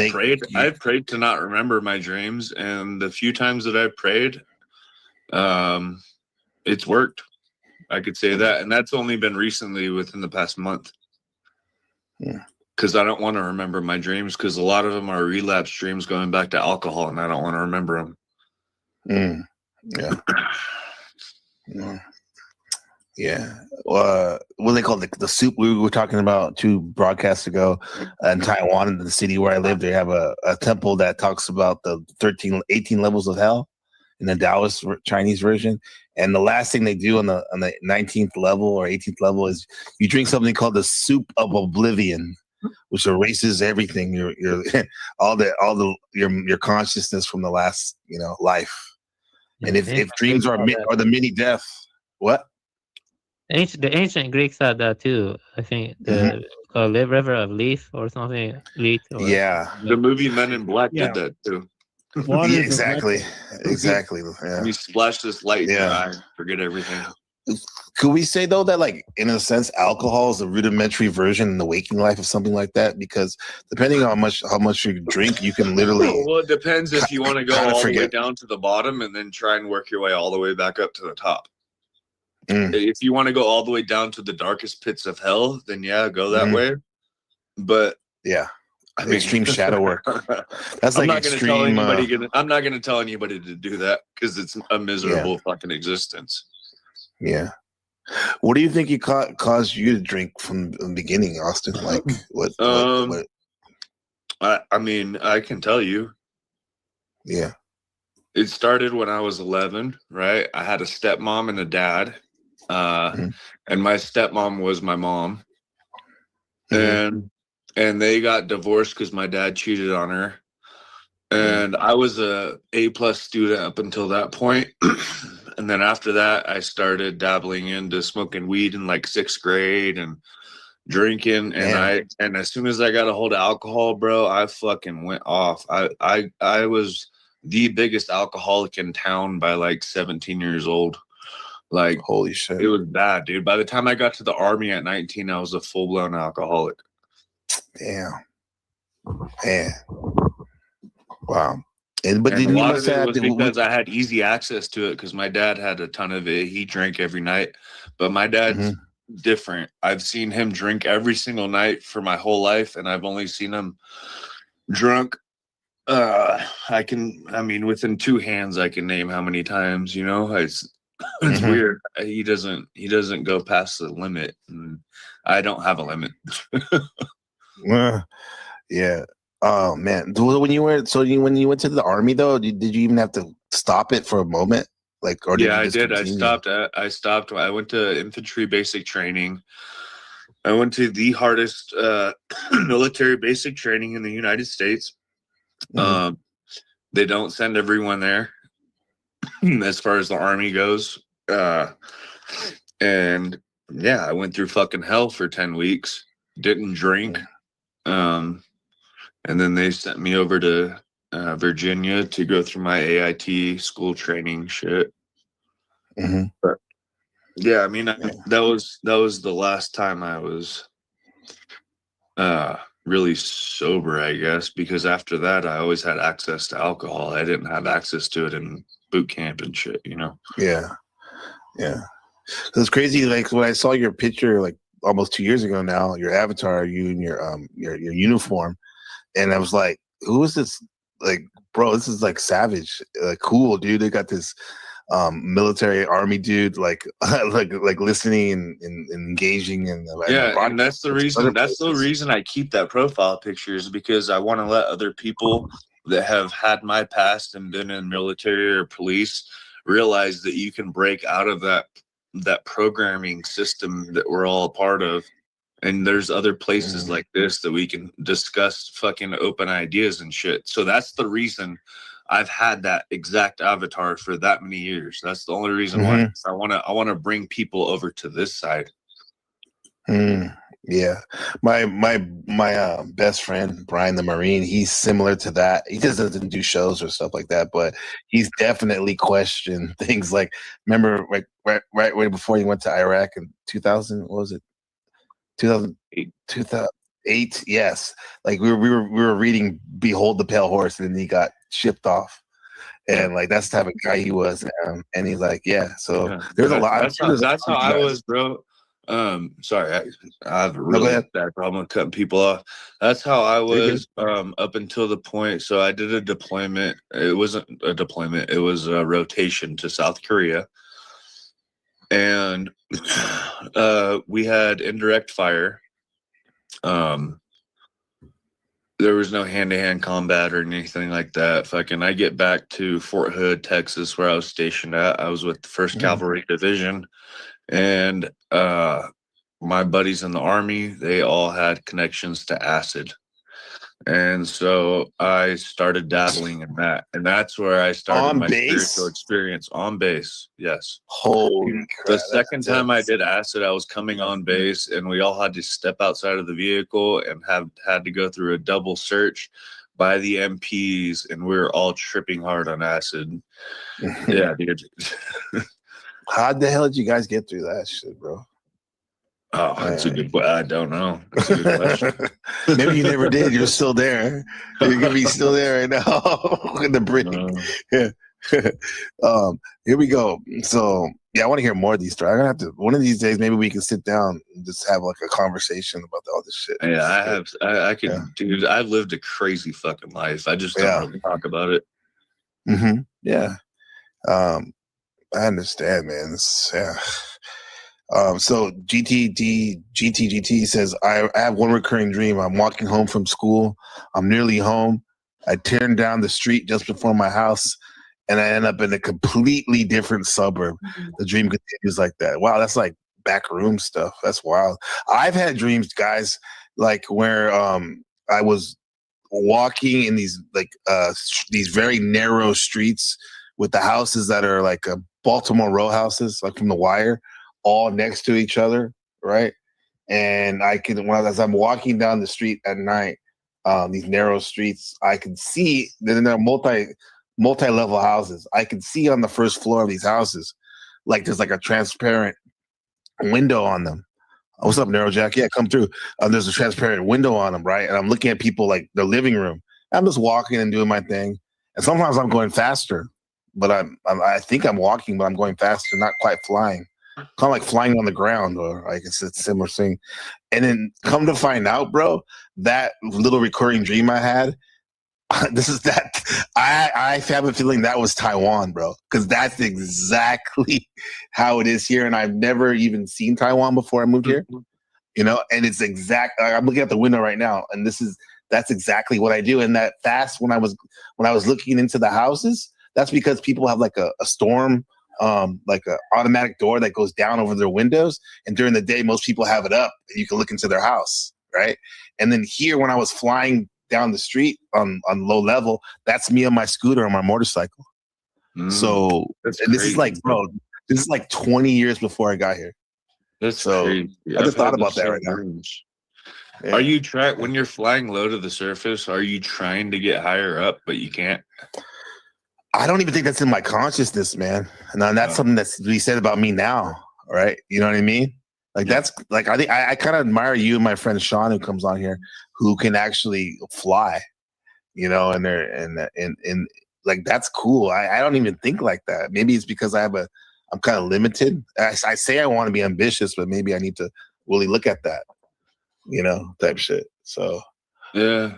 prayed to not remember my dreams, and the few times that I've prayed, it's worked. I could say that, and that's only been recently within the past month. Because I don't want to remember my dreams, because a lot of them are relapse dreams going back to alcohol, and I don't want to remember them. Yeah. What do they call the soup we were talking about 2 broadcasts ago in Taiwan, in the city where I live? They have a temple that talks about the 18 levels of hell in the Taoist Chinese version. And the last thing they do on the 19th level or 18th level is you drink something called the soup of oblivion. which erases everything. Your your consciousness from the last life. And if dreams are the mini death, what? The ancient Greeks had that too. I think the river of Lethe or something. Lethe. The movie Men in Black did that too. Yeah, exactly. Yeah. You splash this light in your eye, forget everything. Could we say though that, like, in a sense, alcohol is a rudimentary version in the waking life of something like that? Because depending on how much you drink, you can literally. Well, it depends if you want to go all the way down to the bottom and then try and work your way all the way back up to the top. If you want to go all the way down to the darkest pits of hell, then go that way. But I mean, extreme shadow work. That's like extreme. I'm not gonna tell anybody to do that because it's a miserable fucking existence. Yeah. What do you think caused you to drink from the beginning, Austin? Like what? I mean, I can tell you. Yeah. It started when I was 11, right? I had a stepmom and a dad. And my stepmom was my mom. And they got divorced because my dad cheated on her. And I was a A+ student up until that point. And then after that, I started dabbling into smoking weed in like 6th grade and drinking. And as soon as I got a hold of alcohol, bro, I fucking went off. I was the biggest alcoholic in town by like 17 years old. Like, holy shit. It was bad, dude. By the time I got to the Army at 19, I was a full-blown alcoholic. Damn. Man. Wow. But a lot of it was because I had easy access to it because my dad had a ton of it. He drank every night. But my dad's different. I've seen him drink every single night for my whole life, and I've only seen him drunk. Within 2 hands, I can name how many times, it's weird. He doesn't go past the limit. And I don't have a limit. Yeah. Oh man. When you went to the Army though, did you even have to stop it for a moment? Like, or I did. Continue? I stopped. I went to infantry basic training. I went to the hardest military basic training in the United States. They don't send everyone there as far as the Army goes. And I went through fucking hell for 10 weeks. Didn't drink. And then they sent me over to Virginia to go through my AIT school training shit. But that was the last time I was really sober, I guess, because after that I always had access to alcohol. I didn't have access to it in boot camp and shit, Yeah. It's crazy. Like when I saw your picture, like almost 2 years ago now, your avatar, you in your uniform, and I was like, who is this? Like, bro, this is like savage, cool, dude. They got this military Army dude, like listening and engaging and and that's the reason. That's the reason I keep that profile picture, is because I want to let other people that have had my past and been in military or police realize that you can break out of that programming system that we're all a part of. And there's other places like this that we can discuss fucking open ideas and shit. So that's the reason I've had that exact avatar for that many years. That's the only reason why. I want to bring people over to this side. Yeah, my best friend Brian the Marine, he's similar to that. He just doesn't do shows or stuff like that, but he's definitely questioned things like, remember right before he went to Iraq in 2000, what was it? 2008. Yes, like we were reading Behold the Pale Horse, and then he got shipped off, and like that's the type of guy he was. And he's like, so there's a lot. That's how I was, bro. Sorry, I have a really bad problem cutting people off. That's how I was up until the point. So I did a deployment. It wasn't a deployment. It was a rotation to South Korea. And we had indirect fire. There was no hand-to-hand combat or anything like that. Fucking, I get back to Fort Hood, Texas, where I was stationed at. I was with the 1st Cavalry Division, and my buddies in the army, they all had connections to acid. And so I started dabbling in that. And that's where I started On my base? spiritual experience on base. Yes. Holy crap. The second time I did acid, I was coming on base and we all had to step outside of the vehicle and had to go through a double search by the MPs, and we were all tripping hard on acid. Yeah, dude. How the hell did you guys get through that shit, bro? Oh, that's a good. I don't know. That's a good question. Maybe you never did. You're still there. You're gonna be still there right now in the break. Yeah. Here we go. So yeah, I want to hear more of these stories. I'm gonna have to one of these days. Maybe we can sit down and just have like a conversation about all this shit. Yeah, I could, dude. I've lived a crazy fucking life. I just don't really talk about it. Mm-hmm. Yeah. I understand, man. Yeah. So GTGT says, I have one recurring dream. I'm walking home from school. I'm nearly home. I turn down the street just before my house, and I end up in a completely different suburb. The dream continues like that. Wow, that's like backroom stuff. That's wild. I've had dreams, guys, like where I was walking in these these very narrow streets with the houses that are like Baltimore row houses, like from The Wire, all next to each other, right? And as I'm walking down the street at night, these narrow streets, I can see that they're multi-level houses. I can see on the first floor of these houses, like there's like a transparent window on them. What's up, Narrow Jack? Yeah, come through. There's a transparent window on them, right? And I'm looking at people like their living room. I'm just walking and doing my thing. And sometimes I'm going faster, but I think I'm walking, but I'm going faster, not quite flying. Kind of like flying on the ground, or I guess it's a similar thing. And then come to find out, bro, that little recurring dream I had, I have a feeling that was Taiwan, bro, because that's exactly how it is here. And I've never even seen Taiwan before I moved here, you know, and it's I'm looking at the window right now, and that's exactly what I do. And that fast when I was looking into the houses, that's because people have like a storm, like an automatic door that goes down over their windows. And during the day, most people have it up and you can look into their house, right? And then here, when I was flying down the street on low level, that's me on my scooter, on my motorcycle. So this is like, bro, this is like 20 years before I got here. That's crazy. I just thought about that right now. Yeah. Are you when you're flying low to the surface, are you trying to get higher up, but you can't? I don't even think that's in my consciousness, man. And that's something that's to be said about me now, right? You know what I mean? Like that's like I think I kind of admire you and my friend Sean, who comes on here, who can actually fly, you know, and like that's cool. I don't even think like that. Maybe it's because I'm kind of limited. I say I want to be ambitious, but maybe I need to really look at that, you know, type shit. So yeah,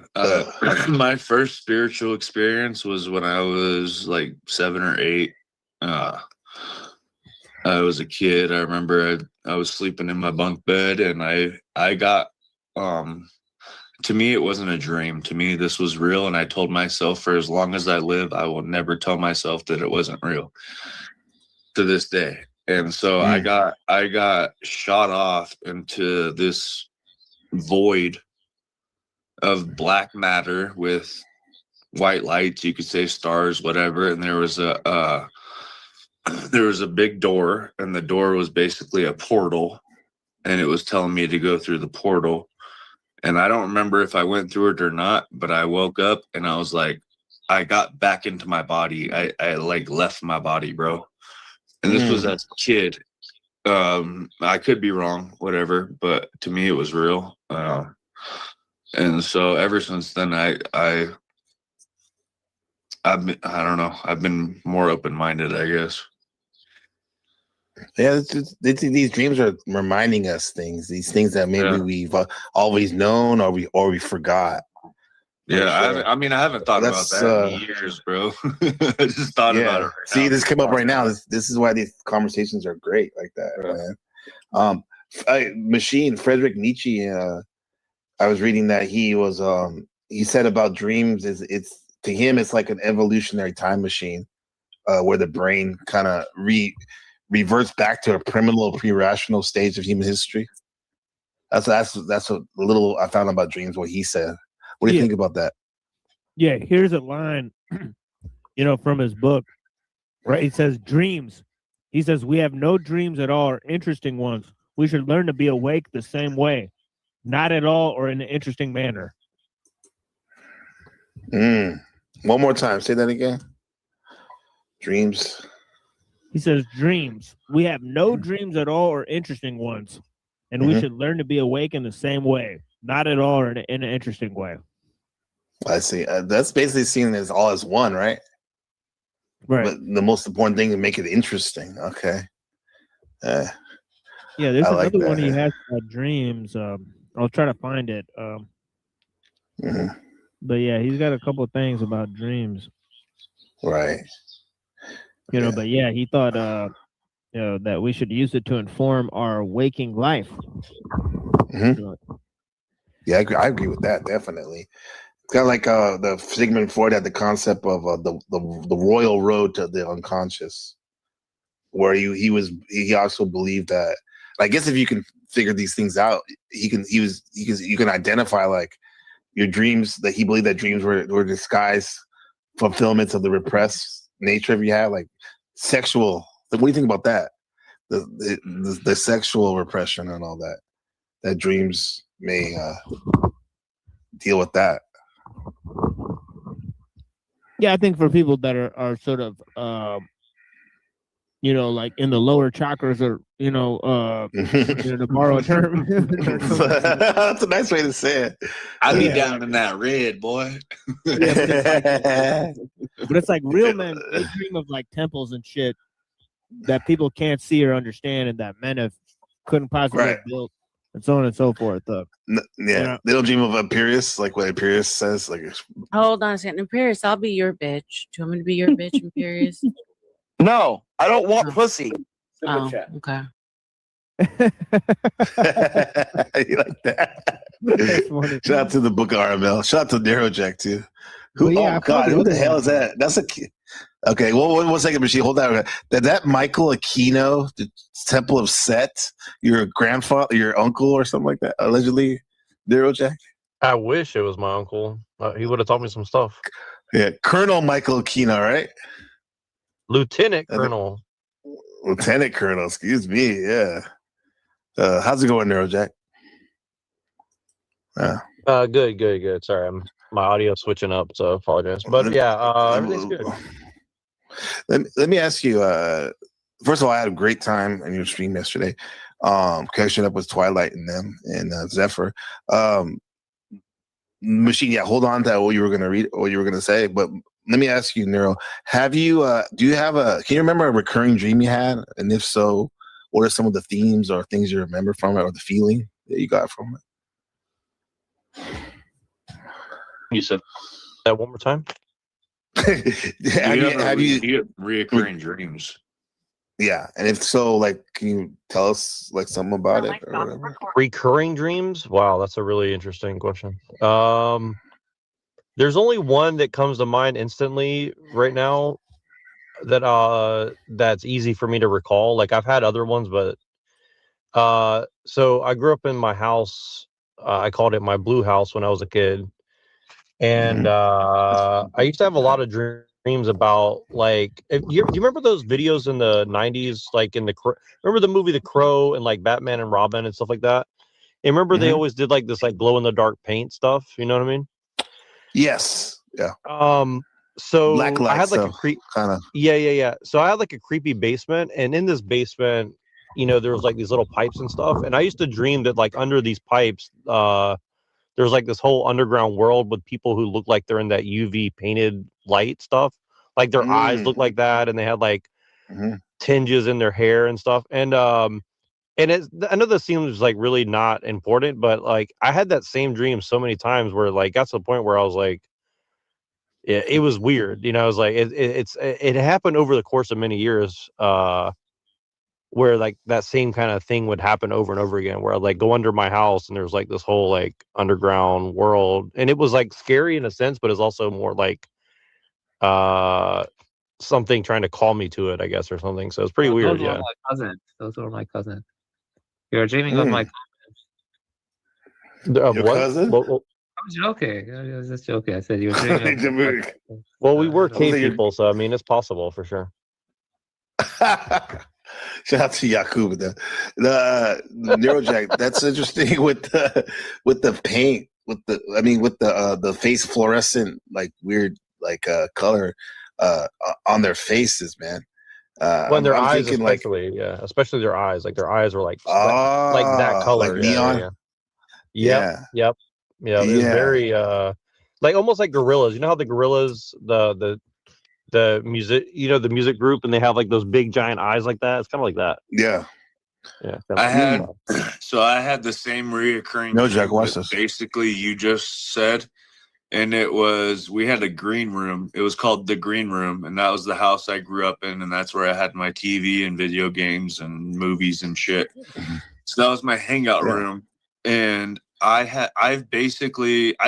my first spiritual experience was when I was like 7 or 8. I was a kid. I remember I was sleeping in my bunk bed, and I got to me it wasn't a dream. To me this was real, and I told myself for as long as I live, I will never tell myself that it wasn't real, to this day. And so I got shot off into this void of black matter with white lights, you could say stars, whatever. And there was a big door, and the door was basically a portal, and it was telling me to go through the portal. And I don't remember if I went through it or not, but I woke up and I was like, I got back into my body. I like left my body, bro. And this was as a kid. I could be wrong, whatever, but to me it was real. And so ever since then, I don't know. I've been more open-minded, I guess. Yeah, these dreams are reminding us these things that maybe we've always known or we forgot. Yeah, I mean, I haven't thought about that in years, bro. I just thought about it. See, now. This came up right now. This is why these conversations are great, like that, man. Machine Friedrich Nietzsche. I was reading that he said about dreams it's to him it's like an evolutionary time machine, where the brain kind of reverts back to a primitive, pre-rational stage of human history. That's a little I found about dreams. What he said. What do you think about that? Yeah, here's a line, from his book. Right, he says dreams. He says we have no dreams at all or interesting ones. We should learn to be awake the same way, not at all or in an interesting manner. One more time. Say that again. Dreams. He says dreams. We have no dreams at all or interesting ones, and we should learn to be awake in the same way, not at all or in an interesting way. I see. That's basically seen as all as one, right? Right. But the most important thing is make it interesting. Okay. Yeah, there's I another like one he that. has about dreams. I'll try to find it. But yeah, he's got a couple of things about dreams. Right. But yeah, he thought that we should use it to inform our waking life. Yeah, I agree with that, definitely. It's kind of like the Sigmund Freud had the concept of the royal road to the unconscious, where he also believed that. I guess if you can figure these things out, you can identify like your dreams. That he believed that dreams were disguised fulfillments of the repressed nature of you have, like sexual. What do you think about that? The sexual repression and all that. That dreams may deal with that. Yeah, I think for people that are sort of like in the lower chakras, or to borrow a term. That's a nice way to say it. I be down in that red, boy. But it's like real men, they dream of like temples and shit that people can't see or understand, and that men couldn't possibly have built, and so on and so forth. They don't dream of Imperius, like what Imperius says. Like, Hold on a second, Imperius. I'll be your bitch. Do you want me to be your bitch, Imperius? No, I don't want pussy. Oh, okay. You like that? Shout out to the Book of RML. Shout out to Neurojack too. Who the hell is that? That's a okay. Well, 1 second, machine. Hold on. That Michael Aquino, the Temple of Set, your grandfather, your uncle, or something like that, allegedly, Neurojack. I wish it was my uncle. He would have taught me some stuff. Yeah, Colonel Michael Aquino, right? Lieutenant Colonel. Lieutenant Colonel, excuse me. Yeah. How's it going, Neurojack? Good. Sorry, my audio switching up, so I apologize. But yeah, everything's good. Let me ask you. First of all, I had a great time in your stream yesterday. Catching up with Twilight and them and Zephyr. Machine, yeah, hold on to what you were gonna read, what you were gonna say, but let me ask you, Neuro, can you remember a recurring dream you had? And if so, what are some of the themes or things you remember from it, or the feeling that you got from it? You said that one more time? have you reoccurring dreams? Yeah, and if so, like, can you tell us like something about it or whatever? Recurring dreams? Wow, that's a really interesting question. There's only one that comes to mind instantly right now that's easy for me to recall. Like, I've had other ones, but so I grew up in my house. I called it my blue house when I was a kid, and I used to have a lot of dreams about, like, do you remember those videos in the 90s, like in remember the movie The Crow and like Batman and Robin and stuff like that? And remember they always did like this like glow in the dark paint stuff, you know what I mean? Yes. Yeah. So black light, I had like a kind of. Yeah. So I had like a creepy basement, and in this basement, there was like these little pipes and stuff. And I used to dream that like under these pipes, there's like this whole underground world with people who look like they're in that UV painted light stuff. Like their eyes look like that, and they had like tinges in their hair and stuff. And I know this seems like really not important, but like I had that same dream so many times where like got to the point where I was like, yeah, it was weird. I was like, it happened over the course of many years, where like that same kind of thing would happen over and over again, where I'd like go under my house and there's like this whole like underground world, and it was like scary in a sense, but it's also more like something trying to call me to it, I guess, or something. So it's pretty weird. Those were my cousins. You were dreaming of my cousins. Of Your what? cousin? I'm joking. I was just joking. I said you were dreaming. Well, we were I was cave like, you're- people, so I mean, it's possible for sure. Shout out to Yakub. The Neurojack. That's interesting with the paint, with the face fluorescent, like weird, like color on their faces, man. When their I'm eyes, thinking especially their eyes. Like their eyes were like that color, like neon. Yep. It was very like almost like gorillas. You know how the gorillas, the music, the music group, and they have like those big giant eyes like that. It's kind of like that. Yeah. I had the same reoccurring. No, Jack, thing watch that this. basically you just said, and we had a green room. It was called the green room, and that was the house I grew up in, and that's where I had my TV and video games and movies and shit. So that was my hangout room, and I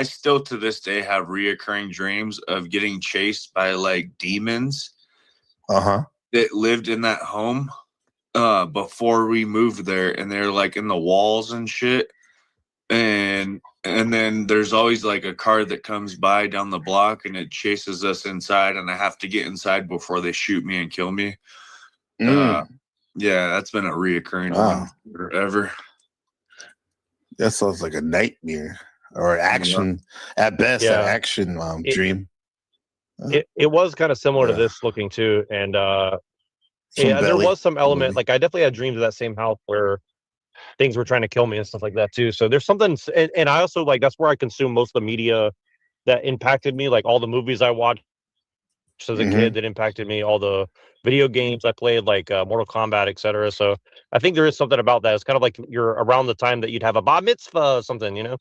still to this day have reoccurring dreams of getting chased by like demons that lived in that home before we moved there, and they're like in the walls and shit, and then there's always like a car that comes by down the block and it chases us inside, and I have to get inside before they shoot me and kill me. Yeah, that's been a reoccurring one forever. That sounds like a nightmare or an action, at best, an action dream. It was kind of similar to this looking too, and there was some element. Like I definitely had dreams of that same house where things were trying to kill me and stuff like that too. So there's something, and I also like that's where I consume most of the media that impacted me, like all the movies I watched as a kid that impacted me, all the video games I played, like Mortal Kombat, etc. So I think there is something about that. It's kind of like you're around the time that you'd have a bar mitzvah or something,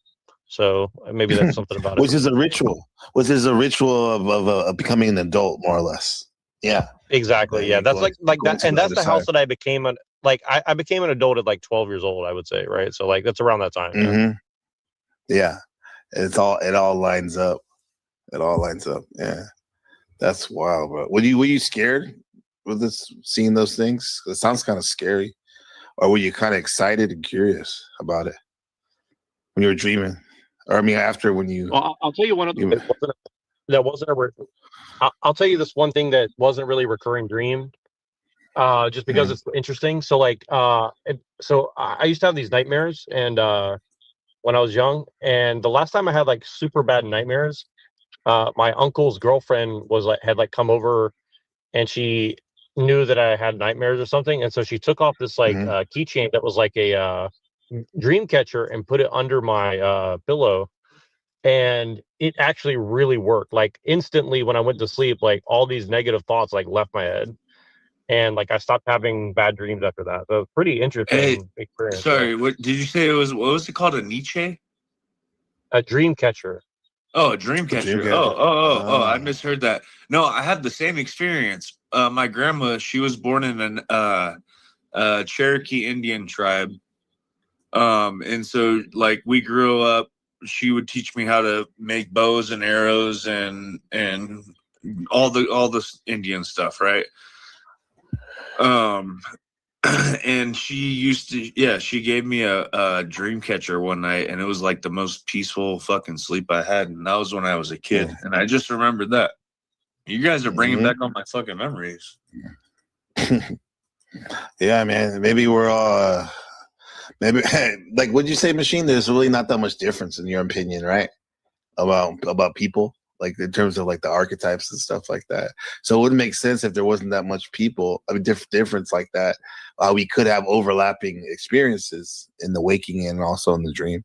So maybe that's something about it. Which is a ritual. Of becoming an adult, more or less. Yeah. Exactly. Yeah. That's like that, and that's the house that I became I became an adult at like 12 years old, I would say, right? So like that's around that time. Yeah. It all lines up. It all lines up. Yeah. That's wild, bro. Were you scared with seeing those things? It sounds kind of scary. Or were you kind of excited and curious about it when you were dreaming? Or I mean, after when you... Well, I'll tell you one of the I'll tell you this one thing that wasn't really recurring dream, just because it's interesting. So like, so I used to have these nightmares, and when I was young, and the last time I had like super bad nightmares, my uncle's girlfriend had come over, and she knew that I had nightmares or something, and so she took off this keychain that was like a dream catcher and put it under my pillow. And it actually really worked. Like instantly when I went to sleep, like all these negative thoughts like left my head, and like I stopped having bad dreams after that. So it was pretty interesting experience. Sorry, what did you say it was? What was it called? A Nietzsche? A dream catcher. Oh, a dream catcher. Oh, I misheard that. No, I had the same experience. My grandma, she was born in a Cherokee Indian tribe. And so like we grew up, she would teach me how to make bows and arrows and all the Indian stuff, right? And she gave me a dream catcher one night, and it was like the most peaceful fucking sleep I had, and that was when I was a kid, and I just remembered that. You guys are bringing back all my fucking memories. Yeah, man. Maybe we're all maybe like what'd you say, Machine? There's really not that much difference in your opinion, right? About people, like in terms of like the archetypes and stuff like that. So it wouldn't make sense if there wasn't that much difference like that. We could have overlapping experiences in the waking and also in the dream.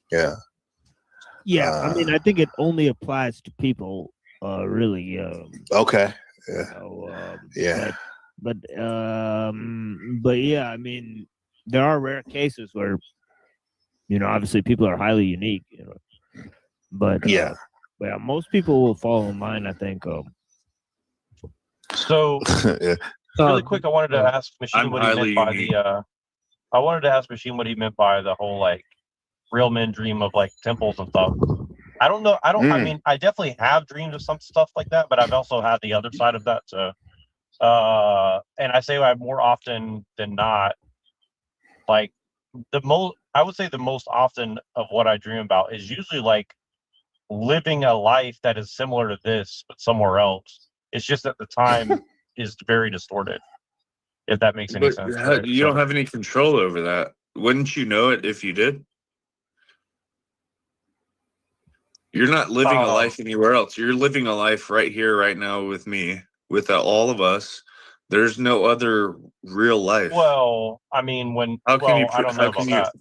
Yeah. Yeah, I mean, I think it only applies to people, really. Okay. Yeah. But yeah, I mean, there are rare cases where, obviously people are highly unique, but most people will fall in line, I think. So really quick, I wanted to ask Machine what he meant by the whole like real men dream of like temples and stuff. I don't know. I mean, I definitely have dreams of some stuff like that, but I've also had the other side of that. So, and I say I more often than not, like I would say the most often of what I dream about is usually like living a life that is similar to this, but somewhere else. It's just that the time is very distorted. If that makes any sense. Right? You don't have any control over that. Wouldn't you know it if you did? You're not living a life anywhere else. You're living a life right here, right now with me, with all of us. There's no other real life. Well, I mean, I don't know about that.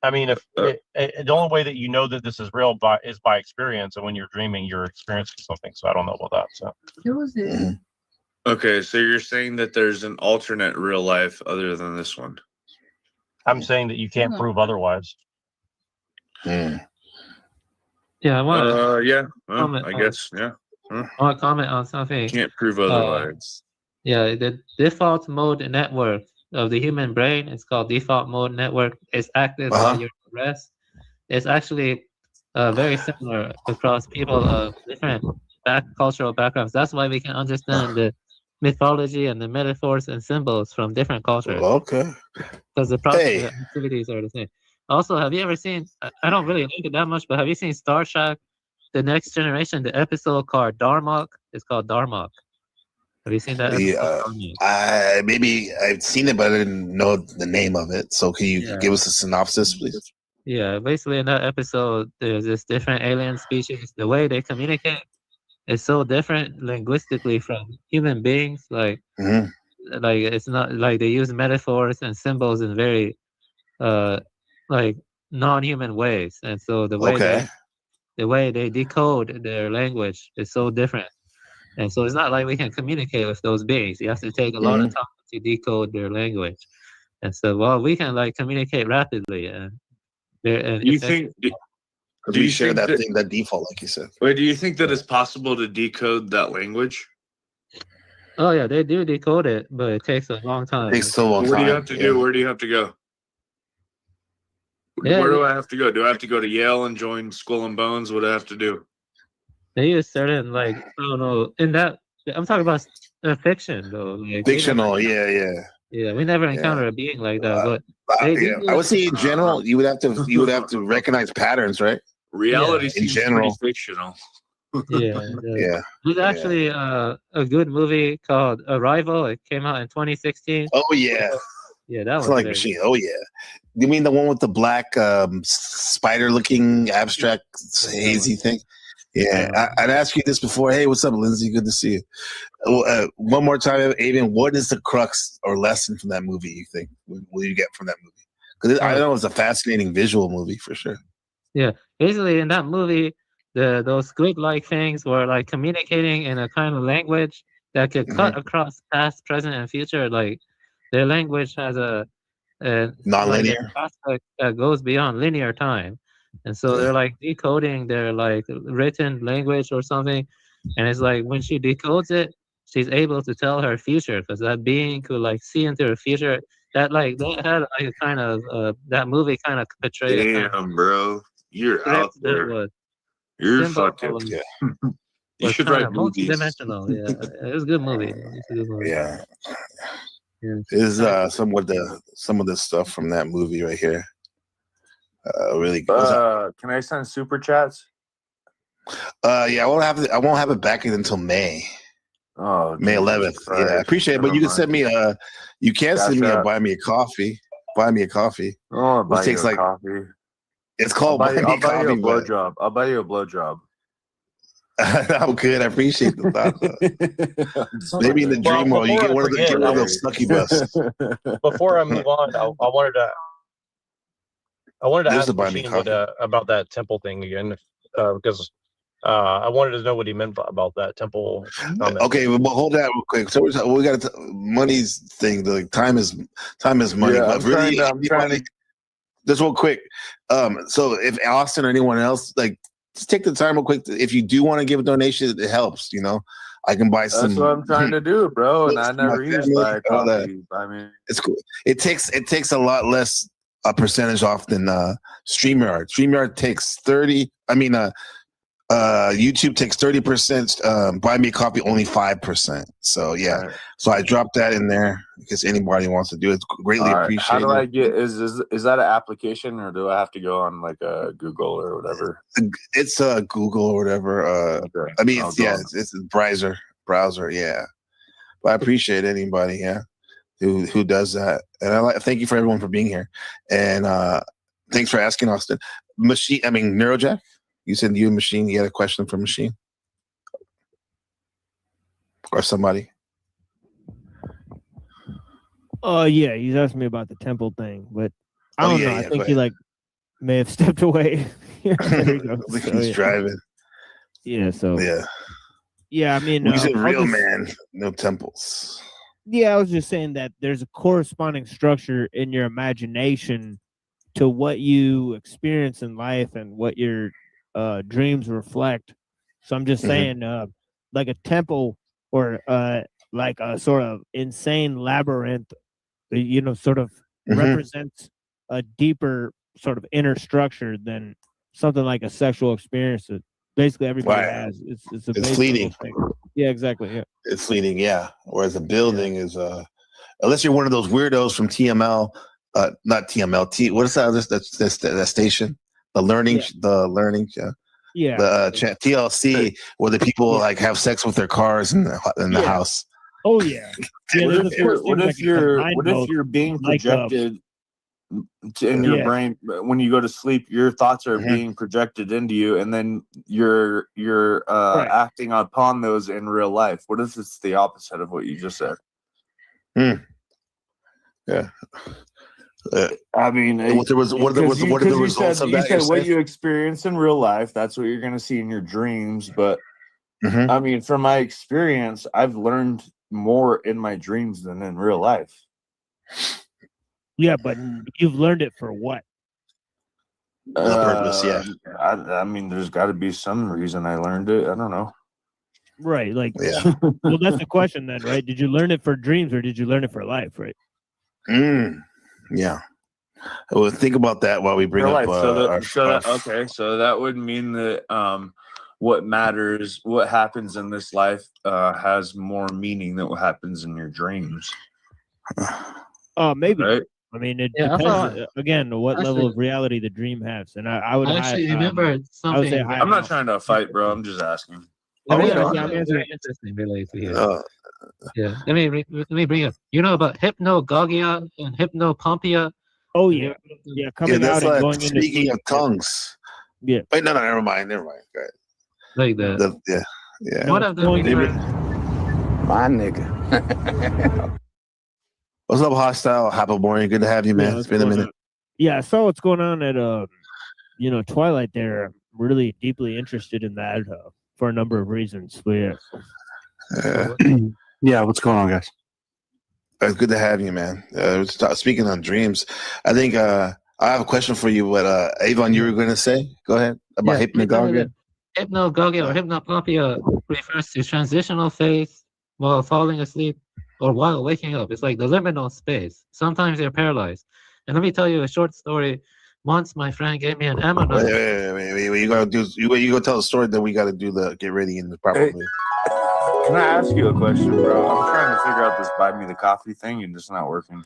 I mean, if the only way that you know that this is real is by experience, and when you're dreaming, you're experiencing something. So I don't know about that. So. Okay, so you're saying that there's an alternate real life other than this one? I'm saying that you can't prove otherwise. Yeah, I want. I guess. Yeah. I want to comment on something. Can't prove otherwise. Yeah, the default mode network of the human brain is called default mode network. It's active while you're at rest. It's actually very similar across people of different cultural backgrounds. That's why we can understand the mythology and the metaphors and symbols from different cultures. Okay. Because the process activities are the same. Also, have you ever seen, I don't really like it that much, but have you seen Star Trek, The Next Generation, the episode called Darmok? It's called Darmok. Have you seen that episode? Maybe I've seen it, but I didn't know the name of it. So can you give us a synopsis, please? Yeah, basically in that episode, there's this different alien species. The way they communicate is so different linguistically from human beings. Like it's not like they use metaphors and symbols in very like non-human ways, and so the way they decode their language is so different. And so it's not like we can communicate with those beings. You have to take a lot of time to decode their language. And so, we can like communicate rapidly. And you think? Do you share that thing, that default, like you said? Wait, do you think that it's possible to decode that language? Oh yeah, they do decode it, but it takes a long time. It takes so long. What do you have to do? Where do you have to go? Where do I have to go? Do I have to go to Yale and join Skull and Bones? What do I have to do? They use certain, like, I don't know, in that, I'm talking about fiction, though. Like, fictional, yeah. Yeah, we never encountered a being like that, but I would say in general, you would have to recognize patterns, right? Reality in general, fictional. Yeah. There's actually a good movie called Arrival. It came out in 2016. Oh yeah. Yeah, that was like machine. Oh yeah. You mean the one with the black spider-looking abstract hazy thing? Yeah, I'd ask you this before. Hey, what's up, Lindsay? Good to see you. One more time, Avian. What is the crux or lesson from that movie? You think will you get from that movie? Because I know it's a fascinating visual movie for sure. Yeah, basically in that movie, those squid-like things were like communicating in a kind of language that could cut across past, present, and future. Like their language has a non-linear aspect that goes beyond linear time. And so they're like decoding their like written language or something. And it's like when she decodes it, she's able to tell her future because that being could like see into her future. That had like a kind of that movie kind of portrayed. Damn, bro. You're out there. You're fucking. You should write movies. Multi-dimensional, yeah. It was a good movie. Yeah. Is some of the stuff from that movie right here. Really good. Can I send super chats? Yeah, I won't have it back until May. Oh, May 11th. Yeah, I appreciate it. But you can send me you can send me a buy me a coffee. Buy me a coffee. Oh, buy you a coffee. It's called buy me a coffee. I'll buy you a blowjob. I'll buy you a blowjob. I'm good. I appreciate the thought. Maybe in the dream world, you get one of those succubus. Before I move on, I wanted to ask Machine about that temple thing again, because I wanted to know what he meant about that temple comment. Okay, well, hold that real quick. So we got money's thing. The time is money. Yeah, but really, I'm trying to. Just real quick. So if Austin or anyone else, like, just take the time real quick. If you do want to give a donation, it helps. I can buy some. That's what I'm trying to do, bro. And I never used buy coffee. I mean, it's cool. It takes a lot less a percentage off than StreamYard. StreamYard takes 30. I mean, YouTube takes 30%. Buy me a coffee, only 5%. So yeah, so I dropped that in there because anybody wants to do it. Greatly appreciate How do it. I get? Is that an application, or do I have to go on like a Google or whatever? It's Google or whatever. Okay. I mean, I'll it's, go yeah, on. it's a browser. Yeah, but I appreciate anybody. Yeah, who does that, and thank you for everyone for being here, and thanks for asking, Austin. Neurojack. You said you Machine. You had a question for Machine or somebody. Oh yeah, he's asking me about the temple thing, but I don't know. I think he may have stepped away. There you go. He's driving. Yeah. So yeah. I mean, he's a real man. No temples. Yeah, I was just saying that there's a corresponding structure in your imagination to what you experience in life and what your dreams reflect. So I'm just saying, like a temple or like a sort of insane labyrinth, sort of represents a deeper sort of inner structure than something like a sexual experience that basically everybody has. It's fleeting. Thing. Yeah, exactly. Yeah, it's fleeting. Yeah, whereas a building is unless you're one of those weirdos from TML, not TML. What is that station? The learning. Yeah. The TLC, where the people like have sex with their cars in the house. Oh yeah. What if you're being projected in your brain when you go to sleep? Your thoughts are being projected into you, and then you're acting upon those in real life. What if it's the opposite of what you just said? Yeah. I mean, what are the results of that? You said what you experience in real life, that's what you're going to see in your dreams. But I mean, from my experience, I've learned more in my dreams than in real life. Yeah, but you've learned it for what? The purpose, yeah. I mean, there's got to be some reason I learned it. I don't know. Right, like, well, that's the question then, right? Did you learn it for dreams or did you learn it for life, right? Yeah. Well, think about that while we bring up so that would mean that what matters, what happens in this life, has more meaning than what happens in your dreams. Maybe. Right? I mean, it depends again what level of reality the dream has, and I would actually remember something. I'm not trying to fight, bro. I'm just asking. I'm very interesting related to here. Yeah, let me bring up. You know about hypnagogia and hypnopompia? Oh yeah, coming out and going into speaking of tongues. Yeah. Wait, no, never mind. Go ahead. Like that. Yeah. One of them. My nigga. What's up, Hostile Happleborn? Good to have you, man. It's been a minute. Yeah, I saw what's going on at Twilight there. I'm really deeply interested in that for a number of reasons. But yeah, what's going on, guys? It's good to have you, man. Speaking on dreams, I think I have a question for you. What Avon, you were going to say? Go ahead about hypnagogia. Hypnagogia or hypnopompia refers to transitional phase while falling asleep or while waking up. It's like the liminal space. Sometimes you're paralyzed. And let me tell you a short story. Once my friend gave me an ammonite. Wait. You go tell the story, then we got to do the get ready in the proper way. Can I ask you a question, bro? I'm trying to figure out this buy me the coffee thing and it's not working.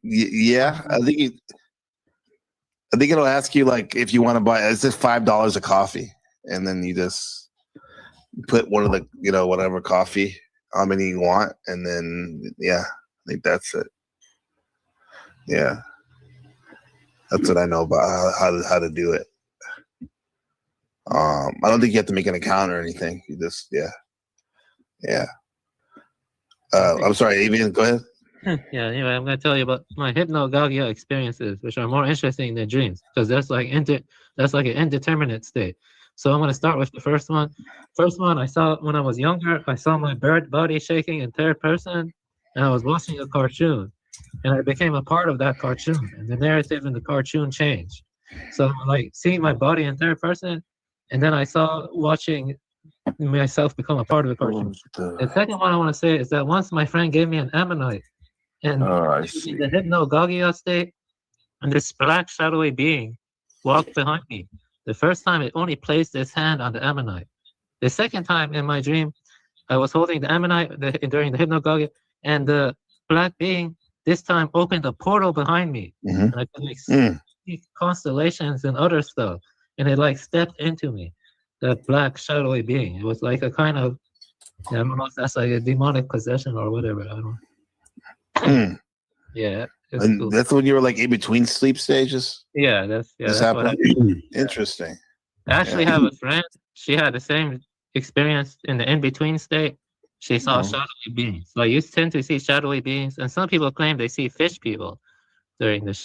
Yeah, I think it'll ask you like if you want to buy. It's just $5 a coffee, and then you just put one of the whatever coffee, how many you want, and then I think that's it. Yeah, that's what I know about how to do it. I don't think you have to make an account or anything. You just I'm sorry, Avian, go ahead. Anyway, I'm going to tell you about my hypnagogia experiences, which are more interesting than dreams, because that's like an indeterminate state. So I'm going to start with the first one. First one I saw when I was younger. I saw my bird body shaking in third person, and I was watching a cartoon, and I became a part of that cartoon, and the narrative in the cartoon changed. So like seeing my body in third person, and then I saw watching myself become a part of the cartoon. The second one I want to say is that once my friend gave me an ammonite, and in the hypnagogia state, and this black shadowy being walked behind me. The first time, it only placed its hand on the ammonite. The second time in my dream, I was holding the ammonite during the hypnagogic, and the black being this time opened a portal behind me. And I could like see constellations and other stuff, and it like stepped into me. That black shadowy being. It was like a kind of, I don't know if that's like a demonic possession or whatever. I don't. Yeah. And Cool. that's when you were like in between sleep stages. Yeah, that's what happened. happened. Interesting. I actually have a friend. She had the same experience in the in-between state. She saw shadowy beings. Like you tend to see shadowy beings, and some people claim they see fish people during the.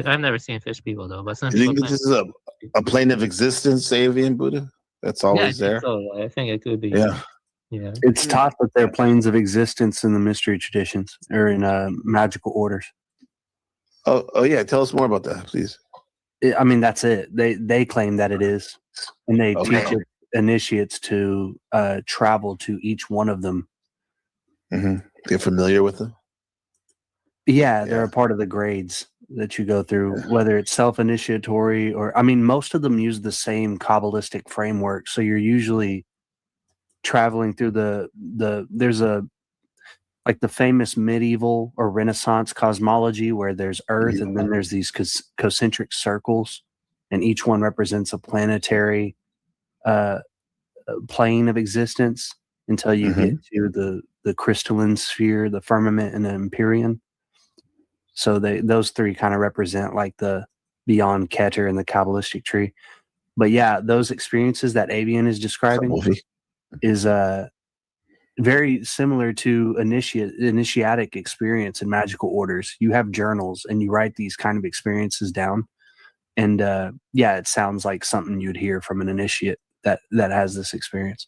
I've never seen fish people though, but some Do you people think this is a plane of existence, Savian Buddha? That's always there. So. I think it could be. Yeah. Yeah. It's taught that they're planes of existence in the mystery traditions or in magical orders. Oh yeah. Tell us more about that, please. I mean, that's it. They claim that it is, and they teach initiates to travel to each one of them. Get familiar with them. Yeah, they're a part of the grades that you go through, whether it's self-initiatory or, I mean, most of them use the same Kabbalistic framework. So you're usually traveling through there's like the famous medieval or Renaissance cosmology where there's Earth and then there's these concentric circles, and each one represents a planetary plane of existence until you get to the crystalline sphere, the firmament, and the empyrean. So those three kind of represent like the beyond Keter and the Kabbalistic tree. But yeah, those experiences that Avian is describing is very similar to initiatic experience in magical orders. You have journals and you write these kind of experiences down. And it sounds like something you'd hear from an initiate that has this experience.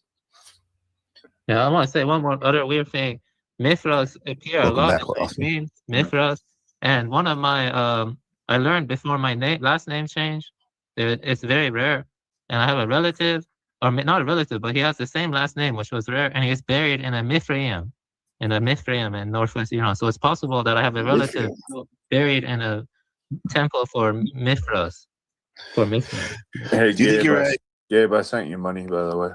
Yeah, I want to say one more other weird thing. Mithras appear a lot in my dreams. Mithras. And one of my, I learned before my last name change, it's very rare. And I have a relative, or not a relative, but he has the same last name, which was rare, and he's buried in a Mithraeum in Northwest Iran. So it's possible that I have a relative buried in a temple for Mithras. Hey, do you think you're right? Gabe, I sent you money, by the way.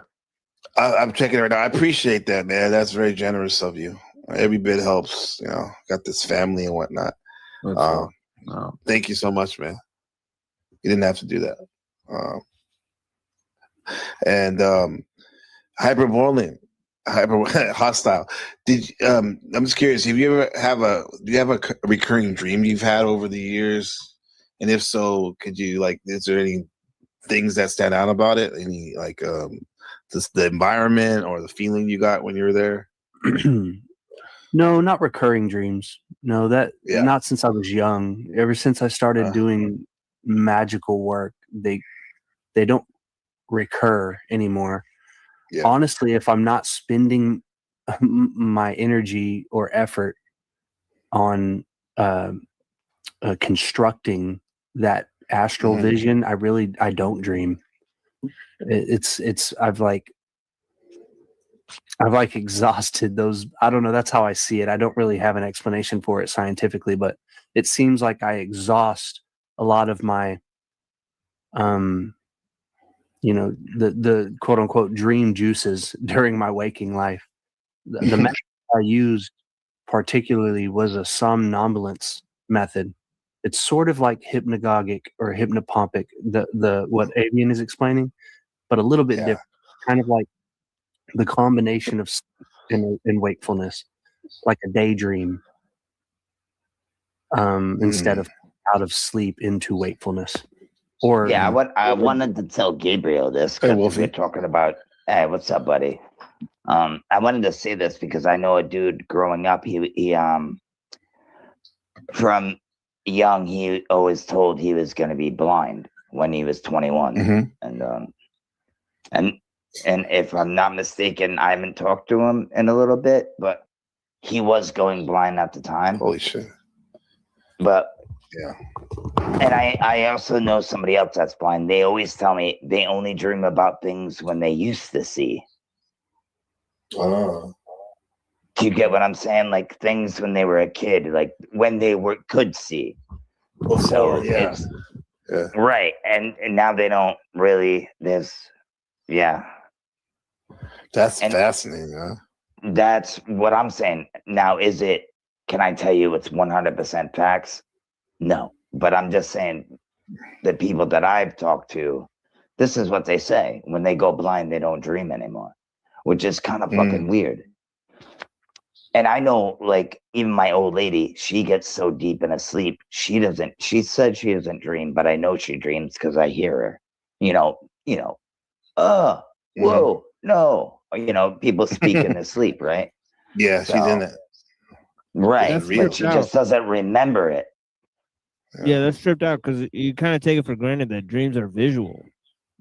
I'm checking it right now. I appreciate that, man. That's very generous of you. Every bit helps. Got this family and whatnot. Thank you so much, man. You didn't have to do that. Hyperbolic, hostile. I'm just curious. Have you ever do you have a recurring dream you've had over the years? And if so, could you is there any things that stand out about it? Any just the environment or the feeling you got when you were there? No, not recurring dreams. No, not since I was young. Ever since I started doing magical work, they don't recur anymore. Yeah. Honestly, if I'm not spending my energy or effort on constructing that astral vision, I don't dream. I've exhausted those. I don't know. That's how I see it. I don't really have an explanation for it scientifically, but it seems like I exhaust a lot of my, the quote unquote dream juices during my waking life. The method I used particularly was a somnambulance method. It's sort of like hypnagogic or hypnopompic, the what Avian is explaining, but a little bit different. Kind of like the combination of sleep and wakefulness, like a daydream, instead of out of sleep into wakefulness. Or I wanted to tell Gabriel this because we're talking about. Hey, what's up, buddy? I wanted to say this because I know a dude growing up. He from young he always told he was going to be blind when he was 21, and if I'm not mistaken, I haven't talked to him in a little bit, but he was going blind at the time. Holy shit! But and I also know somebody else that's blind. They always tell me they only dream about things when they used to see. Oh. Do you get what I'm saying? Like things when they were a kid, like when they could see. Before, it's right, and now they don't really. That's fascinating, huh? That's what I'm saying. Now, can I tell you it's 100% facts? No, but I'm just saying the people that I've talked to, this is what they say. When they go blind, they don't dream anymore, which is kind of fucking weird. And I know, like, even my old lady, she gets so deep in a sleep. She said she doesn't dream, but I know she dreams because I hear her, whoa, no, people speak in their sleep, right? Yeah, she's in it. Right, but she just doesn't remember it. Yeah, that's stripped out because you kind of take it for granted that dreams are visual.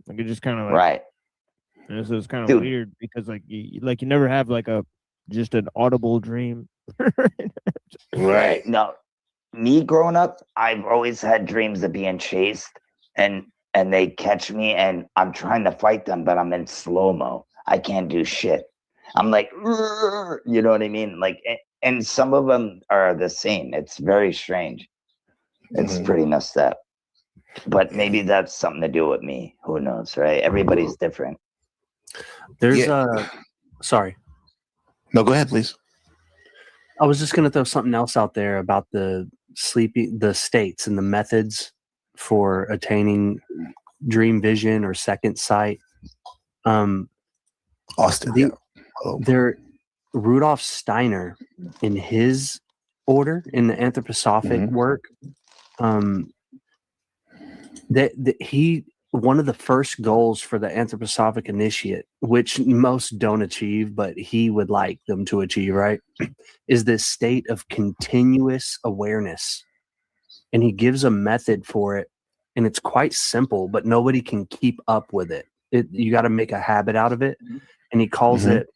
Like it just kind of like right. And so it's kind of weird because you never have like just an audible dream. Right. No, me growing up, I've always had dreams of being chased and they catch me and I'm trying to fight them, but I'm in slow-mo. I can't do shit. I'm like, you know what I mean? Like, and some of them are the same. It's very strange. It's pretty messed up. But maybe that's something to do with me. Who knows, right? Everybody's different. There's sorry. No, go ahead, please. I was just going to throw something else out there about the states and the methods for attaining dream vision or second sight. Austin. Rudolf Steiner, in his order, in the anthroposophic work, one of the first goals for the anthroposophic initiate, which most don't achieve, but he would like them to achieve, right, is this state of continuous awareness. And he gives a method for it, and it's quite simple, but nobody can keep up with it. You got to make a habit out of it. And he calls it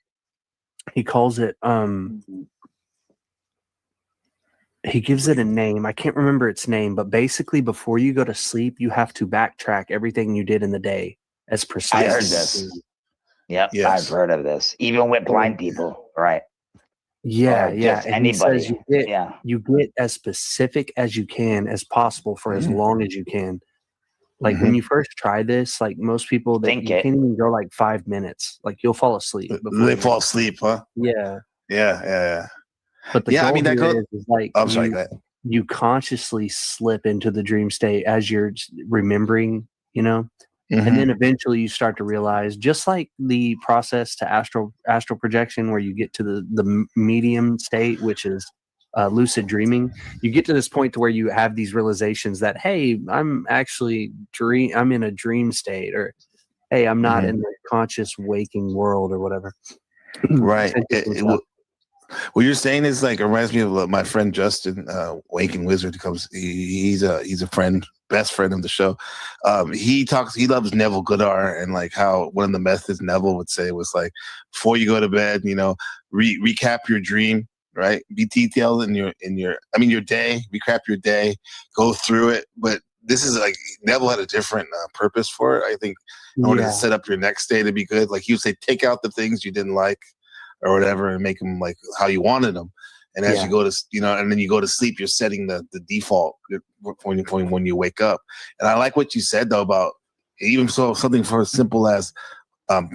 he gives it a name. I can't remember its name, but basically before you go to sleep, you have to backtrack everything you did in the day as precisely. I heard this. Yep, yes. I've heard of this. Even with blind people, right? Yeah, just and anybody. He says you get as specific as you can as possible for as long as you can. Like when you first try this, like most people that you can't even go like 5 minutes. Like you'll fall asleep. They fall asleep, huh? Yeah. Yeah. But the goal that goes. is like you consciously slip into the dream state as you're remembering, and then eventually you start to realize, just like the process to astral projection, where you get to the medium state, which is lucid dreaming. You get to this point to where you have these realizations that, hey, I'm actually I'm in a dream state, or hey, I'm not in the conscious waking world, or whatever. Right. What you're saying is like, it reminds me of my friend Justin, Waking Wizard. He's a friend, best friend of the show. He loves Neville Goddard, and like how one of the methods Neville would say was like, before you go to bed, recap your dream, right? Be detailed in your day, recap your day, go through it. But this is like, Neville had a different purpose for it. I think in order to set up your next day to be good, like he would say, take out the things you didn't like or whatever, and make them like how you wanted them. And as you go to, and then you go to sleep, you're setting the default when you wake up. And I like what you said though about even something for as simple as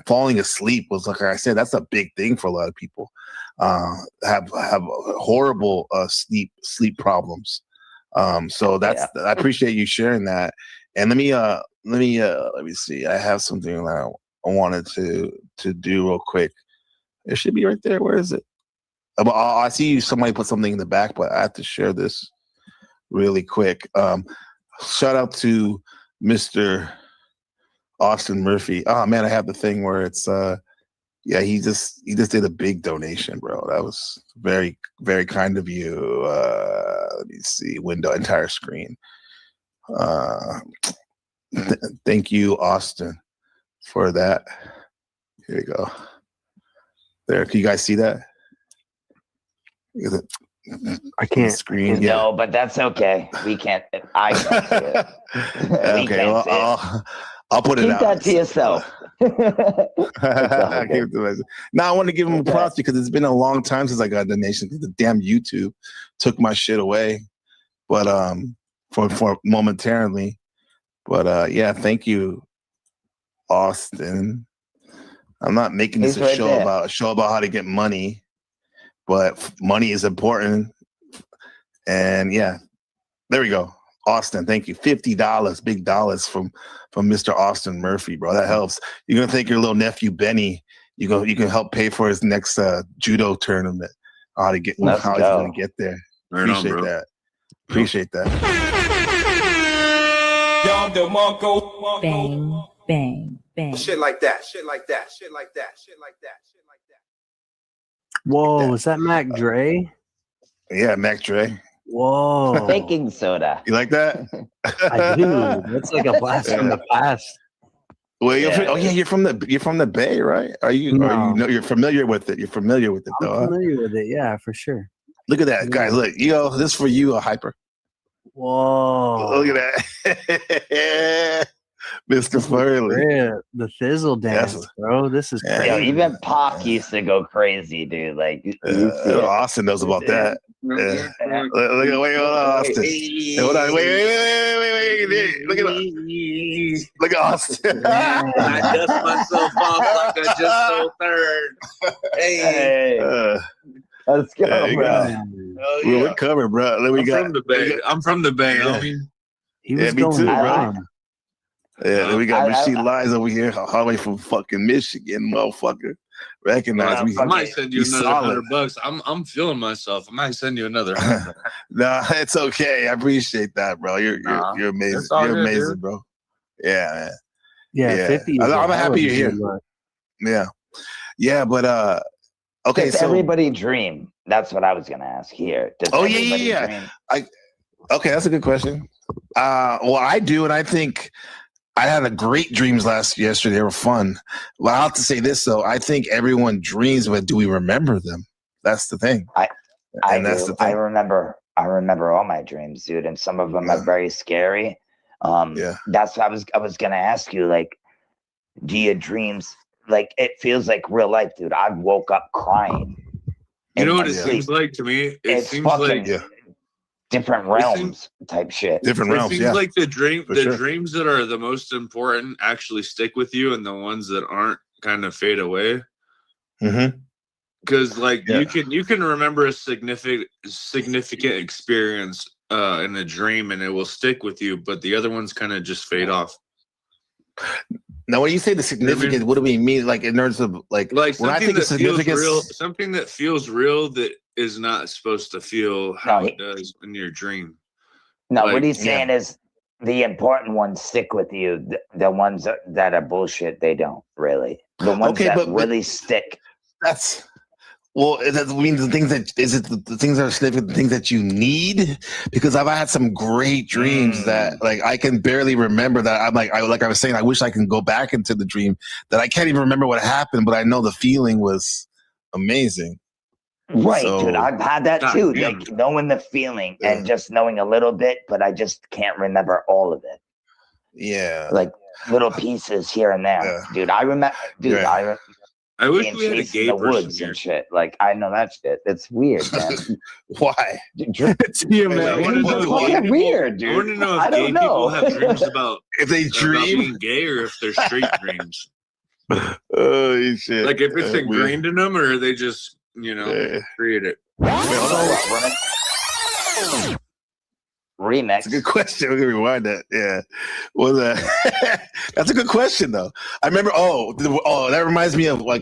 falling asleep was, like I said, that's a big thing for a lot of people. Have horrible sleep problems. So I appreciate you sharing that. And let me see. I have something that I wanted to do real quick. It should be right there. Where is it? I see somebody put something in the back, but I have to share this really quick. Shout out to Mr. Austin Murphy. Oh man, I have the thing where it's he just did a big donation, bro. That was very, very kind of you. Let me see, entire screen. Thank you, Austin, for that. Here we go. There, can you guys see that? I can't screen. No, but that's okay. We can't. I can't see it. Okay, well, I'll put it out. Keep that to yourself. Now I want to give him a props because it's been a long time since I got a donation. The damn YouTube took my shit away. But for momentarily. But yeah, thank you, Austin. I'm not making this a show about how to get money, but money is important. And yeah, there we go. Austin, thank you. $50, big dollars from Mr. Austin Murphy, bro. That helps. You're gonna thank your little nephew Benny. You can help pay for his next judo tournament. How he's gonna get there. Right Appreciate on, that. Appreciate that. Bang, bang, bang. Shit like that. Shit like that. Shit like that. Shit like that. Shit like that. Whoa, was that Mac Dre? Yeah, Mac Dre. Whoa. Baking soda. You like that? I do. That's like a blast from the past. Well, you're from the Bay, right? You're familiar with it? You're familiar with it, though. I'm familiar with it, yeah, for sure. Look at that, guys. Look, this for you, a hyper. Whoa! Look at that, Mr. Furley. The thizzle dance, bro. This is crazy. Yo, even Pac used to go crazy, dude. Like Austin knows about that. Look at hold on, Austin. Hold on, wait. Look at Austin. I dust myself off like I just sold third. Hey. Let's go, bro. We're covered, bro. From the Bay. I'm from the Bay, homie. He was me going too, down. bro. Yeah, then we got Rasheed Lies over here, all the way from fucking Michigan, motherfucker. Recognize me. I might send you another $100. I'm feeling myself. I might send you another $100. Nah, it's okay. I appreciate that, bro. You're amazing. You're amazing, bro. Yeah, man. Yeah, 50. I'm happy you're here. Yeah. Yeah, but okay, does so everybody dream? That's what I was gonna ask here. Does everybody dream? Okay, that's a good question. Well, I do, and I think I had a great dreams yesterday. They were fun. Well, I'll have to say this though. I think everyone dreams, but do we remember them? That's the thing. I remember all my dreams, dude, and some of them are very scary. That's what I was gonna ask you. Like, do your dreams like it feels like real life, dude? I woke up crying. You know what it seems like to me? It seems like different realms type shit. Different realms. It seems like the dreams that are the most important actually stick with you, and the ones that aren't kind of fade away. Mm-hmm. Because you can remember a significant experience in a dream, and it will stick with you, but the other ones kind of just fade off. Now, when you say the significance, what do we mean? Like in terms of like when I think of significance, something that feels real that is not supposed to feel how it does in your dream. No, what he's saying is the important ones stick with you. The ones that are bullshit, they don't really. The ones that really stick. That means the things the things that are significant, the things that you need? Because I've had some great dreams that like I can barely remember that. I'm like I was saying, I wish I can go back into the dream that I can't even remember what happened, but I know the feeling was amazing. Right, dude. I've had that too. Like knowing the feeling and just knowing a little bit, but I just can't remember all of it. Yeah. Like little pieces here and there. Dude, I remember I wish we had a gay in the woods and shit. Like I know that shit. It's weird, man. Why? It's weird, dude. I want to know if gay people have dreams about if they dream being gay or if they're straight dreams. Oh shit! Like if it's ingrained in them, or are they just create it? Remix. That's a good question. We're gonna rewind that. Yeah. Well, that's a good question though. I remember. Oh, that reminds me of like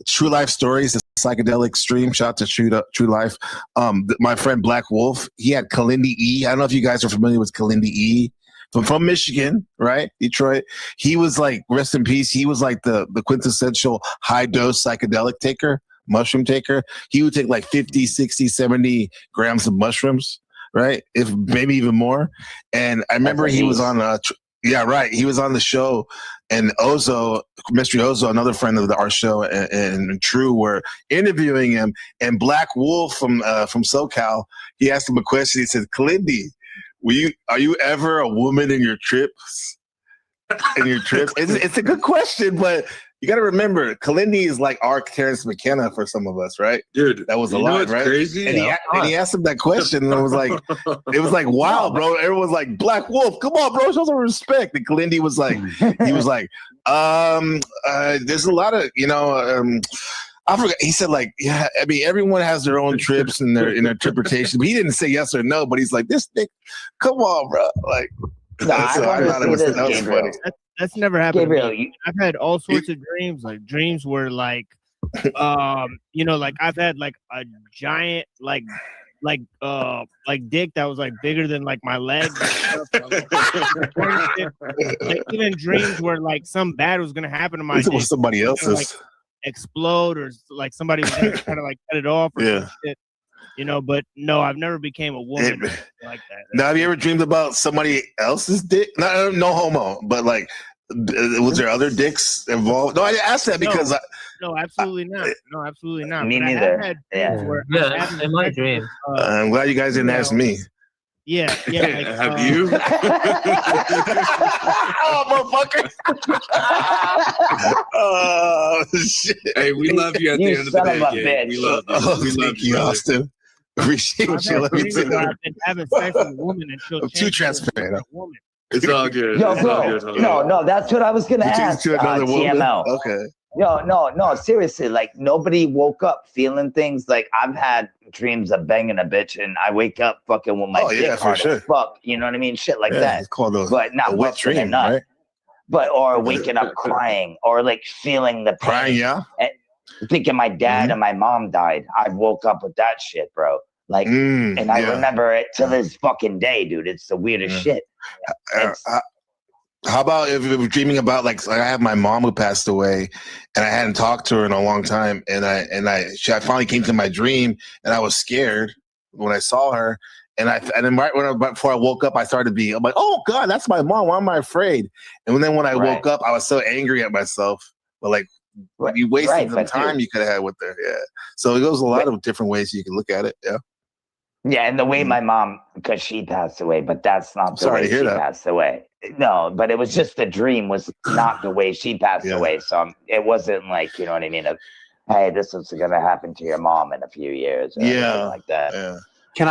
True Life Stories, the psychedelic stream. Shout out to True Life. My friend Black Wolf, he had Kalindi E. I don't know if you guys are familiar with Kalindi E. From Michigan, right? Detroit. He was like, rest in peace. He was like the quintessential high dose psychedelic taker, mushroom taker. He would take like 50, 60, 70 grams of mushrooms, right? If maybe even more. And I remember he was on he was on the show, and Ozo, Mystery Ozo, another friend of our show, and True were interviewing him. And Black Wolf from SoCal, he asked him a question. He said, Kalindi, are you ever a woman in your trips? It's a good question, but You got to remember, Kalindi is like our Terrence McKenna for some of us, right? Dude, that was a lot, right? Crazy? And he asked him that question, and it was like, wow, bro. Everyone was like, Black Wolf, come on, bro, show some respect. And Kalindi was like, there's a lot of, I forgot. He said, like, yeah, I mean, everyone has their own trips and their interpretation. But he didn't say yes or no, but he's like, this thing, come on, bro. Like, that's never happened Gabriel, to me. I've had all sorts of dreams, like dreams where like like I've had like a giant like dick that was like bigger than like my leg. Like, even dreams where like some bad was gonna happen to my dick. Somebody else's like, explode, or like somebody was gonna try to like cut it off or some shit. But no, I've never became a woman like that. Now, have you ever dreamed about somebody else's dick? No homo, but like, was there other dicks involved? No, I asked that because no, absolutely not. No, absolutely not. Me but neither. I have had where in my dream. I'm glad you guys didn't ask me. Yeah. Like, have you? Oh, motherfucker! Oh shit! Hey, we love you at the end of the day. Gabe. We love you. We love you, Austin. Appreciate you. I've been having sex with a woman and she'll too transparent. It's all good. Yo, bro. No, that's what I was gonna ask. TML. Okay. No, seriously, like nobody woke up feeling things. Like I've had dreams of banging a bitch and I wake up fucking with my dick hard as fuck. You know what I mean? Shit like that. It's called but not wet busting a dream, nut. right? But or waking up crying or like feeling the pain. Crying, yeah. And thinking my dad and my mom died. I woke up with that shit, bro. Like, and I remember it to this fucking day, dude. It's the weirdest shit. How about if we're dreaming about like I have my mom who passed away, and I hadn't talked to her in a long time, and I finally came to my dream, and I was scared when I saw her, and then before I woke up, I'm like, oh God, that's my mom. Why am I afraid? And then when I woke up, I was so angry at myself. But like, you wasted some time you could have had with her. Yeah. So it goes a lot of different ways you can look at it. Yeah. Yeah, and the way my mom, because she passed away, but that's not the way she passed away. No, but it was just the dream was not the way she passed away. So it wasn't like, you know what I mean? Hey, this is going to happen to your mom in a few years. Or anything like that. Yeah. You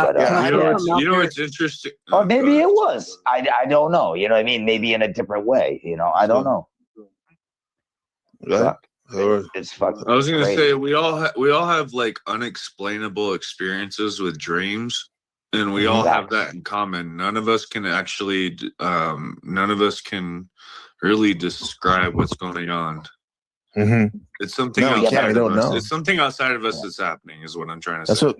know what's interesting? Or maybe it was. I don't know. You know what I mean? Maybe in a different way. You know, I don't know. It's fucking I was gonna say we all have like unexplainable experiences with dreams, and we all have that in common. None of us can actually really describe what's going on. It's something outside of us. It's something outside of us that's happening, is what I'm trying to say.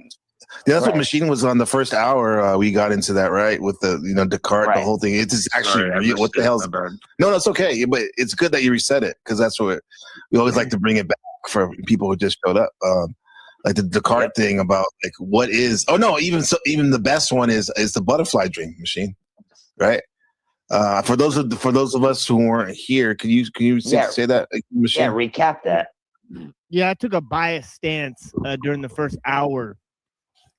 That's what Machine was on the first hour. We got into that, right? With the Descartes, the whole thing. It's just actually what the hell's no, it's okay, but it's good that you reset it because that's what we always like to bring it back for people who just showed up. Like the Descartes thing about like what is even the best one is the butterfly dream, Machine, right? For those of us who weren't here, can you say that, Machine? Yeah, recap that. Yeah, I took a biased stance during the first hour,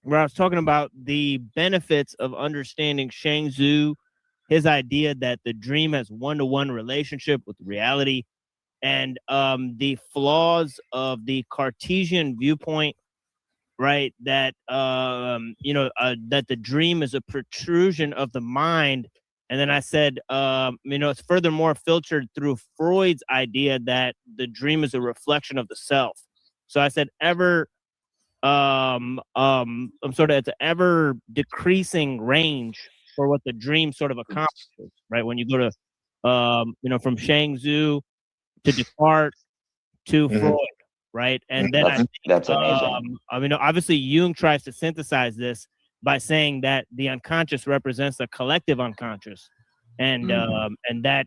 where I was talking about the benefits of understanding Shang Tzu, his idea that the dream has one-to-one relationship with reality, and the flaws of the Cartesian viewpoint, right? That that the dream is a protrusion of the mind. And then I said, it's furthermore filtered through Freud's idea that the dream is a reflection of the self. So I said I'm sort of at the ever decreasing range for what the dream sort of accomplishes, right? When you go to, from Shang Tzu to Descartes to Freud, right? And then that's amazing. Obviously Jung tries to synthesize this by saying that the unconscious represents the collective unconscious, and that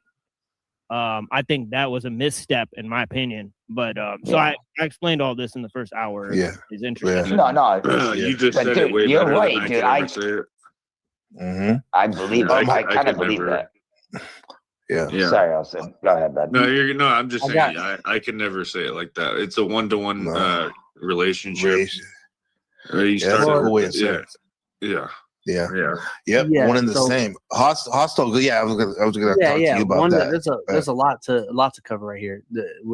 I think that was a misstep in my opinion. But so I explained all this in the first hour. Yeah, is interesting. No, you just said it way better than I could ever say it. I believe. I kind of believe that. Yeah. Sorry, Austin. Go ahead, bud. No, I'm just saying. I can never say it like that. It's a one-to-one relationship. You start. Yeah. Yeah. Yeah, One and the so- same. Hostile. Yeah, I was gonna talk to you about that. There's a lot to cover right here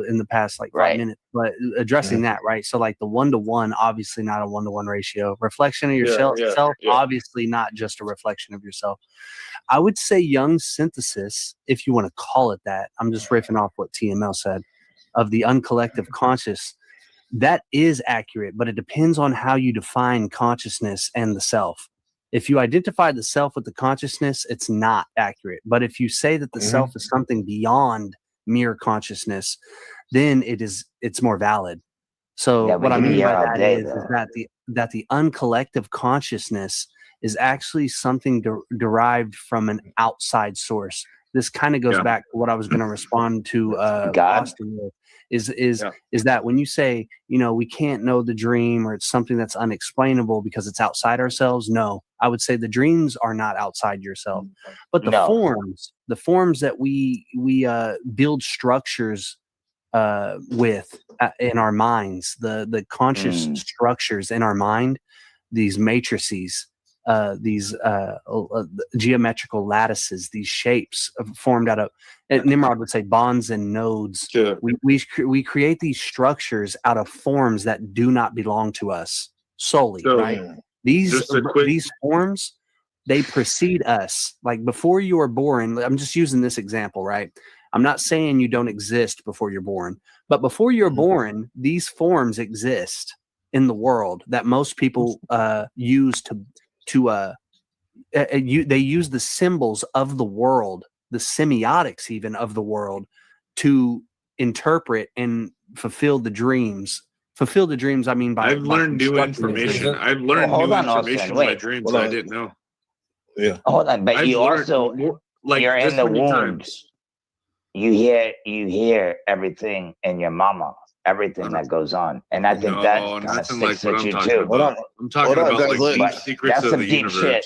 in the past like 5 Right. minutes, but addressing that, right? So like the 1-to-1, obviously not a 1-to-1 ratio. Reflection of yourself, obviously not just a reflection of yourself. I would say young synthesis, if you want to call it that. I'm just riffing off what TML said of the uncollective conscious. That is accurate, but it depends on how you define consciousness and the self. If you identify the self with the consciousness, it's not accurate. But if you say that the self is something beyond mere consciousness, then it's more valid. So Yeah, we what I could be mean by here all that day, is though. that the uncollective consciousness is actually something derived from an outside source. This kind of goes back to what I was going to respond to Austin with. Is that when you say, we can't know the dream, or it's something that's unexplainable because it's outside ourselves? No, I would say the dreams are not outside yourself, but the forms that we build structures with in our minds, the conscious structures in our mind, these matrices, these geometrical lattices, these shapes formed out of, Nimrod would say, bonds and nodes. Sure. We create these structures out of forms that do not belong to us solely, right? These forms, they precede us. Like before you are born, I'm just using this example, right? I'm not saying you don't exist before you're born, but before you're born, these forms exist in the world that most people use they use the symbols of the world, the semiotics even of the world, to interpret and fulfill the dreams. Fulfill the dreams, I mean, by I've learned new information. I've learned new information in my dreams I didn't know. Yeah. Hold on, but you also, you're in the womb. You hear everything in your mama, everything that goes on, and I think that kind of sticks with you too. I'm talking about like deep secrets that's of some the deep universe. shit.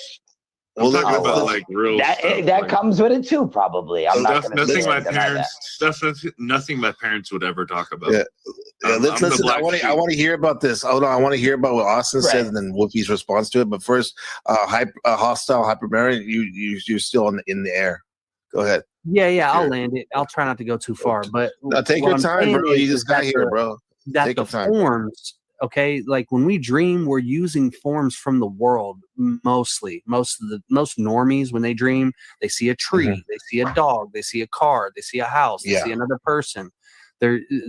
I'm talking about like real that stuff. that comes with it too, probably. I'm not going to nothing say my deny that. parents, nothing my parents would ever talk about. Yeah. Let's I'm the listen. black I want to hear about this. Hold on. I want to hear about what Austin said and then Whoopi's response to it. But first, hostile hyperbarian, you're still in the air. Go ahead. Yeah, I'll land it. I'll try not to go too far, but no, take your time, bro. You just got here, bro. That the forms, okay, like when we dream, we're using forms from the world mostly. Most normies, when they dream, they see a tree, they see a dog, they see a car, they see a house, they see another person.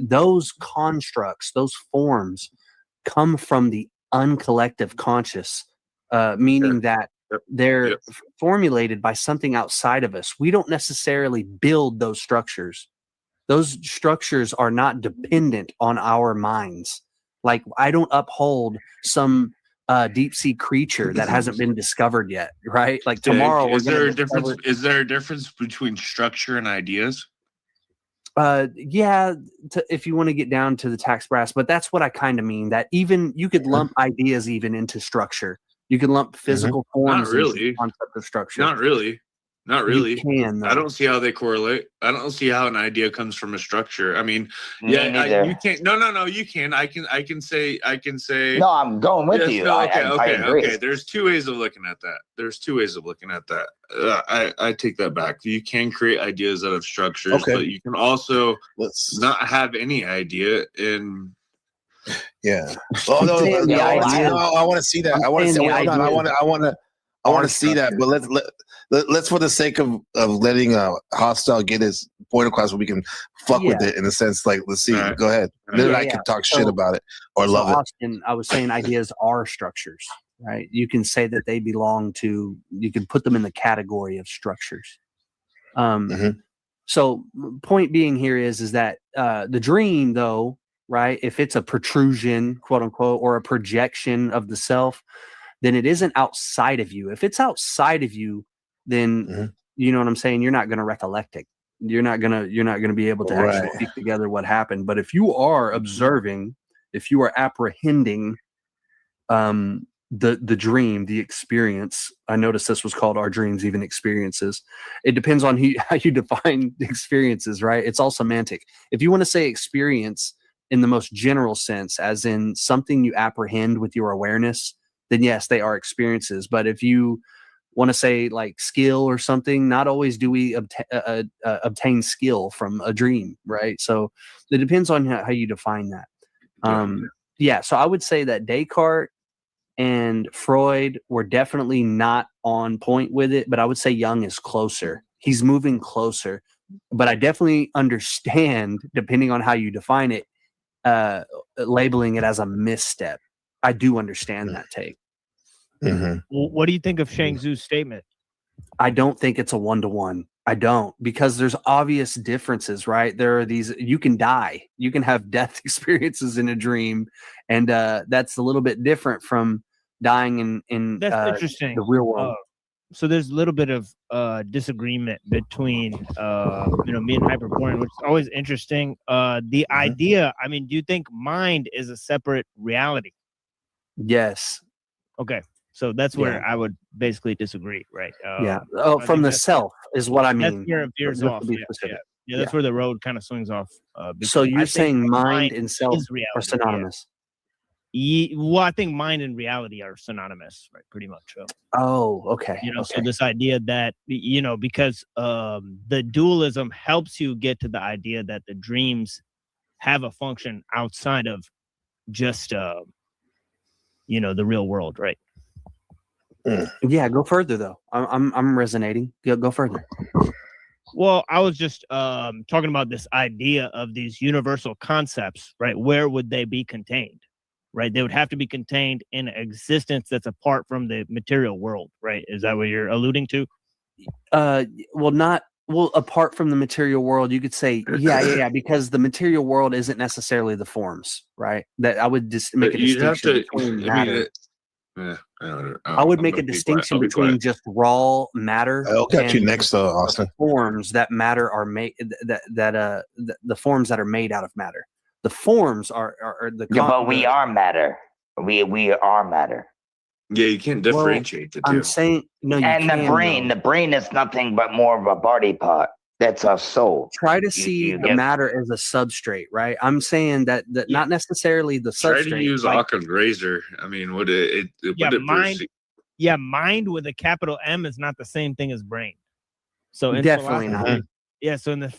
Those constructs, those forms, come from the uncollective conscious, meaning that they're formulated by something outside of us. We don't necessarily build those structures. Those structures are not dependent on our minds. Like I don't uphold some deep sea creature that hasn't been discovered yet, right? Like tomorrow, is there a difference? Is there a difference between structure and ideas? Yeah, if you want to get down to the tax brass, but that's what I kind of mean. That even you could lump ideas even into structure. You can lump physical forms into the concept of structure. Not really. You can, I don't see how they correlate. I don't see how an idea comes from a structure. I mean, you can't. No. You can. I can say. No, I'm going with you. No, I agree. Okay. There's two ways of looking at that. I take that back. You can create ideas out of structures, but you can also not have any idea in. Yeah. Oh no! I want to see that. I want to see. Hold on. I want to see that. But let's for the sake of letting Hostile get his point across, where we can fuck with it in a sense. Like, let's see. Right. Go ahead. Then I can talk shit about it or love it. I was saying ideas are structures, right? You can say that they belong to. You can put them in the category of structures. So point being here is that the dream, though, right? If it's a protrusion, quote unquote, or a projection of the self, then it isn't outside of you. If it's outside of you, then you know what I'm saying? You're not going to recollect it. You're not going to be able to actually piece together what happened. But if you are observing, if you are apprehending the dream, the experience, I noticed this was called Our Dreams, Even Experiences. It depends on how you define experiences, right? It's all semantic. If you want to say experience in the most general sense, as in something you apprehend with your awareness, then yes, they are experiences. But if you want to say like skill or something, not always do we obtain skill from a dream, right? So it depends on how you define that. Yeah, so I would say that Descartes and Freud were definitely not on point with it, but I would say Jung is closer. He's moving closer. But I definitely understand, depending on how you define it, labeling it as a misstep. I do understand that take. Well, what do you think of Shang Tzu's statement? I don't think it's a one-to-one. I don't, because there's obvious differences, right? There are these, you can die, you can have death experiences in a dream, and that's a little bit different from dying in That's interesting. The real world. So there's a little bit of disagreement between me and Hyperborean, which is always interesting. The idea, I mean, do you think mind is a separate reality? Yes. Okay. So that's where I would basically disagree, right? From the self is what I mean. That's where it veers off. Yeah, that's where the road kind of swings off. So you're saying mind and self are synonymous? Well, I think mind and reality are synonymous, right? Pretty much. So. Oh, okay. So this idea that, because the dualism helps you get to the idea that the dreams have a function outside of just, the real world, right? Yeah, go further though. I'm resonating. Go further. Well, I was just talking about this idea of these universal concepts, right? Where would they be contained? Right, they would have to be contained in existence that's apart from the material world, right? Is that what you're alluding to? Apart from the material world, you could say, yeah, because the material world isn't necessarily the forms, right? That I would just make a distinction between matter. I would make a distinction between just raw matter. I'll catch you next, Austin. Forms that matter are made the forms that are made out of matter. The forms are the. Yeah, but we are matter. We are matter. Yeah, you can't differentiate the two. I'm saying no. And the brain is nothing but more of a body part. That's our soul. Try to see the matter as a substrate, right? I'm saying that not necessarily the substrate. Try to use Occam's razor. I mean, would it mind with a capital M is not the same thing as brain. So in definitely not. Yeah, so in the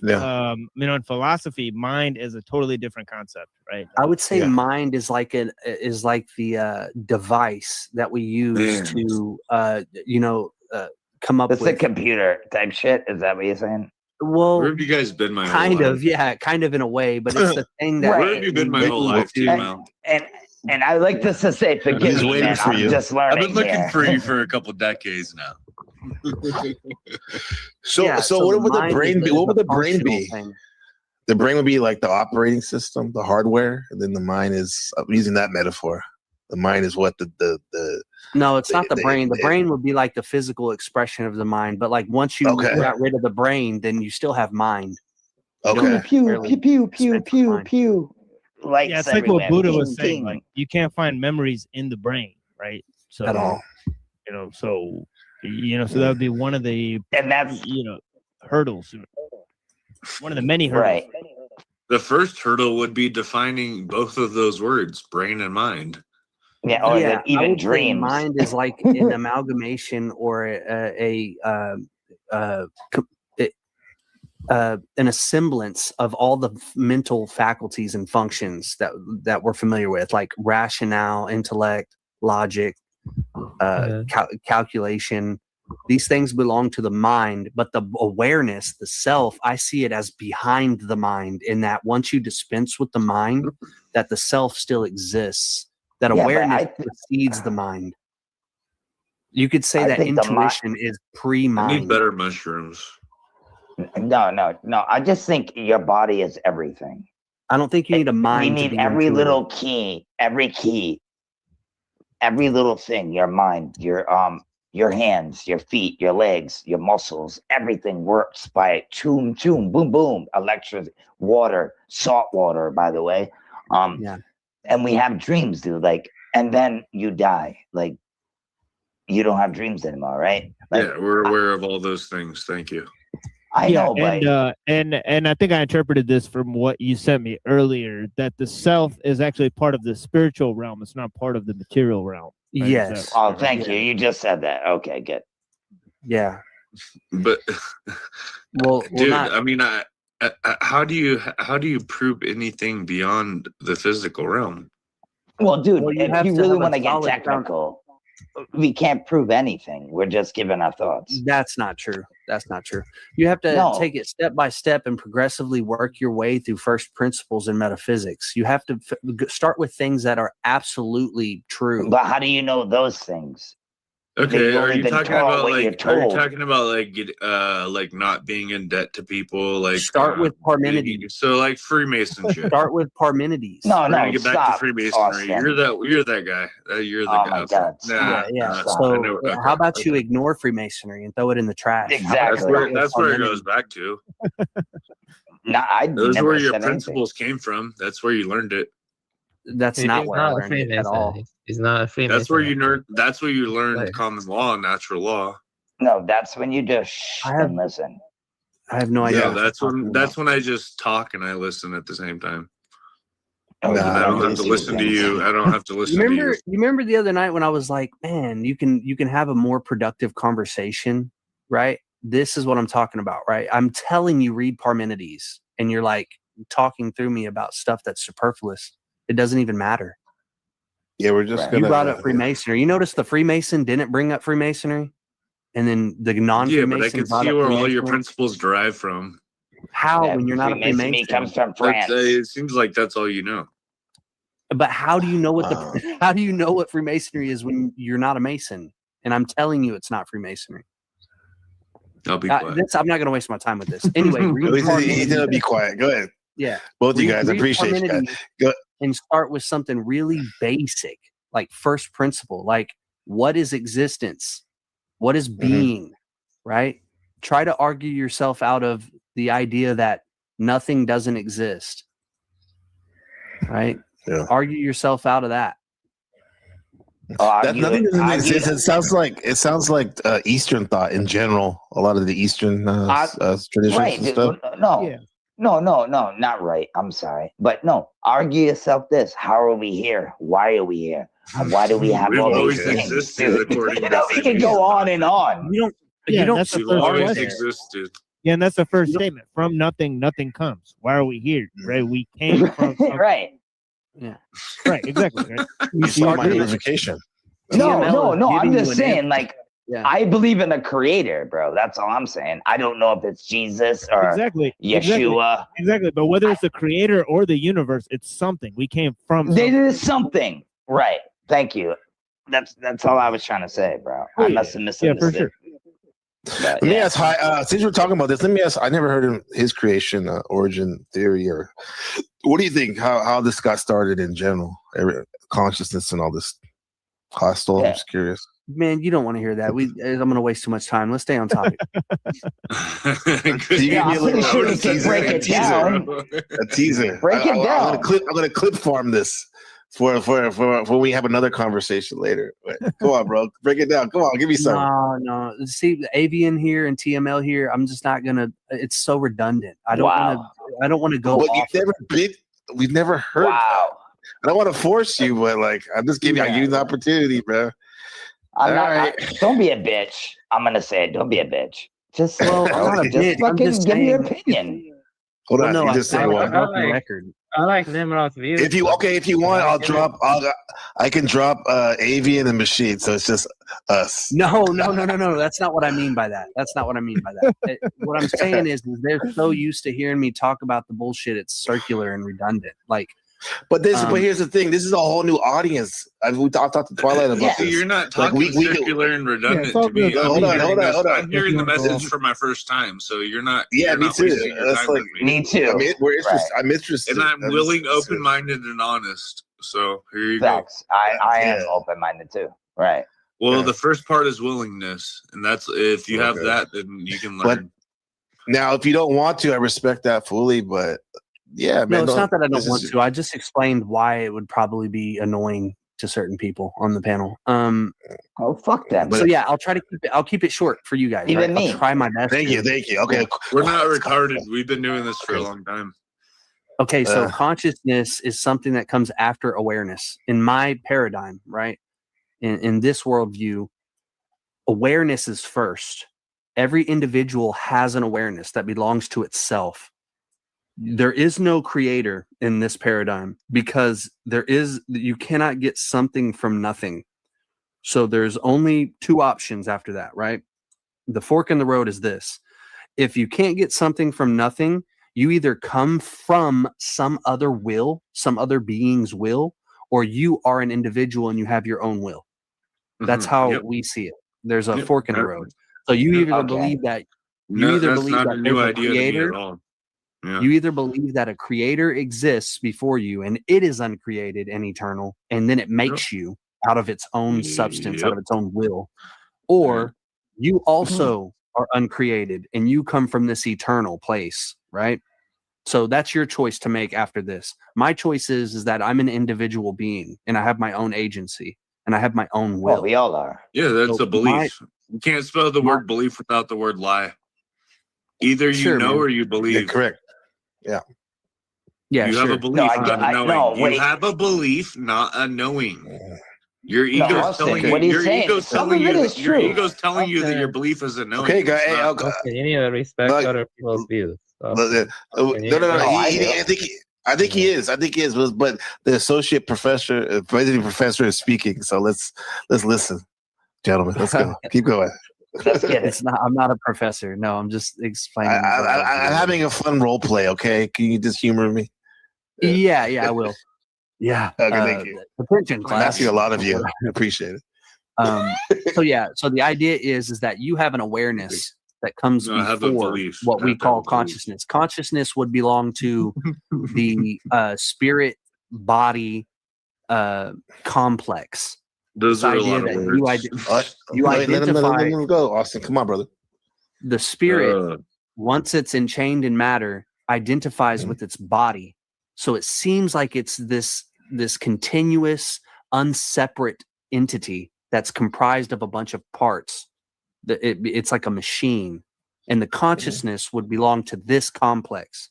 in philosophy, mind is a totally different concept, right? I would say mind is like the device that we use to come up with. It's a computer type shit. Is that what you're saying? Well, where have you guys been my whole life? Kind of in a way, but it's the thing that where have you been my whole life, T-Mel? And I like this to say, forgive me, man. I'm just learning. I've been looking for you for a couple decades now. So what would the brain be? What would the brain be? The brain would be like the operating system, the hardware, and then the mind is, I'm using that metaphor. The mind is what the No, it's not the brain. The brain would be like the physical expression of the mind. But like once you got rid of the brain, then you still have mind. Okay. Pew, pew, pew, pew, pew, pew. Like it's like what Buddha was saying. Like you can't find memories in the brain, right? So at all. So that would be one of the hurdles. One of the many hurdles. Right. The first hurdle would be defining both of those words, brain and mind. Yeah, or even dreams. Mind is like an amalgamation or an assemblance of all the mental faculties and functions that we're familiar with, like rationale, intellect, logic, calculation. These things belong to the mind, but the awareness, the self, I see it as behind the mind, in that once you dispense with the mind, that the self still exists, that awareness precedes the mind. You could say that intuition is pre-mind. I need better mushrooms. No. I just think your body is everything. I don't think you need a mind. You need every little key, every little thing, your mind, your hands, your feet, your legs, your muscles, everything works by boom, boom, electricity, water, salt water, by the way. And we have dreams, dude, and then you die. Like, you don't have dreams anymore, right? We're aware of all those things. Thank you. I know, but and I think I interpreted this from what you sent me earlier, that the self is actually part of the spiritual realm. It's not part of the material realm. Right? Yes. Oh, thank you. You just said that. Okay, good. Yeah. But well, dude, not, I mean, how do you prove anything beyond the physical realm? Well, dude, Well, you if have you to really have a want to get solid technical, we can't prove anything. We're just giving our thoughts. That's not true. That's not true. You have to No. take it step by step and progressively work your way through first principles in metaphysics. You have to start with things that are absolutely true. But how do you know those things? Okay, They've are only you been talking taught about what you're like? Are you told. talking about like not being in debt to people? Like Start with Parmenides. So like Freemasonship. Start with Parmenides. No, We're no, gonna get back to stop, Freemasonry. Austin. You're that guy. You're the Oh guy. my Okay. God, Nah, Yeah. nah, So I know- okay, how about you okay. ignore Freemasonry and throw it in the trash? Exactly. That's where it goes back to. No, I Those never are where your said principles came from. That's where you learned it. That's not where I learned it at all. He's not a Freemason. That's where you learned. That's where you learned common law, and natural law. No, that's when you just shh and listen. I have no idea. Yeah, what that's you're when talking that's when I just talk and I listen at the same time. Oh, And I don't have to listen to you. I don't have to listen to you. You remember the other night when I was like, man, you can have a more productive conversation, right? This is what I'm talking about, right? I'm telling you, read Parmenides, and you're like talking through me about stuff that's superfluous. It doesn't even matter. Yeah, we're just You brought up Freemasonry. You notice the Freemason didn't bring up Freemasonry, and then the Yeah, non-Freemason but I can brought see up where all your Freemasonry. principles derive from. How Yeah, when you're not a Freemasonry Freemason? comes from France. It seems like that's all you know. But how do you know what how do you know what Freemasonry is when you're not a Mason? And I'm telling you, it's not Freemasonry. I'll be quiet. I'm not going to waste my time with this. Anyway, read He's Parmenides. gonna be quiet. Go ahead. Yeah, Both of you guys, I read appreciate you guys. Parmenides Go. and start with something really basic, like first principle, like what is existence, what is being, right? Try to argue yourself out of the idea that nothing doesn't exist, right? Yeah. Argue yourself out of that. That nothing doesn't exist. It sounds like Eastern thought in general. A lot of the Eastern traditions Right. and stuff. No, not right. I'm sorry. But no, argue yourself this. How are we here? Why are we here? And why do we have We've all always these things? existed according You know, we can go on and on. You don't. Yeah, you don't. that's the We've first always question. existed. Yeah, and that's the first statement. From nothing, nothing comes. Why are we here? Right? We came from something. Right. Yeah. Right. Exactly. Right. You saw my notification. No. I'm giving just you an saying, answer. like, Yeah. I believe in a creator, bro. That's all I'm saying. I don't know if it's Jesus or Exactly. Yeshua. Exactly. But whether it's the creator or the universe, it's something. We came from There something. is something. Right. Thank you. That's all I was trying to say, bro. I must have misunderstood. Yeah, for sure. But, Let me ask, since we're talking about this, let me ask, I never heard of his creation origin theory, or what do you think, how this got started in general, consciousness and all this hostile? I'm just curious. Man, you don't want to hear that. I'm going to waste too much time. Let's stay on topic. You give me a little break it down. A teaser. Break it down. I'm gonna clip farm this for when we have another conversation later. Come on, bro. Break it down. Come on, give me some. No. See, the Avian here and TML here, I'm just not going to. It's so redundant. I don't want to go But off. we've never heard. Wow. I don't want to force you, but like I'm just giving you the opportunity, bro. Don't be a bitch. I'm gonna say it. Don't be a bitch. Just I'm not a bitch. I'm fucking just give me your saying. opinion. Hold on, no, you just I said like what? the record. I like Nimrod's view. If you want, I can drop Avian and Machine, so it's just us. No. That's not what I mean by that. What I'm saying is they're so used to hearing me talk about the bullshit. It's circular and redundant. Like, but here's the thing. This is a whole new audience. I talked to Twilight about this. You're not talking circular and redundant to me. Hold on. I'm hearing the message for my first time, so you're not. Yeah, you're me not too. wasting your That's time like with me. too. I'm interested, and I'm willing, open-minded, and honest. So here you Facts. I am open-minded too. Right. Well, the first part is willingness, and that's if you have that, then you can learn. But now, if you don't want to, I respect that fully. But yeah, man, no, it's not that I don't want to. I just explained why it would probably be annoying to certain people on the panel. Oh, fuck them. So yeah, I'll try to keep it. I'll keep it short for you guys. Even right? me. I'll try my best. Thank you. Okay. We're not retarded. We've been doing this for a long time. Okay, so consciousness is something that comes after awareness. In my paradigm, right? In this worldview, awareness is first. Every individual has an awareness that belongs to itself. There is no creator in this paradigm because you cannot get something from nothing. So there's only two options after that, right? The fork in the road is this. If you can't get something from nothing, you either come from some other will, some other being's will, or you are an individual and you have your own will. That's how we see it. There's a fork in the road. So you either believe that That's not a new idea to me at all. Yeah. You either believe that a creator exists before you and it is uncreated and eternal, and then it makes you out of its own substance, out of its own will, or you also are uncreated and you come from this eternal place, right? So that's your choice to make after this. My choice is that I'm an individual being and I have my own agency and I have my own will. Well, we all are. Yeah, that's a belief. You can't spell the word belief without the word lie. Either you know or you believe. Yeah, correct. Yeah. Yeah, you have a belief, not a knowing. You have a belief, not a knowing. Your ego's telling you. Your ego's telling you. Your ego's telling you that your belief is a knowing. Okay, guys. You need to respect other people's views. No. I think he is. But the associate professor, visiting professor, is speaking. So let's listen, gentlemen. Let's go. Keep going. It's not. I'm not a professor. No, I'm just explaining. I'm having a fun role play. Okay, can you just humor me? Yeah, I will. Yeah. Okay, thank you. Attention, class. I'm asking a lot of you. I appreciate it. So the idea is that you have an awareness that comes before what we call consciousness. Consciousness would belong to the spirit body complex. Those are a lot of words. You identify. Let him go, Austin. Come on, brother. The spirit, once it's enchained in matter, identifies with its body. So it seems like it's this continuous, unseparate entity that's comprised of a bunch of parts. It's like a machine, and the consciousness would belong to this complex.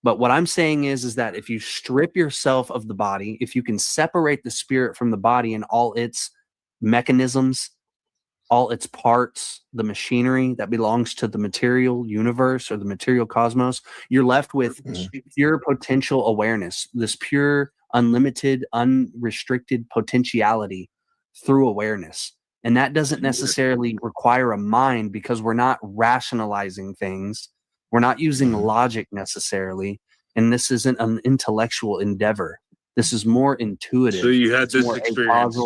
But what I'm saying is that if you strip yourself of the body, if you can separate the spirit from the body and all its mechanisms, all its parts, the machinery that belongs to the material universe or the material cosmos, you're left with pure potential awareness, this pure, unlimited, unrestricted potentiality through awareness. And that doesn't necessarily require a mind because we're not rationalizing things. We're not using logic necessarily. And this isn't an intellectual endeavor. This is more intuitive. So you had this experience.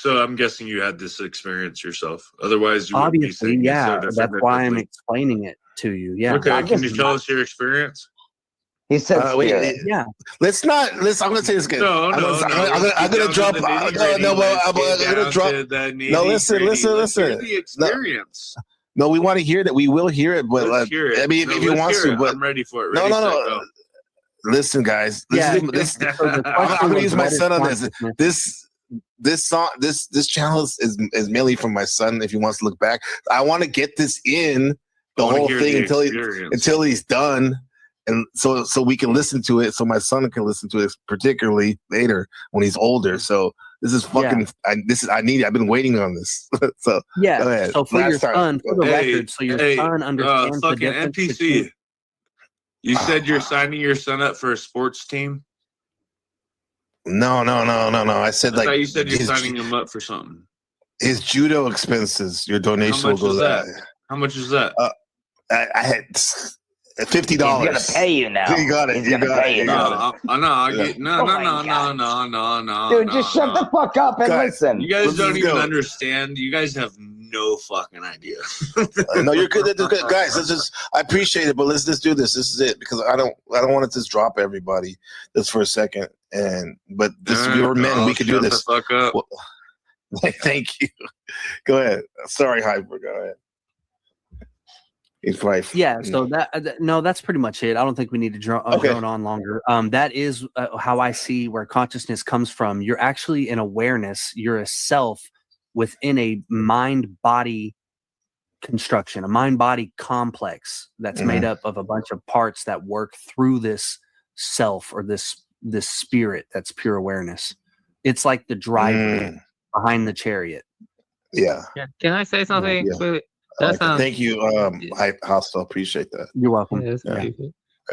So I'm guessing you had this experience yourself. Otherwise, you wouldn't be saying it so that's why I'm explaining it to you. Yeah. Okay. Can you tell us your experience? He said, yeah. Let's. I'm going to say this again. I'm going to drop. No, listen. The experience. No, we want to hear that. We will hear it, but I mean, if you want to, but I'm ready for it. No. Listen, guys. I'm going to use my son on this. This song, this channel is mainly from my son. If he wants to look back, I want to get this in the whole thing until he's done, and so we can listen to it. So my son can listen to it, particularly later when he's older. So this is fucking. I need it. I've been waiting on this. So yeah. Go ahead. So for your son, for the record, so your son understands the difference NPC. You said you're signing your son up for a sports team? No. I said I thought you said you're signing him up for something. His judo expenses, your donation will go there. How much is that? I had $50. He's gonna pay you now. You got it. He's gonna pay you now. No. Dude, just shut the fuck up and listen. You guys don't even understand. You guys have no fucking idea. No, you're good. Guys, let's just. I appreciate it, but let's just do this. This is it because I don't want to just drop everybody just for a second. But you're men. We can do this. Shut the fuck up. Well, thank you. Go ahead. Sorry, Hyper. Go ahead. Yeah, so no, that's pretty much it. I don't think we need to drone on longer. That is how I see where consciousness comes from. You're actually an awareness. You're a self within a mind-body construction, a mind-body complex that's made up of a bunch of parts that work through this self or this spirit that's pure awareness. It's like the driver behind the chariot. Yeah. Can I say something? Yeah. That sounds. Thank you, Hostile. Appreciate that. You're welcome.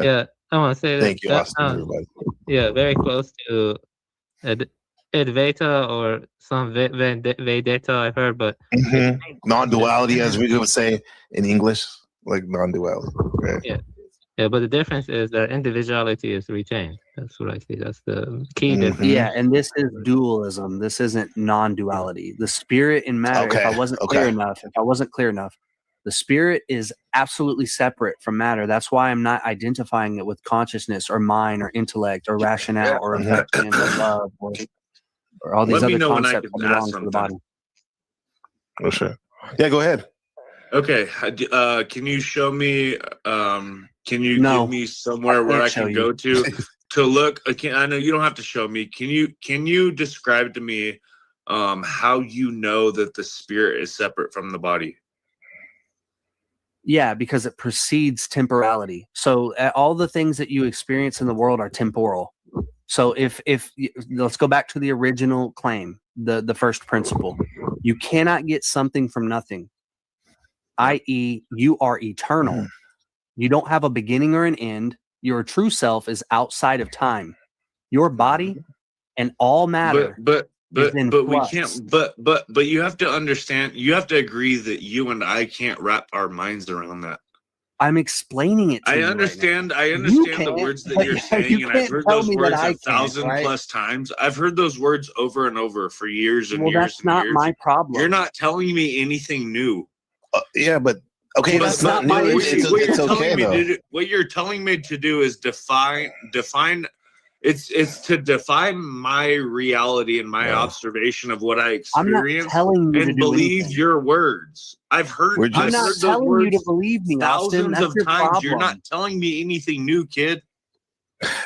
Yeah, I want to say Thank you, that Austin, everybody. Yeah, very close to Advaita or some Vedanta I've heard, but non-duality, as we would say in English, like non-duality. Right? Yeah, but the difference is that individuality is retained. That's what I see. That's the key difference. Yeah, and this is dualism. This isn't non-duality. The spirit and matter. If I wasn't clear enough, the spirit is absolutely separate from matter. That's why I'm not identifying it with consciousness or mind or intellect or rationale or affection or love or all these other concepts that belong to the body. Oh, sure. Yeah, go ahead. Okay. Can you show me? Can you give me somewhere where I can go to look? I know you don't have to show me. Can you describe to me how you know that the spirit is separate from the body? Yeah, because it precedes temporality. So all the things that you experience in the world are temporal. So if let's go back to the original claim, the first principle. You cannot get something from nothing, i.e., you are eternal. You don't have a beginning or an end. Your true self is outside of time. Your body and all matter. But we can't. But you have to understand. You have to agree that you and I can't wrap our minds around that. I'm explaining it to you. I understand the words that you're saying, and I've heard those words 1,000+ times. I've heard those words over and over for years and years. Well, that's not my problem. You're not telling me anything new. Yeah, but okay, that's not new. It's okay though. What you're telling me to do is define. It's to define my reality and my observation of what I experience. I'm not telling you and to believe anything. your words. I've heard. I'm not telling you to believe me, Austin. Thousands That's of your times. problem. You're not telling me anything new, kid.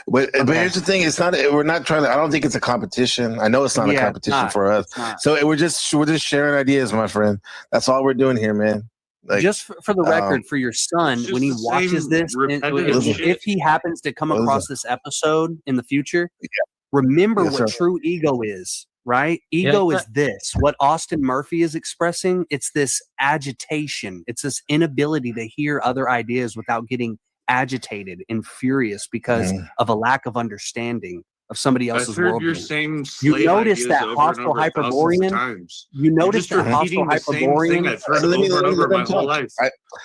But here's the thing: it's not. We're not trying to. I don't think it's a competition. I know it's not a competition for us. So we're just sharing ideas, my friend. That's all we're doing here, man. Like, just for the record, for your son, when he watches this, if he happens to come across this episode in the future, remember what true ego is, right? Ego is this. What Austin Murphy is expressing, it's this agitation. It's this inability to hear other ideas without getting agitated and furious because of a lack of understanding of somebody else's worldview. You notice that hostile Hyperborean. You notice that hostile Hyperborean.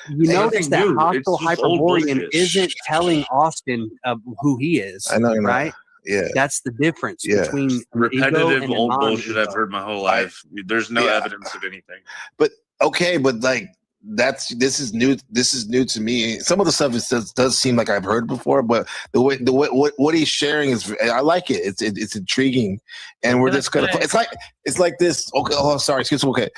You notice that hostile Hyperborean isn't telling Austin who he is. I know, right? Yeah, that's the difference between repetitive ego old and bullshit I've heard my whole life. There's no evidence of anything. But okay, but like this is new to me. Some of the stuff does seem like I've heard before, but the way what he's sharing is, I like it. It's intriguing, and we're just gonna. It's like this. Okay, oh sorry, excuse me. Okay,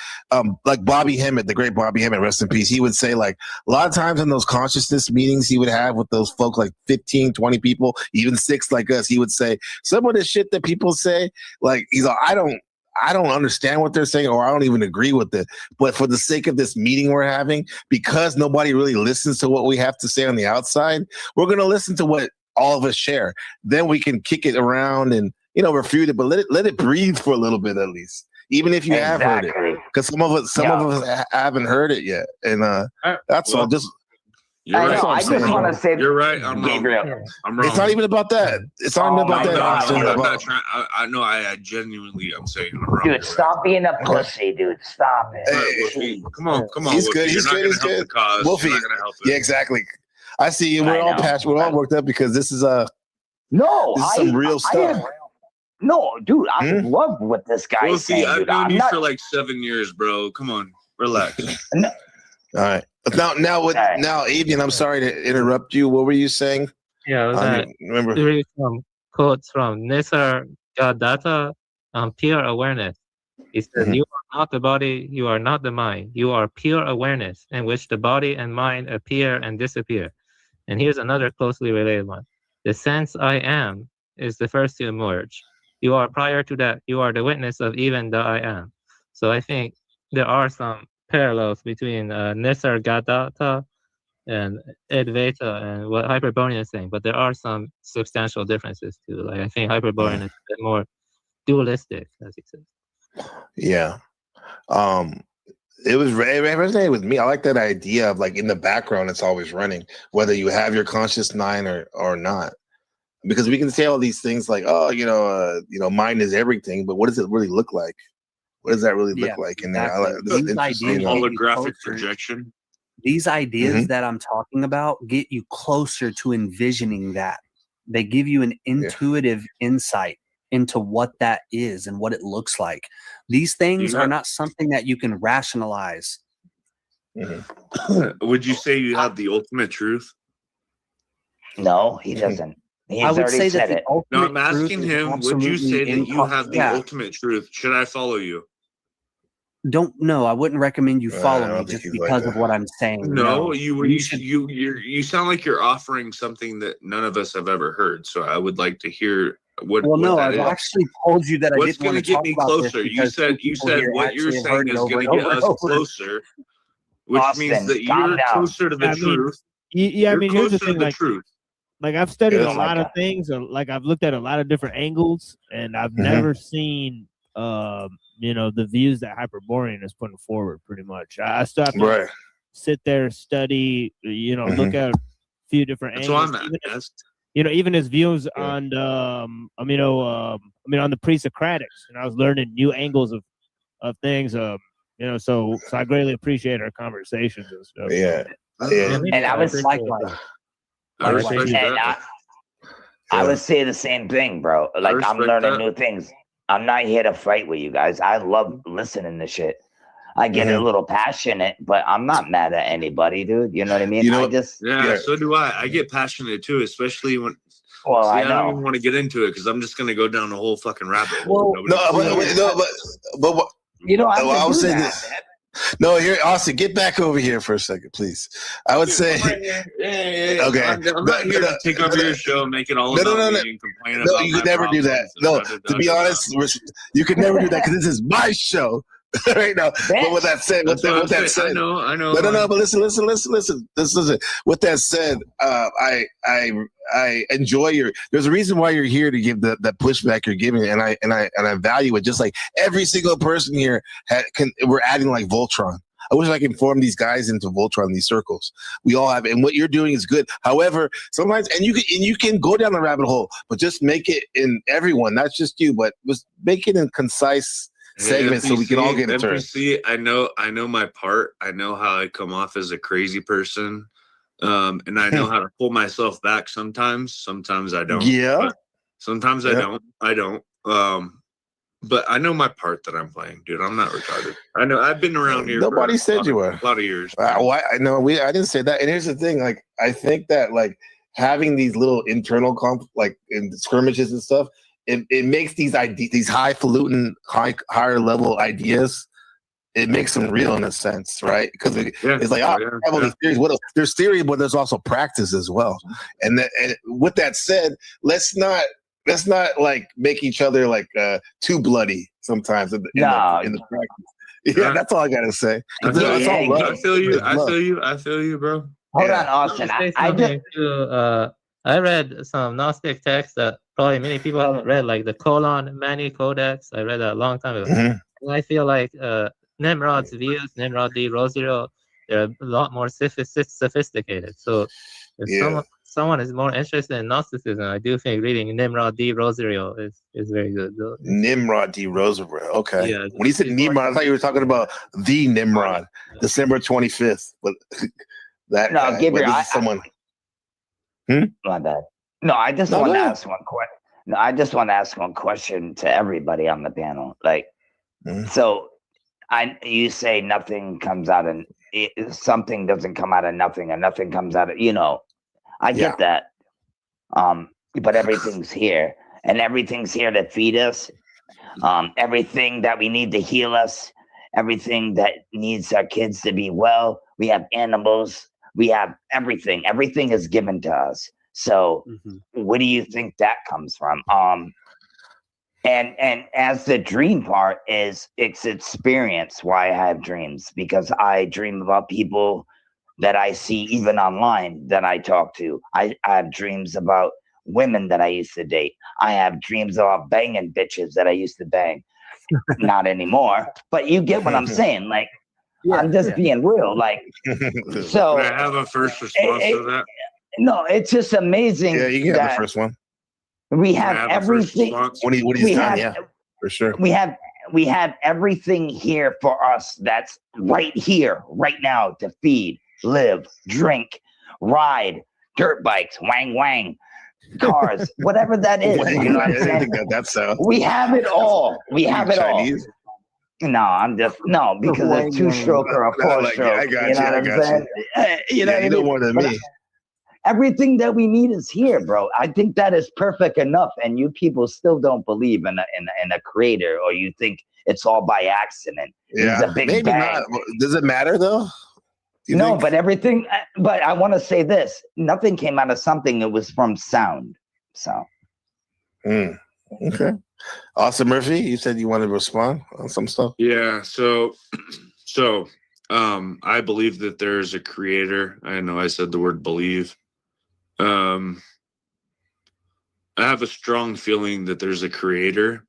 like Bobby Hemmett, the great Bobby Hemmett, rest in peace. He would say like a lot of times in those consciousness meetings he would have with those folk, like 15, 20 people, even 6 like us. He would say some of the shit that people say, like he's like, I don't understand what they're saying, or I don't even agree with it. But for the sake of this meeting we're having, because nobody really listens to what we have to say on the outside, we're going to listen to what all of us share. Then we can kick it around and, refute it, but let it breathe for a little bit at least. Even if you have heard it, because some of us haven't heard it yet, and that's all. Just you're right. I just want to say, you're right. I'm wrong. I'm wrong. It's not even about that. It's not even about that. I know. I genuinely, I'm saying I'm wrong. Dude, stop being a pussy, dude. Stop it. Hey, come on. He's good. He's good. He's good. Wolfie. You're not gonna help it. Yeah, exactly. I see you. We're all passionate. We're all worked up because this is some real stuff. No, dude, I love what this guy is saying. I've known you for like 7 years, bro. Come on, relax. All right. Now, Avian, I'm sorry to interrupt you. What were you saying? Yeah, I was reading some quotes from Nisargadatta on pure awareness. He said, "You are not the body, you are not the mind. You are pure awareness in which the body and mind appear and disappear. And here's another closely related one. The sense I am is the first to emerge. You are prior to that. You are the witness of even the I am. So I think there are some parallels between Nisargadatta and Advaita and what Hyperborean is saying, but there are some substantial differences too. Like I think Hyperborean is a bit more dualistic, as he says. Yeah. It resonated with me. I like that idea of like in the background, it's always running, whether you have your conscious mind or not. Because we can say all these things like, oh, mind is everything, but what does it really look like? What does that really look like? And these ideas, holographic projection. These ideas that I'm talking about get you closer to envisioning that. They give you an intuitive insight into what that is and what it looks like. These things are not something that you can rationalize. Would you say you have the ultimate truth? No, he doesn't. He's I would already say said that it. No, I'm asking him, would you say that you have the ultimate truth? Should I follow you? Don't know. I wouldn't recommend you follow me just because of what I'm saying. No, you sound like you're offering something that none of us have ever heard. So I would like to hear what. Well, no, that I've is. actually told you that I What's didn't want to get talk me about closer? this You said what you're saying is going to get us closer, which means that you're closer to the truth. I mean, here's the thing, like truth. Like I've studied a lot of things, like I've looked at a lot of different angles, and I've never seen the views that Hyperborean is putting forward. Pretty much, I still have to sit there, study, look at a few different angles. That's why I'm at. Even his views on on the pre-Socratics, and I was learning new angles of things. So I greatly appreciate our conversations and stuff. Yeah. And I was like, I would say the same thing, bro. Like I'm learning new things. I'm not here to fight with you guys. I love listening to shit. I get a little passionate, but I'm not mad at anybody, dude. You know what I mean? So do I. I get passionate too, especially when. Well, I don't even want to get into it because I'm just gonna go down the whole fucking rabbit hole. But I was saying this. No, here, Austin, get back over here for a second, please. I would say, okay. I'm not here to take over your show, make it all about me and complain about. No, you could never do that. No, to be honest, you could never do that because this is my show. Right now, but with that said, I know. No. But listen. With that said, I enjoy there's a reason why you're here to give that pushback you're giving, and I value it. Just like every single person here we're adding like Voltron. I wish I could form these guys into Voltron, these circles. We all have, and what you're doing is good. However, sometimes, and you can go down the rabbit hole, but just make it in everyone, not just you, but just make it in concise segments so we can all get a turn. I know my part. I know how I come off as a crazy person, and I know how to pull myself back sometimes. Sometimes I don't. Yeah. Sometimes I don't. But I know my part that I'm playing, dude. I'm not retarded. I know. I've been around here. Nobody said you were. A lot of years. I know. I didn't say that. And here's the thing. Like, I think that like having these little internal in skirmishes and stuff. It makes these highfalutin, higher level ideas. It makes them real in a sense, right? Because it's like, I have all these theories. What else? There's theory, but there's also practice as well. And with that said, let's not like make each other like too bloody sometimes in the practice. Yeah, that's all I gotta say. I feel you, bro. Hold on, Austin. I read some Gnostic texts that probably many people haven't read, like the Colon Mani Codex. I read that a long time ago. And I feel like Nimrod's views, Nimrod D. Rosero, they're a lot more sophisticated. So if someone is more interested in Gnosticism, I do think reading Nimrod D. Rosero is very good. Though. Nimrod D. Rosero. Okay. Yeah, when you said Nimrod, I thought you were talking about the Nimrod, December 25th. But that no, Gabriel, someone. My bad. No, I just want to ask one question. No, I just want to ask one question to everybody on the panel. Like, so you say nothing comes out of something doesn't come out of nothing, and nothing comes out of I get that. But everything's here, and everything's here to feed us. Everything that we need to heal us everything that needs our kids to be well. We have animals. We have everything. Everything is given to us. So what do you think that comes from? And as the dream part is, it's experience why I have dreams, because I dream about people that I see even online that I talk to. I have dreams about women that I used to date. I have dreams about banging bitches that I used to bang. Not anymore, but you get what I'm saying. Like, I'm just being real. Like, so Can I have a first response to that? No, it's just amazing. Yeah, you can have the first one. We have everything. When he's done, yeah, for sure. We have everything here for us. That's right here, right now, to feed, live, drink, ride, dirt bikes, wang wang, cars, whatever that is. You know what I'm saying? That's we have it all. We have it all. No, I'm just because a 2-stroke or a 4-stroke. I got you. I got you. You know, you know more than me. Everything that we need is here, bro. I think that is perfect enough, and you people still don't believe in a creator, or you think it's all by accident. Yeah, It's a big maybe bang. not. Does it matter though? No, but everything. But I want to say this: nothing came out of something. It was from sound. So. Okay. Austin Murphy, you said you wanted to respond on some stuff. Yeah. So I believe that there's a creator. I know I said the word believe. I have a strong feeling that there's a creator,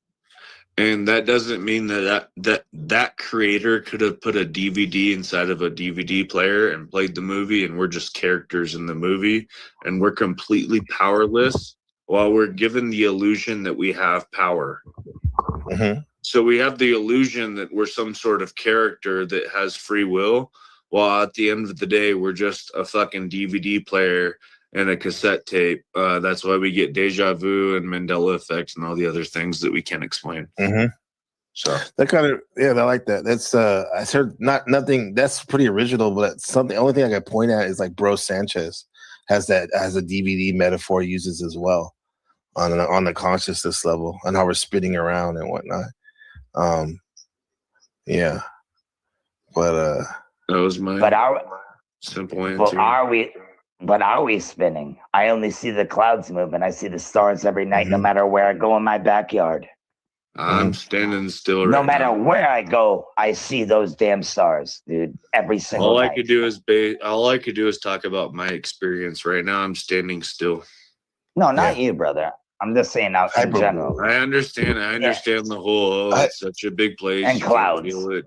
and that doesn't mean that creator could have put a DVD inside of a DVD player and played the movie, and we're just characters in the movie, and we're completely powerless while we're given the illusion that we have power. So we have the illusion that we're some sort of character that has free will, while at the end of the day, we're just a fucking DVD player and a cassette tape. That's why we get deja vu and Mandela effects and all the other things that we can't explain. So that kind of, I like that. That's I heard nothing. That's pretty original, but something. The only thing I could point at is like Bro Sanchez has a DVD metaphor he uses as well on the consciousness level and how we're spinning around and whatnot. Yeah, but that was my simple answer. But are we spinning? I only see the clouds moving. I see the stars every night, no matter where I go in my backyard. I'm standing still. No matter where I go, I see those damn stars, dude. Every single all night. I could do is talk about my experience. Right now, I'm standing still. No, not you, brother. I'm just saying out in general. I understand the whole. It's such a big place. And you clouds. Feel it,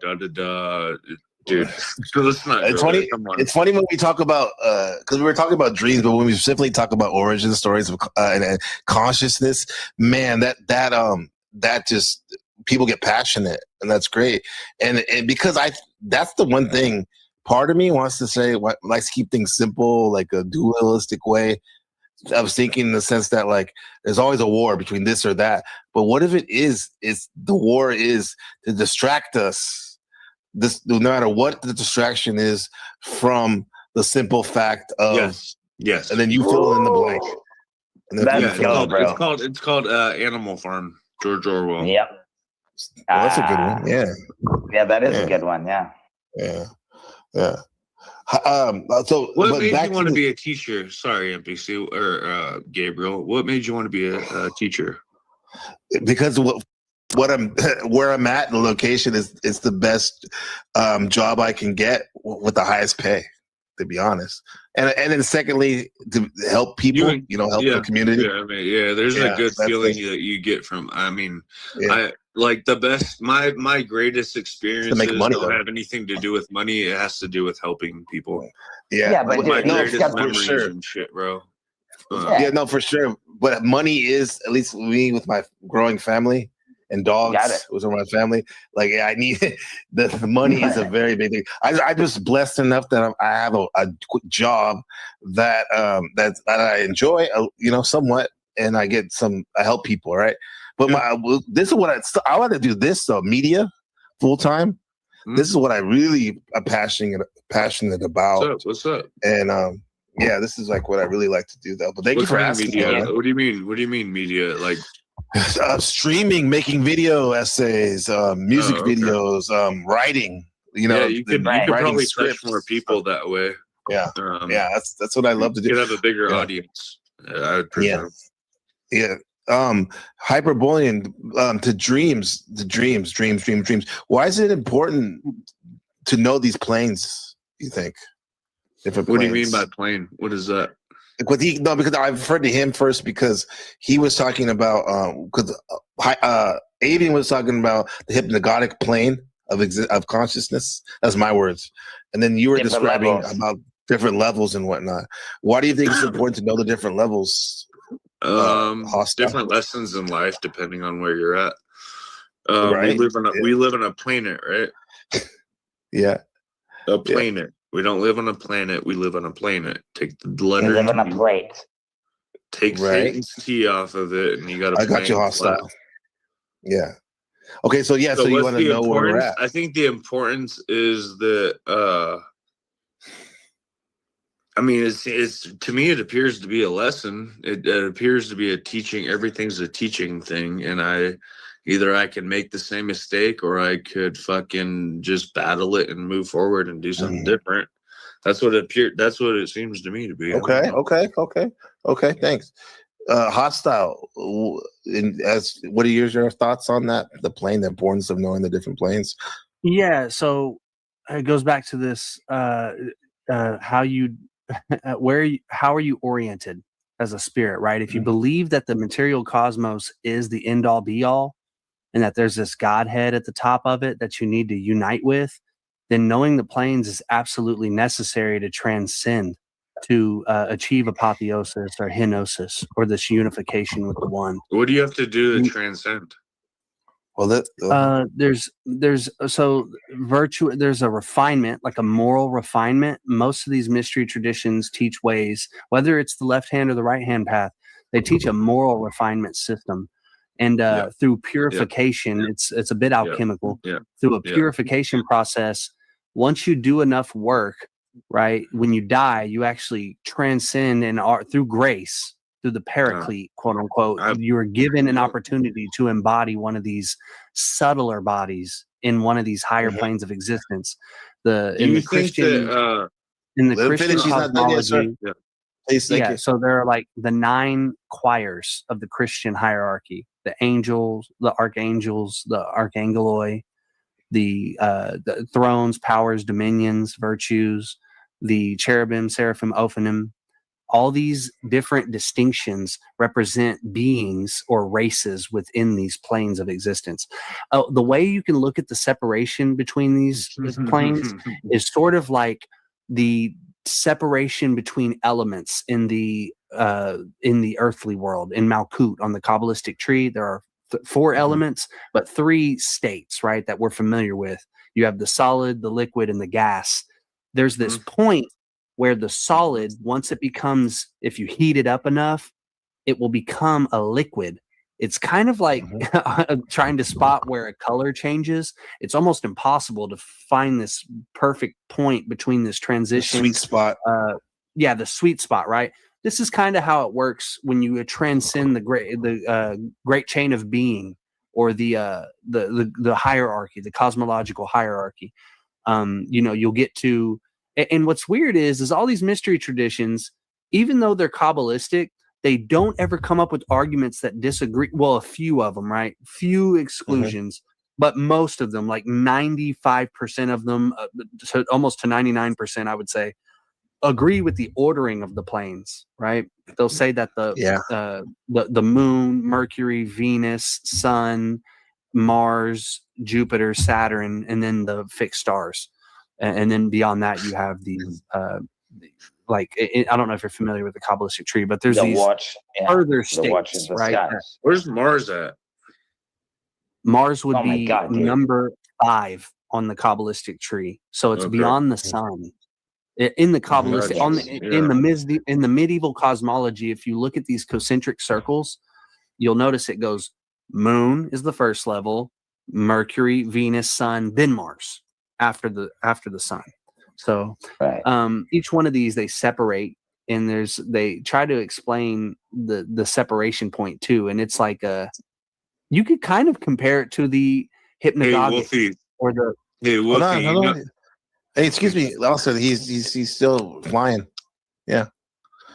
dude. So let's not. It's funny. It's funny when we talk about because we were talking about dreams, but when we specifically talk about origin stories of and consciousness, man, that just people get passionate, and that's great. And because that's the one thing. Part of me wants to say, likes to keep things simple, like a dualistic way. I was thinking in the sense that like there's always a war between this or that, but what if it is the war is to distract us? This, no matter what the distraction is, from the simple fact of yes, and then you fill in the blank. And then it's called Animal Farm, George Orwell. Yep. That's a good one. Yeah, that is a good one. Yeah. So what made you want to be a teacher? Sorry, NPC or Gabriel. What made you want to be a teacher? Because where I'm at, the location is the best job I can get with the highest pay, to be honest. And then secondly, to help people, help the community. Yeah, there's a good feeling that you get from. I like the best. My greatest experiences don't have anything to do with money. It has to do with helping people. Yeah, but my greatest for memories sure. and shit, bro. For sure. But money is, at least me with my growing family and dogs was in my family. Like I need the money is a very big thing. I'm just blessed enough that I have a job that I enjoy, somewhat, and I help people, right? But this is what I want to do. This though, media, full time. This is what I really am passionate about. What's up? And this is like what I really like to do though. But thank you for asking. Media? What do you mean? What do you mean media? Like Streaming, making video essays, music videos, writing. You know, you could probably touch more people that way. Yeah, that's what I love to do. You could have a bigger audience. I would presume. Yeah. Hyperbolian to dreams. Why is it important to know these planes? You think? Different What planes. do you mean by plane? What is that? Because I've referred to him first because he was talking about Avian was talking about the hypnagogic plane of consciousness. That's my words, and then you were describing about different levels and whatnot. Why do you think it's important to know the different levels? Different lessons in life depending on where you're at. Right. We live on a planet, right? Yeah. A planet. We don't live on a planet. We live on a planet. Take the letter. We live on a plate. Take Satan's T off of it, and you got. I got you hostile. Yeah. Okay. So you want to know where we're at? I think the importance is that. I mean, it's to me, it appears to be a lesson. It appears to be a teaching. Everything's a teaching thing, and I can make the same mistake, or I could fucking just battle it and move forward and do something different. That's what That's what it seems to me to be. Okay. Thanks. Hostile. What are your thoughts on that? The plane, the importance of knowing the different planes. Yeah. So it goes back to this. How are you oriented as a spirit, right? If you believe that the material cosmos is the end all be all, and that there's this Godhead at the top of it that you need to unite with, then knowing the planes is absolutely necessary to transcend, to achieve apotheosis or henosis, or this unification with the one. What do you have to do to transcend? Well, there's virtue. There's a refinement, like a moral refinement. Most of these mystery traditions teach ways, whether it's the left hand or the right hand path, they teach a moral refinement system. And through purification, it's a bit alchemical. Through a purification process, once you do enough work, right, when you die, you actually transcend and are through grace, through the paraclete, quote unquote, you are given an opportunity to embody one of these subtler bodies in one of these higher planes of existence. In the Christian cosmology, so there are like the 9 choirs of the Christian hierarchy: the angels, the archangels, the archangeloi, the thrones, powers, dominions, virtues, the cherubim, seraphim, ophanim. All these different distinctions represent beings or races within these planes of existence. The way you can look at the separation between these planes is sort of like the separation between elements in the earthly world. In Malkut, on the Kabbalistic tree, there are 4 elements, but 3 states, right, that we're familiar with. You have the solid, the liquid, and the gas. There's this point where the solid, once it becomes, if you heat it up enough, it will become a liquid. It's kind of like trying to spot where a color changes. It's almost impossible to find this perfect point between this transition. The sweet spot. The sweet spot, right? This is kind of how it works when you transcend the great chain of being, or the hierarchy, the cosmological hierarchy. You'll get to. And what's weird is all these mystery traditions, even though they're Kabbalistic, they don't ever come up with arguments that disagree. Well, a few of them, right? Few exclusions, but most of them, like 95% of them, almost to 99%, I would say, agree with the ordering of the planes, right? They'll say that the moon, Mercury, Venus, Sun, Mars, Jupiter, Saturn, and then the fixed stars. And then beyond that, you have these, I don't know if you're familiar with the Kabbalistic tree, but there's these further states, right? Where's Mars at? Mars would be number 5 on the Kabbalistic tree. So it's beyond the sun. In the Kabbalistic, in the medieval cosmology, if you look at these concentric circles, you'll notice it goes: Moon is the first level, Mercury, Venus, Sun, then Mars after the sun. So each one of these they separate, and they try to explain the separation point too, and it's like You could kind of compare it to the hypnagogic Wolfie. or the. Hey, Hold Wolfie. on, hold on. Hey, excuse me. Also, he's still flying. Yeah.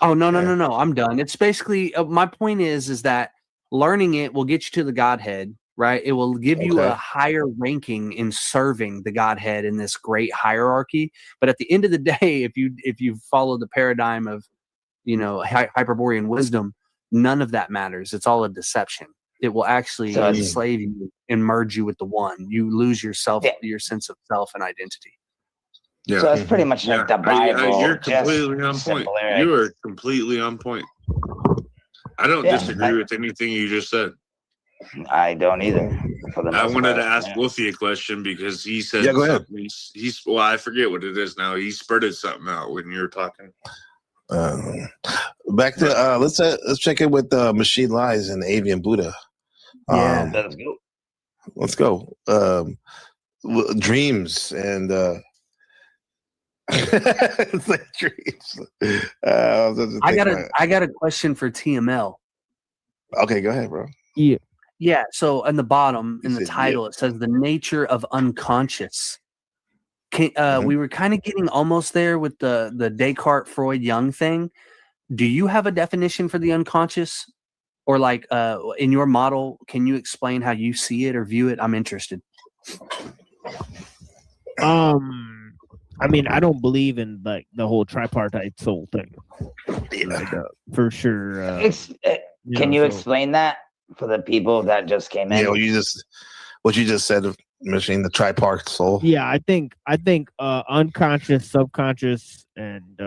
Oh no. I'm done. It's basically my point is that learning it will get you to the Godhead, right? It will give you a higher ranking in serving the Godhead in this great hierarchy. But at the end of the day, if you follow the paradigm of, Hyperborean wisdom, none of that matters. It's all a deception. It will actually enslave you and merge you with the one. You lose yourself, your sense of self and identity. Yeah. So it's pretty much like the Bible. You're completely on point. You are completely on point. I don't disagree with anything you just said. I don't either. I wanted to ask Wolfie a question because he said go ahead. Well, I forget what it is now. He spurted something out when you were talking. Back to let's check in with Machine Lies and Avian Buddha. Yeah, let's go. Let's go. Dreams and it's like dreams. I got a question for TML. Okay, go ahead, bro. Yeah. So in the bottom, in the title, it says the nature of unconscious. We were kind of getting almost there with the Descartes, Freud, Jung thing. Do you have a definition for the unconscious, or like in your model? Can you explain how you see it or view it? I'm interested. I mean, I don't believe in like the whole tripartite soul thing. For sure. Can you explain that for the people that just came in? Yeah, what you just said, Machine, the tripartite soul. Yeah, I think unconscious, subconscious, and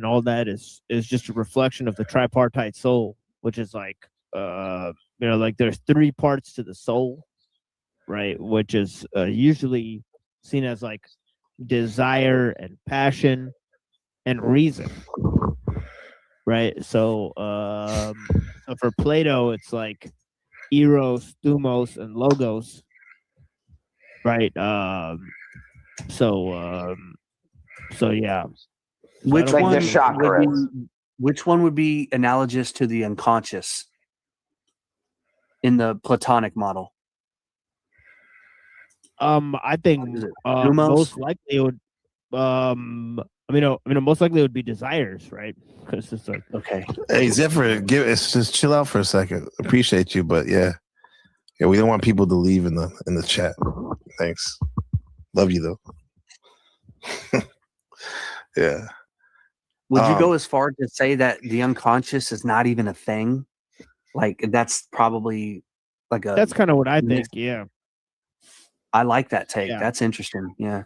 all that is just a reflection of the tripartite soul, which is like like there's 3 parts to the soul, right? Which is usually seen as like desire and passion and reason, right? So for Plato, it's like eros, thumos, and logos, right? So yeah. Which one would be analogous to the unconscious in the Platonic model? I think most likely it would. Most likely it would be desires, right? Because it's like Hey, Zephyr, just chill out for a second. Appreciate you, but yeah, we don't want people to leave in the chat. Thanks, love you though. Yeah. Would you go as far to say that the unconscious is not even a thing? Like that's probably like a. That's kind of what I think. Yeah. I like that take. Yeah. That's interesting. Yeah.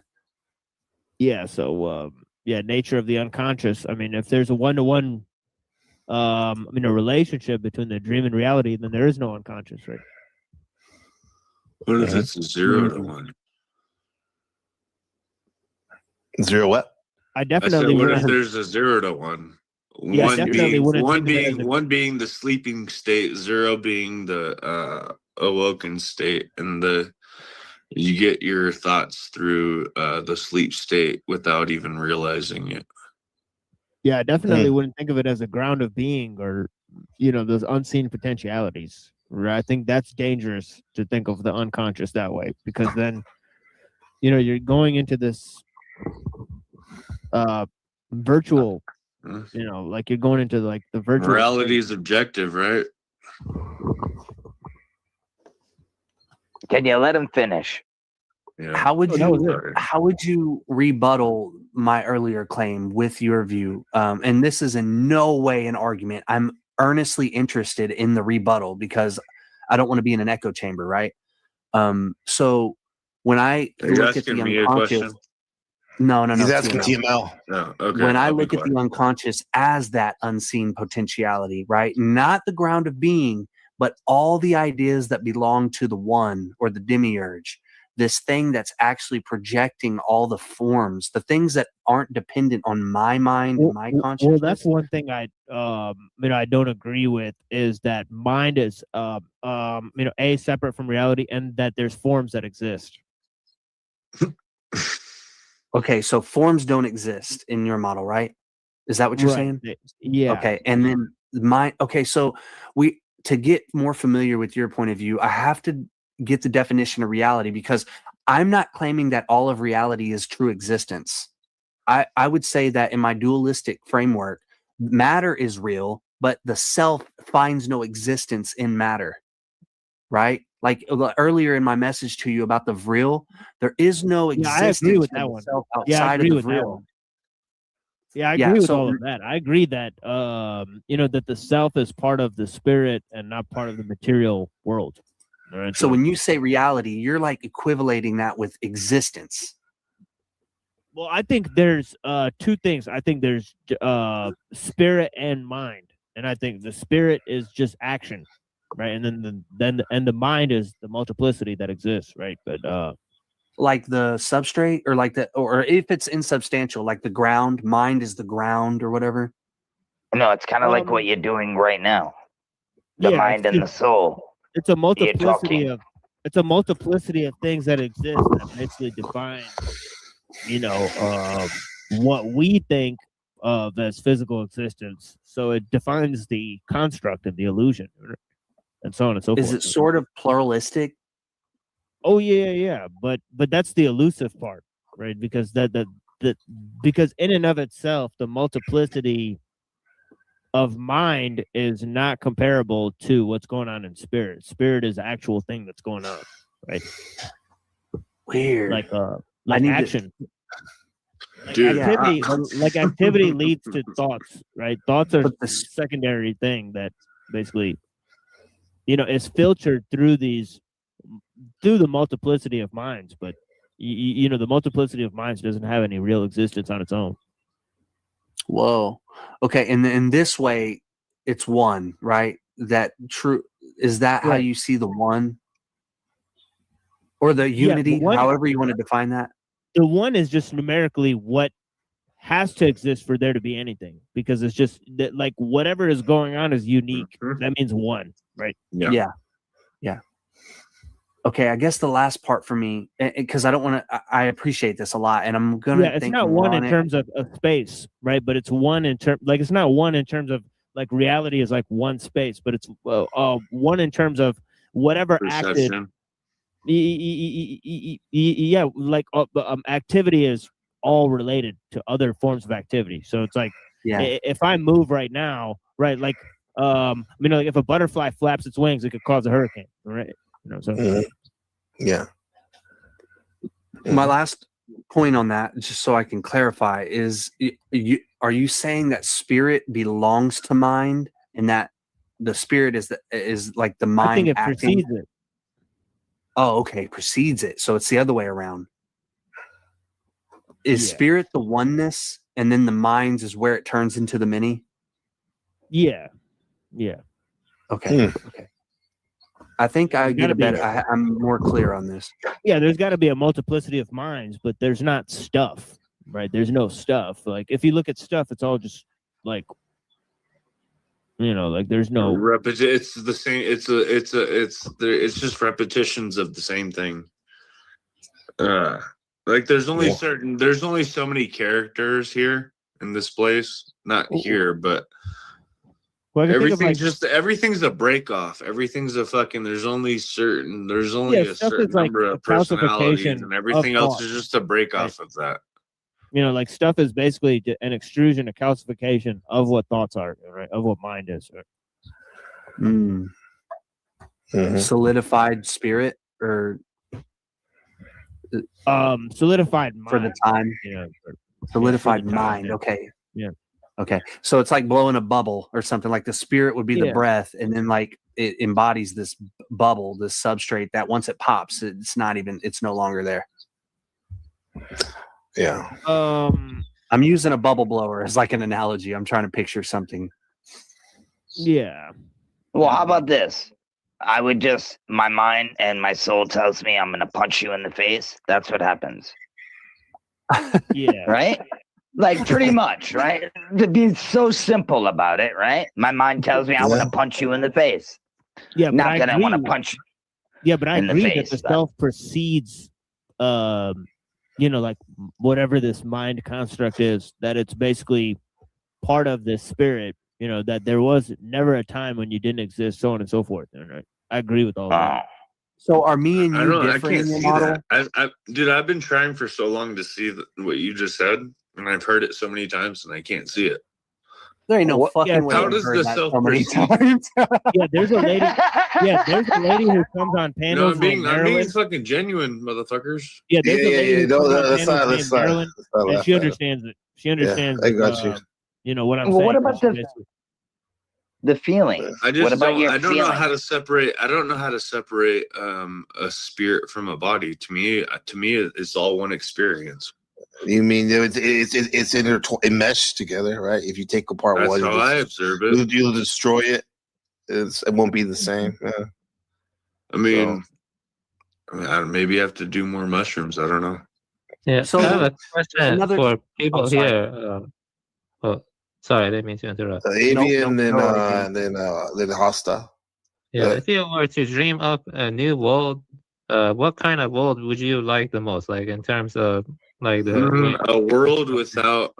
Yeah. So, nature of the unconscious. I mean, if there's a one-to-one, a relationship between the dream and reality, then there is no unconscious, right? What if it's a 0 to 1? 0 what? I definitely. What if there's a 0 to 1? Yeah, one being the sleeping state, 0 being the awoken state, and you get your thoughts through the sleep state without even realizing it. Yeah, I definitely wouldn't think of it as a ground of being or, those unseen potentialities. Right? I think that's dangerous to think of the unconscious that way, because then, you're going into this virtual, like you're going into like the virtual. Morality is objective, right? Can you let him finish? Yeah. How would you rebuttal my earlier claim with your view? And this is in no way an argument. I'm earnestly interested in the rebuttal because I don't want to be in an echo chamber, right? So when I look at the unconscious, no, he's asking TML. No, okay. When I look at the unconscious as that unseen potentiality, right? Not the ground of being, but all the ideas that belong to the one or the demiurge, this thing that's actually projecting all the forms, the things that aren't dependent on my mind and my consciousness. Well, that's one thing I don't agree with, is that mind is separate from reality, and that there's forms that exist. Okay, so forms don't exist in your model, right? Is that what you're saying? Yeah. Okay, and then so to get more familiar with your point of view, I have to get the definition of reality, because I'm not claiming that all of reality is true existence. I would say that in my dualistic framework, matter is real, but the self finds no existence in matter, right? Like earlier in my message to you about the vril, there is no existence. I agree with that one. Outside of the vril. Yeah, I agree with all of that. I agree that that the self is part of the spirit and not part of the material world. All right, so when you say reality, you're like equivalating that with existence. Well, I think there's two things. I think there's spirit and mind, and I think the spirit is just action, right? And then the mind is the multiplicity that exists, right? But like the substrate, or like or if it's insubstantial, like the ground, mind is the ground or whatever. No, it's kind of like what you're doing right now. The mind and the soul. It's a multiplicity of things that exist that basically define, what we think of as physical existence. So it defines the construct of the illusion, and so on and so forth. Is it sort of pluralistic? Oh yeah. But that's the elusive part, right? Because because in and of itself, the multiplicity of mind is not comparable to what's going on in spirit. Spirit is the actual thing that's going on, right? Weird. Like I need action. Dude. Like activity leads to thoughts, right? Thoughts are the secondary thing that basically, is filtered through the multiplicity of minds. But the multiplicity of minds doesn't have any real existence on its own. Whoa. Okay, and in this way, it's one, right? That true. Is that how you see the one, or the unity? However you want to define that. The one is just numerically what has to exist for there to be anything, because it's just that, like, whatever is going on is unique. That means one, right? Yeah. Okay, I guess the last part for me, because I don't want to. I appreciate this a lot, and I'm gonna. It's not one in terms of space, right? But it's one in terms, like, it's not one in terms of like reality is like one space, but it's one in terms of whatever acted. Yeah, like activity is all related to other forms of activity. So it's like, if I move right now, right, like like if a butterfly flaps its wings, it could cause a hurricane, right? Yeah. My last point on that, just so I can clarify, is are you saying that spirit belongs to mind, and that the spirit is like the mind? I think it acting? precedes it. Oh, okay, precedes it. So it's the other way around. Is spirit the oneness, and then the minds is where it turns into the many? Yeah. Okay. Okay. I think I get a better. I'm more clear on this. Yeah, there's got to be a multiplicity of minds, but there's not stuff, right? There's no stuff. Like, if you look at stuff, it's all just like, like there's no It's the same. It's just repetitions of the same thing. Like there's only so many characters here in this place. Not here, but. Everything's a break off. Everything's a fucking. There's only a certain number of personalities, and everything else is just a break off of that. Like stuff is basically an extrusion, a calcification of what thoughts are, right? Of what mind is. Right? Solidified spirit, or solidified mind for the time. Solidified mind. Okay. Yeah. Okay, so it's like blowing a bubble or something. Like the spirit would be the breath, and then like it embodies this bubble, this substrate that once it pops, it's no longer there. Yeah. I'm using a bubble blower as like an analogy. I'm trying to picture something. Yeah. Well, how about this? I would my mind and my soul tells me I'm going to punch you in the face. That's what happens. Yeah. Right? Like, pretty much, right? To be so simple about it, right? My mind tells me I want to punch you in the face. Yeah, not that I want to punch. Yeah, but I agree that the self precedes, like whatever this mind construct is. That it's basically part of this spirit, You know, that there was never a time when you didn't exist, so on and so forth. And I agree with all that. So are me and I you don't. I different can't in your see model? that. Dude, I've been trying for so long to see what you just said, and I've heard it so many times, and I can't see it. There ain't no fucking way How you've does heard the that self so many perceive? times. Yeah, there's a lady. Yeah, there's a lady who comes on No, panels I'm being named Marilyn. fucking genuine, motherfuckers. Yeah, there's a lady who comes on Let's panels not, named let's not, Marilyn, let's not and laugh she at it. understands it. She understands. I got you. You know what I'm Well, saying? what about She the basically- the feelings? I just What about don't. your I don't know feelings? how to separate. I don't know how to separate a spirit from a body. To me, it's all one experience. You mean it's enmeshed together, right? If you take apart That's one, how I observe it. you'll destroy it. It won't be the same. Yeah. I mean, maybe I have to do more mushrooms. I don't know. Yeah. So I have a question another- for people Oh, sorry. here. Sorry, I didn't mean to interrupt. Avian, no, then hostile. Yeah, if you were to dream up a new world, what kind of world would you like the most? Like in terms of like the A world without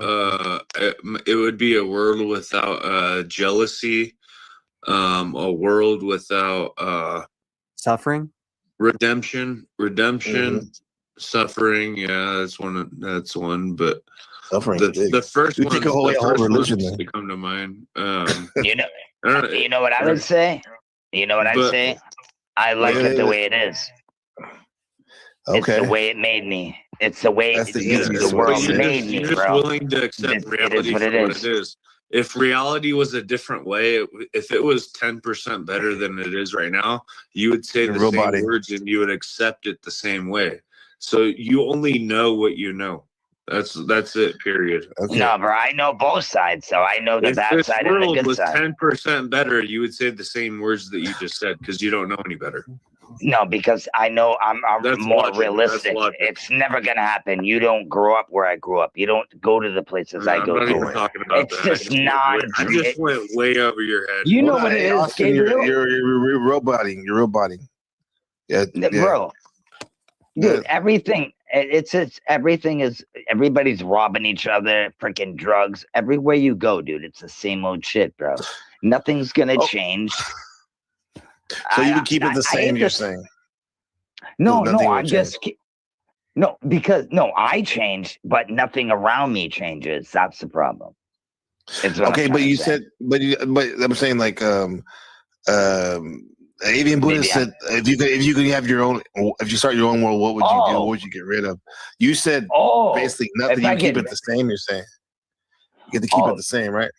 it would be a world without jealousy, a world without suffering, redemption, suffering. Yeah, that's one. But suffering. The first You one, take a whole religion to then. come to mind. You know what I would say? You know what I'd But- say? I like it the way it is. It's Okay. the way it made me. It's the way That's the the easiest way. world You're made just, me, you're just bro. willing to accept It is reality what for it what is. it is. If reality was a different way, if it was 10% better than it is right now, you would say The the real same body. words and you would accept it the same way. So you only know what you know. That's it. Period. Okay. No, bro, I know both sides, so I know the If bad this side and the world good was side. 10% better, you would say the same words that you just said because you don't know any better. No, because I know I'm That's more logic. realistic. That's logic. It's never gonna happen. You don't grow up where I grew up. You don't go to the places I I'm go not even to. talking about It's that. just non. I just went way over your head. You know what it Hey, is, Austin, Gabriel? you're real body. You're real body. Yeah, Bro, dude, everything. It's everything is everybody's robbing each other, freaking drugs everywhere you go, dude. It's the same old shit, bro. Nothing's gonna change. So you would keep it the same. You're saying? No, Nothing will I'm just I change, but nothing around me changes. That's the problem. It's what I'm Okay, but trying to you say. said, but I'm saying like Avian Buddha Maybe said if you could have your own, if you start your own world, what would you do? What would you get rid of? You said basically nothing. if You I keep could- it the same. You're saying you get to keep it the same, right?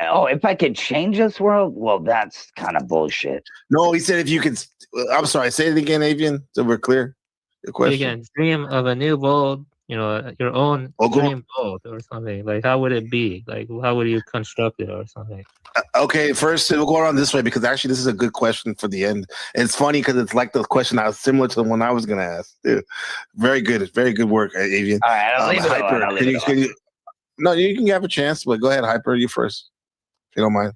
Oh, if I could change this world, well, that's kind of bullshit. No, he said if you could. I'm sorry. Say it again, Avian, so we're clear. Your you question. can dream of a new world, your own dream world or something. Like how would it be? Like how would you construct it or something? Okay, first we'll go around this way because actually this is a good question for the end. And it's funny because it's like the question I was similar to the one I was going to ask. Dude, very good work, Avian. All right, I'll leave it alone. Hyper, I'll leave it alone. no, you can have a chance, but go ahead, Hyper, you first, if you don't mind.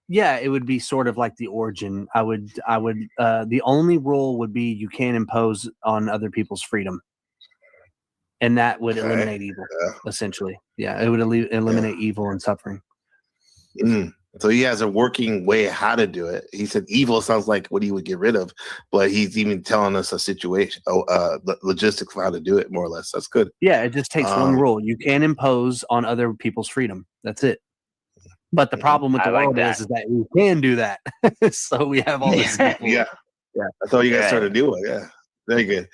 Yeah, it would be sort of like the origin. I would the only rule would be you can't impose on other people's freedom. And that would eliminate evil, essentially. Yeah, it would eliminate evil and suffering. So he has a working way how to do it. He said evil sounds like what he would get rid of, but he's even telling us a situation, the logistics of how to do it, more or less. That's good. Yeah, it just takes one rule. You can't impose on other people's freedom. That's it. But the problem with the world is that we can do that. So we have all this. Yeah. That's all you guys started doing. Yeah. Very good.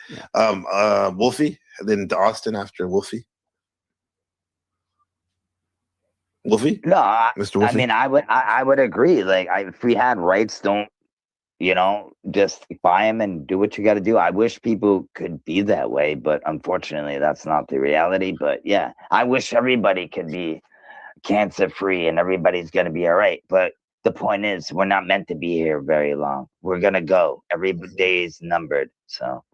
Wolfie, and then to Austin after Wolfie. Wolfie? No, Mr. Wolfie? I mean, I would agree. Like, if we had rights, don't just buy them and do what you got to do. I wish people could be that way, but unfortunately, that's not the reality. But yeah, I wish everybody could be cancer free and everybody's going to be all right. But the point is, we're not meant to be here very long. We're going to go. Every day is numbered. So,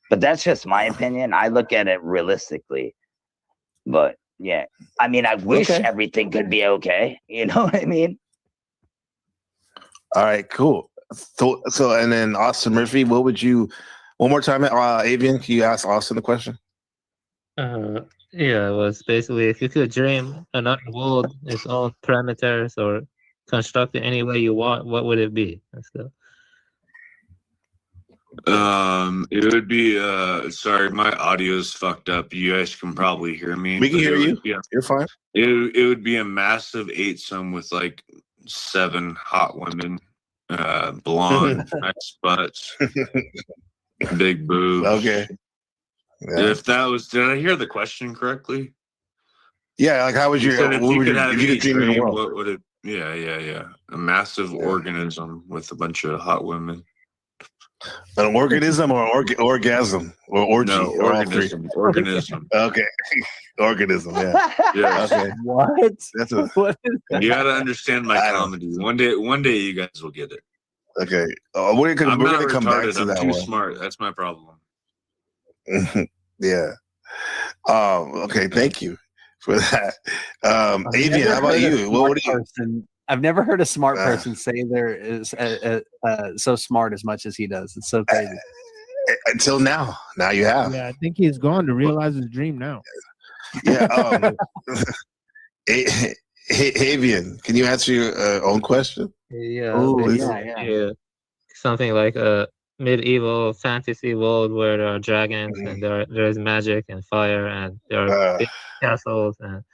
but that's just my opinion. I look at it realistically. But yeah, I mean, I wish everything could be okay. You know what I mean? All right, cool. So, and then Austin Murphy, what would you, one more time, Avian, can you ask Austin the question? Yeah, it was basically if you could dream another world, its own parameters or construct it any way you want, what would it be? So, it would be sorry, my audio's fucked up. You guys can probably hear me. We can hear you. Yeah, you're fine. It would be a massive 8-some with like 7 hot women, blonde, nice butts, big boobs. Okay. Yeah. If that was, did I hear the question correctly? Yeah, like how would you? Said if you could have any dream in the dream, world? what would it? Yeah. A massive organism with a bunch of hot women. An organism or orgasm or orgy? No, or all three? organism. Okay, organism. Yeah. Yes. Okay. What? That's a. You got to understand my comedy. One day you guys will get it. Okay. We're gonna not come back retarded, to that I'm too one. smart. That's my problem. Yeah. Okay. Thank you for that. Avian, how about you? What do you? I've never heard a smart person say there is so smart as much as he does. It's so crazy. Until now. Now you have. Yeah, I think he's gone to realize his dream now. Yeah. Avian, can you answer your own question? yeah, Ooh, yeah. Something like a medieval fantasy world where there are dragons and there is magic and fire and there are big castles and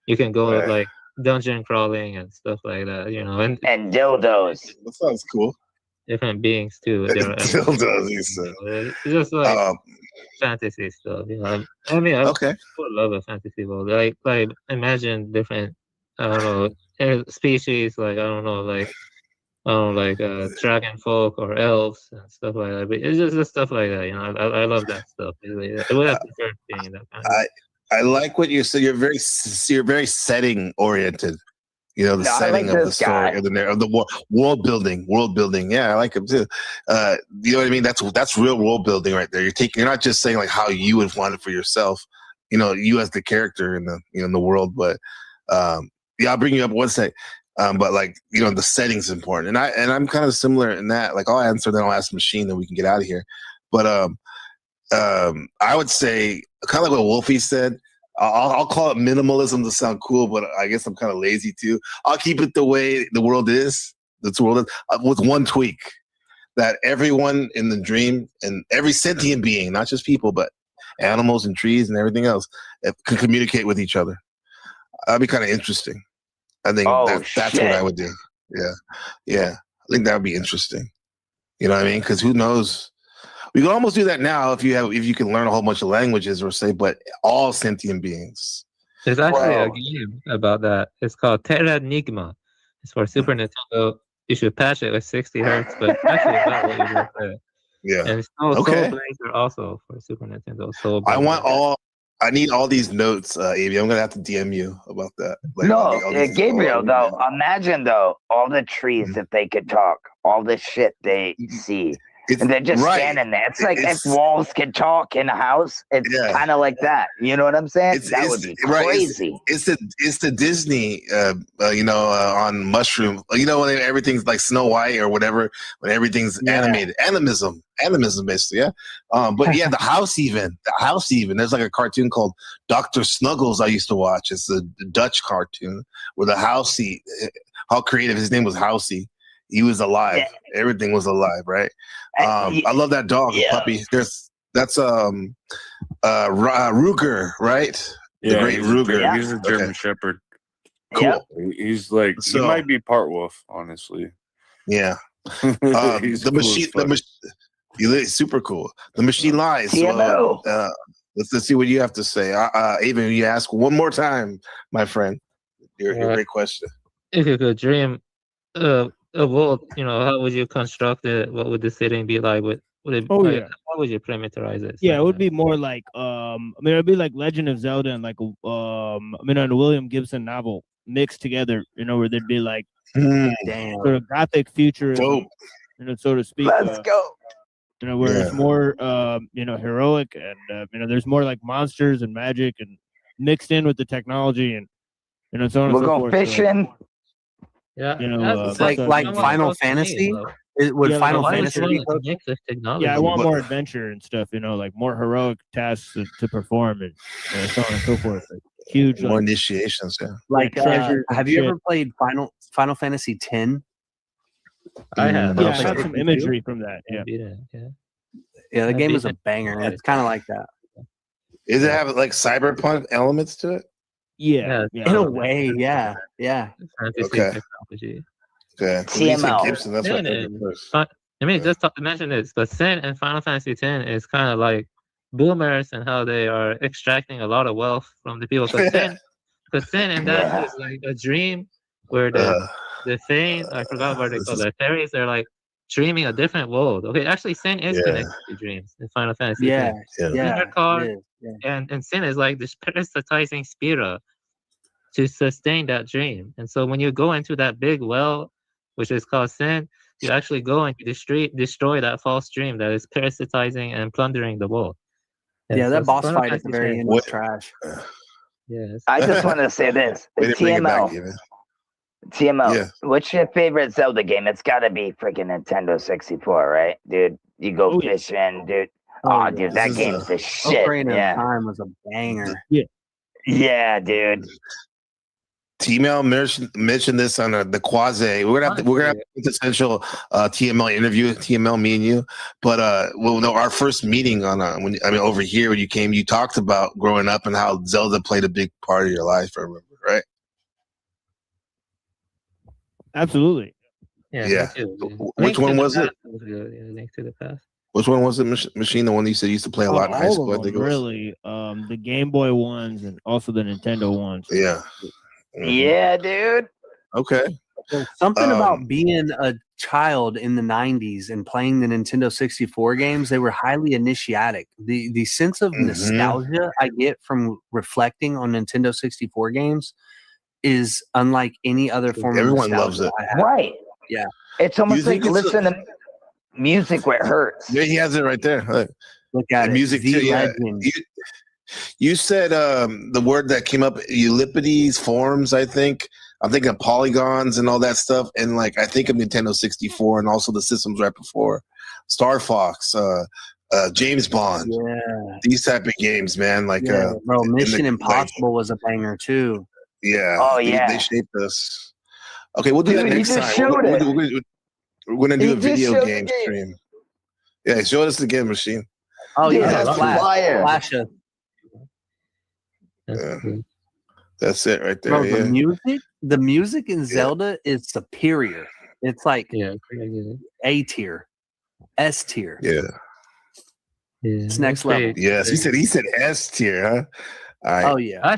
you can go like dungeon crawling and stuff like that, and dildos. That sounds cool. Different beings too. Dildos, he said. It's just like fantasy stuff. I mean, I would love a fantasy world. Like imagine different, I don't know, species. Like dragon folk or elves and stuff like that. But it's just stuff like that. I love that stuff. It would have preferred being that kind of. I like what you said. You're very setting oriented. The setting of the story, of the world building. Yeah, I like him too. You know what I mean? That's real world building right there. You're not just saying like how you would want it for yourself. You as the character in the in the world. But I'll bring you up one sec. But like the setting's important, and I'm kind of similar in that. Like I'll answer, then I'll ask the machine, then we can get out of here. But I would say kind of like what Wolfie said. I'll call it minimalism to sound cool, but I guess I'm kind of lazy too. I'll keep it the way the world is. With one tweak, that everyone in the dream and every sentient being, not just people, but animals and trees and everything else, can communicate with each other. That'd be kind of interesting. I think that's what I would do. Yeah. I think that would be interesting. You know what I mean? Because who knows? We can almost do that now if you can learn a whole bunch of languages, but all sentient beings. There's actually a game about that. It's called Terranigma. It's for Super Nintendo. You should patch it with 60 hertz, but actually about what you just said. Yeah. And Soul Blazer also for Super Nintendo. I need all these notes, Avi. I'm gonna have to DM you about that. Gabriel, though, imagine though all the trees if they could talk, all the shit they see. And they're just standing there. It's like if walls can talk in a house. It's kind of like that. You know what I'm saying? That would be crazy. It's the Disney, on mushroom. When everything's like Snow White or whatever. When everything's animated, animism, basically. Yeah. But yeah, the house even. There's like a cartoon called Dr. Snuggles I used to watch. It's a Dutch cartoon where the housey, how creative his name was Housey. He was alive. Yeah. Everything was alive, right? I love that dog, puppy. That's Ruger, right? Yeah, the great Ruger. Yeah. He's a German Shepherd. Cool. He's like he might be part wolf, honestly. Yeah. The machine. He's super cool. The machine lies. So, let's see what you have to say. Even you ask one more time, my friend. Your great question. If you could dream a world, how would you construct it? What would the setting be like? Would it? How would you parameterize it? Yeah, it would be more like it'd be like Legend of Zelda and like a William Gibson novel mixed together. Where there'd be like sort of gothic futurism, so to speak. Let's go. Where it's more heroic and there's more like monsters and magic and mixed in with the technology and so on and so forth. We're going fishing. Yeah, it's like Final Fantasy. Would Final Fantasy be technology? Yeah, I want more adventure and stuff. Like more heroic tasks to perform and so on and so forth. huge more initiations. Yeah. Like, treasures and have you shit. ever played Final Fantasy X? I have. Yeah, I have some imagery from that. Yeah. Yeah, the I game beat is a it. banger. It's kind of like that. Does it have like cyberpunk elements to it? Yeah. In a way, yeah. Okay. Technology. Okay. TML. Gibson, that's what I heard first. I mean, just to mention this, but Sin and Final Fantasy X is kind of like boomers and how they are extracting a lot of wealth from the people. Because Sin and that is like a dream where the Fae, I forgot what they call the fairies, they're like dreaming a different world. Okay, actually, Sin is connected to dreams in Final Fantasy X. And Sin is like this parasitizing spirit to sustain that dream. And so when you go into that big well, which is called Sin, you actually go and destroy that false dream that is parasitizing and plundering the world. And Yeah, so that boss Final fight at the Fantasy very X- end was trash. Yes. I just want to say this. Way to bring it back, TMO. David. TMO. Yeah. What's your favorite Zelda game? It's got to be freaking Nintendo 64, right, dude? You go fishing, dude. Oh, dude, that game's the shit. Ocarina of Time was a banger. Yeah, dude. T-Mail mentioned this on the Quasi. We're gonna have a potential TML interview, TML, me and you. But our first meeting on over here when you came, you talked about growing up and how Zelda played a big part of your life. I remember, right? Absolutely. Yeah. Link Which one to the was it? Past was good. Yeah, Link to the Past. Which one was it, Machine? The one you said you used to play a lot in high All school. I of think them, it was. really. The Game Boy ones and also the Nintendo ones. Yeah. Yeah, dude. Okay. Something about being a child in the 90s and playing the Nintendo 64 games, they were highly initiatic. The sense of nostalgia I get from reflecting on Nintendo 64 games is unlike any other form Everyone of loves nostalgia it. I have. Right. Yeah. It's almost like listen to music where it hurts. Yeah, he has it right there. Look at the music too. Yeah. You said the word that came up, Euripides forms, I think. I'm thinking of polygons and all that stuff. And like, I think of Nintendo 64 and also the systems right before. Star Fox, James Bond. Yeah. These type of games, man. Like, bro, Mission Impossible was a banger too. Yeah. Oh, They shaped us. Okay, we'll do that next time. We're going to do a video game stream. Yeah, show us the game, Machine. Oh, Dude, yeah. that's fire. Flasha. Yeah. That's it right there. Bro, Yeah. the music in Zelda is superior. It's like A tier, S tier. Yeah. It's next level. Yes, he said S tier, huh? All right. Oh yeah. I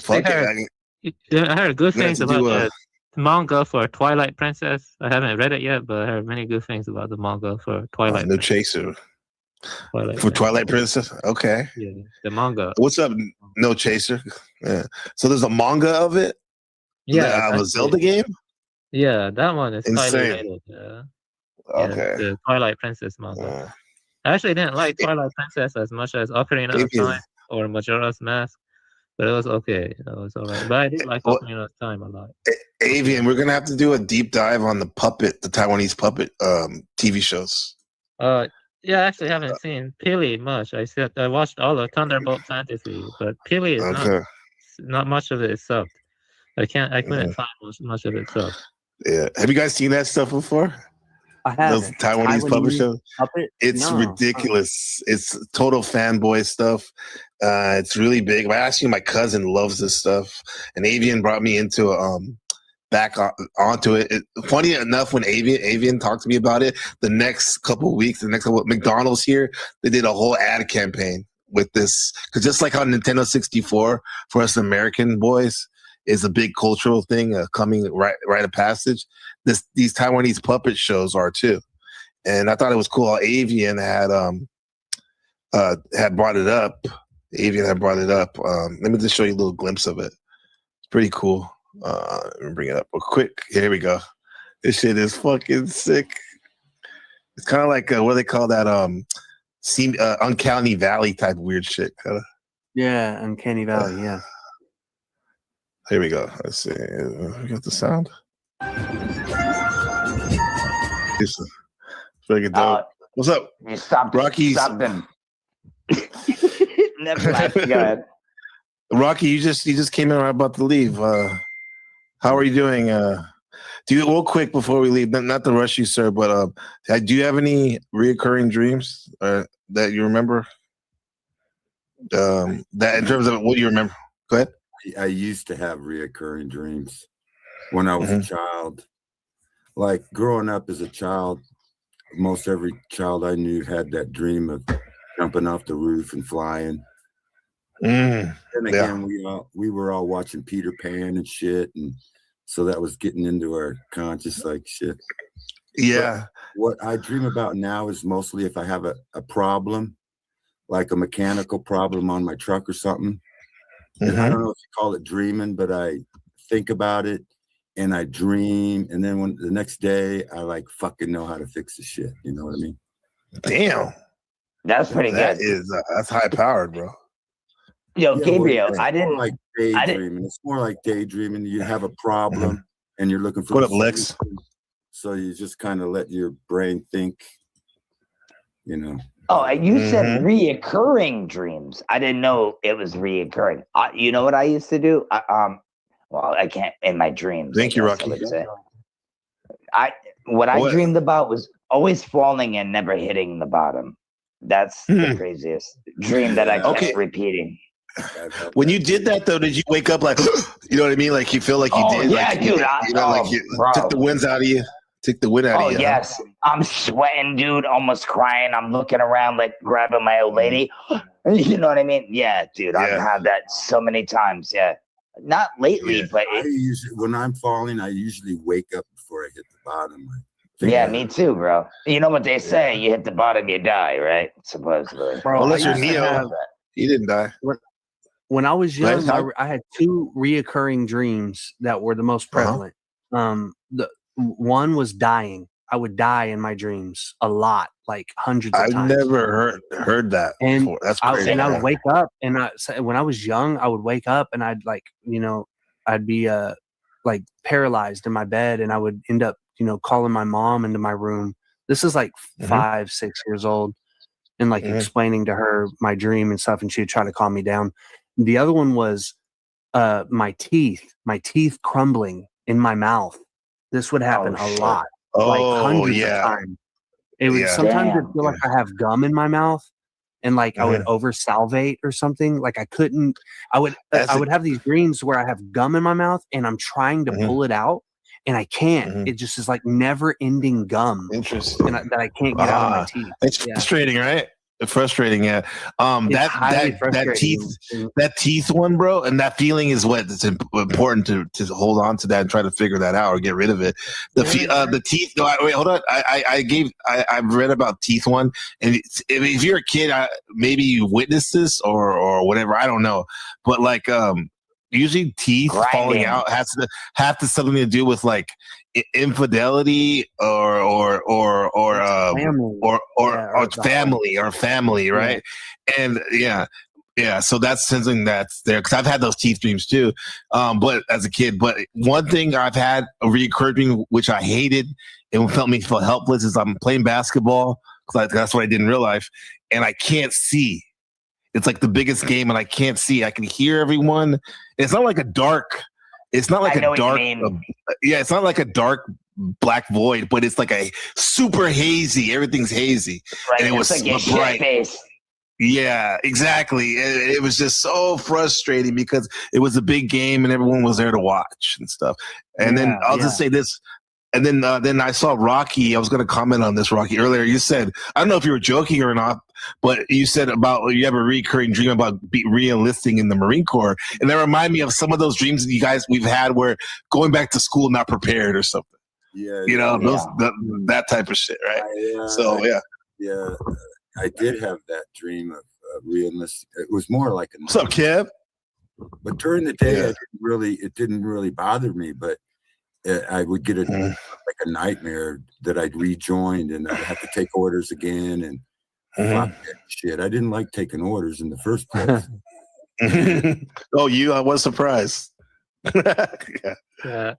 heard good things about the manga for Twilight Princess. I haven't read it yet, but I heard many good things about the manga for Twilight. No Chaser. Twilight Princess. Okay. Yeah, the manga. What's up? No Chaser. Yeah. So there's a manga of it. Yeah, a Zelda game. Yeah, that one is highly Insane. rated. Yeah, Okay. the Twilight Princess manga. I actually didn't like Twilight Princess as much as Ocarina of Time or Majora's Mask, but it was okay. It was alright. But I did like Ocarina of Time a lot. Avian, we're gonna have to do a deep dive on the Taiwanese puppet TV shows. Yeah, I actually haven't seen Pili much. I watched all of Thunderbolt Fantasy, but Pili is not much of it is subbed. I couldn't find much of it subbed. Yeah. Have you guys seen that stuff before? I have. Those Taiwanese puppet shows. It's No. ridiculous. It's total fanboy stuff. It's really big. Actually, my cousin loves this stuff, and Avian brought me into onto it. Funny enough, when Avian talked to me about it, the next couple of weeks, McDonald's here, they did a whole ad campaign with this, because just like how Nintendo 64 for us American boys is a big cultural thing coming right of passage. These Taiwanese puppet shows are too, and I thought it was cool how Avian had brought it up. Avian had brought it up. Let me just show you a little glimpse of it. It's pretty cool. Let me bring it up real quick. Here we go. This shit is fucking sick. It's kind of like what do they call that? Uncanny Valley type weird shit. Kind of. Yeah, Uncanny Valley. Yeah. Here we go. Let's see. We got the sound. It's pretty dope. What's up? You stopped Rockies. Stop them. Never mind. Go ahead. Rocky, you just came in right about to leave. How are you doing? Do you real quick before we leave? Not to rush you, sir, but do you have any reoccurring dreams that you remember? That in terms of what you remember. Go ahead. I used to have reoccurring dreams when I was a child. Like growing up as a child, most every child I knew had that dream of jumping off the roof and flying. And again, we were all watching Peter Pan and shit, and so that was getting into our conscious like shit. Yeah. But what I dream about now is mostly if I have a problem, like a mechanical problem on my truck or something. And I don't know if you call it dreaming, but I think about it and I dream, and then when the next day I like fucking know how to fix the shit. You know what I mean? Damn. That's pretty That good. is that's high powered, bro. Yo, Gabriel, it's I didn't more like daydreaming. It's more like daydreaming. You have a problem and you're looking for What a up, Lex? solution. So you just kind of let your brain think, you know. Oh, you said reoccurring dreams. I didn't know it was reoccurring. You know what I used to do? Well, I can't in my dreams. Thank you, Rocky. I dreamed about was always falling and never hitting the bottom. That's the craziest dream that I kept repeating. When you did that though, did you wake up like, you know what I mean? Like you feel like you did? Yeah, like, dude. like you took the winds out of you. Took the wind out of you. Oh yes, I'm sweating, dude. Almost crying. I'm looking around like grabbing my old lady. You know what I mean? Yeah, dude. I've had that so many times. Yeah, not lately, but when I'm falling, I usually wake up before I hit the bottom. Yeah, me too, bro. You know what they say? You hit the bottom, you die, right? Supposedly. Bro, unless you're Neo, he didn't die. When I was young, I had two reoccurring dreams that were the most prevalent. The one was dying. I would die in my dreams a lot, like hundreds of times. I've never heard that before. That's crazy. And I would wake up, and when I was young, I would wake up, and I'd like, I'd be like paralyzed in my bed, and I would end up, calling my mom into my room. This is like 5, 6 years old, and like explaining to her my dream and stuff, and she'd try to calm me down. The other one was my teeth crumbling in my mouth. This would happen a lot, like hundreds of times. It would sometimes it feel like I have gum in my mouth, and like I would over salivate or something. Like I couldn't. I would have these dreams where I have gum in my mouth and I'm trying to pull it out, and I can't. It just is like never ending gum. Interesting. And that I can't get out of my teeth. It's frustrating, right? Frustrating, yeah. That teeth one, bro, and that feeling is what it's important to hold on to that and try to figure that out or get rid of it. The teeth. No, wait, hold on. I've read about teeth one, and if you're a kid, maybe you witnessed this or whatever. I don't know, but like usually teeth falling out has something to do with like infidelity or family, right? And so that's something that's there, because I've had those teeth dreams too, but as a kid. But one thing I've had a recurring dream which I hated and felt me feel helpless is I'm playing basketball, because that's what I did in real life, and I can't see. It's like the biggest game, and I can't see. I can hear everyone. It's not like a dark. It's not like it's not like a dark black void, but it's like a super hazy. Everything's hazy, and it was like bright. Yeah, exactly. It was just so frustrating because it was a big game and everyone was there to watch and stuff. And then I'll just say this. And then I saw Rocky. I was going to comment on this, Rocky, earlier. You said, I don't know if you were joking or not, but you said about you have a recurring dream about re-enlisting in the Marine Corps. And that reminded me of some of those dreams that we've had where going back to school not prepared or something. That type of shit, right? I did have that dream of re-enlisting. It was more like a. What's up, Kev? But during the day, it didn't really bother me, but I would get like a nightmare that I'd rejoined and I'd have to take orders again, and fuck that shit. I didn't like taking orders in the first place. I was surprised. I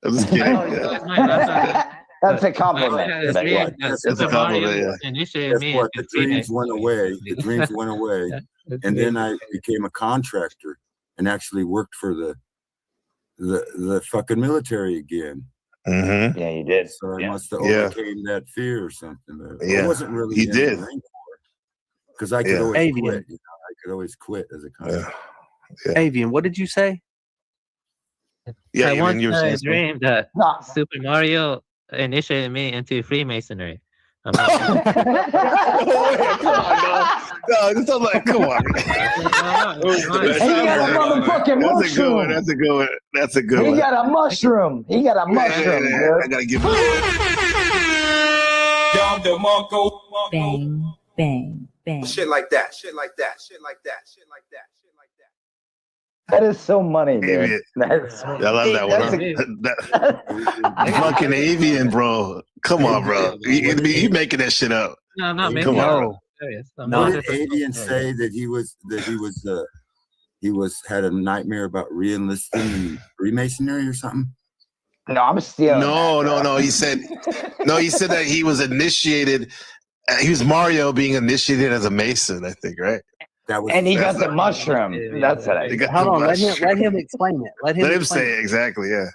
was kidding. That's a compliment. That's a compliment. The dreams went away. And then I became a contractor. and actually worked for the fucking military again. Mm-hmm. Yeah, you did. So I must have overcame that fear or something. I wasn't really. He did. Because I could always quit. You know, I could always quit as a convict. Avian, what did you say? Yeah, I Avian, once you were had a saying something? dream that Super Mario initiated me into Freemasonry. I'm not- No, just don't like. Come on. He got a motherfucking mushroom. That's a good one. That's a good He one. got a mushroom. He got a mushroom, dude. I gotta give him. Bang, bang, bang. Shit like that. Shit like that. Shit like that. Shit like that. Shit like that. That is so money, dude. That's, I love that one. Fucking Avian, bro. Come on, bro. You making that shit up? No, I'm not Come making it on. up. Serious. I'm What not- did Avian say that he had a nightmare about re-enlisting in Freemasonry or something? no, I'm stealing. No. He said that he was initiated. He was Mario being initiated as a Mason, I think, right? That was, And he got the mushroom. That's what I. He got Hold the on, let mushroom. him explain it. Let him explain say it exactly. Yeah.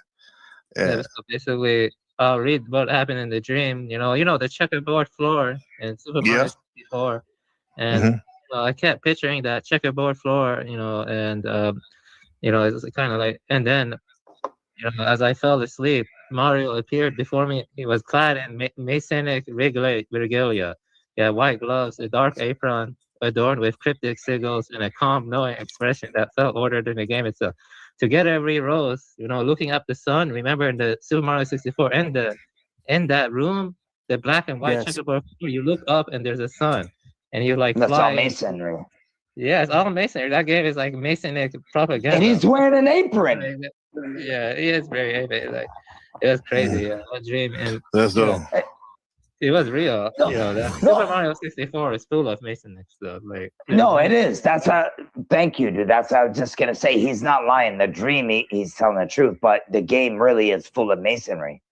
Yeah, so basically, I'll read what happened in the dream. You know the checkerboard floor in Super Mario 64, and I kept picturing that checkerboard floor. And it's kind of like, and then, as I fell asleep, Mario appeared before me. He was clad in Masonic regalia. Yeah, white gloves, a dark apron adorned with cryptic sigils, and a calm, knowing expression that felt ordered in the game itself. Together we rose, looking up the sun. Remember in the Super Mario 64, in that room, the black and white checkerboard floor, you look up and there's a sun, and you like That's fly. all masonry. Yeah, it's all masonry. That game is like Masonic propaganda. And he's wearing an apron. Yeah, he is very like it was crazy. Yeah, a dream, and That's dope. it was real. That Super Mario 64 is full of Masonic stuff. Like No, it is. That's how. Thank you, dude. That's what I was just gonna say. He's not lying. The dream, he's telling the truth. But the game really is full of masonry.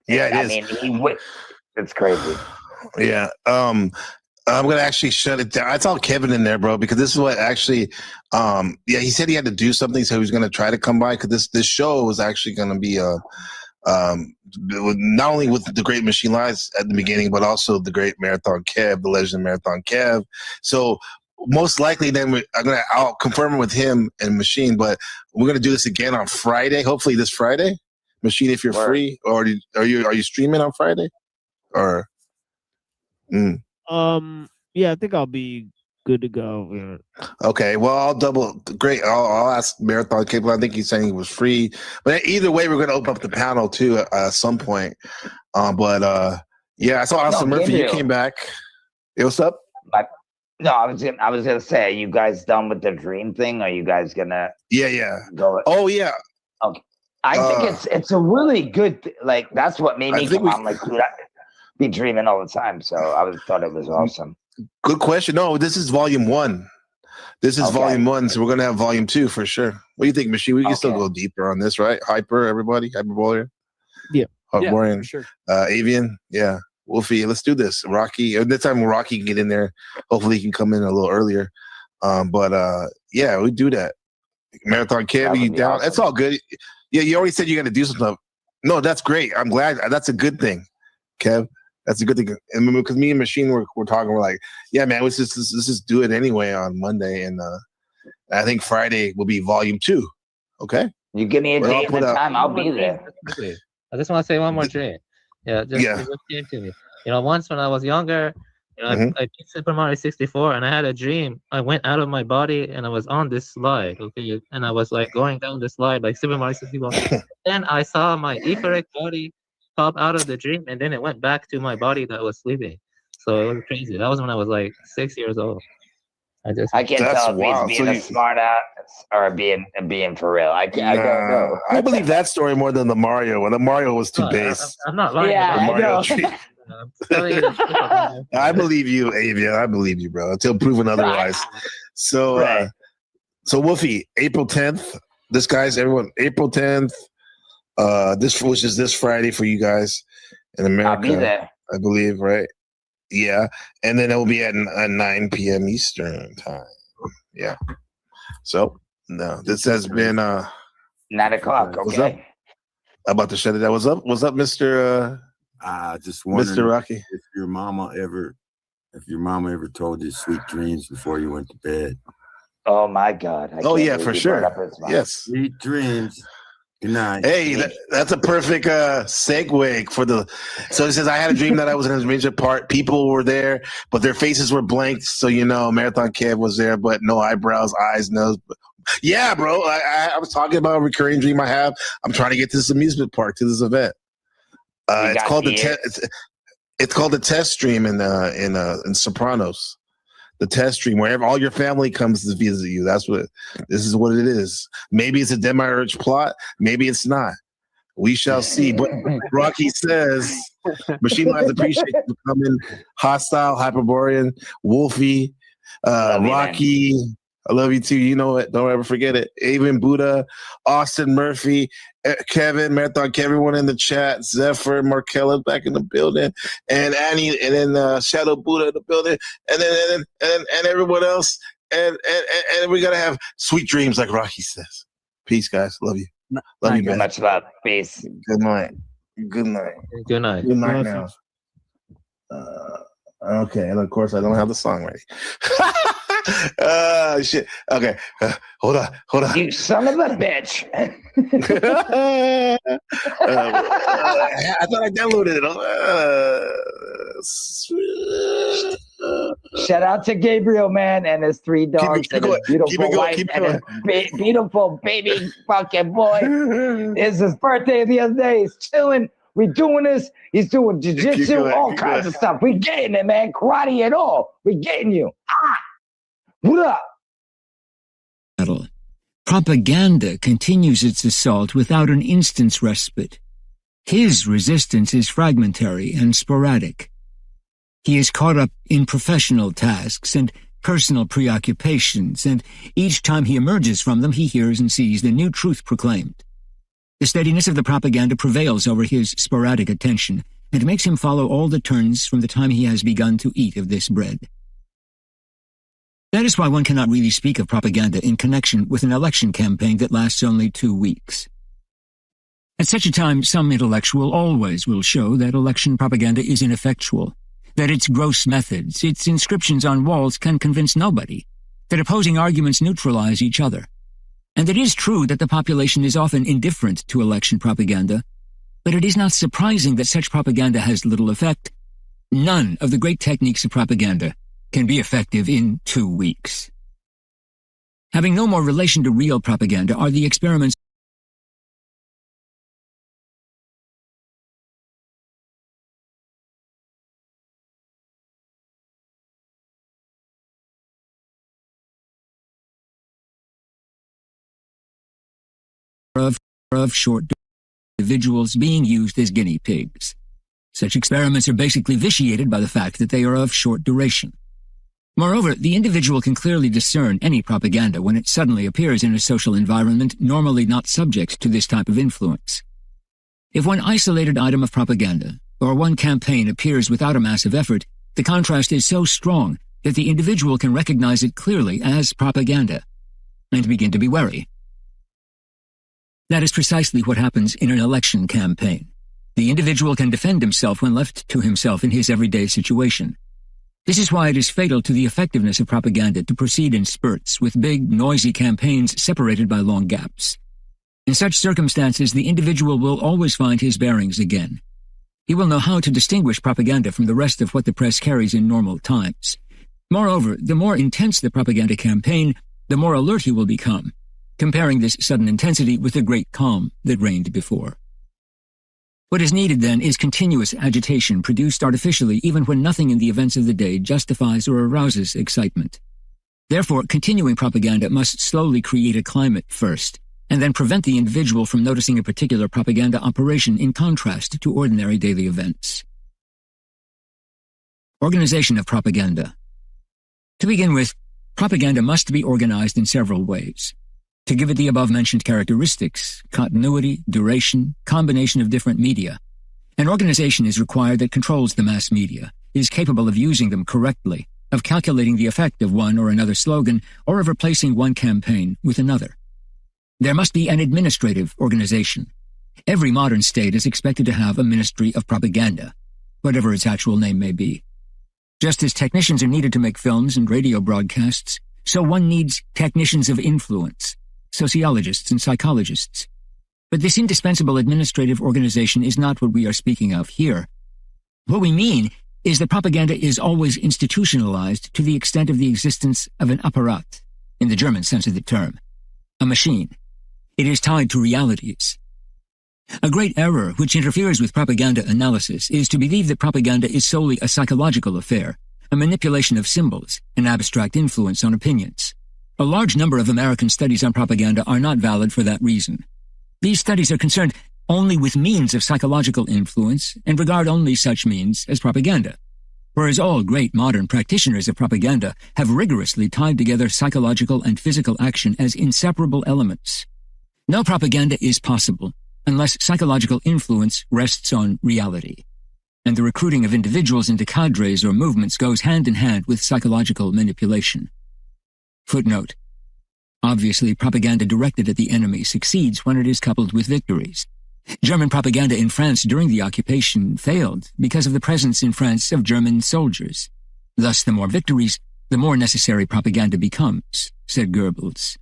Yeah, it is. I mean, it's crazy. Yeah. I'm gonna actually shut it down. I saw Kevin in there, bro, because this is what actually. He said he had to do something, so he was gonna try to come by because this show was actually gonna be not only with the Great Machine Lives at the beginning, but also the Great Marathon Kev, the Legend Marathon Kev. So most likely, then I'll confirm it with him and Machine, but we're gonna do this again on Friday. Hopefully this Friday, Machine, if you're free, or are you streaming on Friday, or? Yeah, I think I'll be good to go. Yeah. Okay, well, I'll ask Marathon Cable. I think he's saying he was free, but either way, we're going to open up the panel too at some point. Yeah, I saw Austin Murphy. You came back. Hey, what's up? No, I was gonna say, are you guys done with the dream thing? Are you guys gonna? Yeah. Go. Oh yeah. Okay. I think it's a really good. Like that's what made me come on. Like, dude, I be dreaming all the time. So I thought it was awesome. Good question. No, this is volume 1. This is volume 1, so we're gonna have volume 2 for sure. What do you think, Machine? We can still go deeper on this, right? Everybody, Hyperbolian. Yeah. Hyperbolian. For sure. Avian, yeah. Wolfie, let's do this. Rocky, this time Rocky can get in there. Hopefully he can come in a little earlier. Yeah, we do that. Marathon Kev, you down? Awesome. That's all good. Yeah, you already said you're gonna do something. No, that's great. I'm glad. That's a good thing, Kev. That's a good thing. And because me and Machine were talking, we're like, yeah, man, let's just do it anyway on Monday, and I think Friday will be volume 2. Okay. You give me a date and a time, I'll be there. I just want to say one more dream. Yeah, it just came to me. Once when I was younger, I played Super Mario 64, and I had a dream. I went out of my body, and I was on this slide. Okay, and I was like going down the slide like Super Mario 64. Then I saw my etheric body pop out of the dream, and then it went back to my body that was sleeping. So it was crazy. That was when I was like 6 years old. I can't tell if he's being a smart ass or being for real. I don't know. I believe that story more than the Mario one. The Mario was too base. I'm not lying. Yeah, I believe you, Avia. I believe you, bro. Until proven otherwise. So, so Wolfie, April 10th. This guy's everyone. April 10th. Which is this Friday for you guys in America. I'll be there. I believe, right? Yeah, and then it will be at 9 p.m. Eastern time. Yeah. So No, this has been 9 o'clock. What's up? Okay. I'm about to shut it down. What's up? What's up, Mr. Just wondering Mr. Rocky? if your mama ever told you sweet dreams before you went to bed. Oh my God. Oh yeah, for sure. Yes. Sweet dreams. Good night. Hey, that's a perfect segue for the. So it says, I had a dream that I was in a major part. People were there, but their faces were blank. So, Marathon Kev was there, but no eyebrows, eyes, nose. Yeah, bro. I was talking about a recurring dream I have. I'm trying to get to this amusement park, to this event. It's called it's called the test stream in Sopranos. The test stream where all your family comes to visit you. This is what it is. Maybe it's a demiurge plot. Maybe it's not. We shall see. But Rocky says, Machine Minds appreciate you becoming hostile, Hyperborean, Wolfie, Rocky. I love you too. You know it. Don't ever forget it. Even Buddha, Austin Murphy, Kevin, Marathon, everyone in the chat, Zephyr, Markella back in the building, and Annie, and then Shadow Buddha in the building, and then everyone else, and we gotta have sweet dreams, like Rocky says. Peace, guys. Love you. Love you, man. Much love. Peace. Good night. Good night. Good night. Good night now. Okay, and of course I don't have the song ready. Shit. Okay, hold on. You son of a bitch. I thought I downloaded it. Shout out to Gabriel, man, and his 3 dogs and his beautiful wife and his beautiful baby fucking boy. It's his birthday the other day. He's chilling. We doing this. He's doing jiu-jitsu, all kinds of stuff. We getting it, man. Karate and all. We getting you. What up? Propaganda continues its assault without an instant's respite. His resistance is fragmentary and sporadic. He is caught up in professional tasks and personal preoccupations, and each time he emerges from them, he hears and sees the new truth proclaimed. The steadiness of the propaganda prevails over his sporadic attention and makes him follow all the turns from the time he has begun to eat of this bread. That is why one cannot really speak of propaganda in connection with an election campaign that lasts only 2 weeks. At such a time, some intellectual always will show that election propaganda is ineffectual, that its gross methods, its inscriptions on walls can convince nobody, that opposing arguments neutralize each other. And it is true that the population is often indifferent to election propaganda, but it is not surprising that such propaganda has little effect. None of the great techniques of propaganda can be effective in 2 weeks. Having no more relation to real propaganda are the experiments of short individuals being used as guinea pigs. Such experiments are basically vitiated by the fact that they are of short duration. Moreover, the individual can clearly discern any propaganda when it suddenly appears in a social environment normally not subject to this type of influence. If one isolated item of propaganda, or one campaign appears without a massive effort, the contrast is so strong that the individual can recognize it clearly as propaganda, and begin to be wary. That is precisely what happens in an election campaign. The individual can defend himself when left to himself in his everyday situation. This is why it is fatal to the effectiveness of propaganda to proceed in spurts with big, noisy campaigns separated by long gaps. In such circumstances, the individual will always find his bearings again. He will know how to distinguish propaganda from the rest of what the press carries in normal times. Moreover, the more intense the propaganda campaign, the more alert he will become, comparing this sudden intensity with the great calm that reigned before. What is needed, then, is continuous agitation produced artificially even when nothing in the events of the day justifies or arouses excitement. Therefore, continuing propaganda must slowly create a climate first, and then prevent the individual from noticing a particular propaganda operation in contrast to ordinary daily events. Organization of propaganda. To begin with, propaganda must be organized in several ways. To give it the above-mentioned characteristics, continuity, duration, combination of different media, an organization is required that controls the mass media, is capable of using them correctly, of calculating the effect of one or another slogan, or of replacing one campaign with another. There must be an administrative organization. Every modern state is expected to have a ministry of propaganda, whatever its actual name may be. Just as technicians are needed to make films and radio broadcasts, so one needs technicians of influence, sociologists and psychologists. But this indispensable administrative organization is not what we are speaking of here. What we mean is that propaganda is always institutionalized to the extent of the existence of an apparat, in the German sense of the term, a machine. It is tied to realities. A great error which interferes with propaganda analysis is to believe that propaganda is solely a psychological affair, a manipulation of symbols, an abstract influence on opinions. A large number of American studies on propaganda are not valid for that reason. These studies are concerned only with means of psychological influence and regard only such means as propaganda, whereas all great modern practitioners of propaganda have rigorously tied together psychological and physical action as inseparable elements. No propaganda is possible unless psychological influence rests on reality, and the recruiting of individuals into cadres or movements goes hand in hand with psychological manipulation. Footnote. Obviously, propaganda directed at the enemy succeeds when it is coupled with victories. German propaganda in France during the occupation failed because of the presence in France of German soldiers. Thus, the more victories, the more necessary propaganda becomes, said Goebbels.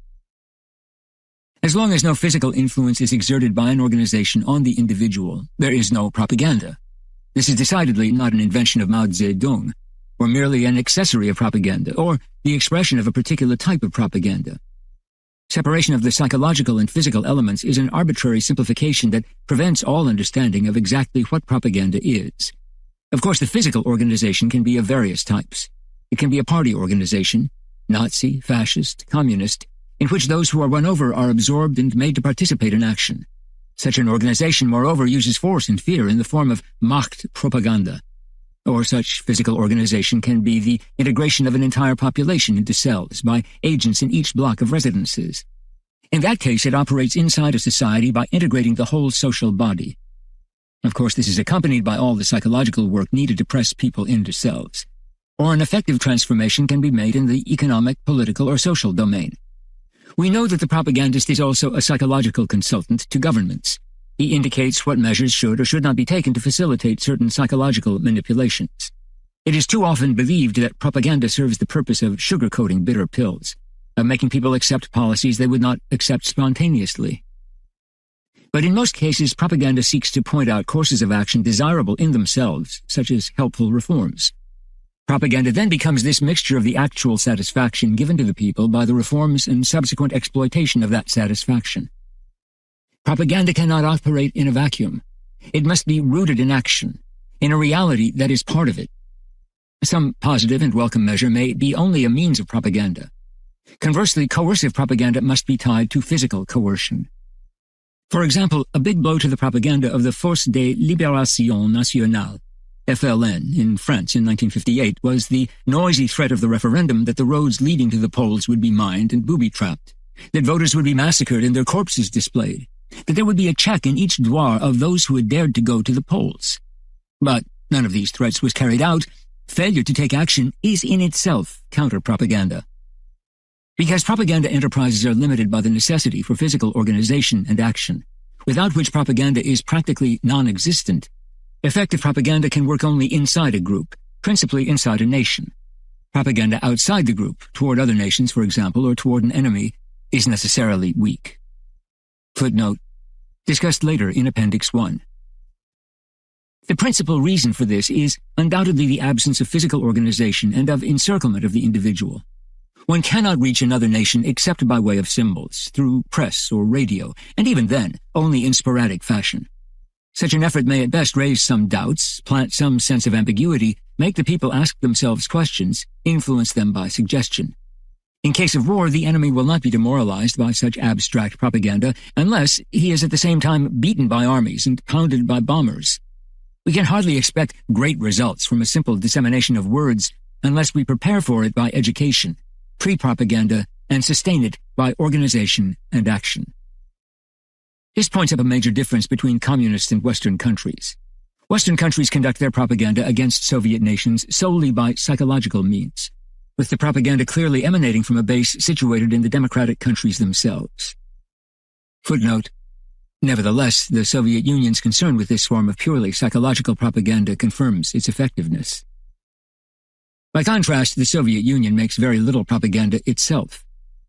As long as no physical influence is exerted by an organization on the individual, there is no propaganda. This is decidedly not an invention of Mao Zedong, or merely an accessory of propaganda, or the expression of a particular type of propaganda. Separation of the psychological and physical elements is an arbitrary simplification that prevents all understanding of exactly what propaganda is. Of course, the physical organization can be of various types. It can be a party organization, Nazi, fascist, communist, in which those who are won over are absorbed and made to participate in action. Such an organization, moreover, uses force and fear in the form of Machtpropaganda. Or such physical organization can be the integration of an entire population into cells by agents in each block of residences. In that case, it operates inside a society by integrating the whole social body. Of course, this is accompanied by all the psychological work needed to press people into cells. Or an effective transformation can be made in the economic, political, or social domain. We know that the propagandist is also a psychological consultant to governments. He indicates what measures should or should not be taken to facilitate certain psychological manipulations. It is too often believed that propaganda serves the purpose of sugarcoating bitter pills, of making people accept policies they would not accept spontaneously. But in most cases, propaganda seeks to point out courses of action desirable in themselves, such as helpful reforms. Propaganda then becomes this mixture of the actual satisfaction given to the people by the reforms and subsequent exploitation of that satisfaction. Propaganda cannot operate in a vacuum. It must be rooted in action, in a reality that is part of it. Some positive and welcome measure may be only a means of propaganda. Conversely, coercive propaganda must be tied to physical coercion. For example, a big blow to the propaganda of the Force de Libération Nationale, FLN, in France in 1958 was the noisy threat of the referendum that the roads leading to the polls would be mined and booby-trapped, that voters would be massacred and their corpses displayed, that there would be a check in each douar of those who had dared to go to the polls. But none of these threats was carried out. Failure to take action is in itself counter-propaganda. Because propaganda enterprises are limited by the necessity for physical organization and action, without which propaganda is practically non-existent, effective propaganda can work only inside a group, principally inside a nation. Propaganda outside the group, toward other nations, for example, or toward an enemy, is necessarily weak. Footnote, discussed later in Appendix 1. The principal reason for this is undoubtedly the absence of physical organization and of encirclement of the individual. One cannot reach another nation except by way of symbols, through press or radio, and even then, only in sporadic fashion. Such an effort may at best raise some doubts, plant some sense of ambiguity, make the people ask themselves questions, influence them by suggestion. In case of war, the enemy will not be demoralized by such abstract propaganda unless he is at the same time beaten by armies and pounded by bombers. We can hardly expect great results from a simple dissemination of words unless we prepare for it by education, pre-propaganda, and sustain it by organization and action. This points up a major difference between communist and Western countries. Western countries conduct their propaganda against Soviet nations solely by psychological means, with the propaganda clearly emanating from a base situated in the democratic countries themselves. Footnote. Nevertheless, the Soviet Union's concern with this form of purely psychological propaganda confirms its effectiveness. By contrast, the Soviet Union makes very little propaganda itself.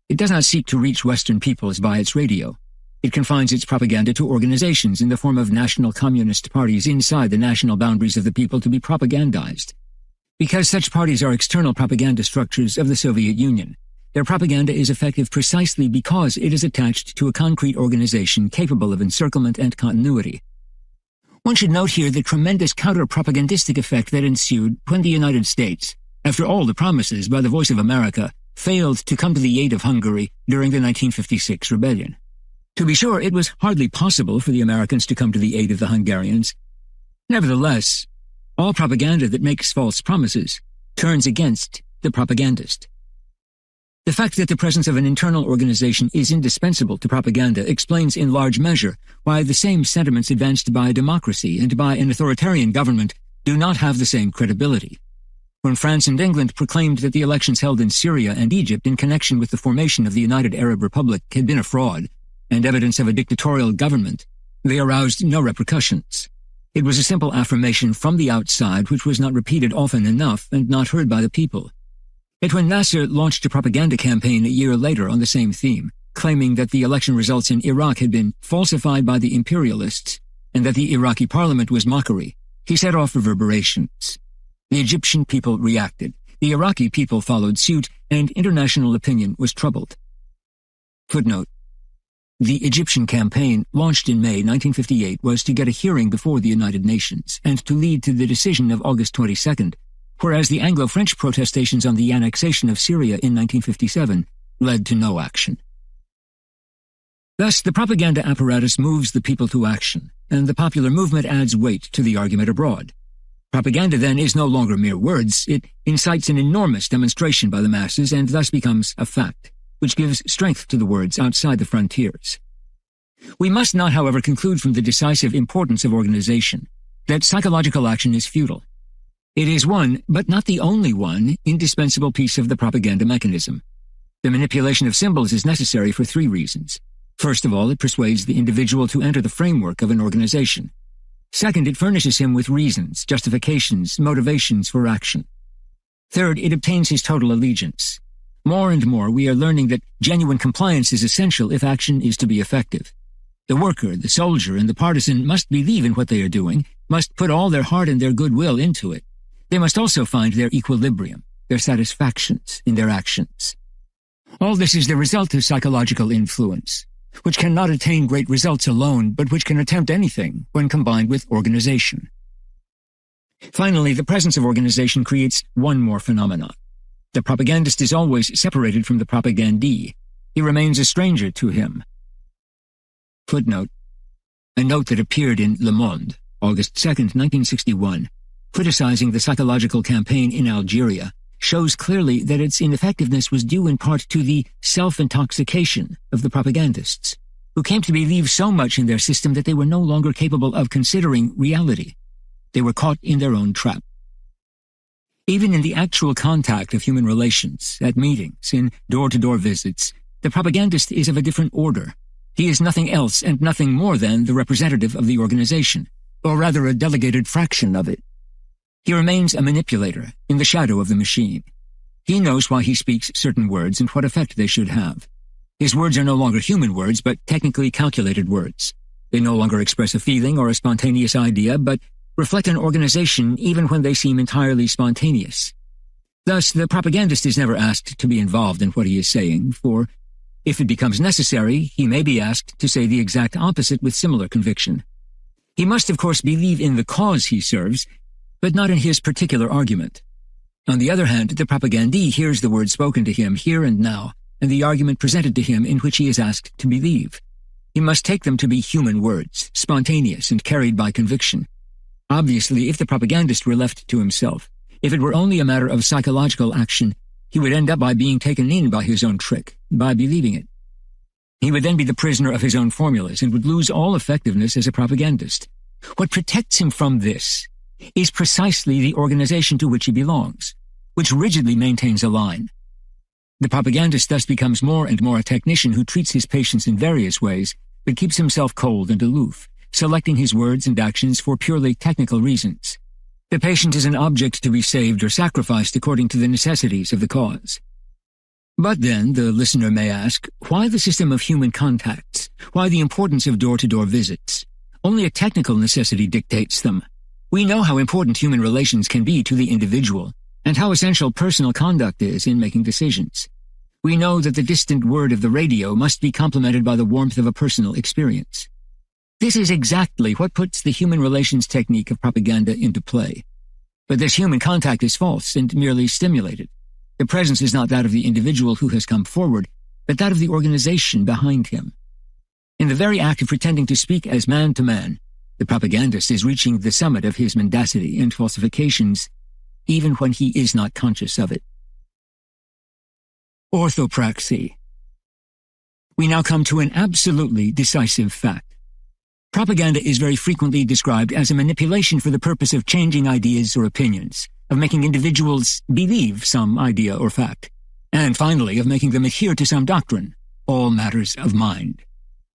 It does not seek to reach Western peoples by its radio. It confines its propaganda to organizations in the form of national communist parties inside the national boundaries of the people to be propagandized. Because such parties are external propaganda structures of the Soviet Union, their propaganda is effective precisely because it is attached to a concrete organization capable of encirclement and continuity. One should note here the tremendous counter-propagandistic effect that ensued when the United States, after all the promises by the Voice of America, failed to come to the aid of Hungary during the 1956 rebellion. To be sure, it was hardly possible for the Americans to come to the aid of the Hungarians. Nevertheless, all propaganda that makes false promises turns against the propagandist. The fact that the presence of an internal organization is indispensable to propaganda explains in large measure why the same sentiments advanced by democracy and by an authoritarian government do not have the same credibility. When France and England proclaimed that the elections held in Syria and Egypt in connection with the formation of the United Arab Republic had been a fraud and evidence of a dictatorial government, they aroused no repercussions. It was a simple affirmation from the outside which was not repeated often enough and not heard by the people. Yet when Nasser launched a propaganda campaign a year later on the same theme, claiming that the election results in Iraq had been falsified by the imperialists and that the Iraqi parliament was mockery, he set off reverberations. The Egyptian people reacted, the Iraqi people followed suit, and international opinion was troubled. Footnote. The Egyptian campaign, launched in May 1958, was to get a hearing before the United Nations and to lead to the decision of August 22nd, whereas the Anglo-French protestations on the annexation of Syria in 1957 led to no action. Thus, the propaganda apparatus moves the people to action, and the popular movement adds weight to the argument abroad. Propaganda, then, is no longer mere words. It incites an enormous demonstration by the masses and thus becomes a fact, which gives strength to the words outside the frontiers. We must not, however, conclude from the decisive importance of organization that psychological action is futile. It is one, but not the only one, indispensable piece of the propaganda mechanism. The manipulation of symbols is necessary for three reasons. First of all, it persuades the individual to enter the framework of an organization. Second, it furnishes him with reasons, justifications, motivations for action. Third, it obtains his total allegiance. More and more, we are learning that genuine compliance is essential if action is to be effective. The worker, the soldier, and the partisan must believe in what they are doing, must put all their heart and their goodwill into it. They must also find their equilibrium, their satisfactions in their actions. All this is the result of psychological influence, which cannot attain great results alone, but which can attempt anything when combined with organization. Finally, the presence of organization creates one more phenomenon. The propagandist is always separated from the propagandee. He remains a stranger to him. Footnote. A note that appeared in Le Monde, August 2nd, 1961, criticizing the psychological campaign in Algeria, shows clearly that its ineffectiveness was due in part to the self-intoxication of the propagandists, who came to believe so much in their system that they were no longer capable of considering reality. They were caught in their own trap. Even in the actual contact of human relations, at meetings, in door-to-door visits, the propagandist is of a different order. He is nothing else and nothing more than the representative of the organization, or rather a delegated fraction of it. He remains a manipulator in the shadow of the machine. He knows why he speaks certain words and what effect they should have. His words are no longer human words, but technically calculated words. They no longer express a feeling or a spontaneous idea, but reflect an organization even when they seem entirely spontaneous. Thus, the propagandist is never asked to be involved in what he is saying, for if it becomes necessary, he may be asked to say the exact opposite with similar conviction. He must, of course, believe in the cause he serves, but not in his particular argument. On the other hand, the propagandee hears the words spoken to him here and now, and the argument presented to him in which he is asked to believe. He must take them to be human words, spontaneous and carried by conviction. Obviously, if the propagandist were left to himself, if it were only a matter of psychological action, he would end up by being taken in by his own trick, by believing it. He would then be the prisoner of his own formulas and would lose all effectiveness as a propagandist. What protects him from this is precisely the organization to which he belongs, which rigidly maintains a line. The propagandist thus becomes more and more a technician who treats his patients in various ways, but keeps himself cold and aloof, selecting his words and actions for purely technical reasons. The patient is an object to be saved or sacrificed according to the necessities of the cause. But then, the listener may ask, why the system of human contacts? Why the importance of door-to-door visits? Only a technical necessity dictates them. We know how important human relations can be to the individual, and how essential personal conduct is in making decisions. We know that the distant word of the radio must be complemented by the warmth of a personal experience. This is exactly what puts the human relations technique of propaganda into play. But this human contact is false and merely stimulated. The presence is not that of the individual who has come forward, but that of the organization behind him. In the very act of pretending to speak as man to man, the propagandist is reaching the summit of his mendacity and falsifications, even when he is not conscious of it. Orthopraxy. We now come to an absolutely decisive fact. Propaganda is very frequently described as a manipulation for the purpose of changing ideas or opinions, of making individuals believe some idea or fact, and finally of making them adhere to some doctrine, all matters of mind.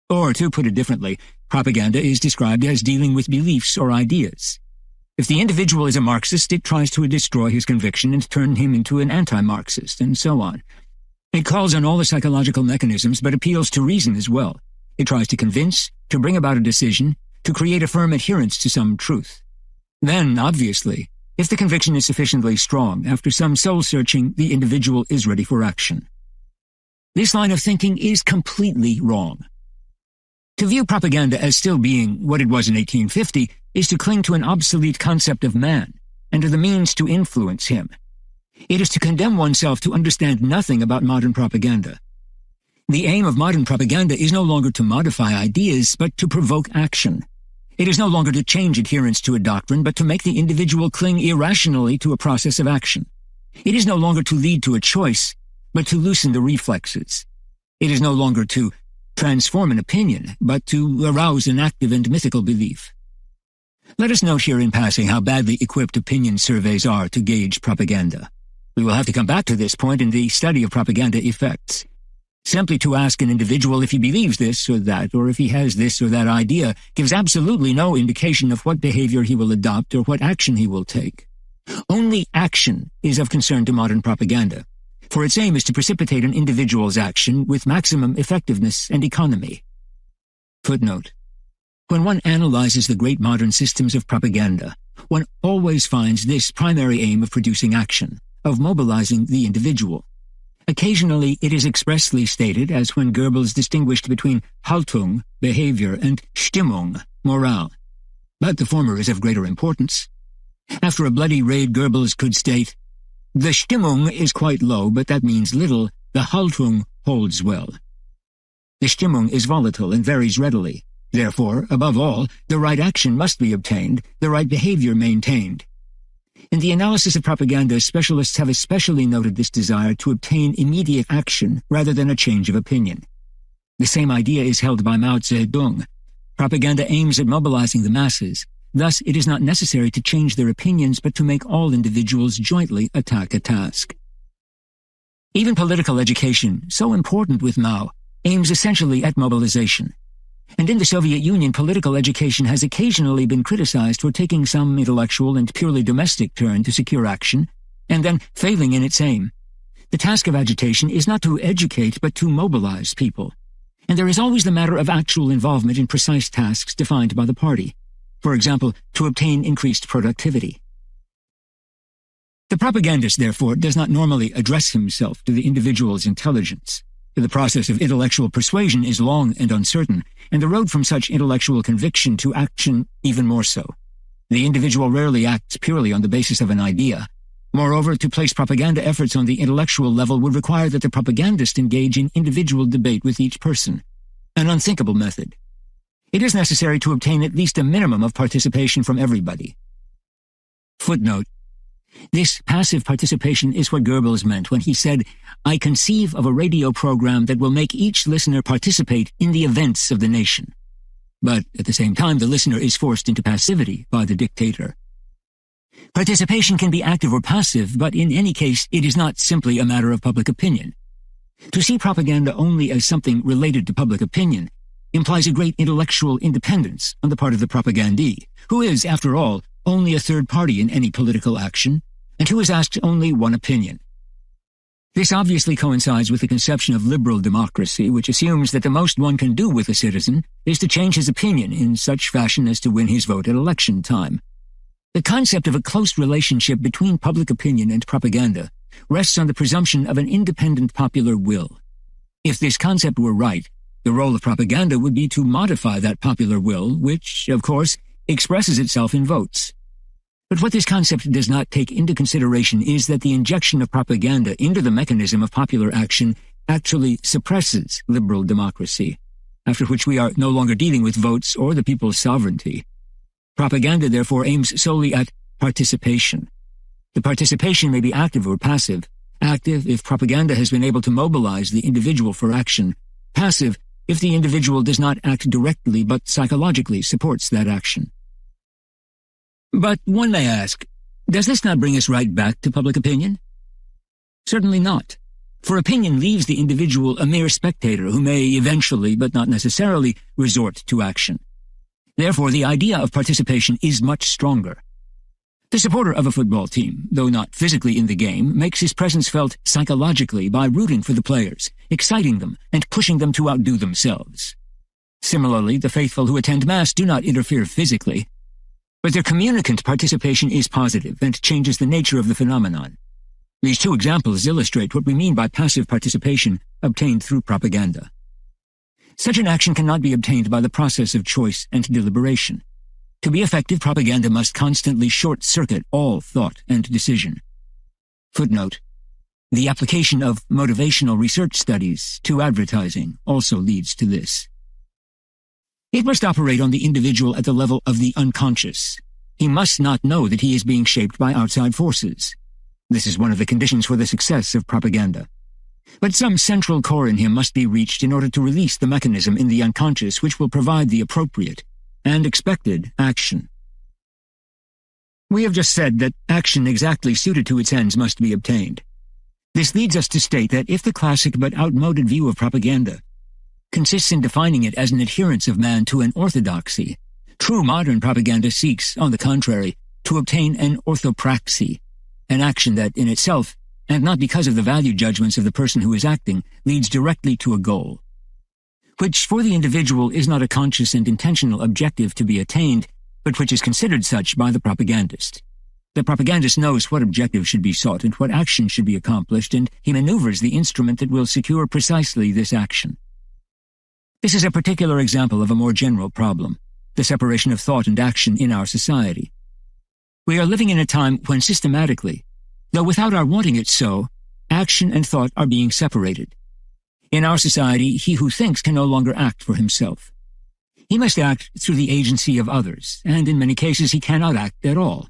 Or, to put it differently, propaganda is described as dealing with beliefs or ideas. If the individual is a Marxist, it tries to destroy his conviction and turn him into an anti-Marxist, and so on. It calls on all the psychological mechanisms, but appeals to reason as well. It tries to convince, to bring about a decision, to create a firm adherence to some truth. Then, obviously, if the conviction is sufficiently strong, after some soul-searching, the individual is ready for action. This line of thinking is completely wrong. To view propaganda as still being what it was in 1850 is to cling to an obsolete concept of man, and of the means to influence him. It is to condemn oneself to understand nothing about modern propaganda. The aim of modern propaganda is no longer to modify ideas, but to provoke action. It is no longer to change adherence to a doctrine, but to make the individual cling irrationally to a process of action. It is no longer to lead to a choice, but to loosen the reflexes. It is no longer to transform an opinion, but to arouse an active and mythical belief. Let us note here in passing how badly equipped opinion surveys are to gauge propaganda. We will have to come back to this point in the study of propaganda effects. Simply to ask an individual if he believes this or that, or if he has this or that idea, gives absolutely no indication of what behavior he will adopt or what action he will take. Only action is of concern to modern propaganda, for its aim is to precipitate an individual's action with maximum effectiveness and economy. Footnote. When one analyzes the great modern systems of propaganda, one always finds this primary aim of producing action, of mobilizing the individual. Occasionally it is expressly stated, as when Goebbels distinguished between Haltung, behavior, and Stimmung, morale. But the former is of greater importance. After a bloody raid, Goebbels could state, "The Stimmung is quite low, but that means little. The Haltung holds well." The Stimmung is volatile and varies readily. Therefore, above all, the right action must be obtained, the right behavior maintained. In the analysis of propaganda, specialists have especially noted this desire to obtain immediate action rather than a change of opinion. The same idea is held by Mao Zedong. Propaganda aims at mobilizing the masses. Thus, it is not necessary to change their opinions, but to make all individuals jointly attack a task. Even political education, so important with Mao, aims essentially at mobilization. And in the Soviet Union, political education has occasionally been criticized for taking some intellectual and purely domestic turn to secure action, and then failing in its aim. The task of agitation is not to educate, but to mobilize people. And there is always the matter of actual involvement in precise tasks defined by the party. For example, to obtain increased productivity. The propagandist, therefore, does not normally address himself to the individual's intelligence. The process of intellectual persuasion is long and uncertain, and the road from such intellectual conviction to action even more so. The individual rarely acts purely on the basis of an idea. Moreover, to place propaganda efforts on the intellectual level would require that the propagandist engage in individual debate with each person, an unthinkable method. It is necessary to obtain at least a minimum of participation from everybody. Footnote. This passive participation is what Goebbels meant when he said, "I conceive of a radio program that will make each listener participate in the events of the nation." But at the same time, the listener is forced into passivity by the dictator. Participation can be active or passive, but in any case, it is not simply a matter of public opinion. To see propaganda only as something related to public opinion implies a great intellectual independence on the part of the propagandee, who is, after all, only a third party in any political action, and who is asked only one opinion. This obviously coincides with the conception of liberal democracy, which assumes that the most one can do with a citizen is to change his opinion in such fashion as to win his vote at election time. The concept of a close relationship between public opinion and propaganda rests on the presumption of an independent popular will. If this concept were right, the role of propaganda would be to modify that popular will, which, of course, expresses itself in votes. But what this concept does not take into consideration is that the injection of propaganda into the mechanism of popular action actually suppresses liberal democracy, after which we are no longer dealing with votes or the people's sovereignty. Propaganda, therefore, aims solely at participation. The participation may be active or passive. Active if propaganda has been able to mobilize the individual for action. Passive if the individual does not act directly but psychologically supports that action. But one may ask, does this not bring us right back to public opinion? Certainly not, for opinion leaves the individual a mere spectator who may eventually, but not necessarily, resort to action. Therefore, the idea of participation is much stronger. The supporter of a football team, though not physically in the game, makes his presence felt psychologically by rooting for the players, exciting them, and pushing them to outdo themselves. Similarly, the faithful who attend Mass do not interfere physically, but their communicant participation is positive and changes the nature of the phenomenon. These two examples illustrate what we mean by passive participation obtained through propaganda. Such an action cannot be obtained by the process of choice and deliberation. To be effective, propaganda must constantly short-circuit all thought and decision. Footnote: the application of motivational research studies to advertising also leads to this. It must operate on the individual at the level of the unconscious. He must not know that he is being shaped by outside forces. This is one of the conditions for the success of propaganda. But some central core in him must be reached in order to release the mechanism in the unconscious which will provide the appropriate and expected action. We have just said that action exactly suited to its ends must be obtained. This leads us to state that if the classic but outmoded view of propaganda consists in defining it as an adherence of man to an orthodoxy, true modern propaganda seeks, on the contrary, to obtain an orthopraxy, an action that in itself, and not because of the value judgments of the person who is acting, leads directly to a goal, which for the individual is not a conscious and intentional objective to be attained, but which is considered such by the propagandist. The propagandist knows what objective should be sought and what action should be accomplished, and he maneuvers the instrument that will secure precisely this action. This is a particular example of a more general problem, the separation of thought and action in our society. We are living in a time when systematically, though without our wanting it so, action and thought are being separated. In our society, he who thinks can no longer act for himself. He must act through the agency of others, and in many cases he cannot act at all.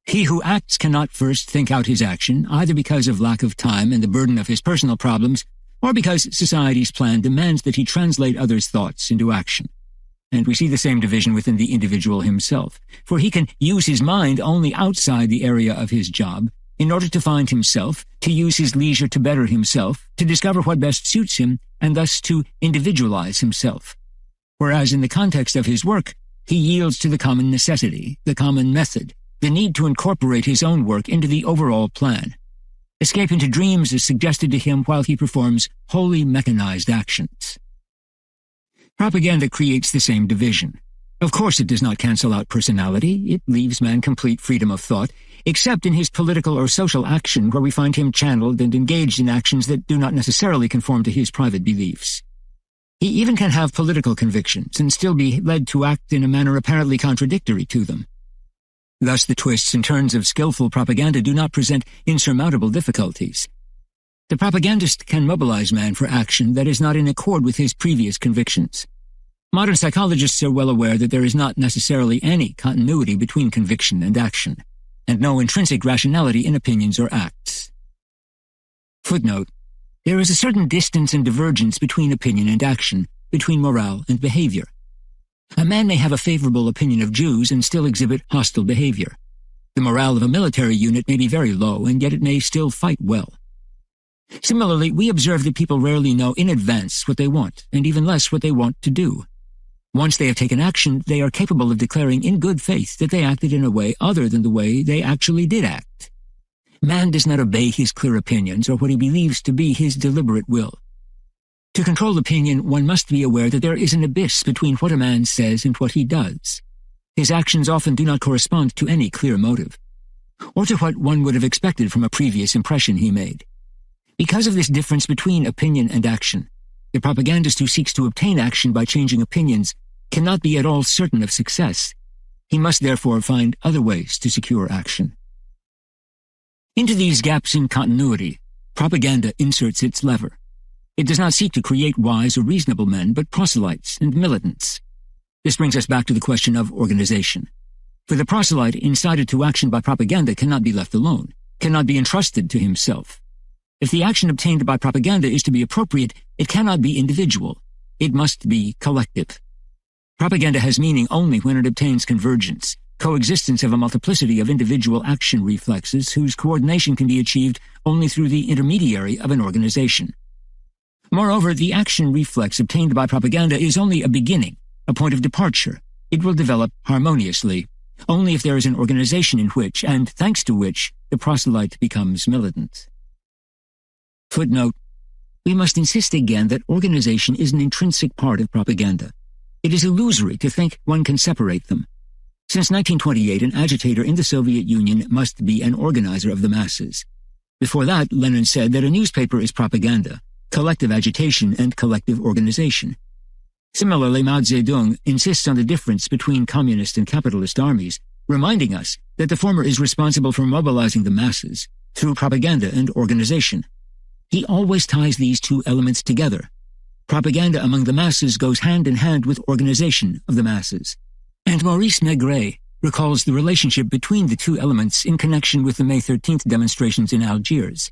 He who acts cannot first think out his action, either because of lack of time and the burden of his personal problems, or because society's plan demands that he translate others' thoughts into action. And we see the same division within the individual himself, for he can use his mind only outside the area of his job, in order to find himself, to use his leisure to better himself, to discover what best suits him, and thus to individualize himself. Whereas in the context of his work, he yields to the common necessity, the common method, the need to incorporate his own work into the overall plan. Escape into dreams is suggested to him while he performs wholly mechanized actions. Propaganda creates the same division. Of course it does not cancel out personality, it leaves man complete freedom of thought, except in his political or social action where we find him channeled and engaged in actions that do not necessarily conform to his private beliefs. He even can have political convictions and still be led to act in a manner apparently contradictory to them. Thus the twists and turns of skillful propaganda do not present insurmountable difficulties. The propagandist can mobilize man for action that is not in accord with his previous convictions. Modern psychologists are well aware that there is not necessarily any continuity between conviction and action, and no intrinsic rationality in opinions or acts. Footnote: there is a certain distance and divergence between opinion and action, between morale and behavior. A man may have a favorable opinion of Jews and still exhibit hostile behavior. The morale of a military unit may be very low, and yet it may still fight well. Similarly, we observe that people rarely know in advance what they want, and even less what they want to do. Once they have taken action, they are capable of declaring in good faith that they acted in a way other than the way they actually did act. Man does not obey his clear opinions or what he believes to be his deliberate will. To control opinion, one must be aware that there is an abyss between what a man says and what he does. His actions often do not correspond to any clear motive, or to what one would have expected from a previous impression he made. Because of this difference between opinion and action, the propagandist who seeks to obtain action by changing opinions cannot be at all certain of success. He must therefore find other ways to secure action. Into these gaps in continuity, propaganda inserts its lever. It does not seek to create wise or reasonable men, but proselytes and militants. This brings us back to the question of organization. For the proselyte incited to action by propaganda cannot be left alone, cannot be entrusted to himself. If the action obtained by propaganda is to be appropriate, it cannot be individual. It must be collective. Propaganda has meaning only when it obtains convergence, coexistence of a multiplicity of individual action reflexes whose coordination can be achieved only through the intermediary of an organization. Moreover, the action reflex obtained by propaganda is only a beginning, a point of departure. It will develop harmoniously, only if there is an organization in which, and thanks to which, the proselyte becomes militant. Footnote: we must insist again that organization is an intrinsic part of propaganda. It is illusory to think one can separate them. Since 1928, an agitator in the Soviet Union must be an organizer of the masses. Before that, Lenin said that a newspaper is propaganda, collective agitation, and collective organization. Similarly, Mao Zedong insists on the difference between communist and capitalist armies, reminding us that the former is responsible for mobilizing the masses through propaganda and organization. He always ties these two elements together. Propaganda among the masses goes hand in hand with organization of the masses. And Maurice Negret recalls the relationship between the two elements in connection with the May 13th demonstrations in Algiers.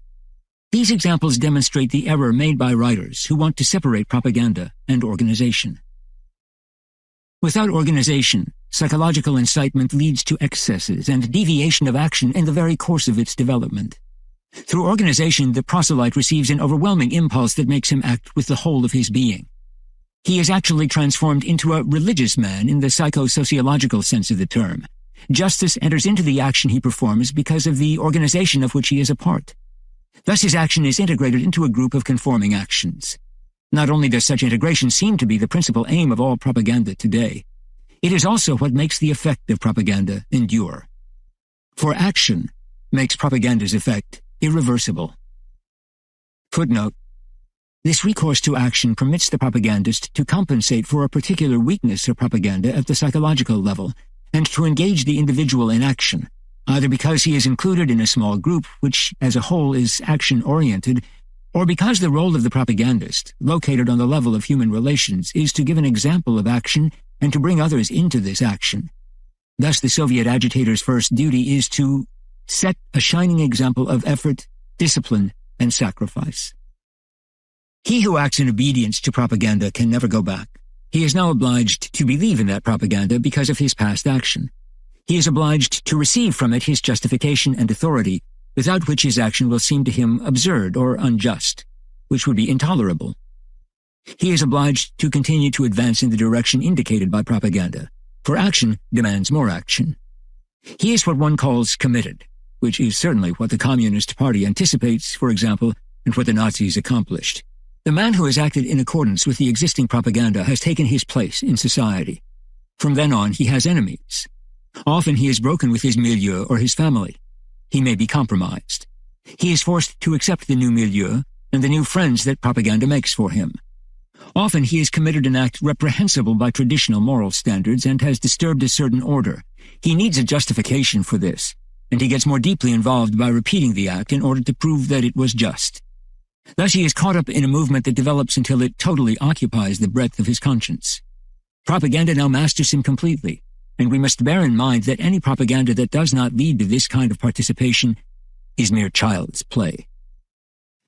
These examples demonstrate the error made by writers who want to separate propaganda and organization. Without organization, psychological incitement leads to excesses and deviation of action in the very course of its development. Through organization, the proselyte receives an overwhelming impulse that makes him act with the whole of his being. He is actually transformed into a religious man in the psychosociological sense of the term. Justice enters into the action he performs because of the organization of which he is a part. Thus his action is integrated into a group of conforming actions. Not only does such integration seem to be the principal aim of all propaganda today, it is also what makes the effect of propaganda endure. For action makes propaganda's effect irreversible. Footnote: this recourse to action permits the propagandist to compensate for a particular weakness of propaganda at the psychological level, and to engage the individual in action, either because he is included in a small group which as a whole is action-oriented, or because the role of the propagandist, located on the level of human relations, is to give an example of action and to bring others into this action. Thus the Soviet agitator's first duty is to set a shining example of effort, discipline, and sacrifice. He who acts in obedience to propaganda can never go back. He is now obliged to believe in that propaganda because of his past action. He is obliged to receive from it his justification and authority, without which his action will seem to him absurd or unjust, which would be intolerable. He is obliged to continue to advance in the direction indicated by propaganda, for action demands more action. He is what one calls committed, which is certainly what the Communist Party anticipates, for example, and what the Nazis accomplished. The man who has acted in accordance with the existing propaganda has taken his place in society. From then on, he has enemies. Often he is broken with his milieu or his family. He may be compromised. He is forced to accept the new milieu and the new friends that propaganda makes for him. Often he has committed an act reprehensible by traditional moral standards and has disturbed a certain order. He needs a justification for this, and he gets more deeply involved by repeating the act in order to prove that it was just. Thus he is caught up in a movement that develops until it totally occupies the breadth of his conscience. Propaganda now masters him completely, and we must bear in mind that any propaganda that does not lead to this kind of participation is mere child's play.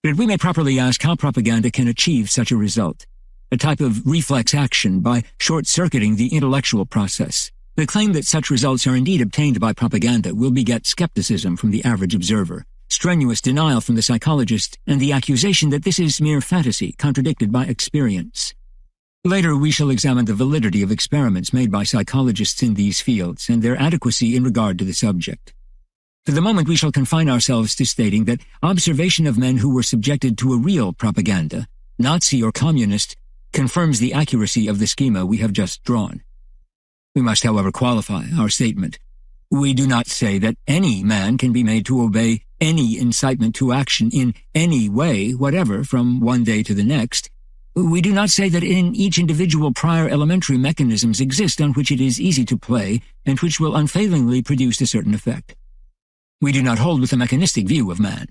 But we may properly ask how propaganda can achieve such a result, a type of reflex action by short-circuiting the intellectual process. The claim that such results are indeed obtained by propaganda will beget skepticism from the average observer, strenuous denial from the psychologist, and the accusation that this is mere fantasy contradicted by experience. Later, we shall examine the validity of experiments made by psychologists in these fields and their adequacy in regard to the subject. For the moment, we shall confine ourselves to stating that observation of men who were subjected to a real propaganda, Nazi or communist, confirms the accuracy of the schema we have just drawn. We must, however, qualify our statement. We do not say that any man can be made to obey any incitement to action in any way whatever from one day to the next. We do not say that in each individual prior elementary mechanisms exist on which it is easy to play and which will unfailingly produce a certain effect. We do not hold with a mechanistic view of man.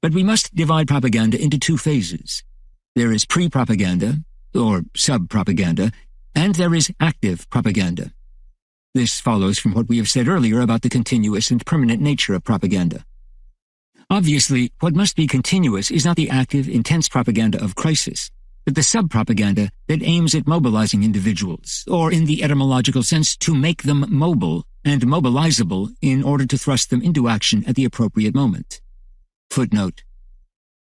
But we must divide propaganda into two phases. There is pre-propaganda, or sub-propaganda, and there is active propaganda. This follows from what we have said earlier about the continuous and permanent nature of propaganda. Obviously, what must be continuous is not the active, intense propaganda of crisis, but the sub-propaganda that aims at mobilizing individuals, or in the etymological sense, to make them mobile and mobilizable in order to thrust them into action at the appropriate moment. Footnote: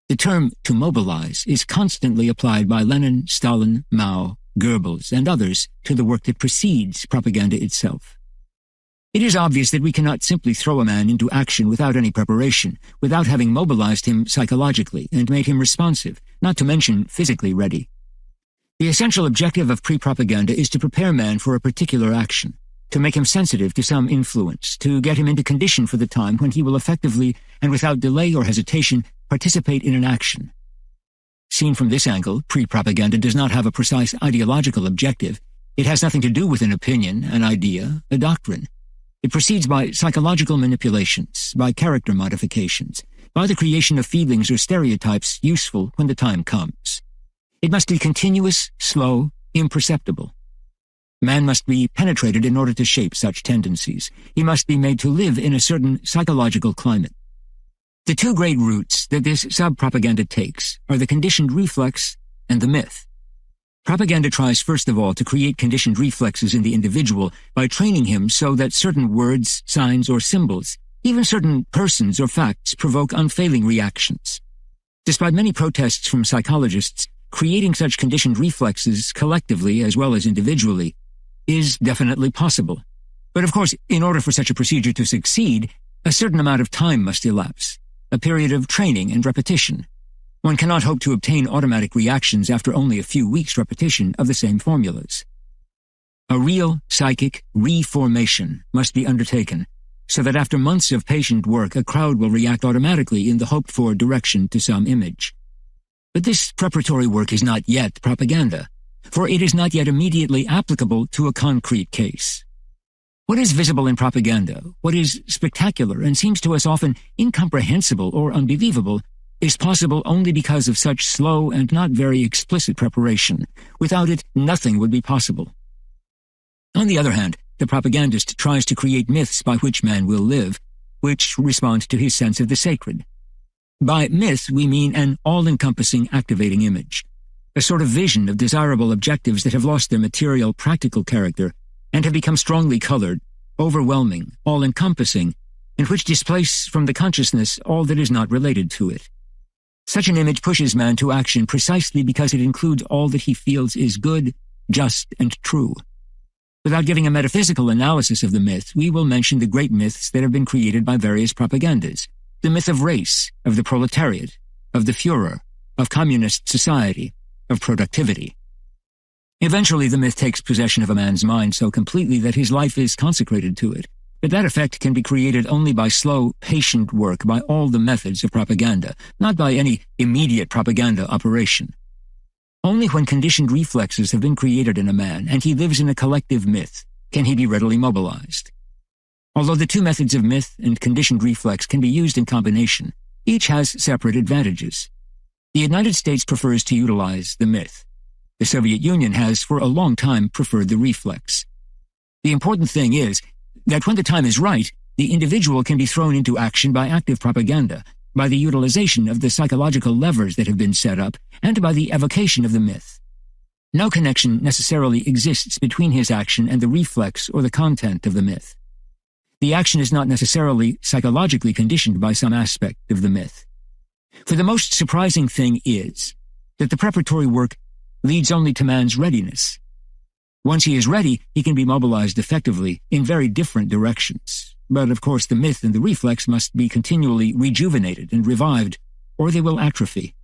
the term to mobilize is constantly applied by Lenin, Stalin, Mao, Goebbels, and others to the work that precedes propaganda itself. It is obvious that we cannot simply throw a man into action without any preparation, without having mobilized him psychologically and made him responsive, not to mention physically ready. The essential objective of pre-propaganda is to prepare man for a particular action, to make him sensitive to some influence, to get him into condition for the time when he will effectively and without delay or hesitation participate in an action. Seen from this angle, pre-propaganda does not have a precise ideological objective. It has nothing to do with an opinion, an idea, a doctrine. It proceeds by psychological manipulations, by character modifications, by the creation of feelings or stereotypes useful when the time comes. It must be continuous, slow, imperceptible. Man must be penetrated in order to shape such tendencies. He must be made to live in a certain psychological climate. The two great routes that this sub-propaganda takes are the conditioned reflex and the myth. Propaganda tries first of all to create conditioned reflexes in the individual by training him so that certain words, signs, or symbols, even certain persons or facts, provoke unfailing reactions. Despite many protests from psychologists, creating such conditioned reflexes collectively as well as individually is definitely possible. But of course, in order for such a procedure to succeed, a certain amount of time must elapse, a period of training and repetition. One cannot hope to obtain automatic reactions after only a few weeks' repetition of the same formulas. A real psychic reformation must be undertaken, so that after months of patient work a crowd will react automatically in the hoped-for direction to some image. But this preparatory work is not yet propaganda, for it is not yet immediately applicable to a concrete case. What is visible in propaganda, what is spectacular and seems to us often incomprehensible or unbelievable, is possible only because of such slow and not very explicit preparation. Without it, nothing would be possible. On the other hand, the propagandist tries to create myths by which man will live, which respond to his sense of the sacred. By myth, we mean an all-encompassing activating image, a sort of vision of desirable objectives that have lost their material, practical character and have become strongly colored, overwhelming, all-encompassing, and which displace from the consciousness all that is not related to it. Such an image pushes man to action precisely because it includes all that he feels is good, just, and true. Without giving a metaphysical analysis of the myth, we will mention the great myths that have been created by various propagandas. The myth of race, of the proletariat, of the Führer, of communist society, of productivity. Eventually, the myth takes possession of a man's mind so completely that his life is consecrated to it. But that effect can be created only by slow, patient work by all the methods of propaganda, not by any immediate propaganda operation. Only when conditioned reflexes have been created in a man and he lives in a collective myth can he be readily mobilized. Although the two methods of myth and conditioned reflex can be used in combination, each has separate advantages. The United States prefers to utilize the myth. The Soviet Union has for a long time preferred the reflex. The important thing is that when the time is right, the individual can be thrown into action by active propaganda, by the utilization of the psychological levers that have been set up, and by the evocation of the myth. No connection necessarily exists between his action and the reflex or the content of the myth. The action is not necessarily psychologically conditioned by some aspect of the myth. For the most surprising thing is that the preparatory work leads only to man's readiness. Once he is ready, he can be mobilized effectively in very different directions. But of course the myth and the reflex must be continually rejuvenated and revived, or they will atrophy.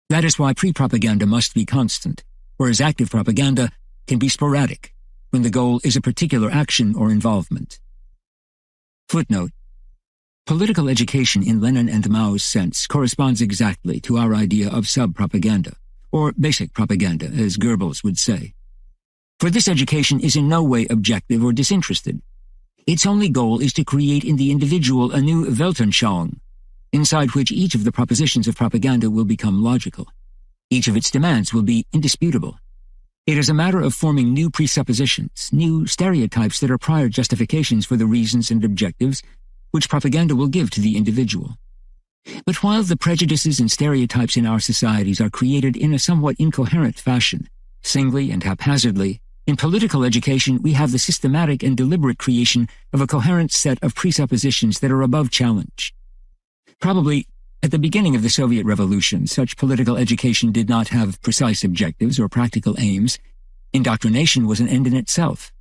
That is why pre-propaganda must be constant, whereas active propaganda can be sporadic, when the goal is a particular action or involvement. Footnote: political education in Lenin and Mao's sense corresponds exactly to our idea of sub-propaganda, or basic propaganda, as Goebbels would say. For this education is in no way objective or disinterested. Its only goal is to create in the individual a new Weltanschauung, inside which each of the propositions of propaganda will become logical. Each of its demands will be indisputable. It is a matter of forming new presuppositions, new stereotypes that are prior justifications for the reasons and objectives which propaganda will give to the individual. But while the prejudices and stereotypes in our societies are created in a somewhat incoherent fashion, singly and haphazardly, in political education we have the systematic and deliberate creation of a coherent set of presuppositions that are above challenge. Probably, at the beginning of the Soviet Revolution, such political education did not have precise objectives or practical aims. Indoctrination was an end in itself.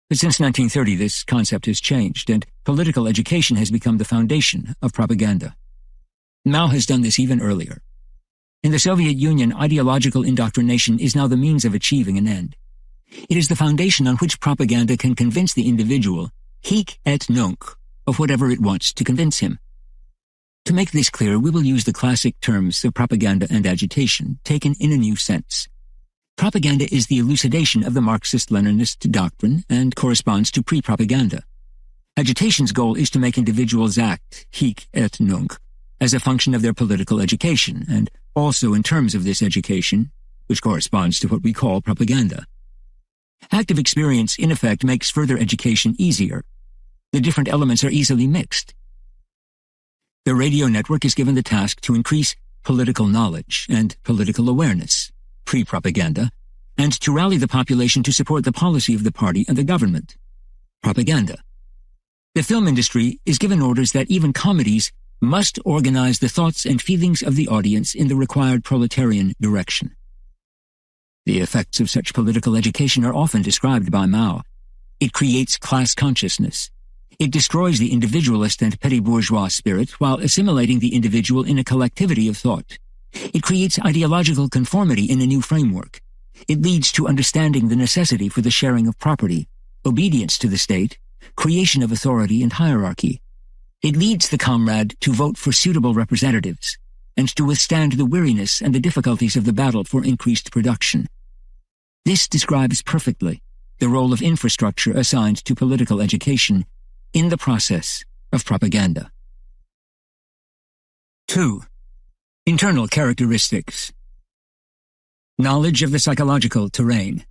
But since 1930 this concept has changed, and political education has become the foundation of propaganda. Mao has done this even earlier. In the Soviet Union, ideological indoctrination is now the means of achieving an end. It is the foundation on which propaganda can convince the individual, hic et nunc, of whatever it wants to convince him. To make this clear, we will use the classic terms of propaganda and agitation, taken in a new sense. Propaganda is the elucidation of the Marxist-Leninist doctrine and corresponds to pre-propaganda. Agitation's goal is to make individuals act, hic et nunc, as a function of their political education, and also in terms of this education, which corresponds to what we call propaganda. Active experience, in effect, makes further education easier. The different elements are easily mixed. The radio network is given the task to increase political knowledge and political awareness, pre-propaganda, and to rally the population to support the policy of the party and the government, propaganda. The film industry is given orders that even comedies must organize the thoughts and feelings of the audience in the required proletarian direction. The effects of such political education are often described by Mao. It creates class consciousness. It destroys the individualist and petty bourgeois spirit while assimilating the individual in a collectivity of thought. It creates ideological conformity in a new framework. It leads to understanding the necessity for the sharing of property, obedience to the state, creation of authority and hierarchy. It leads the comrade to vote for suitable representatives and to withstand the weariness and the difficulties of the battle for increased production. This describes perfectly the role of infrastructure assigned to political education in the process of propaganda. 2. Internal characteristics. Knowledge of the psychological terrain.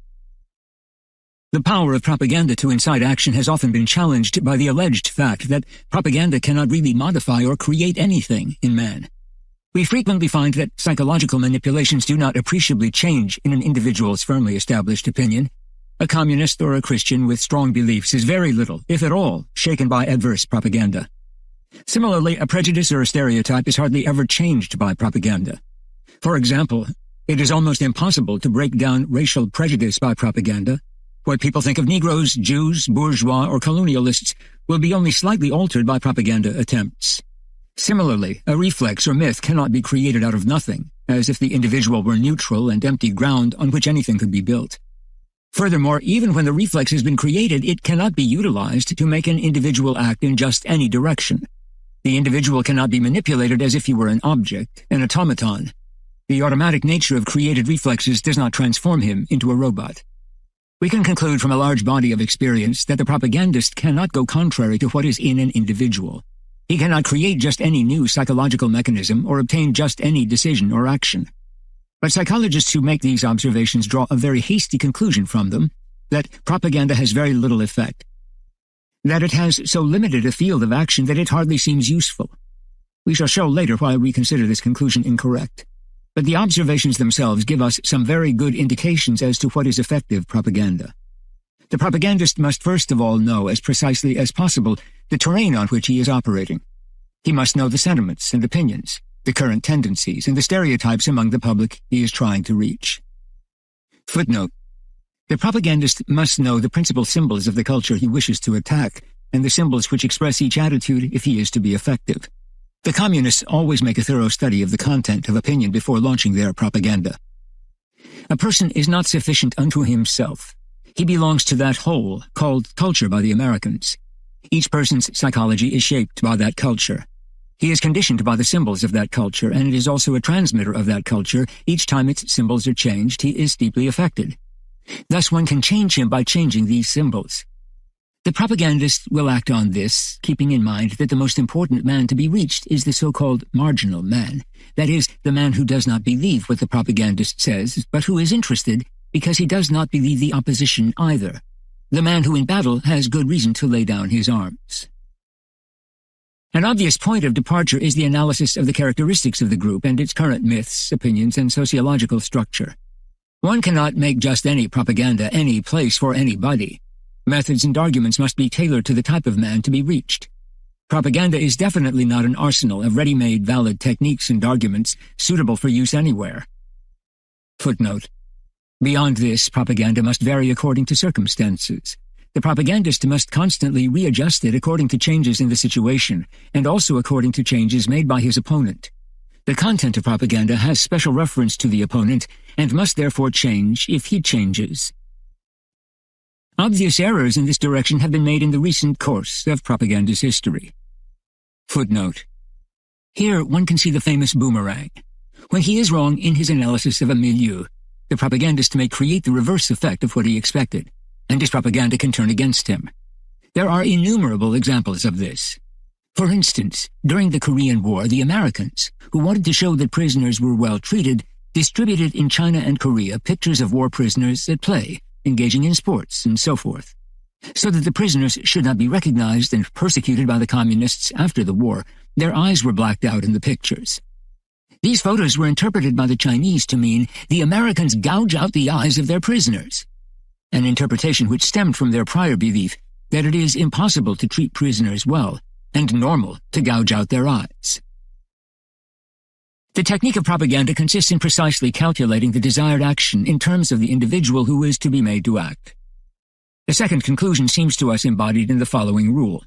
The power of propaganda to incite action has often been challenged by the alleged fact that propaganda cannot really modify or create anything in man. We frequently find that psychological manipulations do not appreciably change in an individual's firmly established opinion. A communist or a Christian with strong beliefs is very little, if at all, shaken by adverse propaganda. Similarly, a prejudice or a stereotype is hardly ever changed by propaganda. For example, it is almost impossible to break down racial prejudice by propaganda. What people think of Negroes, Jews, bourgeois, or colonialists will be only slightly altered by propaganda attempts. Similarly, a reflex or myth cannot be created out of nothing, as if the individual were neutral and empty ground on which anything could be built. Furthermore, even when the reflex has been created, it cannot be utilized to make an individual act in just any direction. The individual cannot be manipulated as if he were an object, an automaton. The automatic nature of created reflexes does not transform him into a robot. We can conclude from a large body of experience that the propagandist cannot go contrary to what is in an individual. He cannot create just any new psychological mechanism or obtain just any decision or action. But psychologists who make these observations draw a very hasty conclusion from them, that propaganda has very little effect, that it has so limited a field of action that it hardly seems useful. We shall show later why we consider this conclusion incorrect. But the observations themselves give us some very good indications as to what is effective propaganda. The propagandist must first of all know as precisely as possible the terrain on which he is operating. He must know the sentiments and opinions, the current tendencies, and the stereotypes among the public he is trying to reach. Footnote. The propagandist must know the principal symbols of the culture he wishes to attack, and the symbols which express each attitude if he is to be effective. The communists always make a thorough study of the content of opinion before launching their propaganda. A person is not sufficient unto himself. He belongs to that whole, called culture by the Americans. Each person's psychology is shaped by that culture. He is conditioned by the symbols of that culture, and is also a transmitter of that culture. Each time its symbols are changed, he is deeply affected. Thus one can change him by changing these symbols. The propagandist will act on this, keeping in mind that the most important man to be reached is the so-called marginal man, that is, the man who does not believe what the propagandist says, but who is interested because he does not believe the opposition either, the man who in battle has good reason to lay down his arms. An obvious point of departure is the analysis of the characteristics of the group and its current myths, opinions, and sociological structure. One cannot make just any propaganda any place for anybody. Methods and arguments must be tailored to the type of man to be reached. Propaganda is definitely not an arsenal of ready-made valid techniques and arguments suitable for use anywhere. Footnote. Beyond this, propaganda must vary according to circumstances. The propagandist must constantly readjust it according to changes in the situation, and also according to changes made by his opponent. The content of propaganda has special reference to the opponent, and must therefore change if he changes. Obvious errors in this direction have been made in the recent course of propagandist history. Footnote. Here one can see the famous boomerang. When he is wrong in his analysis of a milieu, the propagandist may create the reverse effect of what he expected, and his propaganda can turn against him. There are innumerable examples of this. For instance, during the Korean War, the Americans, who wanted to show that prisoners were well treated, distributed in China and Korea pictures of war prisoners at play, engaging in sports, and so forth, so that the prisoners should not be recognized and persecuted by the communists after the war. Their eyes were blacked out in the pictures. These photos were interpreted by the Chinese to mean the Americans gouge out the eyes of their prisoners, an interpretation which stemmed from their prior belief that it is impossible to treat prisoners well and normal to gouge out their eyes. The technique of propaganda consists in precisely calculating the desired action in terms of the individual who is to be made to act. The second conclusion seems to us embodied in the following rule.